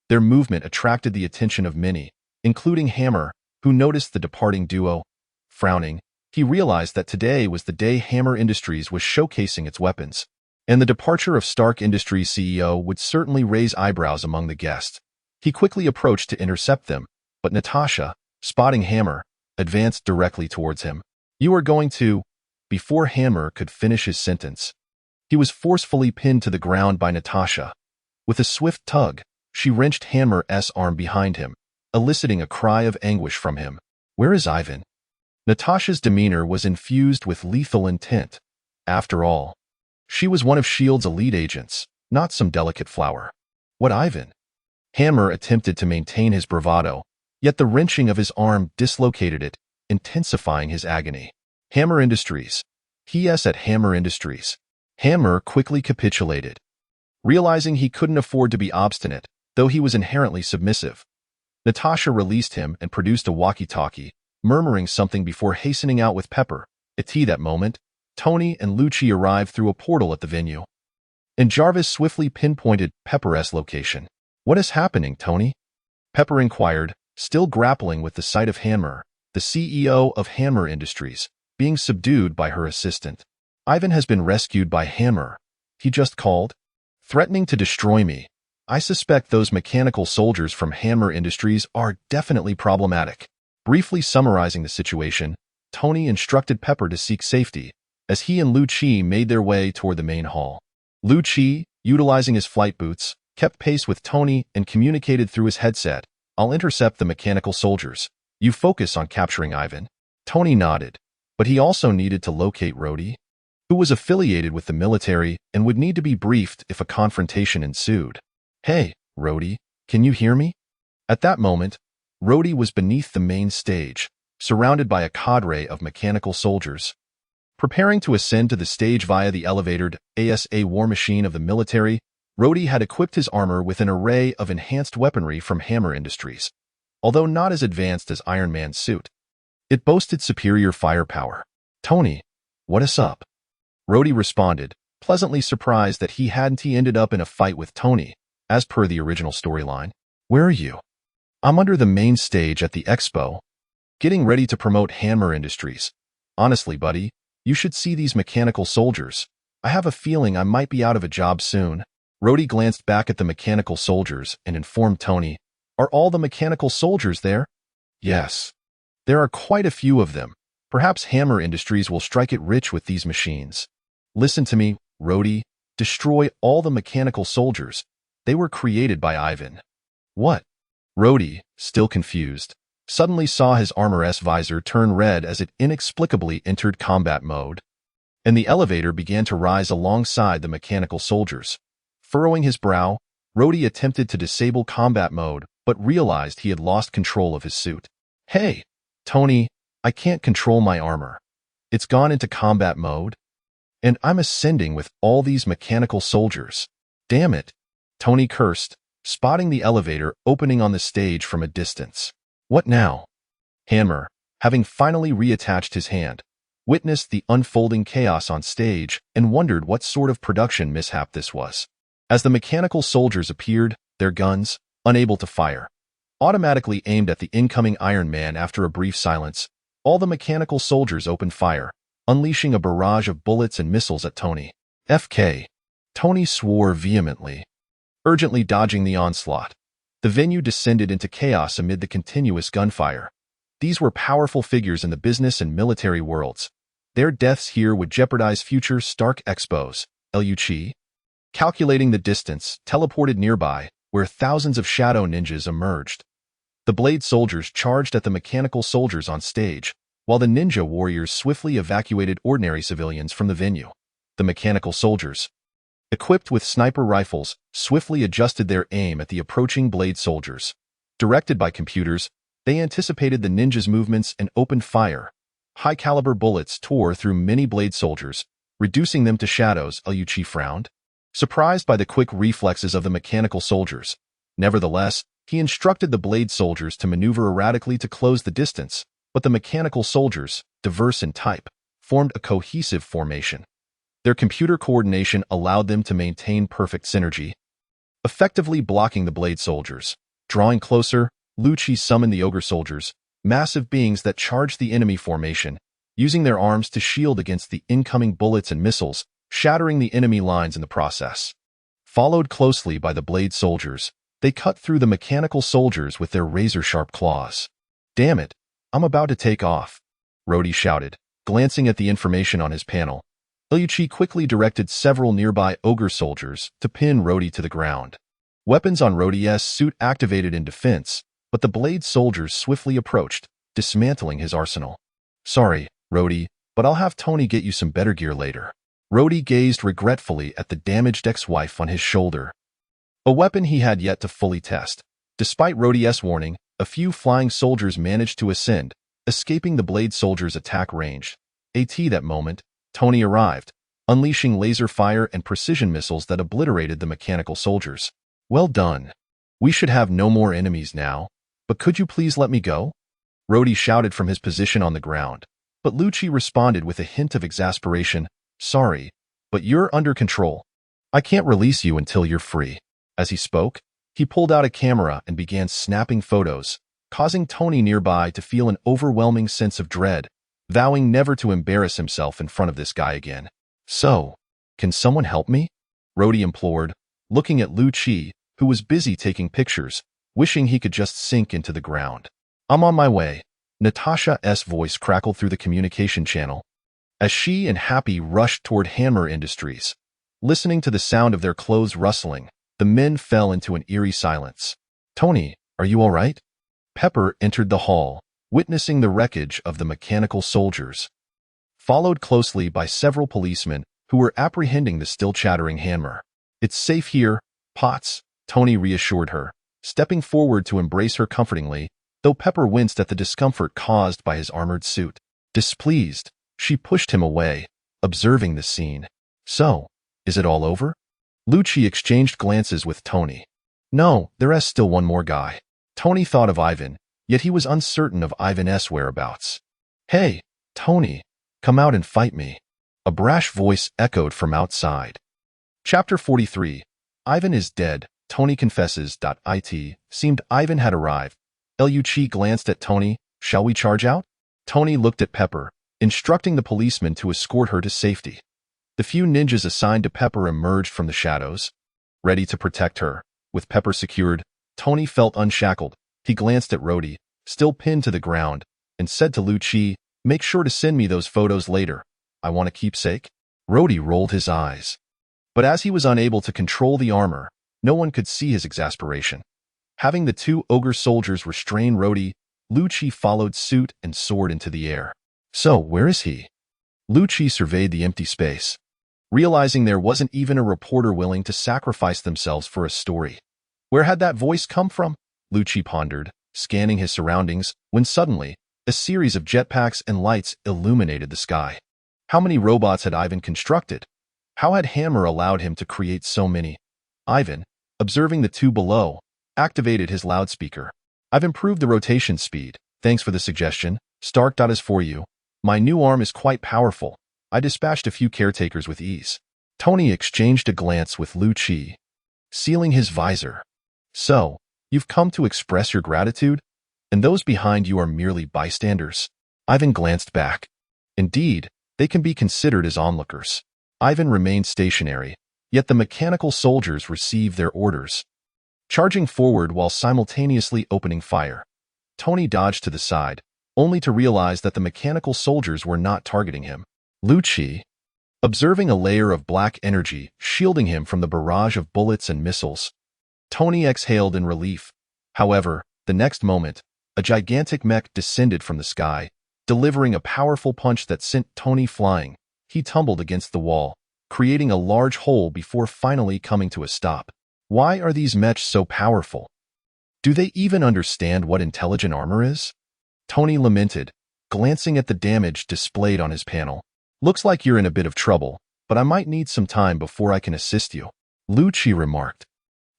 Their movement attracted the attention of many, including Hammer, who noticed the departing duo. Frowning, he realized that today was the day Hammer Industries was showcasing its weapons, and the departure of Stark Industries CEO would certainly raise eyebrows among the guests. He quickly approached to intercept them, but Natasha, spotting Hammer, advanced directly towards him. You are going to... Before Hammer could finish his sentence, he was forcefully pinned to the ground by Natasha. With a swift tug, she wrenched Hammer's arm behind him, eliciting a cry of anguish from him. Where is Ivan? Natasha's demeanor was infused with lethal intent. After all, she was one of S.H.I.E.L.D's elite agents, not some delicate flower. What Ivan? Hammer attempted to maintain his bravado, yet the wrenching of his arm dislocated it, intensifying his agony. Hammer Industries. He.S. at Hammer Industries. Hammer quickly capitulated. Realizing he couldn't afford to be obstinate, though he was inherently submissive, Natasha released him and produced a walkie-talkie, murmuring something before hastening out with Pepper. At that moment, Tony and Lucci arrived through a portal at the venue, and Jarvis swiftly pinpointed Pepper's location. What is happening, Tony? Pepper inquired, still grappling with the sight of Hammer, the CEO of Hammer Industries, being subdued by her assistant. Ivan has been rescued by Hammer. He just called, threatening to destroy me. I suspect those mechanical soldiers from Hammer Industries are definitely problematic. Briefly summarizing the situation, Tony instructed Pepper to seek safety as he and Lu Chi made their way toward the main hall. Lu Chi, utilizing his flight boots, kept pace with Tony and communicated through his headset. I'll intercept the mechanical soldiers. You focus on capturing Ivan. Tony nodded, but he also needed to locate Rhodey, who was affiliated with the military and would need to be briefed if a confrontation ensued. Hey, Rhodey, can you hear me? At that moment, Rhodey was beneath the main stage, surrounded by a cadre of mechanical soldiers. Preparing to ascend to the stage via the elevated ASA war machine of the military, Rhodey had equipped his armor with an array of enhanced weaponry from Hammer Industries. Although not as advanced as Iron Man's suit, it boasted superior firepower. Tony, what is up? Rhodey responded, pleasantly surprised that he hadn't ended up in a fight with Tony, as per the original storyline. Where are you? I'm under the main stage at the Expo, getting ready to promote Hammer Industries. Honestly, buddy, you should see these mechanical soldiers. I have a feeling I might be out of a job soon. Rhodey glanced back at the mechanical soldiers and informed Tony, are all the mechanical soldiers there? Yes. There are quite a few of them. Perhaps Hammer Industries will strike it rich with these machines. Listen to me, Rhodey. Destroy all the mechanical soldiers. They were created by Ivan. What? Rhodey, still confused, suddenly saw his armor's visor turn red as it inexplicably entered combat mode, and the elevator began to rise alongside the mechanical soldiers. Furrowing his brow, Rhodey attempted to disable combat mode, but realized he had lost control of his suit. Hey, Tony, I can't control my armor. It's gone into combat mode, and I'm ascending with all these mechanical soldiers. Damn it, Tony cursed, spotting the elevator opening on the stage from a distance. What now? Hammer, having finally reattached his hand, witnessed the unfolding chaos on stage and wondered what sort of production mishap this was. As the mechanical soldiers appeared, their guns, unable to fire, automatically aimed at the incoming Iron Man. After a brief silence, all the mechanical soldiers opened fire, unleashing a barrage of bullets and missiles at Tony. FK. Tony swore vehemently, urgently dodging the onslaught. The venue descended into chaos amid the continuous gunfire. These were powerful figures in the business and military worlds. Their deaths here would jeopardize future Stark Expos. S.H.I.E.L.D. Calculating the distance, teleported nearby, where thousands of shadow ninjas emerged. The Blade soldiers charged at the mechanical soldiers on stage, while the ninja warriors swiftly evacuated ordinary civilians from the venue. The mechanical soldiers, equipped with sniper rifles, swiftly adjusted their aim at the approaching Blade soldiers. Directed by computers, they anticipated the ninjas' movements and opened fire. High-caliber bullets tore through many Blade soldiers, reducing them to shadows. S.H.I.E.L.D. frowned, surprised by the quick reflexes of the mechanical soldiers. Nevertheless, he instructed the Blade soldiers to maneuver erratically to close the distance, but the mechanical soldiers, diverse in type, formed a cohesive formation. Their computer coordination allowed them to maintain perfect synergy, effectively blocking the Blade soldiers. Drawing closer, Lu Chi summoned the Ogre soldiers, massive beings that charged the enemy formation, using their arms to shield against the incoming bullets and missiles, shattering the enemy lines in the process. Followed closely by the Blade soldiers, they cut through the mechanical soldiers with their razor-sharp claws. Damn it, I'm about to take off, Rhodey shouted, glancing at the information on his panel. S.H.I.E.L.D. quickly directed several nearby Ogre soldiers to pin Rhodey to the ground. Weapons on Rhodey's suit activated in defense, but the Blade soldiers swiftly approached, dismantling his arsenal. Sorry, Rhodey, but I'll have Tony get you some better gear later. Rhodey gazed regretfully at the damaged ex-wife on his shoulder, a weapon he had yet to fully test. Despite Rhodey's warning, a few flying soldiers managed to ascend, escaping the Blade soldiers' attack range. At that moment, Tony arrived, unleashing laser fire and precision missiles that obliterated the mechanical soldiers. Well done. We should have no more enemies now, but could you please let me go? Rhodey shouted from his position on the ground, but Lu Chi responded with a hint of exasperation. Sorry, but you're under control. I can't release you until you're free. As he spoke, he pulled out a camera and began snapping photos, causing Tony nearby to feel an overwhelming sense of dread, vowing never to embarrass himself in front of this guy again. So, can someone help me? Rhodey implored, looking at Lu Chi, who was busy taking pictures, wishing he could just sink into the ground. "I'm on my way." Natasha's voice crackled through the communication channel as she and Happy rushed toward Hammer Industries. Listening to the sound of their clothes rustling, the men fell into an eerie silence. "Tony, are you all right?" Pepper entered the hall, witnessing the wreckage of the mechanical soldiers, followed closely by several policemen who were apprehending the still chattering Hammer. "It's safe here, Potts," Tony reassured her, stepping forward to embrace her comfortingly, though Pepper winced at the discomfort caused by his armored suit. Displeased, she pushed him away, observing the scene. "So, is it all over?" Lucci exchanged glances with Tony. "No, there's still one more guy." Tony thought of Ivan, yet he was uncertain of Ivan's whereabouts. "Hey, Tony, come out and fight me," a brash voice echoed from outside. Chapter 43. Ivan is dead, Tony confesses. It seemed Ivan had arrived. Lucci glanced at Tony. "Shall we charge out?" Tony looked at Pepper, instructing the policeman to escort her to safety. The few ninjas assigned to Pepper emerged from the shadows, ready to protect her. With Pepper secured, Tony felt unshackled. He glanced at Rhodey, still pinned to the ground, and said to Lucci, "Make sure to send me those photos later. I want a keepsake." Rhodey rolled his eyes. But as he was unable to control the armor, no one could see his exasperation. Having the two ogre soldiers restrain Rhodey, Lucci followed suit and soared into the air. "So, where is he?" Lucci surveyed the empty space, realizing there wasn't even a reporter willing to sacrifice themselves for a story. Where had that voice come from? Lucci pondered, scanning his surroundings, when suddenly, a series of jetpacks and lights illuminated the sky. How many robots had Ivan constructed? How had Hammer allowed him to create so many? Ivan, observing the two below, activated his loudspeaker. "I've improved the rotation speed. Thanks for the suggestion. Stark. Is for you. My new arm is quite powerful. I dispatched a few caretakers with ease." Tony exchanged a glance with Lucci, sealing his visor. "So, you've come to express your gratitude? And those behind you are merely bystanders?" Ivan glanced back. Indeed, they can be considered as onlookers. Ivan remained stationary, yet the mechanical soldiers received their orders, charging forward while simultaneously opening fire. Tony dodged to the side, only to realize that the mechanical soldiers were not targeting him. Lucci, observing a layer of black energy shielding him from the barrage of bullets and missiles. Tony exhaled in relief. However, the next moment, a gigantic mech descended from the sky, delivering a powerful punch that sent Tony flying. He tumbled against the wall, creating a large hole before finally coming to a stop. Why are these mechs so powerful? Do they even understand what intelligent armor is? Tony lamented, glancing at the damage displayed on his panel. "Looks like you're in a bit of trouble, but I might need some time before I can assist you," Lucci remarked,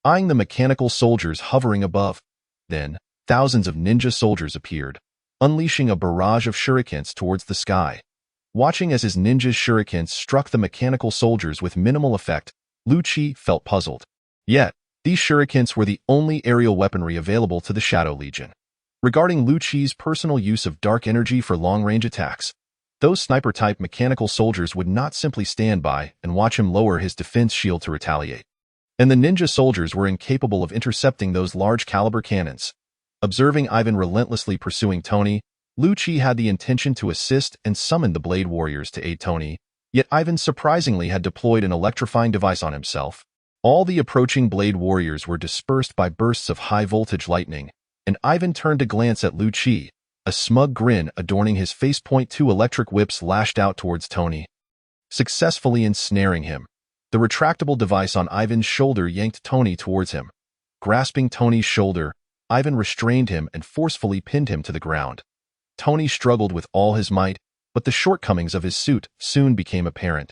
eyeing the mechanical soldiers hovering above. Then, thousands of ninja soldiers appeared, unleashing a barrage of shurikens towards the sky. Watching as his ninja shurikens struck the mechanical soldiers with minimal effect, Lucci felt puzzled. Yet, these shurikens were the only aerial weaponry available to the Shadow Legion. Regarding Lucci's personal use of dark energy for long-range attacks, those sniper-type mechanical soldiers would not simply stand by and watch him lower his defense shield to retaliate. And the ninja soldiers were incapable of intercepting those large-caliber cannons. Observing Ivan relentlessly pursuing Tony, Lucci had the intention to assist and summon the Blade Warriors to aid Tony, yet Ivan surprisingly had deployed an electrifying device on himself. All the approaching Blade Warriors were dispersed by bursts of high-voltage lightning, and Ivan turned to glance at Lucci, a smug grin adorning his face. Two electric whips lashed out towards Tony, successfully ensnaring him. The retractable device on Ivan's shoulder yanked Tony towards him. Grasping Tony's shoulder, Ivan restrained him and forcefully pinned him to the ground. Tony struggled with all his might, but the shortcomings of his suit soon became apparent.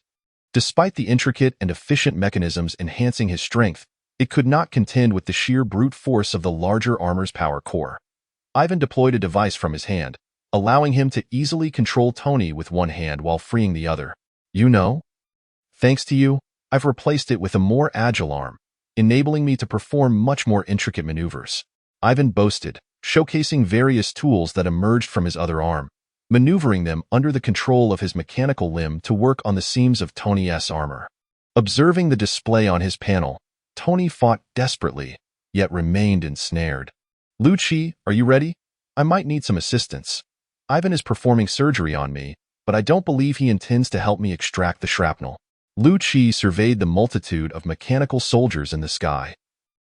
Despite the intricate and efficient mechanisms enhancing his strength, it could not contend with the sheer brute force of the larger armor's power core. Ivan deployed a device from his hand, allowing him to easily control Tony with one hand while freeing the other. "You know? Thanks to you, I've replaced it with a more agile arm, enabling me to perform much more intricate maneuvers," Ivan boasted, showcasing various tools that emerged from his other arm, maneuvering them under the control of his mechanical limb to work on the seams of Tony's armor. Observing the display on his panel, Tony fought desperately, yet remained ensnared. Lu-Chi, are you ready? I might need some assistance. Ivan is performing surgery on me, but I don't believe he intends to help me extract the shrapnel. Lu-Chi surveyed the multitude of mechanical soldiers in the sky.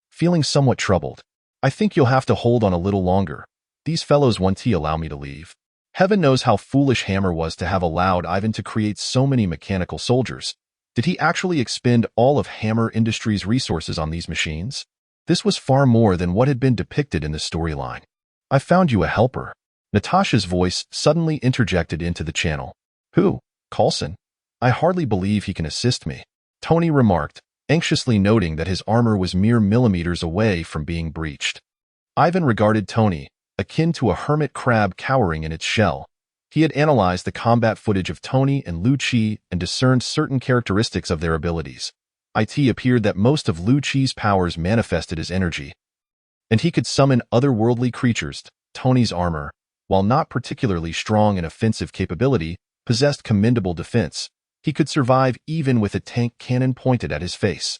Feeling somewhat troubled, I think you'll have to hold on a little longer. These fellows won't allow me to leave. Heaven knows how foolish Hammer was to have allowed Ivan to create so many mechanical soldiers. Did he actually expend all of Hammer Industries' resources on these machines? This was far more than what had been depicted in the storyline. I found you a helper. Natasha's voice suddenly interjected into the channel. Who? Coulson? I hardly believe he can assist me. Tony remarked, anxiously noting that his armor was mere millimeters away from being breached. Ivan regarded Tony, akin to a hermit crab cowering in its shell. He had analyzed the combat footage of Tony and Lu-Chi and discerned certain characteristics of their abilities. It appeared that most of Lu-Chi's powers manifested as energy, and he could summon otherworldly creatures. Tony's armor, while not particularly strong in offensive capability, possessed commendable defense. He could survive even with a tank cannon pointed at his face.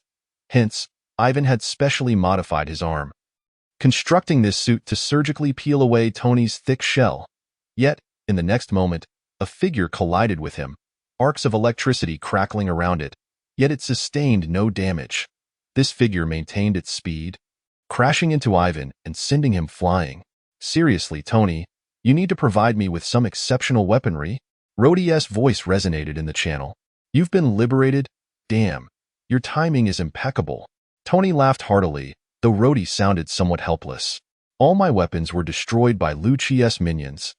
Hence, Ivan had specially modified his arm, constructing this suit to surgically peel away Tony's thick shell. Yet, in the next moment, a figure collided with him, arcs of electricity crackling around it, yet it sustained no damage. This figure maintained its speed, crashing into Ivan and sending him flying. Seriously, Tony, you need to provide me with some exceptional weaponry? Rhodey's voice resonated in the channel. You've been liberated? Damn, your timing is impeccable. Tony laughed heartily, though Rhodey sounded somewhat helpless. All my weapons were destroyed by Lu-Chi's minions.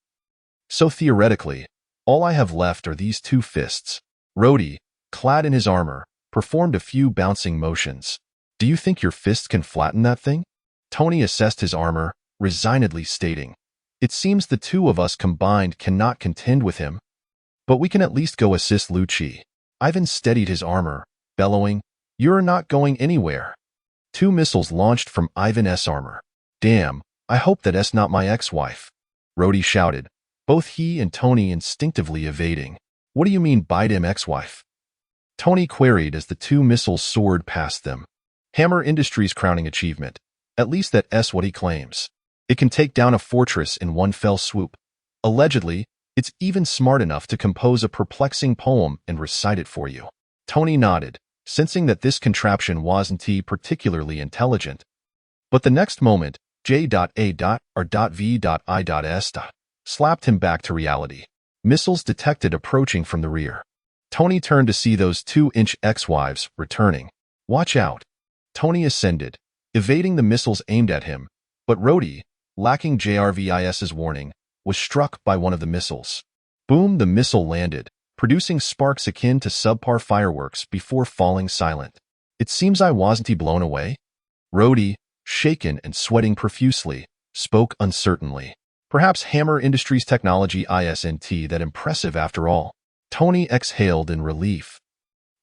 So theoretically, all I have left are these two fists. Rhodey, clad in his armor, performed a few bouncing motions. Do you think your fist can flatten that thing? Tony assessed his armor, resignedly stating, it seems the two of us combined cannot contend with him. But we can at least go assist Lu-Chi. Ivan steadied his armor, bellowing, you're not going anywhere. 2 missiles launched from Ivan's armor. Damn, I hope that's not my ex-wife. Rhodey shouted, both he and Tony instinctively evading. What do you mean by them ex-wife? Tony queried as the 2 missiles soared past them. Hammer Industries' crowning achievement. At least that's what he claims. It can take down a fortress in one fell swoop. Allegedly, it's even smart enough to compose a perplexing poem and recite it for you. Tony nodded, sensing that this contraption wasn't particularly intelligent. But the next moment, J.A.R.V.I.S. slapped him back to reality. Missiles detected approaching from the rear. Tony turned to see those 2-inch ex-wives returning. Watch out. Tony ascended, evading the missiles aimed at him, but Rhodey, lacking JRVIS's warning, was struck by one of the missiles. Boom, the missile landed, producing sparks akin to subpar fireworks before falling silent. It seems I wasn't blown away? Rhodey, shaken and sweating profusely, spoke uncertainly. Perhaps Hammer Industries' technology isn't that impressive after all. Tony exhaled in relief,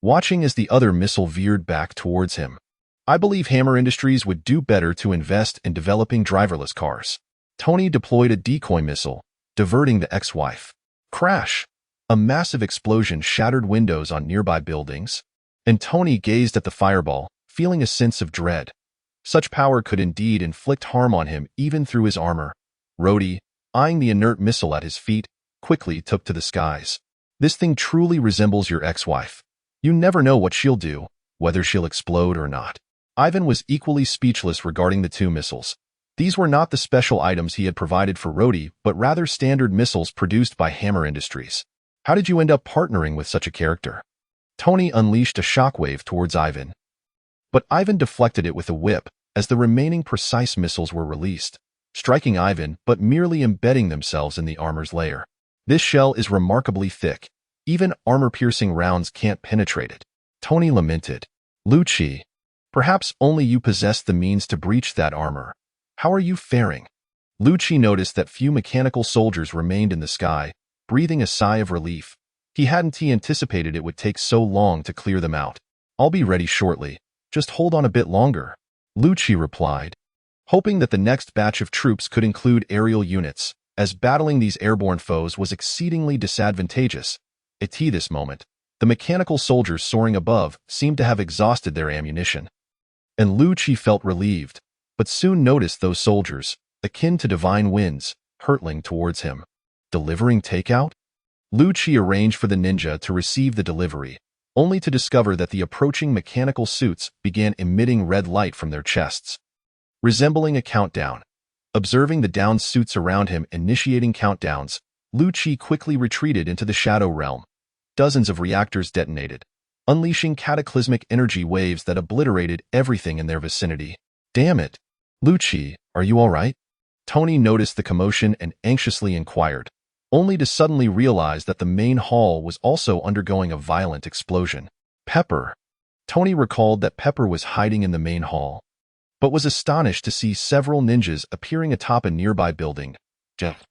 watching as the other missile veered back towards him. I believe Hammer Industries would do better to invest in developing driverless cars. Tony deployed a decoy missile, diverting the ex-wife. Crash! A massive explosion shattered windows on nearby buildings, and Tony gazed at the fireball, feeling a sense of dread. Such power could indeed inflict harm on him even through his armor. Rhodey, eyeing the inert missile at his feet, quickly took to the skies. This thing truly resembles your ex-wife. You never know what she'll do, whether she'll explode or not. Ivan was equally speechless regarding the 2 missiles. These were not the special items he had provided for Rhodey, but rather standard missiles produced by Hammer Industries. How did you end up partnering with such a character? Tony unleashed a shockwave towards Ivan. But Ivan deflected it with a whip as the remaining precise missiles were released, striking Ivan but merely embedding themselves in the armor's layer. This shell is remarkably thick. Even armor-piercing rounds can't penetrate it. Tony lamented. Lu-Chi, perhaps only you possess the means to breach that armor. How are you faring? Lu-Chi noticed that few mechanical soldiers remained in the sky, breathing a sigh of relief. He hadn't anticipated it would take so long to clear them out. I'll be ready shortly. Just hold on a bit longer. Lu-Chi replied, hoping that the next batch of troops could include aerial units, as battling these airborne foes was exceedingly disadvantageous. At this moment, the mechanical soldiers soaring above seemed to have exhausted their ammunition. and Lu Qi felt relieved, but soon noticed those soldiers, akin to divine winds, hurtling towards him. Delivering takeout? Lu Qi arranged for the ninja to receive the delivery, only to discover that the approaching mechanical suits began emitting red light from their chests, resembling a countdown. Observing the downed suits around him initiating countdowns, Lu Qi quickly retreated into the shadow realm. Dozens of reactors detonated, unleashing cataclysmic energy waves that obliterated everything in their vicinity. Damn it! Lu Qi, are you all right? Tony noticed the commotion and anxiously inquired, only to suddenly realize that the main hall was also undergoing a violent explosion. Pepper. Tony recalled that Pepper was hiding in the main hall, but was astonished to see several ninjas appearing atop a nearby building. Jeff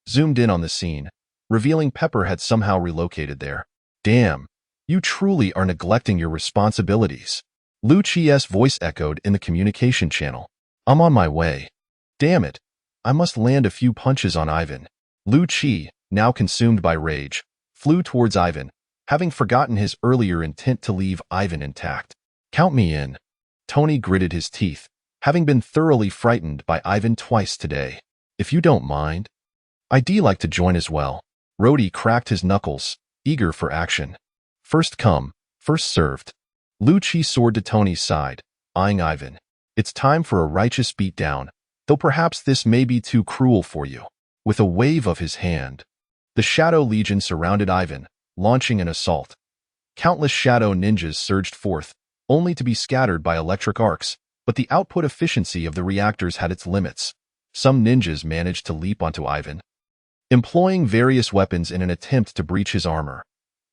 zoomed in on the scene, revealing Pepper had somehow relocated there. Damn, you truly are neglecting your responsibilities. Lu Qi's voice echoed in the communication channel. I'm on my way. Damn it, I must land a few punches on Ivan. Lu Qi, now consumed by rage, flew towards Ivan, having forgotten his earlier intent to leave Ivan intact. Count me in. Tony gritted his teeth, having been thoroughly frightened by Ivan twice today. If you don't mind, I'd like to join as well. Rhodey cracked his knuckles, eager for action. First come, first served. Lu Qi soared to Tony's side, eyeing Ivan. It's time for a righteous beatdown, though perhaps this may be too cruel for you. With a wave of his hand, the Shadow Legion surrounded Ivan, launching an assault. Countless shadow ninjas surged forth, only to be scattered by electric arcs, but the output efficiency of the reactors had its limits. Some ninjas managed to leap onto Ivan, employing various weapons in an attempt to breach his armor.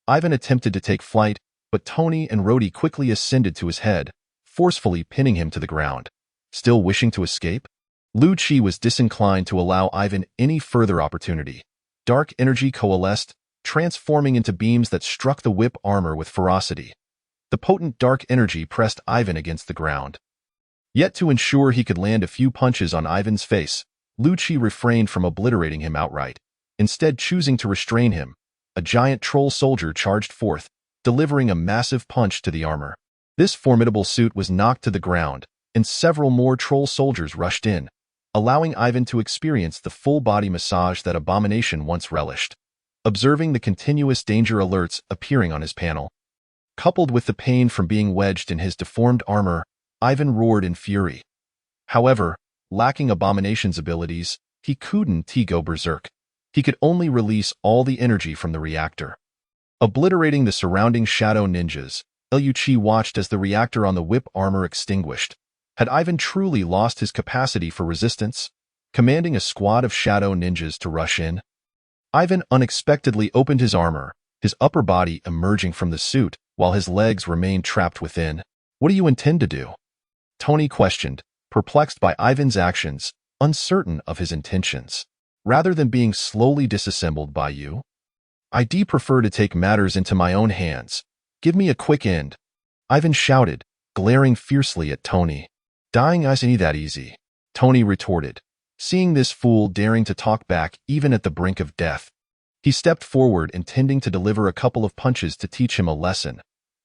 Ivan attempted to take flight, but Tony and Rhodey quickly ascended to his head, forcefully pinning him to the ground. Still wishing to escape? Lu Qi was disinclined to allow Ivan any further opportunity. Dark energy coalesced, transforming into beams that struck the whip armor with ferocity. The potent dark energy pressed Ivan against the ground. Yet to ensure he could land a few punches on Ivan's face, Lu Qi refrained from obliterating him outright, instead choosing to restrain him. A giant troll soldier charged forth, delivering a massive punch to the armor. This formidable suit was knocked to the ground, and several more troll soldiers rushed in, allowing Ivan to experience the full-body massage that Abomination once relished. Observing the continuous danger alerts appearing on his panel, coupled with the pain from being wedged in his deformed armor, Ivan roared in fury. However, lacking Abomination's abilities, he couldn't go berserk. He could only release all the energy from the reactor. Obliterating the surrounding shadow ninjas, Lu Qi watched as the reactor on the whip armor extinguished. Had Ivan truly lost his capacity for resistance, commanding a squad of shadow ninjas to rush in? Ivan unexpectedly opened his armor, his upper body emerging from the suit, while his legs remained trapped within. What do you intend to do? Tony questioned, perplexed by Ivan's actions, uncertain of his intentions. Rather than being slowly disassembled by you, I'd prefer to take matters into my own hands. Give me a quick end. Ivan shouted, glaring fiercely at Tony. Dying isn't that easy, Tony retorted, seeing this fool daring to talk back even at the brink of death. He stepped forward intending to deliver a couple of punches to teach him a lesson.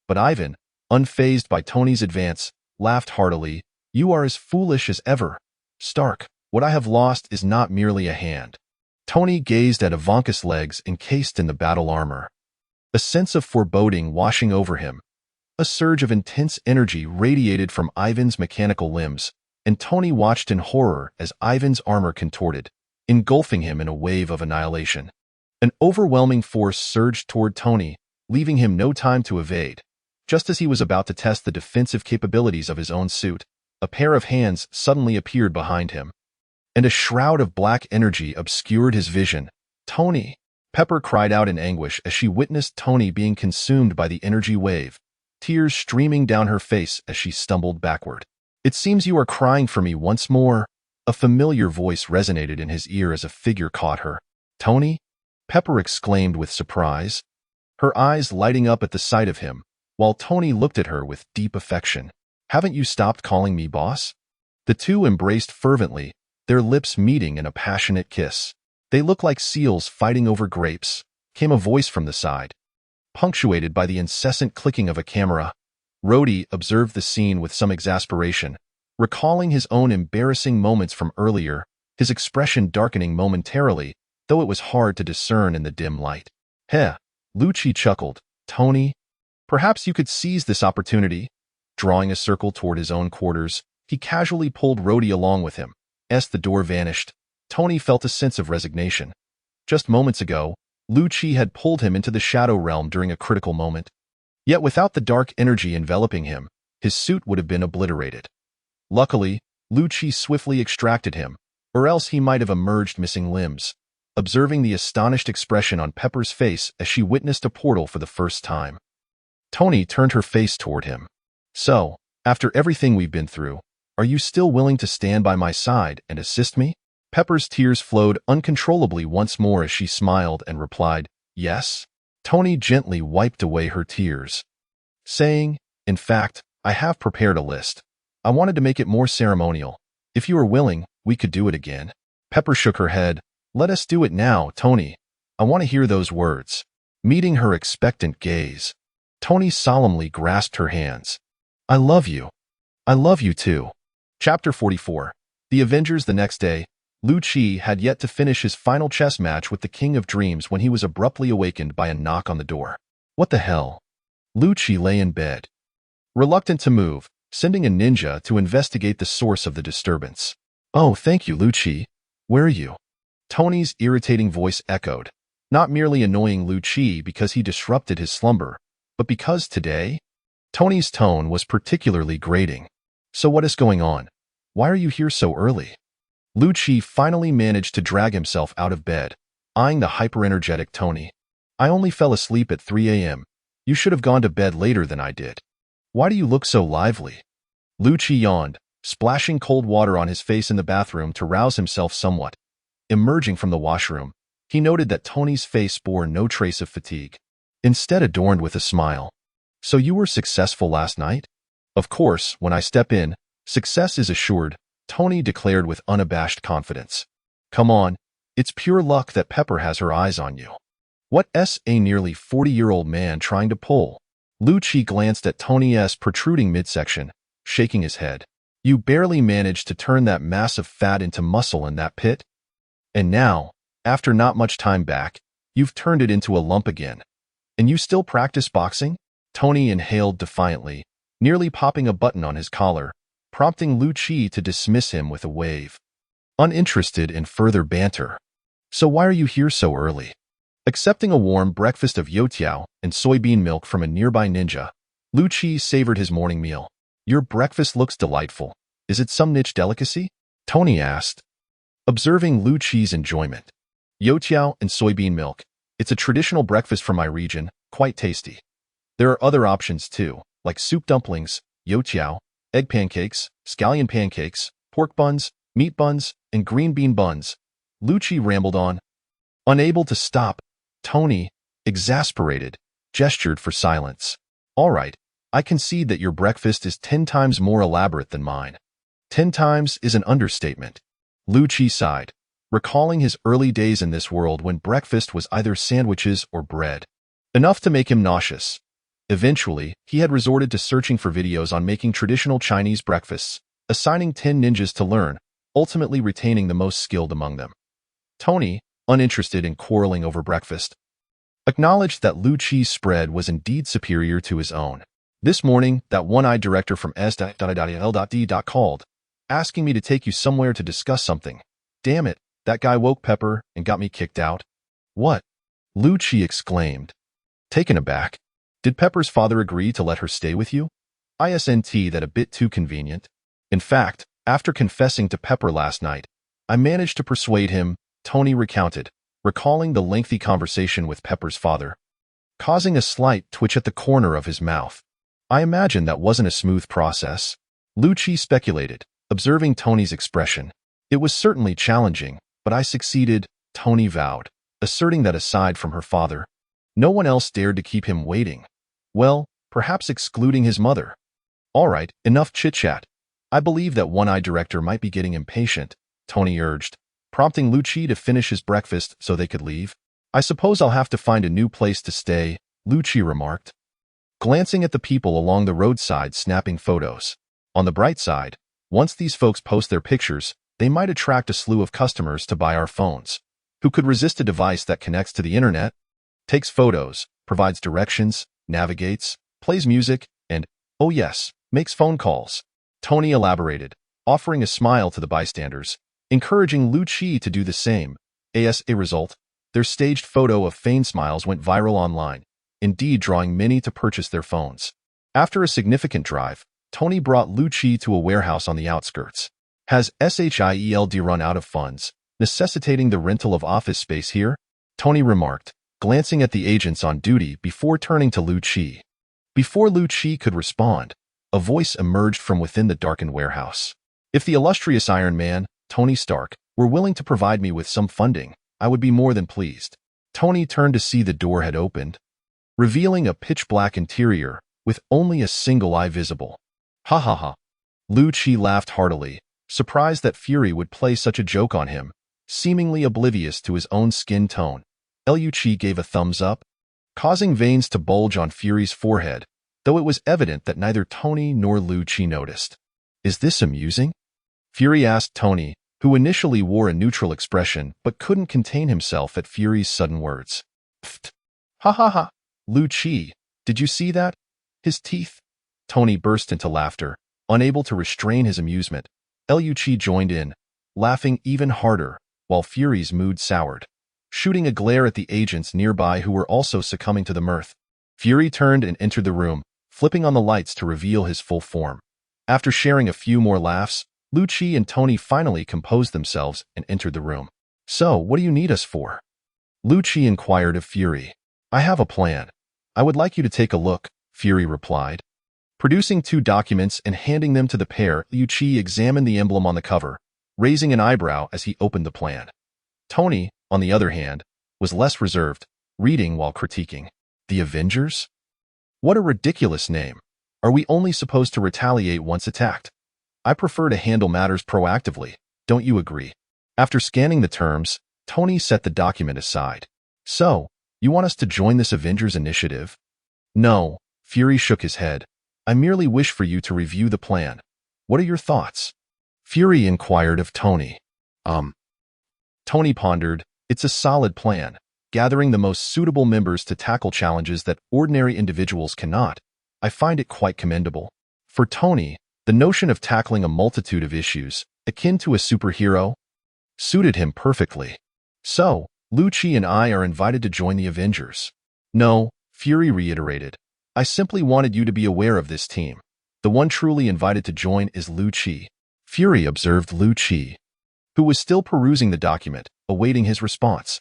But Ivan, unfazed by Tony's advance, laughed heartily. You are as foolish as ever. Stark, what I have lost is not merely a hand. Tony gazed at Ivanka's legs encased in the battle armor. A sense of foreboding washing over him. A surge of intense energy radiated from Ivan's mechanical limbs, and Tony watched in horror as Ivan's armor contorted, engulfing him in a wave of annihilation. An overwhelming force surged toward Tony, leaving him no time to evade. Just as he was about to test the defensive capabilities of his own suit, a pair of hands suddenly appeared behind him, and a shroud of black energy obscured his vision. Tony! Pepper cried out in anguish as she witnessed Tony being consumed by the energy wave, tears streaming down her face as she stumbled backward. It seems you are crying for me once more. A familiar voice resonated in his ear as a figure caught her. Tony? Pepper exclaimed with surprise, her eyes lighting up at the sight of him, while Tony looked at her with deep affection. Haven't you stopped calling me boss? The two embraced fervently, their lips meeting in a passionate kiss. They look like seals fighting over grapes, came a voice from the side, punctuated by the incessant clicking of a camera. Rhodey observed the scene with some exasperation, recalling his own embarrassing moments from earlier, his expression darkening momentarily, though it was hard to discern in the dim light. Heh, Lucci chuckled. Tony, perhaps you could seize this opportunity. Drawing a circle toward his own quarters, he casually pulled Rhodey along with him. As the door vanished, Tony felt a sense of resignation. Just moments ago, Lucci had pulled him into the shadow realm during a critical moment. Yet without the dark energy enveloping him, his suit would have been obliterated. Luckily, Lucci swiftly extracted him, or else he might have emerged missing limbs. Observing the astonished expression on Pepper's face as she witnessed a portal for the first time, Tony turned her face toward him. So, after everything we've been through, are you still willing to stand by my side and assist me? Pepper's tears flowed uncontrollably once more as she smiled and replied, yes. Tony gently wiped away her tears, saying, in fact, I have prepared a list. I wanted to make it more ceremonial. If you are willing, we could do it again. Pepper shook her head. Let us do it now, Tony. I want to hear those words. Meeting her expectant gaze, Tony solemnly grasped her hands. I love you. I love you too. Chapter 44. The Avengers. The next day, Lucci had yet to finish his final chess match with the King of Dreams when he was abruptly awakened by a knock on the door. What the hell? Lucci lay in bed, reluctant to move, sending a ninja to investigate the source of the disturbance. Oh, thank you, Lucci. Where are you? Tony's irritating voice echoed, not merely annoying Lucci because he disrupted his slumber, but because today? Tony's tone was particularly grating. So what is going on? Why are you here so early? Lucci finally managed to drag himself out of bed, eyeing the hyper-energetic Tony. I only fell asleep at 3 a.m. You should have gone to bed later than I did. Why do you look so lively? Lucci yawned, splashing cold water on his face in the bathroom to rouse himself somewhat. Emerging from the washroom, he noted that Tony's face bore no trace of fatigue, instead adorned with a smile. So you were successful last night? Of course, when I step in, success is assured, Tony declared with unabashed confidence. Come on, it's pure luck that Pepper has her eyes on you. What's a nearly 40-year-old man trying to pull? Lucci glanced at Tony's protruding midsection, shaking his head. You barely managed to turn that massive fat into muscle in that pit? And now, after not much time back, you've turned it into a lump again. And you still practice boxing? Tony inhaled defiantly, nearly popping a button on his collar, prompting Lucci to dismiss him with a wave. Uninterested in further banter. So why are you here so early? Accepting a warm breakfast of youtiao and soybean milk from a nearby ninja, Lucci savored his morning meal. Your breakfast looks delightful. Is it some niche delicacy? Tony asked, observing Lucci's enjoyment. Youtiao and soybean milk. It's a traditional breakfast from my region, quite tasty. There are other options too, like soup dumplings, youtiao, egg pancakes, scallion pancakes, pork buns, meat buns, and green bean buns. Lucci rambled on. Unable to stop, Tony, exasperated, gestured for silence. All right, I concede that your breakfast is 10 times more elaborate than mine. 10 times is an understatement. Lucci sighed, recalling his early days in this world when breakfast was either sandwiches or bread. Enough to make him nauseous. Eventually, he had resorted to searching for videos on making traditional Chinese breakfasts, assigning 10 ninjas to learn, ultimately retaining the most skilled among them. Tony, uninterested in quarreling over breakfast, acknowledged that Lucci's spread was indeed superior to his own. This morning, that one-eyed director from S.H.I.E.L.D. called, asking me to take you somewhere to discuss something. Damn it, that guy woke Pepper and got me kicked out. What? Lucci exclaimed, taken aback. Did Pepper's father agree to let her stay with you? Isn't that a bit too convenient? In fact, after confessing to Pepper last night, I managed to persuade him, Tony recounted, recalling the lengthy conversation with Pepper's father, causing a slight twitch at the corner of his mouth. I imagine that wasn't a smooth process. Lucci speculated, observing Tony's expression. It was certainly challenging, but I succeeded, Tony vowed, asserting that aside from her father, no one else dared to keep him waiting. Well, perhaps excluding his mother. All right, enough chit-chat. I believe that one-eyed director might be getting impatient, Tony urged, prompting Lucci to finish his breakfast so they could leave. I suppose I'll have to find a new place to stay, Lucci remarked. glancing at the people along the roadside snapping photos. On the bright side, once these folks post their pictures, they might attract a slew of customers to buy our phones. Who could resist a device that connects to the internet, takes photos, provides directions, navigates, plays music, and, oh yes, makes phone calls? Tony elaborated, offering a smile to the bystanders, encouraging Lu-Chi to do the same. As a result, their staged photo of feigned smiles went viral online, indeed drawing many to purchase their phones. After a significant drive, Tony brought Lu-Chi to a warehouse on the outskirts. Has S.H.I.E.L.D run out of funds, necessitating the rental of office space here? Tony remarked, glancing at the agents on duty before turning to Lu-Chi. Before Lu-Chi could respond, a voice emerged from within the darkened warehouse. If the illustrious Iron Man, Tony Stark, were willing to provide me with some funding, I would be more than pleased. Tony turned to see the door had opened, revealing a pitch-black interior with only a single eye visible. Ha ha ha. Lu-Chi laughed heartily, surprised that Fury would play such a joke on him, seemingly oblivious to his own skin tone. Lu-Chi gave a thumbs up, causing veins to bulge on Fury's forehead, though it was evident that neither Tony nor Lu-Chi noticed. Is this amusing? Fury asked Tony, who initially wore a neutral expression but couldn't contain himself at Fury's sudden words. Pfft. Ha ha ha. Lu-Chi, did you see that? His teeth? Tony burst into laughter, unable to restrain his amusement. Lu-Chi joined in, laughing even harder, while Fury's mood soured, shooting a glare at the agents nearby who were also succumbing to the mirth. Fury turned and entered the room, flipping on the lights to reveal his full form. After sharing a few more laughs, Lu-Chi and Tony finally composed themselves and entered the room. So, what do you need us for? Lu-Chi inquired of Fury. I have a plan. I would like you to take a look, Fury replied. Producing 2 documents and handing them to the pair, Lu-Chi examined the emblem on the cover, raising an eyebrow as he opened the plan. Tony, on the other hand, was less reserved, reading while critiquing. The Avengers? What a ridiculous name. Are we only supposed to retaliate once attacked? I prefer to handle matters proactively, don't you agree? After scanning the terms, Tony set the document aside. So, you want us to join this Avengers initiative? No, Fury shook his head. I merely wish for you to review the plan. What are your thoughts? Fury inquired of Tony. Tony pondered. It's a solid plan, gathering the most suitable members to tackle challenges that ordinary individuals cannot. I find it quite commendable. For Tony, the notion of tackling a multitude of issues, akin to a superhero, suited him perfectly. So, Lu-Chi and I are invited to join the Avengers. No, Fury reiterated. I simply wanted you to be aware of this team. The one truly invited to join is Lu-Chi. Fury observed Lu-Chi, who was still perusing the document, awaiting his response.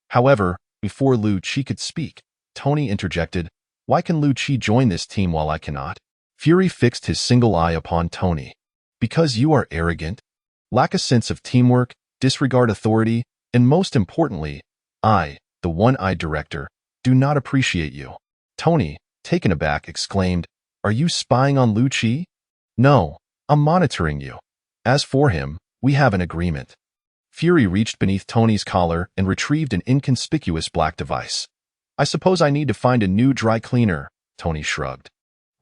However, before Lu-Chi could speak, Tony interjected, Why can Lu-Chi join this team while I cannot? Fury fixed his single eye upon Tony. Because you are arrogant, lack a sense of teamwork, disregard authority, and most importantly, I, the one-eyed director, do not appreciate you. Tony, taken aback, exclaimed, Are you spying on Lu-Chi? No, I'm monitoring you. As for him, we have an agreement. Fury reached beneath Tony's collar and retrieved an inconspicuous black device. I suppose I need to find a new dry cleaner, Tony shrugged.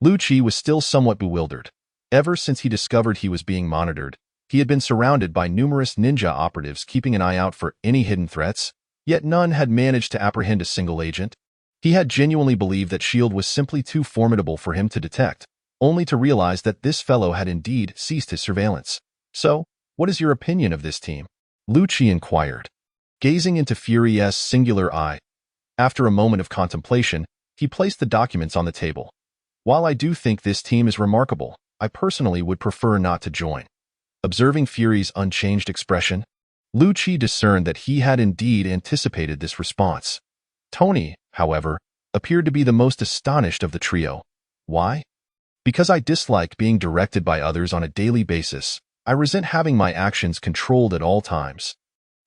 Lu-Chi was still somewhat bewildered. Ever since he discovered he was being monitored, he had been surrounded by numerous ninja operatives keeping an eye out for any hidden threats, yet none had managed to apprehend a single agent. He had genuinely believed that S.H.I.E.L.D was simply too formidable for him to detect, only to realize that this fellow had indeed ceased his surveillance. So, what is your opinion of this team? Lu-Chi inquired, gazing into Fury's singular eye. After a moment of contemplation, he placed the documents on the table. While I do think this team is remarkable, I personally would prefer not to join. Observing Fury's unchanged expression, Lu-Chi discerned that he had indeed anticipated this response. Tony, however, appeared to be the most astonished of the trio. Why? Because I dislike being directed by others on a daily basis. I resent having my actions controlled at all times.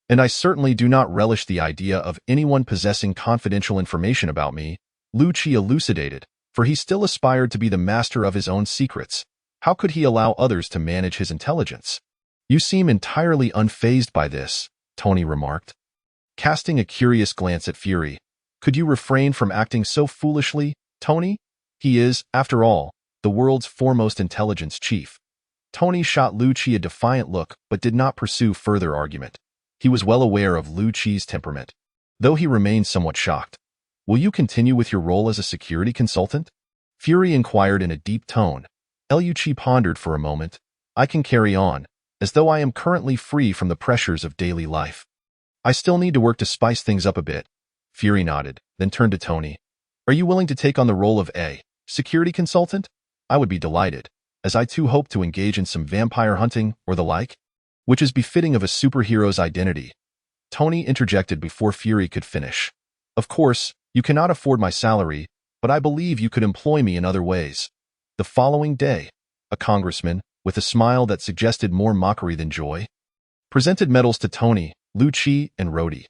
And I certainly do not relish the idea of anyone possessing confidential information about me, Lu-Chi elucidated, for he still aspired to be the master of his own secrets. How could he allow others to manage his intelligence? You seem entirely unfazed by this, Tony remarked. Casting a curious glance at Fury, could you refrain from acting so foolishly, Tony? He is, after all, the world's foremost intelligence chief. Tony shot Lu Qi a defiant look but did not pursue further argument. He was well aware of Lu Qi's temperament, though he remained somewhat shocked. Will you continue with your role as a security consultant? Fury inquired in a deep tone. Lu Qi pondered for a moment. I can carry on, as though I am currently free from the pressures of daily life. I still need to work to spice things up a bit. Fury nodded, then turned to Tony. Are you willing to take on the role of a security consultant? I would be delighted, as I too hope to engage in some vampire hunting or the like, which is befitting of a superhero's identity. Tony interjected before Fury could finish. Of course, you cannot afford my salary, but I believe you could employ me in other ways. The following day, a congressman, with a smile that suggested more mockery than joy, presented medals to Tony, Lu Qi, and Rhodey.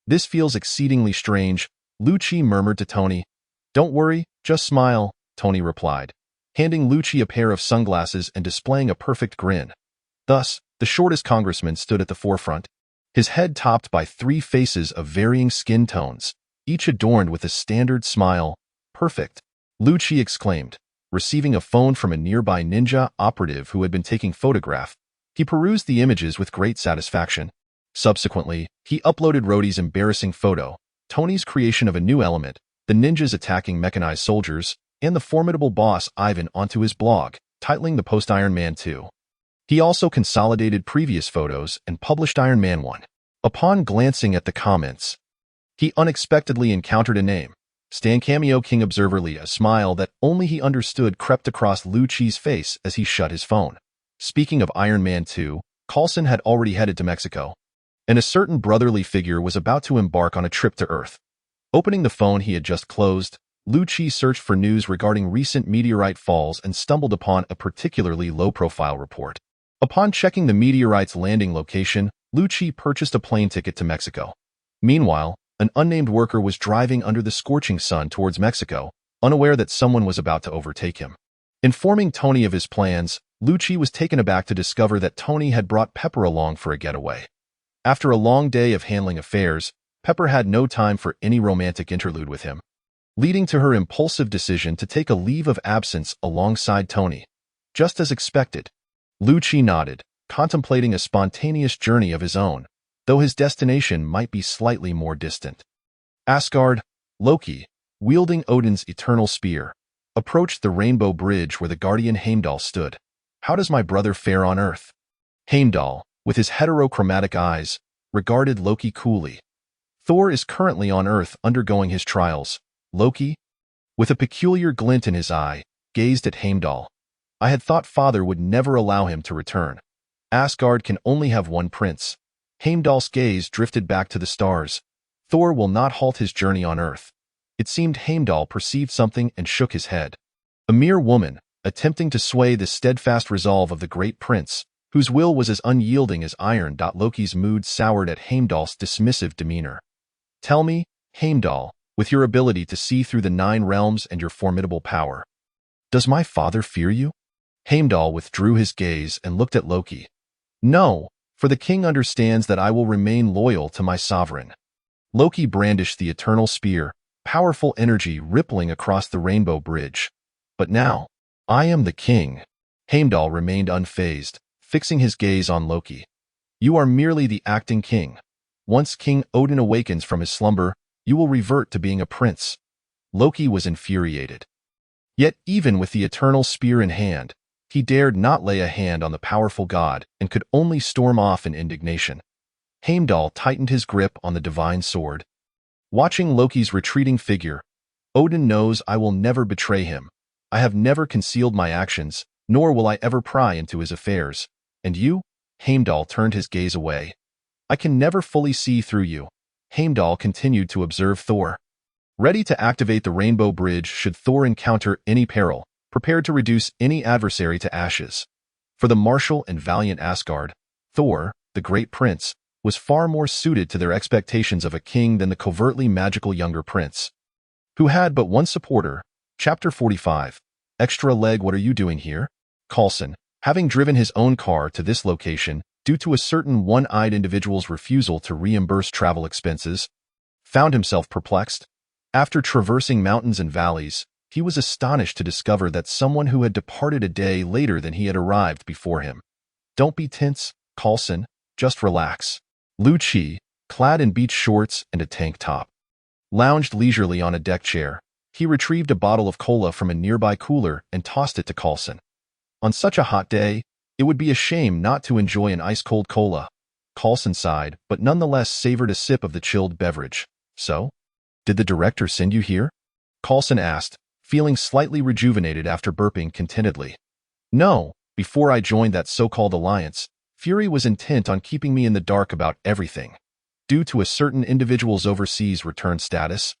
This feels exceedingly strange, Lu Qi murmured to Tony. Don't worry, just smile, Tony replied, handing Lu Qi a pair of sunglasses and displaying a perfect grin. Thus, the shortest congressman stood at the forefront, his head topped by 3 faces of varying skin tones, each adorned with a standard smile. Perfect, Lu Qi exclaimed. Receiving a phone from a nearby ninja operative who had been taking photograph, he perused the images with great satisfaction. Subsequently, he uploaded Rhodey's embarrassing photo, Tony's creation of a new element, the ninjas attacking mechanized soldiers, and the formidable boss Ivan onto his blog, titling the post Iron Man 2. He also consolidated previous photos and published Iron Man 1. Upon glancing at the comments, he unexpectedly encountered a name. Stan Cameo King Observerly, a smile that only he understood crept across Lu Qi's face as he shut his phone. Speaking of Iron Man 2, Coulson had already headed to Mexico, and a certain brotherly figure was about to embark on a trip to Earth. Opening the phone he had just closed, Lu Qi searched for news regarding recent meteorite falls and stumbled upon a particularly low-profile report. Upon checking the meteorite's landing location, Lu Qi purchased a plane ticket to Mexico. Meanwhile, an unnamed worker was driving under the scorching sun towards Mexico, unaware that someone was about to overtake him. Informing Tony of his plans, Lu Qi was taken aback to discover that Tony had brought Pepper along for a getaway. After a long day of handling affairs, Pepper had no time for any romantic interlude with him, leading to her impulsive decision to take a leave of absence alongside Tony. Just as expected, Lu Qi nodded, contemplating a spontaneous journey of his own, though his destination might be slightly more distant. Asgard, Loki, wielding Odin's eternal spear, approached the Rainbow Bridge where the guardian Heimdall stood. How does my brother fare on Earth? Heimdall, with his heterochromatic eyes, regarded Loki coolly. Thor is currently on Earth undergoing his trials. Loki, with a peculiar glint in his eye, gazed at Heimdall. I had thought father would never allow him to return. Asgard can only have one prince. Heimdall's gaze drifted back to the stars. Thor will not halt his journey on Earth. It seemed Heimdall perceived something and shook his head. A mere woman, attempting to sway the steadfast resolve of the great prince, whose will was as unyielding as iron. Loki's mood soured at Heimdall's dismissive demeanor. Tell me, Heimdall, with your ability to see through the 9 realms and your formidable power, does my father fear you? Heimdall withdrew his gaze and looked at Loki. No, for the king understands that I will remain loyal to my sovereign. Loki brandished the eternal spear, powerful energy rippling across the Rainbow Bridge. But now, I am the king. Heimdall remained unfazed, fixing his gaze on Loki. You are merely the acting king. Once King Odin awakens from his slumber, you will revert to being a prince. Loki was infuriated. Yet even with the eternal spear in hand, he dared not lay a hand on the powerful god and could only storm off in indignation. Heimdall tightened his grip on the divine sword. Watching Loki's retreating figure, Odin knows I will never betray him. I have never concealed my actions, nor will I ever pry into his affairs. And you? Heimdall turned his gaze away. I can never fully see through you. Heimdall continued to observe Thor. Ready to activate the Rainbow Bridge should Thor encounter any peril, prepared to reduce any adversary to ashes. For the martial and valiant Asgard, Thor, the great prince, was far more suited to their expectations of a king than the covertly magical younger prince, who had but one supporter. Chapter 45. Extra leg. What are you doing here? Coulson, having driven his own car to this location due to a certain one-eyed individual's refusal to reimburse travel expenses, found himself perplexed. After traversing mountains and valleys, he was astonished to discover that someone who had departed a day later than he had arrived before him. Don't be tense, Carlson, just relax. Lu-Chi, clad in beach shorts and a tank top, lounged leisurely on a deck chair. He retrieved a bottle of cola from a nearby cooler and tossed it to Carlson. On such a hot day, it would be a shame not to enjoy an ice-cold cola. Carlson sighed, but nonetheless savored a sip of the chilled beverage. So? Did the director send you here? Carlson asked, feeling slightly rejuvenated after burping contentedly. No, before I joined that so-called alliance, Fury was intent on keeping me in the dark about everything. Due to a certain individual's overseas return status,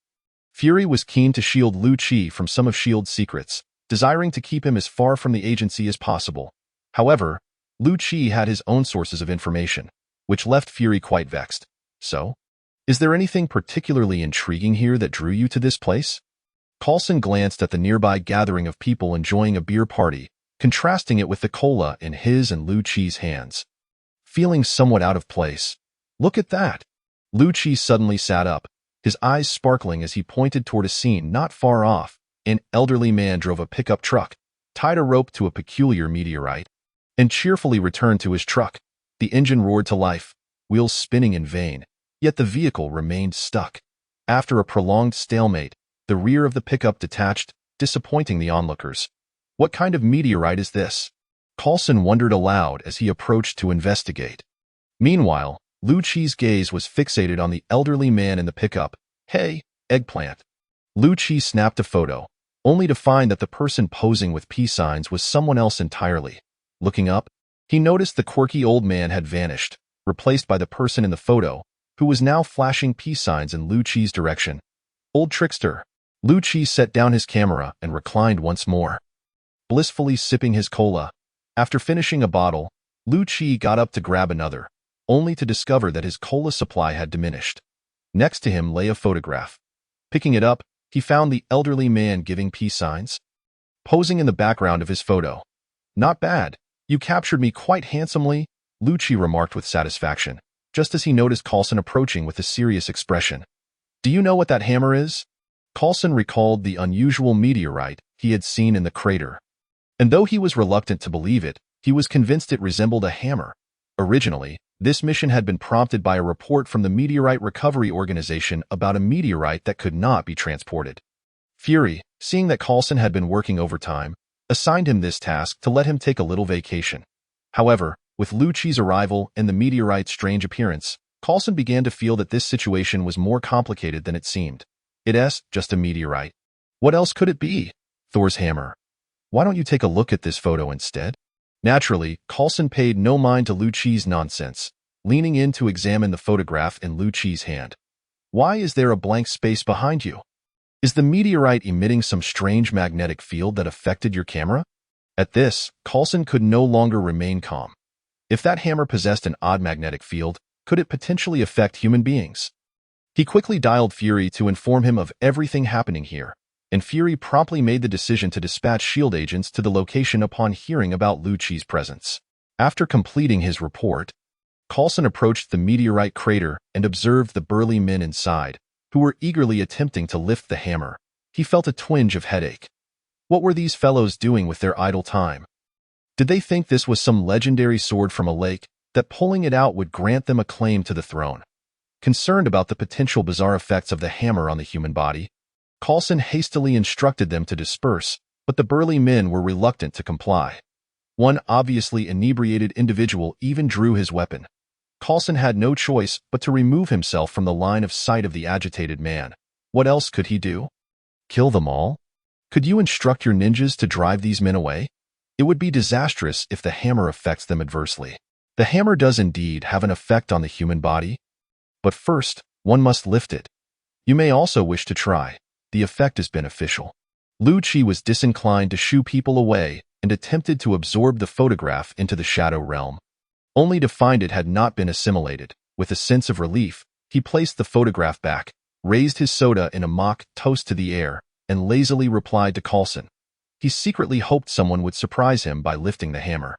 Fury was keen to shield Lu-Chi from some of S.H.I.E.L.D's secrets, desiring to keep him as far from the agency as possible. However, Lu-Chi had his own sources of information, which left Fury quite vexed. So? Is there anything particularly intriguing here that drew you to this place? Carlson glanced at the nearby gathering of people enjoying a beer party, contrasting it with the cola in his and Lu-Chi's hands. Feeling somewhat out of place. Look at that! Lu-Chi suddenly sat up, his eyes sparkling as he pointed toward a scene not far off. An elderly man drove a pickup truck, tied a rope to a peculiar meteorite, and cheerfully returned to his truck. The engine roared to life, wheels spinning in vain, yet the vehicle remained stuck. After a prolonged stalemate, the rear of the pickup detached, disappointing the onlookers. What kind of meteorite is this? Carlson wondered aloud as he approached to investigate. Meanwhile, Lu-Chi's gaze was fixated on the elderly man in the pickup. Hey, eggplant. Lu-Chi snapped a photo, only to find that the person posing with peace signs was someone else entirely. Looking up, he noticed the quirky old man had vanished, replaced by the person in the photo, who was now flashing peace signs in Lu-Chi's direction. Old trickster. Lu-Chi set down his camera and reclined once more, blissfully sipping his cola. After finishing a bottle, Lu-Chi got up to grab another, only to discover that his cola supply had diminished. Next to him lay a photograph. Picking it up, he found the elderly man giving peace signs, posing in the background of his photo. Not bad. You captured me quite handsomely, Lu-Chi remarked with satisfaction, just as he noticed Carlson approaching with a serious expression. Do you know what that hammer is? Carlson recalled the unusual meteorite he had seen in the crater. And though he was reluctant to believe it, he was convinced it resembled a hammer. Originally, this mission had been prompted by a report from the Meteorite Recovery Organization about a meteorite that could not be transported. Fury, seeing that Carlson had been working overtime, assigned him this task to let him take a little vacation. However, with Lu-Chi's arrival and the meteorite's strange appearance, Carlson began to feel that this situation was more complicated than it seemed. It's just a meteorite. What else could it be? Thor's hammer. Why don't you take a look at this photo instead? Naturally, Carlson paid no mind to Lu-Chi's nonsense, leaning in to examine the photograph in Lu-Chi's hand. Why is there a blank space behind you? Is the meteorite emitting some strange magnetic field that affected your camera? At this, Carlson could no longer remain calm. If that hammer possessed an odd magnetic field, could it potentially affect human beings? He quickly dialed Fury to inform him of everything happening here, and Fury promptly made the decision to dispatch S.H.I.E.L.D. agents to the location upon hearing about Lu-Chi's presence. After completing his report, Carlson approached the meteorite crater and observed the burly men inside, who were eagerly attempting to lift the hammer. He felt a twinge of headache. What were these fellows doing with their idle time? Did they think this was some legendary sword from a lake, that pulling it out would grant them a claim to the throne? Concerned about the potential bizarre effects of the hammer on the human body, Carlson hastily instructed them to disperse, but the burly men were reluctant to comply. One obviously inebriated individual even drew his weapon. Carlson had no choice but to remove himself from the line of sight of the agitated man. What else could he do? Kill them all? Could you instruct your ninjas to drive these men away? It would be disastrous if the hammer affects them adversely. The hammer does indeed have an effect on the human body, but first, one must lift it. You may also wish to try. The effect is beneficial. Lu-Chi was disinclined to shoo people away and attempted to absorb the photograph into the shadow realm, only to find it had not been assimilated. With a sense of relief, he placed the photograph back, raised his soda in a mock toast to the air, and lazily replied to Carlson. He secretly hoped someone would surprise him by lifting the hammer.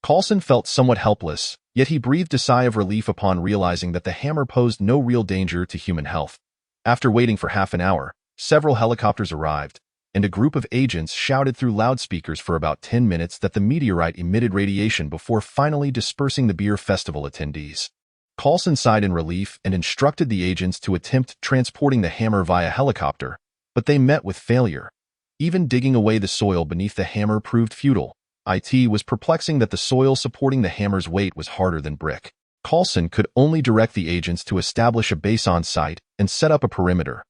Carlson felt somewhat helpless, yet he breathed a sigh of relief upon realizing that the hammer posed no real danger to human health. After waiting for half an hour, several helicopters arrived, and a group of agents shouted through loudspeakers for about 10 minutes that the meteorite emitted radiation before finally dispersing the beer festival attendees. Coulson sighed in relief and instructed the agents to attempt transporting the hammer via helicopter, but they met with failure. Even digging away the soil beneath the hammer proved futile. It was perplexing that the soil supporting the hammer's weight was harder than brick. Coulson could only direct the agents to establish a base on site and set up a perimeter.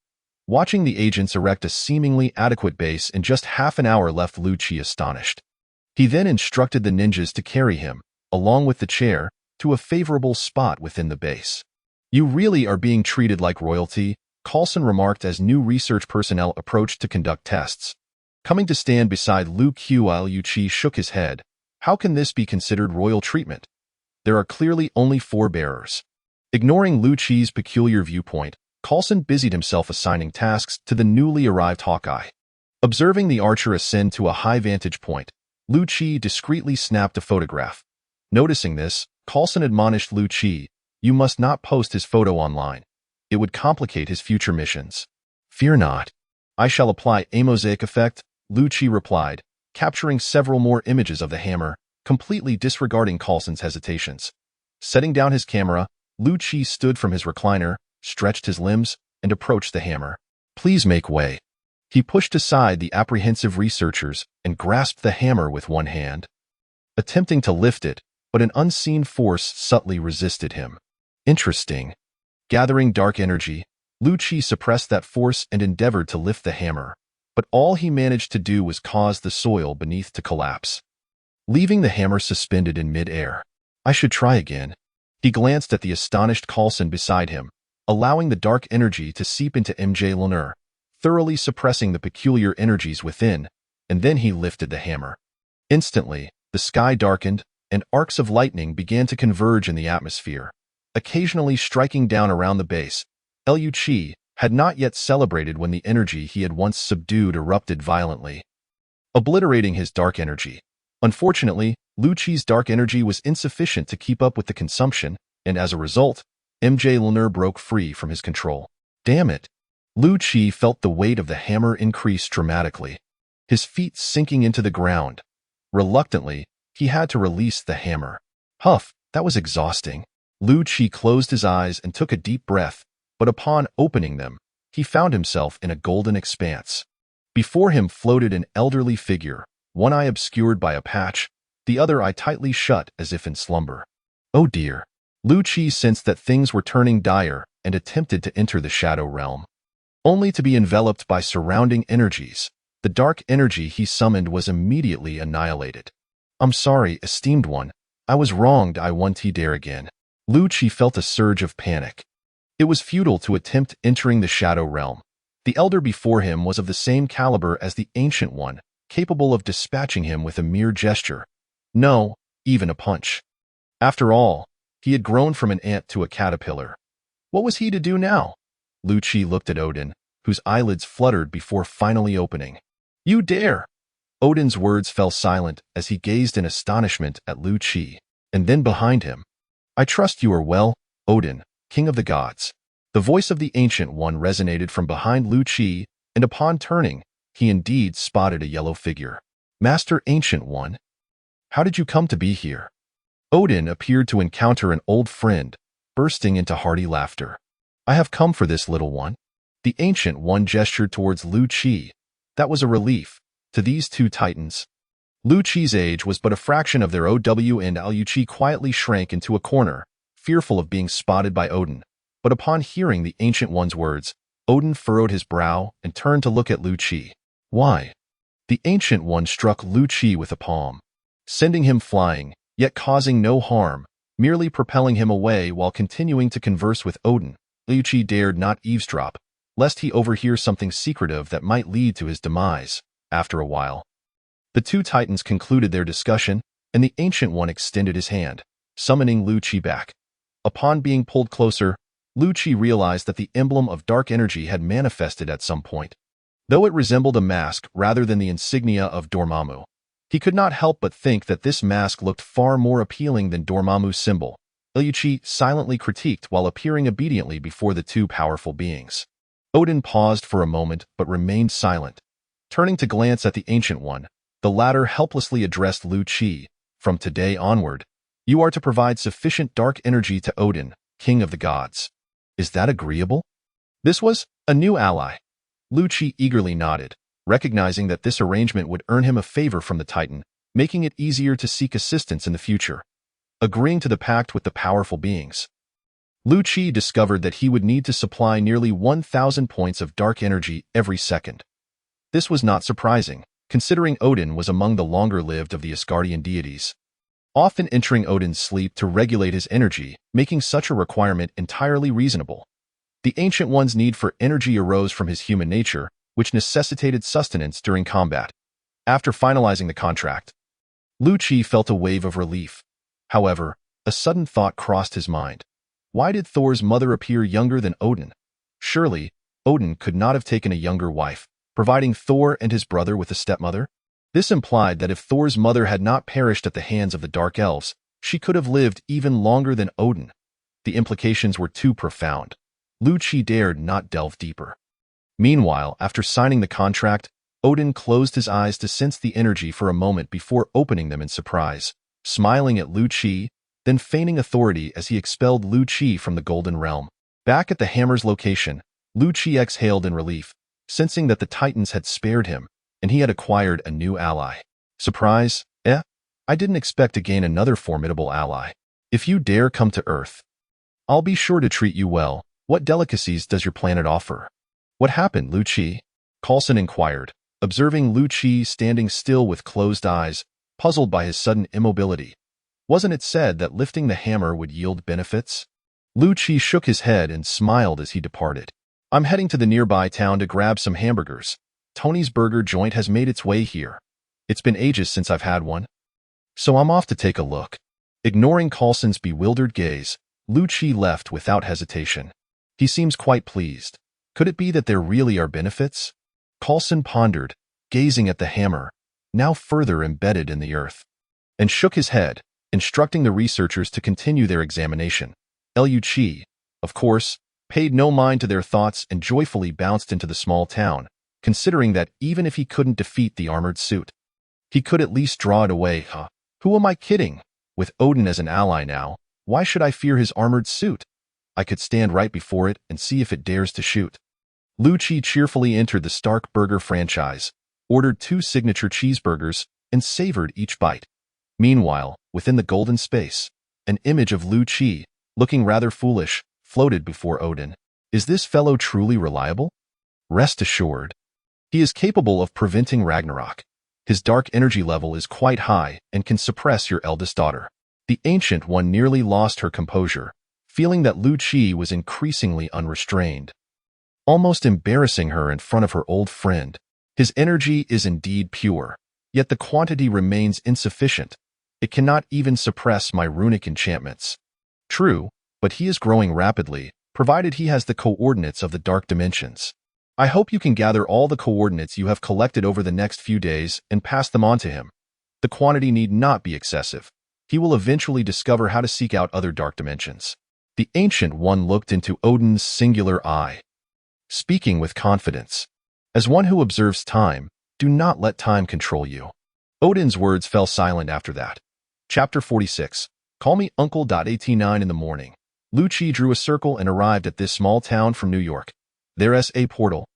Watching the agents erect a seemingly adequate base in just half an hour left Lu-Chi astonished. He then instructed the ninjas to carry him, along with the chair, to a favorable spot within the base. "You really are being treated like royalty," Coulson remarked as new research personnel approached to conduct tests. Coming to stand beside Lu-Chi shook his head. "How can this be considered royal treatment? There are clearly only 4 bearers." Ignoring Lu-Chi's peculiar viewpoint, Coulson busied himself assigning tasks to the newly arrived Hawkeye. Observing the archer ascend to a high vantage point, Lu-Chi discreetly snapped a photograph. Noticing this, Coulson admonished Lu-Chi, "You must not post his photo online. It would complicate his future missions." "Fear not. I shall apply a mosaic effect," Lu-Chi replied, capturing several more images of the hammer, completely disregarding Coulson's hesitations. Setting down his camera, Lu-Chi stood from his recliner, stretched his limbs, and approached the hammer. "Please make way." He pushed aside the apprehensive researchers and grasped the hammer with one hand, attempting to lift it, but an unseen force subtly resisted him. Interesting. Gathering dark energy, Lu-Chi suppressed that force and endeavored to lift the hammer, but all he managed to do was cause the soil beneath to collapse, leaving the hammer suspended in mid-air. "I should try again." He glanced at the astonished Coulson beside him, allowing the dark energy to seep into S.H.I.E.L.D, thoroughly suppressing the peculiar energies within, and then he lifted the hammer. Instantly, the sky darkened, and arcs of lightning began to converge in the atmosphere, occasionally striking down around the base. Lu-Chi had not yet celebrated when the energy he had once subdued erupted violently, obliterating his dark energy. Unfortunately, Lu-Chi's dark energy was insufficient to keep up with the consumption, and as a result, S.H.I.E.L.D broke free from his control. Damn it! Lu-Chi felt the weight of the hammer increase dramatically, his feet sinking into the ground. Reluctantly, he had to release the hammer. Huff, that was exhausting. Lu-Chi closed his eyes and took a deep breath, but upon opening them, he found himself in a golden expanse. Before him floated an elderly figure, one eye obscured by a patch, the other eye tightly shut as if in slumber. Oh dear. Lu-Chi sensed that things were turning dire and attempted to enter the shadow realm, only to be enveloped by surrounding energies. The dark energy he summoned was immediately annihilated. "I'm sorry, esteemed one. I was wronged. I won't dare again." Lu-Chi felt a surge of panic. It was futile to attempt entering the shadow realm. The elder before him was of the same caliber as the ancient one, capable of dispatching him with a mere gesture. No, even a punch. After all, he had grown from an ant to a caterpillar. What was he to do now? Lu-Chi looked at Odin, whose eyelids fluttered before finally opening. "You dare!" Odin's words fell silent as he gazed in astonishment at Lu-Chi, and then behind him. "I trust you are well, Odin, king of the gods." The voice of the Ancient One resonated from behind Lu-Chi, and upon turning, he indeed spotted a yellow figure. "Master Ancient One, how did you come to be here?" Odin appeared to encounter an old friend, bursting into hearty laughter. "I have come for this little one." The Ancient One gestured towards Lu-Chi. That was a relief to these two titans. Lu-Chi's age was but a fraction of their OW, and Lu-Chi quietly shrank into a corner, fearful of being spotted by Odin. But upon hearing the Ancient One's words, Odin furrowed his brow and turned to look at Lu-Chi. "Why?" The Ancient One struck Lu-Chi with a palm, sending him flying, yet causing no harm, merely propelling him away while continuing to converse with Odin. Lu-Chi dared not eavesdrop, lest he overhear something secretive that might lead to his demise. After a while, the two titans concluded their discussion, and the Ancient One extended his hand, summoning Lu-Chi back. Upon being pulled closer, Lu-Chi realized that the emblem of dark energy had manifested at some point. Though it resembled a mask rather than the insignia of Dormammu, he could not help but think that this mask looked far more appealing than Dormammu's symbol. Lu-Chi silently critiqued while appearing obediently before the two powerful beings. Odin paused for a moment but remained silent, Turning to glance at the Ancient One, the latter helplessly addressed Lu-Chi. From today onward, you are to provide sufficient dark energy to Odin, king of the gods. Is that agreeable? This was a new ally. Lu-Chi eagerly nodded, recognizing that this arrangement would earn him a favor from the Titan, making it easier to seek assistance in the future. Agreeing to the pact with the powerful beings, Lu-Chi discovered that he would need to supply nearly 1,000 points of dark energy every second. This was not surprising, considering Odin was among the longer-lived of the Asgardian deities, often entering Odin's sleep to regulate his energy, making such a requirement entirely reasonable. The Ancient One's need for energy arose from his human nature, which necessitated sustenance during combat. After finalizing the contract, Lu-Chi felt a wave of relief. However, a sudden thought crossed his mind. Why did Thor's mother appear younger than Odin? Surely, Odin could not have taken a younger wife, providing Thor and his brother with a stepmother? This implied that if Thor's mother had not perished at the hands of the Dark Elves, she could have lived even longer than Odin. The implications were too profound. Lu-Chi dared not delve deeper. Meanwhile, after signing the contract, Odin closed his eyes to sense the energy for a moment before opening them in surprise, smiling at Lu-Chi, then feigning authority as he expelled Lu-Chi from the Golden Realm. Back at the Hammer's location, Lu-Chi exhaled in relief, sensing that the Titans had spared him, and he had acquired a new ally. Surprise? I didn't expect to gain another formidable ally. If you dare come to Earth, I'll be sure to treat you well. What delicacies does your planet offer? What happened, Lu-Chi? Coulson inquired, observing Lu-Chi standing still with closed eyes, puzzled by his sudden immobility. Wasn't it said that lifting the hammer would yield benefits? Lu-Chi shook his head and smiled as he departed. I'm heading to the nearby town to grab some hamburgers. Tony's burger joint has made its way here. It's been ages since I've had one. So I'm off to take a look. Ignoring Coulson's bewildered gaze, Lu-Chi left without hesitation. He seems quite pleased. Could it be that there really are benefits? Coulson pondered, gazing at the hammer, now further embedded in the earth, and shook his head, instructing the researchers to continue their examination. Lu-Chi, of course, paid no mind to their thoughts and joyfully bounced into the small town, considering that even if he couldn't defeat the armored suit, he could at least draw it away. Who am I kidding? With Odin as an ally now, why should I fear his armored suit? I could stand right before it and see if it dares to shoot. Lu-Chi cheerfully entered the Stark Burger franchise, ordered 2 signature cheeseburgers, and savored each bite. Meanwhile, within the golden space, an image of Lu-Chi, looking rather foolish, floated before Odin. Is this fellow truly reliable? Rest assured, he is capable of preventing Ragnarok. His dark energy level is quite high and can suppress your eldest daughter. The Ancient One nearly lost her composure, feeling that Lu-Chi was increasingly unrestrained, almost embarrassing her in front of her old friend. His energy is indeed pure, yet the quantity remains insufficient. It cannot even suppress my runic enchantments. True, but he is growing rapidly, provided he has the coordinates of the dark dimensions. I hope you can gather all the coordinates you have collected over the next few days and pass them on to him. The quantity need not be excessive. He will eventually discover how to seek out other dark dimensions. The Ancient One looked into Odin's singular eye, speaking with confidence. As one who observes time, do not let time control you. Odin's words fell silent after that. Chapter 46. Call me Uncle. 89 in the morning. Lu-Chi drew a circle and arrived at this small town from New York. There's a portal.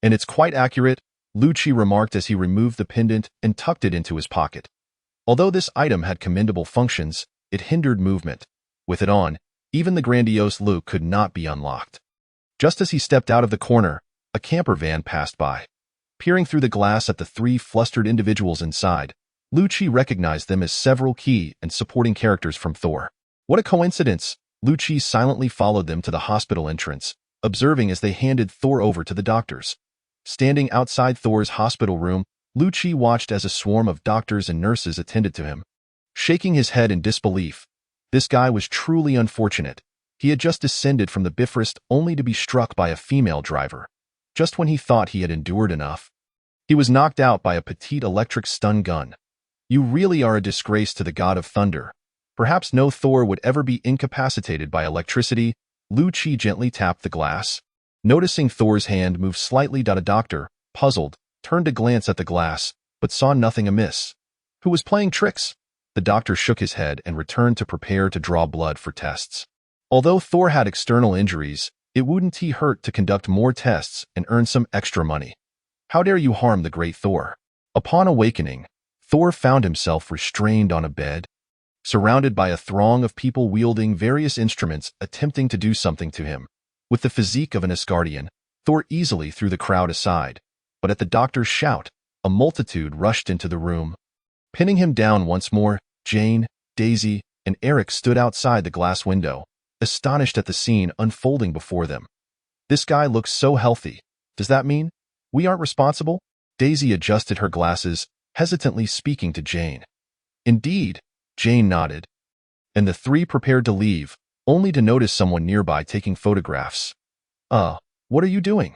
And it's quite accurate, Lu-Chi remarked as he removed the pendant and tucked it into his pocket. Although this item had commendable functions, it hindered movement. With it on, even the grandiose Luke could not be unlocked. Just as he stepped out of the corner, a camper van passed by. Peering through the glass at the 3 flustered individuals inside, Lu-Chi recognized them as several key and supporting characters from Thor. What a coincidence! Lu-Chi silently followed them to the hospital entrance, observing as they handed Thor over to the doctors. Standing outside Thor's hospital room, Lu-Chi watched as a swarm of doctors and nurses attended to him. Shaking his head in disbelief, this guy was truly unfortunate. He had just descended from the Bifrost only to be struck by a female driver. Just when he thought he had endured enough, he was knocked out by a petite electric stun gun. You really are a disgrace to the god of thunder. Perhaps no Thor would ever be incapacitated by electricity. Lu-Chi gently tapped the glass. Noticing Thor's hand move slightly, a doctor, puzzled, turned to glance at the glass, but saw nothing amiss. Who was playing tricks? The doctor shook his head and returned to prepare to draw blood for tests. Although Thor had external injuries, it wouldn't hurt to conduct more tests and earn some extra money. How dare you harm the great Thor? Upon awakening, Thor found himself restrained on a bed, surrounded by a throng of people wielding various instruments attempting to do something to him. With the physique of an Asgardian, Thor easily threw the crowd aside, but at the doctor's shout, a multitude rushed into the room. Pinning him down once more, Jane, Daisy, and Eric stood outside the glass window, astonished at the scene unfolding before them. This guy looks so healthy. Does that mean we aren't responsible? Daisy adjusted her glasses, hesitantly speaking to Jane. Indeed, Jane nodded, and the three prepared to leave, only to notice someone nearby taking photographs. What are you doing?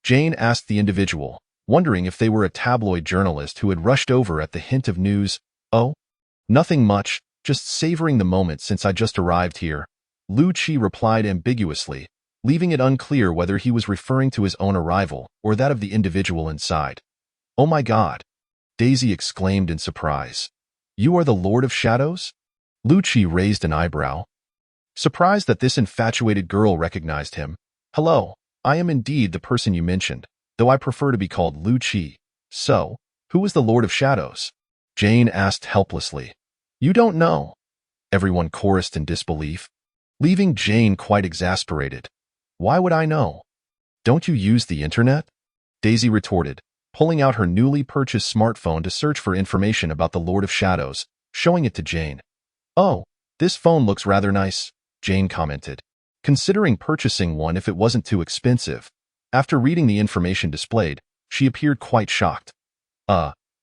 Jane asked the individual, wondering if they were a tabloid journalist who had rushed over at the hint of news. Oh, nothing much, just savoring the moment since I just arrived here, Lu-Chi replied ambiguously, leaving it unclear whether he was referring to his own arrival or that of the individual inside. Oh my God! Daisy exclaimed in surprise. You are the Lord of Shadows? Lu-Chi raised an eyebrow, surprised that this infatuated girl recognized him. Hello, I am indeed the person you mentioned, though I prefer to be called Lu-Chi. So, who is the Lord of Shadows? Jane asked helplessly. You don't know? Everyone chorused in disbelief, leaving Jane quite exasperated. Why would I know? Don't you use the internet? Daisy retorted, pulling out her newly purchased smartphone to search for information about the Lord of Shadows, showing it to Jane. Oh, this phone looks rather nice, Jane commented, considering purchasing one if it wasn't too expensive. After reading the information displayed, she appeared quite shocked.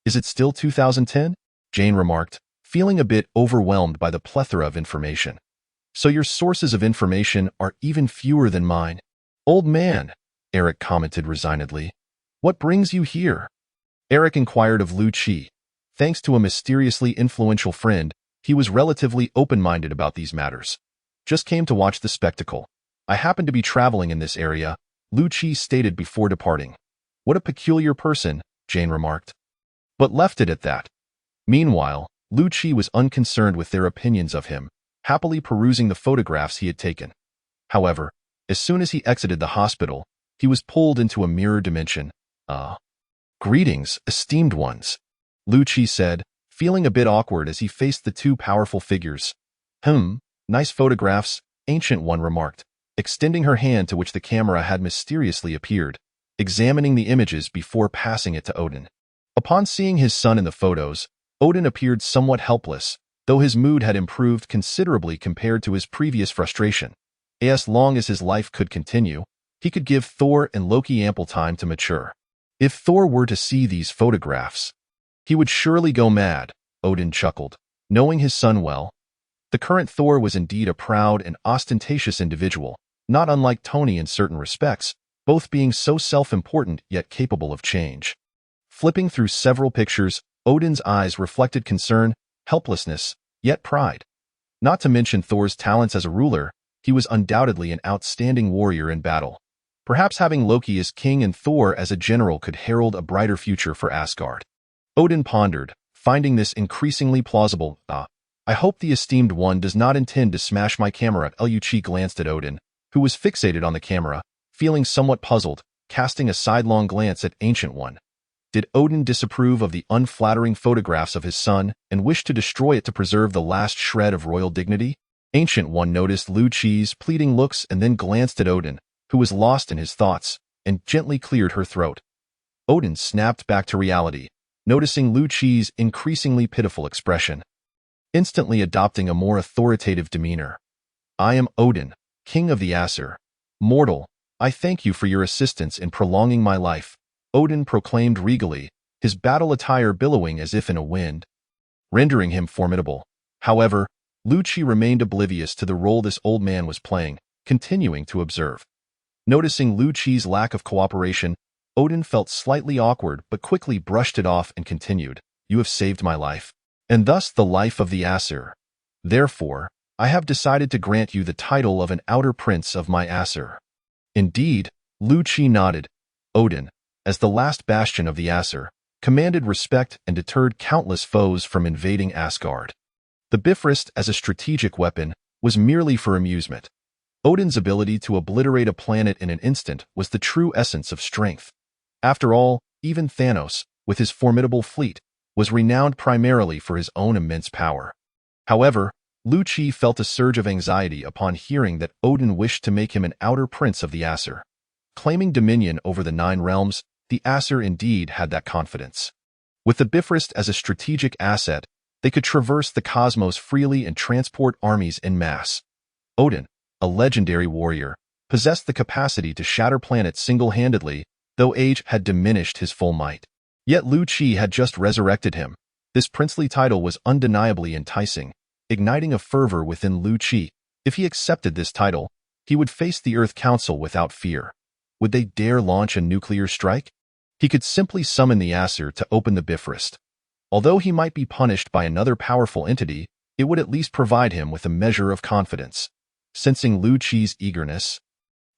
Is it still 2010? Jane remarked, feeling a bit overwhelmed by the plethora of information. So your sources of information are even fewer than mine. Old man, Eric commented resignedly. What brings you here? Eric inquired of Lu-Chi. Thanks to a mysteriously influential friend, he was relatively open-minded about these matters. Just came to watch the spectacle. I happen to be traveling in this area, Lu-Chi stated before departing. What a peculiar person, Jane remarked, but left it at that. Meanwhile, Lu-Chi was unconcerned with their opinions of him, happily perusing the photographs he had taken. However, as soon as he exited the hospital, he was pulled into a mirror dimension. Greetings, esteemed ones, Lu-Chi said, feeling a bit awkward as he faced the two powerful figures. Nice photographs, Ancient One remarked, extending her hand to which the camera had mysteriously appeared, examining the images before passing it to Odin. Upon seeing his son in the photos, Odin appeared somewhat helpless, though his mood had improved considerably compared to his previous frustration. As long as his life could continue, he could give Thor and Loki ample time to mature. If Thor were to see these photographs, he would surely go mad, Odin chuckled, knowing his son well. The current Thor was indeed a proud and ostentatious individual, not unlike Tony in certain respects, both being so self-important yet capable of change. Flipping through several pictures, Odin's eyes reflected concern, helplessness, yet pride. Not to mention Thor's talents as a ruler, he was undoubtedly an outstanding warrior in battle. Perhaps having Loki as king and Thor as a general could herald a brighter future for Asgard. Odin pondered, finding this increasingly plausible. I hope the esteemed one does not intend to smash my camera. Lu-Chi glanced at Odin, who was fixated on the camera, feeling somewhat puzzled, casting a sidelong glance at Ancient One. Did Odin disapprove of the unflattering photographs of his son and wish to destroy it to preserve the last shred of royal dignity? Ancient One noticed Lu-Chi's pleading looks and then glanced at Odin, who was lost in his thoughts, and gently cleared her throat. Odin snapped back to reality, noticing Lu-Chi's increasingly pitiful expression, instantly adopting a more authoritative demeanor. I am Odin, king of the Aesir. Mortal, I thank you for your assistance in prolonging my life, Odin proclaimed regally, his battle attire billowing as if in a wind, rendering him formidable. However, Lu-Chi remained oblivious to the role this old man was playing, continuing to observe. Noticing Lu-Chi's lack of cooperation, Odin felt slightly awkward but quickly brushed it off and continued, You have saved my life, and thus the life of the Aesir. Therefore, I have decided to grant you the title of an outer prince of my Aesir. Indeed, Lu-Chi nodded. Odin, as the last bastion of the Aesir, commanded respect and deterred countless foes from invading Asgard. The Bifrost as a strategic weapon was merely for amusement. Odin's ability to obliterate a planet in an instant was the true essence of strength. After all, even Thanos, with his formidable fleet, was renowned primarily for his own immense power. However, Lu-Chi felt a surge of anxiety upon hearing that Odin wished to make him an outer prince of the Aesir. Claiming dominion over the 9 realms, the Aesir indeed had that confidence. With the Bifrost as a strategic asset, they could traverse the cosmos freely and transport armies en masse. Odin, a legendary warrior, possessed the capacity to shatter planets single-handedly, though age had diminished his full might. Yet Lu-Chi had just resurrected him. This princely title was undeniably enticing, igniting a fervor within Lu-Chi. If he accepted this title, he would face the Earth Council without fear. Would they dare launch a nuclear strike? He could simply summon the Aesir to open the Bifrost. Although he might be punished by another powerful entity, it would at least provide him with a measure of confidence. Sensing Lu-Chi's eagerness,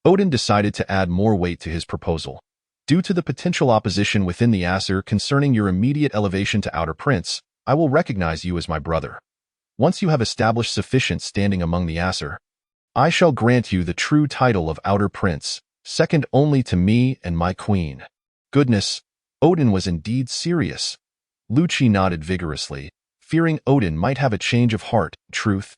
Odin decided to add more weight to his proposal. Due to the potential opposition within the Aesir concerning your immediate elevation to Outer Prince, I will recognize you as my brother. Once you have established sufficient standing among the Aesir, I shall grant you the true title of Outer Prince, second only to me and my queen. Goodness, Odin was indeed serious. Lu-Chi nodded vigorously, fearing Odin might have a change of heart. Truth,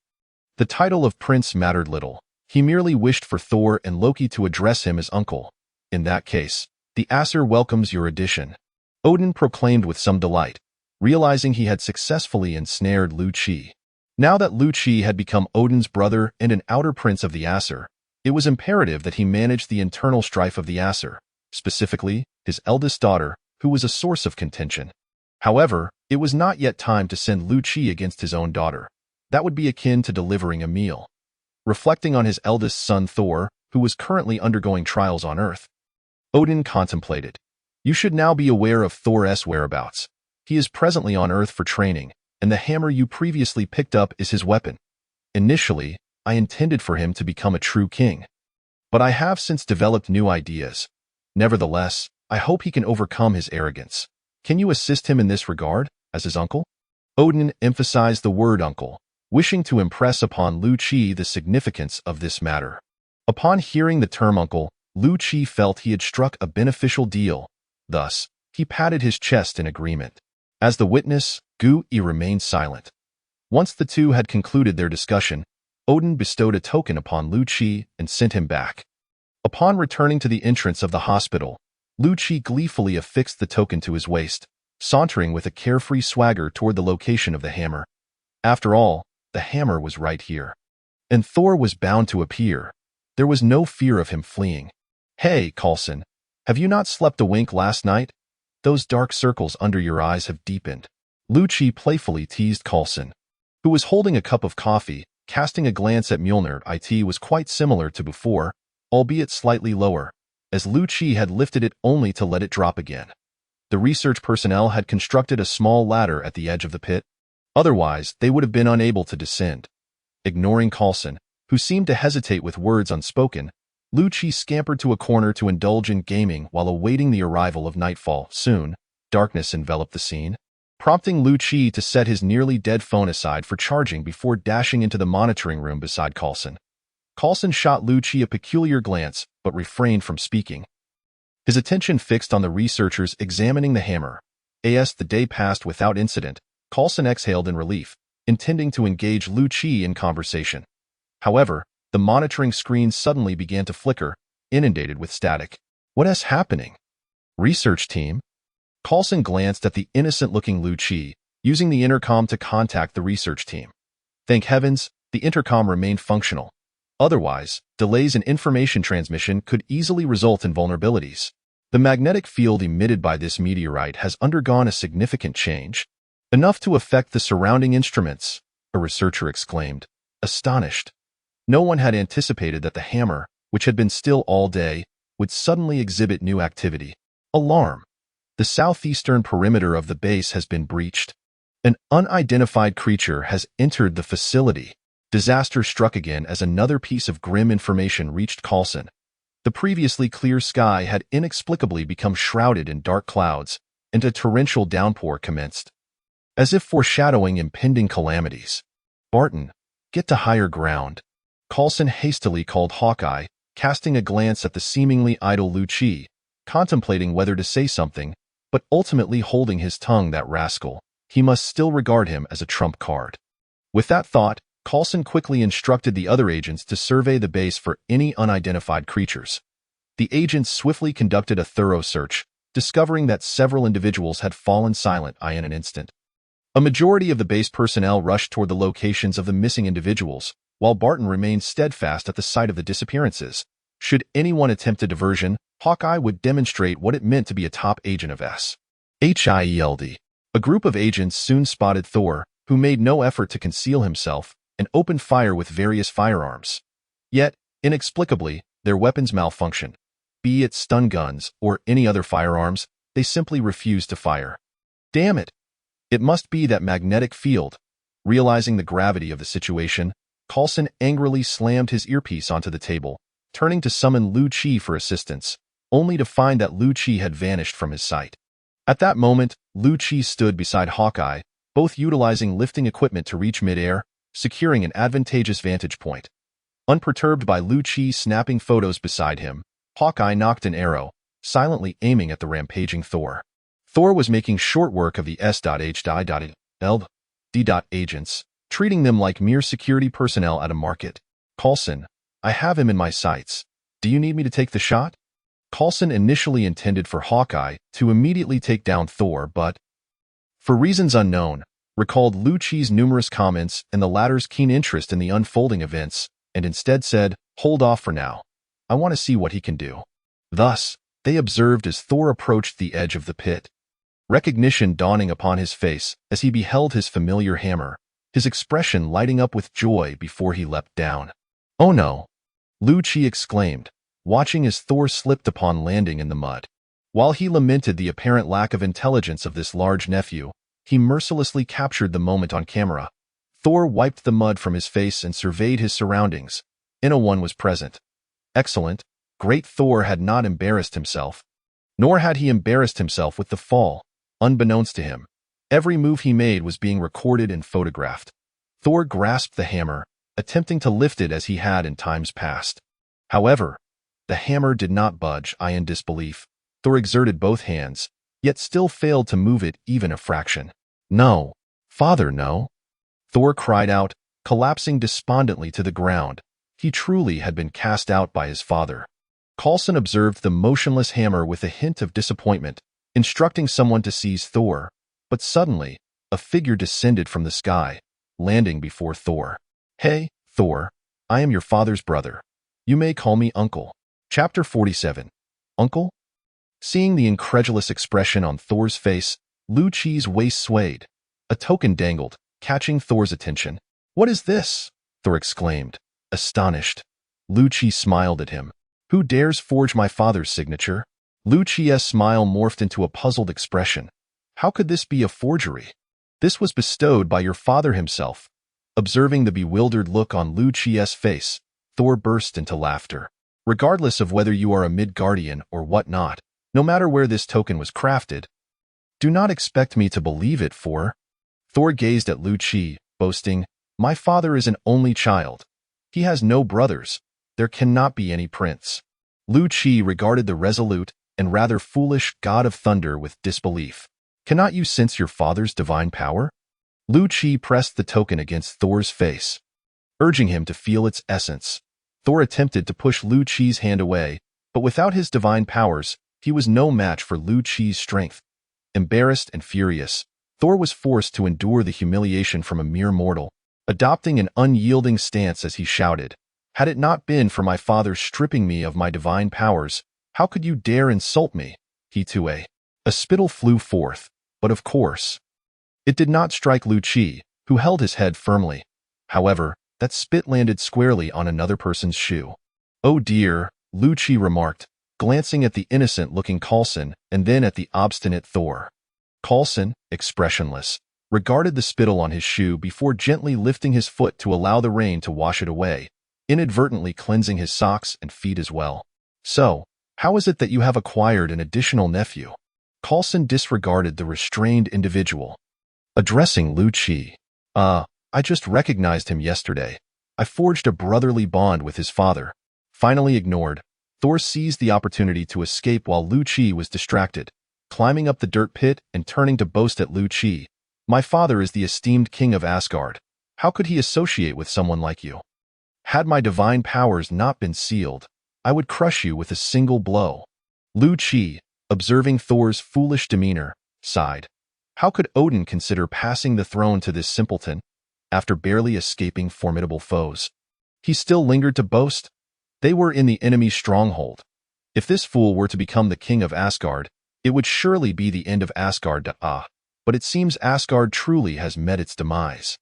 the title of prince mattered little. He merely wished for Thor and Loki to address him as uncle. In that case, the Aesir welcomes your addition, Odin proclaimed with some delight, realizing he had successfully ensnared Lu-Chi. Now that Lu-Chi had become Odin's brother and an outer prince of the Aesir, it was imperative that he manage the internal strife of the Aesir, specifically his eldest daughter, who was a source of contention. However, it was not yet time to send Lu-Chi against his own daughter. That would be akin to delivering a meal. Reflecting on his eldest son Thor, who was currently undergoing trials on Earth, Odin contemplated. You should now be aware of Thor's whereabouts. He is presently on Earth for training, and the hammer you previously picked up is his weapon. Initially, I intended for him to become a true king. But I have since developed new ideas. Nevertheless, I hope he can overcome his arrogance. Can you assist him in this regard, as his uncle? Odin emphasized the word uncle, wishing to impress upon Lu-Chi the significance of this matter. Upon hearing the term uncle, Lu-Chi felt he had struck a beneficial deal. Thus, he patted his chest in agreement. As the witness, Gu-I remained silent. Once the two had concluded their discussion, Odin bestowed a token upon Lu-Chi and sent him back. Upon returning to the entrance of the hospital, Lu-Chi gleefully affixed the token to his waist, sauntering with a carefree swagger toward the location of the hammer. After all, the hammer was right here. And Thor was bound to appear. There was no fear of him fleeing. Hey, Coulson, have you not slept a wink last night? Those dark circles under your eyes have deepened. Lu-Chi playfully teased Coulson, who was holding a cup of coffee. Casting a glance at Mjolnir, it was quite similar to before, albeit slightly lower, as Lu-Chi had lifted it only to let it drop again. The research personnel had constructed a small ladder at the edge of the pit. Otherwise, they would have been unable to descend. Ignoring Coulson, who seemed to hesitate with words unspoken, Lu-Chi scampered to a corner to indulge in gaming while awaiting the arrival of nightfall. Soon, darkness enveloped the scene, prompting Lu-Chi to set his nearly dead phone aside for charging before dashing into the monitoring room beside Coulson. Coulson shot Lu-Chi a peculiar glance, but refrained from speaking. His attention fixed on the researchers examining the hammer. As the day passed without incident, Coulson exhaled in relief, intending to engage Lu-Chi in conversation. However, the monitoring screen suddenly began to flicker, inundated with static. What is happening? Research team? Coulson glanced at the innocent-looking Lu-Chi, using the intercom to contact the research team. Thank heavens, the intercom remained functional. Otherwise, delays in information transmission could easily result in vulnerabilities. The magnetic field emitted by this meteorite has undergone a significant change, enough to affect the surrounding instruments, a researcher exclaimed, astonished. No one had anticipated that the hammer, which had been still all day, would suddenly exhibit new activity. Alarm! The southeastern perimeter of the base has been breached. An unidentified creature has entered the facility. Disaster struck again as another piece of grim information reached Coulson. The previously clear sky had inexplicably become shrouded in dark clouds, and a torrential downpour commenced, as if foreshadowing impending calamities. "Barton, get to higher ground," Coulson hastily called Hawkeye, casting a glance at the seemingly idle Lu-Chi, contemplating whether to say something, but ultimately holding his tongue. That rascal, he must still regard him as a trump card. With that thought, Coulson quickly instructed the other agents to survey the base for any unidentified creatures. The agents swiftly conducted a thorough search, discovering that several individuals had fallen silent in an instant. A majority of the base personnel rushed toward the locations of the missing individuals, while Barton remained steadfast at the site of the disappearances. Should anyone attempt a diversion, Hawkeye would demonstrate what it meant to be a top agent of S.H.I.E.L.D. A group of agents soon spotted Thor, who made no effort to conceal himself, and opened fire with various firearms. Yet, inexplicably, their weapons malfunctioned. Be it stun guns or any other firearms, they simply refused to fire. Damn it! It must be that magnetic field. Realizing the gravity of the situation, Coulson angrily slammed his earpiece onto the table, turning to summon Lu-Chi for assistance, only to find that Lu-Chi had vanished from his sight. At that moment, Lu-Chi stood beside Hawkeye, both utilizing lifting equipment to reach midair, securing an advantageous vantage point. Unperturbed by Lu-Chi snapping photos beside him, Hawkeye nocked an arrow, silently aiming at the rampaging Thor. Thor was making short work of the S.H.I.E.L.D. agents, treating them like mere security personnel at a market. "Coulson, I have him in my sights. Do you need me to take the shot?" Coulson initially intended for Hawkeye to immediately take down Thor, but, for reasons unknown, recalled Lu-Chi's numerous comments and the latter's keen interest in the unfolding events, and instead said, "Hold off for now. I want to see what he can do." Thus, they observed as Thor approached the edge of the pit. Recognition dawning upon his face as he beheld his familiar hammer, his expression lighting up with joy before he leapt down. "Oh no!" Lu-Chi exclaimed, watching as Thor slipped upon landing in the mud. While he lamented the apparent lack of intelligence of this large nephew, he mercilessly captured the moment on camera. Thor wiped the mud from his face and surveyed his surroundings. No one was present. Excellent. Great Thor had not embarrassed himself. Nor had he embarrassed himself with the fall. Unbeknownst to him, every move he made was being recorded and photographed. Thor grasped the hammer, attempting to lift it as he had in times past. However, the hammer did not budge. In disbelief, Thor exerted both hands, yet still failed to move it even a fraction. "No, Father, no!" Thor cried out, collapsing despondently to the ground. He truly had been cast out by his father. Coulson observed the motionless hammer with a hint of disappointment, instructing someone to seize Thor, but suddenly, a figure descended from the sky, landing before Thor. "Hey, Thor, I am your father's brother. You may call me Uncle." Chapter 47. Uncle? Seeing the incredulous expression on Thor's face, Lu-Chi's waist swayed. A token dangled, catching Thor's attention. "What is this?" Thor exclaimed, astonished. Lu-Chi smiled at him. "Who dares forge my father's signature?" Lu-Chi's smile morphed into a puzzled expression. "How could this be a forgery? This was bestowed by your father himself." Observing the bewildered look on Lu-Chi's face, Thor burst into laughter. "Regardless of whether you are a Midgardian or whatnot, no matter where this token was crafted, do not expect me to believe it, for..." Thor gazed at Lu-Chi, boasting, "My father is an only child. He has no brothers. There cannot be any prince." Lu-Chi regarded the resolute and rather foolish god of thunder with disbelief. "Cannot you sense your father's divine power?" Lu-Chi pressed the token against Thor's face, urging him to feel its essence. Thor attempted to push Lu-Chi's hand away, but without his divine powers, he was no match for Lu-Chi's strength. Embarrassed and furious, Thor was forced to endure the humiliation from a mere mortal, adopting an unyielding stance as he shouted, "Had it not been for my father stripping me of my divine powers, how could you dare insult me?" He too a spittle flew forth, but of course, it did not strike Lu-Chi, who held his head firmly. However, that spit landed squarely on another person's shoe. "Oh dear," Lu-Chi remarked, glancing at the innocent-looking Coulson and then at the obstinate Thor. Coulson, expressionless, regarded the spittle on his shoe before gently lifting his foot to allow the rain to wash it away, inadvertently cleansing his socks and feet as well. So, how is it that you have acquired an additional nephew? Coulson disregarded the restrained individual. Addressing Lu Qi. I just recognized him yesterday. I forged a brotherly bond with his father. Finally ignored, Thor seized the opportunity to escape while Lu Qi was distracted, climbing up the dirt pit and turning to boast at Lu Qi. My father is the esteemed king of Asgard. How could he associate with someone like you? Had my divine powers not been sealed, I would crush you with a single blow. Lu Qi, observing Thor's foolish demeanor, sighed. How could Odin consider passing the throne to this simpleton, after barely escaping formidable foes? He still lingered to boast. They were in the enemy's stronghold. If this fool were to become the king of Asgard, it would surely be the end of Asgard. But it seems Asgard truly has met its demise.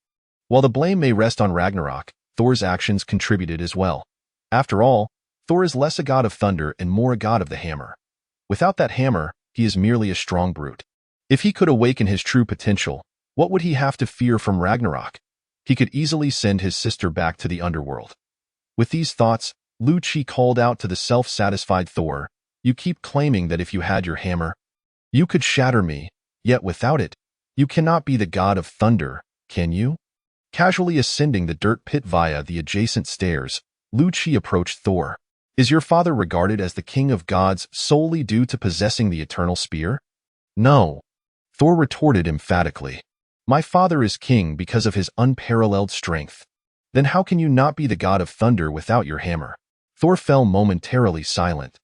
While the blame may rest on Ragnarok, Thor's actions contributed as well. After all, Thor is less a god of thunder and more a god of the hammer. Without that hammer, he is merely a strong brute. If he could awaken his true potential, what would he have to fear from Ragnarok? He could easily send his sister back to the underworld. With these thoughts, Lu Qi called out to the self-satisfied Thor, "You keep claiming that if you had your hammer, you could shatter me, yet without it, you cannot be the god of thunder, can you?" Casually ascending the dirt pit via the adjacent stairs, Lu Qi approached Thor. Is your father regarded as the king of gods solely due to possessing the eternal spear? No. Thor retorted emphatically. My father is king because of his unparalleled strength. Then how can you not be the god of thunder without your hammer? Thor fell momentarily silent,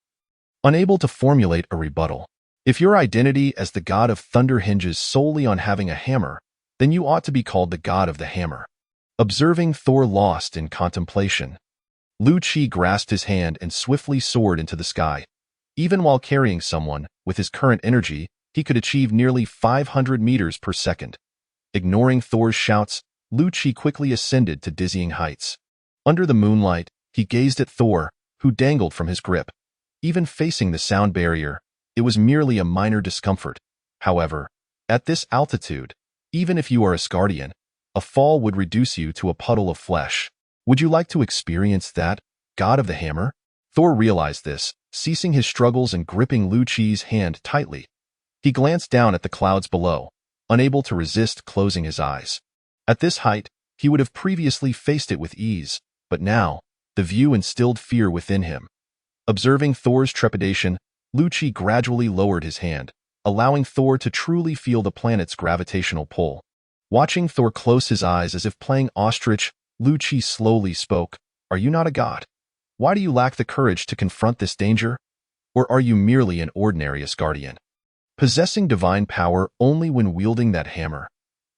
unable to formulate a rebuttal. If your identity as the god of thunder hinges solely on having a hammer, then you ought to be called the god of the hammer. Observing Thor lost in contemplation, Lu Qi grasped his hand and swiftly soared into the sky. Even while carrying someone, with his current energy, he could achieve nearly 500 meters per second. Ignoring Thor's shouts, Lu Qi quickly ascended to dizzying heights. Under the moonlight, he gazed at Thor, who dangled from his grip. Even facing the sound barrier, it was merely a minor discomfort. However, at this altitude, even if you are Asgardian, a fall would reduce you to a puddle of flesh. Would you like to experience that, god of the hammer? Thor realized this, ceasing his struggles and gripping Lu Qi's hand tightly. He glanced down at the clouds below, unable to resist closing his eyes. At this height, he would have previously faced it with ease, but now, the view instilled fear within him. Observing Thor's trepidation, Lu Qi gradually lowered his hand, allowing Thor to truly feel the planet's gravitational pull. Watching Thor close his eyes as if playing ostrich, Lu Qi slowly spoke, "Are you not a god? Why do you lack the courage to confront this danger? Or are you merely an ordinary Asgardian, possessing divine power only when wielding that hammer?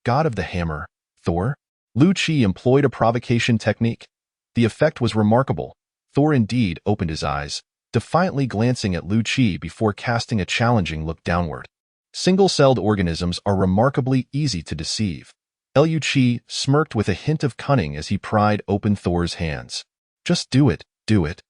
God of the hammer, Thor?" Lu Qi employed a provocation technique. The effect was remarkable. Thor indeed opened his eyes, defiantly glancing at Lu Qi before casting a challenging look downward. Single-celled organisms are remarkably easy to deceive. Lu Qi smirked with a hint of cunning as he pried open Thor's hands. "Just do it, do it."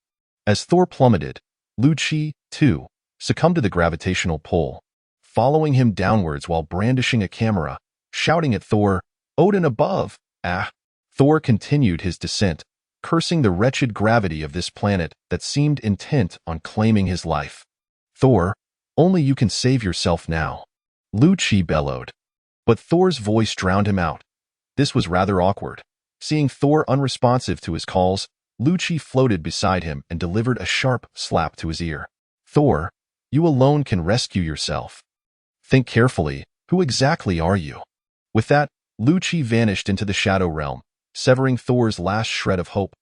As Thor plummeted, Lu Qi, too, succumbed to the gravitational pull, following him downwards while brandishing a camera, shouting at Thor, "Odin above, ah!" Thor continued his descent, cursing the wretched gravity of this planet that seemed intent on claiming his life. "Thor, only you can save yourself now," Lu Qi bellowed. But Thor's voice drowned him out. This was rather awkward. Seeing Thor unresponsive to his calls, Lu Qi floated beside him and delivered a sharp slap to his ear. "Thor, you alone can rescue yourself. Think carefully, who exactly are you?" With that, Lu Qi vanished into the Shadow Realm, severing Thor's last shred of hope.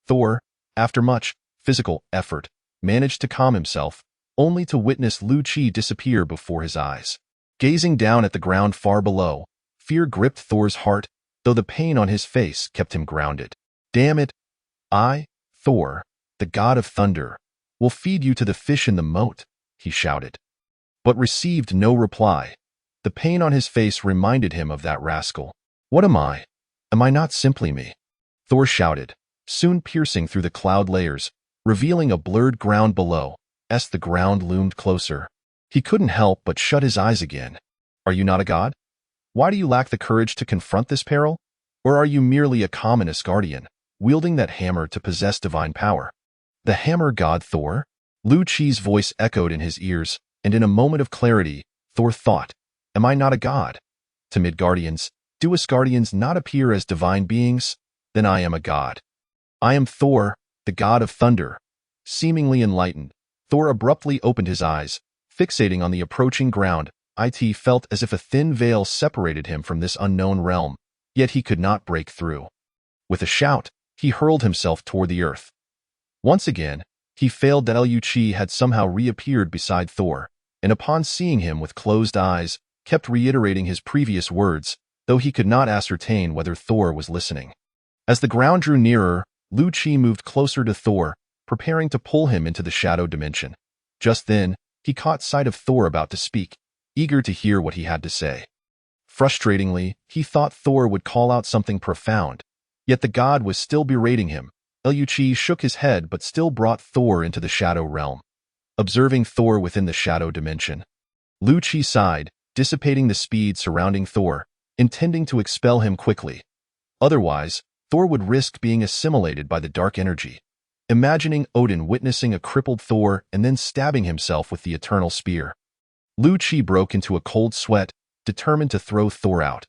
Thor, after much physical effort, managed to calm himself, only to witness Lu Qi disappear before his eyes. Gazing down at the ground far below, fear gripped Thor's heart, though the pain on his face kept him grounded. "Damn it! I, Thor, the god of thunder, will feed you to the fish in the moat," he shouted. But received no reply. The pain on his face reminded him of that rascal. "What am I? Am I not simply me?" Thor shouted, soon piercing through the cloud layers, revealing a blurred ground below, as the ground loomed closer. He couldn't help but shut his eyes again. "Are you not a god? Why do you lack the courage to confront this peril? Or are you merely a common Asgardian, wielding that hammer to possess divine power?" "The hammer god Thor?" Lu Qi's voice echoed in his ears, and in a moment of clarity, Thor thought, "Am I not a god? To Midgardians, do Asgardians not appear as divine beings? Then I am a god. I am Thor, the god of thunder." Seemingly enlightened, Thor abruptly opened his eyes, fixating on the approaching ground. It felt as if a thin veil separated him from this unknown realm, yet he could not break through. With a shout, he hurled himself toward the earth. Once again, he failed that Lu Qi had somehow reappeared beside Thor, and upon seeing him with closed eyes, kept reiterating his previous words, though he could not ascertain whether Thor was listening. As the ground drew nearer, Lu Qi moved closer to Thor, preparing to pull him into the shadow dimension. Just then, he caught sight of Thor about to speak, eager to hear what he had to say. Frustratingly, he thought Thor would call out something profound, yet the god was still berating him. Lu Qi shook his head but still brought Thor into the shadow realm. Observing Thor within the shadow dimension, Lu Qi sighed, dissipating the speed surrounding Thor, intending to expel him quickly. Otherwise, Thor would risk being assimilated by the dark energy. Imagining Odin witnessing a crippled Thor and then stabbing himself with the eternal spear, Lu Qi broke into a cold sweat, determined to throw Thor out.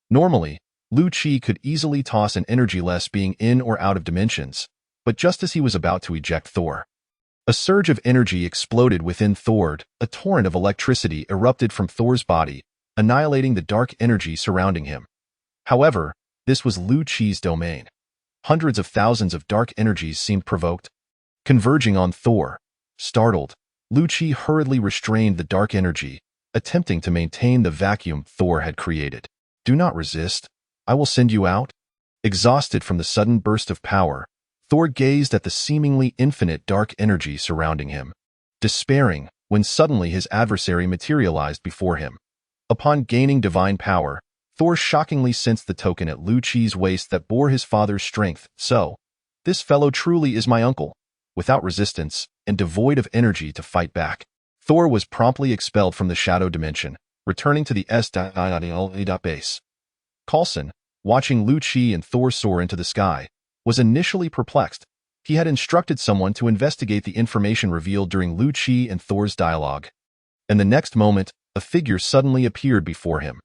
Normally, Lu Qi could easily toss an energy-less being in or out of dimensions, but just as he was about to eject Thor, a surge of energy exploded within Thor. A torrent of electricity erupted from Thor's body, annihilating the dark energy surrounding him. However, this was Lu Qi's domain. Hundreds of thousands of dark energies seemed provoked, converging on Thor. Startled, Lu Qi hurriedly restrained the dark energy, attempting to maintain the vacuum Thor had created. "Do not resist. I will send you out." Exhausted from the sudden burst of power, Thor gazed at the seemingly infinite dark energy surrounding him, despairing when suddenly his adversary materialized before him. Upon gaining divine power, Thor shockingly sensed the token at Lu Qi's waist that bore his father's strength. "So, this fellow truly is my uncle." Without resistance, and devoid of energy to fight back, Thor was promptly expelled from the shadow dimension, returning to the S.H.I.E.L.D. base. Coulson, watching Lu Qi and Thor soar into the sky, was initially perplexed. He had instructed someone to investigate the information revealed during Lu Qi and Thor's dialogue. And the next moment, a figure suddenly appeared before him.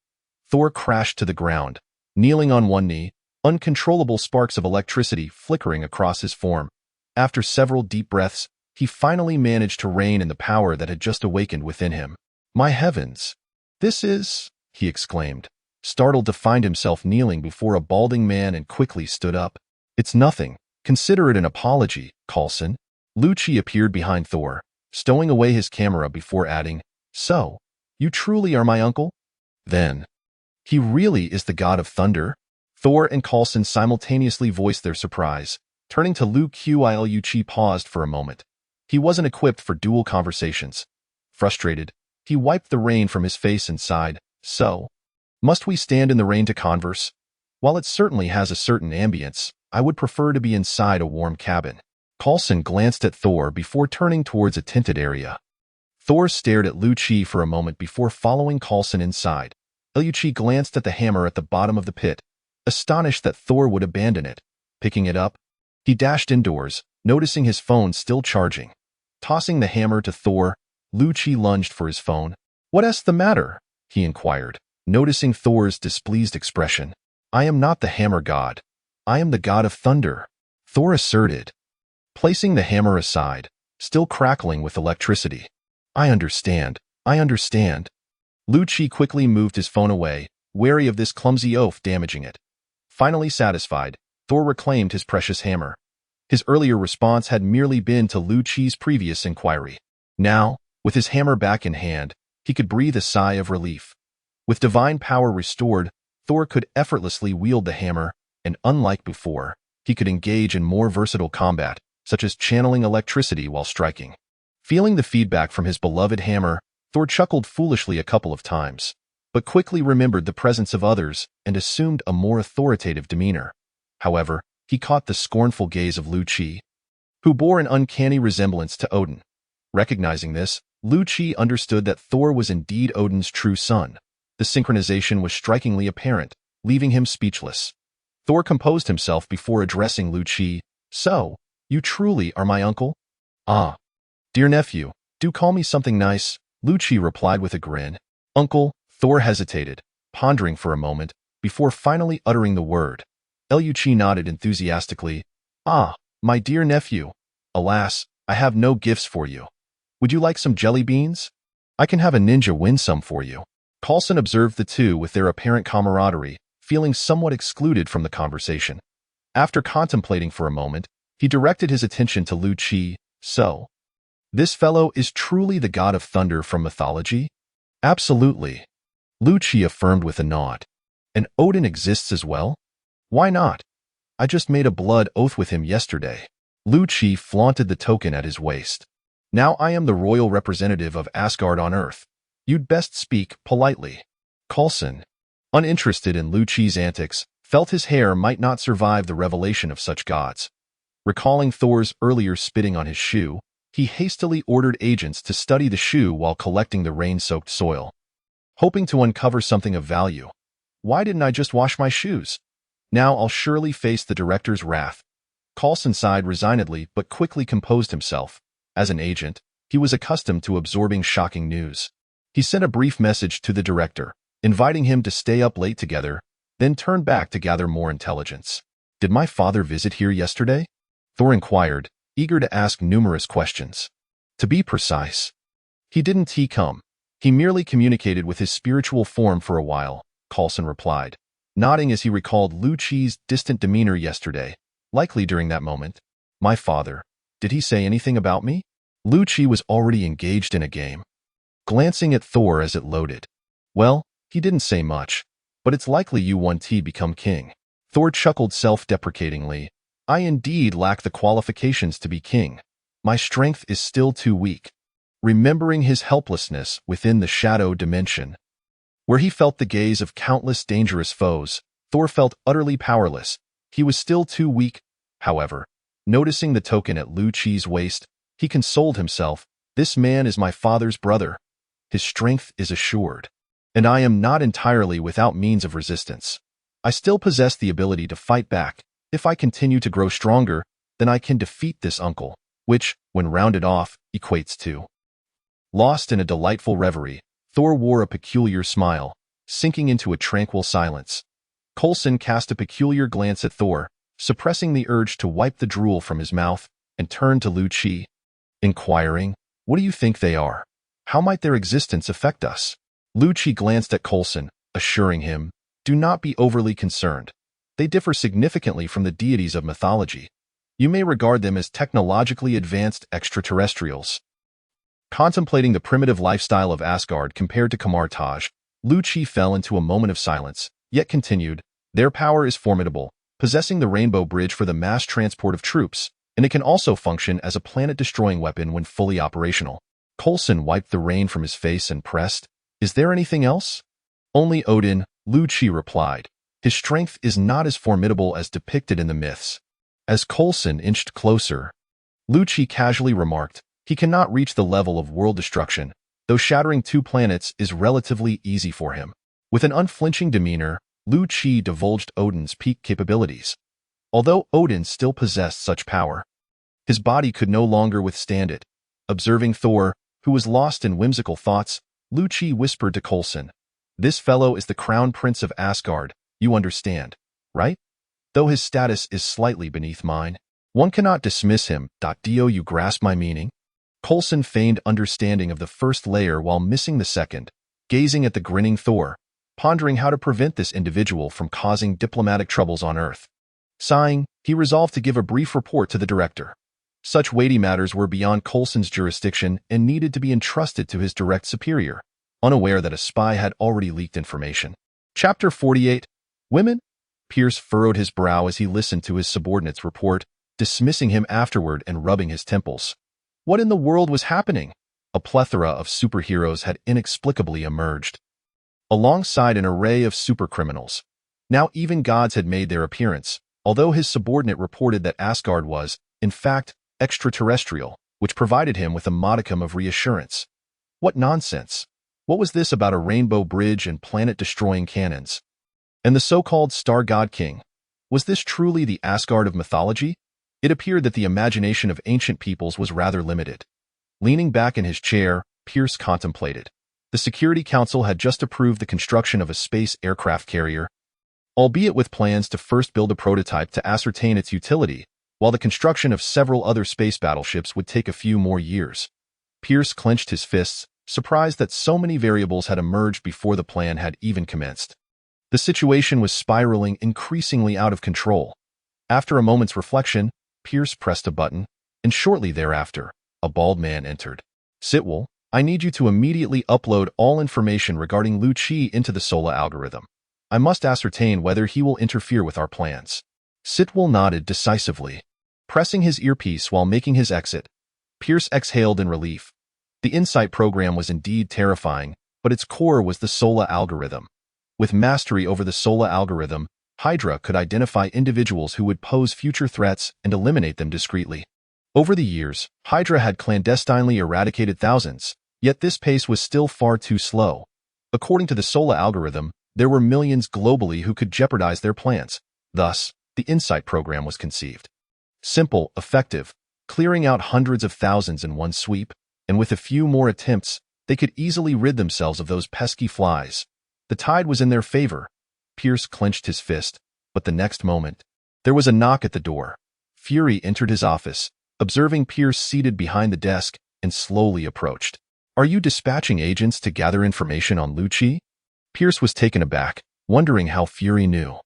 Thor crashed to the ground, kneeling on one knee, uncontrollable sparks of electricity flickering across his form. After several deep breaths, he finally managed to rein in the power that had just awakened within him. "My heavens! This is..." he exclaimed, startled to find himself kneeling before a balding man, and quickly stood up. "It's nothing. Consider it an apology, Coulson." Lu Qi appeared behind Thor, stowing away his camera before adding, "So, you truly are my uncle? Then, he really is the god of thunder?" Thor and Coulson simultaneously voiced their surprise. Turning to Lu Qi, Lu Qi paused for a moment. He wasn't equipped for dual conversations. Frustrated, he wiped the rain from his face and sighed. "So, must we stand in the rain to converse? While it certainly has a certain ambience, I would prefer to be inside a warm cabin." Coulson glanced at Thor before turning towards a tinted area. Thor stared at Lu Qi for a moment before following Coulson inside. Lu Qi glanced at the hammer at the bottom of the pit, astonished that Thor would abandon it. Picking it up, he dashed indoors, noticing his phone still charging. Tossing the hammer to Thor, Lu Qi lunged for his phone. "What's the matter?" he inquired, noticing Thor's displeased expression. "I am not the hammer god. I am the god of thunder," Thor asserted, placing the hammer aside, still crackling with electricity. I understand. Lu Qi quickly moved his phone away, wary of this clumsy oaf damaging it. Finally satisfied, Thor reclaimed his precious hammer. His earlier response had merely been to Lu Qi's previous inquiry. Now, with his hammer back in hand, he could breathe a sigh of relief. With divine power restored, Thor could effortlessly wield the hammer, and unlike before, he could engage in more versatile combat, such as channeling electricity while striking. Feeling the feedback from his beloved hammer, Thor chuckled foolishly a couple of times, but quickly remembered the presence of others and assumed a more authoritative demeanor. However, he caught the scornful gaze of Lu Qi, who bore an uncanny resemblance to Odin. Recognizing this, Lu Qi understood that Thor was indeed Odin's true son. The synchronization was strikingly apparent, leaving him speechless. Thor composed himself before addressing Lu Qi. "So, you truly are my uncle?" "Ah, Dear nephew, do call me something nice, Lucci replied with a grin. Uncle, Thor hesitated, pondering for a moment, before finally uttering the word. Lucci nodded enthusiastically. Ah, my dear nephew. Alas, I have no gifts for you. Would you like some jelly beans? I can have a ninja win some for you. Coulson observed the two with their apparent camaraderie, feeling somewhat excluded from the conversation. After contemplating for a moment, he directed his attention to Lucci. So, this fellow is truly the god of thunder from mythology? Absolutely. Lucci affirmed with a nod. And Odin exists as well? Why not? I just made a blood oath with him yesterday. Lucci flaunted the token at his waist. Now I am the royal representative of Asgard on Earth. You'd best speak politely. Coulson, uninterested in Lucci's antics, felt his hair might not survive the revelation of such gods. Recalling Thor's earlier spitting on his shoe, he hastily ordered agents to study the shoe while collecting the rain-soaked soil. Hoping to uncover something of value. Why didn't I just wash my shoes? Now I'll surely face the director's wrath. Coulson sighed resignedly but quickly composed himself. As an agent, he was accustomed to absorbing shocking news. He sent a brief message to the director, inviting him to stay up late together, then turned back to gather more intelligence. Did my father visit here yesterday? Thor inquired, eager to ask numerous questions. To be precise, he didn't come. He merely communicated with his spiritual form for a while, Coulson replied, nodding as he recalled Lucci's distant demeanor yesterday, likely during that moment. My father, did he say anything about me? Lucci was already engaged in a game. Glancing at Thor as it loaded. Well, he didn't say much, but it's likely you won T become king. Thor chuckled self-deprecatingly. I indeed lack the qualifications to be king. My strength is still too weak. Remembering his helplessness within the shadow dimension, where he felt the gaze of countless dangerous foes, Thor felt utterly powerless. He was still too weak, however. Noticing the token at Lucci's waist, he consoled himself. This man is my father's brother. His strength is assured. And I am not entirely without means of resistance. I still possess the ability to fight back. If I continue to grow stronger, then I can defeat this uncle, which, when rounded off, equates to. Lost in a delightful reverie, Thor wore a peculiar smile, sinking into a tranquil silence. Coulson cast a peculiar glance at Thor, suppressing the urge to wipe the drool from his mouth, and turned to Lucci, inquiring, what do you think they are? How might their existence affect us? Lucci glanced at Coulson, assuring him, do not be overly concerned. They differ significantly from the deities of mythology. You may regard them as technologically advanced extraterrestrials. Contemplating the primitive lifestyle of Asgard compared to Kamar-Taj, Lucci fell into a moment of silence, yet continued, their power is formidable, possessing the Rainbow Bridge for the mass transport of troops, and it can also function as a planet-destroying weapon when fully operational. Coulson wiped the rain from his face and pressed, is there anything else? Only Odin, Lucci replied. His strength is not as formidable as depicted in the myths. As Coulson inched closer, Lucci casually remarked, he cannot reach the level of world destruction, though shattering 2 planets is relatively easy for him. With an unflinching demeanor, Lucci divulged Odin's peak capabilities. Although Odin still possessed such power, his body could no longer withstand it. Observing Thor, who was lost in whimsical thoughts, Lucci whispered to Coulson, this fellow is the crown prince of Asgard, you understand, right? Though his status is slightly beneath mine, one cannot dismiss him. Do you grasp my meaning? Coulson feigned understanding of the first layer while missing the second, gazing at the grinning Thor, pondering how to prevent this individual from causing diplomatic troubles on Earth. Sighing, he resolved to give a brief report to the director. Such weighty matters were beyond Coulson's jurisdiction and needed to be entrusted to his direct superior, unaware that a spy had already leaked information. Chapter 48. Women? Pierce furrowed his brow as he listened to his subordinate's report, dismissing him afterward and rubbing his temples. What in the world was happening? A plethora of superheroes had inexplicably emerged. Alongside an array of supercriminals. Now even gods had made their appearance, although his subordinate reported that Asgard was, in fact, extraterrestrial, which provided him with a modicum of reassurance. What nonsense! What was this about a rainbow bridge and planet-destroying cannons? And the so-called Star God King? Was this truly the Asgard of mythology? It appeared that the imagination of ancient peoples was rather limited. Leaning back in his chair, Pierce contemplated. The Security Council had just approved the construction of a space aircraft carrier, albeit with plans to first build a prototype to ascertain its utility, while the construction of several other space battleships would take a few more years. Pierce clenched his fists, surprised that so many variables had emerged before the plan had even commenced. The situation was spiraling increasingly out of control. After a moment's reflection, Pierce pressed a button, and shortly thereafter, a bald man entered. "S.H.I.E.L.D, I need you to immediately upload all information regarding S.H.I.E.L.D into the SOLA algorithm. I must ascertain whether he will interfere with our plans." S.H.I.E.L.D nodded decisively. Pressing his earpiece while making his exit, Pierce exhaled in relief. The Insight program was indeed terrifying, but its core was the SOLA algorithm. With mastery over the SOLA algorithm, Hydra could identify individuals who would pose future threats and eliminate them discreetly. Over the years, Hydra had clandestinely eradicated thousands, yet this pace was still far too slow. According to the SOLA algorithm, there were millions globally who could jeopardize their plans. Thus, the Insight program was conceived. Simple, effective, clearing out hundreds of thousands in one sweep, and with a few more attempts, they could easily rid themselves of those pesky flies. The tide was in their favor. Pierce clenched his fist, but the next moment, there was a knock at the door. Fury entered his office, observing Pierce seated behind the desk, and slowly approached. "Are you dispatching agents to gather information on S.H.I.E.L.D?" Pierce was taken aback, wondering how Fury knew.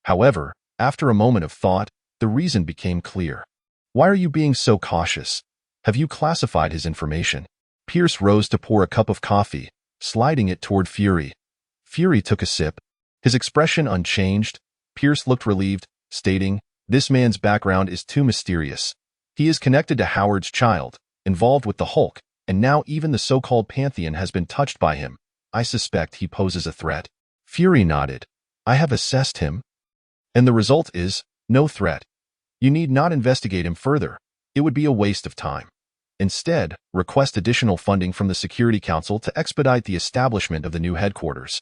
However, after a moment of thought, the reason became clear. "Why are you being so cautious? Have you classified his information?" Pierce rose to pour a cup of coffee, sliding it toward Fury. Fury took a sip. His expression unchanged. Pierce looked relieved, stating, "This man's background is too mysterious. He is connected to Howard's child, involved with the Hulk, and now even the so-called Pantheon has been touched by him. I suspect he poses a threat." Fury nodded. "I have assessed him, and the result is no threat. You need not investigate him further. It would be a waste of time. Instead, request additional funding from the Security Council to expedite the establishment of the new headquarters."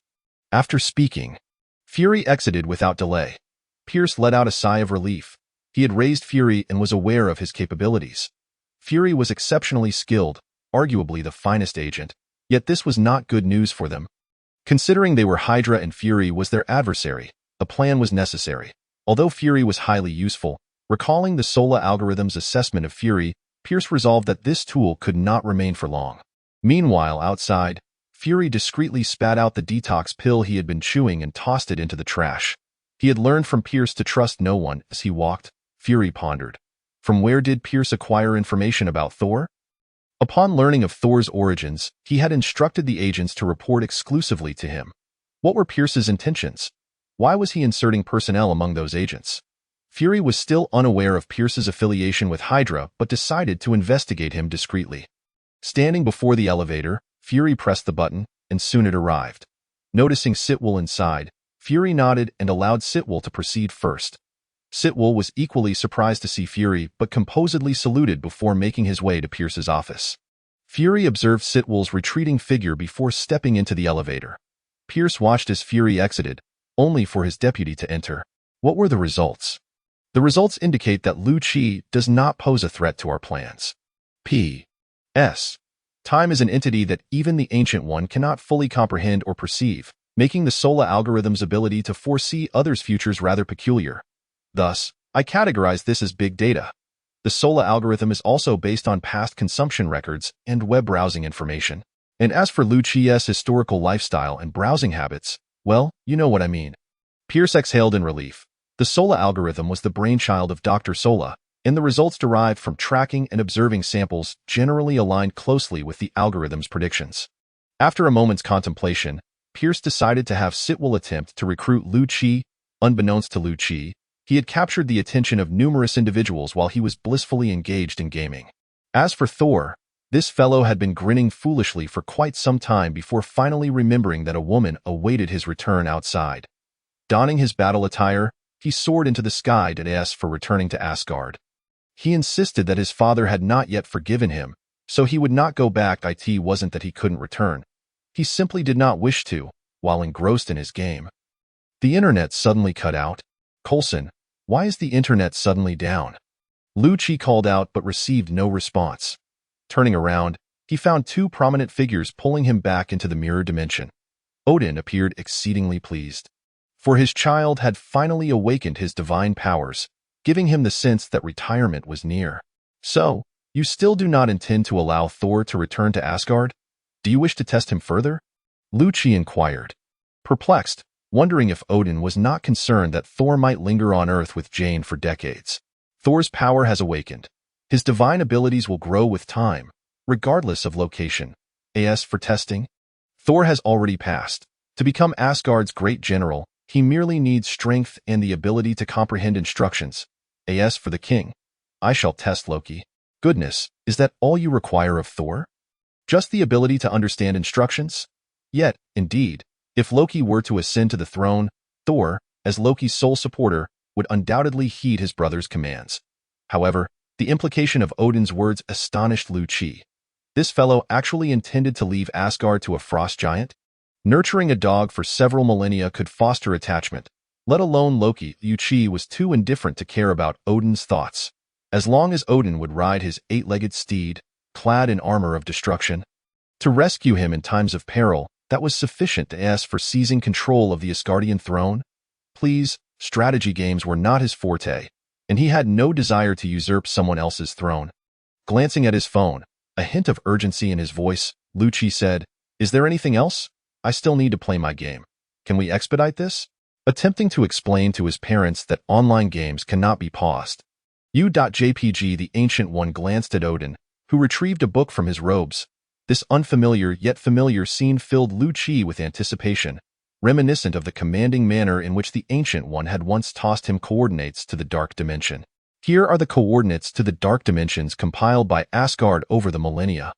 After speaking, Fury exited without delay. Pierce let out a sigh of relief. He had raised Fury and was aware of his capabilities. Fury was exceptionally skilled, arguably the finest agent, yet this was not good news for them. Considering they were Hydra and Fury was their adversary, a plan was necessary. Although Fury was highly useful, recalling the SOLA algorithm's assessment of Fury, Pierce resolved that this tool could not remain for long. Meanwhile, outside, Fury discreetly spat out the detox pill he had been chewing and tossed it into the trash. He had learned from Pierce to trust no one. As he walked, Fury pondered. From where did Pierce acquire information about Thor? Upon learning of Thor's origins, he had instructed the agents to report exclusively to him. What were Pierce's intentions? Why was he inserting personnel among those agents? Fury was still unaware of Pierce's affiliation with Hydra, but decided to investigate him discreetly. Standing before the elevator, Fury pressed the button, and soon it arrived. Noticing S.H.I.E.L.D inside, Fury nodded and allowed S.H.I.E.L.D to proceed first. S.H.I.E.L.D was equally surprised to see Fury, but composedly saluted before making his way to Pierce's office. Fury observed S.H.I.E.L.D's retreating figure before stepping into the elevator. Pierce watched as Fury exited, only for his deputy to enter. What were the results? The results indicate that S.H.I.E.L.D does not pose a threat to our plans. P.S. Time is an entity that even the Ancient One cannot fully comprehend or perceive, making the SOLA algorithm's ability to foresee others' futures rather peculiar. Thus, I categorize this as big data. The SOLA algorithm is also based on past consumption records and web browsing information. And as for S.H.I.E.L.D's historical lifestyle and browsing habits, well, you know what I mean. Pierce exhaled in relief. The SOLA algorithm was the brainchild of Dr. Sola, and the results derived from tracking and observing samples generally aligned closely with the algorithm's predictions. After a moment's contemplation, Pierce decided to have S.H.I.E.L.D attempt to recruit S.H.I.E.L.D. Unbeknownst to S.H.I.E.L.D, he had captured the attention of numerous individuals while he was blissfully engaged in gaming. As for Thor, this fellow had been grinning foolishly for quite some time before finally remembering that a woman awaited his return outside. Donning his battle attire, he soared into the sky to ask for returning to Asgard. He insisted that his father had not yet forgiven him, so he would not go back. It wasn't that he couldn't return. He simply did not wish to, while engrossed in his game. The internet suddenly cut out. Coulson, why is the internet suddenly down? S.H.I.E.L.D called out but received no response. Turning around, he found two prominent figures pulling him back into the mirror dimension. Odin appeared exceedingly pleased, for his child had finally awakened his divine powers, giving him the sense that retirement was near. So, you still do not intend to allow Thor to return to Asgard? Do you wish to test him further? Lucci inquired, perplexed, wondering if Odin was not concerned that Thor might linger on Earth with Jane for decades. Thor's power has awakened. His divine abilities will grow with time, regardless of location. As for testing, Thor has already passed. To become Asgard's great general, he merely needs strength and the ability to comprehend instructions. As for the king, I shall test Loki. Goodness, is that all you require of Thor? Just the ability to understand instructions? Yet, indeed, if Loki were to ascend to the throne, Thor, as Loki's sole supporter, would undoubtedly heed his brother's commands. However, the implication of Odin's words astonished Lucci. This fellow actually intended to leave Asgard to a frost giant? Nurturing a dog for several millennia could foster attachment, let alone Loki. Lucci was too indifferent to care about Odin's thoughts. As long as Odin would ride his eight-legged steed, clad in armor of destruction, to rescue him in times of peril, that was sufficient as for seizing control of the Asgardian throne. Please, strategy games were not his forte, and he had no desire to usurp someone else's throne. Glancing at his phone, a hint of urgency in his voice, Lucci said, "Is there anything else? I still need to play my game. Can we expedite this?" Attempting to explain to his parents that online games cannot be paused. U.jpg The Ancient One glanced at Odin, who retrieved a book from his robes. This unfamiliar yet familiar scene filled Lucci with anticipation, reminiscent of the commanding manner in which the Ancient One had once tossed him coordinates to the Dark Dimension. Here are the coordinates to the Dark Dimensions compiled by Asgard over the millennia.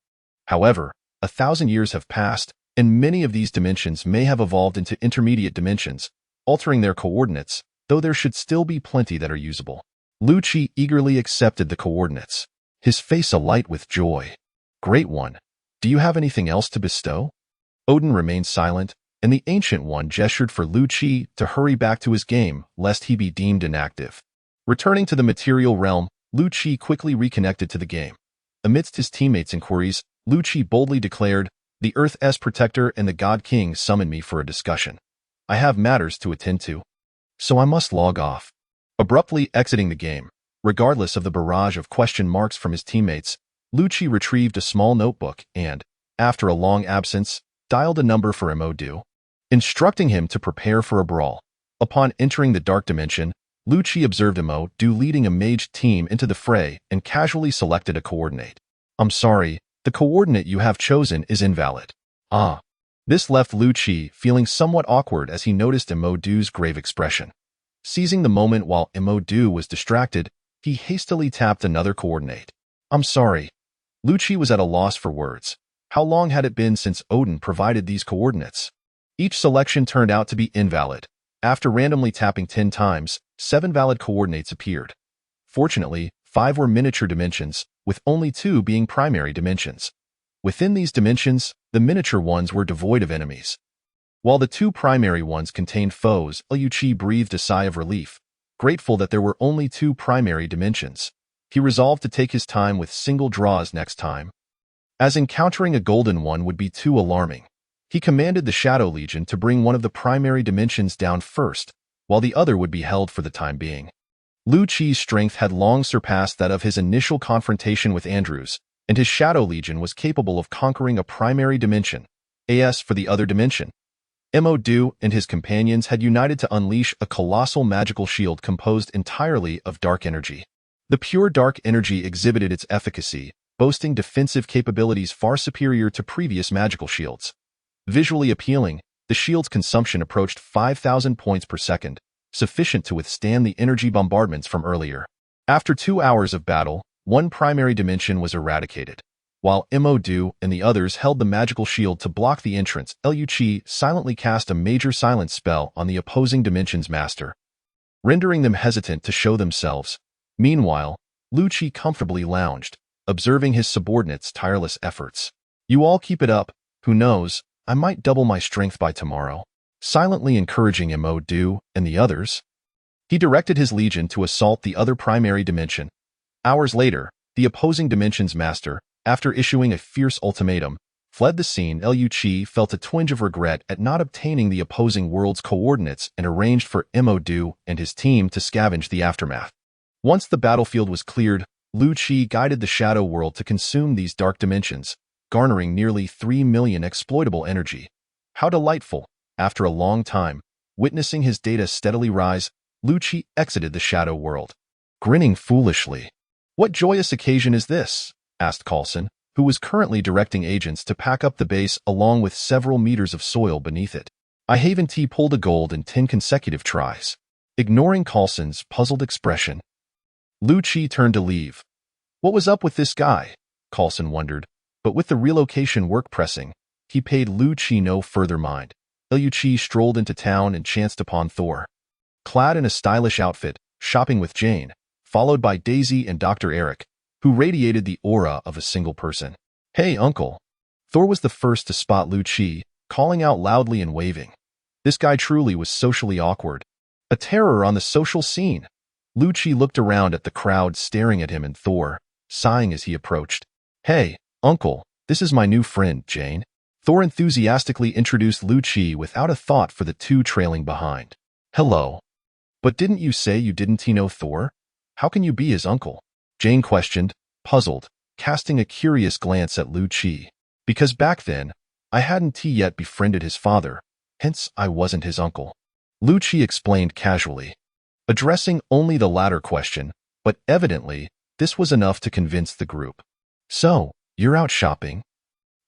However, 1,000 years have passed, and many of these dimensions may have evolved into intermediate dimensions, altering their coordinates, though there should still be plenty that are usable. Lucci eagerly accepted the coordinates, his face alight with joy. Great One, do you have anything else to bestow? Odin remained silent, and the Ancient One gestured for Lucci to hurry back to his game, lest he be deemed inactive. Returning to the material realm, Lucci quickly reconnected to the game. Amidst his teammates' inquiries, Lucci boldly declared, "The Earth's protector and the God King summoned me for a discussion. I have matters to attend to, so I must log off." Abruptly exiting the game, regardless of the barrage of question marks from his teammates, Lucci retrieved a small notebook and, after a long absence, dialed a number for Mordo, instructing him to prepare for a brawl. Upon entering the Dark Dimension, Lucci observed Mordo leading a mage team into the fray and casually selected a coordinate. "I'm sorry, the coordinate you have chosen is invalid." Ah. This left Lucci feeling somewhat awkward as he noticed Mordo's grave expression. Seizing the moment while Mordo was distracted, he hastily tapped another coordinate. "I'm sorry." Lucci was at a loss for words. How long had it been since Odin provided these coordinates? Each selection turned out to be invalid. After randomly tapping 10 times, 7 valid coordinates appeared. Fortunately, 5 were miniature dimensions, with only 2 being primary dimensions. Within these dimensions, the miniature ones were devoid of enemies. While the 2 primary ones contained foes, Lucci breathed a sigh of relief, grateful that there were only 2 primary dimensions. He resolved to take his time with single draws next time, as encountering a golden one would be too alarming. He commanded the Shadow Legion to bring one of the primary dimensions down first, while the other would be held for the time being. Lucci's strength had long surpassed that of his initial confrontation with Andrews, and his Shadow Legion was capable of conquering a primary dimension. As for the other dimension, Mordo and his companions had united to unleash a colossal magical shield composed entirely of dark energy. The pure dark energy exhibited its efficacy, boasting defensive capabilities far superior to previous magical shields. Visually appealing, the shield's consumption approached 5,000 points per second, sufficient to withstand the energy bombardments from earlier. After 2 hours of battle, one primary dimension was eradicated. While Mordo and the others held the magical shield to block the entrance, Lucci silently cast a major silence spell on the opposing dimension's master, rendering them hesitant to show themselves. Meanwhile, Lucci comfortably lounged, observing his subordinates' tireless efforts. "You all keep it up. Who knows, I might double my strength by tomorrow." Silently encouraging Mordo and the others, he directed his legion to assault the other primary dimension. Hours later, the opposing dimension's master, After issuing a fierce ultimatum, fled the scene, S.H.I.E.L.D felt a twinge of regret at not obtaining the opposing world's coordinates and arranged for Mordo and his team to scavenge the aftermath. Once the battlefield was cleared, S.H.I.E.L.D guided the shadow world to consume these dark dimensions, garnering nearly 3 million exploitable energy. How delightful! After a long time, witnessing his data steadily rise, S.H.I.E.L.D exited the shadow world, grinning foolishly. "What joyous occasion is this?" asked Coulson, who was currently directing agents to pack up the base along with several meters of soil beneath it. S.H.I.E.L.D pulled a gold in 10 consecutive tries. Ignoring Coulson's puzzled expression, S.H.I.E.L.D turned to leave. What was up with this guy? Coulson wondered, but with the relocation work pressing, he paid S.H.I.E.L.D no further mind. S.H.I.E.L.D strolled into town and chanced upon Thor. Clad in a stylish outfit, shopping with Jane, followed by Daisy and Dr. Eric, who radiated the aura of a single person. "Hey, uncle." Thor was the first to spot S.H.I.E.L.D, calling out loudly and waving. This guy truly was socially awkward. A terror on the social scene. S.H.I.E.L.D looked around at the crowd staring at him and Thor, sighing as he approached. "Hey, uncle, this is my new friend, Jane." Thor enthusiastically introduced S.H.I.E.L.D without a thought for the two trailing behind. "Hello. But didn't you say you didn't know Thor? How can you be his uncle?" Jane questioned, puzzled, casting a curious glance at S.H.I.E.L.D. "Because back then, I hadn't yet befriended his father, hence I wasn't his uncle." S.H.I.E.L.D explained casually, addressing only the latter question, but evidently, this was enough to convince the group. "So, you're out shopping?"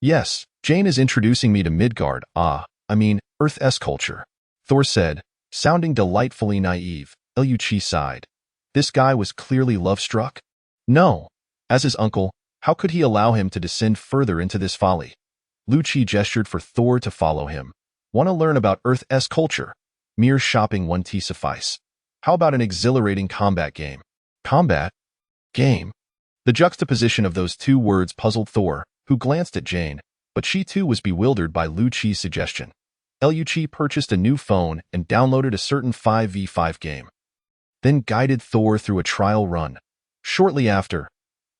"Yes, Jane is introducing me to Midgard, Earth's culture," Thor said, sounding delightfully naive. S.H.I.E.L.D sighed. This guy was clearly love-struck. No. As his uncle, how could he allow him to descend further into this folly? S.H.I.E.L.D gestured for Thor to follow him. "Want to learn about Earth's culture? Mere shopping won't suffice. How about an exhilarating combat game?" "Combat? Game?" The juxtaposition of those two words puzzled Thor, who glanced at Jane, but she too was bewildered by S.H.I.E.L.D's suggestion. S.H.I.E.L.D purchased a new phone and downloaded a certain 5v5 game, then guided Thor through a trial run. Shortly after,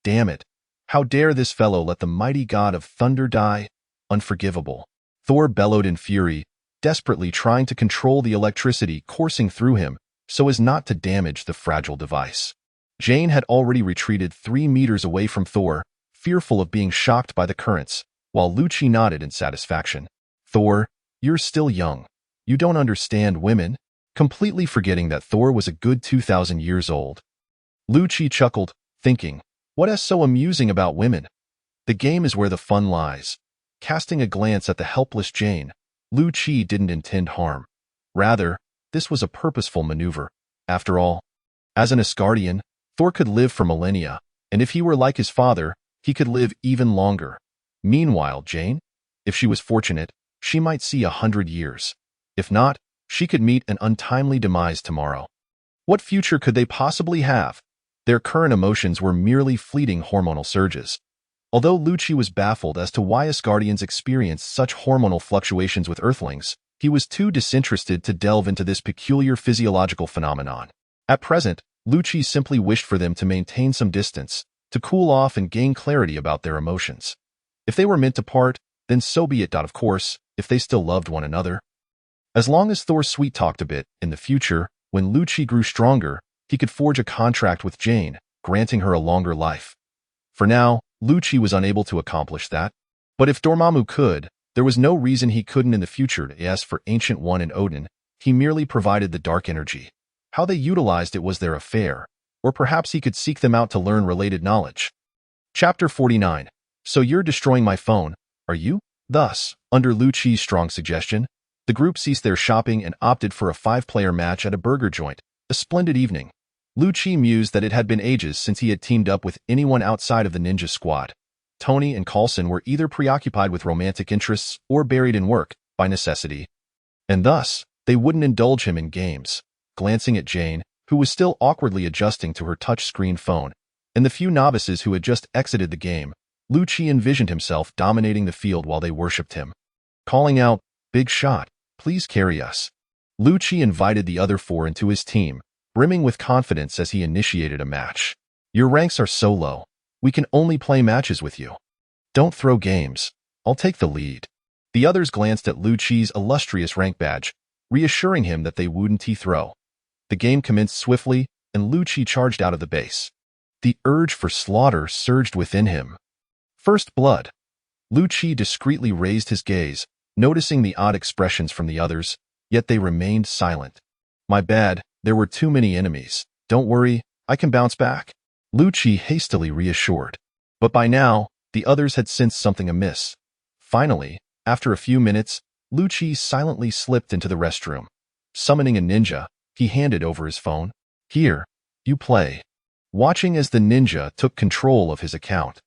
"Damn it! How dare this fellow let the mighty god of thunder die? Unforgivable!" Thor bellowed in fury, desperately trying to control the electricity coursing through him so as not to damage the fragile device. Jane had already retreated 3 meters away from Thor, fearful of being shocked by the currents, while S.H.I.E.L.D nodded in satisfaction. "Thor, you're still young. You don't understand women," completely forgetting that Thor was a good 2,000 years old. S.H.I.E.L.D chuckled, thinking, what's so amusing about women? The game is where the fun lies. Casting a glance at the helpless Jane, S.H.I.E.L.D didn't intend harm. Rather, this was a purposeful maneuver. After all, as an Asgardian, Thor could live for millennia, and if he were like his father, he could live even longer. Meanwhile, Jane, if she was fortunate, she might see 100 years. If not, she could meet an untimely demise tomorrow. What future could they possibly have? Their current emotions were merely fleeting hormonal surges. Although S.H.I.E.L.D was baffled as to why Asgardians experienced such hormonal fluctuations with Earthlings, he was too disinterested to delve into this peculiar physiological phenomenon. At present, S.H.I.E.L.D simply wished for them to maintain some distance, to cool off and gain clarity about their emotions. If they were meant to part, then so be it. Of course, if they still loved one another. As long as Thor sweet-talked a bit, in the future, when S.H.I.E.L.D grew stronger, he could forge a contract with Jane, granting her a longer life. For now, S.H.I.E.L.D was unable to accomplish that. But if Dormammu could, there was no reason he couldn't in the future. As for Ancient One and Odin, he merely provided the dark energy. How they utilized it was their affair, or perhaps he could seek them out to learn related knowledge. Chapter 49. So you're destroying my phone, are you? Thus, under S.H.I.E.L.D's strong suggestion, the group ceased their shopping and opted for a 5-player match at a burger joint. A splendid evening. S.H.I.E.L.D mused that it had been ages since he had teamed up with anyone outside of the Ninja Squad. Tony and Coulson were either preoccupied with romantic interests or buried in work, by necessity. And thus, they wouldn't indulge him in games. Glancing at Jane, who was still awkwardly adjusting to her touch-screen phone, and the few novices who had just exited the game, S.H.I.E.L.D envisioned himself dominating the field while they worshipped him. Calling out, "Big shot, please carry us." S.H.I.E.L.D invited the other 4 into his team, brimming with confidence as he initiated a match. "Your ranks are so low. We can only play matches with you." Don't throw games. I'll take the lead. The others glanced at Lu Qi's illustrious rank badge, reassuring him that they wouldn't throw. The game commenced swiftly, and Lu Qi charged out of the base. The urge for slaughter surged within him. First blood. Lu Qi discreetly raised his gaze, noticing the odd expressions from the others, yet they remained silent. My bad, there were too many enemies. Don't worry, I can bounce back. Lu Qi hastily reassured. But by now, the others had sensed something amiss. Finally, after a few minutes, Lu Qi silently slipped into the restroom. Summoning a ninja, he handed over his phone. Here, you play. Watching as the ninja took control of his account.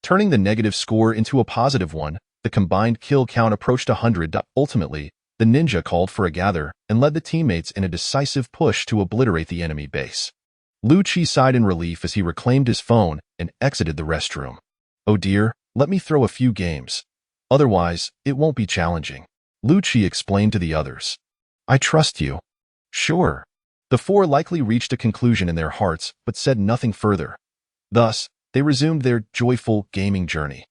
Turning the negative score into a positive one, the combined kill count approached 100. Ultimately, the ninja called for a gather and led the teammates in a decisive push to obliterate the enemy base. Lu Qi sighed in relief as he reclaimed his phone and exited the restroom. Oh dear, let me throw a few games. Otherwise, it won't be challenging. Lu Qi explained to the others. I trust you. Sure. The four likely reached a conclusion in their hearts, but said nothing further. Thus, they resumed their joyful gaming journey.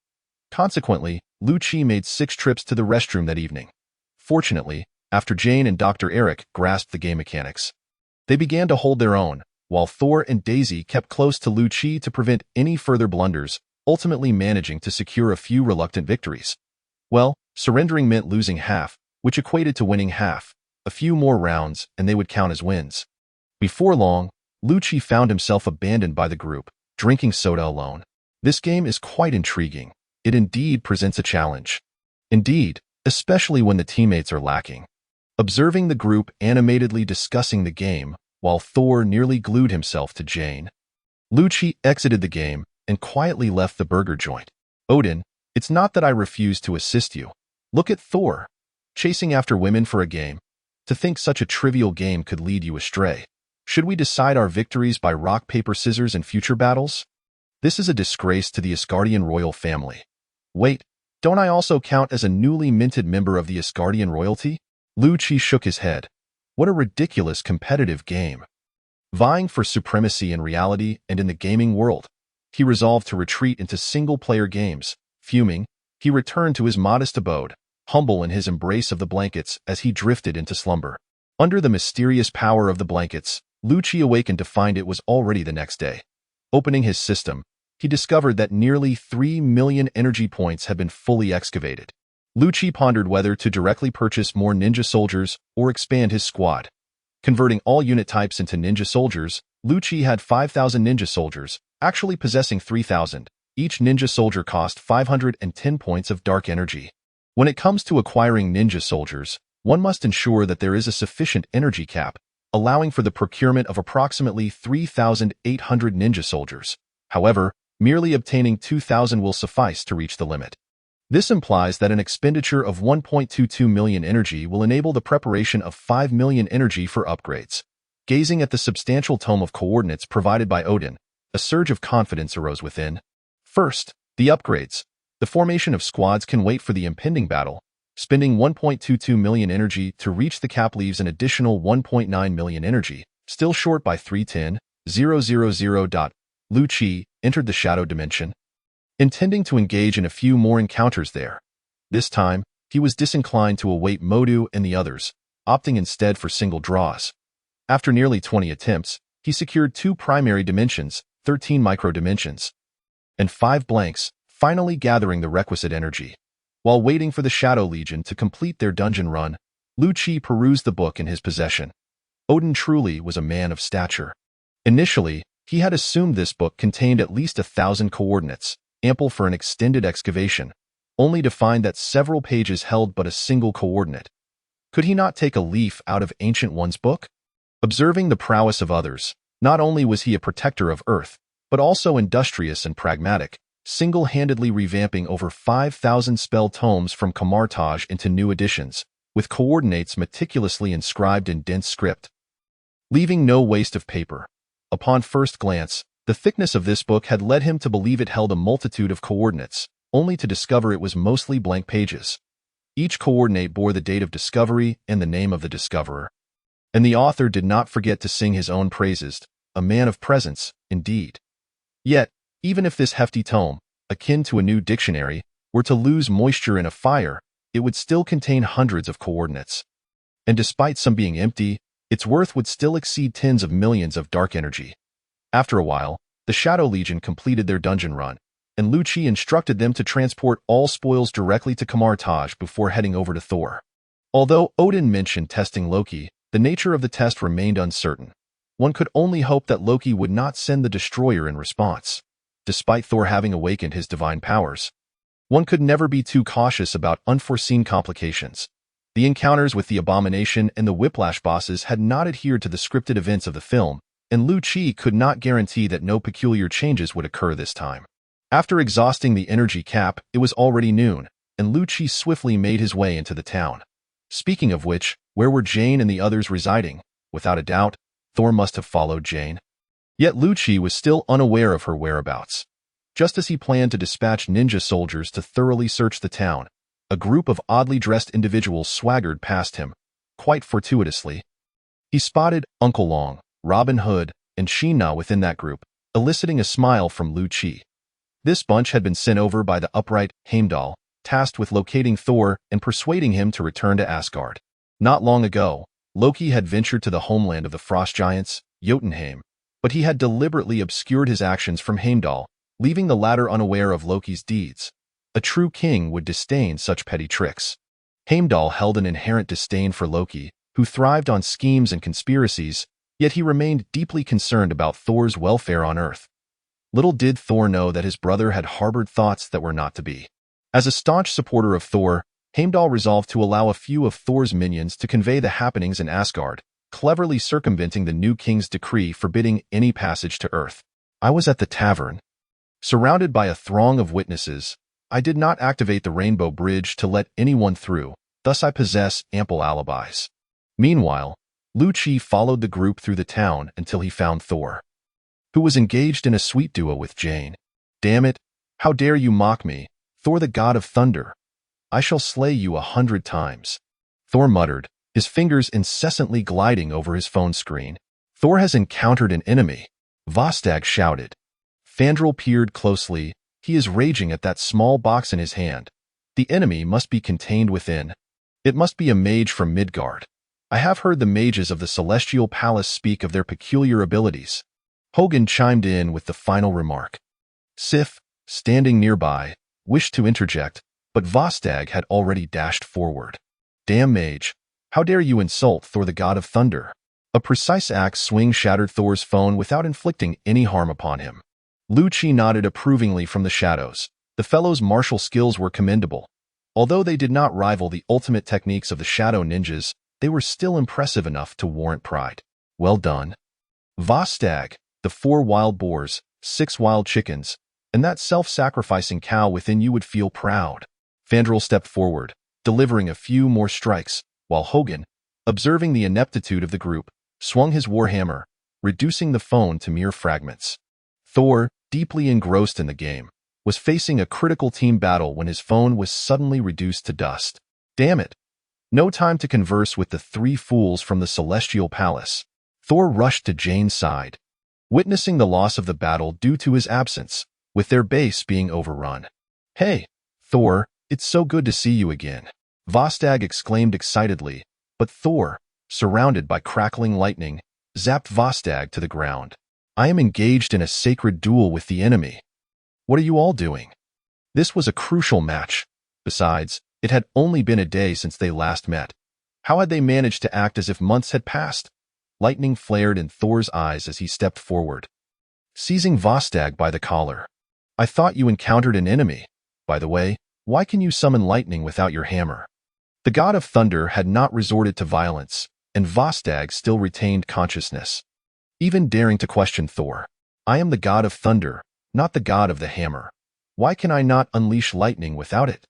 Consequently, Lu Qi made 6 trips to the restroom that evening. Fortunately, after Jane and Dr. Eric grasped the game mechanics, they began to hold their own, while Thor and Daisy kept close to Lu Qi to prevent any further blunders, ultimately managing to secure a few reluctant victories. Well, surrendering meant losing half, which equated to winning half. A few more rounds, and they would count as wins. Before long, Lu Qi found himself abandoned by the group, drinking soda alone. This game is quite intriguing. It indeed presents a challenge. Indeed, especially when the teammates are lacking. Observing the group animatedly discussing the game, while Thor nearly glued himself to Jane. Lu Qi exited the game and quietly left the burger joint. Odin, it's not that I refuse to assist you. Look at Thor. Chasing after women for a game. To think such a trivial game could lead you astray. Should we decide our victories by rock, paper, scissors in future battles? This is a disgrace to the Asgardian royal family. Wait, don't I also count as a newly minted member of the Asgardian royalty? Lu Qi shook his head. What a ridiculous competitive game. Vying for supremacy in reality and in the gaming world, he resolved to retreat into single-player games. Fuming, he returned to his modest abode, humble in his embrace of the blankets as he drifted into slumber. Under the mysterious power of the blankets, Lu Qi awakened to find it was already the next day. Opening his system, he discovered that nearly 3 million energy points had been fully excavated. Lu Qi pondered whether to directly purchase more ninja soldiers or expand his squad. Converting all unit types into ninja soldiers, Lu Qi had 5,000 ninja soldiers, actually possessing 3,000. Each ninja soldier cost 510 points of dark energy. When it comes to acquiring ninja soldiers, one must ensure that there is a sufficient energy cap, allowing for the procurement of approximately 3,800 ninja soldiers. However, merely obtaining 2,000 will suffice to reach the limit. This implies that an expenditure of 1.22 million energy will enable the preparation of 5 million energy for upgrades. Gazing at the substantial tome of coordinates provided by Odin, a surge of confidence arose within. First, the upgrades. The formation of squads can wait for the impending battle. Spending 1.22 million energy to reach the cap leaves an additional 1.9 million energy, still short by 310,000. Lu Qi entered the shadow dimension, intending to engage in a few more encounters there. This time, he was disinclined to await Mordo and the others, opting instead for single draws. After nearly 20 attempts, he secured 2 primary dimensions, 13 micro-dimensions, and 5 blanks, finally gathering the requisite energy. While waiting for the Shadow Legion to complete their dungeon run, Lu Qi perused the book in his possession. Odin truly was a man of stature. Initially, he had assumed this book contained at least 1,000 coordinates, ample for an extended excavation, only to find that several pages held but a single coordinate. Could he not take a leaf out of Ancient One's book? Observing the prowess of others, not only was he a protector of Earth, but also industrious and pragmatic, single-handedly revamping over 5,000 spell tomes from Kamar-Taj into new editions, with coordinates meticulously inscribed in dense script, leaving no waste of paper. Upon first glance, the thickness of this book had led him to believe it held a multitude of coordinates, only to discover it was mostly blank pages. Each coordinate bore the date of discovery and the name of the discoverer. And the author did not forget to sing his own praises, a man of presence, indeed. Yet, even if this hefty tome, akin to a new dictionary, were to lose moisture in a fire, it would still contain hundreds of coordinates. And despite some being empty, its worth would still exceed tens of millions of dark energy. After a while, the Shadow Legion completed their dungeon run, and Lu-Chi instructed them to transport all spoils directly to Kamar-Taj before heading over to Thor. Although Odin mentioned testing Loki, the nature of the test remained uncertain. One could only hope that Loki would not send the destroyer in response. Despite Thor having awakened his divine powers, one could never be too cautious about unforeseen complications. The encounters with the Abomination and the Whiplash bosses had not adhered to the scripted events of the film, and Lu-Chi could not guarantee that no peculiar changes would occur this time. After exhausting the energy cap, it was already noon, and Lu-Chi swiftly made his way into the town. Speaking of which, where were Jane and the others residing? Without a doubt, Thor must have followed Jane. Yet Lu-Chi was still unaware of her whereabouts. Just as he planned to dispatch ninja soldiers to thoroughly search the town, a group of oddly dressed individuals swaggered past him, quite fortuitously. He spotted Uncle Long, Robin Hood, and Sheena within that group, eliciting a smile from Lu-Chi. This bunch had been sent over by the upright Heimdall, tasked with locating Thor and persuading him to return to Asgard. Not long ago, Loki had ventured to the homeland of the frost giants, Jotunheim, but he had deliberately obscured his actions from Heimdall, leaving the latter unaware of Loki's deeds. A true king would disdain such petty tricks. Heimdall held an inherent disdain for Loki, who thrived on schemes and conspiracies, yet he remained deeply concerned about Thor's welfare on Earth. Little did Thor know that his brother had harbored thoughts that were not to be. As a staunch supporter of Thor, Heimdall resolved to allow a few of Thor's minions to convey the happenings in Asgard, cleverly circumventing the new king's decree forbidding any passage to Earth. I was at the tavern. Surrounded by a throng of witnesses, I did not activate the Rainbow Bridge to let anyone through, thus I possess ample alibis. Meanwhile, Lu-Chi followed the group through the town until he found Thor, who was engaged in a sweet duo with Jane. Damn it, how dare you mock me, Thor the god of thunder. I shall slay you 100 times. Thor muttered, his fingers incessantly gliding over his phone screen. Thor has encountered an enemy, Vostag shouted. Fandral peered closely. He is raging at that small box in his hand. The enemy must be contained within. It must be a mage from Midgard. I have heard the mages of the Celestial Palace speak of their peculiar abilities. Hogan chimed in with the final remark. Sif, standing nearby, wished to interject, but Vostag had already dashed forward. Damn mage, how dare you insult Thor the god of thunder? A precise axe swing shattered Thor's phone without inflicting any harm upon him. Lu-Chi nodded approvingly from the shadows. The fellow's martial skills were commendable. Although they did not rival the ultimate techniques of the shadow ninjas, they were still impressive enough to warrant pride. Well done. Vostag, the 4 wild boars, 6 wild chickens, and that self-sacrificing cow within you would feel proud. Fandral stepped forward, delivering a few more strikes, while Hogan, observing the ineptitude of the group, swung his warhammer, reducing the phone to mere fragments. Thor, deeply engrossed in the game, was facing a critical team battle when his phone was suddenly reduced to dust. Damn it! No time to converse with the 3 fools from the Celestial Palace. Thor rushed to Jane's side, witnessing the loss of the battle due to his absence, with their base being overrun. Hey, Thor, it's so good to see you again. Vostag exclaimed excitedly, but Thor, surrounded by crackling lightning, zapped Vostag to the ground. I am engaged in a sacred duel with the enemy. What are you all doing? This was a crucial match. Besides, it had only been a day since they last met. How had they managed to act as if months had passed? Lightning flared in Thor's eyes as he stepped forward, seizing Vostag by the collar. I thought you encountered an enemy. By the way, why can you summon lightning without your hammer? The god of thunder had not resorted to violence, and Vostag still retained consciousness, even daring to question Thor. I am the god of thunder, not the god of the hammer. Why can I not unleash lightning without it?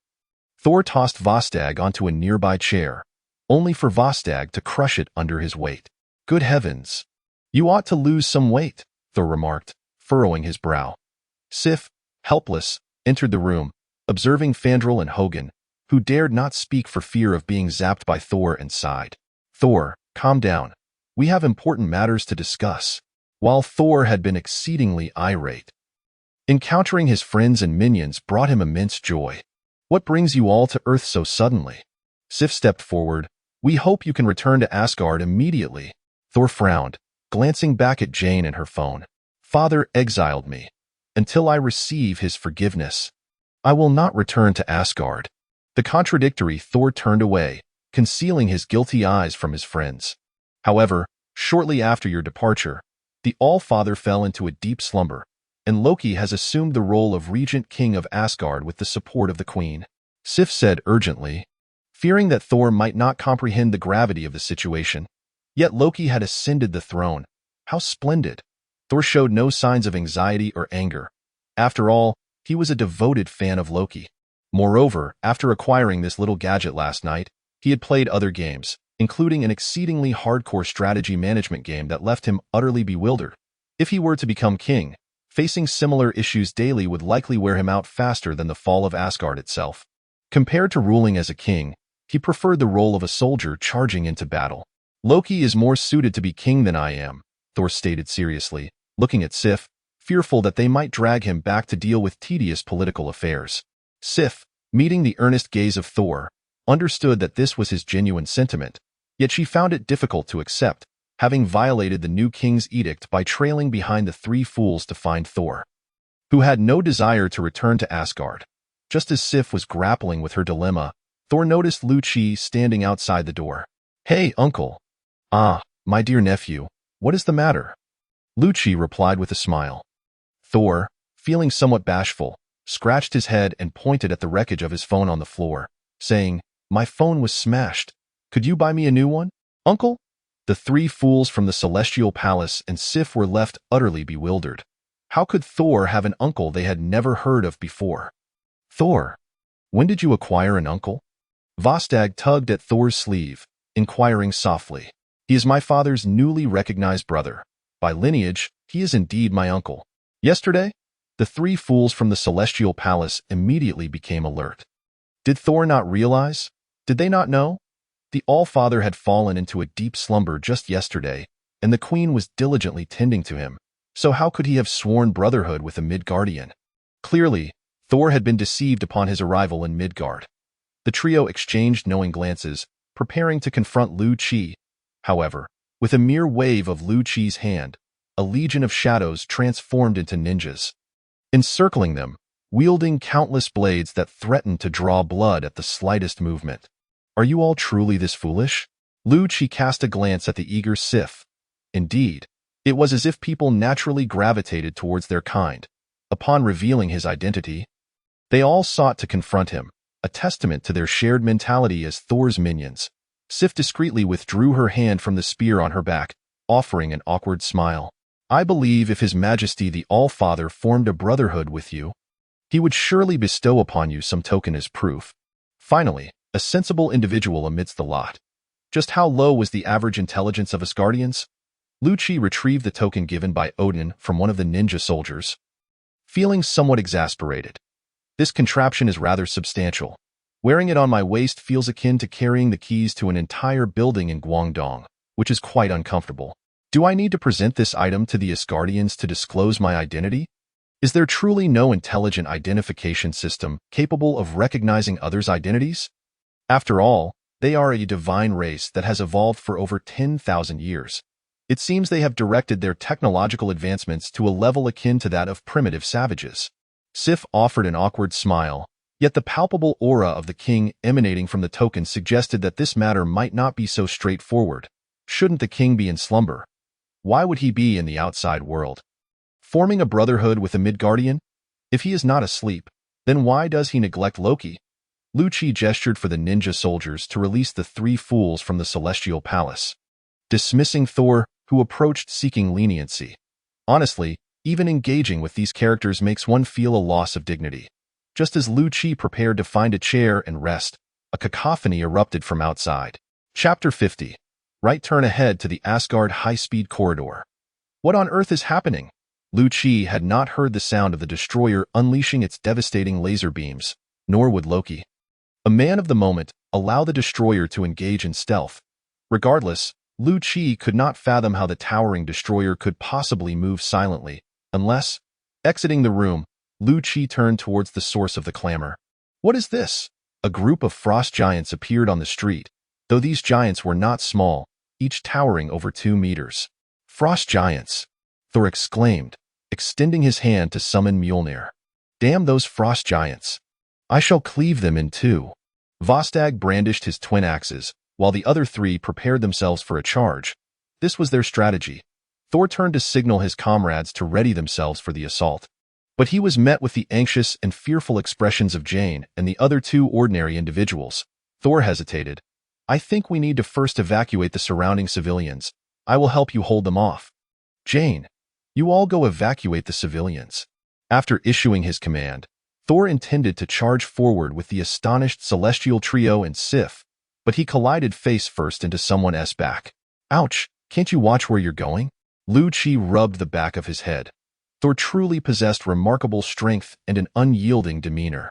Thor tossed Vostag onto a nearby chair, only for Vostag to crush it under his weight. Good heavens! You ought to lose some weight, Thor remarked, furrowing his brow. Sif, helpless, entered the room, observing Fandral and Hogan, who dared not speak for fear of being zapped by Thor, and sighed. Thor, calm down. We have important matters to discuss. While Thor had been exceedingly irate, Encountering his friends and minions brought him immense joy. What brings you all to Earth so suddenly? Sif stepped forward. We hope you can return to Asgard immediately. Thor frowned, glancing back at Jane and her phone. Father exiled me. Until I receive his forgiveness, I will not return to Asgard. The contradictory Thor turned away, concealing his guilty eyes from his friends. However, shortly after your departure, the All-Father fell into a deep slumber, and Loki has assumed the role of Regent King of Asgard with the support of the Queen. Sif said urgently, fearing that Thor might not comprehend the gravity of the situation. Yet Loki had ascended the throne. How splendid! Thor showed no signs of anxiety or anger. After all, he was a devoted fan of Loki. Moreover, after acquiring this little gadget last night, he had played other games, including an exceedingly hardcore strategy management game that left him utterly bewildered. If he were to become king, facing similar issues daily would likely wear him out faster than the fall of Asgard itself. Compared to ruling as a king, he preferred the role of a soldier charging into battle. Loki is more suited to be king than I am, Thor stated seriously, looking at Sif, fearful that they might drag him back to deal with tedious political affairs. Sif, meeting the earnest gaze of Thor, understood that this was his genuine sentiment, yet she found it difficult to accept, having violated the new king's edict by trailing behind the three fools to find Thor, who had no desire to return to Asgard. Just as Sif was grappling with her dilemma, Thor noticed Lu-Chi standing outside the door. Hey, uncle. Ah, my dear nephew, what is the matter? Lu-Chi replied with a smile. Thor, feeling somewhat bashful, scratched his head and pointed at the wreckage of his phone on the floor, saying, My phone was smashed. Could you buy me a new one, uncle? The three fools from the Celestial Palace and Sif were left utterly bewildered. How could Thor have an uncle they had never heard of before? Thor, when did you acquire an uncle? Vostag tugged at Thor's sleeve, inquiring softly. He is my father's newly recognized brother. By lineage, he is indeed my uncle. Yesterday, the three fools from the Celestial Palace immediately became alert. Did Thor not realize? Did they not know? The All-Father had fallen into a deep slumber just yesterday, and the Queen was diligently tending to him. So how could he have sworn brotherhood with a Midgardian? Clearly, Thor had been deceived upon his arrival in Midgard. The trio exchanged knowing glances, preparing to confront Lu-Chi. However, with a mere wave of Lu-Chi's hand, a legion of shadows transformed into ninjas, encircling them, wielding countless blades that threatened to draw blood at the slightest movement. Are you all truly this foolish? Lu-Chi cast a glance at the eager Sif. Indeed, it was as if people naturally gravitated towards their kind. Upon revealing his identity, they all sought to confront him, a testament to their shared mentality as Thor's minions. Sif discreetly withdrew her hand from the spear on her back, offering an awkward smile. I believe if His Majesty the All-Father formed a brotherhood with you, he would surely bestow upon you some token as proof. Finally, a sensible individual amidst the lot. Just how low was the average intelligence of Asgardians? Lu-Chi retrieved the token given by Odin from one of the ninja soldiers, feeling somewhat exasperated. This contraption is rather substantial. Wearing it on my waist feels akin to carrying the keys to an entire building in Guangdong, which is quite uncomfortable. Do I need to present this item to the Asgardians to disclose my identity? Is there truly no intelligent identification system capable of recognizing others' identities? After all, they are a divine race that has evolved for over 10,000 years. It seems they have directed their technological advancements to a level akin to that of primitive savages. Sif offered an awkward smile, yet the palpable aura of the king emanating from the token suggested that this matter might not be so straightforward. Shouldn't the king be in slumber? Why would he be in the outside world? Forming a brotherhood with a Midgardian? If he is not asleep, then why does he neglect Loki? Lu-Chi gestured for the ninja soldiers to release the three fools from the Celestial Palace, dismissing Thor, who approached seeking leniency. Honestly, even engaging with these characters makes one feel a loss of dignity. Just as Lu-Chi prepared to find a chair and rest, a cacophony erupted from outside. Chapter 50. Right turn ahead to the Asgard high-speed corridor. What on earth is happening? Lu-Chi had not heard the sound of the destroyer unleashing its devastating laser beams, nor would Loki. A man of the moment, allow the destroyer to engage in stealth. Regardless, Lu-Chi could not fathom how the towering destroyer could possibly move silently, unless, exiting the room, Lu Qi turned towards the source of the clamor. What is this? A group of frost giants appeared on the street, though these giants were not small, each towering over 2 meters. Frost giants, Thor exclaimed, extending his hand to summon Mjolnir. Damn those frost giants. I shall cleave them in two. Vostag brandished his twin axes, while the other three prepared themselves for a charge. This was their strategy. Thor turned to signal his comrades to ready themselves for the assault. But he was met with the anxious and fearful expressions of Jane and the other two ordinary individuals. Thor hesitated. I think we need to first evacuate the surrounding civilians. I will help you hold them off. Jane, you all go evacuate the civilians. After issuing his command, Thor intended to charge forward with the astonished celestial trio and Sif, but he collided face first into someone's back. Ouch, can't you watch where you're going? Lu Qi rubbed the back of his head. Thor truly possessed remarkable strength and an unyielding demeanor.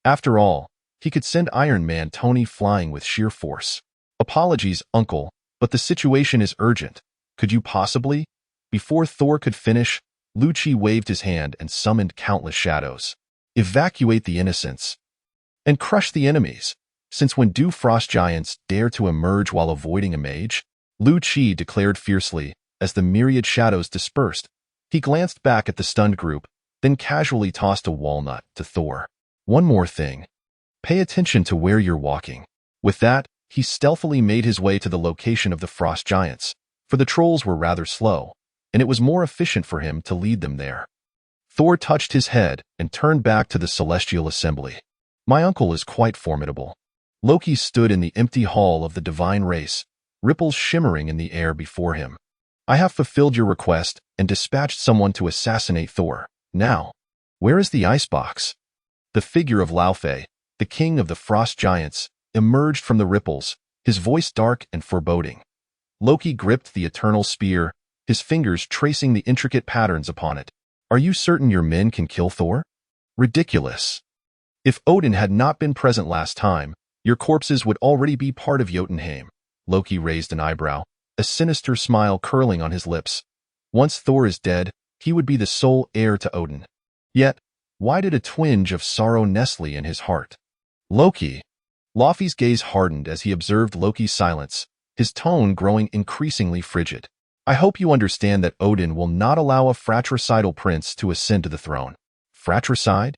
After all, he could send Iron Man Tony flying with sheer force. Apologies, uncle, but the situation is urgent. Could you possibly? Before Thor could finish, Lu Qi waved his hand and summoned countless shadows. Evacuate the innocents and crush the enemies. Since when do frost giants dare to emerge while avoiding a mage? Lu Qi declared fiercely as the myriad shadows dispersed. He glanced back at the stunned group, then casually tossed a walnut to Thor. One more thing. Pay attention to where you're walking. With that, he stealthily made his way to the location of the frost giants, for the trolls were rather slow, and it was more efficient for him to lead them there. Thor touched his head and turned back to the celestial assembly. My uncle is quite formidable. Loki stood in the empty hall of the divine race, ripples shimmering in the air before him. I have fulfilled your request and dispatched someone to assassinate Thor. Now, where is the icebox? The figure of Laufey, the king of the frost giants, emerged from the ripples, his voice dark and foreboding. Loki gripped the eternal spear, his fingers tracing the intricate patterns upon it. Are you certain your men can kill Thor? Ridiculous. If Odin had not been present last time, your corpses would already be part of Jotunheim. Loki raised an eyebrow, a sinister smile curling on his lips. Once Thor is dead, he would be the sole heir to Odin. Yet, why did a twinge of sorrow nestle in his heart? Loki. Laufey's gaze hardened as he observed Loki's silence, his tone growing increasingly frigid. I hope you understand that Odin will not allow a fratricidal prince to ascend to the throne. Fratricide?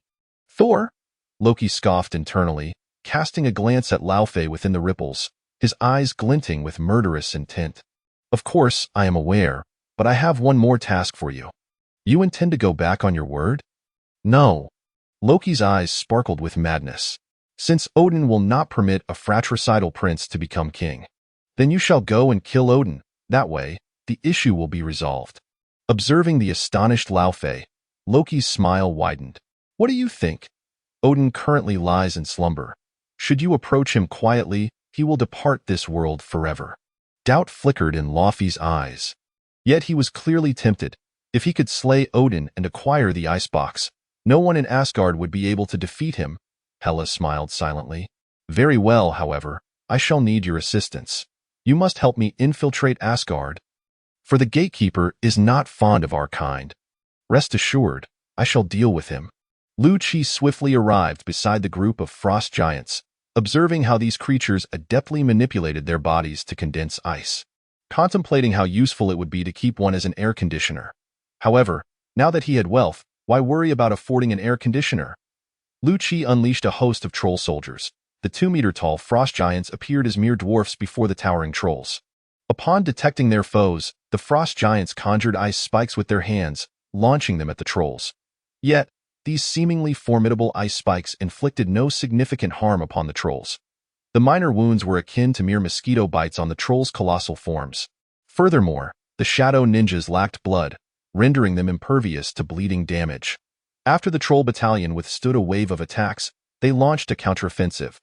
Thor? Loki scoffed internally, casting a glance at Laufey within the ripples, his eyes glinting with murderous intent. Of course, I am aware, but I have one more task for you. You intend to go back on your word? No. Loki's eyes sparkled with madness. Since Odin will not permit a fratricidal prince to become king, then you shall go and kill Odin. That way, the issue will be resolved. Observing the astonished Laufey, Loki's smile widened. What do you think? Odin currently lies in slumber. Should you approach him quietly, he will depart this world forever. Doubt flickered in Laufey's eyes. Yet he was clearly tempted. If he could slay Odin and acquire the icebox, no one in Asgard would be able to defeat him. Hela smiled silently. Very well, however, I shall need your assistance. You must help me infiltrate Asgard. For the gatekeeper is not fond of our kind. Rest assured, I shall deal with him. Lu Qi swiftly arrived beside the group of frost giants, observing how these creatures adeptly manipulated their bodies to condense ice, contemplating how useful it would be to keep one as an air conditioner. However, now that he had wealth, why worry about affording an air conditioner? Lu Qi unleashed a host of troll soldiers. The 2-meter-tall frost giants appeared as mere dwarfs before the towering trolls. Upon detecting their foes, the frost giants conjured ice spikes with their hands, launching them at the trolls. Yet, these seemingly formidable ice spikes inflicted no significant harm upon the trolls. The minor wounds were akin to mere mosquito bites on the trolls' colossal forms. Furthermore, the shadow ninjas lacked blood, rendering them impervious to bleeding damage. After the troll battalion withstood a wave of attacks, they launched a counteroffensive.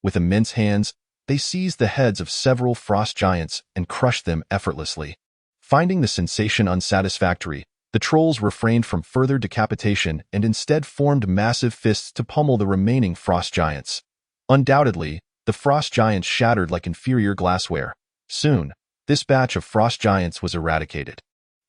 With immense hands, they seized the heads of several frost giants and crushed them effortlessly. Finding the sensation unsatisfactory, the trolls refrained from further decapitation and instead formed massive fists to pummel the remaining frost giants. Undoubtedly, the frost giants shattered like inferior glassware. Soon, this batch of frost giants was eradicated.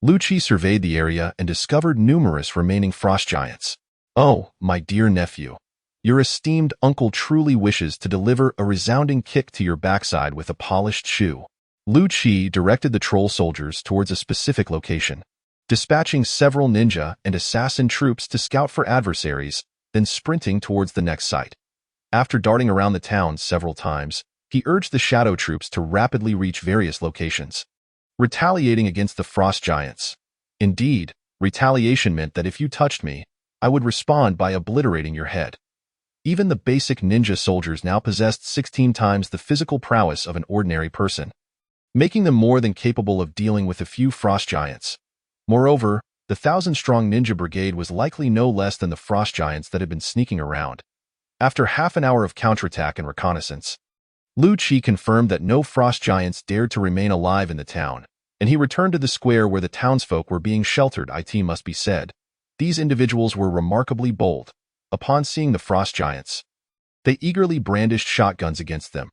Lu Qi surveyed the area and discovered numerous remaining frost giants. Oh, my dear nephew. Your esteemed uncle truly wishes to deliver a resounding kick to your backside with a polished shoe. Lu-Chi directed the troll soldiers towards a specific location, dispatching several ninja and assassin troops to scout for adversaries, then sprinting towards the next site. After darting around the town several times, he urged the shadow troops to rapidly reach various locations, retaliating against the frost giants. Indeed, retaliation meant that if you touched me, I would respond by obliterating your head. Even the basic ninja soldiers now possessed 16 times the physical prowess of an ordinary person, making them more than capable of dealing with a few frost giants. Moreover, the 1,000-strong ninja brigade was likely no less than the frost giants that had been sneaking around. After half an hour of counterattack and reconnaissance, Lu-Chi confirmed that no frost giants dared to remain alive in the town, and he returned to the square where the townsfolk were being sheltered. It must be said, these individuals were remarkably bold. Upon seeing the frost giants, they eagerly brandished shotguns against them.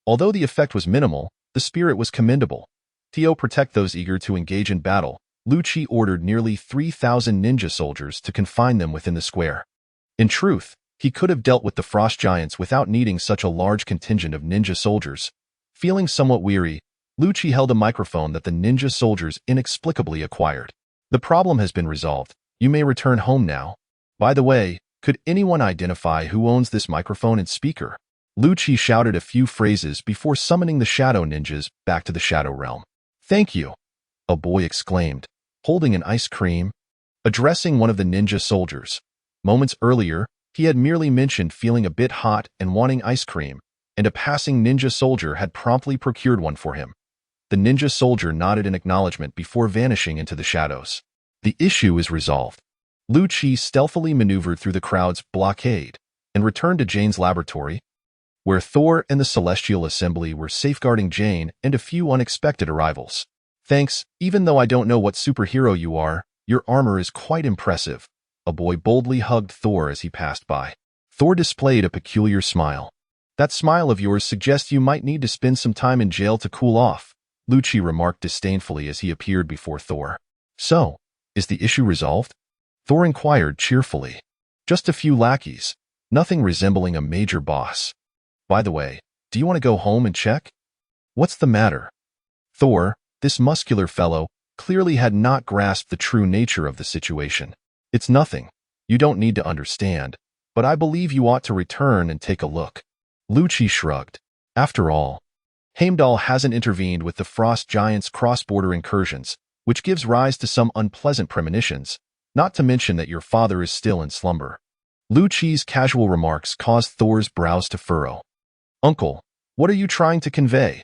Although the effect was minimal, the spirit was commendable. To protect those eager to engage in battle, Lu-Chi ordered nearly 3,000 ninja soldiers to confine them within the square. In truth, he could have dealt with the frost giants without needing such a large contingent of ninja soldiers. Feeling somewhat weary, Lu-Chi held a microphone that the ninja soldiers inexplicably acquired. The problem has been resolved. You may return home now. By the way, could anyone identify who owns this microphone and speaker? Lu-Chi shouted a few phrases before summoning the shadow ninjas back to the shadow realm. Thank you, a boy exclaimed, holding an ice cream. Addressing one of the ninja soldiers. Moments earlier, he had merely mentioned feeling a bit hot and wanting ice cream, and a passing ninja soldier had promptly procured one for him. The ninja soldier nodded in acknowledgement before vanishing into the shadows. The issue is resolved. Lu-Chi stealthily maneuvered through the crowd's blockade and returned to Jane's laboratory, where Thor and the Celestial Assembly were safeguarding Jane and a few unexpected arrivals. Thanks, even though I don't know what superhero you are, your armor is quite impressive. A boy boldly hugged Thor as he passed by. Thor displayed a peculiar smile. That smile of yours suggests you might need to spend some time in jail to cool off, Lu-Chi remarked disdainfully as he appeared before Thor. So, is the issue resolved? Thor inquired cheerfully. Just a few lackeys, nothing resembling a major boss. By the way, do you want to go home and check? What's the matter? Thor, this muscular fellow, clearly had not grasped the true nature of the situation. It's nothing. You don't need to understand, but I believe you ought to return and take a look. Lu-Chi shrugged. After all, Heimdall hasn't intervened with the frost giants' cross-border incursions, which gives rise to some unpleasant premonitions, not to mention that your father is still in slumber. Lu-Chi's casual remarks caused Thor's brows to furrow. Uncle, what are you trying to convey?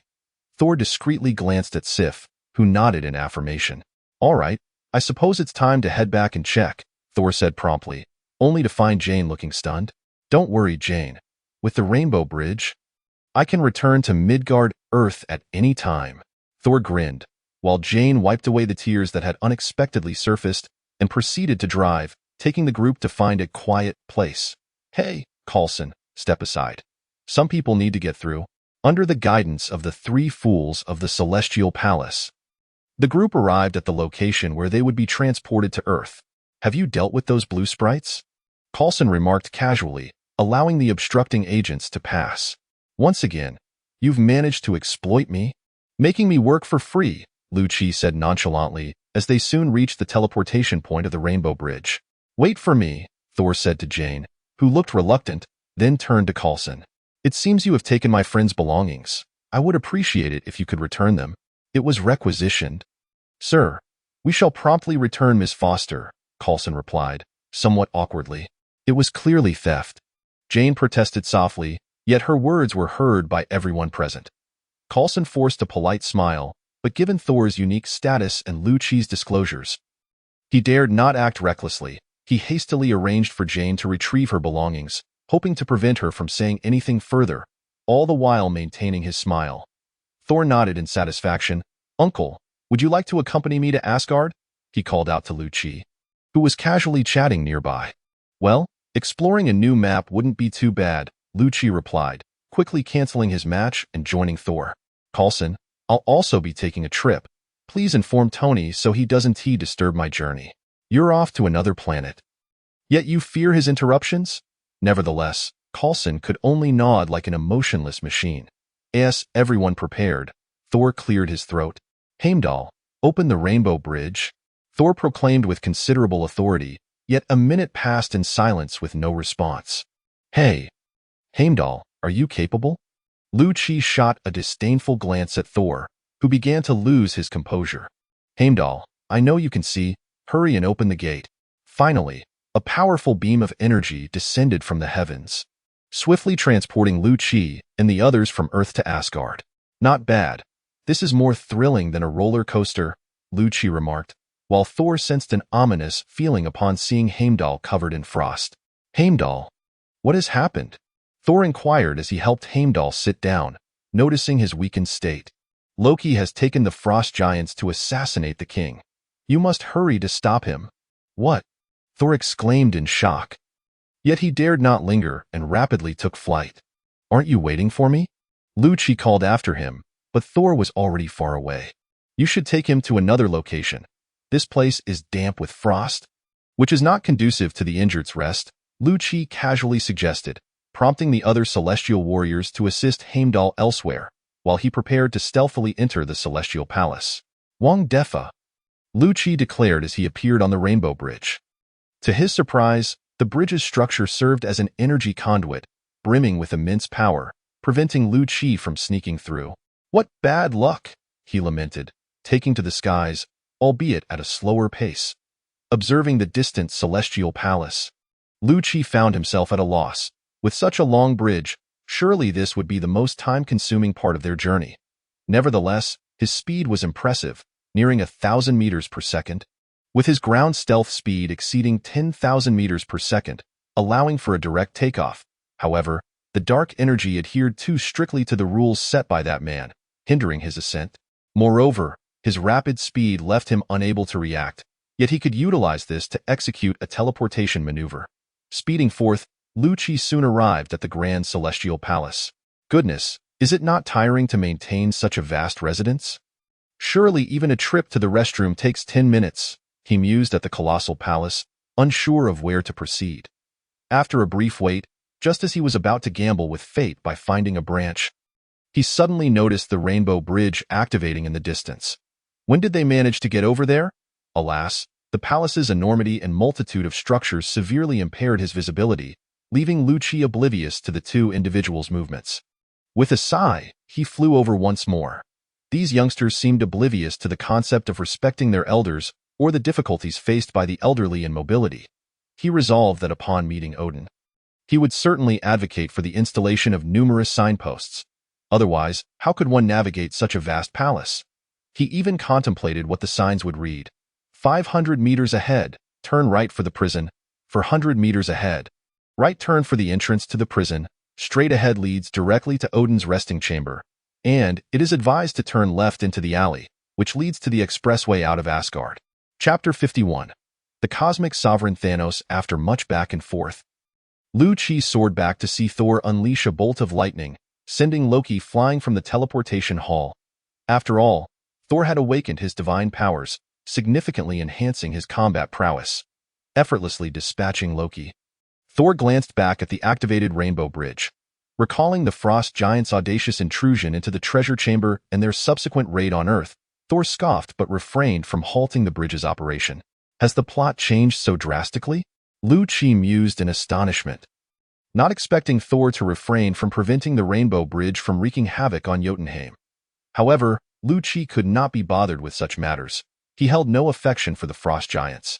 Thor discreetly glanced at Sif, who nodded in affirmation. All right, I suppose it's time to head back and check, Thor said promptly, only to find Jane looking stunned. Don't worry, Jane. With the Rainbow Bridge, I can return to Midgard, Earth at any time. Thor grinned, while Jane wiped away the tears that had unexpectedly surfaced and proceeded to drive, taking the group to find a quiet place. Hey, Coulson, step aside. Some people need to get through. Under the guidance of the three fools of the Celestial Palace, the group arrived at the location where they would be transported to Earth. Have you dealt with those blue sprites? Coulson remarked casually, allowing the obstructing agents to pass. Once again, you've managed to exploit me, making me work for free, Lu-Chi said nonchalantly as they soon reached the teleportation point of the Rainbow Bridge. Wait for me, Thor said to Jane, who looked reluctant, then turned to Coulson. It seems you have taken my friend's belongings. I would appreciate it if you could return them. It was requisitioned. Sir, we shall promptly return Miss Foster, Coulson replied, somewhat awkwardly. It was clearly theft. Jane protested softly, yet her words were heard by everyone present. Coulson forced a polite smile, but given Thor's unique status and Lu-Chi's disclosures, he dared not act recklessly. He hastily arranged for Jane to retrieve her belongings, hoping to prevent her from saying anything further, all the while maintaining his smile. Thor nodded in satisfaction. Uncle, would you like to accompany me to Asgard? He called out to Lu-Chi, who was casually chatting nearby. Well, exploring a new map wouldn't be too bad, Lu-Chi replied, quickly canceling his match and joining Thor. Coulson, I'll also be taking a trip. Please inform Tony so he doesn't disturb my journey. You're off to another planet. Yet you fear his interruptions? Nevertheless, Coulson could only nod like an emotionless machine. As everyone prepared, Thor cleared his throat. Heimdall, open the Rainbow Bridge. Thor proclaimed with considerable authority, yet a minute passed in silence with no response. Hey, Heimdall, are you capable? Lu-Chi shot a disdainful glance at Thor, who began to lose his composure. Heimdall, I know you can see. Hurry and open the gate. Finally, a powerful beam of energy descended from the heavens, swiftly transporting Lu-Chi and the others from Earth to Asgard. Not bad. This is more thrilling than a roller coaster, Lu-Chi remarked, while Thor sensed an ominous feeling upon seeing Heimdall covered in frost. Heimdall, what has happened? Thor inquired as he helped Heimdall sit down, noticing his weakened state. Loki has taken the frost giants to assassinate the king. You must hurry to stop him. What? Thor exclaimed in shock. Yet he dared not linger and rapidly took flight. Aren't you waiting for me? Lu-Chi called after him, but Thor was already far away. You should take him to another location. This place is damp with frost, which is not conducive to the injured's rest, Lu-Chi casually suggested, prompting the other celestial warriors to assist Heimdall elsewhere, while he prepared to stealthily enter the celestial palace. Wang Defa, Lu-Chi declared as he appeared on the Rainbow Bridge. To his surprise, the bridge's structure served as an energy conduit, brimming with immense power, preventing Lu-Chi from sneaking through. What bad luck, he lamented, taking to the skies, albeit at a slower pace. Observing the distant celestial palace, Lu-Chi found himself at a loss. With such a long bridge, surely this would be the most time-consuming part of their journey. Nevertheless, his speed was impressive, nearing 1,000 meters per second, with his ground stealth speed exceeding 10,000 meters per second, allowing for a direct takeoff. However, the dark energy adhered too strictly to the rules set by that man, hindering his ascent. Moreover, his rapid speed left him unable to react, yet he could utilize this to execute a teleportation maneuver. Speeding forth, Lu-Chi soon arrived at the Grand Celestial Palace. Goodness, is it not tiring to maintain such a vast residence? Surely even a trip to the restroom takes 10 minutes, he mused at the colossal palace, unsure of where to proceed. After a brief wait, just as he was about to gamble with fate by finding a branch, he suddenly noticed the Rainbow Bridge activating in the distance. When did they manage to get over there? Alas, the palace's enormity and multitude of structures severely impaired his visibility, leaving Lu-Chi oblivious to the two individuals' movements. With a sigh, he flew over once more. These youngsters seemed oblivious to the concept of respecting their elders or the difficulties faced by the elderly in mobility. He resolved that upon meeting Odin, he would certainly advocate for the installation of numerous signposts. Otherwise, how could one navigate such a vast palace? He even contemplated what the signs would read. 500 meters ahead, turn right for the prison. 400 meters ahead, right turn for the entrance to the prison. Straight ahead leads directly to Odin's resting chamber. And it is advised to turn left into the alley, which leads to the expressway out of Asgard. Chapter 51. The Cosmic Sovereign Thanos. After much back and forth, Lu-Chi soared back to see Thor unleash a bolt of lightning, sending Loki flying from the teleportation hall. After all, Thor had awakened his divine powers, significantly enhancing his combat prowess, effortlessly dispatching Loki. Thor glanced back at the activated Rainbow Bridge. Recalling the Frost Giants' audacious intrusion into the treasure chamber and their subsequent raid on Earth, Thor scoffed but refrained from halting the bridge's operation. Has the plot changed so drastically? Lu-Chi mused in astonishment, not expecting Thor to refrain from preventing the Rainbow Bridge from wreaking havoc on Jotunheim. However, Lu-Chi could not be bothered with such matters. He held no affection for the Frost Giants.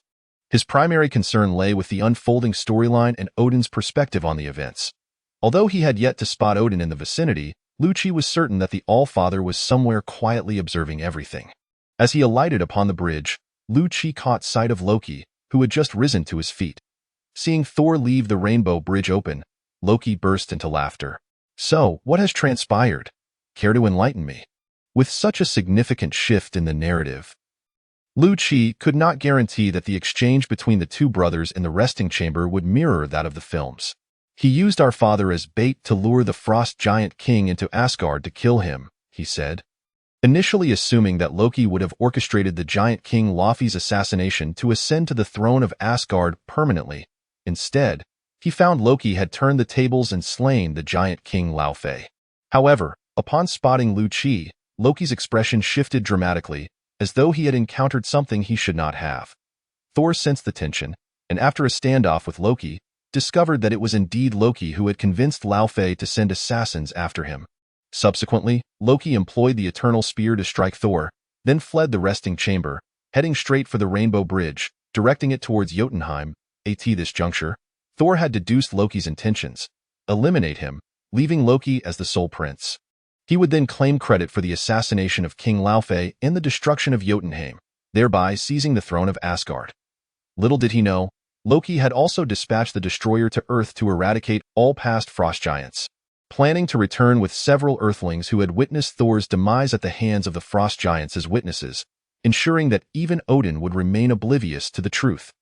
His primary concern lay with the unfolding storyline and Odin's perspective on the events. Although he had yet to spot Odin in the vicinity, Lu-Chi was certain that the All-Father was somewhere quietly observing everything. As he alighted upon the bridge, Lu-Chi caught sight of Loki, who had just risen to his feet. Seeing Thor leave the Rainbow Bridge open, Loki burst into laughter. So, what has transpired? Care to enlighten me? With such a significant shift in the narrative, Lu-Chi could not guarantee that the exchange between the two brothers in the resting chamber would mirror that of the films. He used our father as bait to lure the Frost Giant King into Asgard to kill him, he said. Initially assuming that Loki would have orchestrated the Giant King Laufey's assassination to ascend to the throne of Asgard permanently, Instead, he found Loki had turned the tables and slain the giant king Laufey. However, upon spotting Lu-Chi, Loki's expression shifted dramatically, as though he had encountered something he should not have. Thor sensed the tension, and after a standoff with Loki, discovered that it was indeed Loki who had convinced Laufey to send assassins after him. Subsequently, Loki employed the Eternal Spear to strike Thor, then fled the resting chamber, heading straight for the Rainbow Bridge, directing it towards Jotunheim. At this juncture, Thor had deduced Loki's intentions: eliminate him, leaving Loki as the sole prince. He would then claim credit for the assassination of King Laufey and the destruction of Jotunheim, thereby seizing the throne of Asgard. Little did he know, Loki had also dispatched the Destroyer to Earth to eradicate all past frost giants. Planning to return with several Earthlings who had witnessed Thor's demise at the hands of the frost giants as witnesses, ensuring that even Odin would remain oblivious to the truth.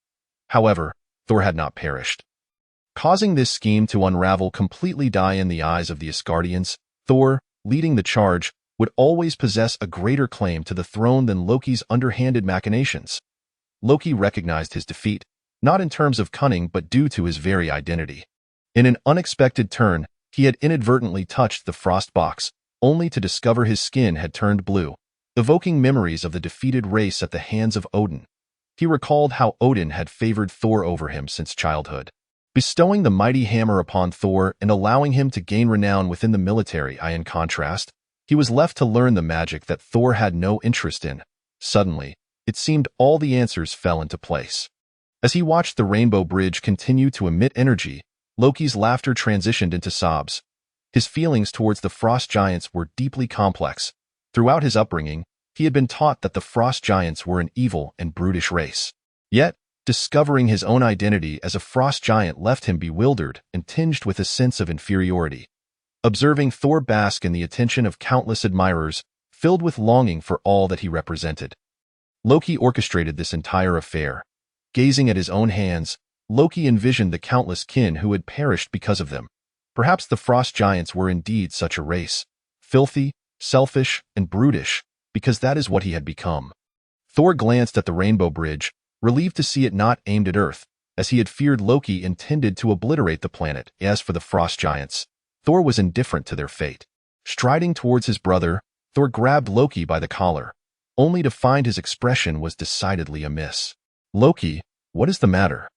However, Thor had not perished. Causing this scheme to unravel completely die in the eyes of the Asgardians, Thor, leading the charge, would always possess a greater claim to the throne than Loki's underhanded machinations. Loki recognized his defeat, not in terms of cunning but due to his very identity. In an unexpected turn, he had inadvertently touched the frost box, only to discover his skin had turned blue, evoking memories of the defeated race at the hands of Odin. He recalled how Odin had favored Thor over him since childhood, bestowing the mighty hammer upon Thor and allowing him to gain renown within the military. In contrast, he was left to learn the magic that Thor had no interest in. Suddenly, it seemed all the answers fell into place. As he watched the Rainbow Bridge continue to emit energy, Loki's laughter transitioned into sobs. His feelings towards the frost giants were deeply complex. Throughout his upbringing, he had been taught that the frost giants were an evil and brutish race. Yet, discovering his own identity as a frost giant left him bewildered and tinged with a sense of inferiority. Observing Thor bask in the attention of countless admirers, filled with longing for all that he represented. Loki orchestrated this entire affair. Gazing at his own hands, Loki envisioned the countless kin who had perished because of them. Perhaps the frost giants were indeed such a race, filthy, selfish, and brutish, because that is what he had become. Thor glanced at the Rainbow Bridge, relieved to see it not aimed at Earth, as he had feared Loki intended to obliterate the planet. As for the frost giants, Thor was indifferent to their fate. Striding towards his brother, Thor grabbed Loki by the collar, only to find his expression was decidedly amiss. Loki, what is the matter?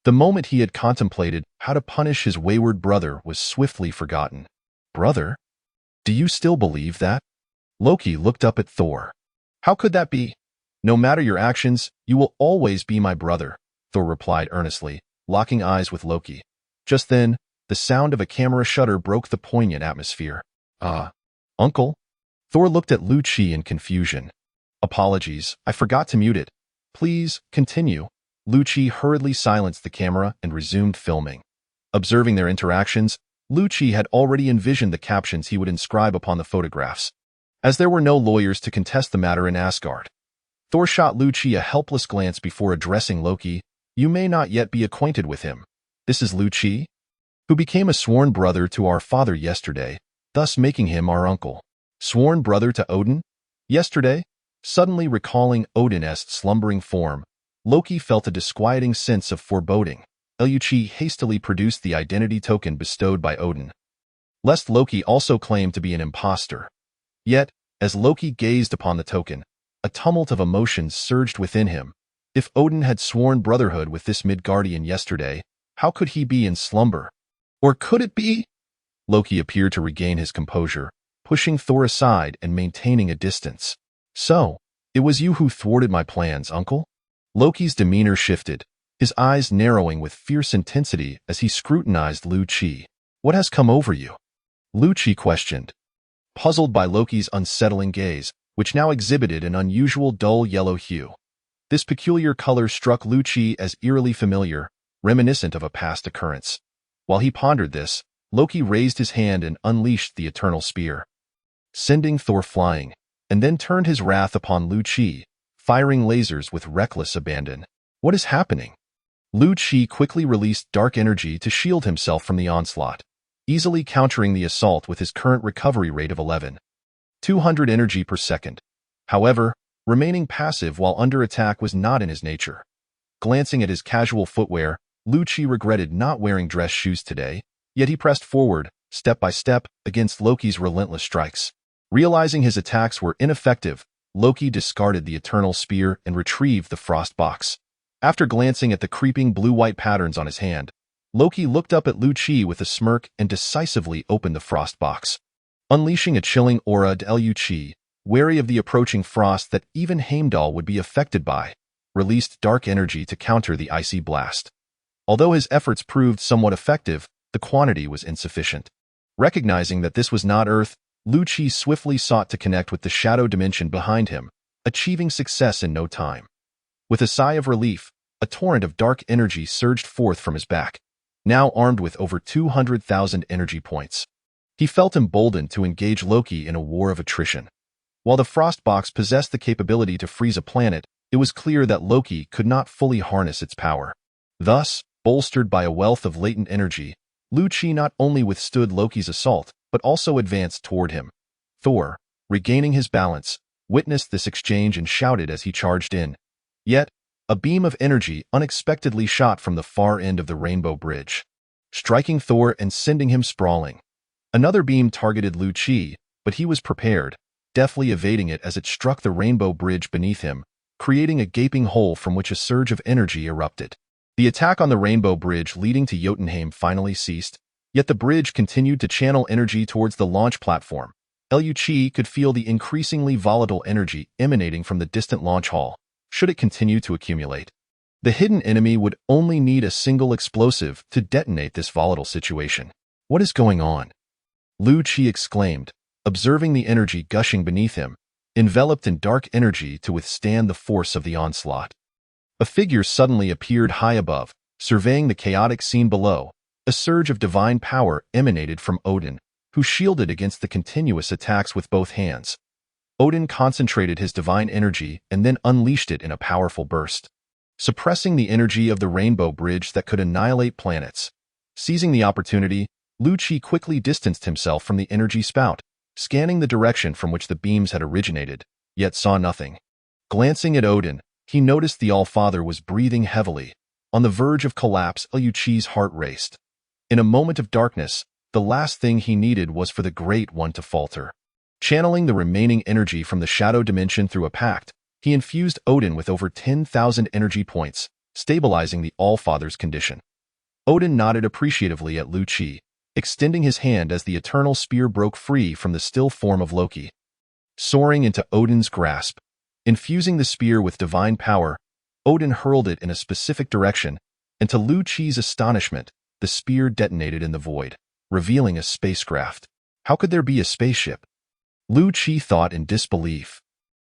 The moment he had contemplated how to punish his wayward brother was swiftly forgotten. Brother? Do you still believe that? Loki looked up at Thor. How could that be? No matter your actions, you will always be my brother, Thor replied earnestly, locking eyes with Loki. Just then, the sound of a camera shutter broke the poignant atmosphere. Uncle? Thor looked at Lu-Chi in confusion. Apologies, I forgot to mute it. Please, continue. Lu-Chi hurriedly silenced the camera and resumed filming. Observing their interactions, Lu-Chi had already envisioned the captions he would inscribe upon the photographs. As there were no lawyers to contest the matter in Asgard, Thor shot Lu-Chi a helpless glance before addressing Loki. You may not yet be acquainted with him. This is Lu-Chi, who became a sworn brother to our father yesterday, thus making him our uncle. Sworn brother to Odin? Yesterday? Suddenly recalling Odin's slumbering form, Loki felt a disquieting sense of foreboding. Lu-Chi hastily produced the identity token bestowed by Odin, lest Loki also claim to be an impostor. Yet, as Loki gazed upon the token, a tumult of emotions surged within him. If Odin had sworn brotherhood with this Midgardian yesterday, how could he be in slumber? Or could it be? Loki appeared to regain his composure, pushing Thor aside and maintaining a distance. So, it was you who thwarted my plans, uncle? Loki's demeanor shifted, his eyes narrowing with fierce intensity as he scrutinized Lu-Chi. What has come over you? Lu-Chi questioned, puzzled by Loki's unsettling gaze, which now exhibited an unusual dull yellow hue. This peculiar color struck Lu-Chi as eerily familiar, reminiscent of a past occurrence. While he pondered this, Loki raised his hand and unleashed the Eternal Spear, sending Thor flying, and then turned his wrath upon Lu-Chi, firing lasers with reckless abandon. What is happening? Lu-Chi quickly released dark energy to shield himself from the onslaught, easily countering the assault with his current recovery rate of 11,200 energy per second. However, remaining passive while under attack was not in his nature. Glancing at his casual footwear, Lu Qi regretted not wearing dress shoes today, yet he pressed forward, step by step, against Loki's relentless strikes. Realizing his attacks were ineffective, Loki discarded the Eternal Spear and retrieved the Frost Box. After glancing at the creeping blue-white patterns on his hand, Loki looked up at Lu Qi with a smirk and decisively opened the Frost Box. Unleashing a chilling aura to Lu Qi, wary of the approaching frost that even Heimdall would be affected by, released dark energy to counter the icy blast. Although his efforts proved somewhat effective, the quantity was insufficient. Recognizing that this was not Earth, Lu Qi swiftly sought to connect with the shadow dimension behind him, achieving success in no time. With a sigh of relief, a torrent of dark energy surged forth from his back, now armed with over 200,000 energy points. He felt emboldened to engage Loki in a war of attrition. While the Frost Box possessed the capability to freeze a planet, it was clear that Loki could not fully harness its power. Thus, bolstered by a wealth of latent energy, Lu Qi not only withstood Loki's assault, but also advanced toward him. Thor, regaining his balance, witnessed this exchange and shouted as he charged in. Yet, a beam of energy unexpectedly shot from the far end of the Rainbow Bridge, striking Thor and sending him sprawling. Another beam targeted Lu Qi, but he was prepared, deftly evading it as it struck the Rainbow Bridge beneath him, creating a gaping hole from which a surge of energy erupted. The attack on the Rainbow Bridge leading to Jotunheim finally ceased, yet the bridge continued to channel energy towards the launch platform. Lu Qi could feel the increasingly volatile energy emanating from the distant launch hall, should it continue to accumulate. The hidden enemy would only need a single explosive to detonate this volatile situation. What is going on? Lu Qi exclaimed, observing the energy gushing beneath him, enveloped in dark energy to withstand the force of the onslaught. A figure suddenly appeared high above, surveying the chaotic scene below. A surge of divine power emanated from Odin, who shielded against the continuous attacks with both hands. Odin concentrated his divine energy and then unleashed it in a powerful burst, suppressing the energy of the Rainbow Bridge that could annihilate planets. Seizing the opportunity, Lu Qi quickly distanced himself from the energy spout, scanning the direction from which the beams had originated, yet saw nothing. Glancing at Odin, he noticed the All-Father was breathing heavily. On the verge of collapse, Lu Qi's heart raced. In a moment of darkness, the last thing he needed was for the Great One to falter. Channeling the remaining energy from the shadow dimension through a pact, he infused Odin with over 10,000 energy points, stabilizing the All-Father's condition. Odin nodded appreciatively at Lu Qi, extending his hand as the Eternal Spear broke free from the still form of Loki. Soaring into Odin's grasp, infusing the spear with divine power, Odin hurled it in a specific direction, and to Lu Qi's astonishment, the spear detonated in the void, revealing a spacecraft. How could there be a spaceship? Lu Qi thought in disbelief,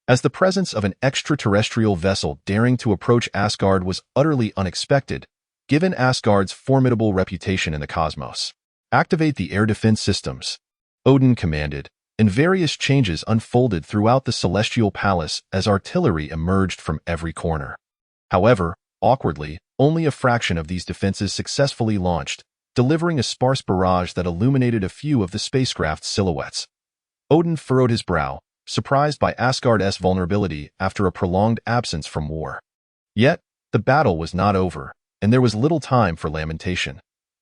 as the presence of an extraterrestrial vessel daring to approach Asgard was utterly unexpected, given Asgard's formidable reputation in the cosmos. Activate the air defense systems, Odin commanded, and various changes unfolded throughout the celestial palace as artillery emerged from every corner. However, awkwardly, only a fraction of these defenses successfully launched, delivering a sparse barrage that illuminated a few of the spacecraft's silhouettes. Odin furrowed his brow, surprised by Asgard's vulnerability after a prolonged absence from war. Yet, the battle was not over, and there was little time for lamentation.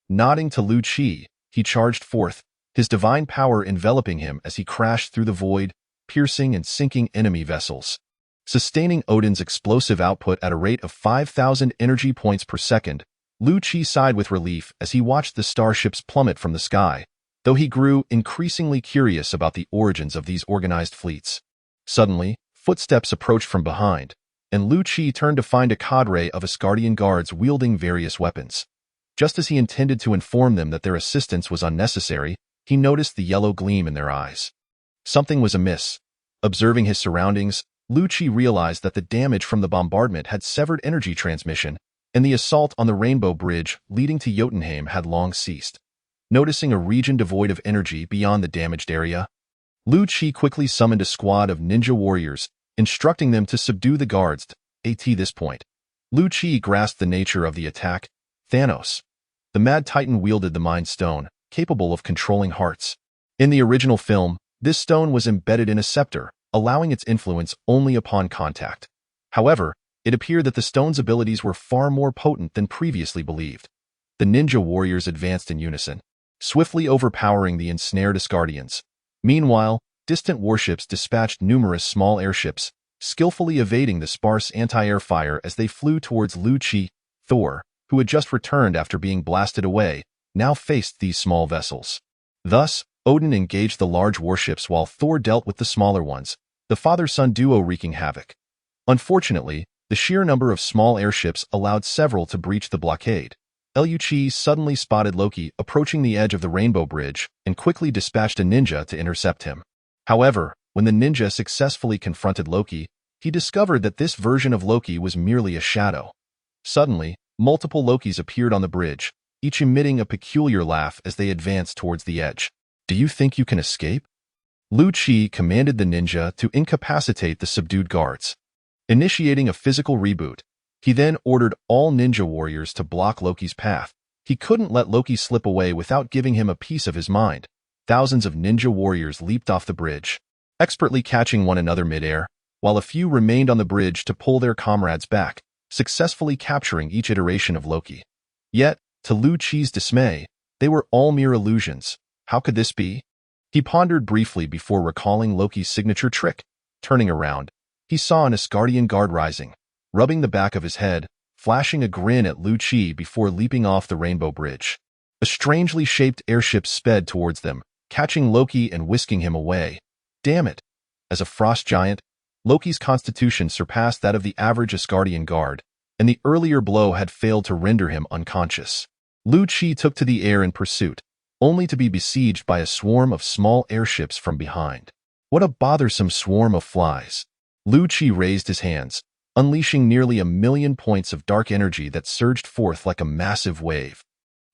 Nodding to Lu Qi, he charged forth, his divine power enveloping him as he crashed through the void, piercing and sinking enemy vessels. Sustaining Odin's explosive output at a rate of 5,000 energy points per second, Lu Qi sighed with relief as he watched the starships plummet from the sky, though he grew increasingly curious about the origins of these organized fleets. Suddenly, footsteps approached from behind, and Lu Qi turned to find a cadre of Asgardian guards wielding various weapons. Just as he intended to inform them that their assistance was unnecessary, he noticed the yellow gleam in their eyes. Something was amiss. Observing his surroundings, Lu Qi realized that the damage from the bombardment had severed energy transmission, and the assault on the Rainbow Bridge leading to Jotunheim had long ceased. Noticing a region devoid of energy beyond the damaged area, Lu Qi quickly summoned a squad of ninja warriors, instructing them to subdue the guards. At this point, Lu Qi grasped the nature of the attack. Thanos. The Mad Titan wielded the Mind Stone, capable of controlling hearts. In the original film, this stone was embedded in a scepter, allowing its influence only upon contact. However, It appeared that the stone's abilities were far more potent than previously believed. The ninja warriors advanced in unison, swiftly overpowering the ensnared Asgardians. Meanwhile, distant warships dispatched numerous small airships, skillfully evading the sparse anti-air fire as they flew towards Lu-Chi. Thor, who had just returned after being blasted away, now faced these small vessels. Thus, Odin engaged the large warships while Thor dealt with the smaller ones, the father-son duo wreaking havoc. Unfortunately, the sheer number of small airships allowed several to breach the blockade. Lu-Chi suddenly spotted Loki approaching the edge of the Rainbow Bridge and quickly dispatched a ninja to intercept him. However, when the ninja successfully confronted Loki, he discovered that this version of Loki was merely a shadow. Suddenly, multiple Lokis appeared on the bridge, each emitting a peculiar laugh as they advanced towards the edge. "Do you think you can escape?" Lu-Chi commanded the ninja to incapacitate the subdued guards. Initiating a physical reboot, he then ordered all ninja warriors to block Loki's path. He couldn't let Loki slip away without giving him a piece of his mind. Thousands of ninja warriors leaped off the bridge, expertly catching one another midair, while a few remained on the bridge to pull their comrades back, successfully capturing each iteration of Loki. Yet, to Lu-Chi's dismay, they were all mere illusions. How could this be? He pondered briefly before recalling Loki's signature trick. Turning around, he saw an Asgardian guard rising, rubbing the back of his head, flashing a grin at Lu-Chi before leaping off the Rainbow Bridge. A strangely shaped airship sped towards them, catching Loki and whisking him away. Damn it! As a frost giant, Loki's constitution surpassed that of the average Asgardian guard, and the earlier blow had failed to render him unconscious. Lu-Chi took to the air in pursuit, only to be besieged by a swarm of small airships from behind. What a bothersome swarm of flies! Lu-Chi raised his hands, unleashing nearly 1,000,000 points of dark energy that surged forth like a massive wave,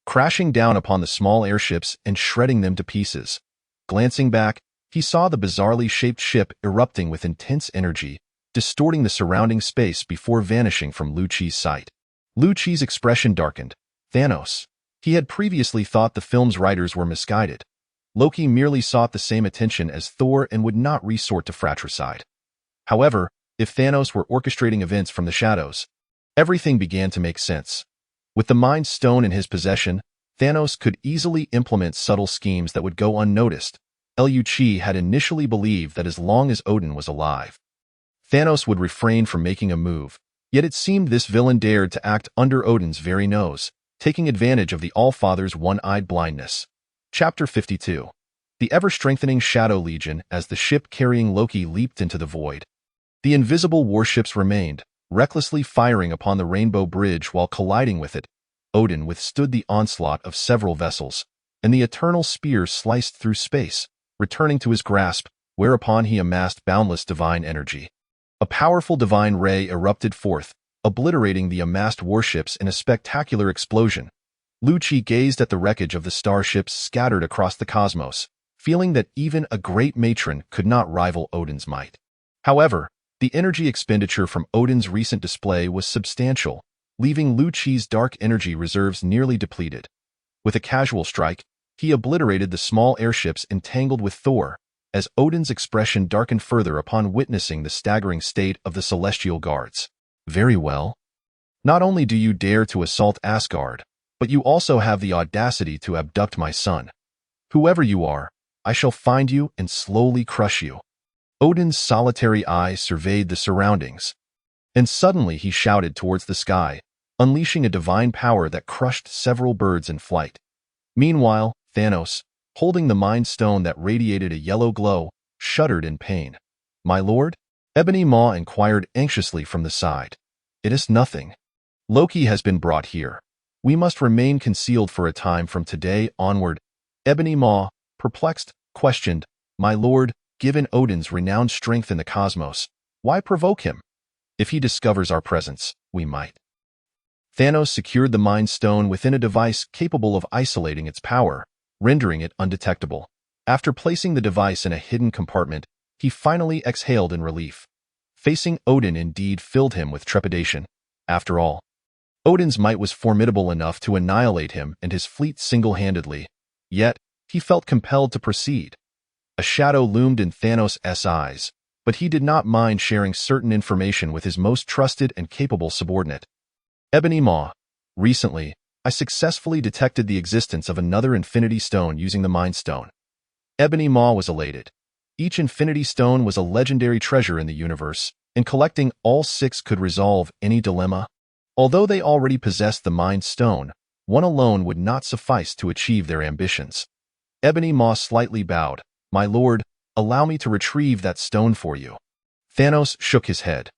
crashing down upon the small airships and shredding them to pieces. Glancing back, he saw the bizarrely shaped ship erupting with intense energy, distorting the surrounding space before vanishing from Lu-Chi's sight. Lu-Chi's expression darkened. Thanos. He had previously thought the film's writers were misguided. Loki merely sought the same attention as Thor and would not resort to fratricide. However, if Thanos were orchestrating events from the shadows, everything began to make sense. With the Mind Stone in his possession, Thanos could easily implement subtle schemes that would go unnoticed. Lu-Chi had initially believed that as long as Odin was alive, Thanos would refrain from making a move, yet it seemed this villain dared to act under Odin's very nose, taking advantage of the All-Father's one-eyed blindness. Chapter 52. The ever-strengthening Shadow Legion as the ship carrying Loki leaped into the void. The invisible warships remained, recklessly firing upon the Rainbow Bridge while colliding with it. Odin withstood the onslaught of several vessels, and the eternal spear sliced through space, returning to his grasp, whereupon he amassed boundless divine energy. A powerful divine ray erupted forth, obliterating the amassed warships in a spectacular explosion. Lu-Chi gazed at the wreckage of the starships scattered across the cosmos, feeling that even a great matron could not rival Odin's might. However, the energy expenditure from Odin's recent display was substantial, leaving Lu-Chi's dark energy reserves nearly depleted. With a casual strike, he obliterated the small airships entangled with Thor, as Odin's expression darkened further upon witnessing the staggering state of the celestial guards. Very well. Not only do you dare to assault Asgard, but you also have the audacity to abduct my son. Whoever you are, I shall find you and slowly crush you. Odin's solitary eye surveyed the surroundings, and suddenly he shouted towards the sky, unleashing a divine power that crushed several birds in flight. Meanwhile, Thanos, holding the Mind Stone that radiated a yellow glow, shuddered in pain. "My lord?" Ebony Maw inquired anxiously from the side. "It is nothing. Loki has been brought here. We must remain concealed for a time from today onward." Ebony Maw, perplexed, questioned, "My lord, given Odin's renowned strength in the cosmos, why provoke him? If he discovers our presence, we might." Thanos secured the Mind Stone within a device capable of isolating its power, rendering it undetectable. After placing the device in a hidden compartment, he finally exhaled in relief. Facing Odin indeed filled him with trepidation. After all, Odin's might was formidable enough to annihilate him and his fleet single-handedly, yet he felt compelled to proceed. A shadow loomed in Thanos' eyes, but he did not mind sharing certain information with his most trusted and capable subordinate. Ebony Maw. Recently, I successfully detected the existence of another Infinity Stone using the Mind Stone. Ebony Maw was elated. Each Infinity Stone was a legendary treasure in the universe, and collecting all 6 could resolve any dilemma. Although they already possessed the Mind Stone, one alone would not suffice to achieve their ambitions. Ebony Maw slightly bowed. My lord, allow me to retrieve that stone for you. Thanos shook his head.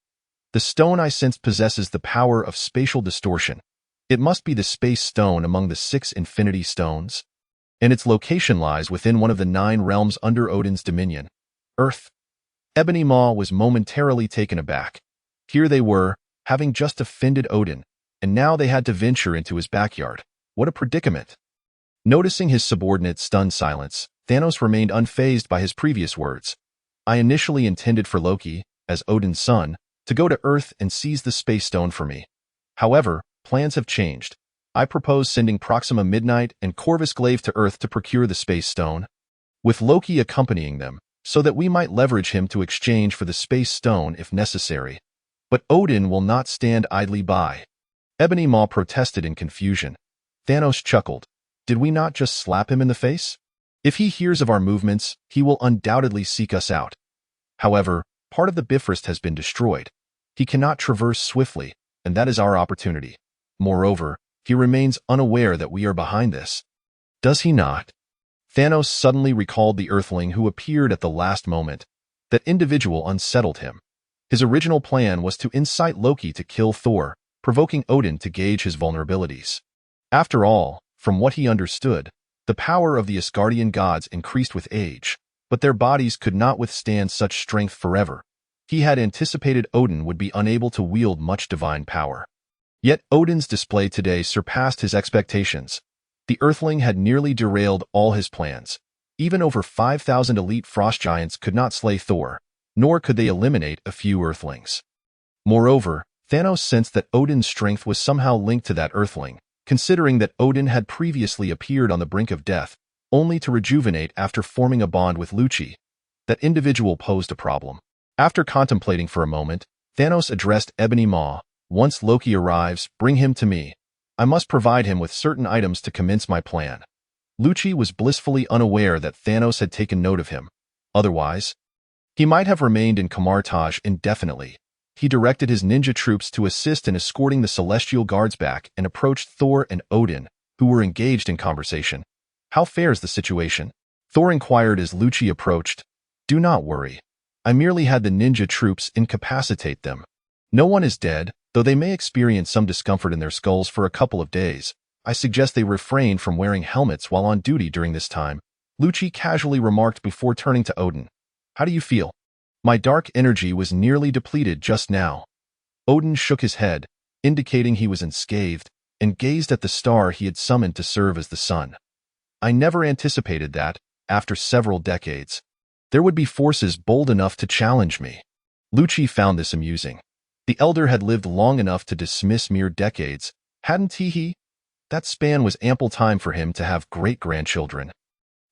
The stone I sense possesses the power of spatial distortion. It must be the Space Stone among the 6 Infinity Stones, and its location lies within one of the 9 realms under Odin's dominion, Earth. Ebony Maw was momentarily taken aback. Here they were, having just offended Odin, and now they had to venture into his backyard. What a predicament! Noticing his subordinate's stunned silence, Thanos remained unfazed by his previous words. I initially intended for Loki, as Odin's son, to go to Earth and seize the Space Stone for me. However, plans have changed. I propose sending Proxima Midnight and Corvus Glaive to Earth to procure the Space Stone, with Loki accompanying them, so that we might leverage him to exchange for the Space Stone if necessary. But Odin will not stand idly by. Ebony Maw protested in confusion. Thanos chuckled. Did we not just slap him in the face? If he hears of our movements, he will undoubtedly seek us out. However, part of the Bifrost has been destroyed. He cannot traverse swiftly, and that is our opportunity. Moreover, he remains unaware that we are behind this. Does he not? Thanos suddenly recalled the Earthling who appeared at the last moment. That individual unsettled him. His original plan was to incite Loki to kill Thor, provoking Odin to gauge his vulnerabilities. After all, from what he understood, the power of the Asgardian gods increased with age, but their bodies could not withstand such strength forever. He had anticipated Odin would be unable to wield much divine power. Yet Odin's display today surpassed his expectations. The Earthling had nearly derailed all his plans. Even over 5,000 elite frost giants could not slay Thor, nor could they eliminate a few Earthlings. Moreover, Thanos sensed that Odin's strength was somehow linked to that Earthling, considering that Odin had previously appeared on the brink of death, only to rejuvenate after forming a bond with Loki. That individual posed a problem. After contemplating for a moment, Thanos addressed Ebony Maw. Once Loki arrives, bring him to me. I must provide him with certain items to commence my plan. Loki was blissfully unaware that Thanos had taken note of him. Otherwise, he might have remained in Kamar-Taj indefinitely. He directed his ninja troops to assist in escorting the Celestial Guards back and approached Thor and Odin, who were engaged in conversation. How fares the situation? Thor inquired as Loki approached. Do not worry. I merely had the ninja troops incapacitate them. No one is dead, though they may experience some discomfort in their skulls for a couple of days. I suggest they refrain from wearing helmets while on duty during this time. Loki casually remarked before turning to Odin. How do you feel? My dark energy was nearly depleted just now. Odin shook his head, indicating he was unscathed, and gazed at the star he had summoned to serve as the sun. I never anticipated that, after several decades, there would be forces bold enough to challenge me. Loki found this amusing. The elder had lived long enough to dismiss mere decades, hadn't he? That span was ample time for him to have great-grandchildren.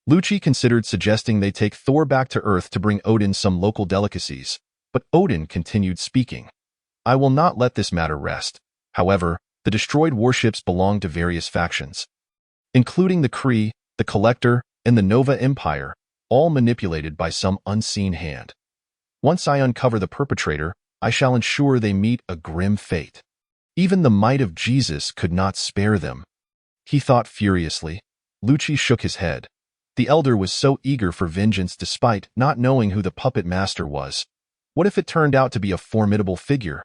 Loki considered suggesting they take Thor back to Earth to bring Odin some local delicacies, but Odin continued speaking. I will not let this matter rest. However, the destroyed warships belong to various factions, including the Kree, the Collector, and the Nova Empire, all manipulated by some unseen hand. Once I uncover the perpetrator, I shall ensure they meet a grim fate. Even the might of Jesus could not spare them. He thought furiously. Loki shook his head. The elder was so eager for vengeance despite not knowing who the puppet master was. What if it turned out to be a formidable figure?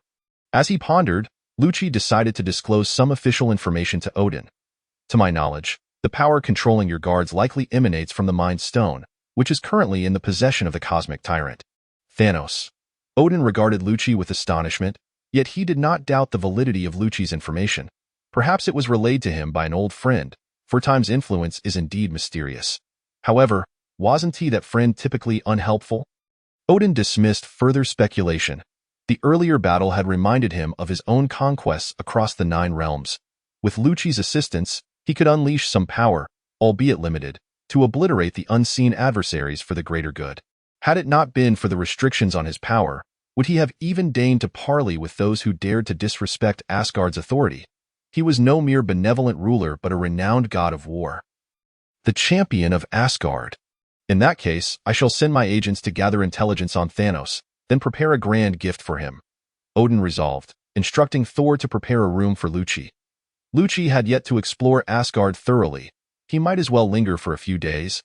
As he pondered, Loki decided to disclose some official information to Odin. To my knowledge, the power controlling your guards likely emanates from the Mind Stone, which is currently in the possession of the Cosmic Tyrant, Thanos. Odin regarded Loki with astonishment, yet he did not doubt the validity of Loki's information. Perhaps it was relayed to him by an old friend, for time's influence is indeed mysterious. However, wasn't he that friend typically unhelpful? Odin dismissed further speculation. The earlier battle had reminded him of his own conquests across the 9 realms. With Loki's assistance, he could unleash some power, albeit limited, to obliterate the unseen adversaries for the greater good. Had it not been for the restrictions on his power, would he have even deigned to parley with those who dared to disrespect Asgard's authority? He was no mere benevolent ruler but a renowned god of war. The champion of Asgard. In that case, I shall send my agents to gather intelligence on Thanos, then prepare a grand gift for him. Odin resolved, instructing Thor to prepare a room for Loki. Loki had yet to explore Asgard thoroughly. He might as well linger for a few days.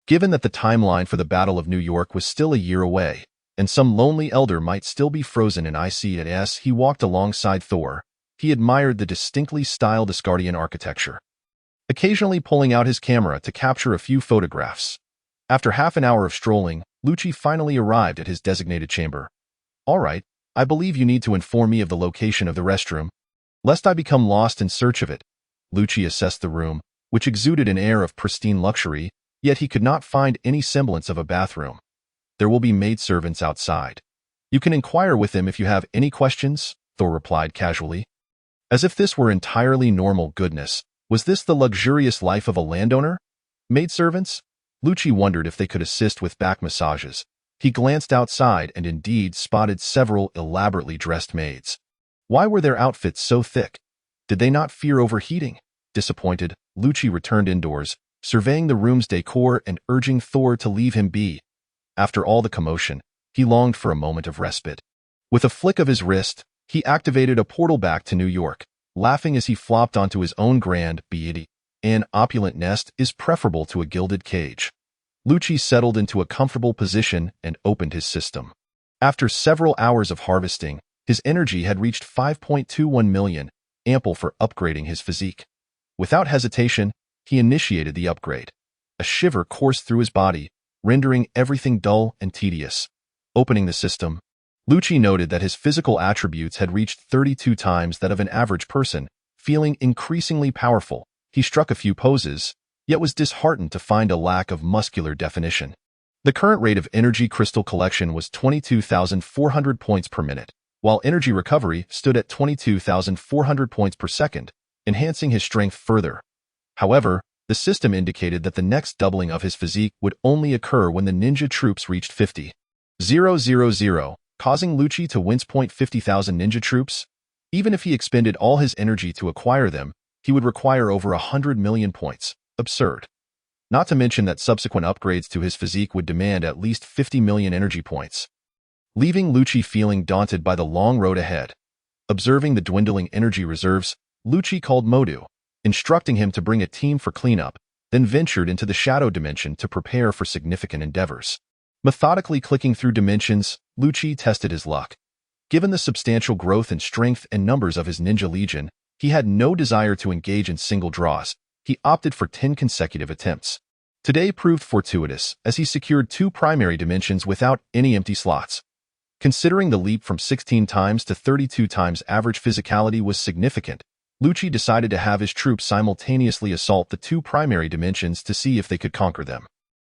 Given that the timeline for the Battle of New York was still a year away, and some lonely elder might still be frozen in ice, as he walked alongside Thor, he admired the distinctly styled Asgardian architecture, occasionally pulling out his camera to capture a few photographs. After half an hour of strolling, Loki finally arrived at his designated chamber. All right, I believe you need to inform me of the location of the restroom, lest I become lost in search of it. Loki assessed the room, which exuded an air of pristine luxury, yet he could not find any semblance of a bathroom. There will be maidservants outside. You can inquire with them if you have any questions, Thor replied casually. As if this were entirely normal goodness, was this the luxurious life of a landowner? Maidservants? Loki wondered if they could assist with back massages. He glanced outside and indeed spotted several elaborately dressed maids. Why were their outfits so thick? Did they not fear overheating? Disappointed, Loki returned indoors, surveying the room's decor and urging Thor to leave him be. After all the commotion, he longed for a moment of respite. With a flick of his wrist, he activated a portal back to New York, laughing as he flopped onto his own grand beauty. An opulent nest is preferable to a gilded cage. Loki settled into a comfortable position and opened his system. After several hours of harvesting, his energy had reached 5.21 million, ample for upgrading his physique. Without hesitation, he initiated the upgrade. A shiver coursed through his body, rendering everything dull and tedious. Opening the system, Loki noted that his physical attributes had reached 32 times that of an average person. Feeling increasingly powerful, he struck a few poses, yet was disheartened to find a lack of muscular definition. The current rate of energy crystal collection was 22,400 points per minute, while energy recovery stood at 22,400 points per second, enhancing his strength further. However, the system indicated that the next doubling of his physique would only occur when the ninja troops reached 50,000, causing Loki to wince. 50,000 ninja troops? Even if he expended all his energy to acquire them, he would require over 100 million points. Absurd. Not to mention that subsequent upgrades to his physique would demand at least 50 million energy points. Leaving Loki feeling daunted by the long road ahead. Observing the dwindling energy reserves, Loki called Mordo, instructing him to bring a team for cleanup, then ventured into the shadow dimension to prepare for significant endeavors. Methodically clicking through dimensions, Loki tested his luck. Given the substantial growth in strength and numbers of his ninja legion, he had no desire to engage in single draws. He opted for 10 consecutive attempts. Today proved fortuitous, as he secured 2 primary dimensions without any empty slots. Considering the leap from 16 times to 32 times average physicality was significant, Loki decided to have his troops simultaneously assault the 2 primary dimensions to see if they could conquer them.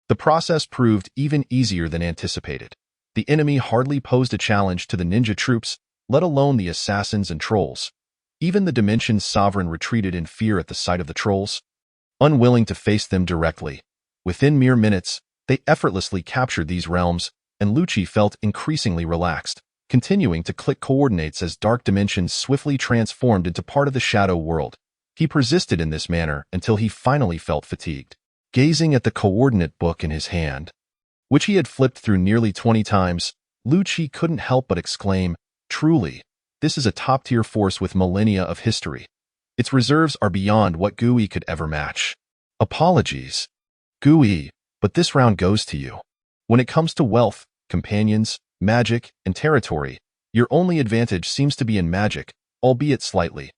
The process proved even easier than anticipated. The enemy hardly posed a challenge to the ninja troops, let alone the assassins and trolls. Even the Dimension's sovereign retreated in fear at the sight of the trolls, unwilling to face them directly. Within mere minutes, they effortlessly captured these realms, and Loki felt increasingly relaxed, continuing to click coordinates as dark dimensions swiftly transformed into part of the shadow world. He persisted in this manner until he finally felt fatigued. Gazing at the coordinate book in his hand, which he had flipped through nearly 20 times, Loki couldn't help but exclaim, "Truly, this is a top-tier force with millennia of history. Its reserves are beyond what GUI could ever match." Apologies, GUI, but this round goes to you. When it comes to wealth, companions, magic, and territory, your only advantage seems to be in magic, albeit slightly.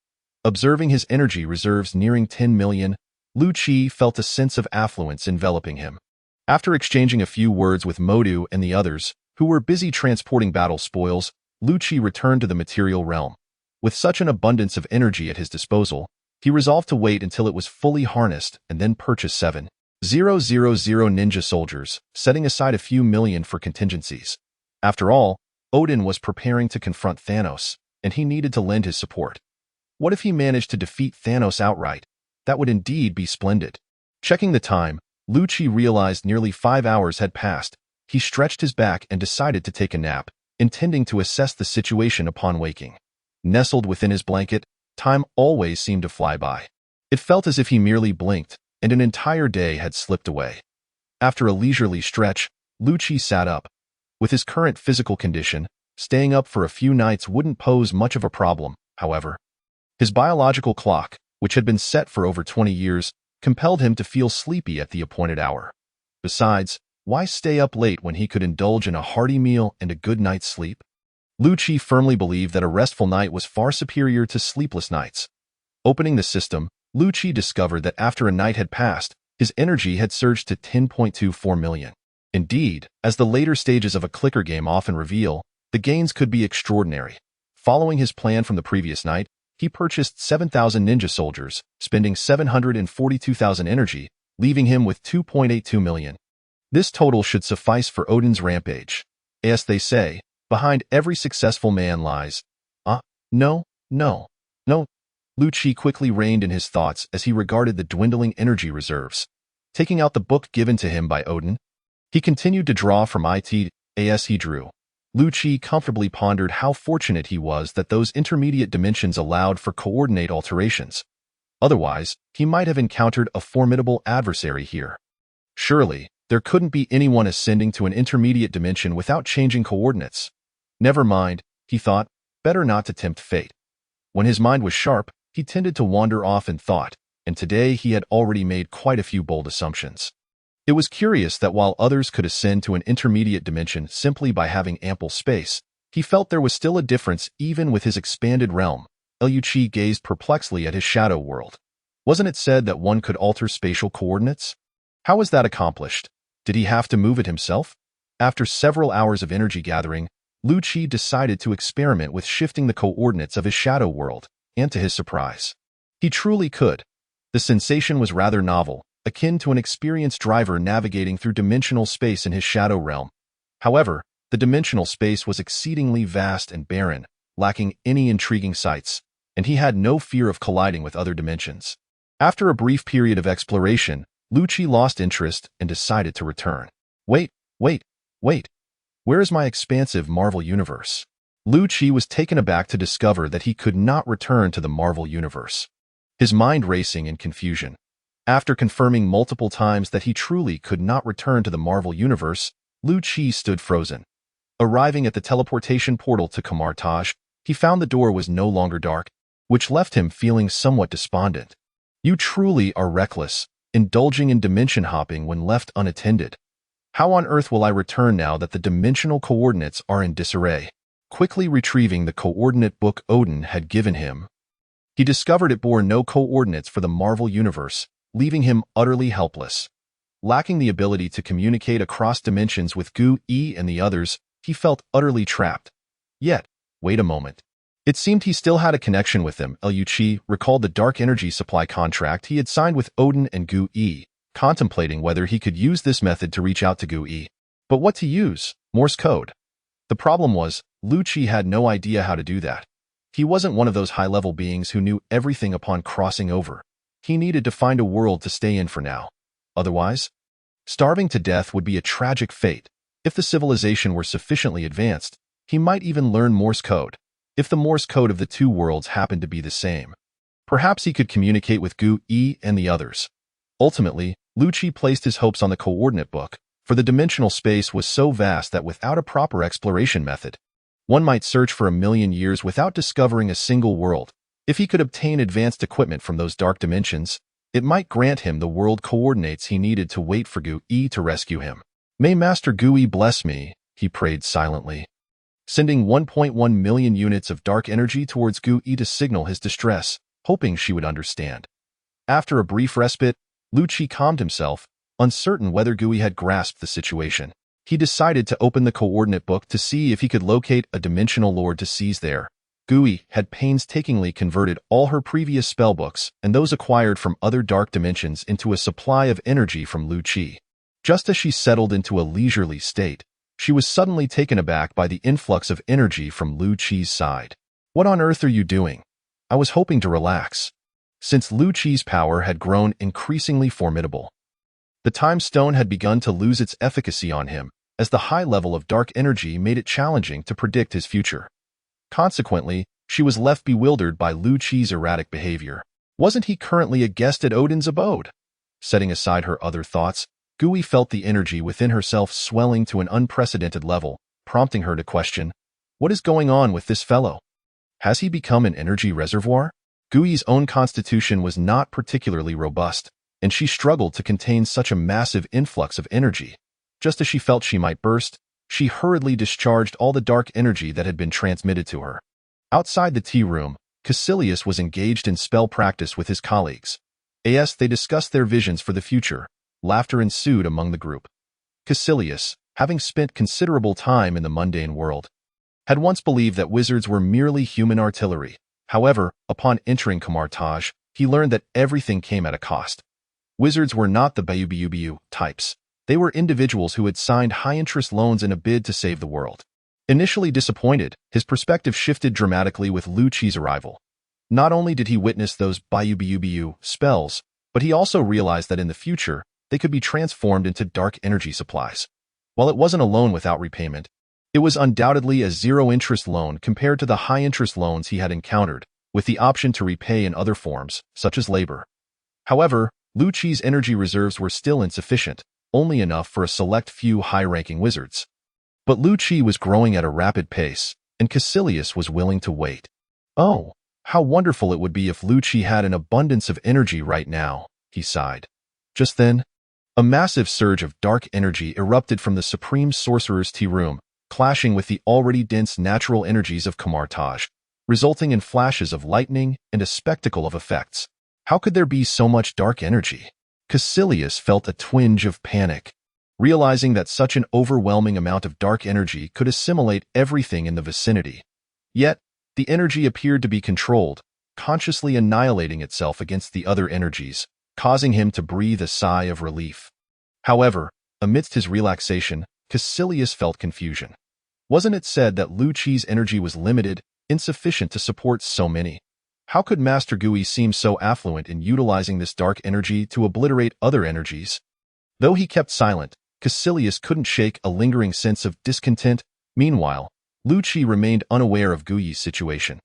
Observing his energy reserves nearing 10 million, Loki felt a sense of affluence enveloping him. After exchanging a few words with Mordo and the others, who were busy transporting battle spoils, Loki returned to the material realm. With such an abundance of energy at his disposal, he resolved to wait until it was fully harnessed and then purchase 7,000 ninja soldiers, setting aside a few million for contingencies. After all, Odin was preparing to confront Thanos, and he needed to lend his support. What if he managed to defeat Thanos outright? That would indeed be splendid. Checking the time, Loki realized nearly 5 hours had passed, he stretched his back and decided to take a nap, intending to assess the situation upon waking. Nestled within his blanket, time always seemed to fly by. It felt as if he merely blinked, and an entire day had slipped away. After a leisurely stretch, Lu-Chi sat up. With his current physical condition, staying up for a few nights wouldn't pose much of a problem, however. His biological clock, which had been set for over 20 years, compelled him to feel sleepy at the appointed hour. Besides, why stay up late when he could indulge in a hearty meal and a good night's sleep? Lu-Chi firmly believed that a restful night was far superior to sleepless nights. Opening the system, Lu-Chi discovered that after a night had passed, his energy had surged to 10.24 million. Indeed, as the later stages of a clicker game often reveal, the gains could be extraordinary. Following his plan from the previous night, he purchased 7,000 ninja soldiers, spending 742,000 energy, leaving him with 2.82 million. This total should suffice for Odin's rampage. As they say, behind every successful man lies... No. Lu-Chi quickly reined in his thoughts as he regarded the dwindling energy reserves. Taking out the book given to him by Odin, he continued to draw from it as he drew. Lu-Chi comfortably pondered how fortunate he was that those intermediate dimensions allowed for coordinate alterations. Otherwise, he might have encountered a formidable adversary here. Surely, there couldn't be anyone ascending to an intermediate dimension without changing coordinates. Never mind, he thought, better not to tempt fate. When his mind was sharp, he tended to wander off in thought, and today he had already made quite a few bold assumptions. It was curious that while others could ascend to an intermediate dimension simply by having ample space, he felt there was still a difference even with his expanded realm. Lu-Chi gazed perplexly at his shadow world. Wasn't it said that one could alter spatial coordinates? How was that accomplished? Did he have to move it himself? After several hours of energy gathering, Lu-Chi decided to experiment with shifting the coordinates of his shadow world, and to his surprise, he truly could. The sensation was rather novel, akin to an experienced driver navigating through dimensional space in his shadow realm. However, the dimensional space was exceedingly vast and barren, lacking any intriguing sights, and he had no fear of colliding with other dimensions. After a brief period of exploration, Lu-Chi lost interest and decided to return. Wait. Where is my expansive Marvel universe? Lu-Chi was taken aback to discover that he could not return to the Marvel universe. His mind racing in confusion. After confirming multiple times that he truly could not return to the Marvel universe, Lu-Chi stood frozen. Arriving at the teleportation portal to Kamar-Taj, he found the door was no longer dark, which left him feeling somewhat despondent. You truly are reckless, indulging in dimension hopping when left unattended. How on earth will I return now that the dimensional coordinates are in disarray? Quickly retrieving the coordinate book Odin had given him, he discovered it bore no coordinates for the Marvel universe, leaving him utterly helpless. Lacking the ability to communicate across dimensions with Gu-E and the others, he felt utterly trapped. Yet, wait a moment. It seemed he still had a connection with them. Lu-Chi recalled the dark energy supply contract he had signed with Odin and Gu-E, contemplating whether he could use this method to reach out to Gu-E. But what to use? Morse code. The problem was, Lu-Chi had no idea how to do that. He wasn't one of those high-level beings who knew everything upon crossing over. He needed to find a world to stay in for now. Otherwise, starving to death would be a tragic fate. If the civilization were sufficiently advanced, he might even learn Morse code. If the Morse code of the two worlds happened to be the same, perhaps he could communicate with Gu-E and the others. Ultimately, Lu-Chi placed his hopes on the coordinate book, for the dimensional space was so vast that without a proper exploration method, one might search for 1,000,000 years without discovering a single world. If he could obtain advanced equipment from those dark dimensions, it might grant him the world coordinates he needed to wait for Gu-E to rescue him. May Master Gu-E bless me, he prayed silently, sending 1.1 million units of dark energy towards Gu-E to signal his distress, hoping she would understand. After a brief respite, Lu-Chi calmed himself, uncertain whether Gu-E had grasped the situation. He decided to open the coordinate book to see if he could locate a dimensional lord to seize there. Gu-E had painstakingly converted all her previous spellbooks and those acquired from other dark dimensions into a supply of energy from Lu-Chi. Just as she settled into a leisurely state, she was suddenly taken aback by the influx of energy from Lu-Chi's side. What on earth are you doing? I was hoping to relax. Since Lu-Chi's power had grown increasingly formidable, the time stone had begun to lose its efficacy on him, as the high level of dark energy made it challenging to predict his future. Consequently, she was left bewildered by Lu Qi's erratic behavior. Wasn't he currently a guest at Odin's abode? Setting aside her other thoughts, Gui felt the energy within herself swelling to an unprecedented level, prompting her to question, what is going on with this fellow? Has he become an energy reservoir? Gui's own constitution was not particularly robust, and she struggled to contain such a massive influx of energy. Just as she felt she might burst, she hurriedly discharged all the dark energy that had been transmitted to her. Outside the tea room, Caecilius was engaged in spell practice with his colleagues. As they discussed their visions for the future, laughter ensued among the group. Caecilius, having spent considerable time in the mundane world, had once believed that wizards were merely human artillery. However, upon entering Kamar-Taj, he learned that everything came at a cost. Wizards were not the Bayubiubiu types. They were individuals who had signed high-interest loans in a bid to save the world. Initially disappointed, his perspective shifted dramatically with Lu Qi's arrival. Not only did he witness those Bayubiubiu spells, but he also realized that in the future, they could be transformed into dark energy supplies. While it wasn't a loan without repayment, it was undoubtedly a zero-interest loan compared to the high-interest loans he had encountered, with the option to repay in other forms, such as labor. However, Lu Qi's energy reserves were still insufficient, only enough for a select few high-ranking wizards. But Lu Qi was growing at a rapid pace, and Caecilius was willing to wait. Oh, how wonderful it would be if Lu Qi had an abundance of energy right now, he sighed. Just then, a massive surge of dark energy erupted from the Supreme Sorcerer's tea room, clashing with the already dense natural energies of Kamar-Taj, resulting in flashes of lightning and a spectacle of effects. How could there be so much dark energy? Caecilius felt a twinge of panic, realizing that such an overwhelming amount of dark energy could assimilate everything in the vicinity. Yet, the energy appeared to be controlled, consciously annihilating itself against the other energies, causing him to breathe a sigh of relief. However, amidst his relaxation, Caecilius felt confusion. Wasn't it said that Lu Qi's energy was limited, insufficient to support so many? How could Master Gui seem so affluent in utilizing this dark energy to obliterate other energies? Though he kept silent, Caecilius couldn't shake a lingering sense of discontent. Meanwhile, Lu Qi remained unaware of Gui's situation.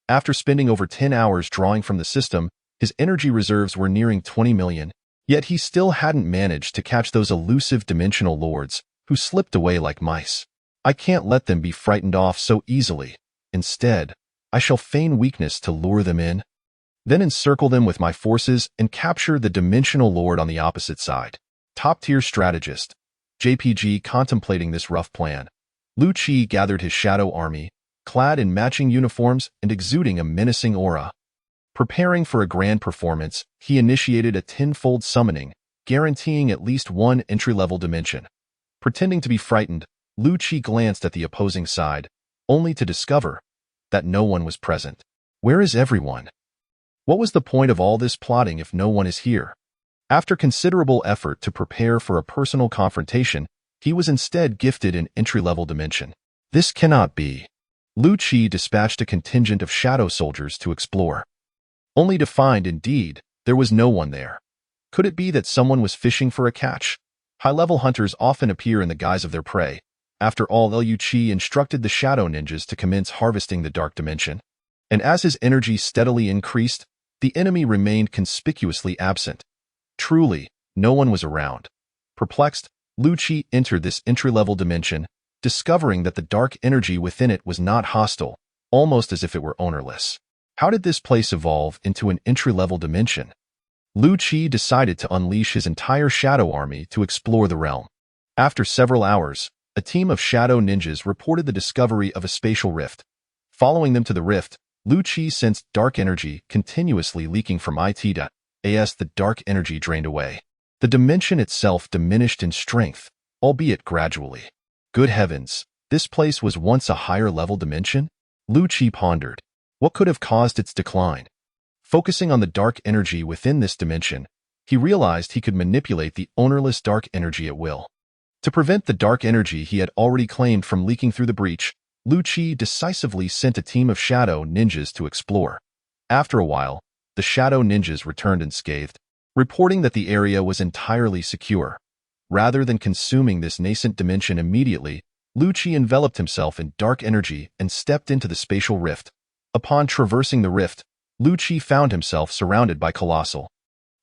After spending over 10 hours drawing from the system, his energy reserves were nearing 20 million, yet he still hadn't managed to catch those elusive dimensional lords, who slipped away like mice. I can't let them be frightened off so easily. Instead, I shall feign weakness to lure them in, then encircle them with my forces and capture the dimensional lord on the opposite side. Top-tier strategist. JPG contemplating this rough plan, Lu Qi gathered his shadow army, clad in matching uniforms and exuding a menacing aura. Preparing for a grand performance, he initiated a tenfold summoning, guaranteeing at least one entry-level dimension. Pretending to be frightened, Lu Qi glanced at the opposing side, only to discover that no one was present. Where is everyone? What was the point of all this plotting if no one is here? After considerable effort to prepare for a personal confrontation, he was instead gifted an entry-level dimension. This cannot be. Lu Qi dispatched a contingent of shadow soldiers to explore, only to find, indeed, there was no one there. Could it be that someone was fishing for a catch? High-level hunters often appear in the guise of their prey. After all, Lu Qi instructed the shadow ninjas to commence harvesting the dark dimension. And as his energy steadily increased, the enemy remained conspicuously absent. Truly, no one was around. Perplexed, Lu Qi entered this entry-level dimension, discovering that the dark energy within it was not hostile, almost as if it were ownerless. How did this place evolve into an entry-level dimension? Lu Qi decided to unleash his entire shadow army to explore the realm. After several hours, a team of shadow ninjas reported the discovery of a spatial rift. Following them to the rift, Lu Qi sensed dark energy continuously leaking from it. As the dark energy drained away, the dimension itself diminished in strength, albeit gradually. Good heavens, this place was once a higher-level dimension? Lu Qi pondered. What could have caused its decline? Focusing on the dark energy within this dimension, he realized he could manipulate the ownerless dark energy at will. To prevent the dark energy he had already claimed from leaking through the breach, Lu Qi decisively sent a team of shadow ninjas to explore. After a while, the shadow ninjas returned unscathed, reporting that the area was entirely secure. Rather than consuming this nascent dimension immediately, Lu-Chi enveloped himself in dark energy and stepped into the spatial rift. Upon traversing the rift, Lu-Chi found himself surrounded by colossal,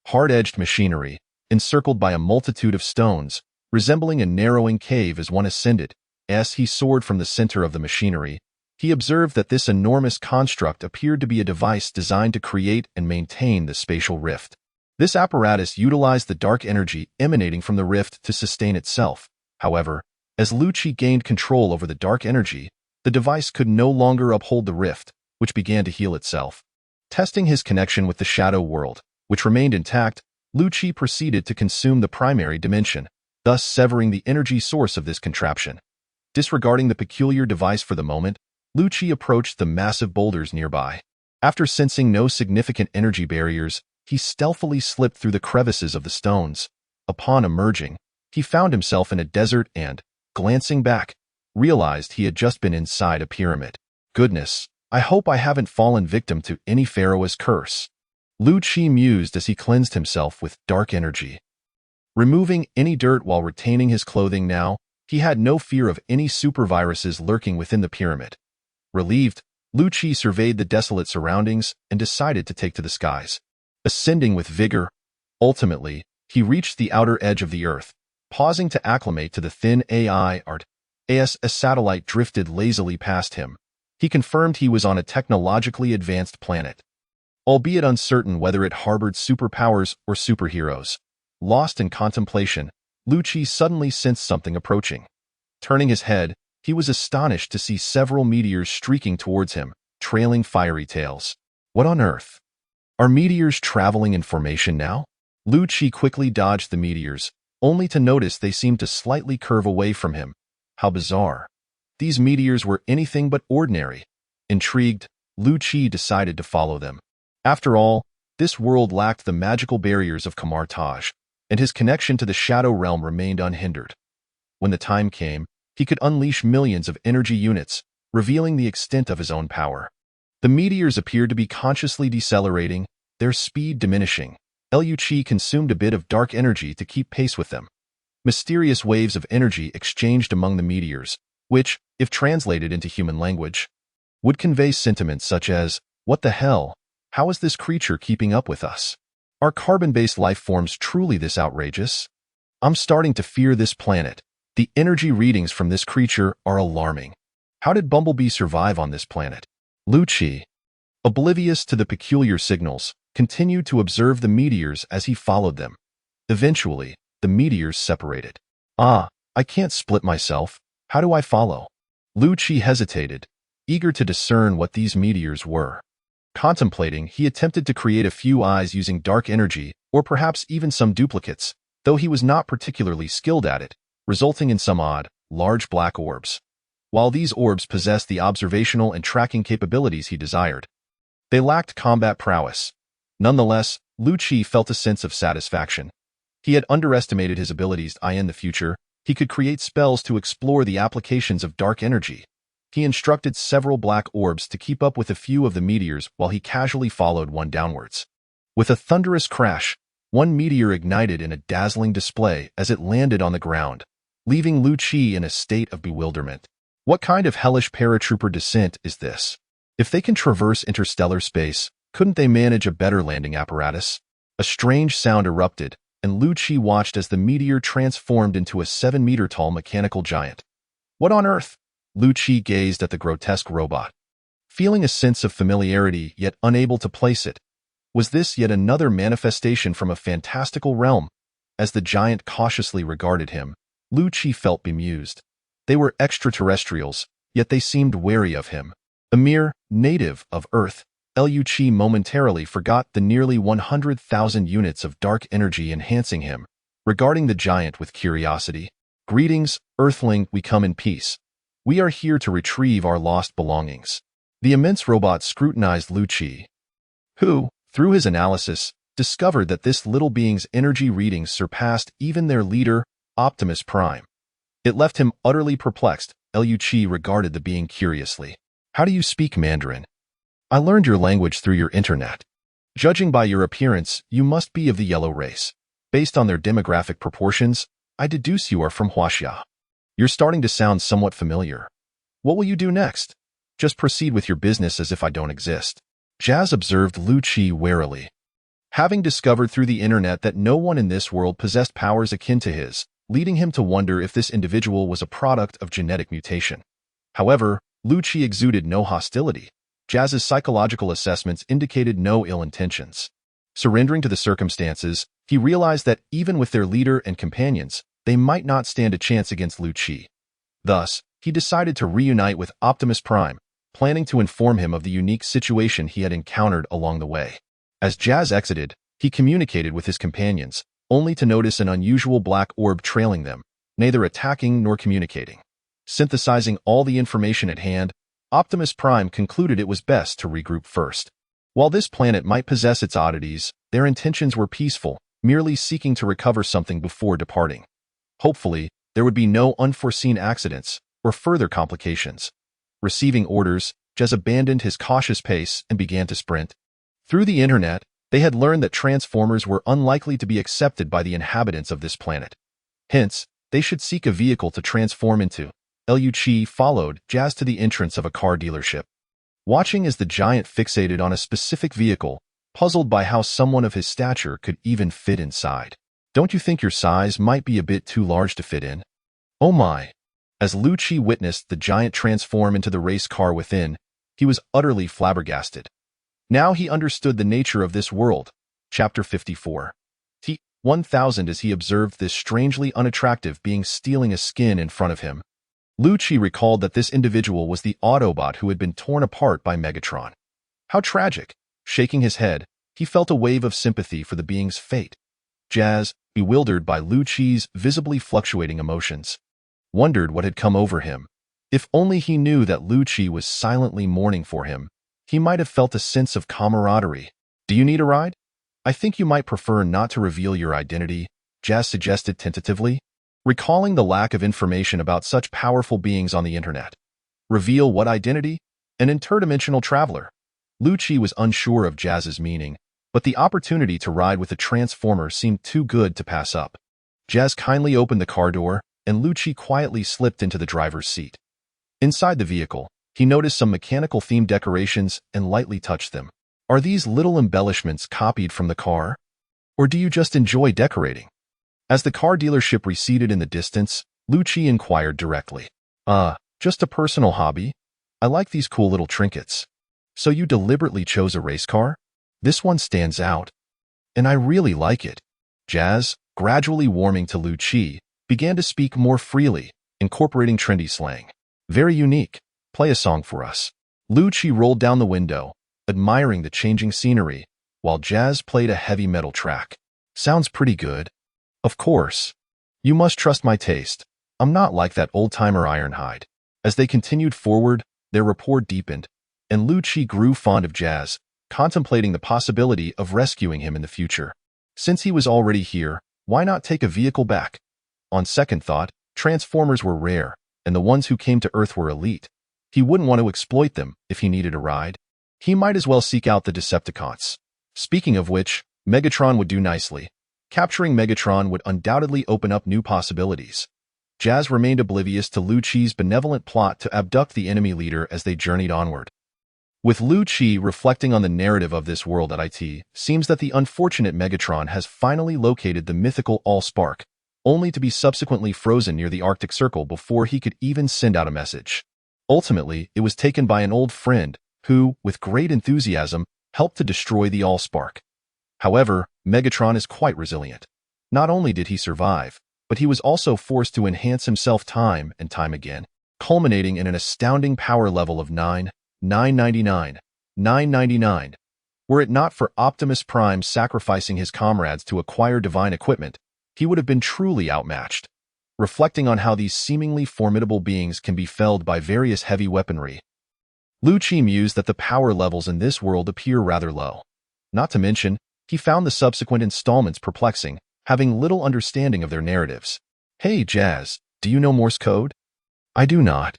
hard-edged machinery, encircled by a multitude of stones, resembling a narrowing cave as one ascended. As he soared from the center of the machinery, he observed that this enormous construct appeared to be a device designed to create and maintain the spatial rift. This apparatus utilized the dark energy emanating from the rift to sustain itself. However, as Lu-Chi gained control over the dark energy, the device could no longer uphold the rift, which began to heal itself. Testing his connection with the shadow world, which remained intact, Lu-Chi proceeded to consume the primary dimension, thus severing the energy source of this contraption. Disregarding the peculiar device for the moment, Lu-Chi approached the massive boulders nearby. After sensing no significant energy barriers, he stealthily slipped through the crevices of the stones. Upon emerging, he found himself in a desert and, glancing back, realized he had just been inside a pyramid. Goodness, I hope I haven't fallen victim to any pharaoh's curse. Lu-Chi mused as he cleansed himself with dark energy. Removing any dirt while retaining his clothing now, he had no fear of any superviruses lurking within the pyramid. Relieved, Lu-Chi surveyed the desolate surroundings and decided to take to the skies. Ascending with vigor, ultimately, he reached the outer edge of the Earth, pausing to acclimate to the thin AI art. As a satellite drifted lazily past him, he confirmed he was on a technologically advanced planet. Albeit uncertain whether it harbored superpowers or superheroes. Lost in contemplation, Lu-Chi suddenly sensed something approaching. Turning his head, he was astonished to see several meteors streaking towards him, trailing fiery tails. What on earth? Are meteors traveling in formation now? Lu-Chi quickly dodged the meteors, only to notice they seemed to slightly curve away from him. How bizarre. These meteors were anything but ordinary. Intrigued, Lu-Chi decided to follow them. After all, this world lacked the magical barriers of Kamar-Taj, and his connection to the shadow realm remained unhindered. When the time came, he could unleash millions of energy units, revealing the extent of his own power. The meteors appeared to be consciously decelerating, their speed diminishing. Lu-Chi consumed a bit of dark energy to keep pace with them. Mysterious waves of energy exchanged among the meteors, which, if translated into human language, would convey sentiments such as, "What the hell? How is this creature keeping up with us? Are carbon-based life forms truly this outrageous? I'm starting to fear this planet. The energy readings from this creature are alarming. How did Bumblebee survive on this planet?" Lu-Chi, oblivious to the peculiar signals, continued to observe the meteors as he followed them. Eventually, the meteors separated. I can't split myself. How do I follow? Lu-Chi hesitated, eager to discern what these meteors were. Contemplating, he attempted to create a few eyes using dark energy, or perhaps even some duplicates, though he was not particularly skilled at it, resulting in some odd, large black orbs. While these orbs possessed the observational and tracking capabilities he desired, they lacked combat prowess. Nonetheless, Lu-Chi felt a sense of satisfaction. He had underestimated his abilities. In the future, he could create spells to explore the applications of dark energy. He instructed several black orbs to keep up with a few of the meteors while he casually followed one downwards. With a thunderous crash, one meteor ignited in a dazzling display as it landed on the ground, leaving Lu-Chi in a state of bewilderment. What kind of hellish paratrooper descent is this? If they can traverse interstellar space, couldn't they manage a better landing apparatus? A strange sound erupted, and Lu-Chi watched as the meteor transformed into a 7-meter-tall mechanical giant. What on earth? Lu-Chi gazed at the grotesque robot, feeling a sense of familiarity yet unable to place it. Was this yet another manifestation from a fantastical realm? As the giant cautiously regarded him, Lu-Chi felt bemused. They were extraterrestrials, yet they seemed wary of him. A mere native of Earth, Lu-Chi momentarily forgot the nearly 100,000 units of dark energy enhancing him, regarding the giant with curiosity. "Greetings, Earthling, we come in peace. We are here to retrieve our lost belongings." The immense robot scrutinized Lu-Chi, who, through his analysis, discovered that this little being's energy readings surpassed even their leader, Optimus Prime. It left him utterly perplexed. Lu-Chi regarded the being curiously. "How do you speak Mandarin? I learned your language through your internet. Judging by your appearance, you must be of the yellow race. Based on their demographic proportions, I deduce you are from Huaxia. You're starting to sound somewhat familiar. What will you do next? Just proceed with your business as if I don't exist. Jazz observed Lu Qi warily. Having discovered through the internet that no one in this world possessed powers akin to his, leading him to wonder if this individual was a product of genetic mutation. However, Lu Qi exuded no hostility. Jazz's psychological assessments indicated no ill intentions. Surrendering to the circumstances, he realized that even with their leader and companions, they might not stand a chance against Lu Qi. Thus, he decided to reunite with Optimus Prime, planning to inform him of the unique situation he had encountered along the way. As Jazz exited, he communicated with his companions, only to notice an unusual black orb trailing them, neither attacking nor communicating. Synthesizing all the information at hand, Optimus Prime concluded it was best to regroup first. While this planet might possess its oddities, their intentions were peaceful, merely seeking to recover something before departing. Hopefully, there would be no unforeseen accidents or further complications. Receiving orders, Jazz abandoned his cautious pace and began to sprint. Through the internet, they had learned that Transformers were unlikely to be accepted by the inhabitants of this planet. Hence, they should seek a vehicle to transform into. Lu Qi followed Jazz to the entrance of a car dealership. Watching as the giant fixated on a specific vehicle, puzzled by how someone of his stature could even fit inside. Don't you think your size might be a bit too large to fit in? Oh my! As Lu Qi witnessed the giant transform into the race car within, he was utterly flabbergasted. Now he understood the nature of this world. Chapter 54. T-1000 as he observed this strangely unattractive being stealing a skin in front of him. Lu Qi recalled that this individual was the Autobot who had been torn apart by Megatron. How tragic! Shaking his head, he felt a wave of sympathy for the being's fate. Jazz, bewildered by Lu Qi's visibly fluctuating emotions, wondered what had come over him. If only he knew that Lu Qi was silently mourning for him, he might have felt a sense of camaraderie. Do you need a ride? I think you might prefer not to reveal your identity, Jazz suggested tentatively, recalling the lack of information about such powerful beings on the internet. Reveal what identity? An interdimensional traveler. Lu Qi was unsure of Jazz's meaning, but the opportunity to ride with a Transformer seemed too good to pass up. Jazz kindly opened the car door, and Lu Qi quietly slipped into the driver's seat. Inside the vehicle, he noticed some mechanical-themed decorations and lightly touched them. Are these little embellishments copied from the car? Or do you just enjoy decorating? As the car dealership receded in the distance, Lu Qi inquired directly. Just a personal hobby. I like these cool little trinkets. So you deliberately chose a race car? This one stands out. And I really like it. Jazz, gradually warming to Lu Qi, began to speak more freely, incorporating trendy slang. Very unique. Play a song for us. Lu Qi rolled down the window, admiring the changing scenery, while Jazz played a heavy metal track. Sounds pretty good. Of course. You must trust my taste. I'm not like that old-timer Ironhide. As they continued forward, their rapport deepened, and Lu Qi grew fond of Jazz, contemplating the possibility of rescuing him in the future. Since he was already here, why not take a vehicle back? On second thought, Transformers were rare, and the ones who came to Earth were elite. He wouldn't want to exploit them if he needed a ride. He might as well seek out the Decepticons. Speaking of which, Megatron would do nicely. Capturing Megatron would undoubtedly open up new possibilities. Jazz remained oblivious to Lu Qi's benevolent plot to abduct the enemy leader as they journeyed onward. With Lu Qi reflecting on the narrative of this world at IT, seems that the unfortunate Megatron has finally located the mythical Allspark, only to be subsequently frozen near the Arctic Circle before he could even send out a message. Ultimately, it was taken by an old friend who, with great enthusiasm, helped to destroy the Allspark. However, Megatron is quite resilient. Not only did he survive, but he was also forced to enhance himself time and time again, culminating in an astounding power level of 999. Were it not for Optimus Prime sacrificing his comrades to acquire divine equipment, he would have been truly outmatched. Reflecting on how these seemingly formidable beings can be felled by various heavy weaponry, Lu Qi mused that the power levels in this world appear rather low. Not to mention, he found the subsequent installments perplexing, having little understanding of their narratives. Hey Jazz, do you know Morse code? I do not.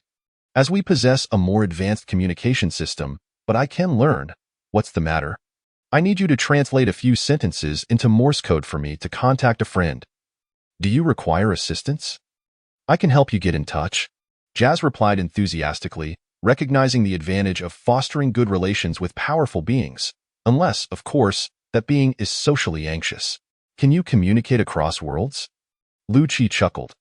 As we possess a more advanced communication system, but I can learn. What's the matter? I need you to translate a few sentences into Morse code for me to contact a friend. Do you require assistance? I can help you get in touch. Jazz replied enthusiastically, recognizing the advantage of fostering good relations with powerful beings, unless, of course, that being is socially anxious. Can you communicate across worlds? Lu-Chi chuckled.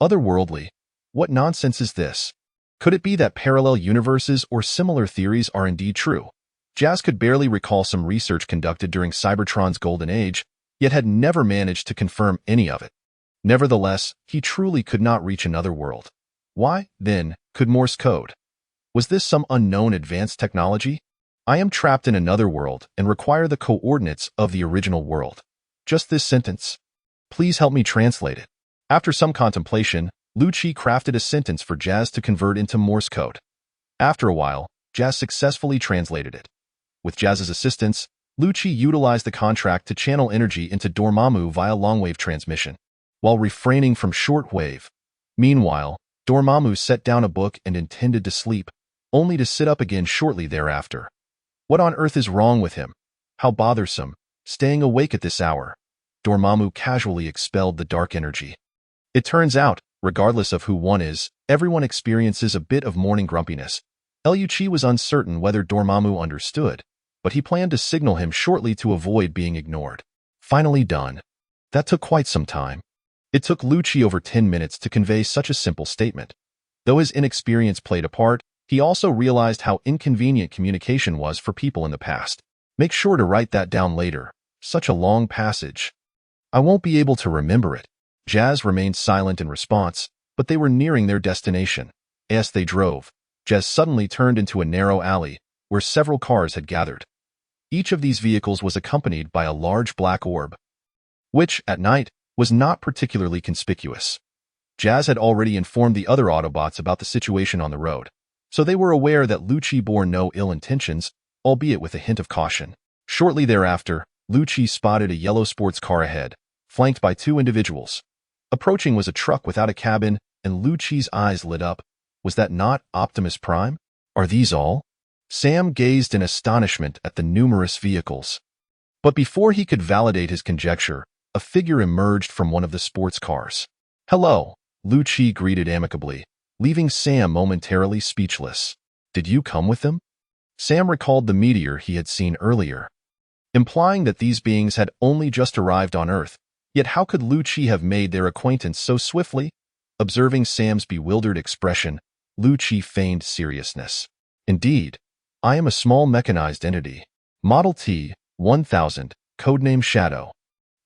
Otherworldly? What nonsense is this? Could it be that parallel universes or similar theories are indeed true? Jazz could barely recall some research conducted during Cybertron's golden age, yet had never managed to confirm any of it. Nevertheless, he truly could not reach another world. Why, then, could Morse code? Was this some unknown advanced technology? I am trapped in another world and require the coordinates of the original world. Just this sentence. Please help me translate it. After some contemplation, Lu-Chi crafted a sentence for Jazz to convert into Morse code. After a while, Jazz successfully translated it. With Jazz's assistance, Lu-Chi utilized the contract to channel energy into Dormammu via longwave transmission, while refraining from shortwave. Meanwhile, Dormammu set down a book and intended to sleep, only to sit up again shortly thereafter. What on earth is wrong with him? How bothersome, staying awake at this hour. Dormammu casually expelled the dark energy. It turns out, regardless of who one is, everyone experiences a bit of morning grumpiness. Lu-Chi was uncertain whether Dormammu understood, but he planned to signal him shortly to avoid being ignored. Finally done. That took quite some time. It took Lu-Chi over 10 minutes to convey such a simple statement. Though his inexperience played a part, he also realized how inconvenient communication was for people in the past. Make sure to write that down later. Such a long passage. I won't be able to remember it. Jazz remained silent in response, but they were nearing their destination. As they drove, Jazz suddenly turned into a narrow alley where several cars had gathered. Each of these vehicles was accompanied by a large black orb, which, at night, was not particularly conspicuous. Jazz had already informed the other Autobots about the situation on the road, so they were aware that Lu-Chi bore no ill intentions, albeit with a hint of caution. Shortly thereafter, Lu-Chi spotted a yellow sports car ahead, flanked by two individuals. Approaching was a truck without a cabin, and Lu-Chi's eyes lit up. Was that not Optimus Prime? Are these all? Sam gazed in astonishment at the numerous vehicles. But before he could validate his conjecture, a figure emerged from one of the sports cars. Hello, Lu-Chi greeted amicably, leaving Sam momentarily speechless. Did you come with them? Sam recalled the meteor he had seen earlier, implying that these beings had only just arrived on Earth. Yet how could Lu-Chi have made their acquaintance so swiftly? Observing Sam's bewildered expression, Lu-Chi feigned seriousness. Indeed, I am a small mechanized entity. Model T-1000, codename Shadow.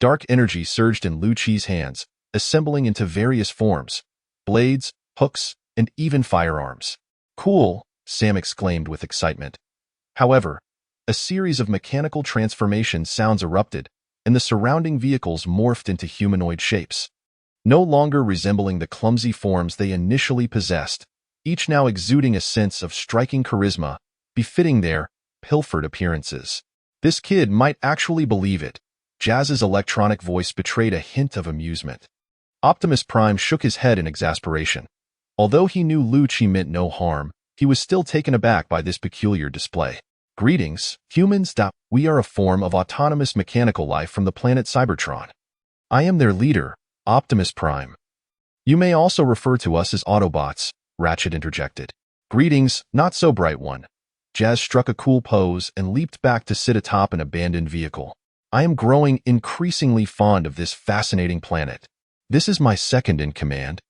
Dark energy surged in Lu-Chi's hands, assembling into various forms, blades, hooks, and even firearms. Cool, Sam exclaimed with excitement. However, a series of mechanical transformation sounds erupted, and the surrounding vehicles morphed into humanoid shapes. No longer resembling the clumsy forms they initially possessed, each now exuding a sense of striking charisma, befitting their pilfered appearances. This kid might actually believe it. Jazz's electronic voice betrayed a hint of amusement. Optimus Prime shook his head in exasperation. Although he knew Lu-Chi meant no harm, he was still taken aback by this peculiar display. Greetings, humans. We are a form of autonomous mechanical life from the planet Cybertron. I am their leader, Optimus Prime. You may also refer to us as Autobots, Ratchet interjected. Greetings, not so bright one. Jazz struck a cool pose and leaped back to sit atop an abandoned vehicle. I am growing increasingly fond of this fascinating planet. This is my second in command.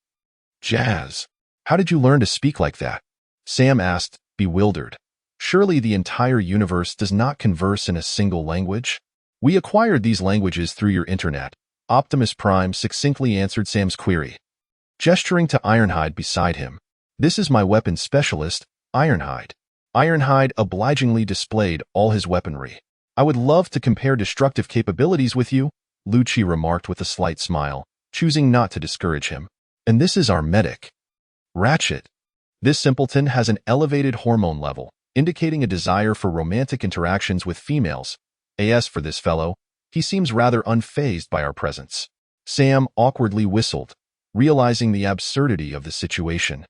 Jazz, how did you learn to speak like that? Sam asked, bewildered. Surely the entire universe does not converse in a single language? We acquired these languages through your internet, Optimus Prime succinctly answered Sam's query, gesturing to Ironhide beside him. This is my weapons specialist, Ironhide. Ironhide obligingly displayed all his weaponry. I would love to compare destructive capabilities with you, Lu-Chi remarked with a slight smile, choosing not to discourage him. And this is our medic, Ratchet. This simpleton has an elevated hormone level, indicating a desire for romantic interactions with females. As for this fellow, he seems rather unfazed by our presence. Sam awkwardly whistled, realizing the absurdity of the situation.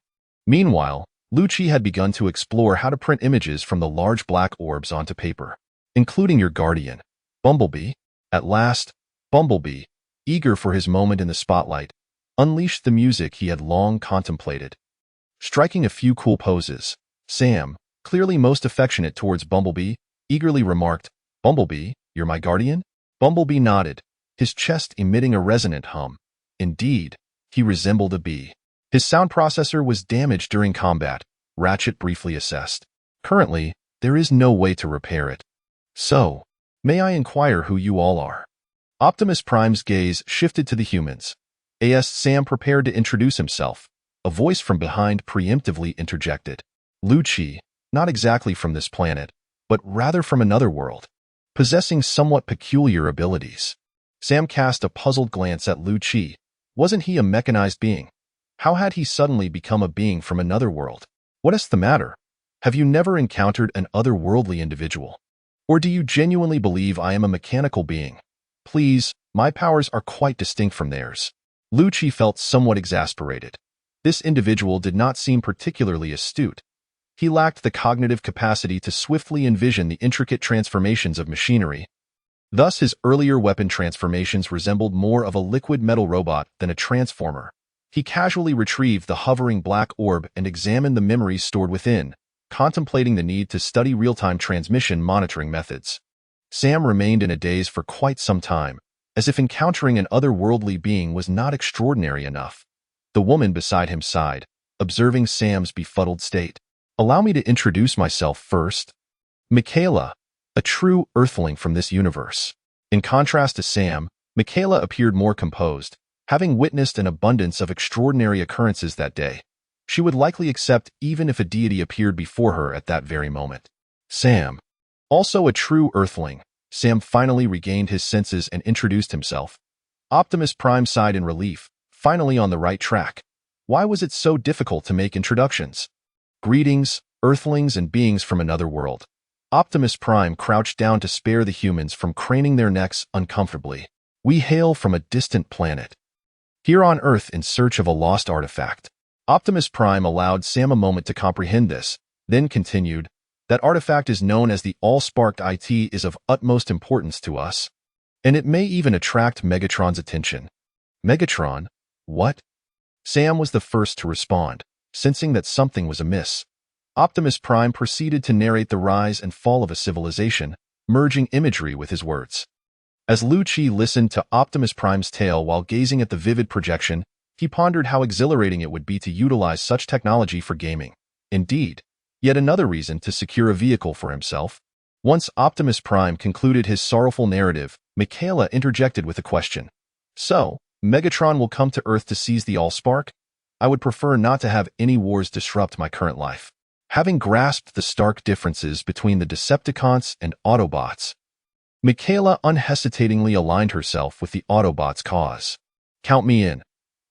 Meanwhile, Lu-Chi had begun to explore how to print images from the large black orbs onto paper, including your guardian, Bumblebee. At last, Bumblebee, eager for his moment in the spotlight, unleashed the music he had long contemplated. Striking a few cool poses, Sam, clearly most affectionate towards Bumblebee, eagerly remarked, "Bumblebee, you're my guardian?" Bumblebee nodded, his chest emitting a resonant hum. Indeed, he resembled a bee. His sound processor was damaged during combat, Ratchet briefly assessed. Currently, there is no way to repair it. So, may I inquire who you all are? Optimus Prime's gaze shifted to the humans. As Sam prepared to introduce himself, a voice from behind preemptively interjected. Lucci, not exactly from this planet, but rather from another world, possessing somewhat peculiar abilities. Sam cast a puzzled glance at Lucci. Wasn't he a mechanized being? How had he suddenly become a being from another world? What is the matter? Have you never encountered an otherworldly individual? Or do you genuinely believe I am a mechanical being? Please, my powers are quite distinct from theirs. Lucci felt somewhat exasperated. This individual did not seem particularly astute. He lacked the cognitive capacity to swiftly envision the intricate transformations of machinery. Thus, his earlier weapon transformations resembled more of a liquid metal robot than a transformer. He casually retrieved the hovering black orb and examined the memories stored within, contemplating the need to study real-time transmission monitoring methods. Sam remained in a daze for quite some time, as if encountering an otherworldly being was not extraordinary enough. The woman beside him sighed, observing Sam's befuddled state. "Allow me to introduce myself first. Michaela, a true Earthling from this universe." In contrast to Sam, Michaela appeared more composed, having witnessed an abundance of extraordinary occurrences that day. She would likely accept even if a deity appeared before her at that very moment. Sam, also a true Earthling. Sam finally regained his senses and introduced himself. Optimus Prime sighed in relief, finally on the right track. Why was it so difficult to make introductions? Greetings, Earthlings and beings from another world. Optimus Prime crouched down to spare the humans from craning their necks uncomfortably. We hail from a distant planet, here on Earth in search of a lost artifact. Optimus Prime allowed Sam a moment to comprehend this, then continued, "That artifact is known as the All-Sparked IT is of utmost importance to us, and it may even attract Megatron's attention." Megatron? What? Sam was the first to respond, sensing that something was amiss. Optimus Prime proceeded to narrate the rise and fall of a civilization, merging imagery with his words. As Lucci listened to Optimus Prime's tale while gazing at the vivid projection, he pondered how exhilarating it would be to utilize such technology for gaming. Indeed, yet another reason to secure a vehicle for himself. Once Optimus Prime concluded his sorrowful narrative, Michaela interjected with a question. "So, Megatron will come to Earth to seize the All-Spark? I would prefer not to have any wars disrupt my current life." Having grasped the stark differences between the Decepticons and Autobots, Michaela unhesitatingly aligned herself with the Autobots' cause. "Count me in.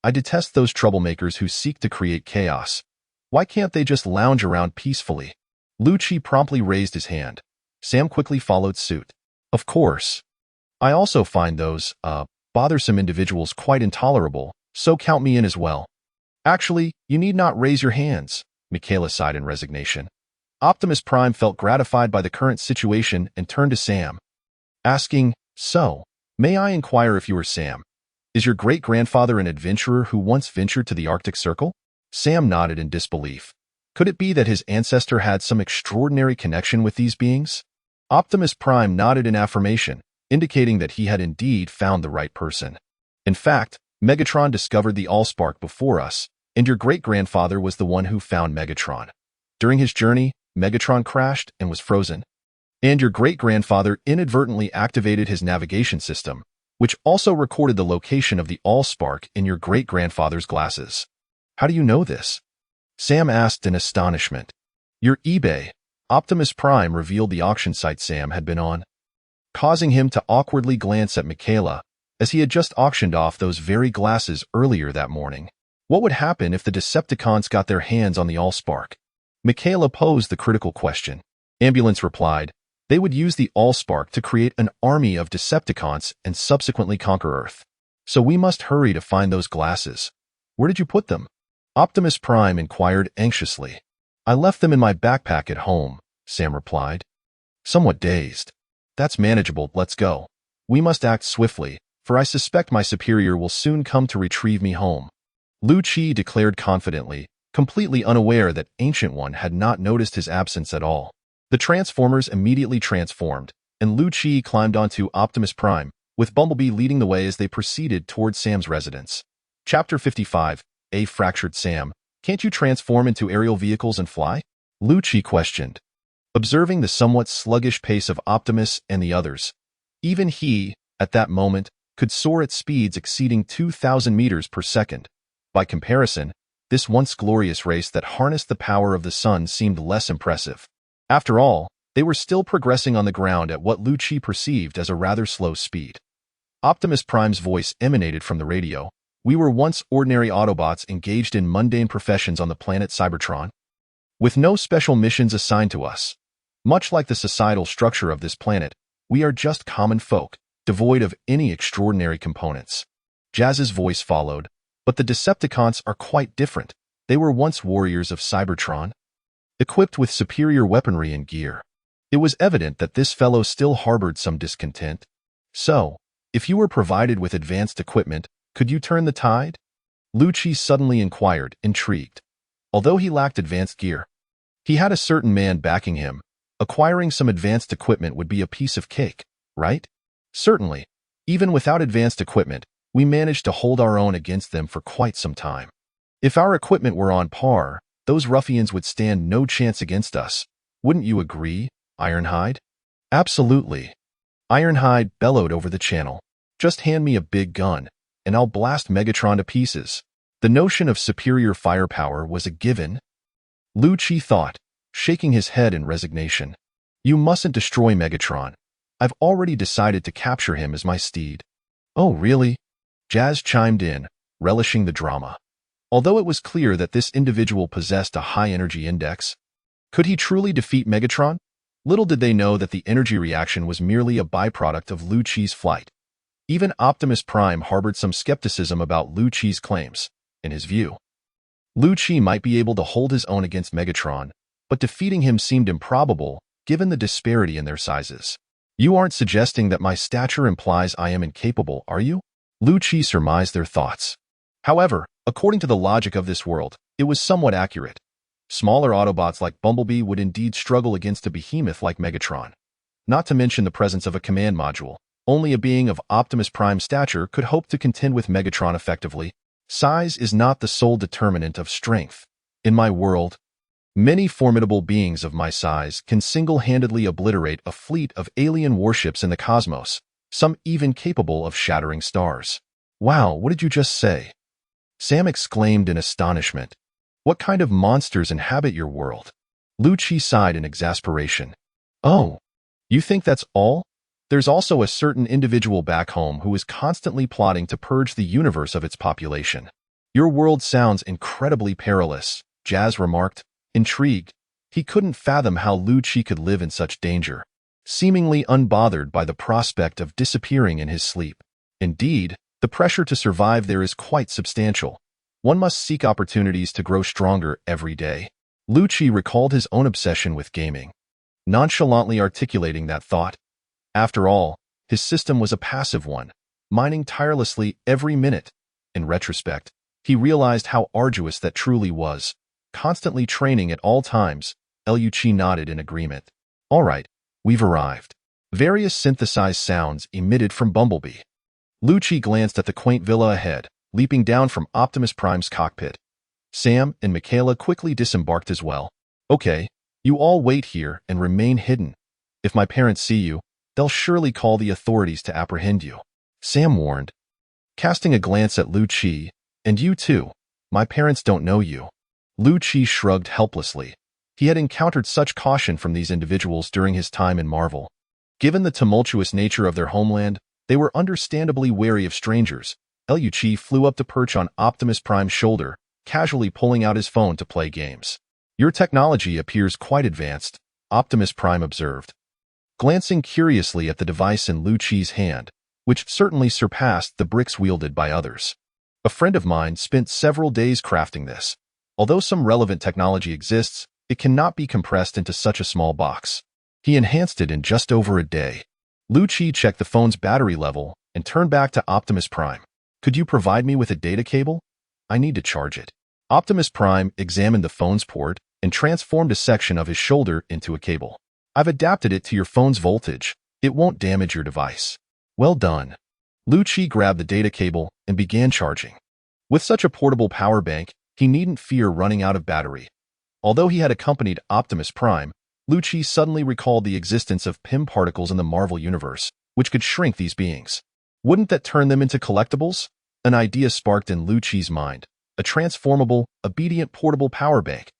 I detest those troublemakers who seek to create chaos. Why can't they just lounge around peacefully?" Lucci promptly raised his hand. Sam quickly followed suit. "Of course. I also find those, bothersome individuals quite intolerable, so count me in as well." "Actually, you need not raise your hands," Michaela sighed in resignation. Optimus Prime felt gratified by the current situation and turned to Sam, asking, "So, may I inquire if you are Sam? Is your great-grandfather an adventurer who once ventured to the Arctic Circle?" Sam nodded in disbelief. Could it be that his ancestor had some extraordinary connection with these beings? Optimus Prime nodded in affirmation, indicating that he had indeed found the right person. "In fact, Megatron discovered the Allspark before us, and your great-grandfather was the one who found Megatron. During his journey, Megatron crashed and was frozen. And your great-grandfather inadvertently activated his navigation system, which also recorded the location of the Allspark in your great-grandfather's glasses." "How do you know this?" Sam asked in astonishment. "Your eBay." Optimus Prime revealed the auction site Sam had been on, causing him to awkwardly glance at Michaela, as he had just auctioned off those very glasses earlier that morning. What would happen if the Decepticons got their hands on the Allspark? Michaela posed the critical question. Ambulance replied, "They would use the Allspark to create an army of Decepticons and subsequently conquer Earth. So we must hurry to find those glasses." "Where did you put them?" Optimus Prime inquired anxiously. "I left them in my backpack at home," Sam replied, somewhat dazed. "That's manageable, let's go. We must act swiftly, for I suspect my superior will soon come to retrieve me home. Lu-Chi declared confidently, completely unaware that Ancient One had not noticed his absence at all. The Transformers immediately transformed, and Lu-Chi climbed onto Optimus Prime, with Bumblebee leading the way as they proceeded toward Sam's residence. Chapter 55, A Fractured Sam. Can't you transform into aerial vehicles and fly? Lu-Chi questioned. Observing the somewhat sluggish pace of Optimus and the others, even he, at that moment, could soar at speeds exceeding 2,000 meters per second. By comparison, this once glorious race that harnessed the power of the sun seemed less impressive. After all, they were still progressing on the ground at what Lu-Chi perceived as a rather slow speed. Optimus Prime's voice emanated from the radio. We were once ordinary Autobots engaged in mundane professions on the planet Cybertron, with no special missions assigned to us. Much like the societal structure of this planet, we are just common folk, devoid of any extraordinary components. Jazz's voice followed. But the Decepticons are quite different. They were once warriors of Cybertron, equipped with superior weaponry and gear. It was evident that this fellow still harbored some discontent. So, if you were provided with advanced equipment, could you turn the tide? Lu-Chi suddenly inquired, intrigued. Although he lacked advanced gear, he had a certain man backing him. Acquiring some advanced equipment would be a piece of cake, right? Certainly. Even without advanced equipment, we managed to hold our own against them for quite some time. If our equipment were on par, those ruffians would stand no chance against us. Wouldn't you agree, Ironhide? Absolutely. Ironhide bellowed over the channel. Just hand me a big gun, and I'll blast Megatron to pieces. The notion of superior firepower was a given. Lu-Chi thought, shaking his head in resignation. You mustn't destroy Megatron. I've already decided to capture him as my steed. Oh, really? Jazz chimed in, relishing the drama. Although it was clear that this individual possessed a high energy index, could he truly defeat Megatron? Little did they know that the energy reaction was merely a byproduct of Lu-Chi's flight. Even Optimus Prime harbored some skepticism about Lu-Chi's claims. In his view, Lu-Chi might be able to hold his own against Megatron, but defeating him seemed improbable given the disparity in their sizes. You aren't suggesting that my stature implies I am incapable, are you? Lu-Chi surmised their thoughts. However, according to the logic of this world, it was somewhat accurate. Smaller Autobots like Bumblebee would indeed struggle against a behemoth like Megatron. Not to mention the presence of a command module. Only a being of Optimus Prime's stature could hope to contend with Megatron effectively. Size is not the sole determinant of strength. In my world, many formidable beings of my size can single-handedly obliterate a fleet of alien warships in the cosmos, some even capable of shattering stars. Wow, what did you just say? Sam exclaimed in astonishment. What kind of monsters inhabit your world? Lu-Chi sighed in exasperation. Oh, you think that's all? There's also a certain individual back home who is constantly plotting to purge the universe of its population. Your world sounds incredibly perilous, Jazz remarked, intrigued. He couldn't fathom how Lu-Chi could live in such danger, seemingly unbothered by the prospect of disappearing in his sleep. Indeed, the pressure to survive there is quite substantial. One must seek opportunities to grow stronger every day. Lu-Chi recalled his own obsession with gaming, nonchalantly articulating that thought. After all, his system was a passive one, mining tirelessly every minute. In retrospect, he realized how arduous that truly was. Constantly training at all times, Lu-Chi nodded in agreement. All right, we've arrived. Various synthesized sounds emitted from Bumblebee. Lu-Chi glanced at the quaint villa ahead, leaping down from Optimus Prime's cockpit. Sam and Michaela quickly disembarked as well. Okay, you all wait here and remain hidden. If my parents see you, they'll surely call the authorities to apprehend you, Sam warned. Casting a glance at Lu-Chi, and you too. My parents don't know you. Lu-Chi shrugged helplessly. He had encountered such caution from these individuals during his time in Marvel. Given the tumultuous nature of their homeland, they were understandably wary of strangers. Lu-Chi flew up to perch on Optimus Prime's shoulder, casually pulling out his phone to play games. Your technology appears quite advanced, Optimus Prime observed, glancing curiously at the device in Lu-Chi's hand, which certainly surpassed the bricks wielded by others. A friend of mine spent several days crafting this. Although some relevant technology exists, it cannot be compressed into such a small box. He enhanced it in just over a day. Lu-Chi checked the phone's battery level and turned back to Optimus Prime. Could you provide me with a data cable? I need to charge it. Optimus Prime examined the phone's port and transformed a section of his shoulder into a cable. I've adapted it to your phone's voltage. It won't damage your device. Well done. Lu-Chi grabbed the data cable and began charging. With such a portable power bank, he needn't fear running out of battery. Although he had accompanied Optimus Prime, Lu-Chi suddenly recalled the existence of PIM particles in the Marvel Universe, which could shrink these beings. Wouldn't that turn them into collectibles? An idea sparked in Lu-Chi's mind. A transformable, obedient portable power bank.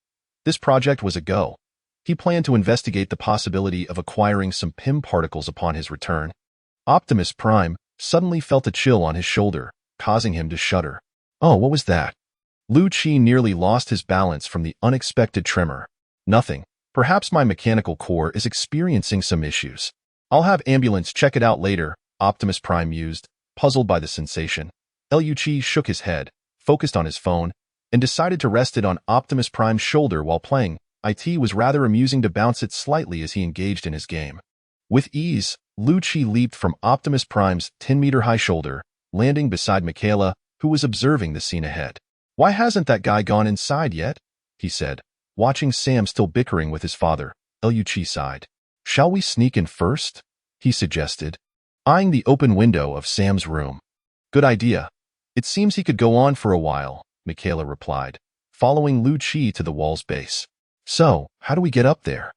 This project was a go. He planned to investigate the possibility of acquiring some PIM particles upon his return. Optimus Prime suddenly felt a chill on his shoulder, causing him to shudder. Oh, what was that? Lu-Chi nearly lost his balance from the unexpected tremor. Nothing. Perhaps my mechanical core is experiencing some issues. I'll have ambulance check it out later, Optimus Prime mused, puzzled by the sensation. Lu-Chi shook his head, focused on his phone, and decided to rest it on Optimus Prime's shoulder while playing. It was rather amusing to bounce it slightly as he engaged in his game. With ease, Lu-Chi leaped from Optimus Prime's 10-meter-high shoulder, landing beside Michaela, who was observing the scene ahead. Why hasn't that guy gone inside yet? He said, watching Sam still bickering with his father. Lu-Chi sighed. Shall we sneak in first? He suggested, eyeing the open window of Sam's room. Good idea. It seems he could go on for a while, Michaela replied, following Lu-Chi to the wall's base. So, how do we get up there?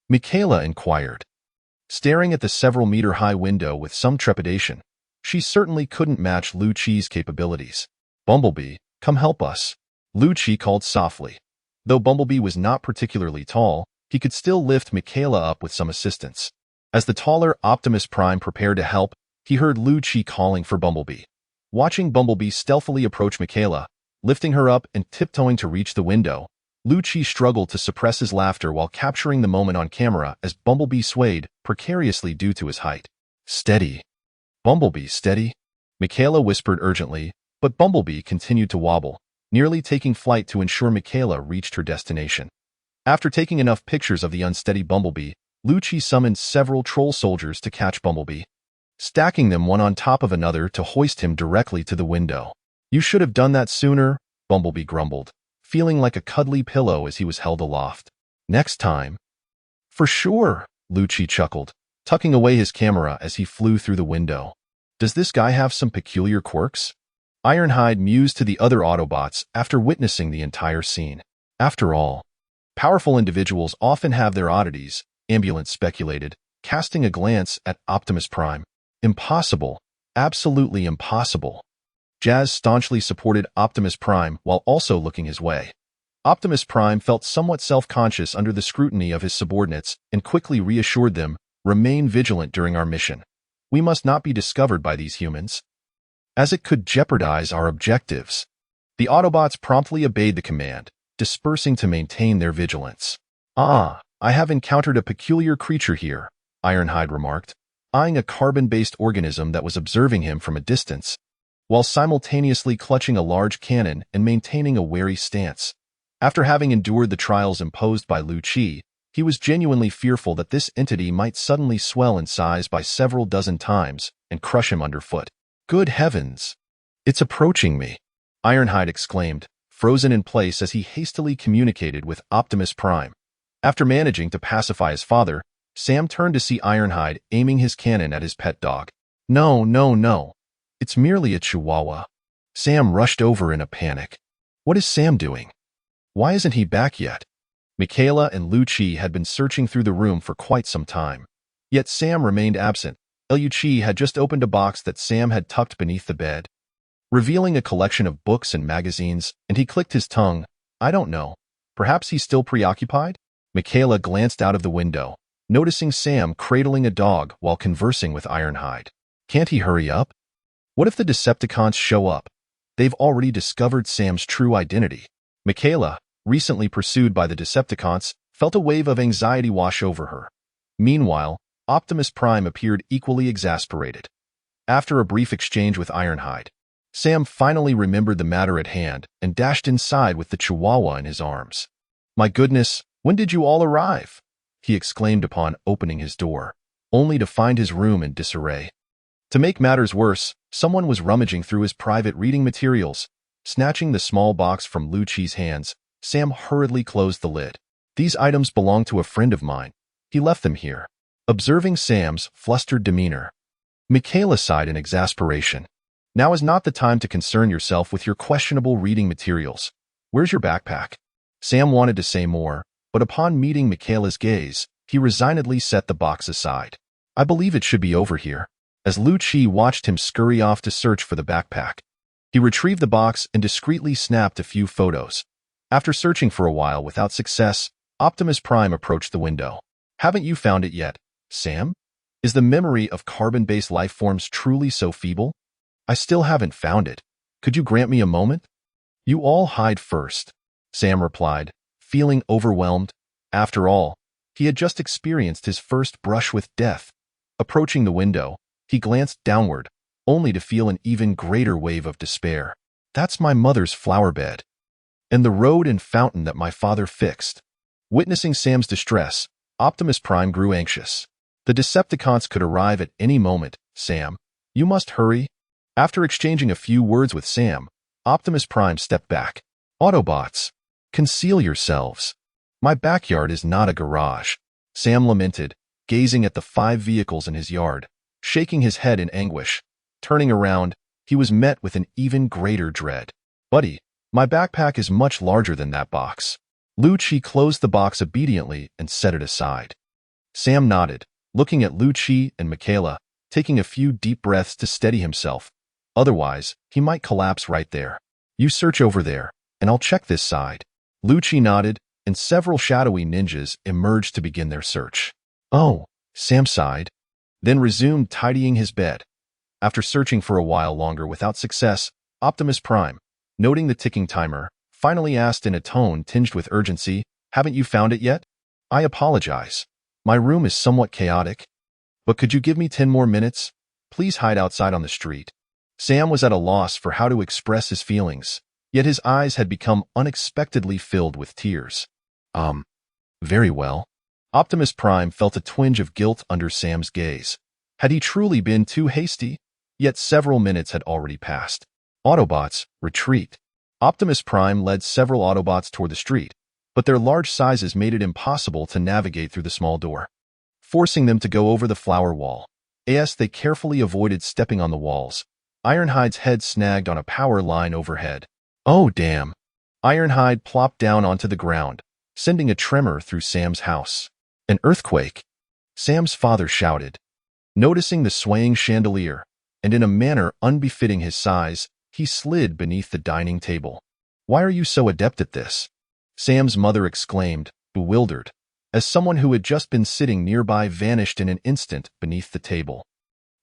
Michaela inquired. Staring at the several-meter-high window with some trepidation, she certainly couldn't match Lu-Chi's capabilities. Bumblebee, come help us, Lu-Chi called softly. Though Bumblebee was not particularly tall, he could still lift Michaela up with some assistance. As the taller Optimus Prime prepared to help, he heard Lu-Chi calling for Bumblebee. Watching Bumblebee stealthily approach Michaela, lifting her up and tiptoeing to reach the window, Lu-Chi struggled to suppress his laughter while capturing the moment on camera as Bumblebee swayed precariously due to his height. Steady. Bumblebee, steady, Michaela whispered urgently, but Bumblebee continued to wobble, nearly taking flight to ensure Michaela reached her destination. After taking enough pictures of the unsteady Bumblebee, Lu-Chi summoned several troll soldiers to catch Bumblebee, stacking them one on top of another to hoist him directly to the window. You should have done that sooner, Bumblebee grumbled, feeling like a cuddly pillow as he was held aloft. Next time. For sure, Lu-Chi chuckled, tucking away his camera as he flew through the window. Does this guy have some peculiar quirks? Ironhide mused to the other Autobots after witnessing the entire scene. After all, powerful individuals often have their oddities, Ambulance speculated, casting a glance at Optimus Prime. Impossible. Absolutely impossible. Jazz staunchly supported Optimus Prime while also looking his way. Optimus Prime felt somewhat self-conscious under the scrutiny of his subordinates and quickly reassured them, remain vigilant during our mission. We must not be discovered by these humans, as it could jeopardize our objectives. The Autobots promptly obeyed the command, dispersing to maintain their vigilance. I have encountered a peculiar creature here, Ironhide remarked, eyeing a carbon-based organism that was observing him from a distance, while simultaneously clutching a large cannon and maintaining a wary stance. After having endured the trials imposed by Lu-Chi, he was genuinely fearful that this entity might suddenly swell in size by several dozen times and crush him underfoot. Good heavens! It's approaching me, Ironhide exclaimed, frozen in place as he hastily communicated with Optimus Prime. After managing to pacify his father, Sam turned to see Ironhide aiming his cannon at his pet dog. No, no, no. It's merely a chihuahua. Sam rushed over in a panic. What is Sam doing? Why isn't he back yet? Michaela and Lu-Chi had been searching through the room for quite some time. Yet Sam remained absent. Lu-Chi had just opened a box that Sam had tucked beneath the bed, revealing a collection of books and magazines, and he clicked his tongue. I don't know. Perhaps he's still preoccupied? Michaela glanced out of the window, noticing Sam cradling a dog while conversing with Ironhide. Can't he hurry up? What if the Decepticons show up? They've already discovered Sam's true identity. Michaela, recently pursued by the Decepticons, felt a wave of anxiety wash over her. Meanwhile, Optimus Prime appeared equally exasperated. After a brief exchange with Ironhide, Sam finally remembered the matter at hand and dashed inside with the Chihuahua in his arms. My goodness, when did you all arrive? He exclaimed upon opening his door, only to find his room in disarray. To make matters worse, someone was rummaging through his private reading materials. Snatching the small box from Lucci's hands, Sam hurriedly closed the lid. These items belong to a friend of mine. He left them here. Observing Sam's flustered demeanor, Michaela sighed in exasperation. Now is not the time to concern yourself with your questionable reading materials. Where's your backpack? Sam wanted to say more, but upon meeting Michaela's gaze, he resignedly set the box aside. I believe it should be over here. As Lucci watched him scurry off to search for the backpack, he retrieved the box and discreetly snapped a few photos. After searching for a while without success, Optimus Prime approached the window. Haven't you found it yet, Sam? Is the memory of carbon-based life forms truly so feeble? I still haven't found it. Could you grant me a moment? You all hide first, Sam replied, feeling overwhelmed. After all, he had just experienced his first brush with death. Approaching the window, he glanced downward, only to feel an even greater wave of despair. That's my mother's flower bed, and the road and fountain that my father fixed. Witnessing Sam's distress, Optimus Prime grew anxious. The Decepticons could arrive at any moment. Sam, you must hurry. After exchanging a few words with Sam, Optimus Prime stepped back. Autobots, conceal yourselves. My backyard is not a garage. Sam lamented, gazing at the 5 vehicles in his yard, shaking his head in anguish. Turning around, he was met with an even greater dread. Buddy, my backpack is much larger than that box. Lucci closed the box obediently and set it aside. Sam nodded, looking at Lucci and Michaela, taking a few deep breaths to steady himself. Otherwise, he might collapse right there. You search over there, and I'll check this side. Lucci nodded, and several shadowy ninjas emerged to begin their search. Oh, Sam sighed, then resumed tidying his bed. After searching for a while longer without success, Optimus Prime, noting the ticking timer, finally asked in a tone tinged with urgency, haven't you found it yet? I apologize. My room is somewhat chaotic. But could you give me 10 more minutes? Please hide outside on the street. Sam was at a loss for how to express his feelings, yet his eyes had become unexpectedly filled with tears. Very well. Optimus Prime felt a twinge of guilt under Sam's gaze. Had he truly been too hasty? Yet several minutes had already passed. Autobots, retreat. Optimus Prime led several Autobots toward the street, but their large sizes made it impossible to navigate through the small door, forcing them to go over the flower wall. As they carefully avoided stepping on the walls, Ironhide's head snagged on a power line overhead. Oh, damn. Ironhide plopped down onto the ground, sending a tremor through Sam's house. An earthquake? Sam's father shouted. Noticing the swaying chandelier, and in a manner unbefitting his size, he slid beneath the dining table. Why are you so adept at this? Sam's mother exclaimed, bewildered, as someone who had just been sitting nearby vanished in an instant beneath the table.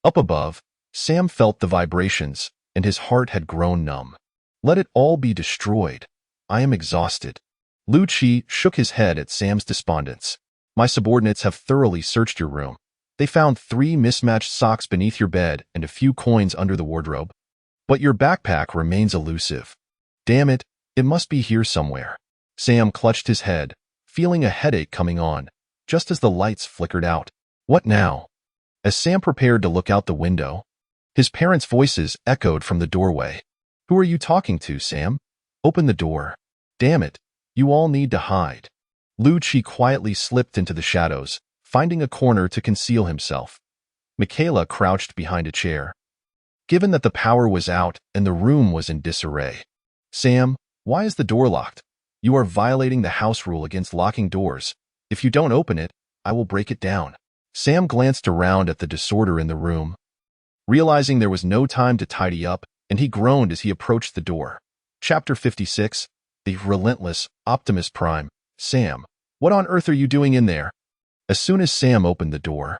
Up above, Sam felt the vibrations, and his heart had grown numb. Let it all be destroyed. I am exhausted. Lucci shook his head at Sam's despondence. My subordinates have thoroughly searched your room. They found 3 mismatched socks beneath your bed and a few coins under the wardrobe. But your backpack remains elusive. Damn it, it must be here somewhere. Sam clutched his head, feeling a headache coming on, just as the lights flickered out. What now? As Sam prepared to look out the window, his parents' voices echoed from the doorway. Who are you talking to, Sam? Open the door. Damn it, you all need to hide. Lucci quietly slipped into the shadows, finding a corner to conceal himself. Michaela crouched behind a chair. Given that the power was out and the room was in disarray. Sam, why is the door locked? You are violating the house rule against locking doors. If you don't open it, I will break it down. Sam glanced around at the disorder in the room, realizing there was no time to tidy up, and he groaned as he approached the door. Chapter 56, The Relentless Optimus Prime. Sam, what on earth are you doing in there? As soon as Sam opened the door,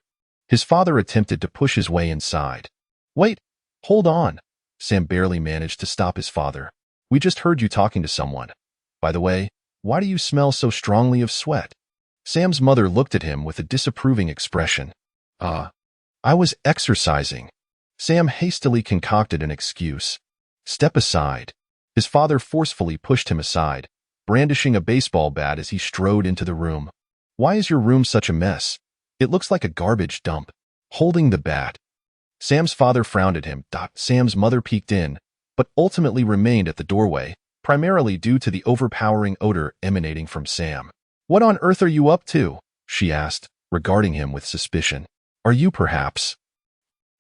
his father attempted to push his way inside. Wait, hold on. Sam barely managed to stop his father. We just heard you talking to someone. By the way, why do you smell so strongly of sweat? Sam's mother looked at him with a disapproving expression. I was exercising. Sam hastily concocted an excuse. Step aside. His father forcefully pushed him aside, brandishing a baseball bat as he strode into the room. Why is your room such a mess? It looks like a garbage dump. Holding the bat, Sam's father frowned at him. Sam's mother peeked in, but ultimately remained at the doorway, primarily due to the overpowering odor emanating from Sam. "What on earth are you up to?" she asked, regarding him with suspicion. "Are you perhaps?"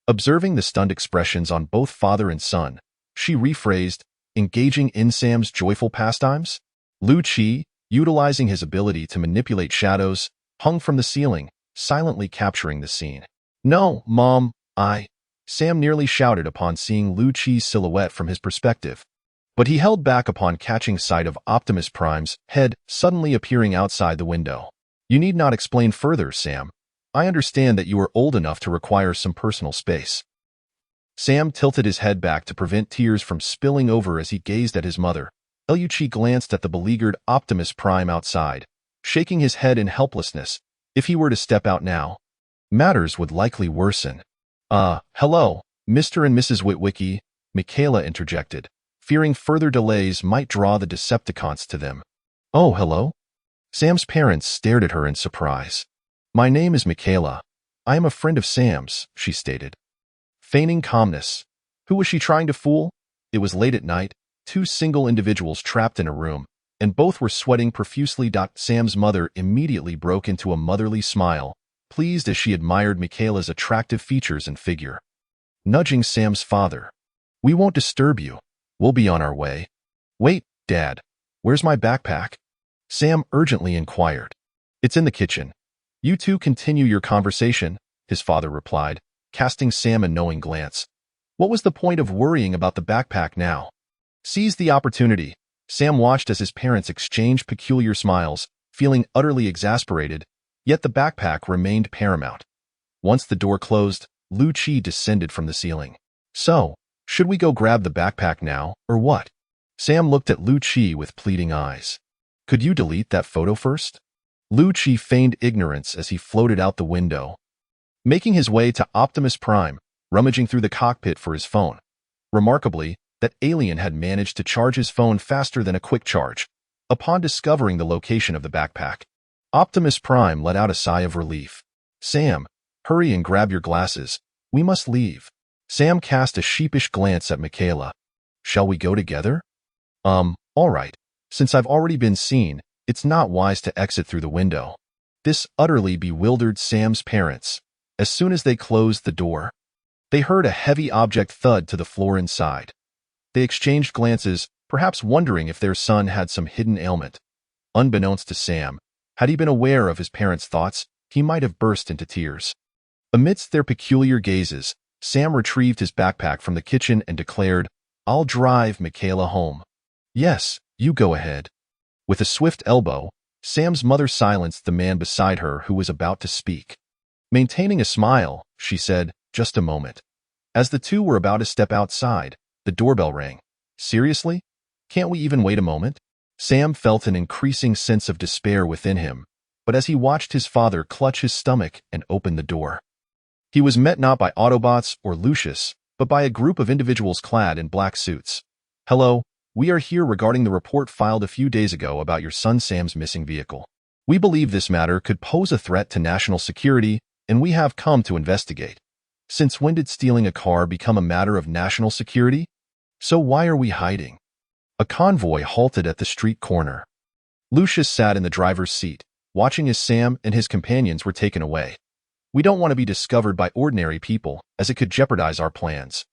Observing the stunned expressions on both father and son, she rephrased, "Engaging in Sam's joyful pastimes?" Lu-Chi, utilizing his ability to manipulate shadows, hung from the ceiling, silently capturing the scene. "No, Mom, Sam nearly shouted upon seeing Lu-Chi's silhouette from his perspective. But he held back upon catching sight of Optimus Prime's head suddenly appearing outside the window. "You need not explain further, Sam. I understand that you are old enough to require some personal space." Sam tilted his head back to prevent tears from spilling over as he gazed at his mother. Lu-Chi glanced at the beleaguered Optimus Prime outside, shaking his head in helplessness. If he were to step out now, matters would likely worsen. Hello, Mr. and Mrs. Witwicky," Michaela interjected, fearing further delays might draw the Decepticons to them. "Oh, hello?" Sam's parents stared at her in surprise. "My name is Michaela. I am a friend of Sam's," she stated, feigning calmness. Who was she trying to fool? It was late at night, two single individuals trapped in a room, and both were sweating profusely. Sam's mother immediately broke into a motherly smile, pleased as she admired Michaela's attractive features and figure. Nudging Sam's father, "We won't disturb you. We'll be on our way." "Wait, Dad, where's my backpack?" Sam urgently inquired. "It's in the kitchen. You two continue your conversation," his father replied, casting Sam a knowing glance. What was the point of worrying about the backpack now? Seized the opportunity, Sam watched as his parents exchanged peculiar smiles, feeling utterly exasperated, yet the backpack remained paramount. Once the door closed, Lu-Chi descended from the ceiling. "So, should we go grab the backpack now, or what?" Sam looked at Lu-Chi with pleading eyes. "Could you delete that photo first?" Lu-Chi feigned ignorance as he floated out the window, making his way to Optimus Prime, rummaging through the cockpit for his phone. Remarkably, that alien had managed to charge his phone faster than a quick charge. Upon discovering the location of the backpack, Optimus Prime let out a sigh of relief. "Sam, hurry and grab your glasses. We must leave." Sam cast a sheepish glance at Michaela. "Shall we go together?" All right. Since I've already been seen, it's not wise to exit through the window." This utterly bewildered Sam's parents. As soon as they closed the door, they heard a heavy object thud to the floor inside. They exchanged glances, perhaps wondering if their son had some hidden ailment. Unbeknownst to Sam, had he been aware of his parents' thoughts, he might have burst into tears. Amidst their peculiar gazes, Sam retrieved his backpack from the kitchen and declared, "I'll drive Michaela home." "Yes, you go ahead." With a swift elbow, Sam's mother silenced the man beside her who was about to speak. Maintaining a smile, she said, "Just a moment." As the two were about to step outside, the doorbell rang. "Seriously? Can't we even wait a moment?" Sam felt an increasing sense of despair within him, but as he watched his father clutch his stomach and open the door, he was met not by Autobots or Lucius, but by a group of individuals clad in black suits. "Hello, we are here regarding the report filed a few days ago about your son Sam's missing vehicle. We believe this matter could pose a threat to national security, and we have come to investigate. Since when did stealing a car become a matter of national security? So why are we hiding?" A convoy halted at the street corner. Lucius sat in the driver's seat, watching as Sam and his companions were taken away. "We don't want to be discovered by ordinary people, as it could jeopardize our plans.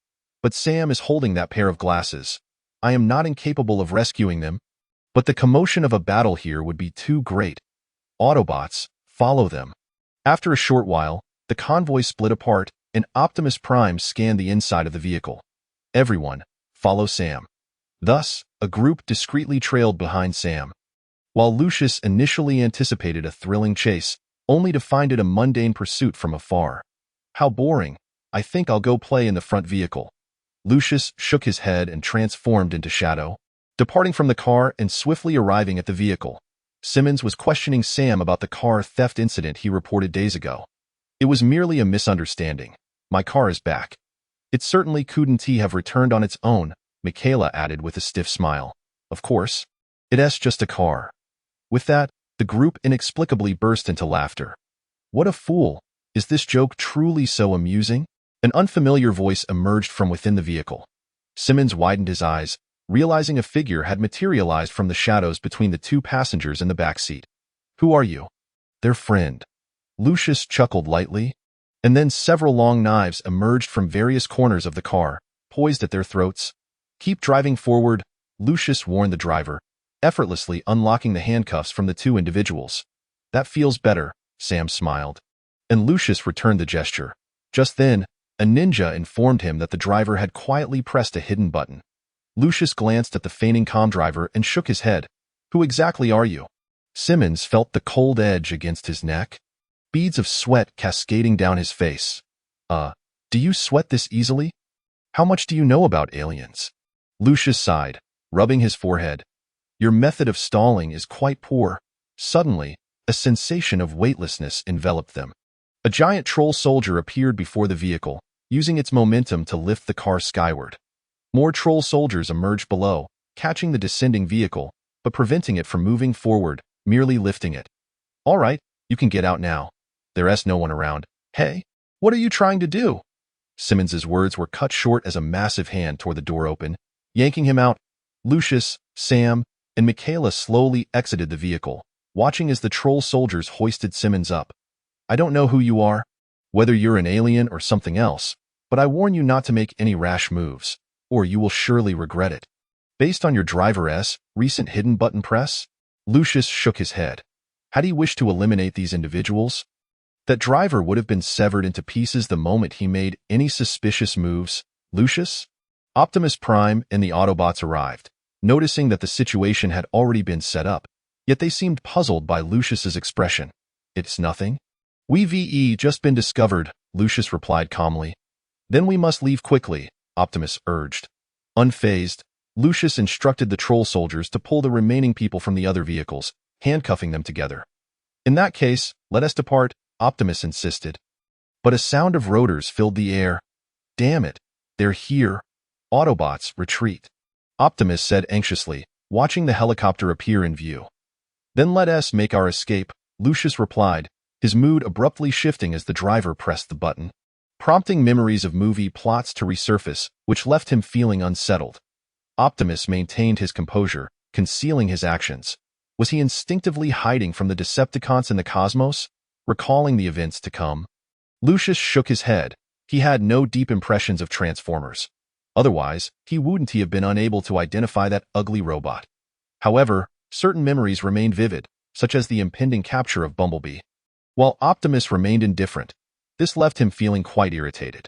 But Sam is holding that pair of glasses. I am not incapable of rescuing them, but the commotion of a battle here would be too great. Autobots, follow them." After a short while, the convoy split apart, and Optimus Prime scanned the inside of the vehicle. "Everyone, follow Sam." Thus, a group discreetly trailed behind Sam. While Lucius initially anticipated a thrilling chase, only to find it a mundane pursuit from afar. "How boring. I think I'll go play in the front vehicle." Lucius shook his head and transformed into Shadow, departing from the car and swiftly arriving at the vehicle. Simmons was questioning Sam about the car theft incident he reported days ago. "It was merely a misunderstanding. My car is back." "It certainly couldn't have returned on its own," Michaela added with a stiff smile. "Of course. It's just a car." With that, the group inexplicably burst into laughter. "What a fool. Is this joke truly so amusing?" An unfamiliar voice emerged from within the vehicle. Simmons widened his eyes, realizing a figure had materialized from the shadows between the two passengers in the back seat. "Who are you?" "Their friend." Lucius chuckled lightly, and then several long knives emerged from various corners of the car, poised at their throats. "Keep driving forward," Lucius warned the driver, effortlessly unlocking the handcuffs from the two individuals. "That feels better," Sam smiled, and Lucius returned the gesture. Just then, a ninja informed him that the driver had quietly pressed a hidden button. Lucius glanced at the feigning comm driver and shook his head. "Who exactly are you?" Simmons felt the cold edge against his neck, beads of sweat cascading down his face. Do you sweat this easily? How much do you know about aliens?" Lucius sighed, rubbing his forehead. "Your method of stalling is quite poor." Suddenly, a sensation of weightlessness enveloped them. A giant troll soldier appeared before the vehicle, using its momentum to lift the car skyward. More troll soldiers emerged below, catching the descending vehicle, but preventing it from moving forward, merely lifting it. "All right, you can get out now. There's no one around." "Hey, what are you trying to do?" Simmons's words were cut short as a massive hand tore the door open, yanking him out. Lucius, Sam, and Michaela slowly exited the vehicle, watching as the troll soldiers hoisted Simmons up. "I don't know who you are, whether you're an alien or something else, but I warn you not to make any rash moves, or you will surely regret it." "Based on your driver's recent hidden button press?" Lucius shook his head. Had he wished to eliminate these individuals? That driver would have been severed into pieces the moment he made any suspicious moves. "Lucius?" Optimus Prime and the Autobots arrived, noticing that the situation had already been set up, yet they seemed puzzled by Lucius's expression. "It's nothing. We've just been discovered," Lucius replied calmly. "Then we must leave quickly," Optimus urged. Unfazed, Lucius instructed the troll soldiers to pull the remaining people from the other vehicles, handcuffing them together. "In that case, let us depart," Optimus insisted. But a sound of rotors filled the air. "Damn it, they're here." "Autobots, retreat," Optimus said anxiously, watching the helicopter appear in view. "Then let us make our escape," Lucius replied, his mood abruptly shifting as the driver pressed the button, prompting memories of movie plots to resurface, which left him feeling unsettled. Optimus maintained his composure, concealing his actions. Was he instinctively hiding from the Decepticons in the cosmos, recalling the events to come? Lucius shook his head. He had no deep impressions of Transformers. Otherwise, he wouldn't have been unable to identify that ugly robot. However, certain memories remained vivid, such as the impending capture of Bumblebee. While Optimus remained indifferent, this left him feeling quite irritated.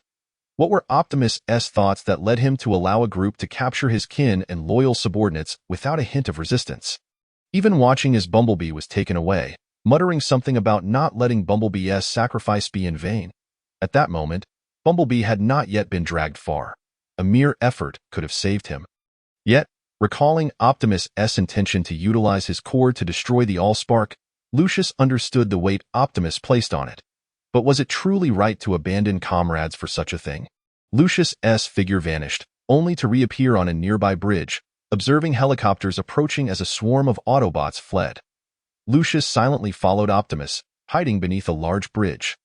What were Optimus's thoughts that led him to allow a group to capture his kin and loyal subordinates without a hint of resistance? Even watching as Bumblebee was taken away, muttering something about not letting Bumblebee's sacrifice be in vain. At that moment, Bumblebee had not yet been dragged far. A mere effort could have saved him. Yet, recalling Optimus's intention to utilize his core to destroy the Allspark, Lucius understood the weight Optimus placed on it. But was it truly right to abandon comrades for such a thing? Lucius's figure vanished, only to reappear on a nearby bridge, observing helicopters approaching as a swarm of Autobots fled. Lucius silently followed Optimus, hiding beneath a large bridge,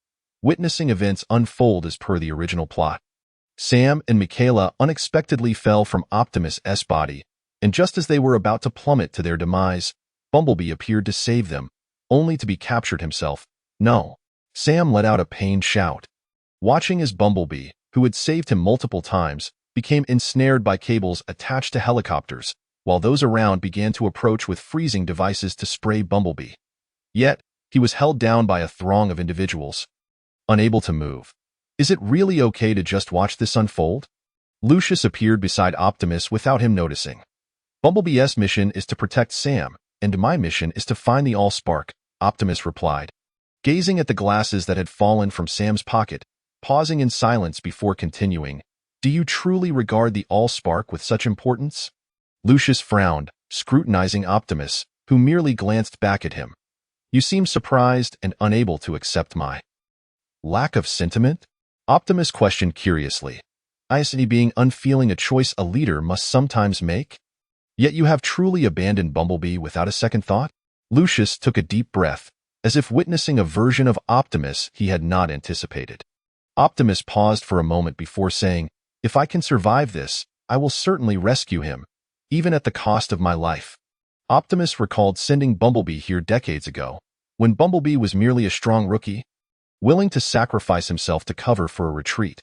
witnessing events unfold as per the original plot. Sam and Michaela unexpectedly fell from Optimus's body, and just as they were about to plummet to their demise, Bumblebee appeared to save them, only to be captured himself. "No." Sam let out a pained shout. Watching as Bumblebee, who had saved him multiple times, became ensnared by cables attached to helicopters, while those around began to approach with freezing devices to spray Bumblebee. Yet, he was held down by a throng of individuals, unable to move. Is it really okay to just watch this unfold? Lucius appeared beside Optimus without him noticing. "Bumblebee's mission is to protect Sam, and my mission is to find the Allspark," Optimus replied, gazing at the glasses that had fallen from Sam's pocket, pausing in silence before continuing. "Do you truly regard the Allspark with such importance?" Lucius frowned, scrutinizing Optimus, who merely glanced back at him. "You seem surprised and unable to accept my lack of sentiment?" Optimus questioned curiously. "I see being unfeeling a choice a leader must sometimes make? Yet you have truly abandoned Bumblebee without a second thought?" Lucius took a deep breath, as if witnessing a version of Optimus he had not anticipated. Optimus paused for a moment before saying, "If I can survive this, I will certainly rescue him, even at the cost of my life." Optimus recalled sending Bumblebee here decades ago, when Bumblebee was merely a strong rookie, willing to sacrifice himself to cover for a retreat.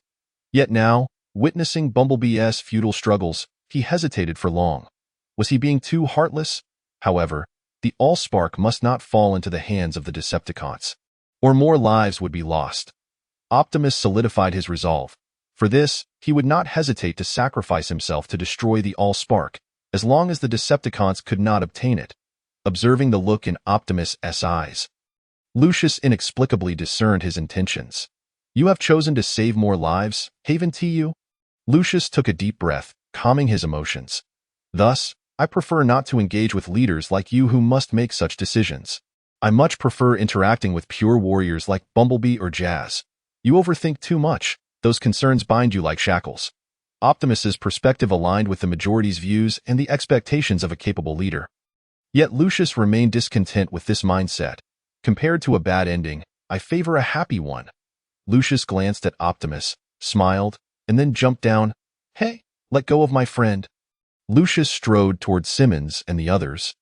Yet now, witnessing Bumblebee's futile struggles, he hesitated for long. Was he being too heartless? However, the Allspark must not fall into the hands of the Decepticons, or more lives would be lost. Optimus solidified his resolve. For this, he would not hesitate to sacrifice himself to destroy the Allspark, as long as the Decepticons could not obtain it. Observing the look in Optimus's eyes, Lucius inexplicably discerned his intentions. "You have chosen to save more lives, haven't you?" Lucius took a deep breath, calming his emotions. "Thus, I prefer not to engage with leaders like you who must make such decisions. I much prefer interacting with pure warriors like Bumblebee or Jazz. You overthink too much. Those concerns bind you like shackles." Optimus's perspective aligned with the majority's views and the expectations of a capable leader. Yet Lucius remained discontent with this mindset. "Compared to a bad ending, I favor a happy one." Lucius glanced at Optimus, smiled, and then jumped down. "Hey, let go of my friend." Lucius strode toward Simmons and the others,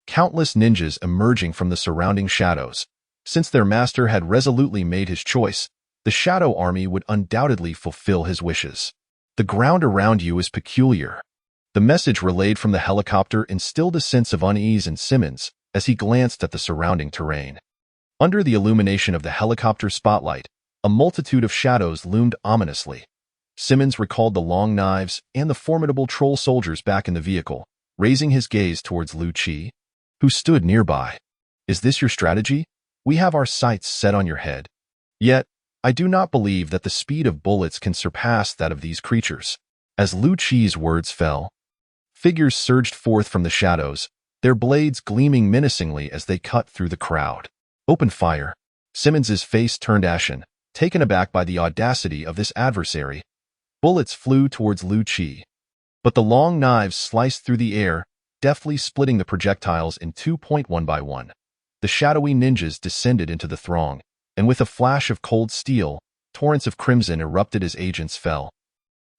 countless ninjas emerging from the surrounding shadows. Since their master had resolutely made his choice, the Shadow Army would undoubtedly fulfill his wishes. "The ground around you is peculiar." The message relayed from the helicopter instilled a sense of unease in Simmons as he glanced at the surrounding terrain. Under the illumination of the helicopter spotlight, a multitude of shadows loomed ominously. Simmons recalled the long knives and the formidable troll soldiers back in the vehicle, raising his gaze towards Lu-Chi, who stood nearby. "Is this your strategy? We have our sights set on your head. Yet, I do not believe that the speed of bullets can surpass that of these creatures." As Lu-Chi's words fell, figures surged forth from the shadows, their blades gleaming menacingly as they cut through the crowd. "Open fire." Simmons's face turned ashen, taken aback by the audacity of this adversary. Bullets flew towards Lu-Chi, but the long knives sliced through the air, deftly splitting the projectiles in two. One by one. The shadowy ninjas descended into the throng, and with a flash of cold steel, torrents of crimson erupted as agents fell,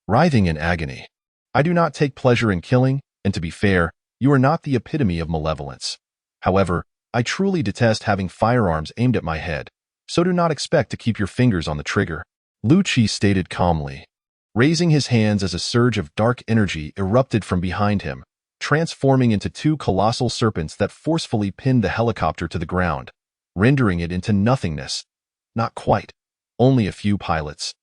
writhing in agony. "I do not take pleasure in killing, and to be fair, you are not the epitome of malevolence. However, I truly detest having firearms aimed at my head, so do not expect to keep your fingers on the trigger," Lu-Chi stated calmly, raising his hands as a surge of dark energy erupted from behind him, transforming into two colossal serpents that forcefully pinned the helicopter to the ground, rendering it into nothingness. Not quite. Only a few pilots,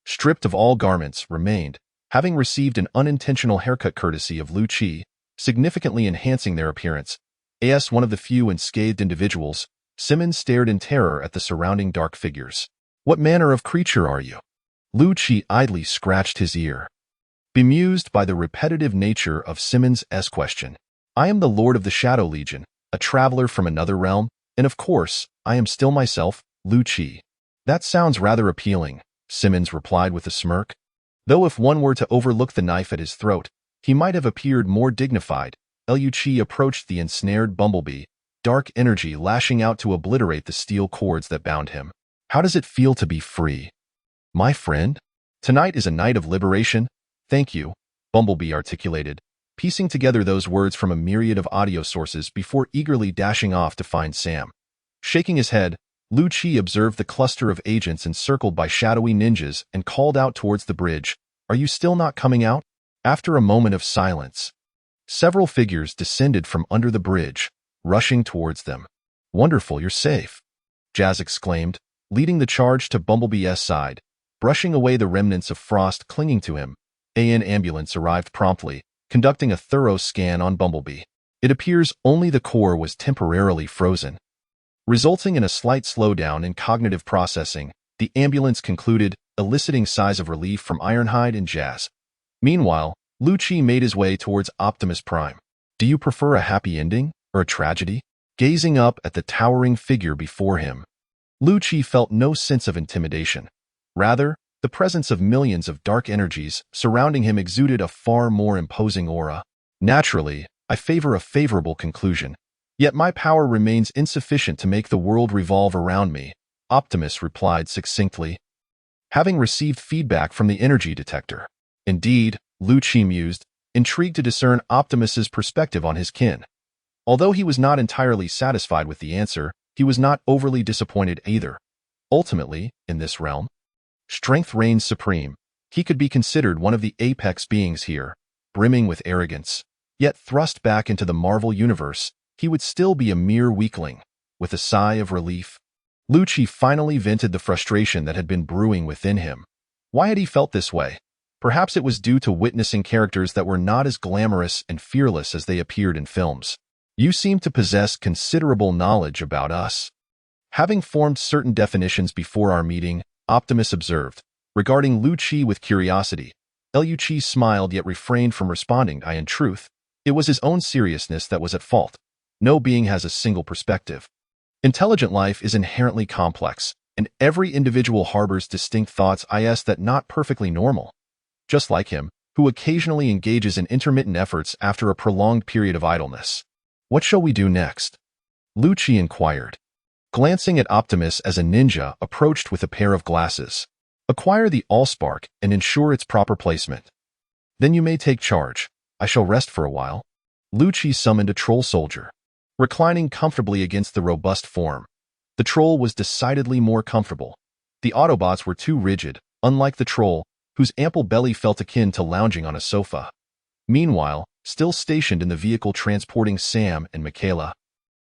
stripped of all garments, remained, having received an unintentional haircut courtesy of Lu-Chi, significantly enhancing their appearance. As one of the few unscathed individuals, Simmons stared in terror at the surrounding dark figures. "What manner of creature are you?" Lu-Chi idly scratched his ear, bemused by the repetitive nature of Simmons' question. "I am the Lord of the Shadow Legion, a traveler from another realm, and of course, I am still myself, Lu-Chi." "That sounds rather appealing," Simmons replied with a smirk. Though if one were to overlook the knife at his throat, he might have appeared more dignified. Lu-Chi approached the ensnared Bumblebee, dark energy lashing out to obliterate the steel cords that bound him. "How does it feel to be free, my friend?" "Tonight is a night of liberation. Thank you," Bumblebee articulated, piecing together those words from a myriad of audio sources before eagerly dashing off to find Sam. Shaking his head, Lu-Chi observed the cluster of agents encircled by shadowy ninjas and called out towards the bridge. "Are you still not coming out?" After a moment of silence, several figures descended from under the bridge, rushing towards them. "Wonderful, you're safe," Jazz exclaimed, leading the charge to Bumblebee's side, brushing away the remnants of frost clinging to him. An ambulance arrived promptly, conducting a thorough scan on Bumblebee. It appears only the core was temporarily frozen, resulting in a slight slowdown in cognitive processing, the ambulance concluded, eliciting sighs of relief from Ironhide and Jazz. Meanwhile, Lu-Chi made his way towards Optimus Prime. "Do you prefer a happy ending, or a tragedy?" Gazing up at the towering figure before him, Lu-Chi felt no sense of intimidation. Rather, the presence of millions of dark energies surrounding him exuded a far more imposing aura. "Naturally, I favor a favorable conclusion. Yet my power remains insufficient to make the world revolve around me," Optimus replied succinctly. having received feedback from the energy detector. Indeed, Lu-Chi mused, intrigued to discern Optimus's perspective on his kin. Although he was not entirely satisfied with the answer, he was not overly disappointed either. Ultimately, in this realm, strength reigns supreme. He could be considered one of the apex beings here, brimming with arrogance. Yet thrust back into the Marvel universe, he would still be a mere weakling. With a sigh of relief, Lu-Chi finally vented the frustration that had been brewing within him. Why had he felt this way? Perhaps it was due to witnessing characters that were not as glamorous and fearless as they appeared in films. You seem to possess considerable knowledge about us. Having formed certain definitions before our meeting, Optimus observed, regarding Lu-Chi with curiosity. Lu-Chi smiled yet refrained from responding. In truth, it was his own seriousness that was at fault. No being has a single perspective. Intelligent life is inherently complex, and every individual harbors distinct thoughts that not perfectly normal. Just like him, who occasionally engages in intermittent efforts after a prolonged period of idleness. What shall we do next? Lu-Chi inquired, glancing at Optimus as a ninja approached with a pair of glasses. Acquire the Allspark and ensure its proper placement. Then you may take charge. I shall rest for a while. Lu-Chi summoned a troll soldier, reclining comfortably against the robust form. The troll was decidedly more comfortable. The Autobots were too rigid, unlike the troll, whose ample belly felt akin to lounging on a sofa. Meanwhile, still stationed in the vehicle transporting Sam and Michaela,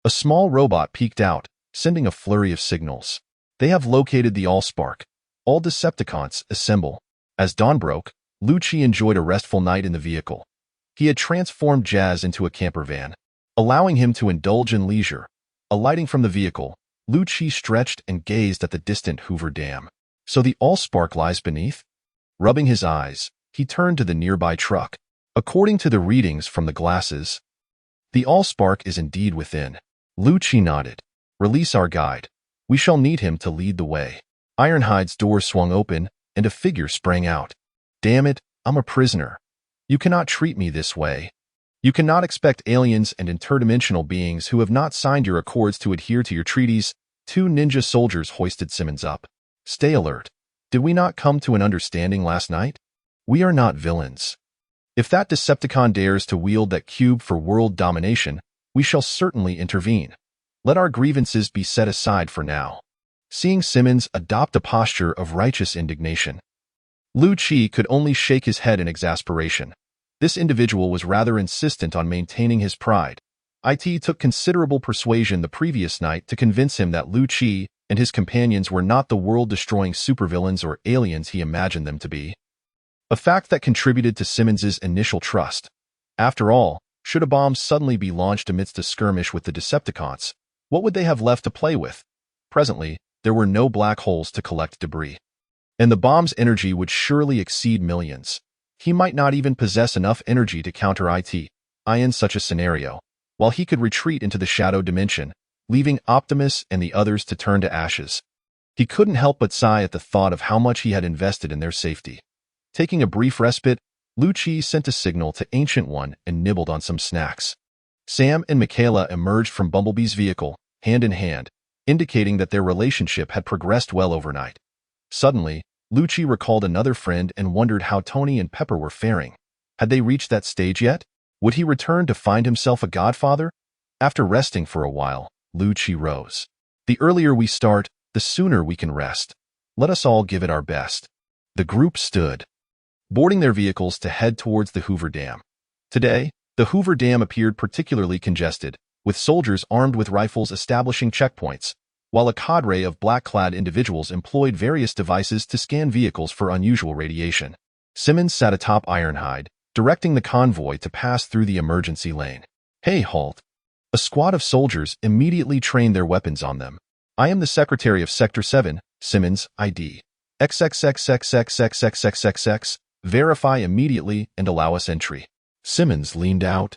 a small robot peeked out, sending a flurry of signals. They have located the Allspark. All Decepticons assemble. As dawn broke, Lu-Chi enjoyed a restful night in the vehicle. He had transformed Jazz into a camper van, allowing him to indulge in leisure. Alighting from the vehicle, Lu-Chi stretched and gazed at the distant Hoover Dam. So the Allspark lies beneath? Rubbing his eyes, he turned to the nearby truck. According to the readings from the glasses, the Allspark is indeed within. Lu-Chi nodded. Release our guide. We shall need him to lead the way. Ironhide's door swung open, and a figure sprang out. Damn it, I'm a prisoner. You cannot treat me this way. You cannot expect aliens and interdimensional beings who have not signed your accords to adhere to your treaties. Two ninja soldiers hoisted Simmons up. Stay alert. Did we not come to an understanding last night? We are not villains. If that Decepticon dares to wield that cube for world domination, we shall certainly intervene. Let our grievances be set aside for now. Seeing Simmons adopt a posture of righteous indignation, Lu-Chi could only shake his head in exasperation. This individual was rather insistent on maintaining his pride. It took considerable persuasion the previous night to convince him that Lu-Chi and his companions were not the world-destroying supervillains or aliens he imagined them to be. A fact that contributed to Simmons's initial trust. After all, should a bomb suddenly be launched amidst a skirmish with the Decepticons, what would they have left to play with? Presently, there were no black holes to collect debris, and the bomb's energy would surely exceed millions. He might not even possess enough energy to counter it in such a scenario, while he could retreat into the shadow dimension, leaving Optimus and the others to turn to ashes. He couldn't help but sigh at the thought of how much he had invested in their safety. Taking a brief respite, Lu-Chi sent a signal to Ancient One and nibbled on some snacks. Sam and Michaela emerged from Bumblebee's vehicle, hand in hand, indicating that their relationship had progressed well overnight. Suddenly, Lu-Chi recalled another friend and wondered how Tony and Pepper were faring. Had they reached that stage yet? Would he return to find himself a godfather? After resting for a while, Lu-Chi rose. The earlier we start, the sooner we can rest. Let us all give it our best. The group stood, boarding their vehicles to head towards the Hoover Dam. Today, the Hoover Dam appeared particularly congested, with soldiers armed with rifles establishing checkpoints, while a cadre of black-clad individuals employed various devices to scan vehicles for unusual radiation. Simmons sat atop Ironhide, directing the convoy to pass through the emergency lane. Hey, halt! A squad of soldiers immediately trained their weapons on them. I am the Secretary of Sector 7, Simmons, ID. XXXXXXXXXX. Verify immediately and allow us entry. Simmons leaned out,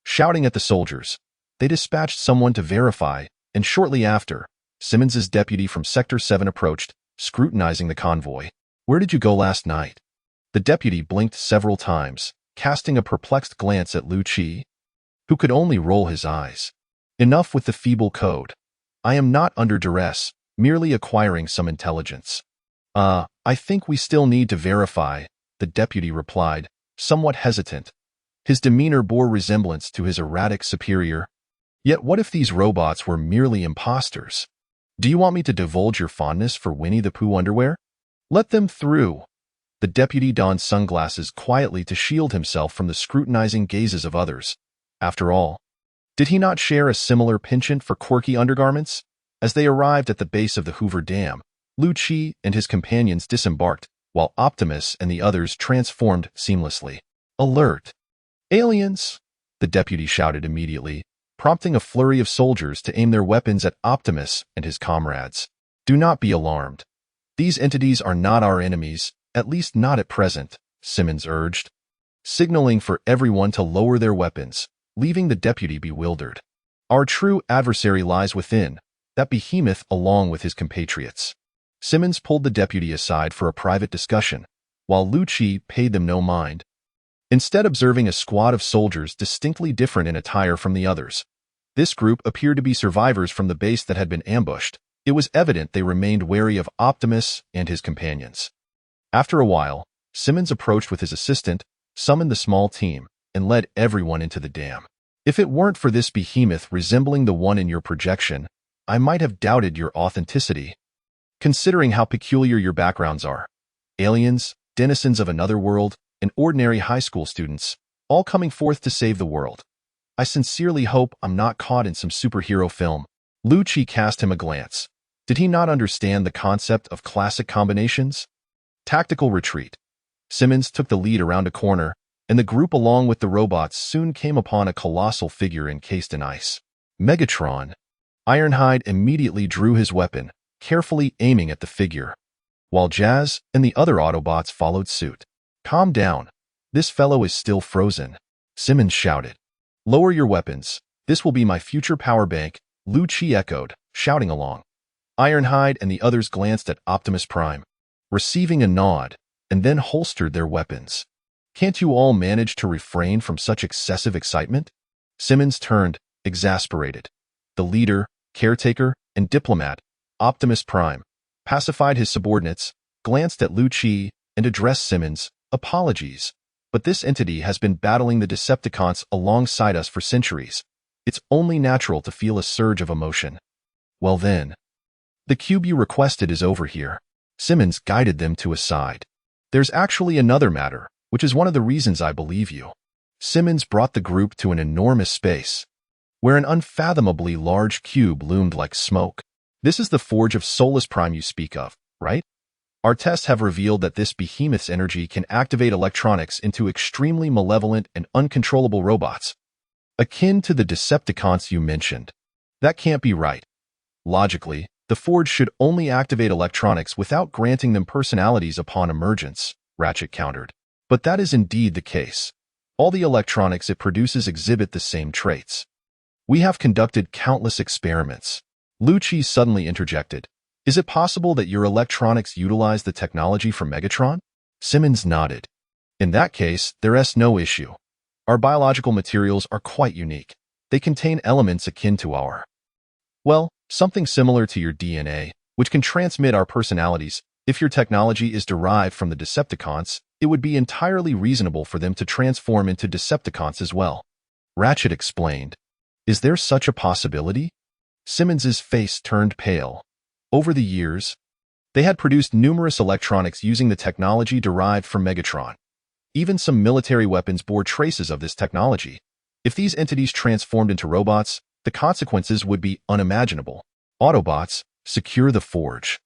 shouting at the soldiers. They dispatched someone to verify, and shortly after, Simmons's deputy from Sector 7 approached, scrutinizing the convoy. Where did you go last night? The deputy blinked several times, casting a perplexed glance at Lu-Chi, who could only roll his eyes. Enough with the feeble code. I am not under duress, merely acquiring some intelligence. I think we still need to verify, the deputy replied, somewhat hesitant. His demeanor bore resemblance to his erratic superior. Yet what if these robots were merely imposters? Do you want me to divulge your fondness for Winnie the Pooh underwear? Let them through. The deputy donned sunglasses quietly to shield himself from the scrutinizing gazes of others. After all, did he not share a similar penchant for quirky undergarments? As they arrived at the base of the Hoover Dam, Lu-Chi and his companions disembarked, while Optimus and the others transformed seamlessly. Alert! Aliens! The deputy shouted immediately, prompting a flurry of soldiers to aim their weapons at Optimus and his comrades. Do not be alarmed. These entities are not our enemies, at least not at present, Simmons urged, signaling for everyone to lower their weapons, leaving the deputy bewildered. Our true adversary lies within, that behemoth along with his compatriots. Simmons pulled the deputy aside for a private discussion, while Lu-Chi paid them no mind, instead observing a squad of soldiers distinctly different in attire from the others. This group appeared to be survivors from the base that had been ambushed. It was evident they remained wary of Optimus and his companions. After a while, Simmons approached with his assistant, summoned the small team, and led everyone into the dam. If it weren't for this behemoth resembling the one in your projection, I might have doubted your authenticity. Considering how peculiar your backgrounds are, aliens, denizens of another world, and ordinary high school students, all coming forth to save the world. I sincerely hope I'm not caught in some superhero film. Lu-Chi cast him a glance. Did he not understand the concept of classic combinations? Tactical retreat. Simmons took the lead around a corner, and the group along with the robots soon came upon a colossal figure encased in ice. Megatron. Ironhide immediately drew his weapon, carefully aiming at the figure, while Jazz and the other Autobots followed suit. Calm down. This fellow is still frozen, Simmons shouted. Lower your weapons. This will be my future power bank, Lu-Chi echoed, shouting along. Ironhide and the others glanced at Optimus Prime, receiving a nod, and then holstered their weapons. Can't you all manage to refrain from such excessive excitement? Simmons turned, exasperated. The leader, caretaker, and diplomat, Optimus Prime, pacified his subordinates, glanced at Lu-Chi, and addressed Simmons. Apologies, but this entity has been battling the Decepticons alongside us for centuries. It's only natural to feel a surge of emotion. Well then, the cube you requested is over here. Simmons guided them to a side. There's actually another matter, which is one of the reasons I believe you. Simmons brought the group to an enormous space, where an unfathomably large cube loomed like smoke. This is the forge of Solus Prime you speak of, right? Our tests have revealed that this behemoth's energy can activate electronics into extremely malevolent and uncontrollable robots, akin to the Decepticons you mentioned. That can't be right. Logically, the forge should only activate electronics without granting them personalities upon emergence, Ratchet countered. But that is indeed the case. All the electronics it produces exhibit the same traits. We have conducted countless experiments. Lu-Chi suddenly interjected. Is it possible that your electronics utilize the technology from Megatron? Simmons nodded. In that case, there's no issue. Our biological materials are quite unique. They contain elements akin to our, well, something similar to your DNA, which can transmit our personalities. If your technology is derived from the Decepticons, it would be entirely reasonable for them to transform into Decepticons as well. Ratchet explained. Is there such a possibility? Simmons's face turned pale. Over the years, they had produced numerous electronics using the technology derived from Megatron. Even some military weapons bore traces of this technology. If these entities transformed into robots, the consequences would be unimaginable. Autobots, secure the forge.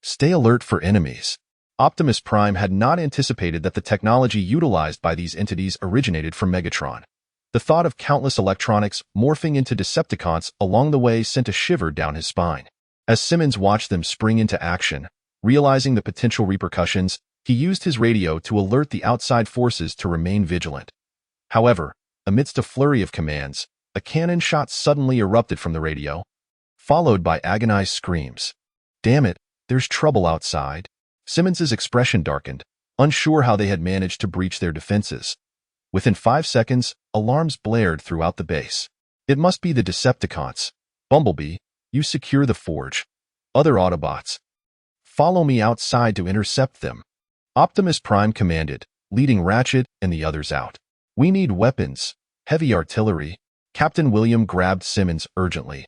Stay alert for enemies. Optimus Prime had not anticipated that the technology utilized by these entities originated from Megatron. The thought of countless electronics morphing into Decepticons along the way sent a shiver down his spine. As Simmons watched them spring into action, realizing the potential repercussions, he used his radio to alert the outside forces to remain vigilant. However, amidst a flurry of commands, a cannon shot suddenly erupted from the radio, followed by agonized screams. Damn it, there's trouble outside. Simmons's expression darkened, unsure how they had managed to breach their defenses. Within 5 seconds, alarms blared throughout the base. It must be the Decepticons. Bumblebee, you secure the forge. Other Autobots, Follow me outside to intercept them. Optimus Prime commanded, leading Ratchet and the others out. We need weapons, heavy artillery. Captain William grabbed Simmons urgently.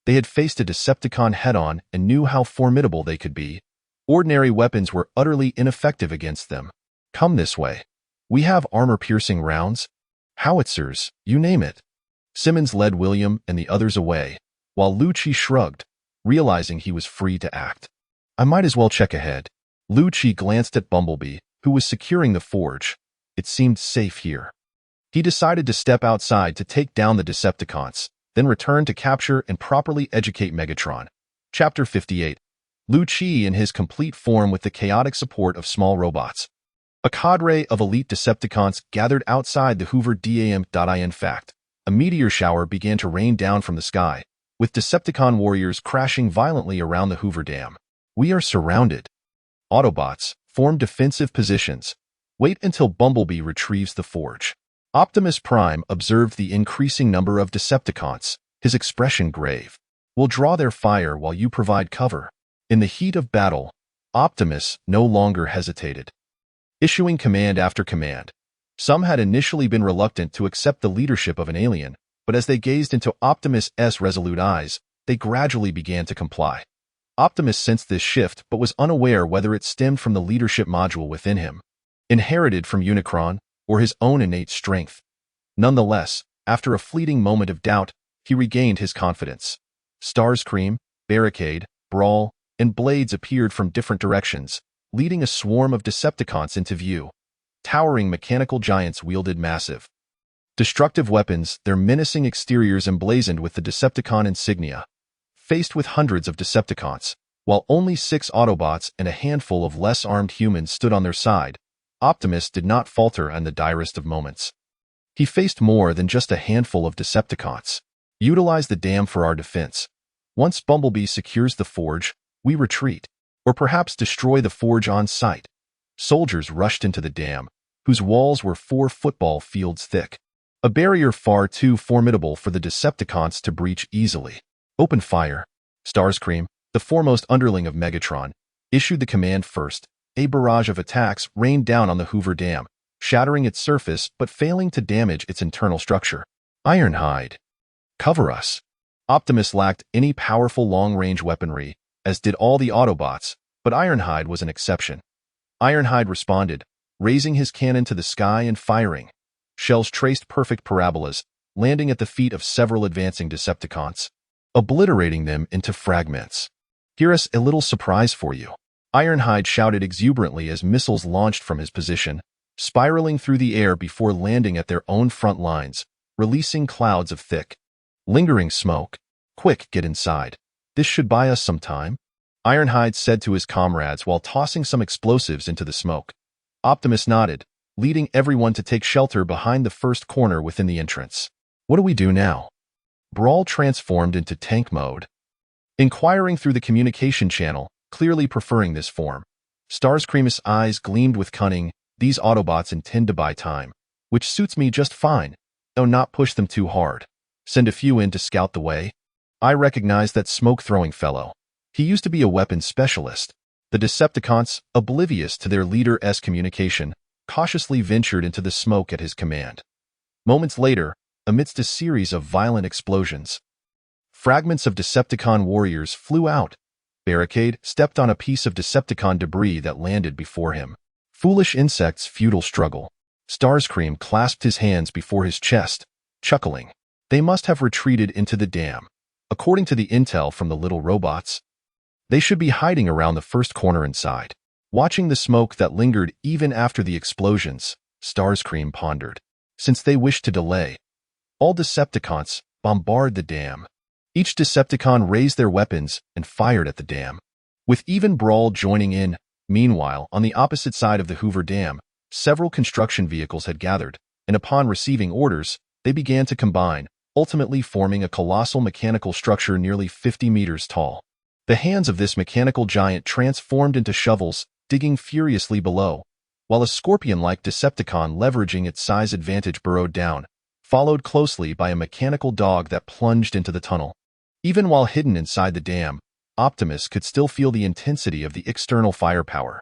They had faced a Decepticon head-on and knew how formidable they could be. Ordinary weapons were utterly ineffective against them. Come this way. We have armor-piercing rounds, howitzers, you name it. Simmons led William and the others away, while Lucci shrugged, realizing he was free to act. I might as well check ahead. Lucci glanced at Bumblebee, who was securing the forge. It seemed safe here. He decided to step outside to take down the Decepticons, then return to capture and properly educate Megatron. Chapter 58. Lucci in his complete form with the chaotic support of small robots. A cadre of elite Decepticons gathered outside the Hoover Dam. In fact, a meteor shower began to rain down from the sky, with Decepticon warriors crashing violently around the Hoover Dam. We are surrounded. Autobots, form defensive positions. Wait until Bumblebee retrieves the forge. Optimus Prime observed the increasing number of Decepticons, his expression grave. We'll draw their fire while you provide cover. In the heat of battle, Optimus no longer hesitated, issuing command after command. Some had initially been reluctant to accept the leadership of an alien, but as they gazed into Optimus's resolute eyes, they gradually began to comply. Optimus sensed this shift but was unaware whether it stemmed from the leadership module within him, inherited from Unicron, or his own innate strength. Nonetheless, after a fleeting moment of doubt, he regained his confidence. Starscream, Barricade, Brawl, and Blades appeared from different directions, leading a swarm of Decepticons into view. Towering mechanical giants wielded massive, destructive weapons, their menacing exteriors emblazoned with the Decepticon insignia. Faced with hundreds of Decepticons, while only 6 Autobots and a handful of less armed humans stood on their side, Optimus did not falter in the direst of moments. He faced more than just a handful of Decepticons. Utilize the dam for our defense. Once Bumblebee secures the forge, we retreat, or perhaps destroy the forge on sight. Soldiers rushed into the dam, whose walls were 4 football fields thick, a barrier far too formidable for the Decepticons to breach easily. Open fire. Starscream, the foremost underling of Megatron, issued the command first. A barrage of attacks rained down on the Hoover Dam, shattering its surface but failing to damage its internal structure. Ironhide. Cover us. Optimus lacked any powerful long-range weaponry, as did all the Autobots, but Ironhide was an exception. Ironhide responded, raising his cannon to the sky and firing. Shells traced perfect parabolas, landing at the feet of several advancing Decepticons, obliterating them into fragments. Here's a little surprise for you. Ironhide shouted exuberantly as missiles launched from his position, spiraling through the air before landing at their own front lines, releasing clouds of thick, lingering smoke. Quick, get inside. This should buy us some time, Ironhide said to his comrades while tossing some explosives into the smoke. Optimus nodded, leading everyone to take shelter behind the first corner within the entrance. What do we do now? Brawl transformed into tank mode, inquiring through the communication channel, clearly preferring this form. Starscream's eyes gleamed with cunning. These Autobots intend to buy time, which suits me just fine, though not push them too hard. Send a few in to scout the way. I recognize that smoke-throwing fellow. He used to be a weapons specialist. The Decepticons, oblivious to their leader's communication, cautiously ventured into the smoke at his command. Moments later, amidst a series of violent explosions, fragments of Decepticon warriors flew out. Barricade stepped on a piece of Decepticon debris that landed before him. Foolish insects, futile struggle. Starscream clasped his hands before his chest, chuckling. They must have retreated into the dam. According to the intel from the little robots, they should be hiding around the first corner inside. Watching the smoke that lingered even after the explosions, Starscream pondered. Since they wished to delay, all Decepticons bombard the dam. Each Decepticon raised their weapons and fired at the dam, with even Brawl joining in. Meanwhile, on the opposite side of the Hoover Dam, several construction vehicles had gathered, and upon receiving orders, they began to combine, ultimately forming a colossal mechanical structure nearly 50 meters tall. The hands of this mechanical giant transformed into shovels, digging furiously below, while a scorpion-like Decepticon leveraging its size advantage burrowed down, followed closely by a mechanical dog that plunged into the tunnel. Even while hidden inside the dam, Optimus could still feel the intensity of the external firepower.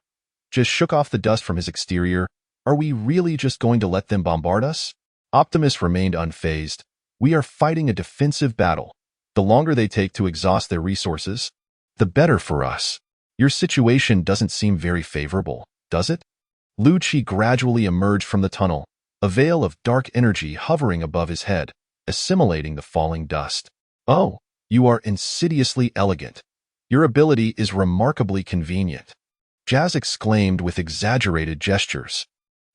Just shook off the dust from his exterior. Are we really just going to let them bombard us? Optimus remained unfazed. We are fighting a defensive battle. The longer they take to exhaust their resources, the better for us. Your situation doesn't seem very favorable, does it? Lu-Chi gradually emerged from the tunnel, a veil of dark energy hovering above his head, assimilating the falling dust. Oh, you are insidiously elegant. Your ability is remarkably convenient. Jazz exclaimed with exaggerated gestures.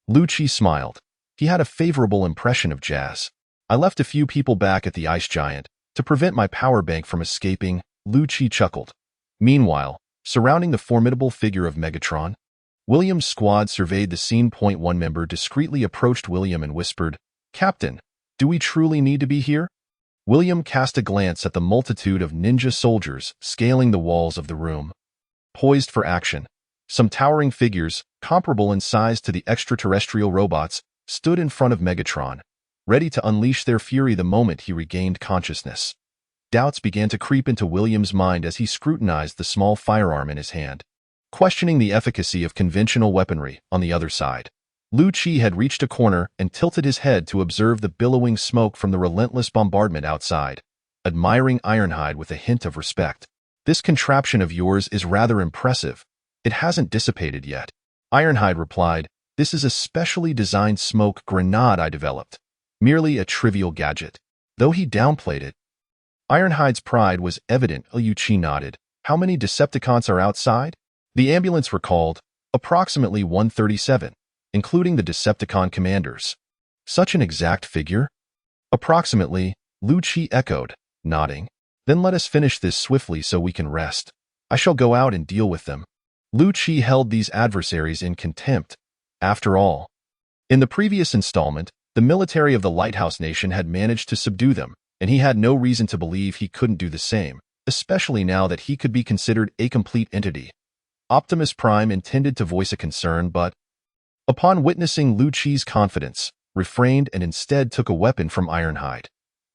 Lu-Chi smiled. He had a favorable impression of Jazz. I left a few people back at the ice giant to prevent my power bank from escaping, Lu-Chi chuckled. Meanwhile, surrounding the formidable figure of Megatron, William's squad surveyed the scene. One member discreetly approached William and whispered, "Captain, do we truly need to be here?" William cast a glance at the multitude of ninja soldiers scaling the walls of the room. Poised for action, some towering figures, comparable in size to the extraterrestrial robots, stood in front of Megatron, ready to unleash their fury the moment he regained consciousness. Doubts began to creep into William's mind as he scrutinized the small firearm in his hand, questioning the efficacy of conventional weaponry on the other side. Lu-Chi had reached a corner and tilted his head to observe the billowing smoke from the relentless bombardment outside, admiring Ironhide with a hint of respect. "This contraption of yours is rather impressive. It hasn't dissipated yet." Ironhide replied, "This is a specially designed smoke grenade I developed. Merely a trivial gadget." Though he downplayed it, Ironhide's pride was evident. Lu-Chi nodded. "How many Decepticons are outside?" The ambulance recalled, "Approximately 137, including the Decepticon commanders." "Such an exact figure?" "Approximately," Lu-Chi echoed, nodding. "Then let us finish this swiftly so we can rest. I shall go out and deal with them." Lu-Chi held these adversaries in contempt. After all, in the previous installment, the military of the Lighthouse Nation had managed to subdue them, and he had no reason to believe he couldn't do the same, especially now that he could be considered a complete entity. Optimus Prime intended to voice a concern, but, upon witnessing Lu-Chi's confidence, refrained and instead took a weapon from Ironhide.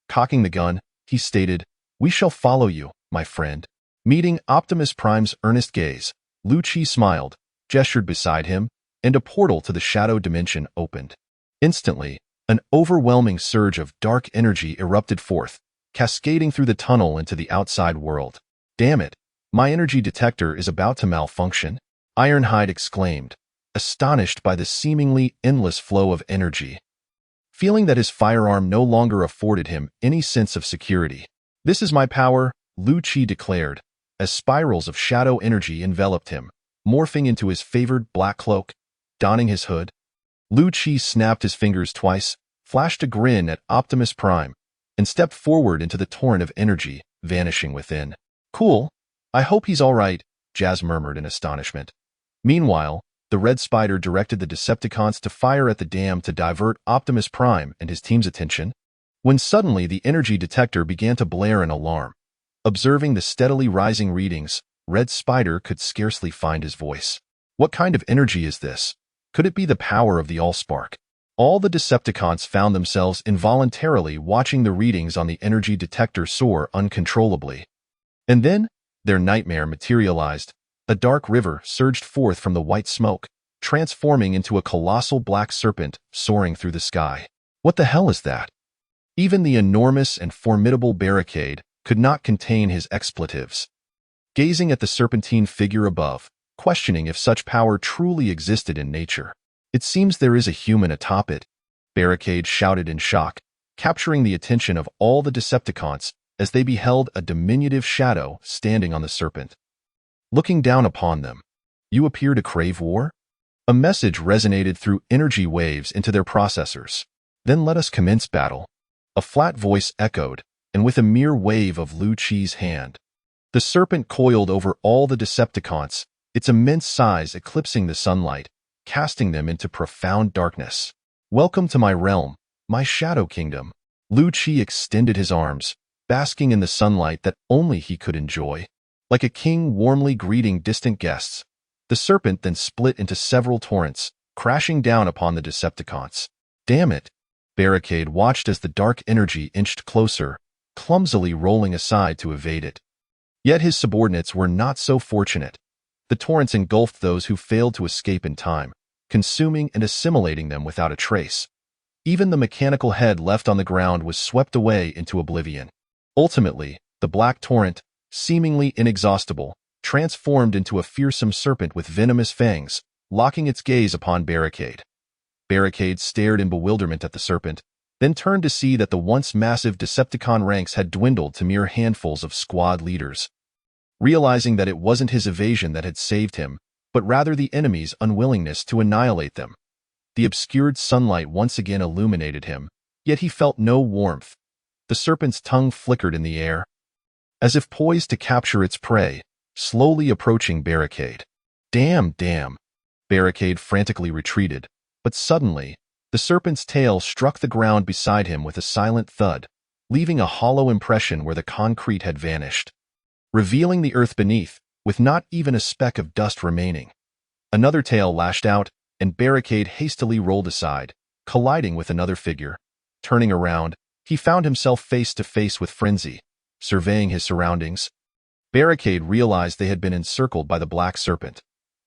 Cocking the gun, he stated, "We shall follow you, my friend." Meeting Optimus Prime's earnest gaze, Lu-Chi smiled, gestured beside him, and a portal to the shadow dimension opened. Instantly, an overwhelming surge of dark energy erupted forth, cascading through the tunnel into the outside world. "Damn it, my energy detector is about to malfunction," Ironhide exclaimed, astonished by the seemingly endless flow of energy. Feeling that his firearm no longer afforded him any sense of security. "This is my power," Lu-Chi declared, as spirals of shadow energy enveloped him, morphing into his favored black cloak. Donning his hood, Lu-Chi snapped his fingers twice, flashed a grin at Optimus Prime, and stepped forward into the torrent of energy, vanishing within. "Cool. I hope he's all right," Jazz murmured in astonishment. Meanwhile, the Red Spider directed the Decepticons to fire at the dam to divert Optimus Prime and his team's attention, when suddenly the energy detector began to blare an alarm. Observing the steadily rising readings, Red Spider could scarcely find his voice. What kind of energy is this? Could it be the power of the Allspark? All the Decepticons found themselves involuntarily watching the readings on the energy detector soar uncontrollably. And then, their nightmare materialized. A dark river surged forth from the white smoke, transforming into a colossal black serpent soaring through the sky. What the hell is that? Even the enormous and formidable barricade could not contain his expletives. Gazing at the serpentine figure above, questioning if such power truly existed in nature. "It seems there is a human atop it," Barricade shouted in shock, capturing the attention of all the Decepticons as they beheld a diminutive shadow standing on the serpent. Looking down upon them, "You appear to crave war?" A message resonated through energy waves into their processors. "Then let us commence battle," a flat voice echoed, and with a mere wave of Lu-Chi's hand, the serpent coiled over all the Decepticons, its immense size eclipsing the sunlight, casting them into profound darkness. "Welcome to my realm, my Shadow Kingdom." Lu-Chi extended his arms, basking in the sunlight that only he could enjoy. Like a king warmly greeting distant guests, the serpent then split into several torrents, crashing down upon the Decepticons. "Damn it!" Barricade watched as the dark energy inched closer, clumsily rolling aside to evade it. Yet his subordinates were not so fortunate. The torrents engulfed those who failed to escape in time, consuming and assimilating them without a trace. Even the mechanical head left on the ground was swept away into oblivion. Ultimately, the black torrent, seemingly inexhaustible, transformed into a fearsome serpent with venomous fangs, locking its gaze upon Barricade. Barricade stared in bewilderment at the serpent, then turned to see that the once massive Decepticon ranks had dwindled to mere handfuls of squad leaders. Realizing that it wasn't his evasion that had saved him, but rather the enemy's unwillingness to annihilate them. The obscured sunlight once again illuminated him, yet he felt no warmth. The serpent's tongue flickered in the air, as if poised to capture its prey, slowly approaching Barricade. Damn! Barricade frantically retreated, but suddenly, the serpent's tail struck the ground beside him with a silent thud, leaving a hollow impression where the concrete had vanished, revealing the earth beneath, with not even a speck of dust remaining. Another tail lashed out, and Barricade hastily rolled aside, colliding with another figure. Turning around, he found himself face to face with Frenzy. Surveying his surroundings, Barricade realized they had been encircled by the black serpent.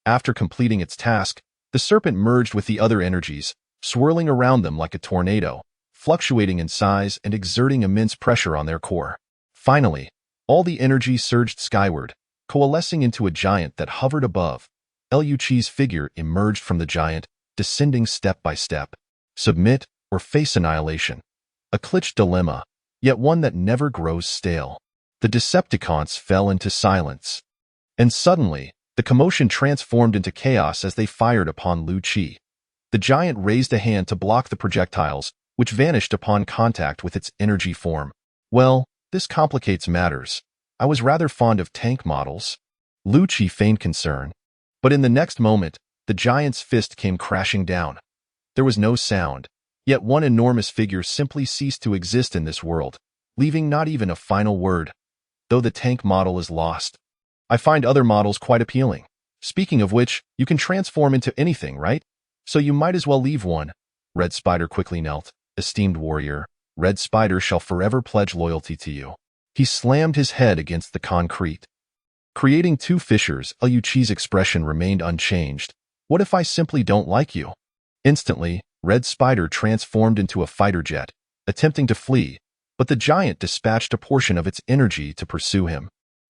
After completing its task, the serpent merged with the other energies, swirling around them like a tornado, fluctuating in size and exerting immense pressure on their core. Finally, all the energy surged skyward, coalescing into a giant that hovered above. S.H.I.E.L.D's figure emerged from the giant, descending step by step. Submit or face annihilation. A clutch dilemma, yet one that never grows stale. The Decepticons fell into silence. And suddenly, the commotion transformed into chaos as they fired upon S.H.I.E.L.D. The giant raised a hand to block the projectiles, which vanished upon contact with its energy form. Well, this complicates matters. I was rather fond of tank models. S.H.I.E.L.D. feigned concern. But in the next moment, the giant's fist came crashing down. There was no sound, yet one enormous figure simply ceased to exist in this world, leaving not even a final word. Though the tank model is lost, I find other models quite appealing. Speaking of which, you can transform into anything, right? So you might as well leave one. Red Spider quickly knelt. Esteemed warrior, Red Spider shall forever pledge loyalty to you. He slammed his head against the concrete, creating two fissures. S.H.I.E.L.D's expression remained unchanged. What if I simply don't like you? Instantly, Red Spider transformed into a fighter jet, attempting to flee, but the giant dispatched a portion of its energy to pursue him,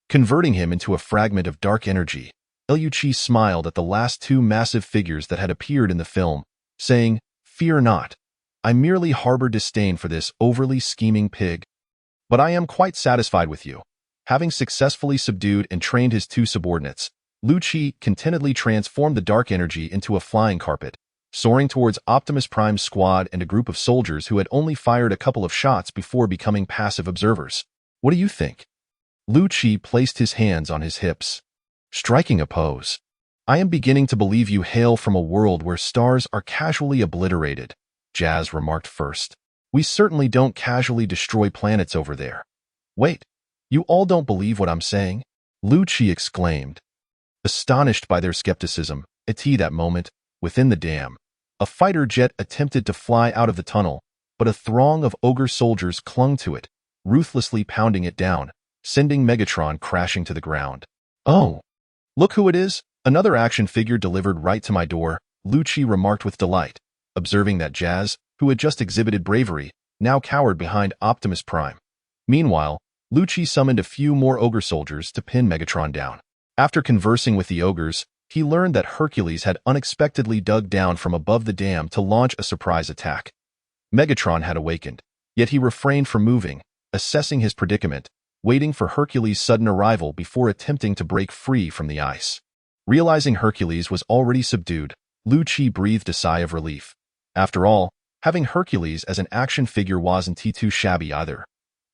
converting him into a fragment of dark energy. S.H.I.E.L.D. smiled at the last two massive figures that had appeared in the film, saying, "Fear not. I merely harbor disdain for this overly scheming pig. But I am quite satisfied with you." Having successfully subdued and trained his two subordinates, S.H.I.E.L.D. contentedly transformed the dark energy into a flying carpet, soaring towards Optimus Prime's squad and a group of soldiers who had only fired a couple of shots before becoming passive observers. What do you think? S.H.I.E.L.D. placed his hands on his hips, striking a pose. I am beginning to believe you hail from a world where stars are casually obliterated, Jazz remarked first. We certainly don't casually destroy planets over there. Wait, you all don't believe what I'm saying? S.H.I.E.L.D. exclaimed, astonished by their skepticism. At that moment, within the dam, a fighter jet attempted to fly out of the tunnel, but a throng of ogre soldiers clung to it, ruthlessly pounding it down, sending Megatron crashing to the ground. Oh, look who it is! Another action figure delivered right to my door, S.H.I.E.L.D. remarked with delight, observing that Jazz, who had just exhibited bravery, now cowered behind Optimus Prime. Meanwhile, S.H.I.E.L.D. summoned a few more ogre soldiers to pin Megatron down. After conversing with the ogres, he learned that Hercules had unexpectedly dug down from above the dam to launch a surprise attack. Megatron had awakened, yet he refrained from moving, assessing his predicament, waiting for Hercules' sudden arrival before attempting to break free from the ice. Realizing Hercules was already subdued, S.H.I.E.L.D. breathed a sigh of relief. After all, having Hercules as an action figure wasn't too shabby either.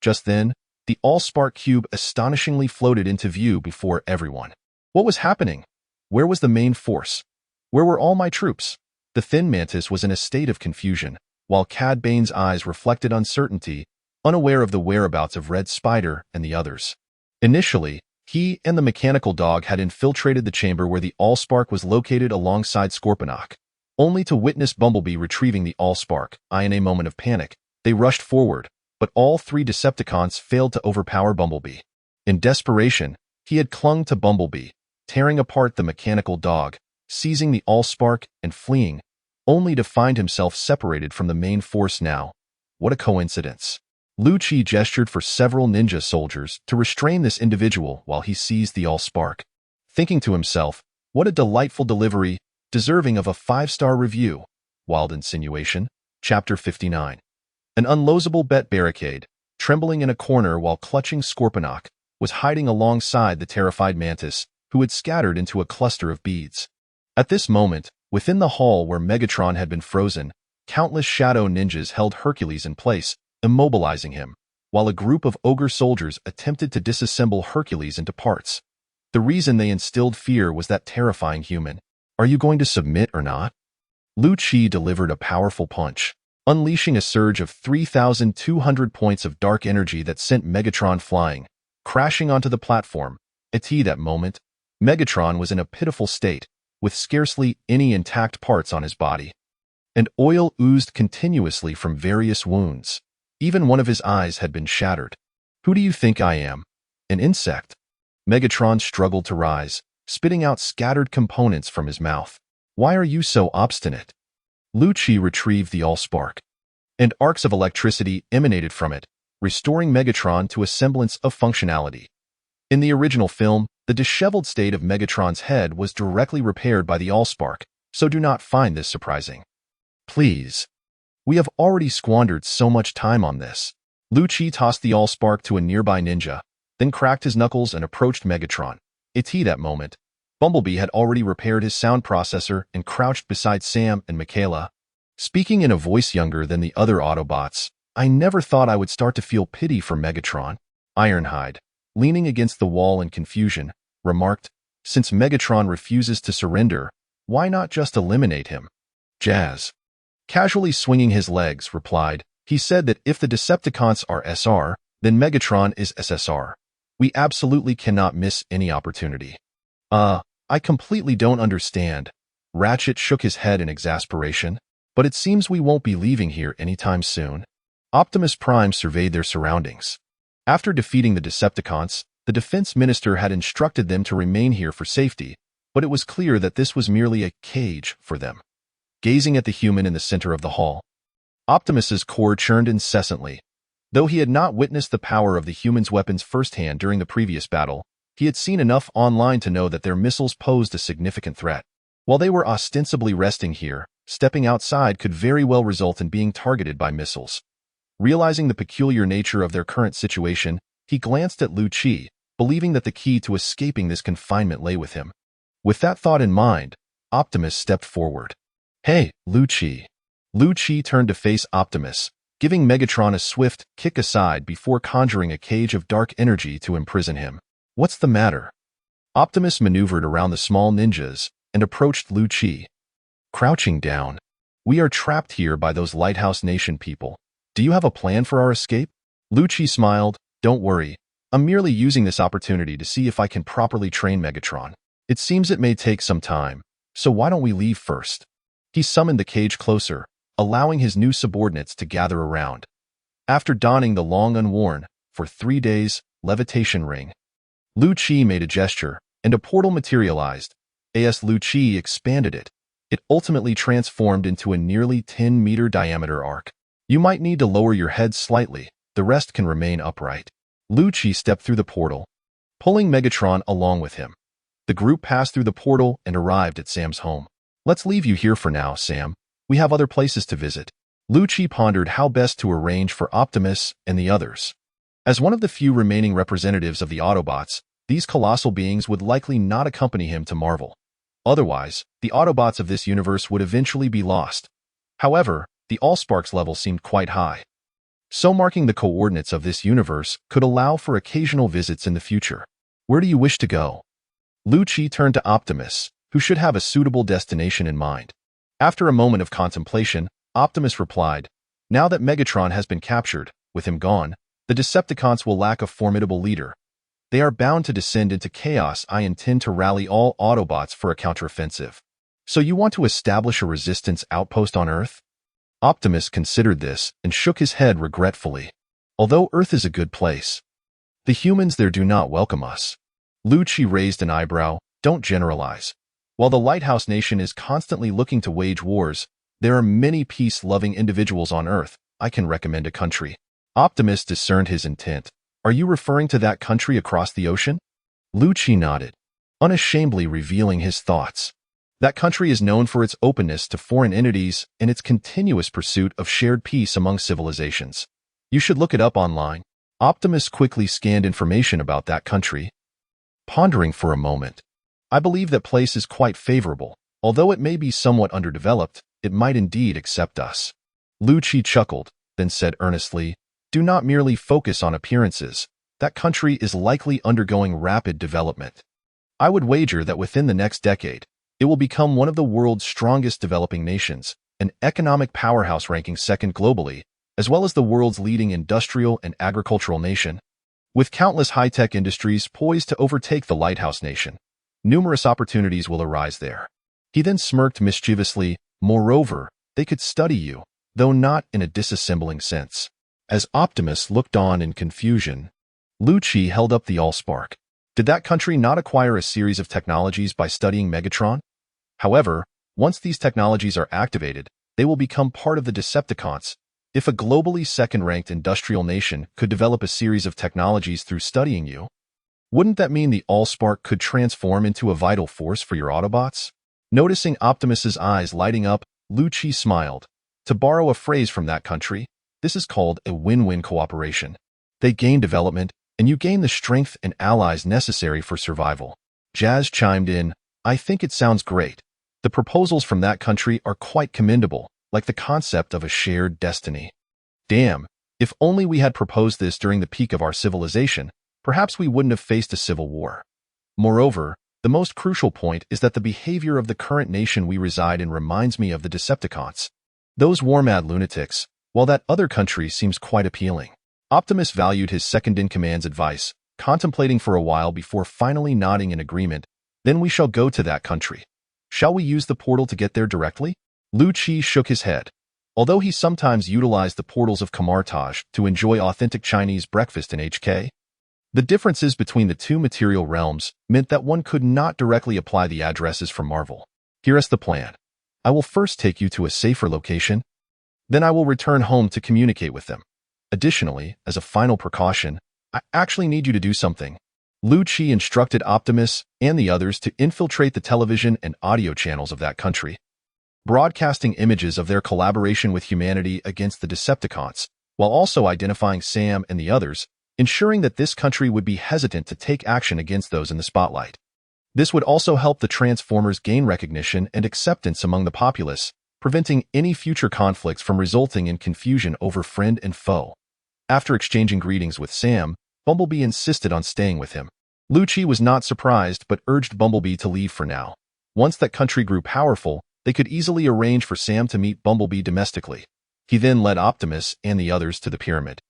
Just then, the Allspark cube astonishingly floated into view before everyone. What was happening? Where was the main force? Where were all my troops? The Thin Mantis was in a state of confusion, while Cad Bane's eyes reflected uncertainty, unaware of the whereabouts of Red Spider and the others. Initially, he and the mechanical dog had infiltrated the chamber where the Allspark was located alongside Scorponok, only to witness Bumblebee retrieving the Allspark. In a moment of panic, they rushed forward, but all three Decepticons failed to overpower Bumblebee. In desperation, He had clung to Bumblebee, tearing apart the mechanical dog, seizing the Allspark and fleeing, only to find himself separated from the main force now. What a coincidence. Lu-Chi gestured for several ninja soldiers to restrain this individual while he seized the Allspark. Thinking to himself, what a delightful delivery, deserving of a 5-star review. Wild Insinuation, Chapter 59. An unlosable bet barricade, trembling in a corner while clutching Scorponok, was hiding alongside the terrified Mantis, who had scattered into a cluster of beads. At this moment, within the hall where Megatron had been frozen, countless shadow ninjas held Hercules in place, immobilizing him, while a group of ogre soldiers attempted to disassemble Hercules into parts. The reason they instilled fear was that terrifying human. Are you going to submit or not? Lu-Chi delivered a powerful punch, unleashing a surge of 3,200 points of dark energy that sent Megatron flying, crashing onto the platform. At that moment, Megatron was in a pitiful state, with scarcely any intact parts on his body. And oil oozed continuously from various wounds. Even one of his eyes had been shattered. Who do you think I am? An insect? Megatron struggled to rise, spitting out scattered components from his mouth. Why are you so obstinate? Lu-Chi retrieved the Allspark, and arcs of electricity emanated from it, restoring Megatron to a semblance of functionality. In the original film, the disheveled state of Megatron's head was directly repaired by the Allspark, so do not find this surprising. Please. We have already squandered so much time on this. Lu-Chi tossed the Allspark to a nearby ninja, then cracked his knuckles and approached Megatron. At that moment, Bumblebee had already repaired his sound processor and crouched beside Sam and Michaela. Speaking in a voice younger than the other Autobots, I never thought I would start to feel pity for Megatron. Ironhide, leaning against the wall in confusion, remarked, since Megatron refuses to surrender, why not just eliminate him? Jazz, casually swinging his legs, replied, he said that if the Decepticons are SR, then Megatron is SSR. We absolutely cannot miss any opportunity. I completely don't understand. Ratchet shook his head in exasperation, but it seems we won't be leaving here anytime soon. Optimus Prime surveyed their surroundings. After defeating the Decepticons, the Defense Minister had instructed them to remain here for safety, but it was clear that this was merely a cage for them. Gazing at the human in the center of the hall, Optimus's core churned incessantly. Though he had not witnessed the power of the human's weapons firsthand during the previous battle, he had seen enough online to know that their missiles posed a significant threat. While they were ostensibly resting here, stepping outside could very well result in being targeted by missiles. Realizing the peculiar nature of their current situation, he glanced at Lu-Chi, believing that the key to escaping this confinement lay with him. With that thought in mind, Optimus stepped forward. Hey, Lu-Chi. Lu-Chi turned to face Optimus, giving Megatron a swift kick aside before conjuring a cage of dark energy to imprison him. What's the matter? Optimus maneuvered around the small ninjas and approached Lu-Chi. Crouching down. We are trapped here by those Lighthouse Nation people. Do you have a plan for our escape? Lu-Chi smiled. Don't worry. I'm merely using this opportunity to see if I can properly train Megatron. It seems it may take some time, so why don't we leave first? He summoned the cage closer, allowing his new subordinates to gather around. After donning the long unworn, for 3 days, levitation ring, Lu-Chi made a gesture, and a portal materialized. As Lu-Chi expanded it, it ultimately transformed into a nearly 10-meter diameter arc. You might need to lower your head slightly, the rest can remain upright. Lu-Chi stepped through the portal, pulling Megatron along with him. The group passed through the portal and arrived at Sam's home. Let's leave you here for now, Sam. We have other places to visit. Lu-Chi pondered how best to arrange for Optimus and the others. As one of the few remaining representatives of the Autobots, these colossal beings would likely not accompany him to Marvel. Otherwise, the Autobots of this universe would eventually be lost. However, the Allspark's level seemed quite high. So marking the coordinates of this universe could allow for occasional visits in the future. Where do you wish to go? Lu-Chi turned to Optimus, who should have a suitable destination in mind. After a moment of contemplation, Optimus replied, now that Megatron has been captured, with him gone, the Decepticons will lack a formidable leader. They are bound to descend into chaos. I intend to rally all Autobots for a counteroffensive. So you want to establish a resistance outpost on Earth? Optimus considered this and shook his head regretfully. Although Earth is a good place, the humans there do not welcome us. Lu Qi raised an eyebrow. Don't generalize. While the Lighthouse Nation is constantly looking to wage wars, there are many peace-loving individuals on Earth. I can recommend a country. Optimus discerned his intent. Are you referring to that country across the ocean? Lu Qi nodded, unashamedly revealing his thoughts. That country is known for its openness to foreign entities and its continuous pursuit of shared peace among civilizations. You should look it up online. Optimus quickly scanned information about that country, pondering for a moment. I believe that place is quite favorable. Although it may be somewhat underdeveloped, it might indeed accept us. Lu Qi chuckled, then said earnestly, do not merely focus on appearances. That country is likely undergoing rapid development. I would wager that within the next decade, it will become one of the world's strongest developing nations, an economic powerhouse ranking second globally, as well as the world's leading industrial and agricultural nation. With countless high-tech industries poised to overtake the Lighthouse Nation, numerous opportunities will arise there. He then smirked mischievously. Moreover, they could study you, though not in a disassembling sense. As Optimus looked on in confusion, Lu Qi held up the Allspark. Did that country not acquire a series of technologies by studying Megatron? However, once these technologies are activated, they will become part of the Decepticons. If a globally second-ranked industrial nation could develop a series of technologies through studying you, wouldn't that mean the Allspark could transform into a vital force for your Autobots? Noticing Optimus's eyes lighting up, Lu Qi smiled. To borrow a phrase from that country, this is called a win-win cooperation. They gain development, and you gain the strength and allies necessary for survival. Jazz chimed in, I think it sounds great. The proposals from that country are quite commendable, like the concept of a shared destiny. Damn, if only we had proposed this during the peak of our civilization, perhaps we wouldn't have faced a civil war. Moreover, the most crucial point is that the behavior of the current nation we reside in reminds me of the Decepticons. Those war-mad lunatics, while that other country seems quite appealing. Optimus valued his second-in-command's advice, contemplating for a while before finally nodding in agreement. Then we shall go to that country. Shall we use the portal to get there directly? Lu Qi shook his head. Although he sometimes utilized the portals of Kamar-Taj to enjoy authentic Chinese breakfast in HK, the differences between the two material realms meant that one could not directly apply the addresses from Marvel. Here's the plan. I will first take you to a safer location. Then I will return home to communicate with them. Additionally, as a final precaution, I actually need you to do something. Lu Qi instructed Optimus and the others to infiltrate the television and audio channels of that country, broadcasting images of their collaboration with humanity against the Decepticons, while also identifying Sam and the others, ensuring that this country would be hesitant to take action against those in the spotlight. This would also help the Transformers gain recognition and acceptance among the populace, preventing any future conflicts from resulting in confusion over friend and foe. After exchanging greetings with Sam, Bumblebee insisted on staying with him. Lu Qi was not surprised but urged Bumblebee to leave for now. Once that country grew powerful, they could easily arrange for Sam to meet Bumblebee domestically. He then led Optimus and the others to the pyramid.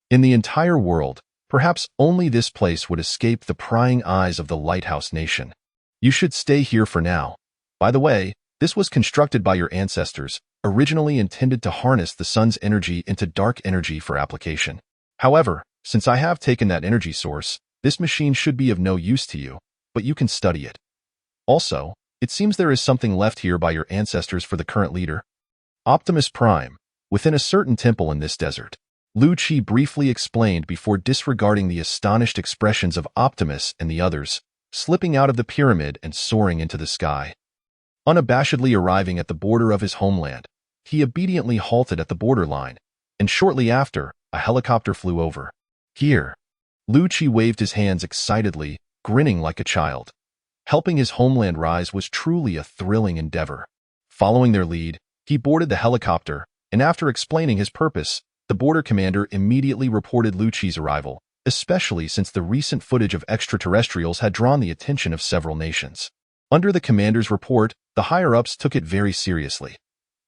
In the entire world, perhaps only this place would escape the prying eyes of the Lighthouse Nation. You should stay here for now. By the way, this was constructed by your ancestors, originally intended to harness the sun's energy into dark energy for application. However, since I have taken that energy source, this machine should be of no use to you, but you can study it. Also, it seems there is something left here by your ancestors for the current leader. Optimus Prime, within a certain temple in this desert. Lu Qi briefly explained before disregarding the astonished expressions of Optimus and the others, slipping out of the pyramid and soaring into the sky. Unabashedly arriving at the border of his homeland, he obediently halted at the borderline, and shortly after, a helicopter flew over. Here. Lu Qi waved his hands excitedly, grinning like a child. Helping his homeland rise was truly a thrilling endeavor. Following their lead, he boarded the helicopter, and after explaining his purpose, the border commander immediately reported Lu Qi's arrival, especially since the recent footage of extraterrestrials had drawn the attention of several nations. Under the commander's report, the higher-ups took it very seriously.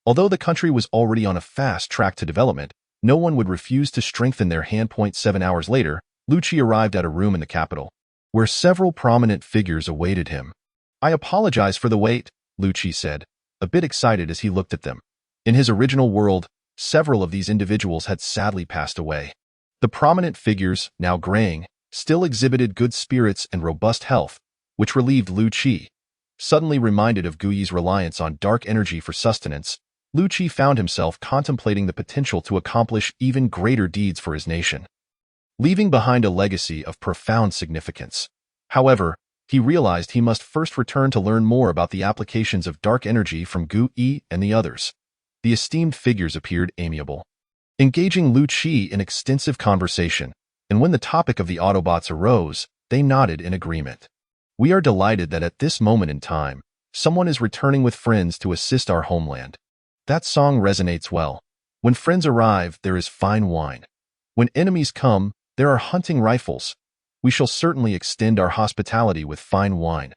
Although the country was already on a fast track to development, no one would refuse to strengthen their handpoint. 7 hours later, Lu Qi arrived at a room in the capital, where several prominent figures awaited him. I apologize for the wait, Lu Qi said, a bit excited as he looked at them. In his original world, several of these individuals had sadly passed away. The prominent figures, now graying, still exhibited good spirits and robust health, which relieved Lu Qi. Suddenly reminded of Guyi's reliance on dark energy for sustenance, Lu Qi found himself contemplating the potential to accomplish even greater deeds for his nation, leaving behind a legacy of profound significance. However, he realized he must first return to learn more about the applications of dark energy from Gu Yi and the others. The esteemed figures appeared amiable, engaging Lu Qi in extensive conversation, and when the topic of the Autobots arose, they nodded in agreement. We are delighted that at this moment in time, someone is returning with friends to assist our homeland. That song resonates well. When friends arrive, there is fine wine. When enemies come, there are hunting rifles. We shall certainly extend our hospitality with fine wine.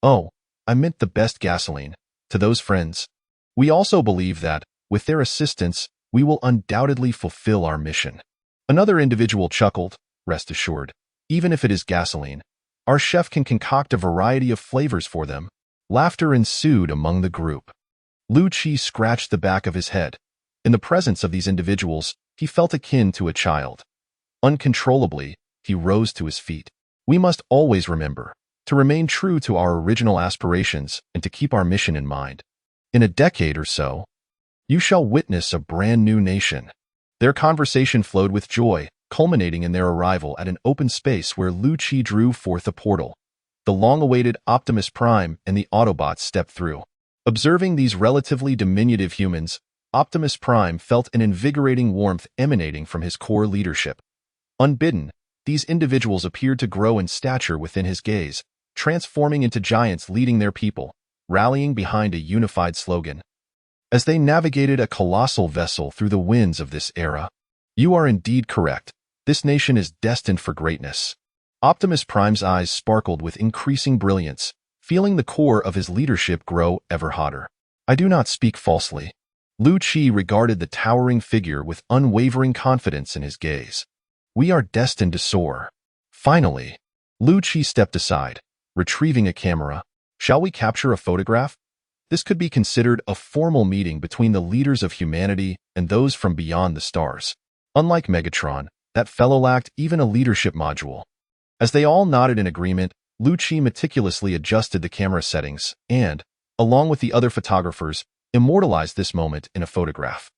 Oh, I meant the best gasoline. To those friends. We also believe that, with their assistance, we will undoubtedly fulfill our mission. Another individual chuckled, rest assured. Even if it is gasoline, our chef can concoct a variety of flavors for them. Laughter ensued among the group. Lu Qi scratched the back of his head. In the presence of these individuals, he felt akin to a child. Uncontrollably, he rose to his feet. We must always remember to remain true to our original aspirations and to keep our mission in mind. In a decade or so, you shall witness a brand new nation. Their conversation flowed with joy, culminating in their arrival at an open space where Lu Qi drew forth a portal. The long-awaited Optimus Prime and the Autobots stepped through. Observing these relatively diminutive humans, Optimus Prime felt an invigorating warmth emanating from his core leadership. Unbidden, these individuals appeared to grow in stature within his gaze, transforming into giants leading their people, rallying behind a unified slogan. As they navigated a colossal vessel through the winds of this era, you are indeed correct. This nation is destined for greatness. Optimus Prime's eyes sparkled with increasing brilliance, feeling the core of his leadership grow ever hotter. I do not speak falsely. Lu Qi regarded the towering figure with unwavering confidence in his gaze. We are destined to soar. Finally, Lu Qi stepped aside, retrieving a camera. Shall we capture a photograph? This could be considered a formal meeting between the leaders of humanity and those from beyond the stars. Unlike Megatron, that fellow lacked even a leadership module. As they all nodded in agreement, Lu Qi meticulously adjusted the camera settings and, along with the other photographers, immortalized this moment in a photograph.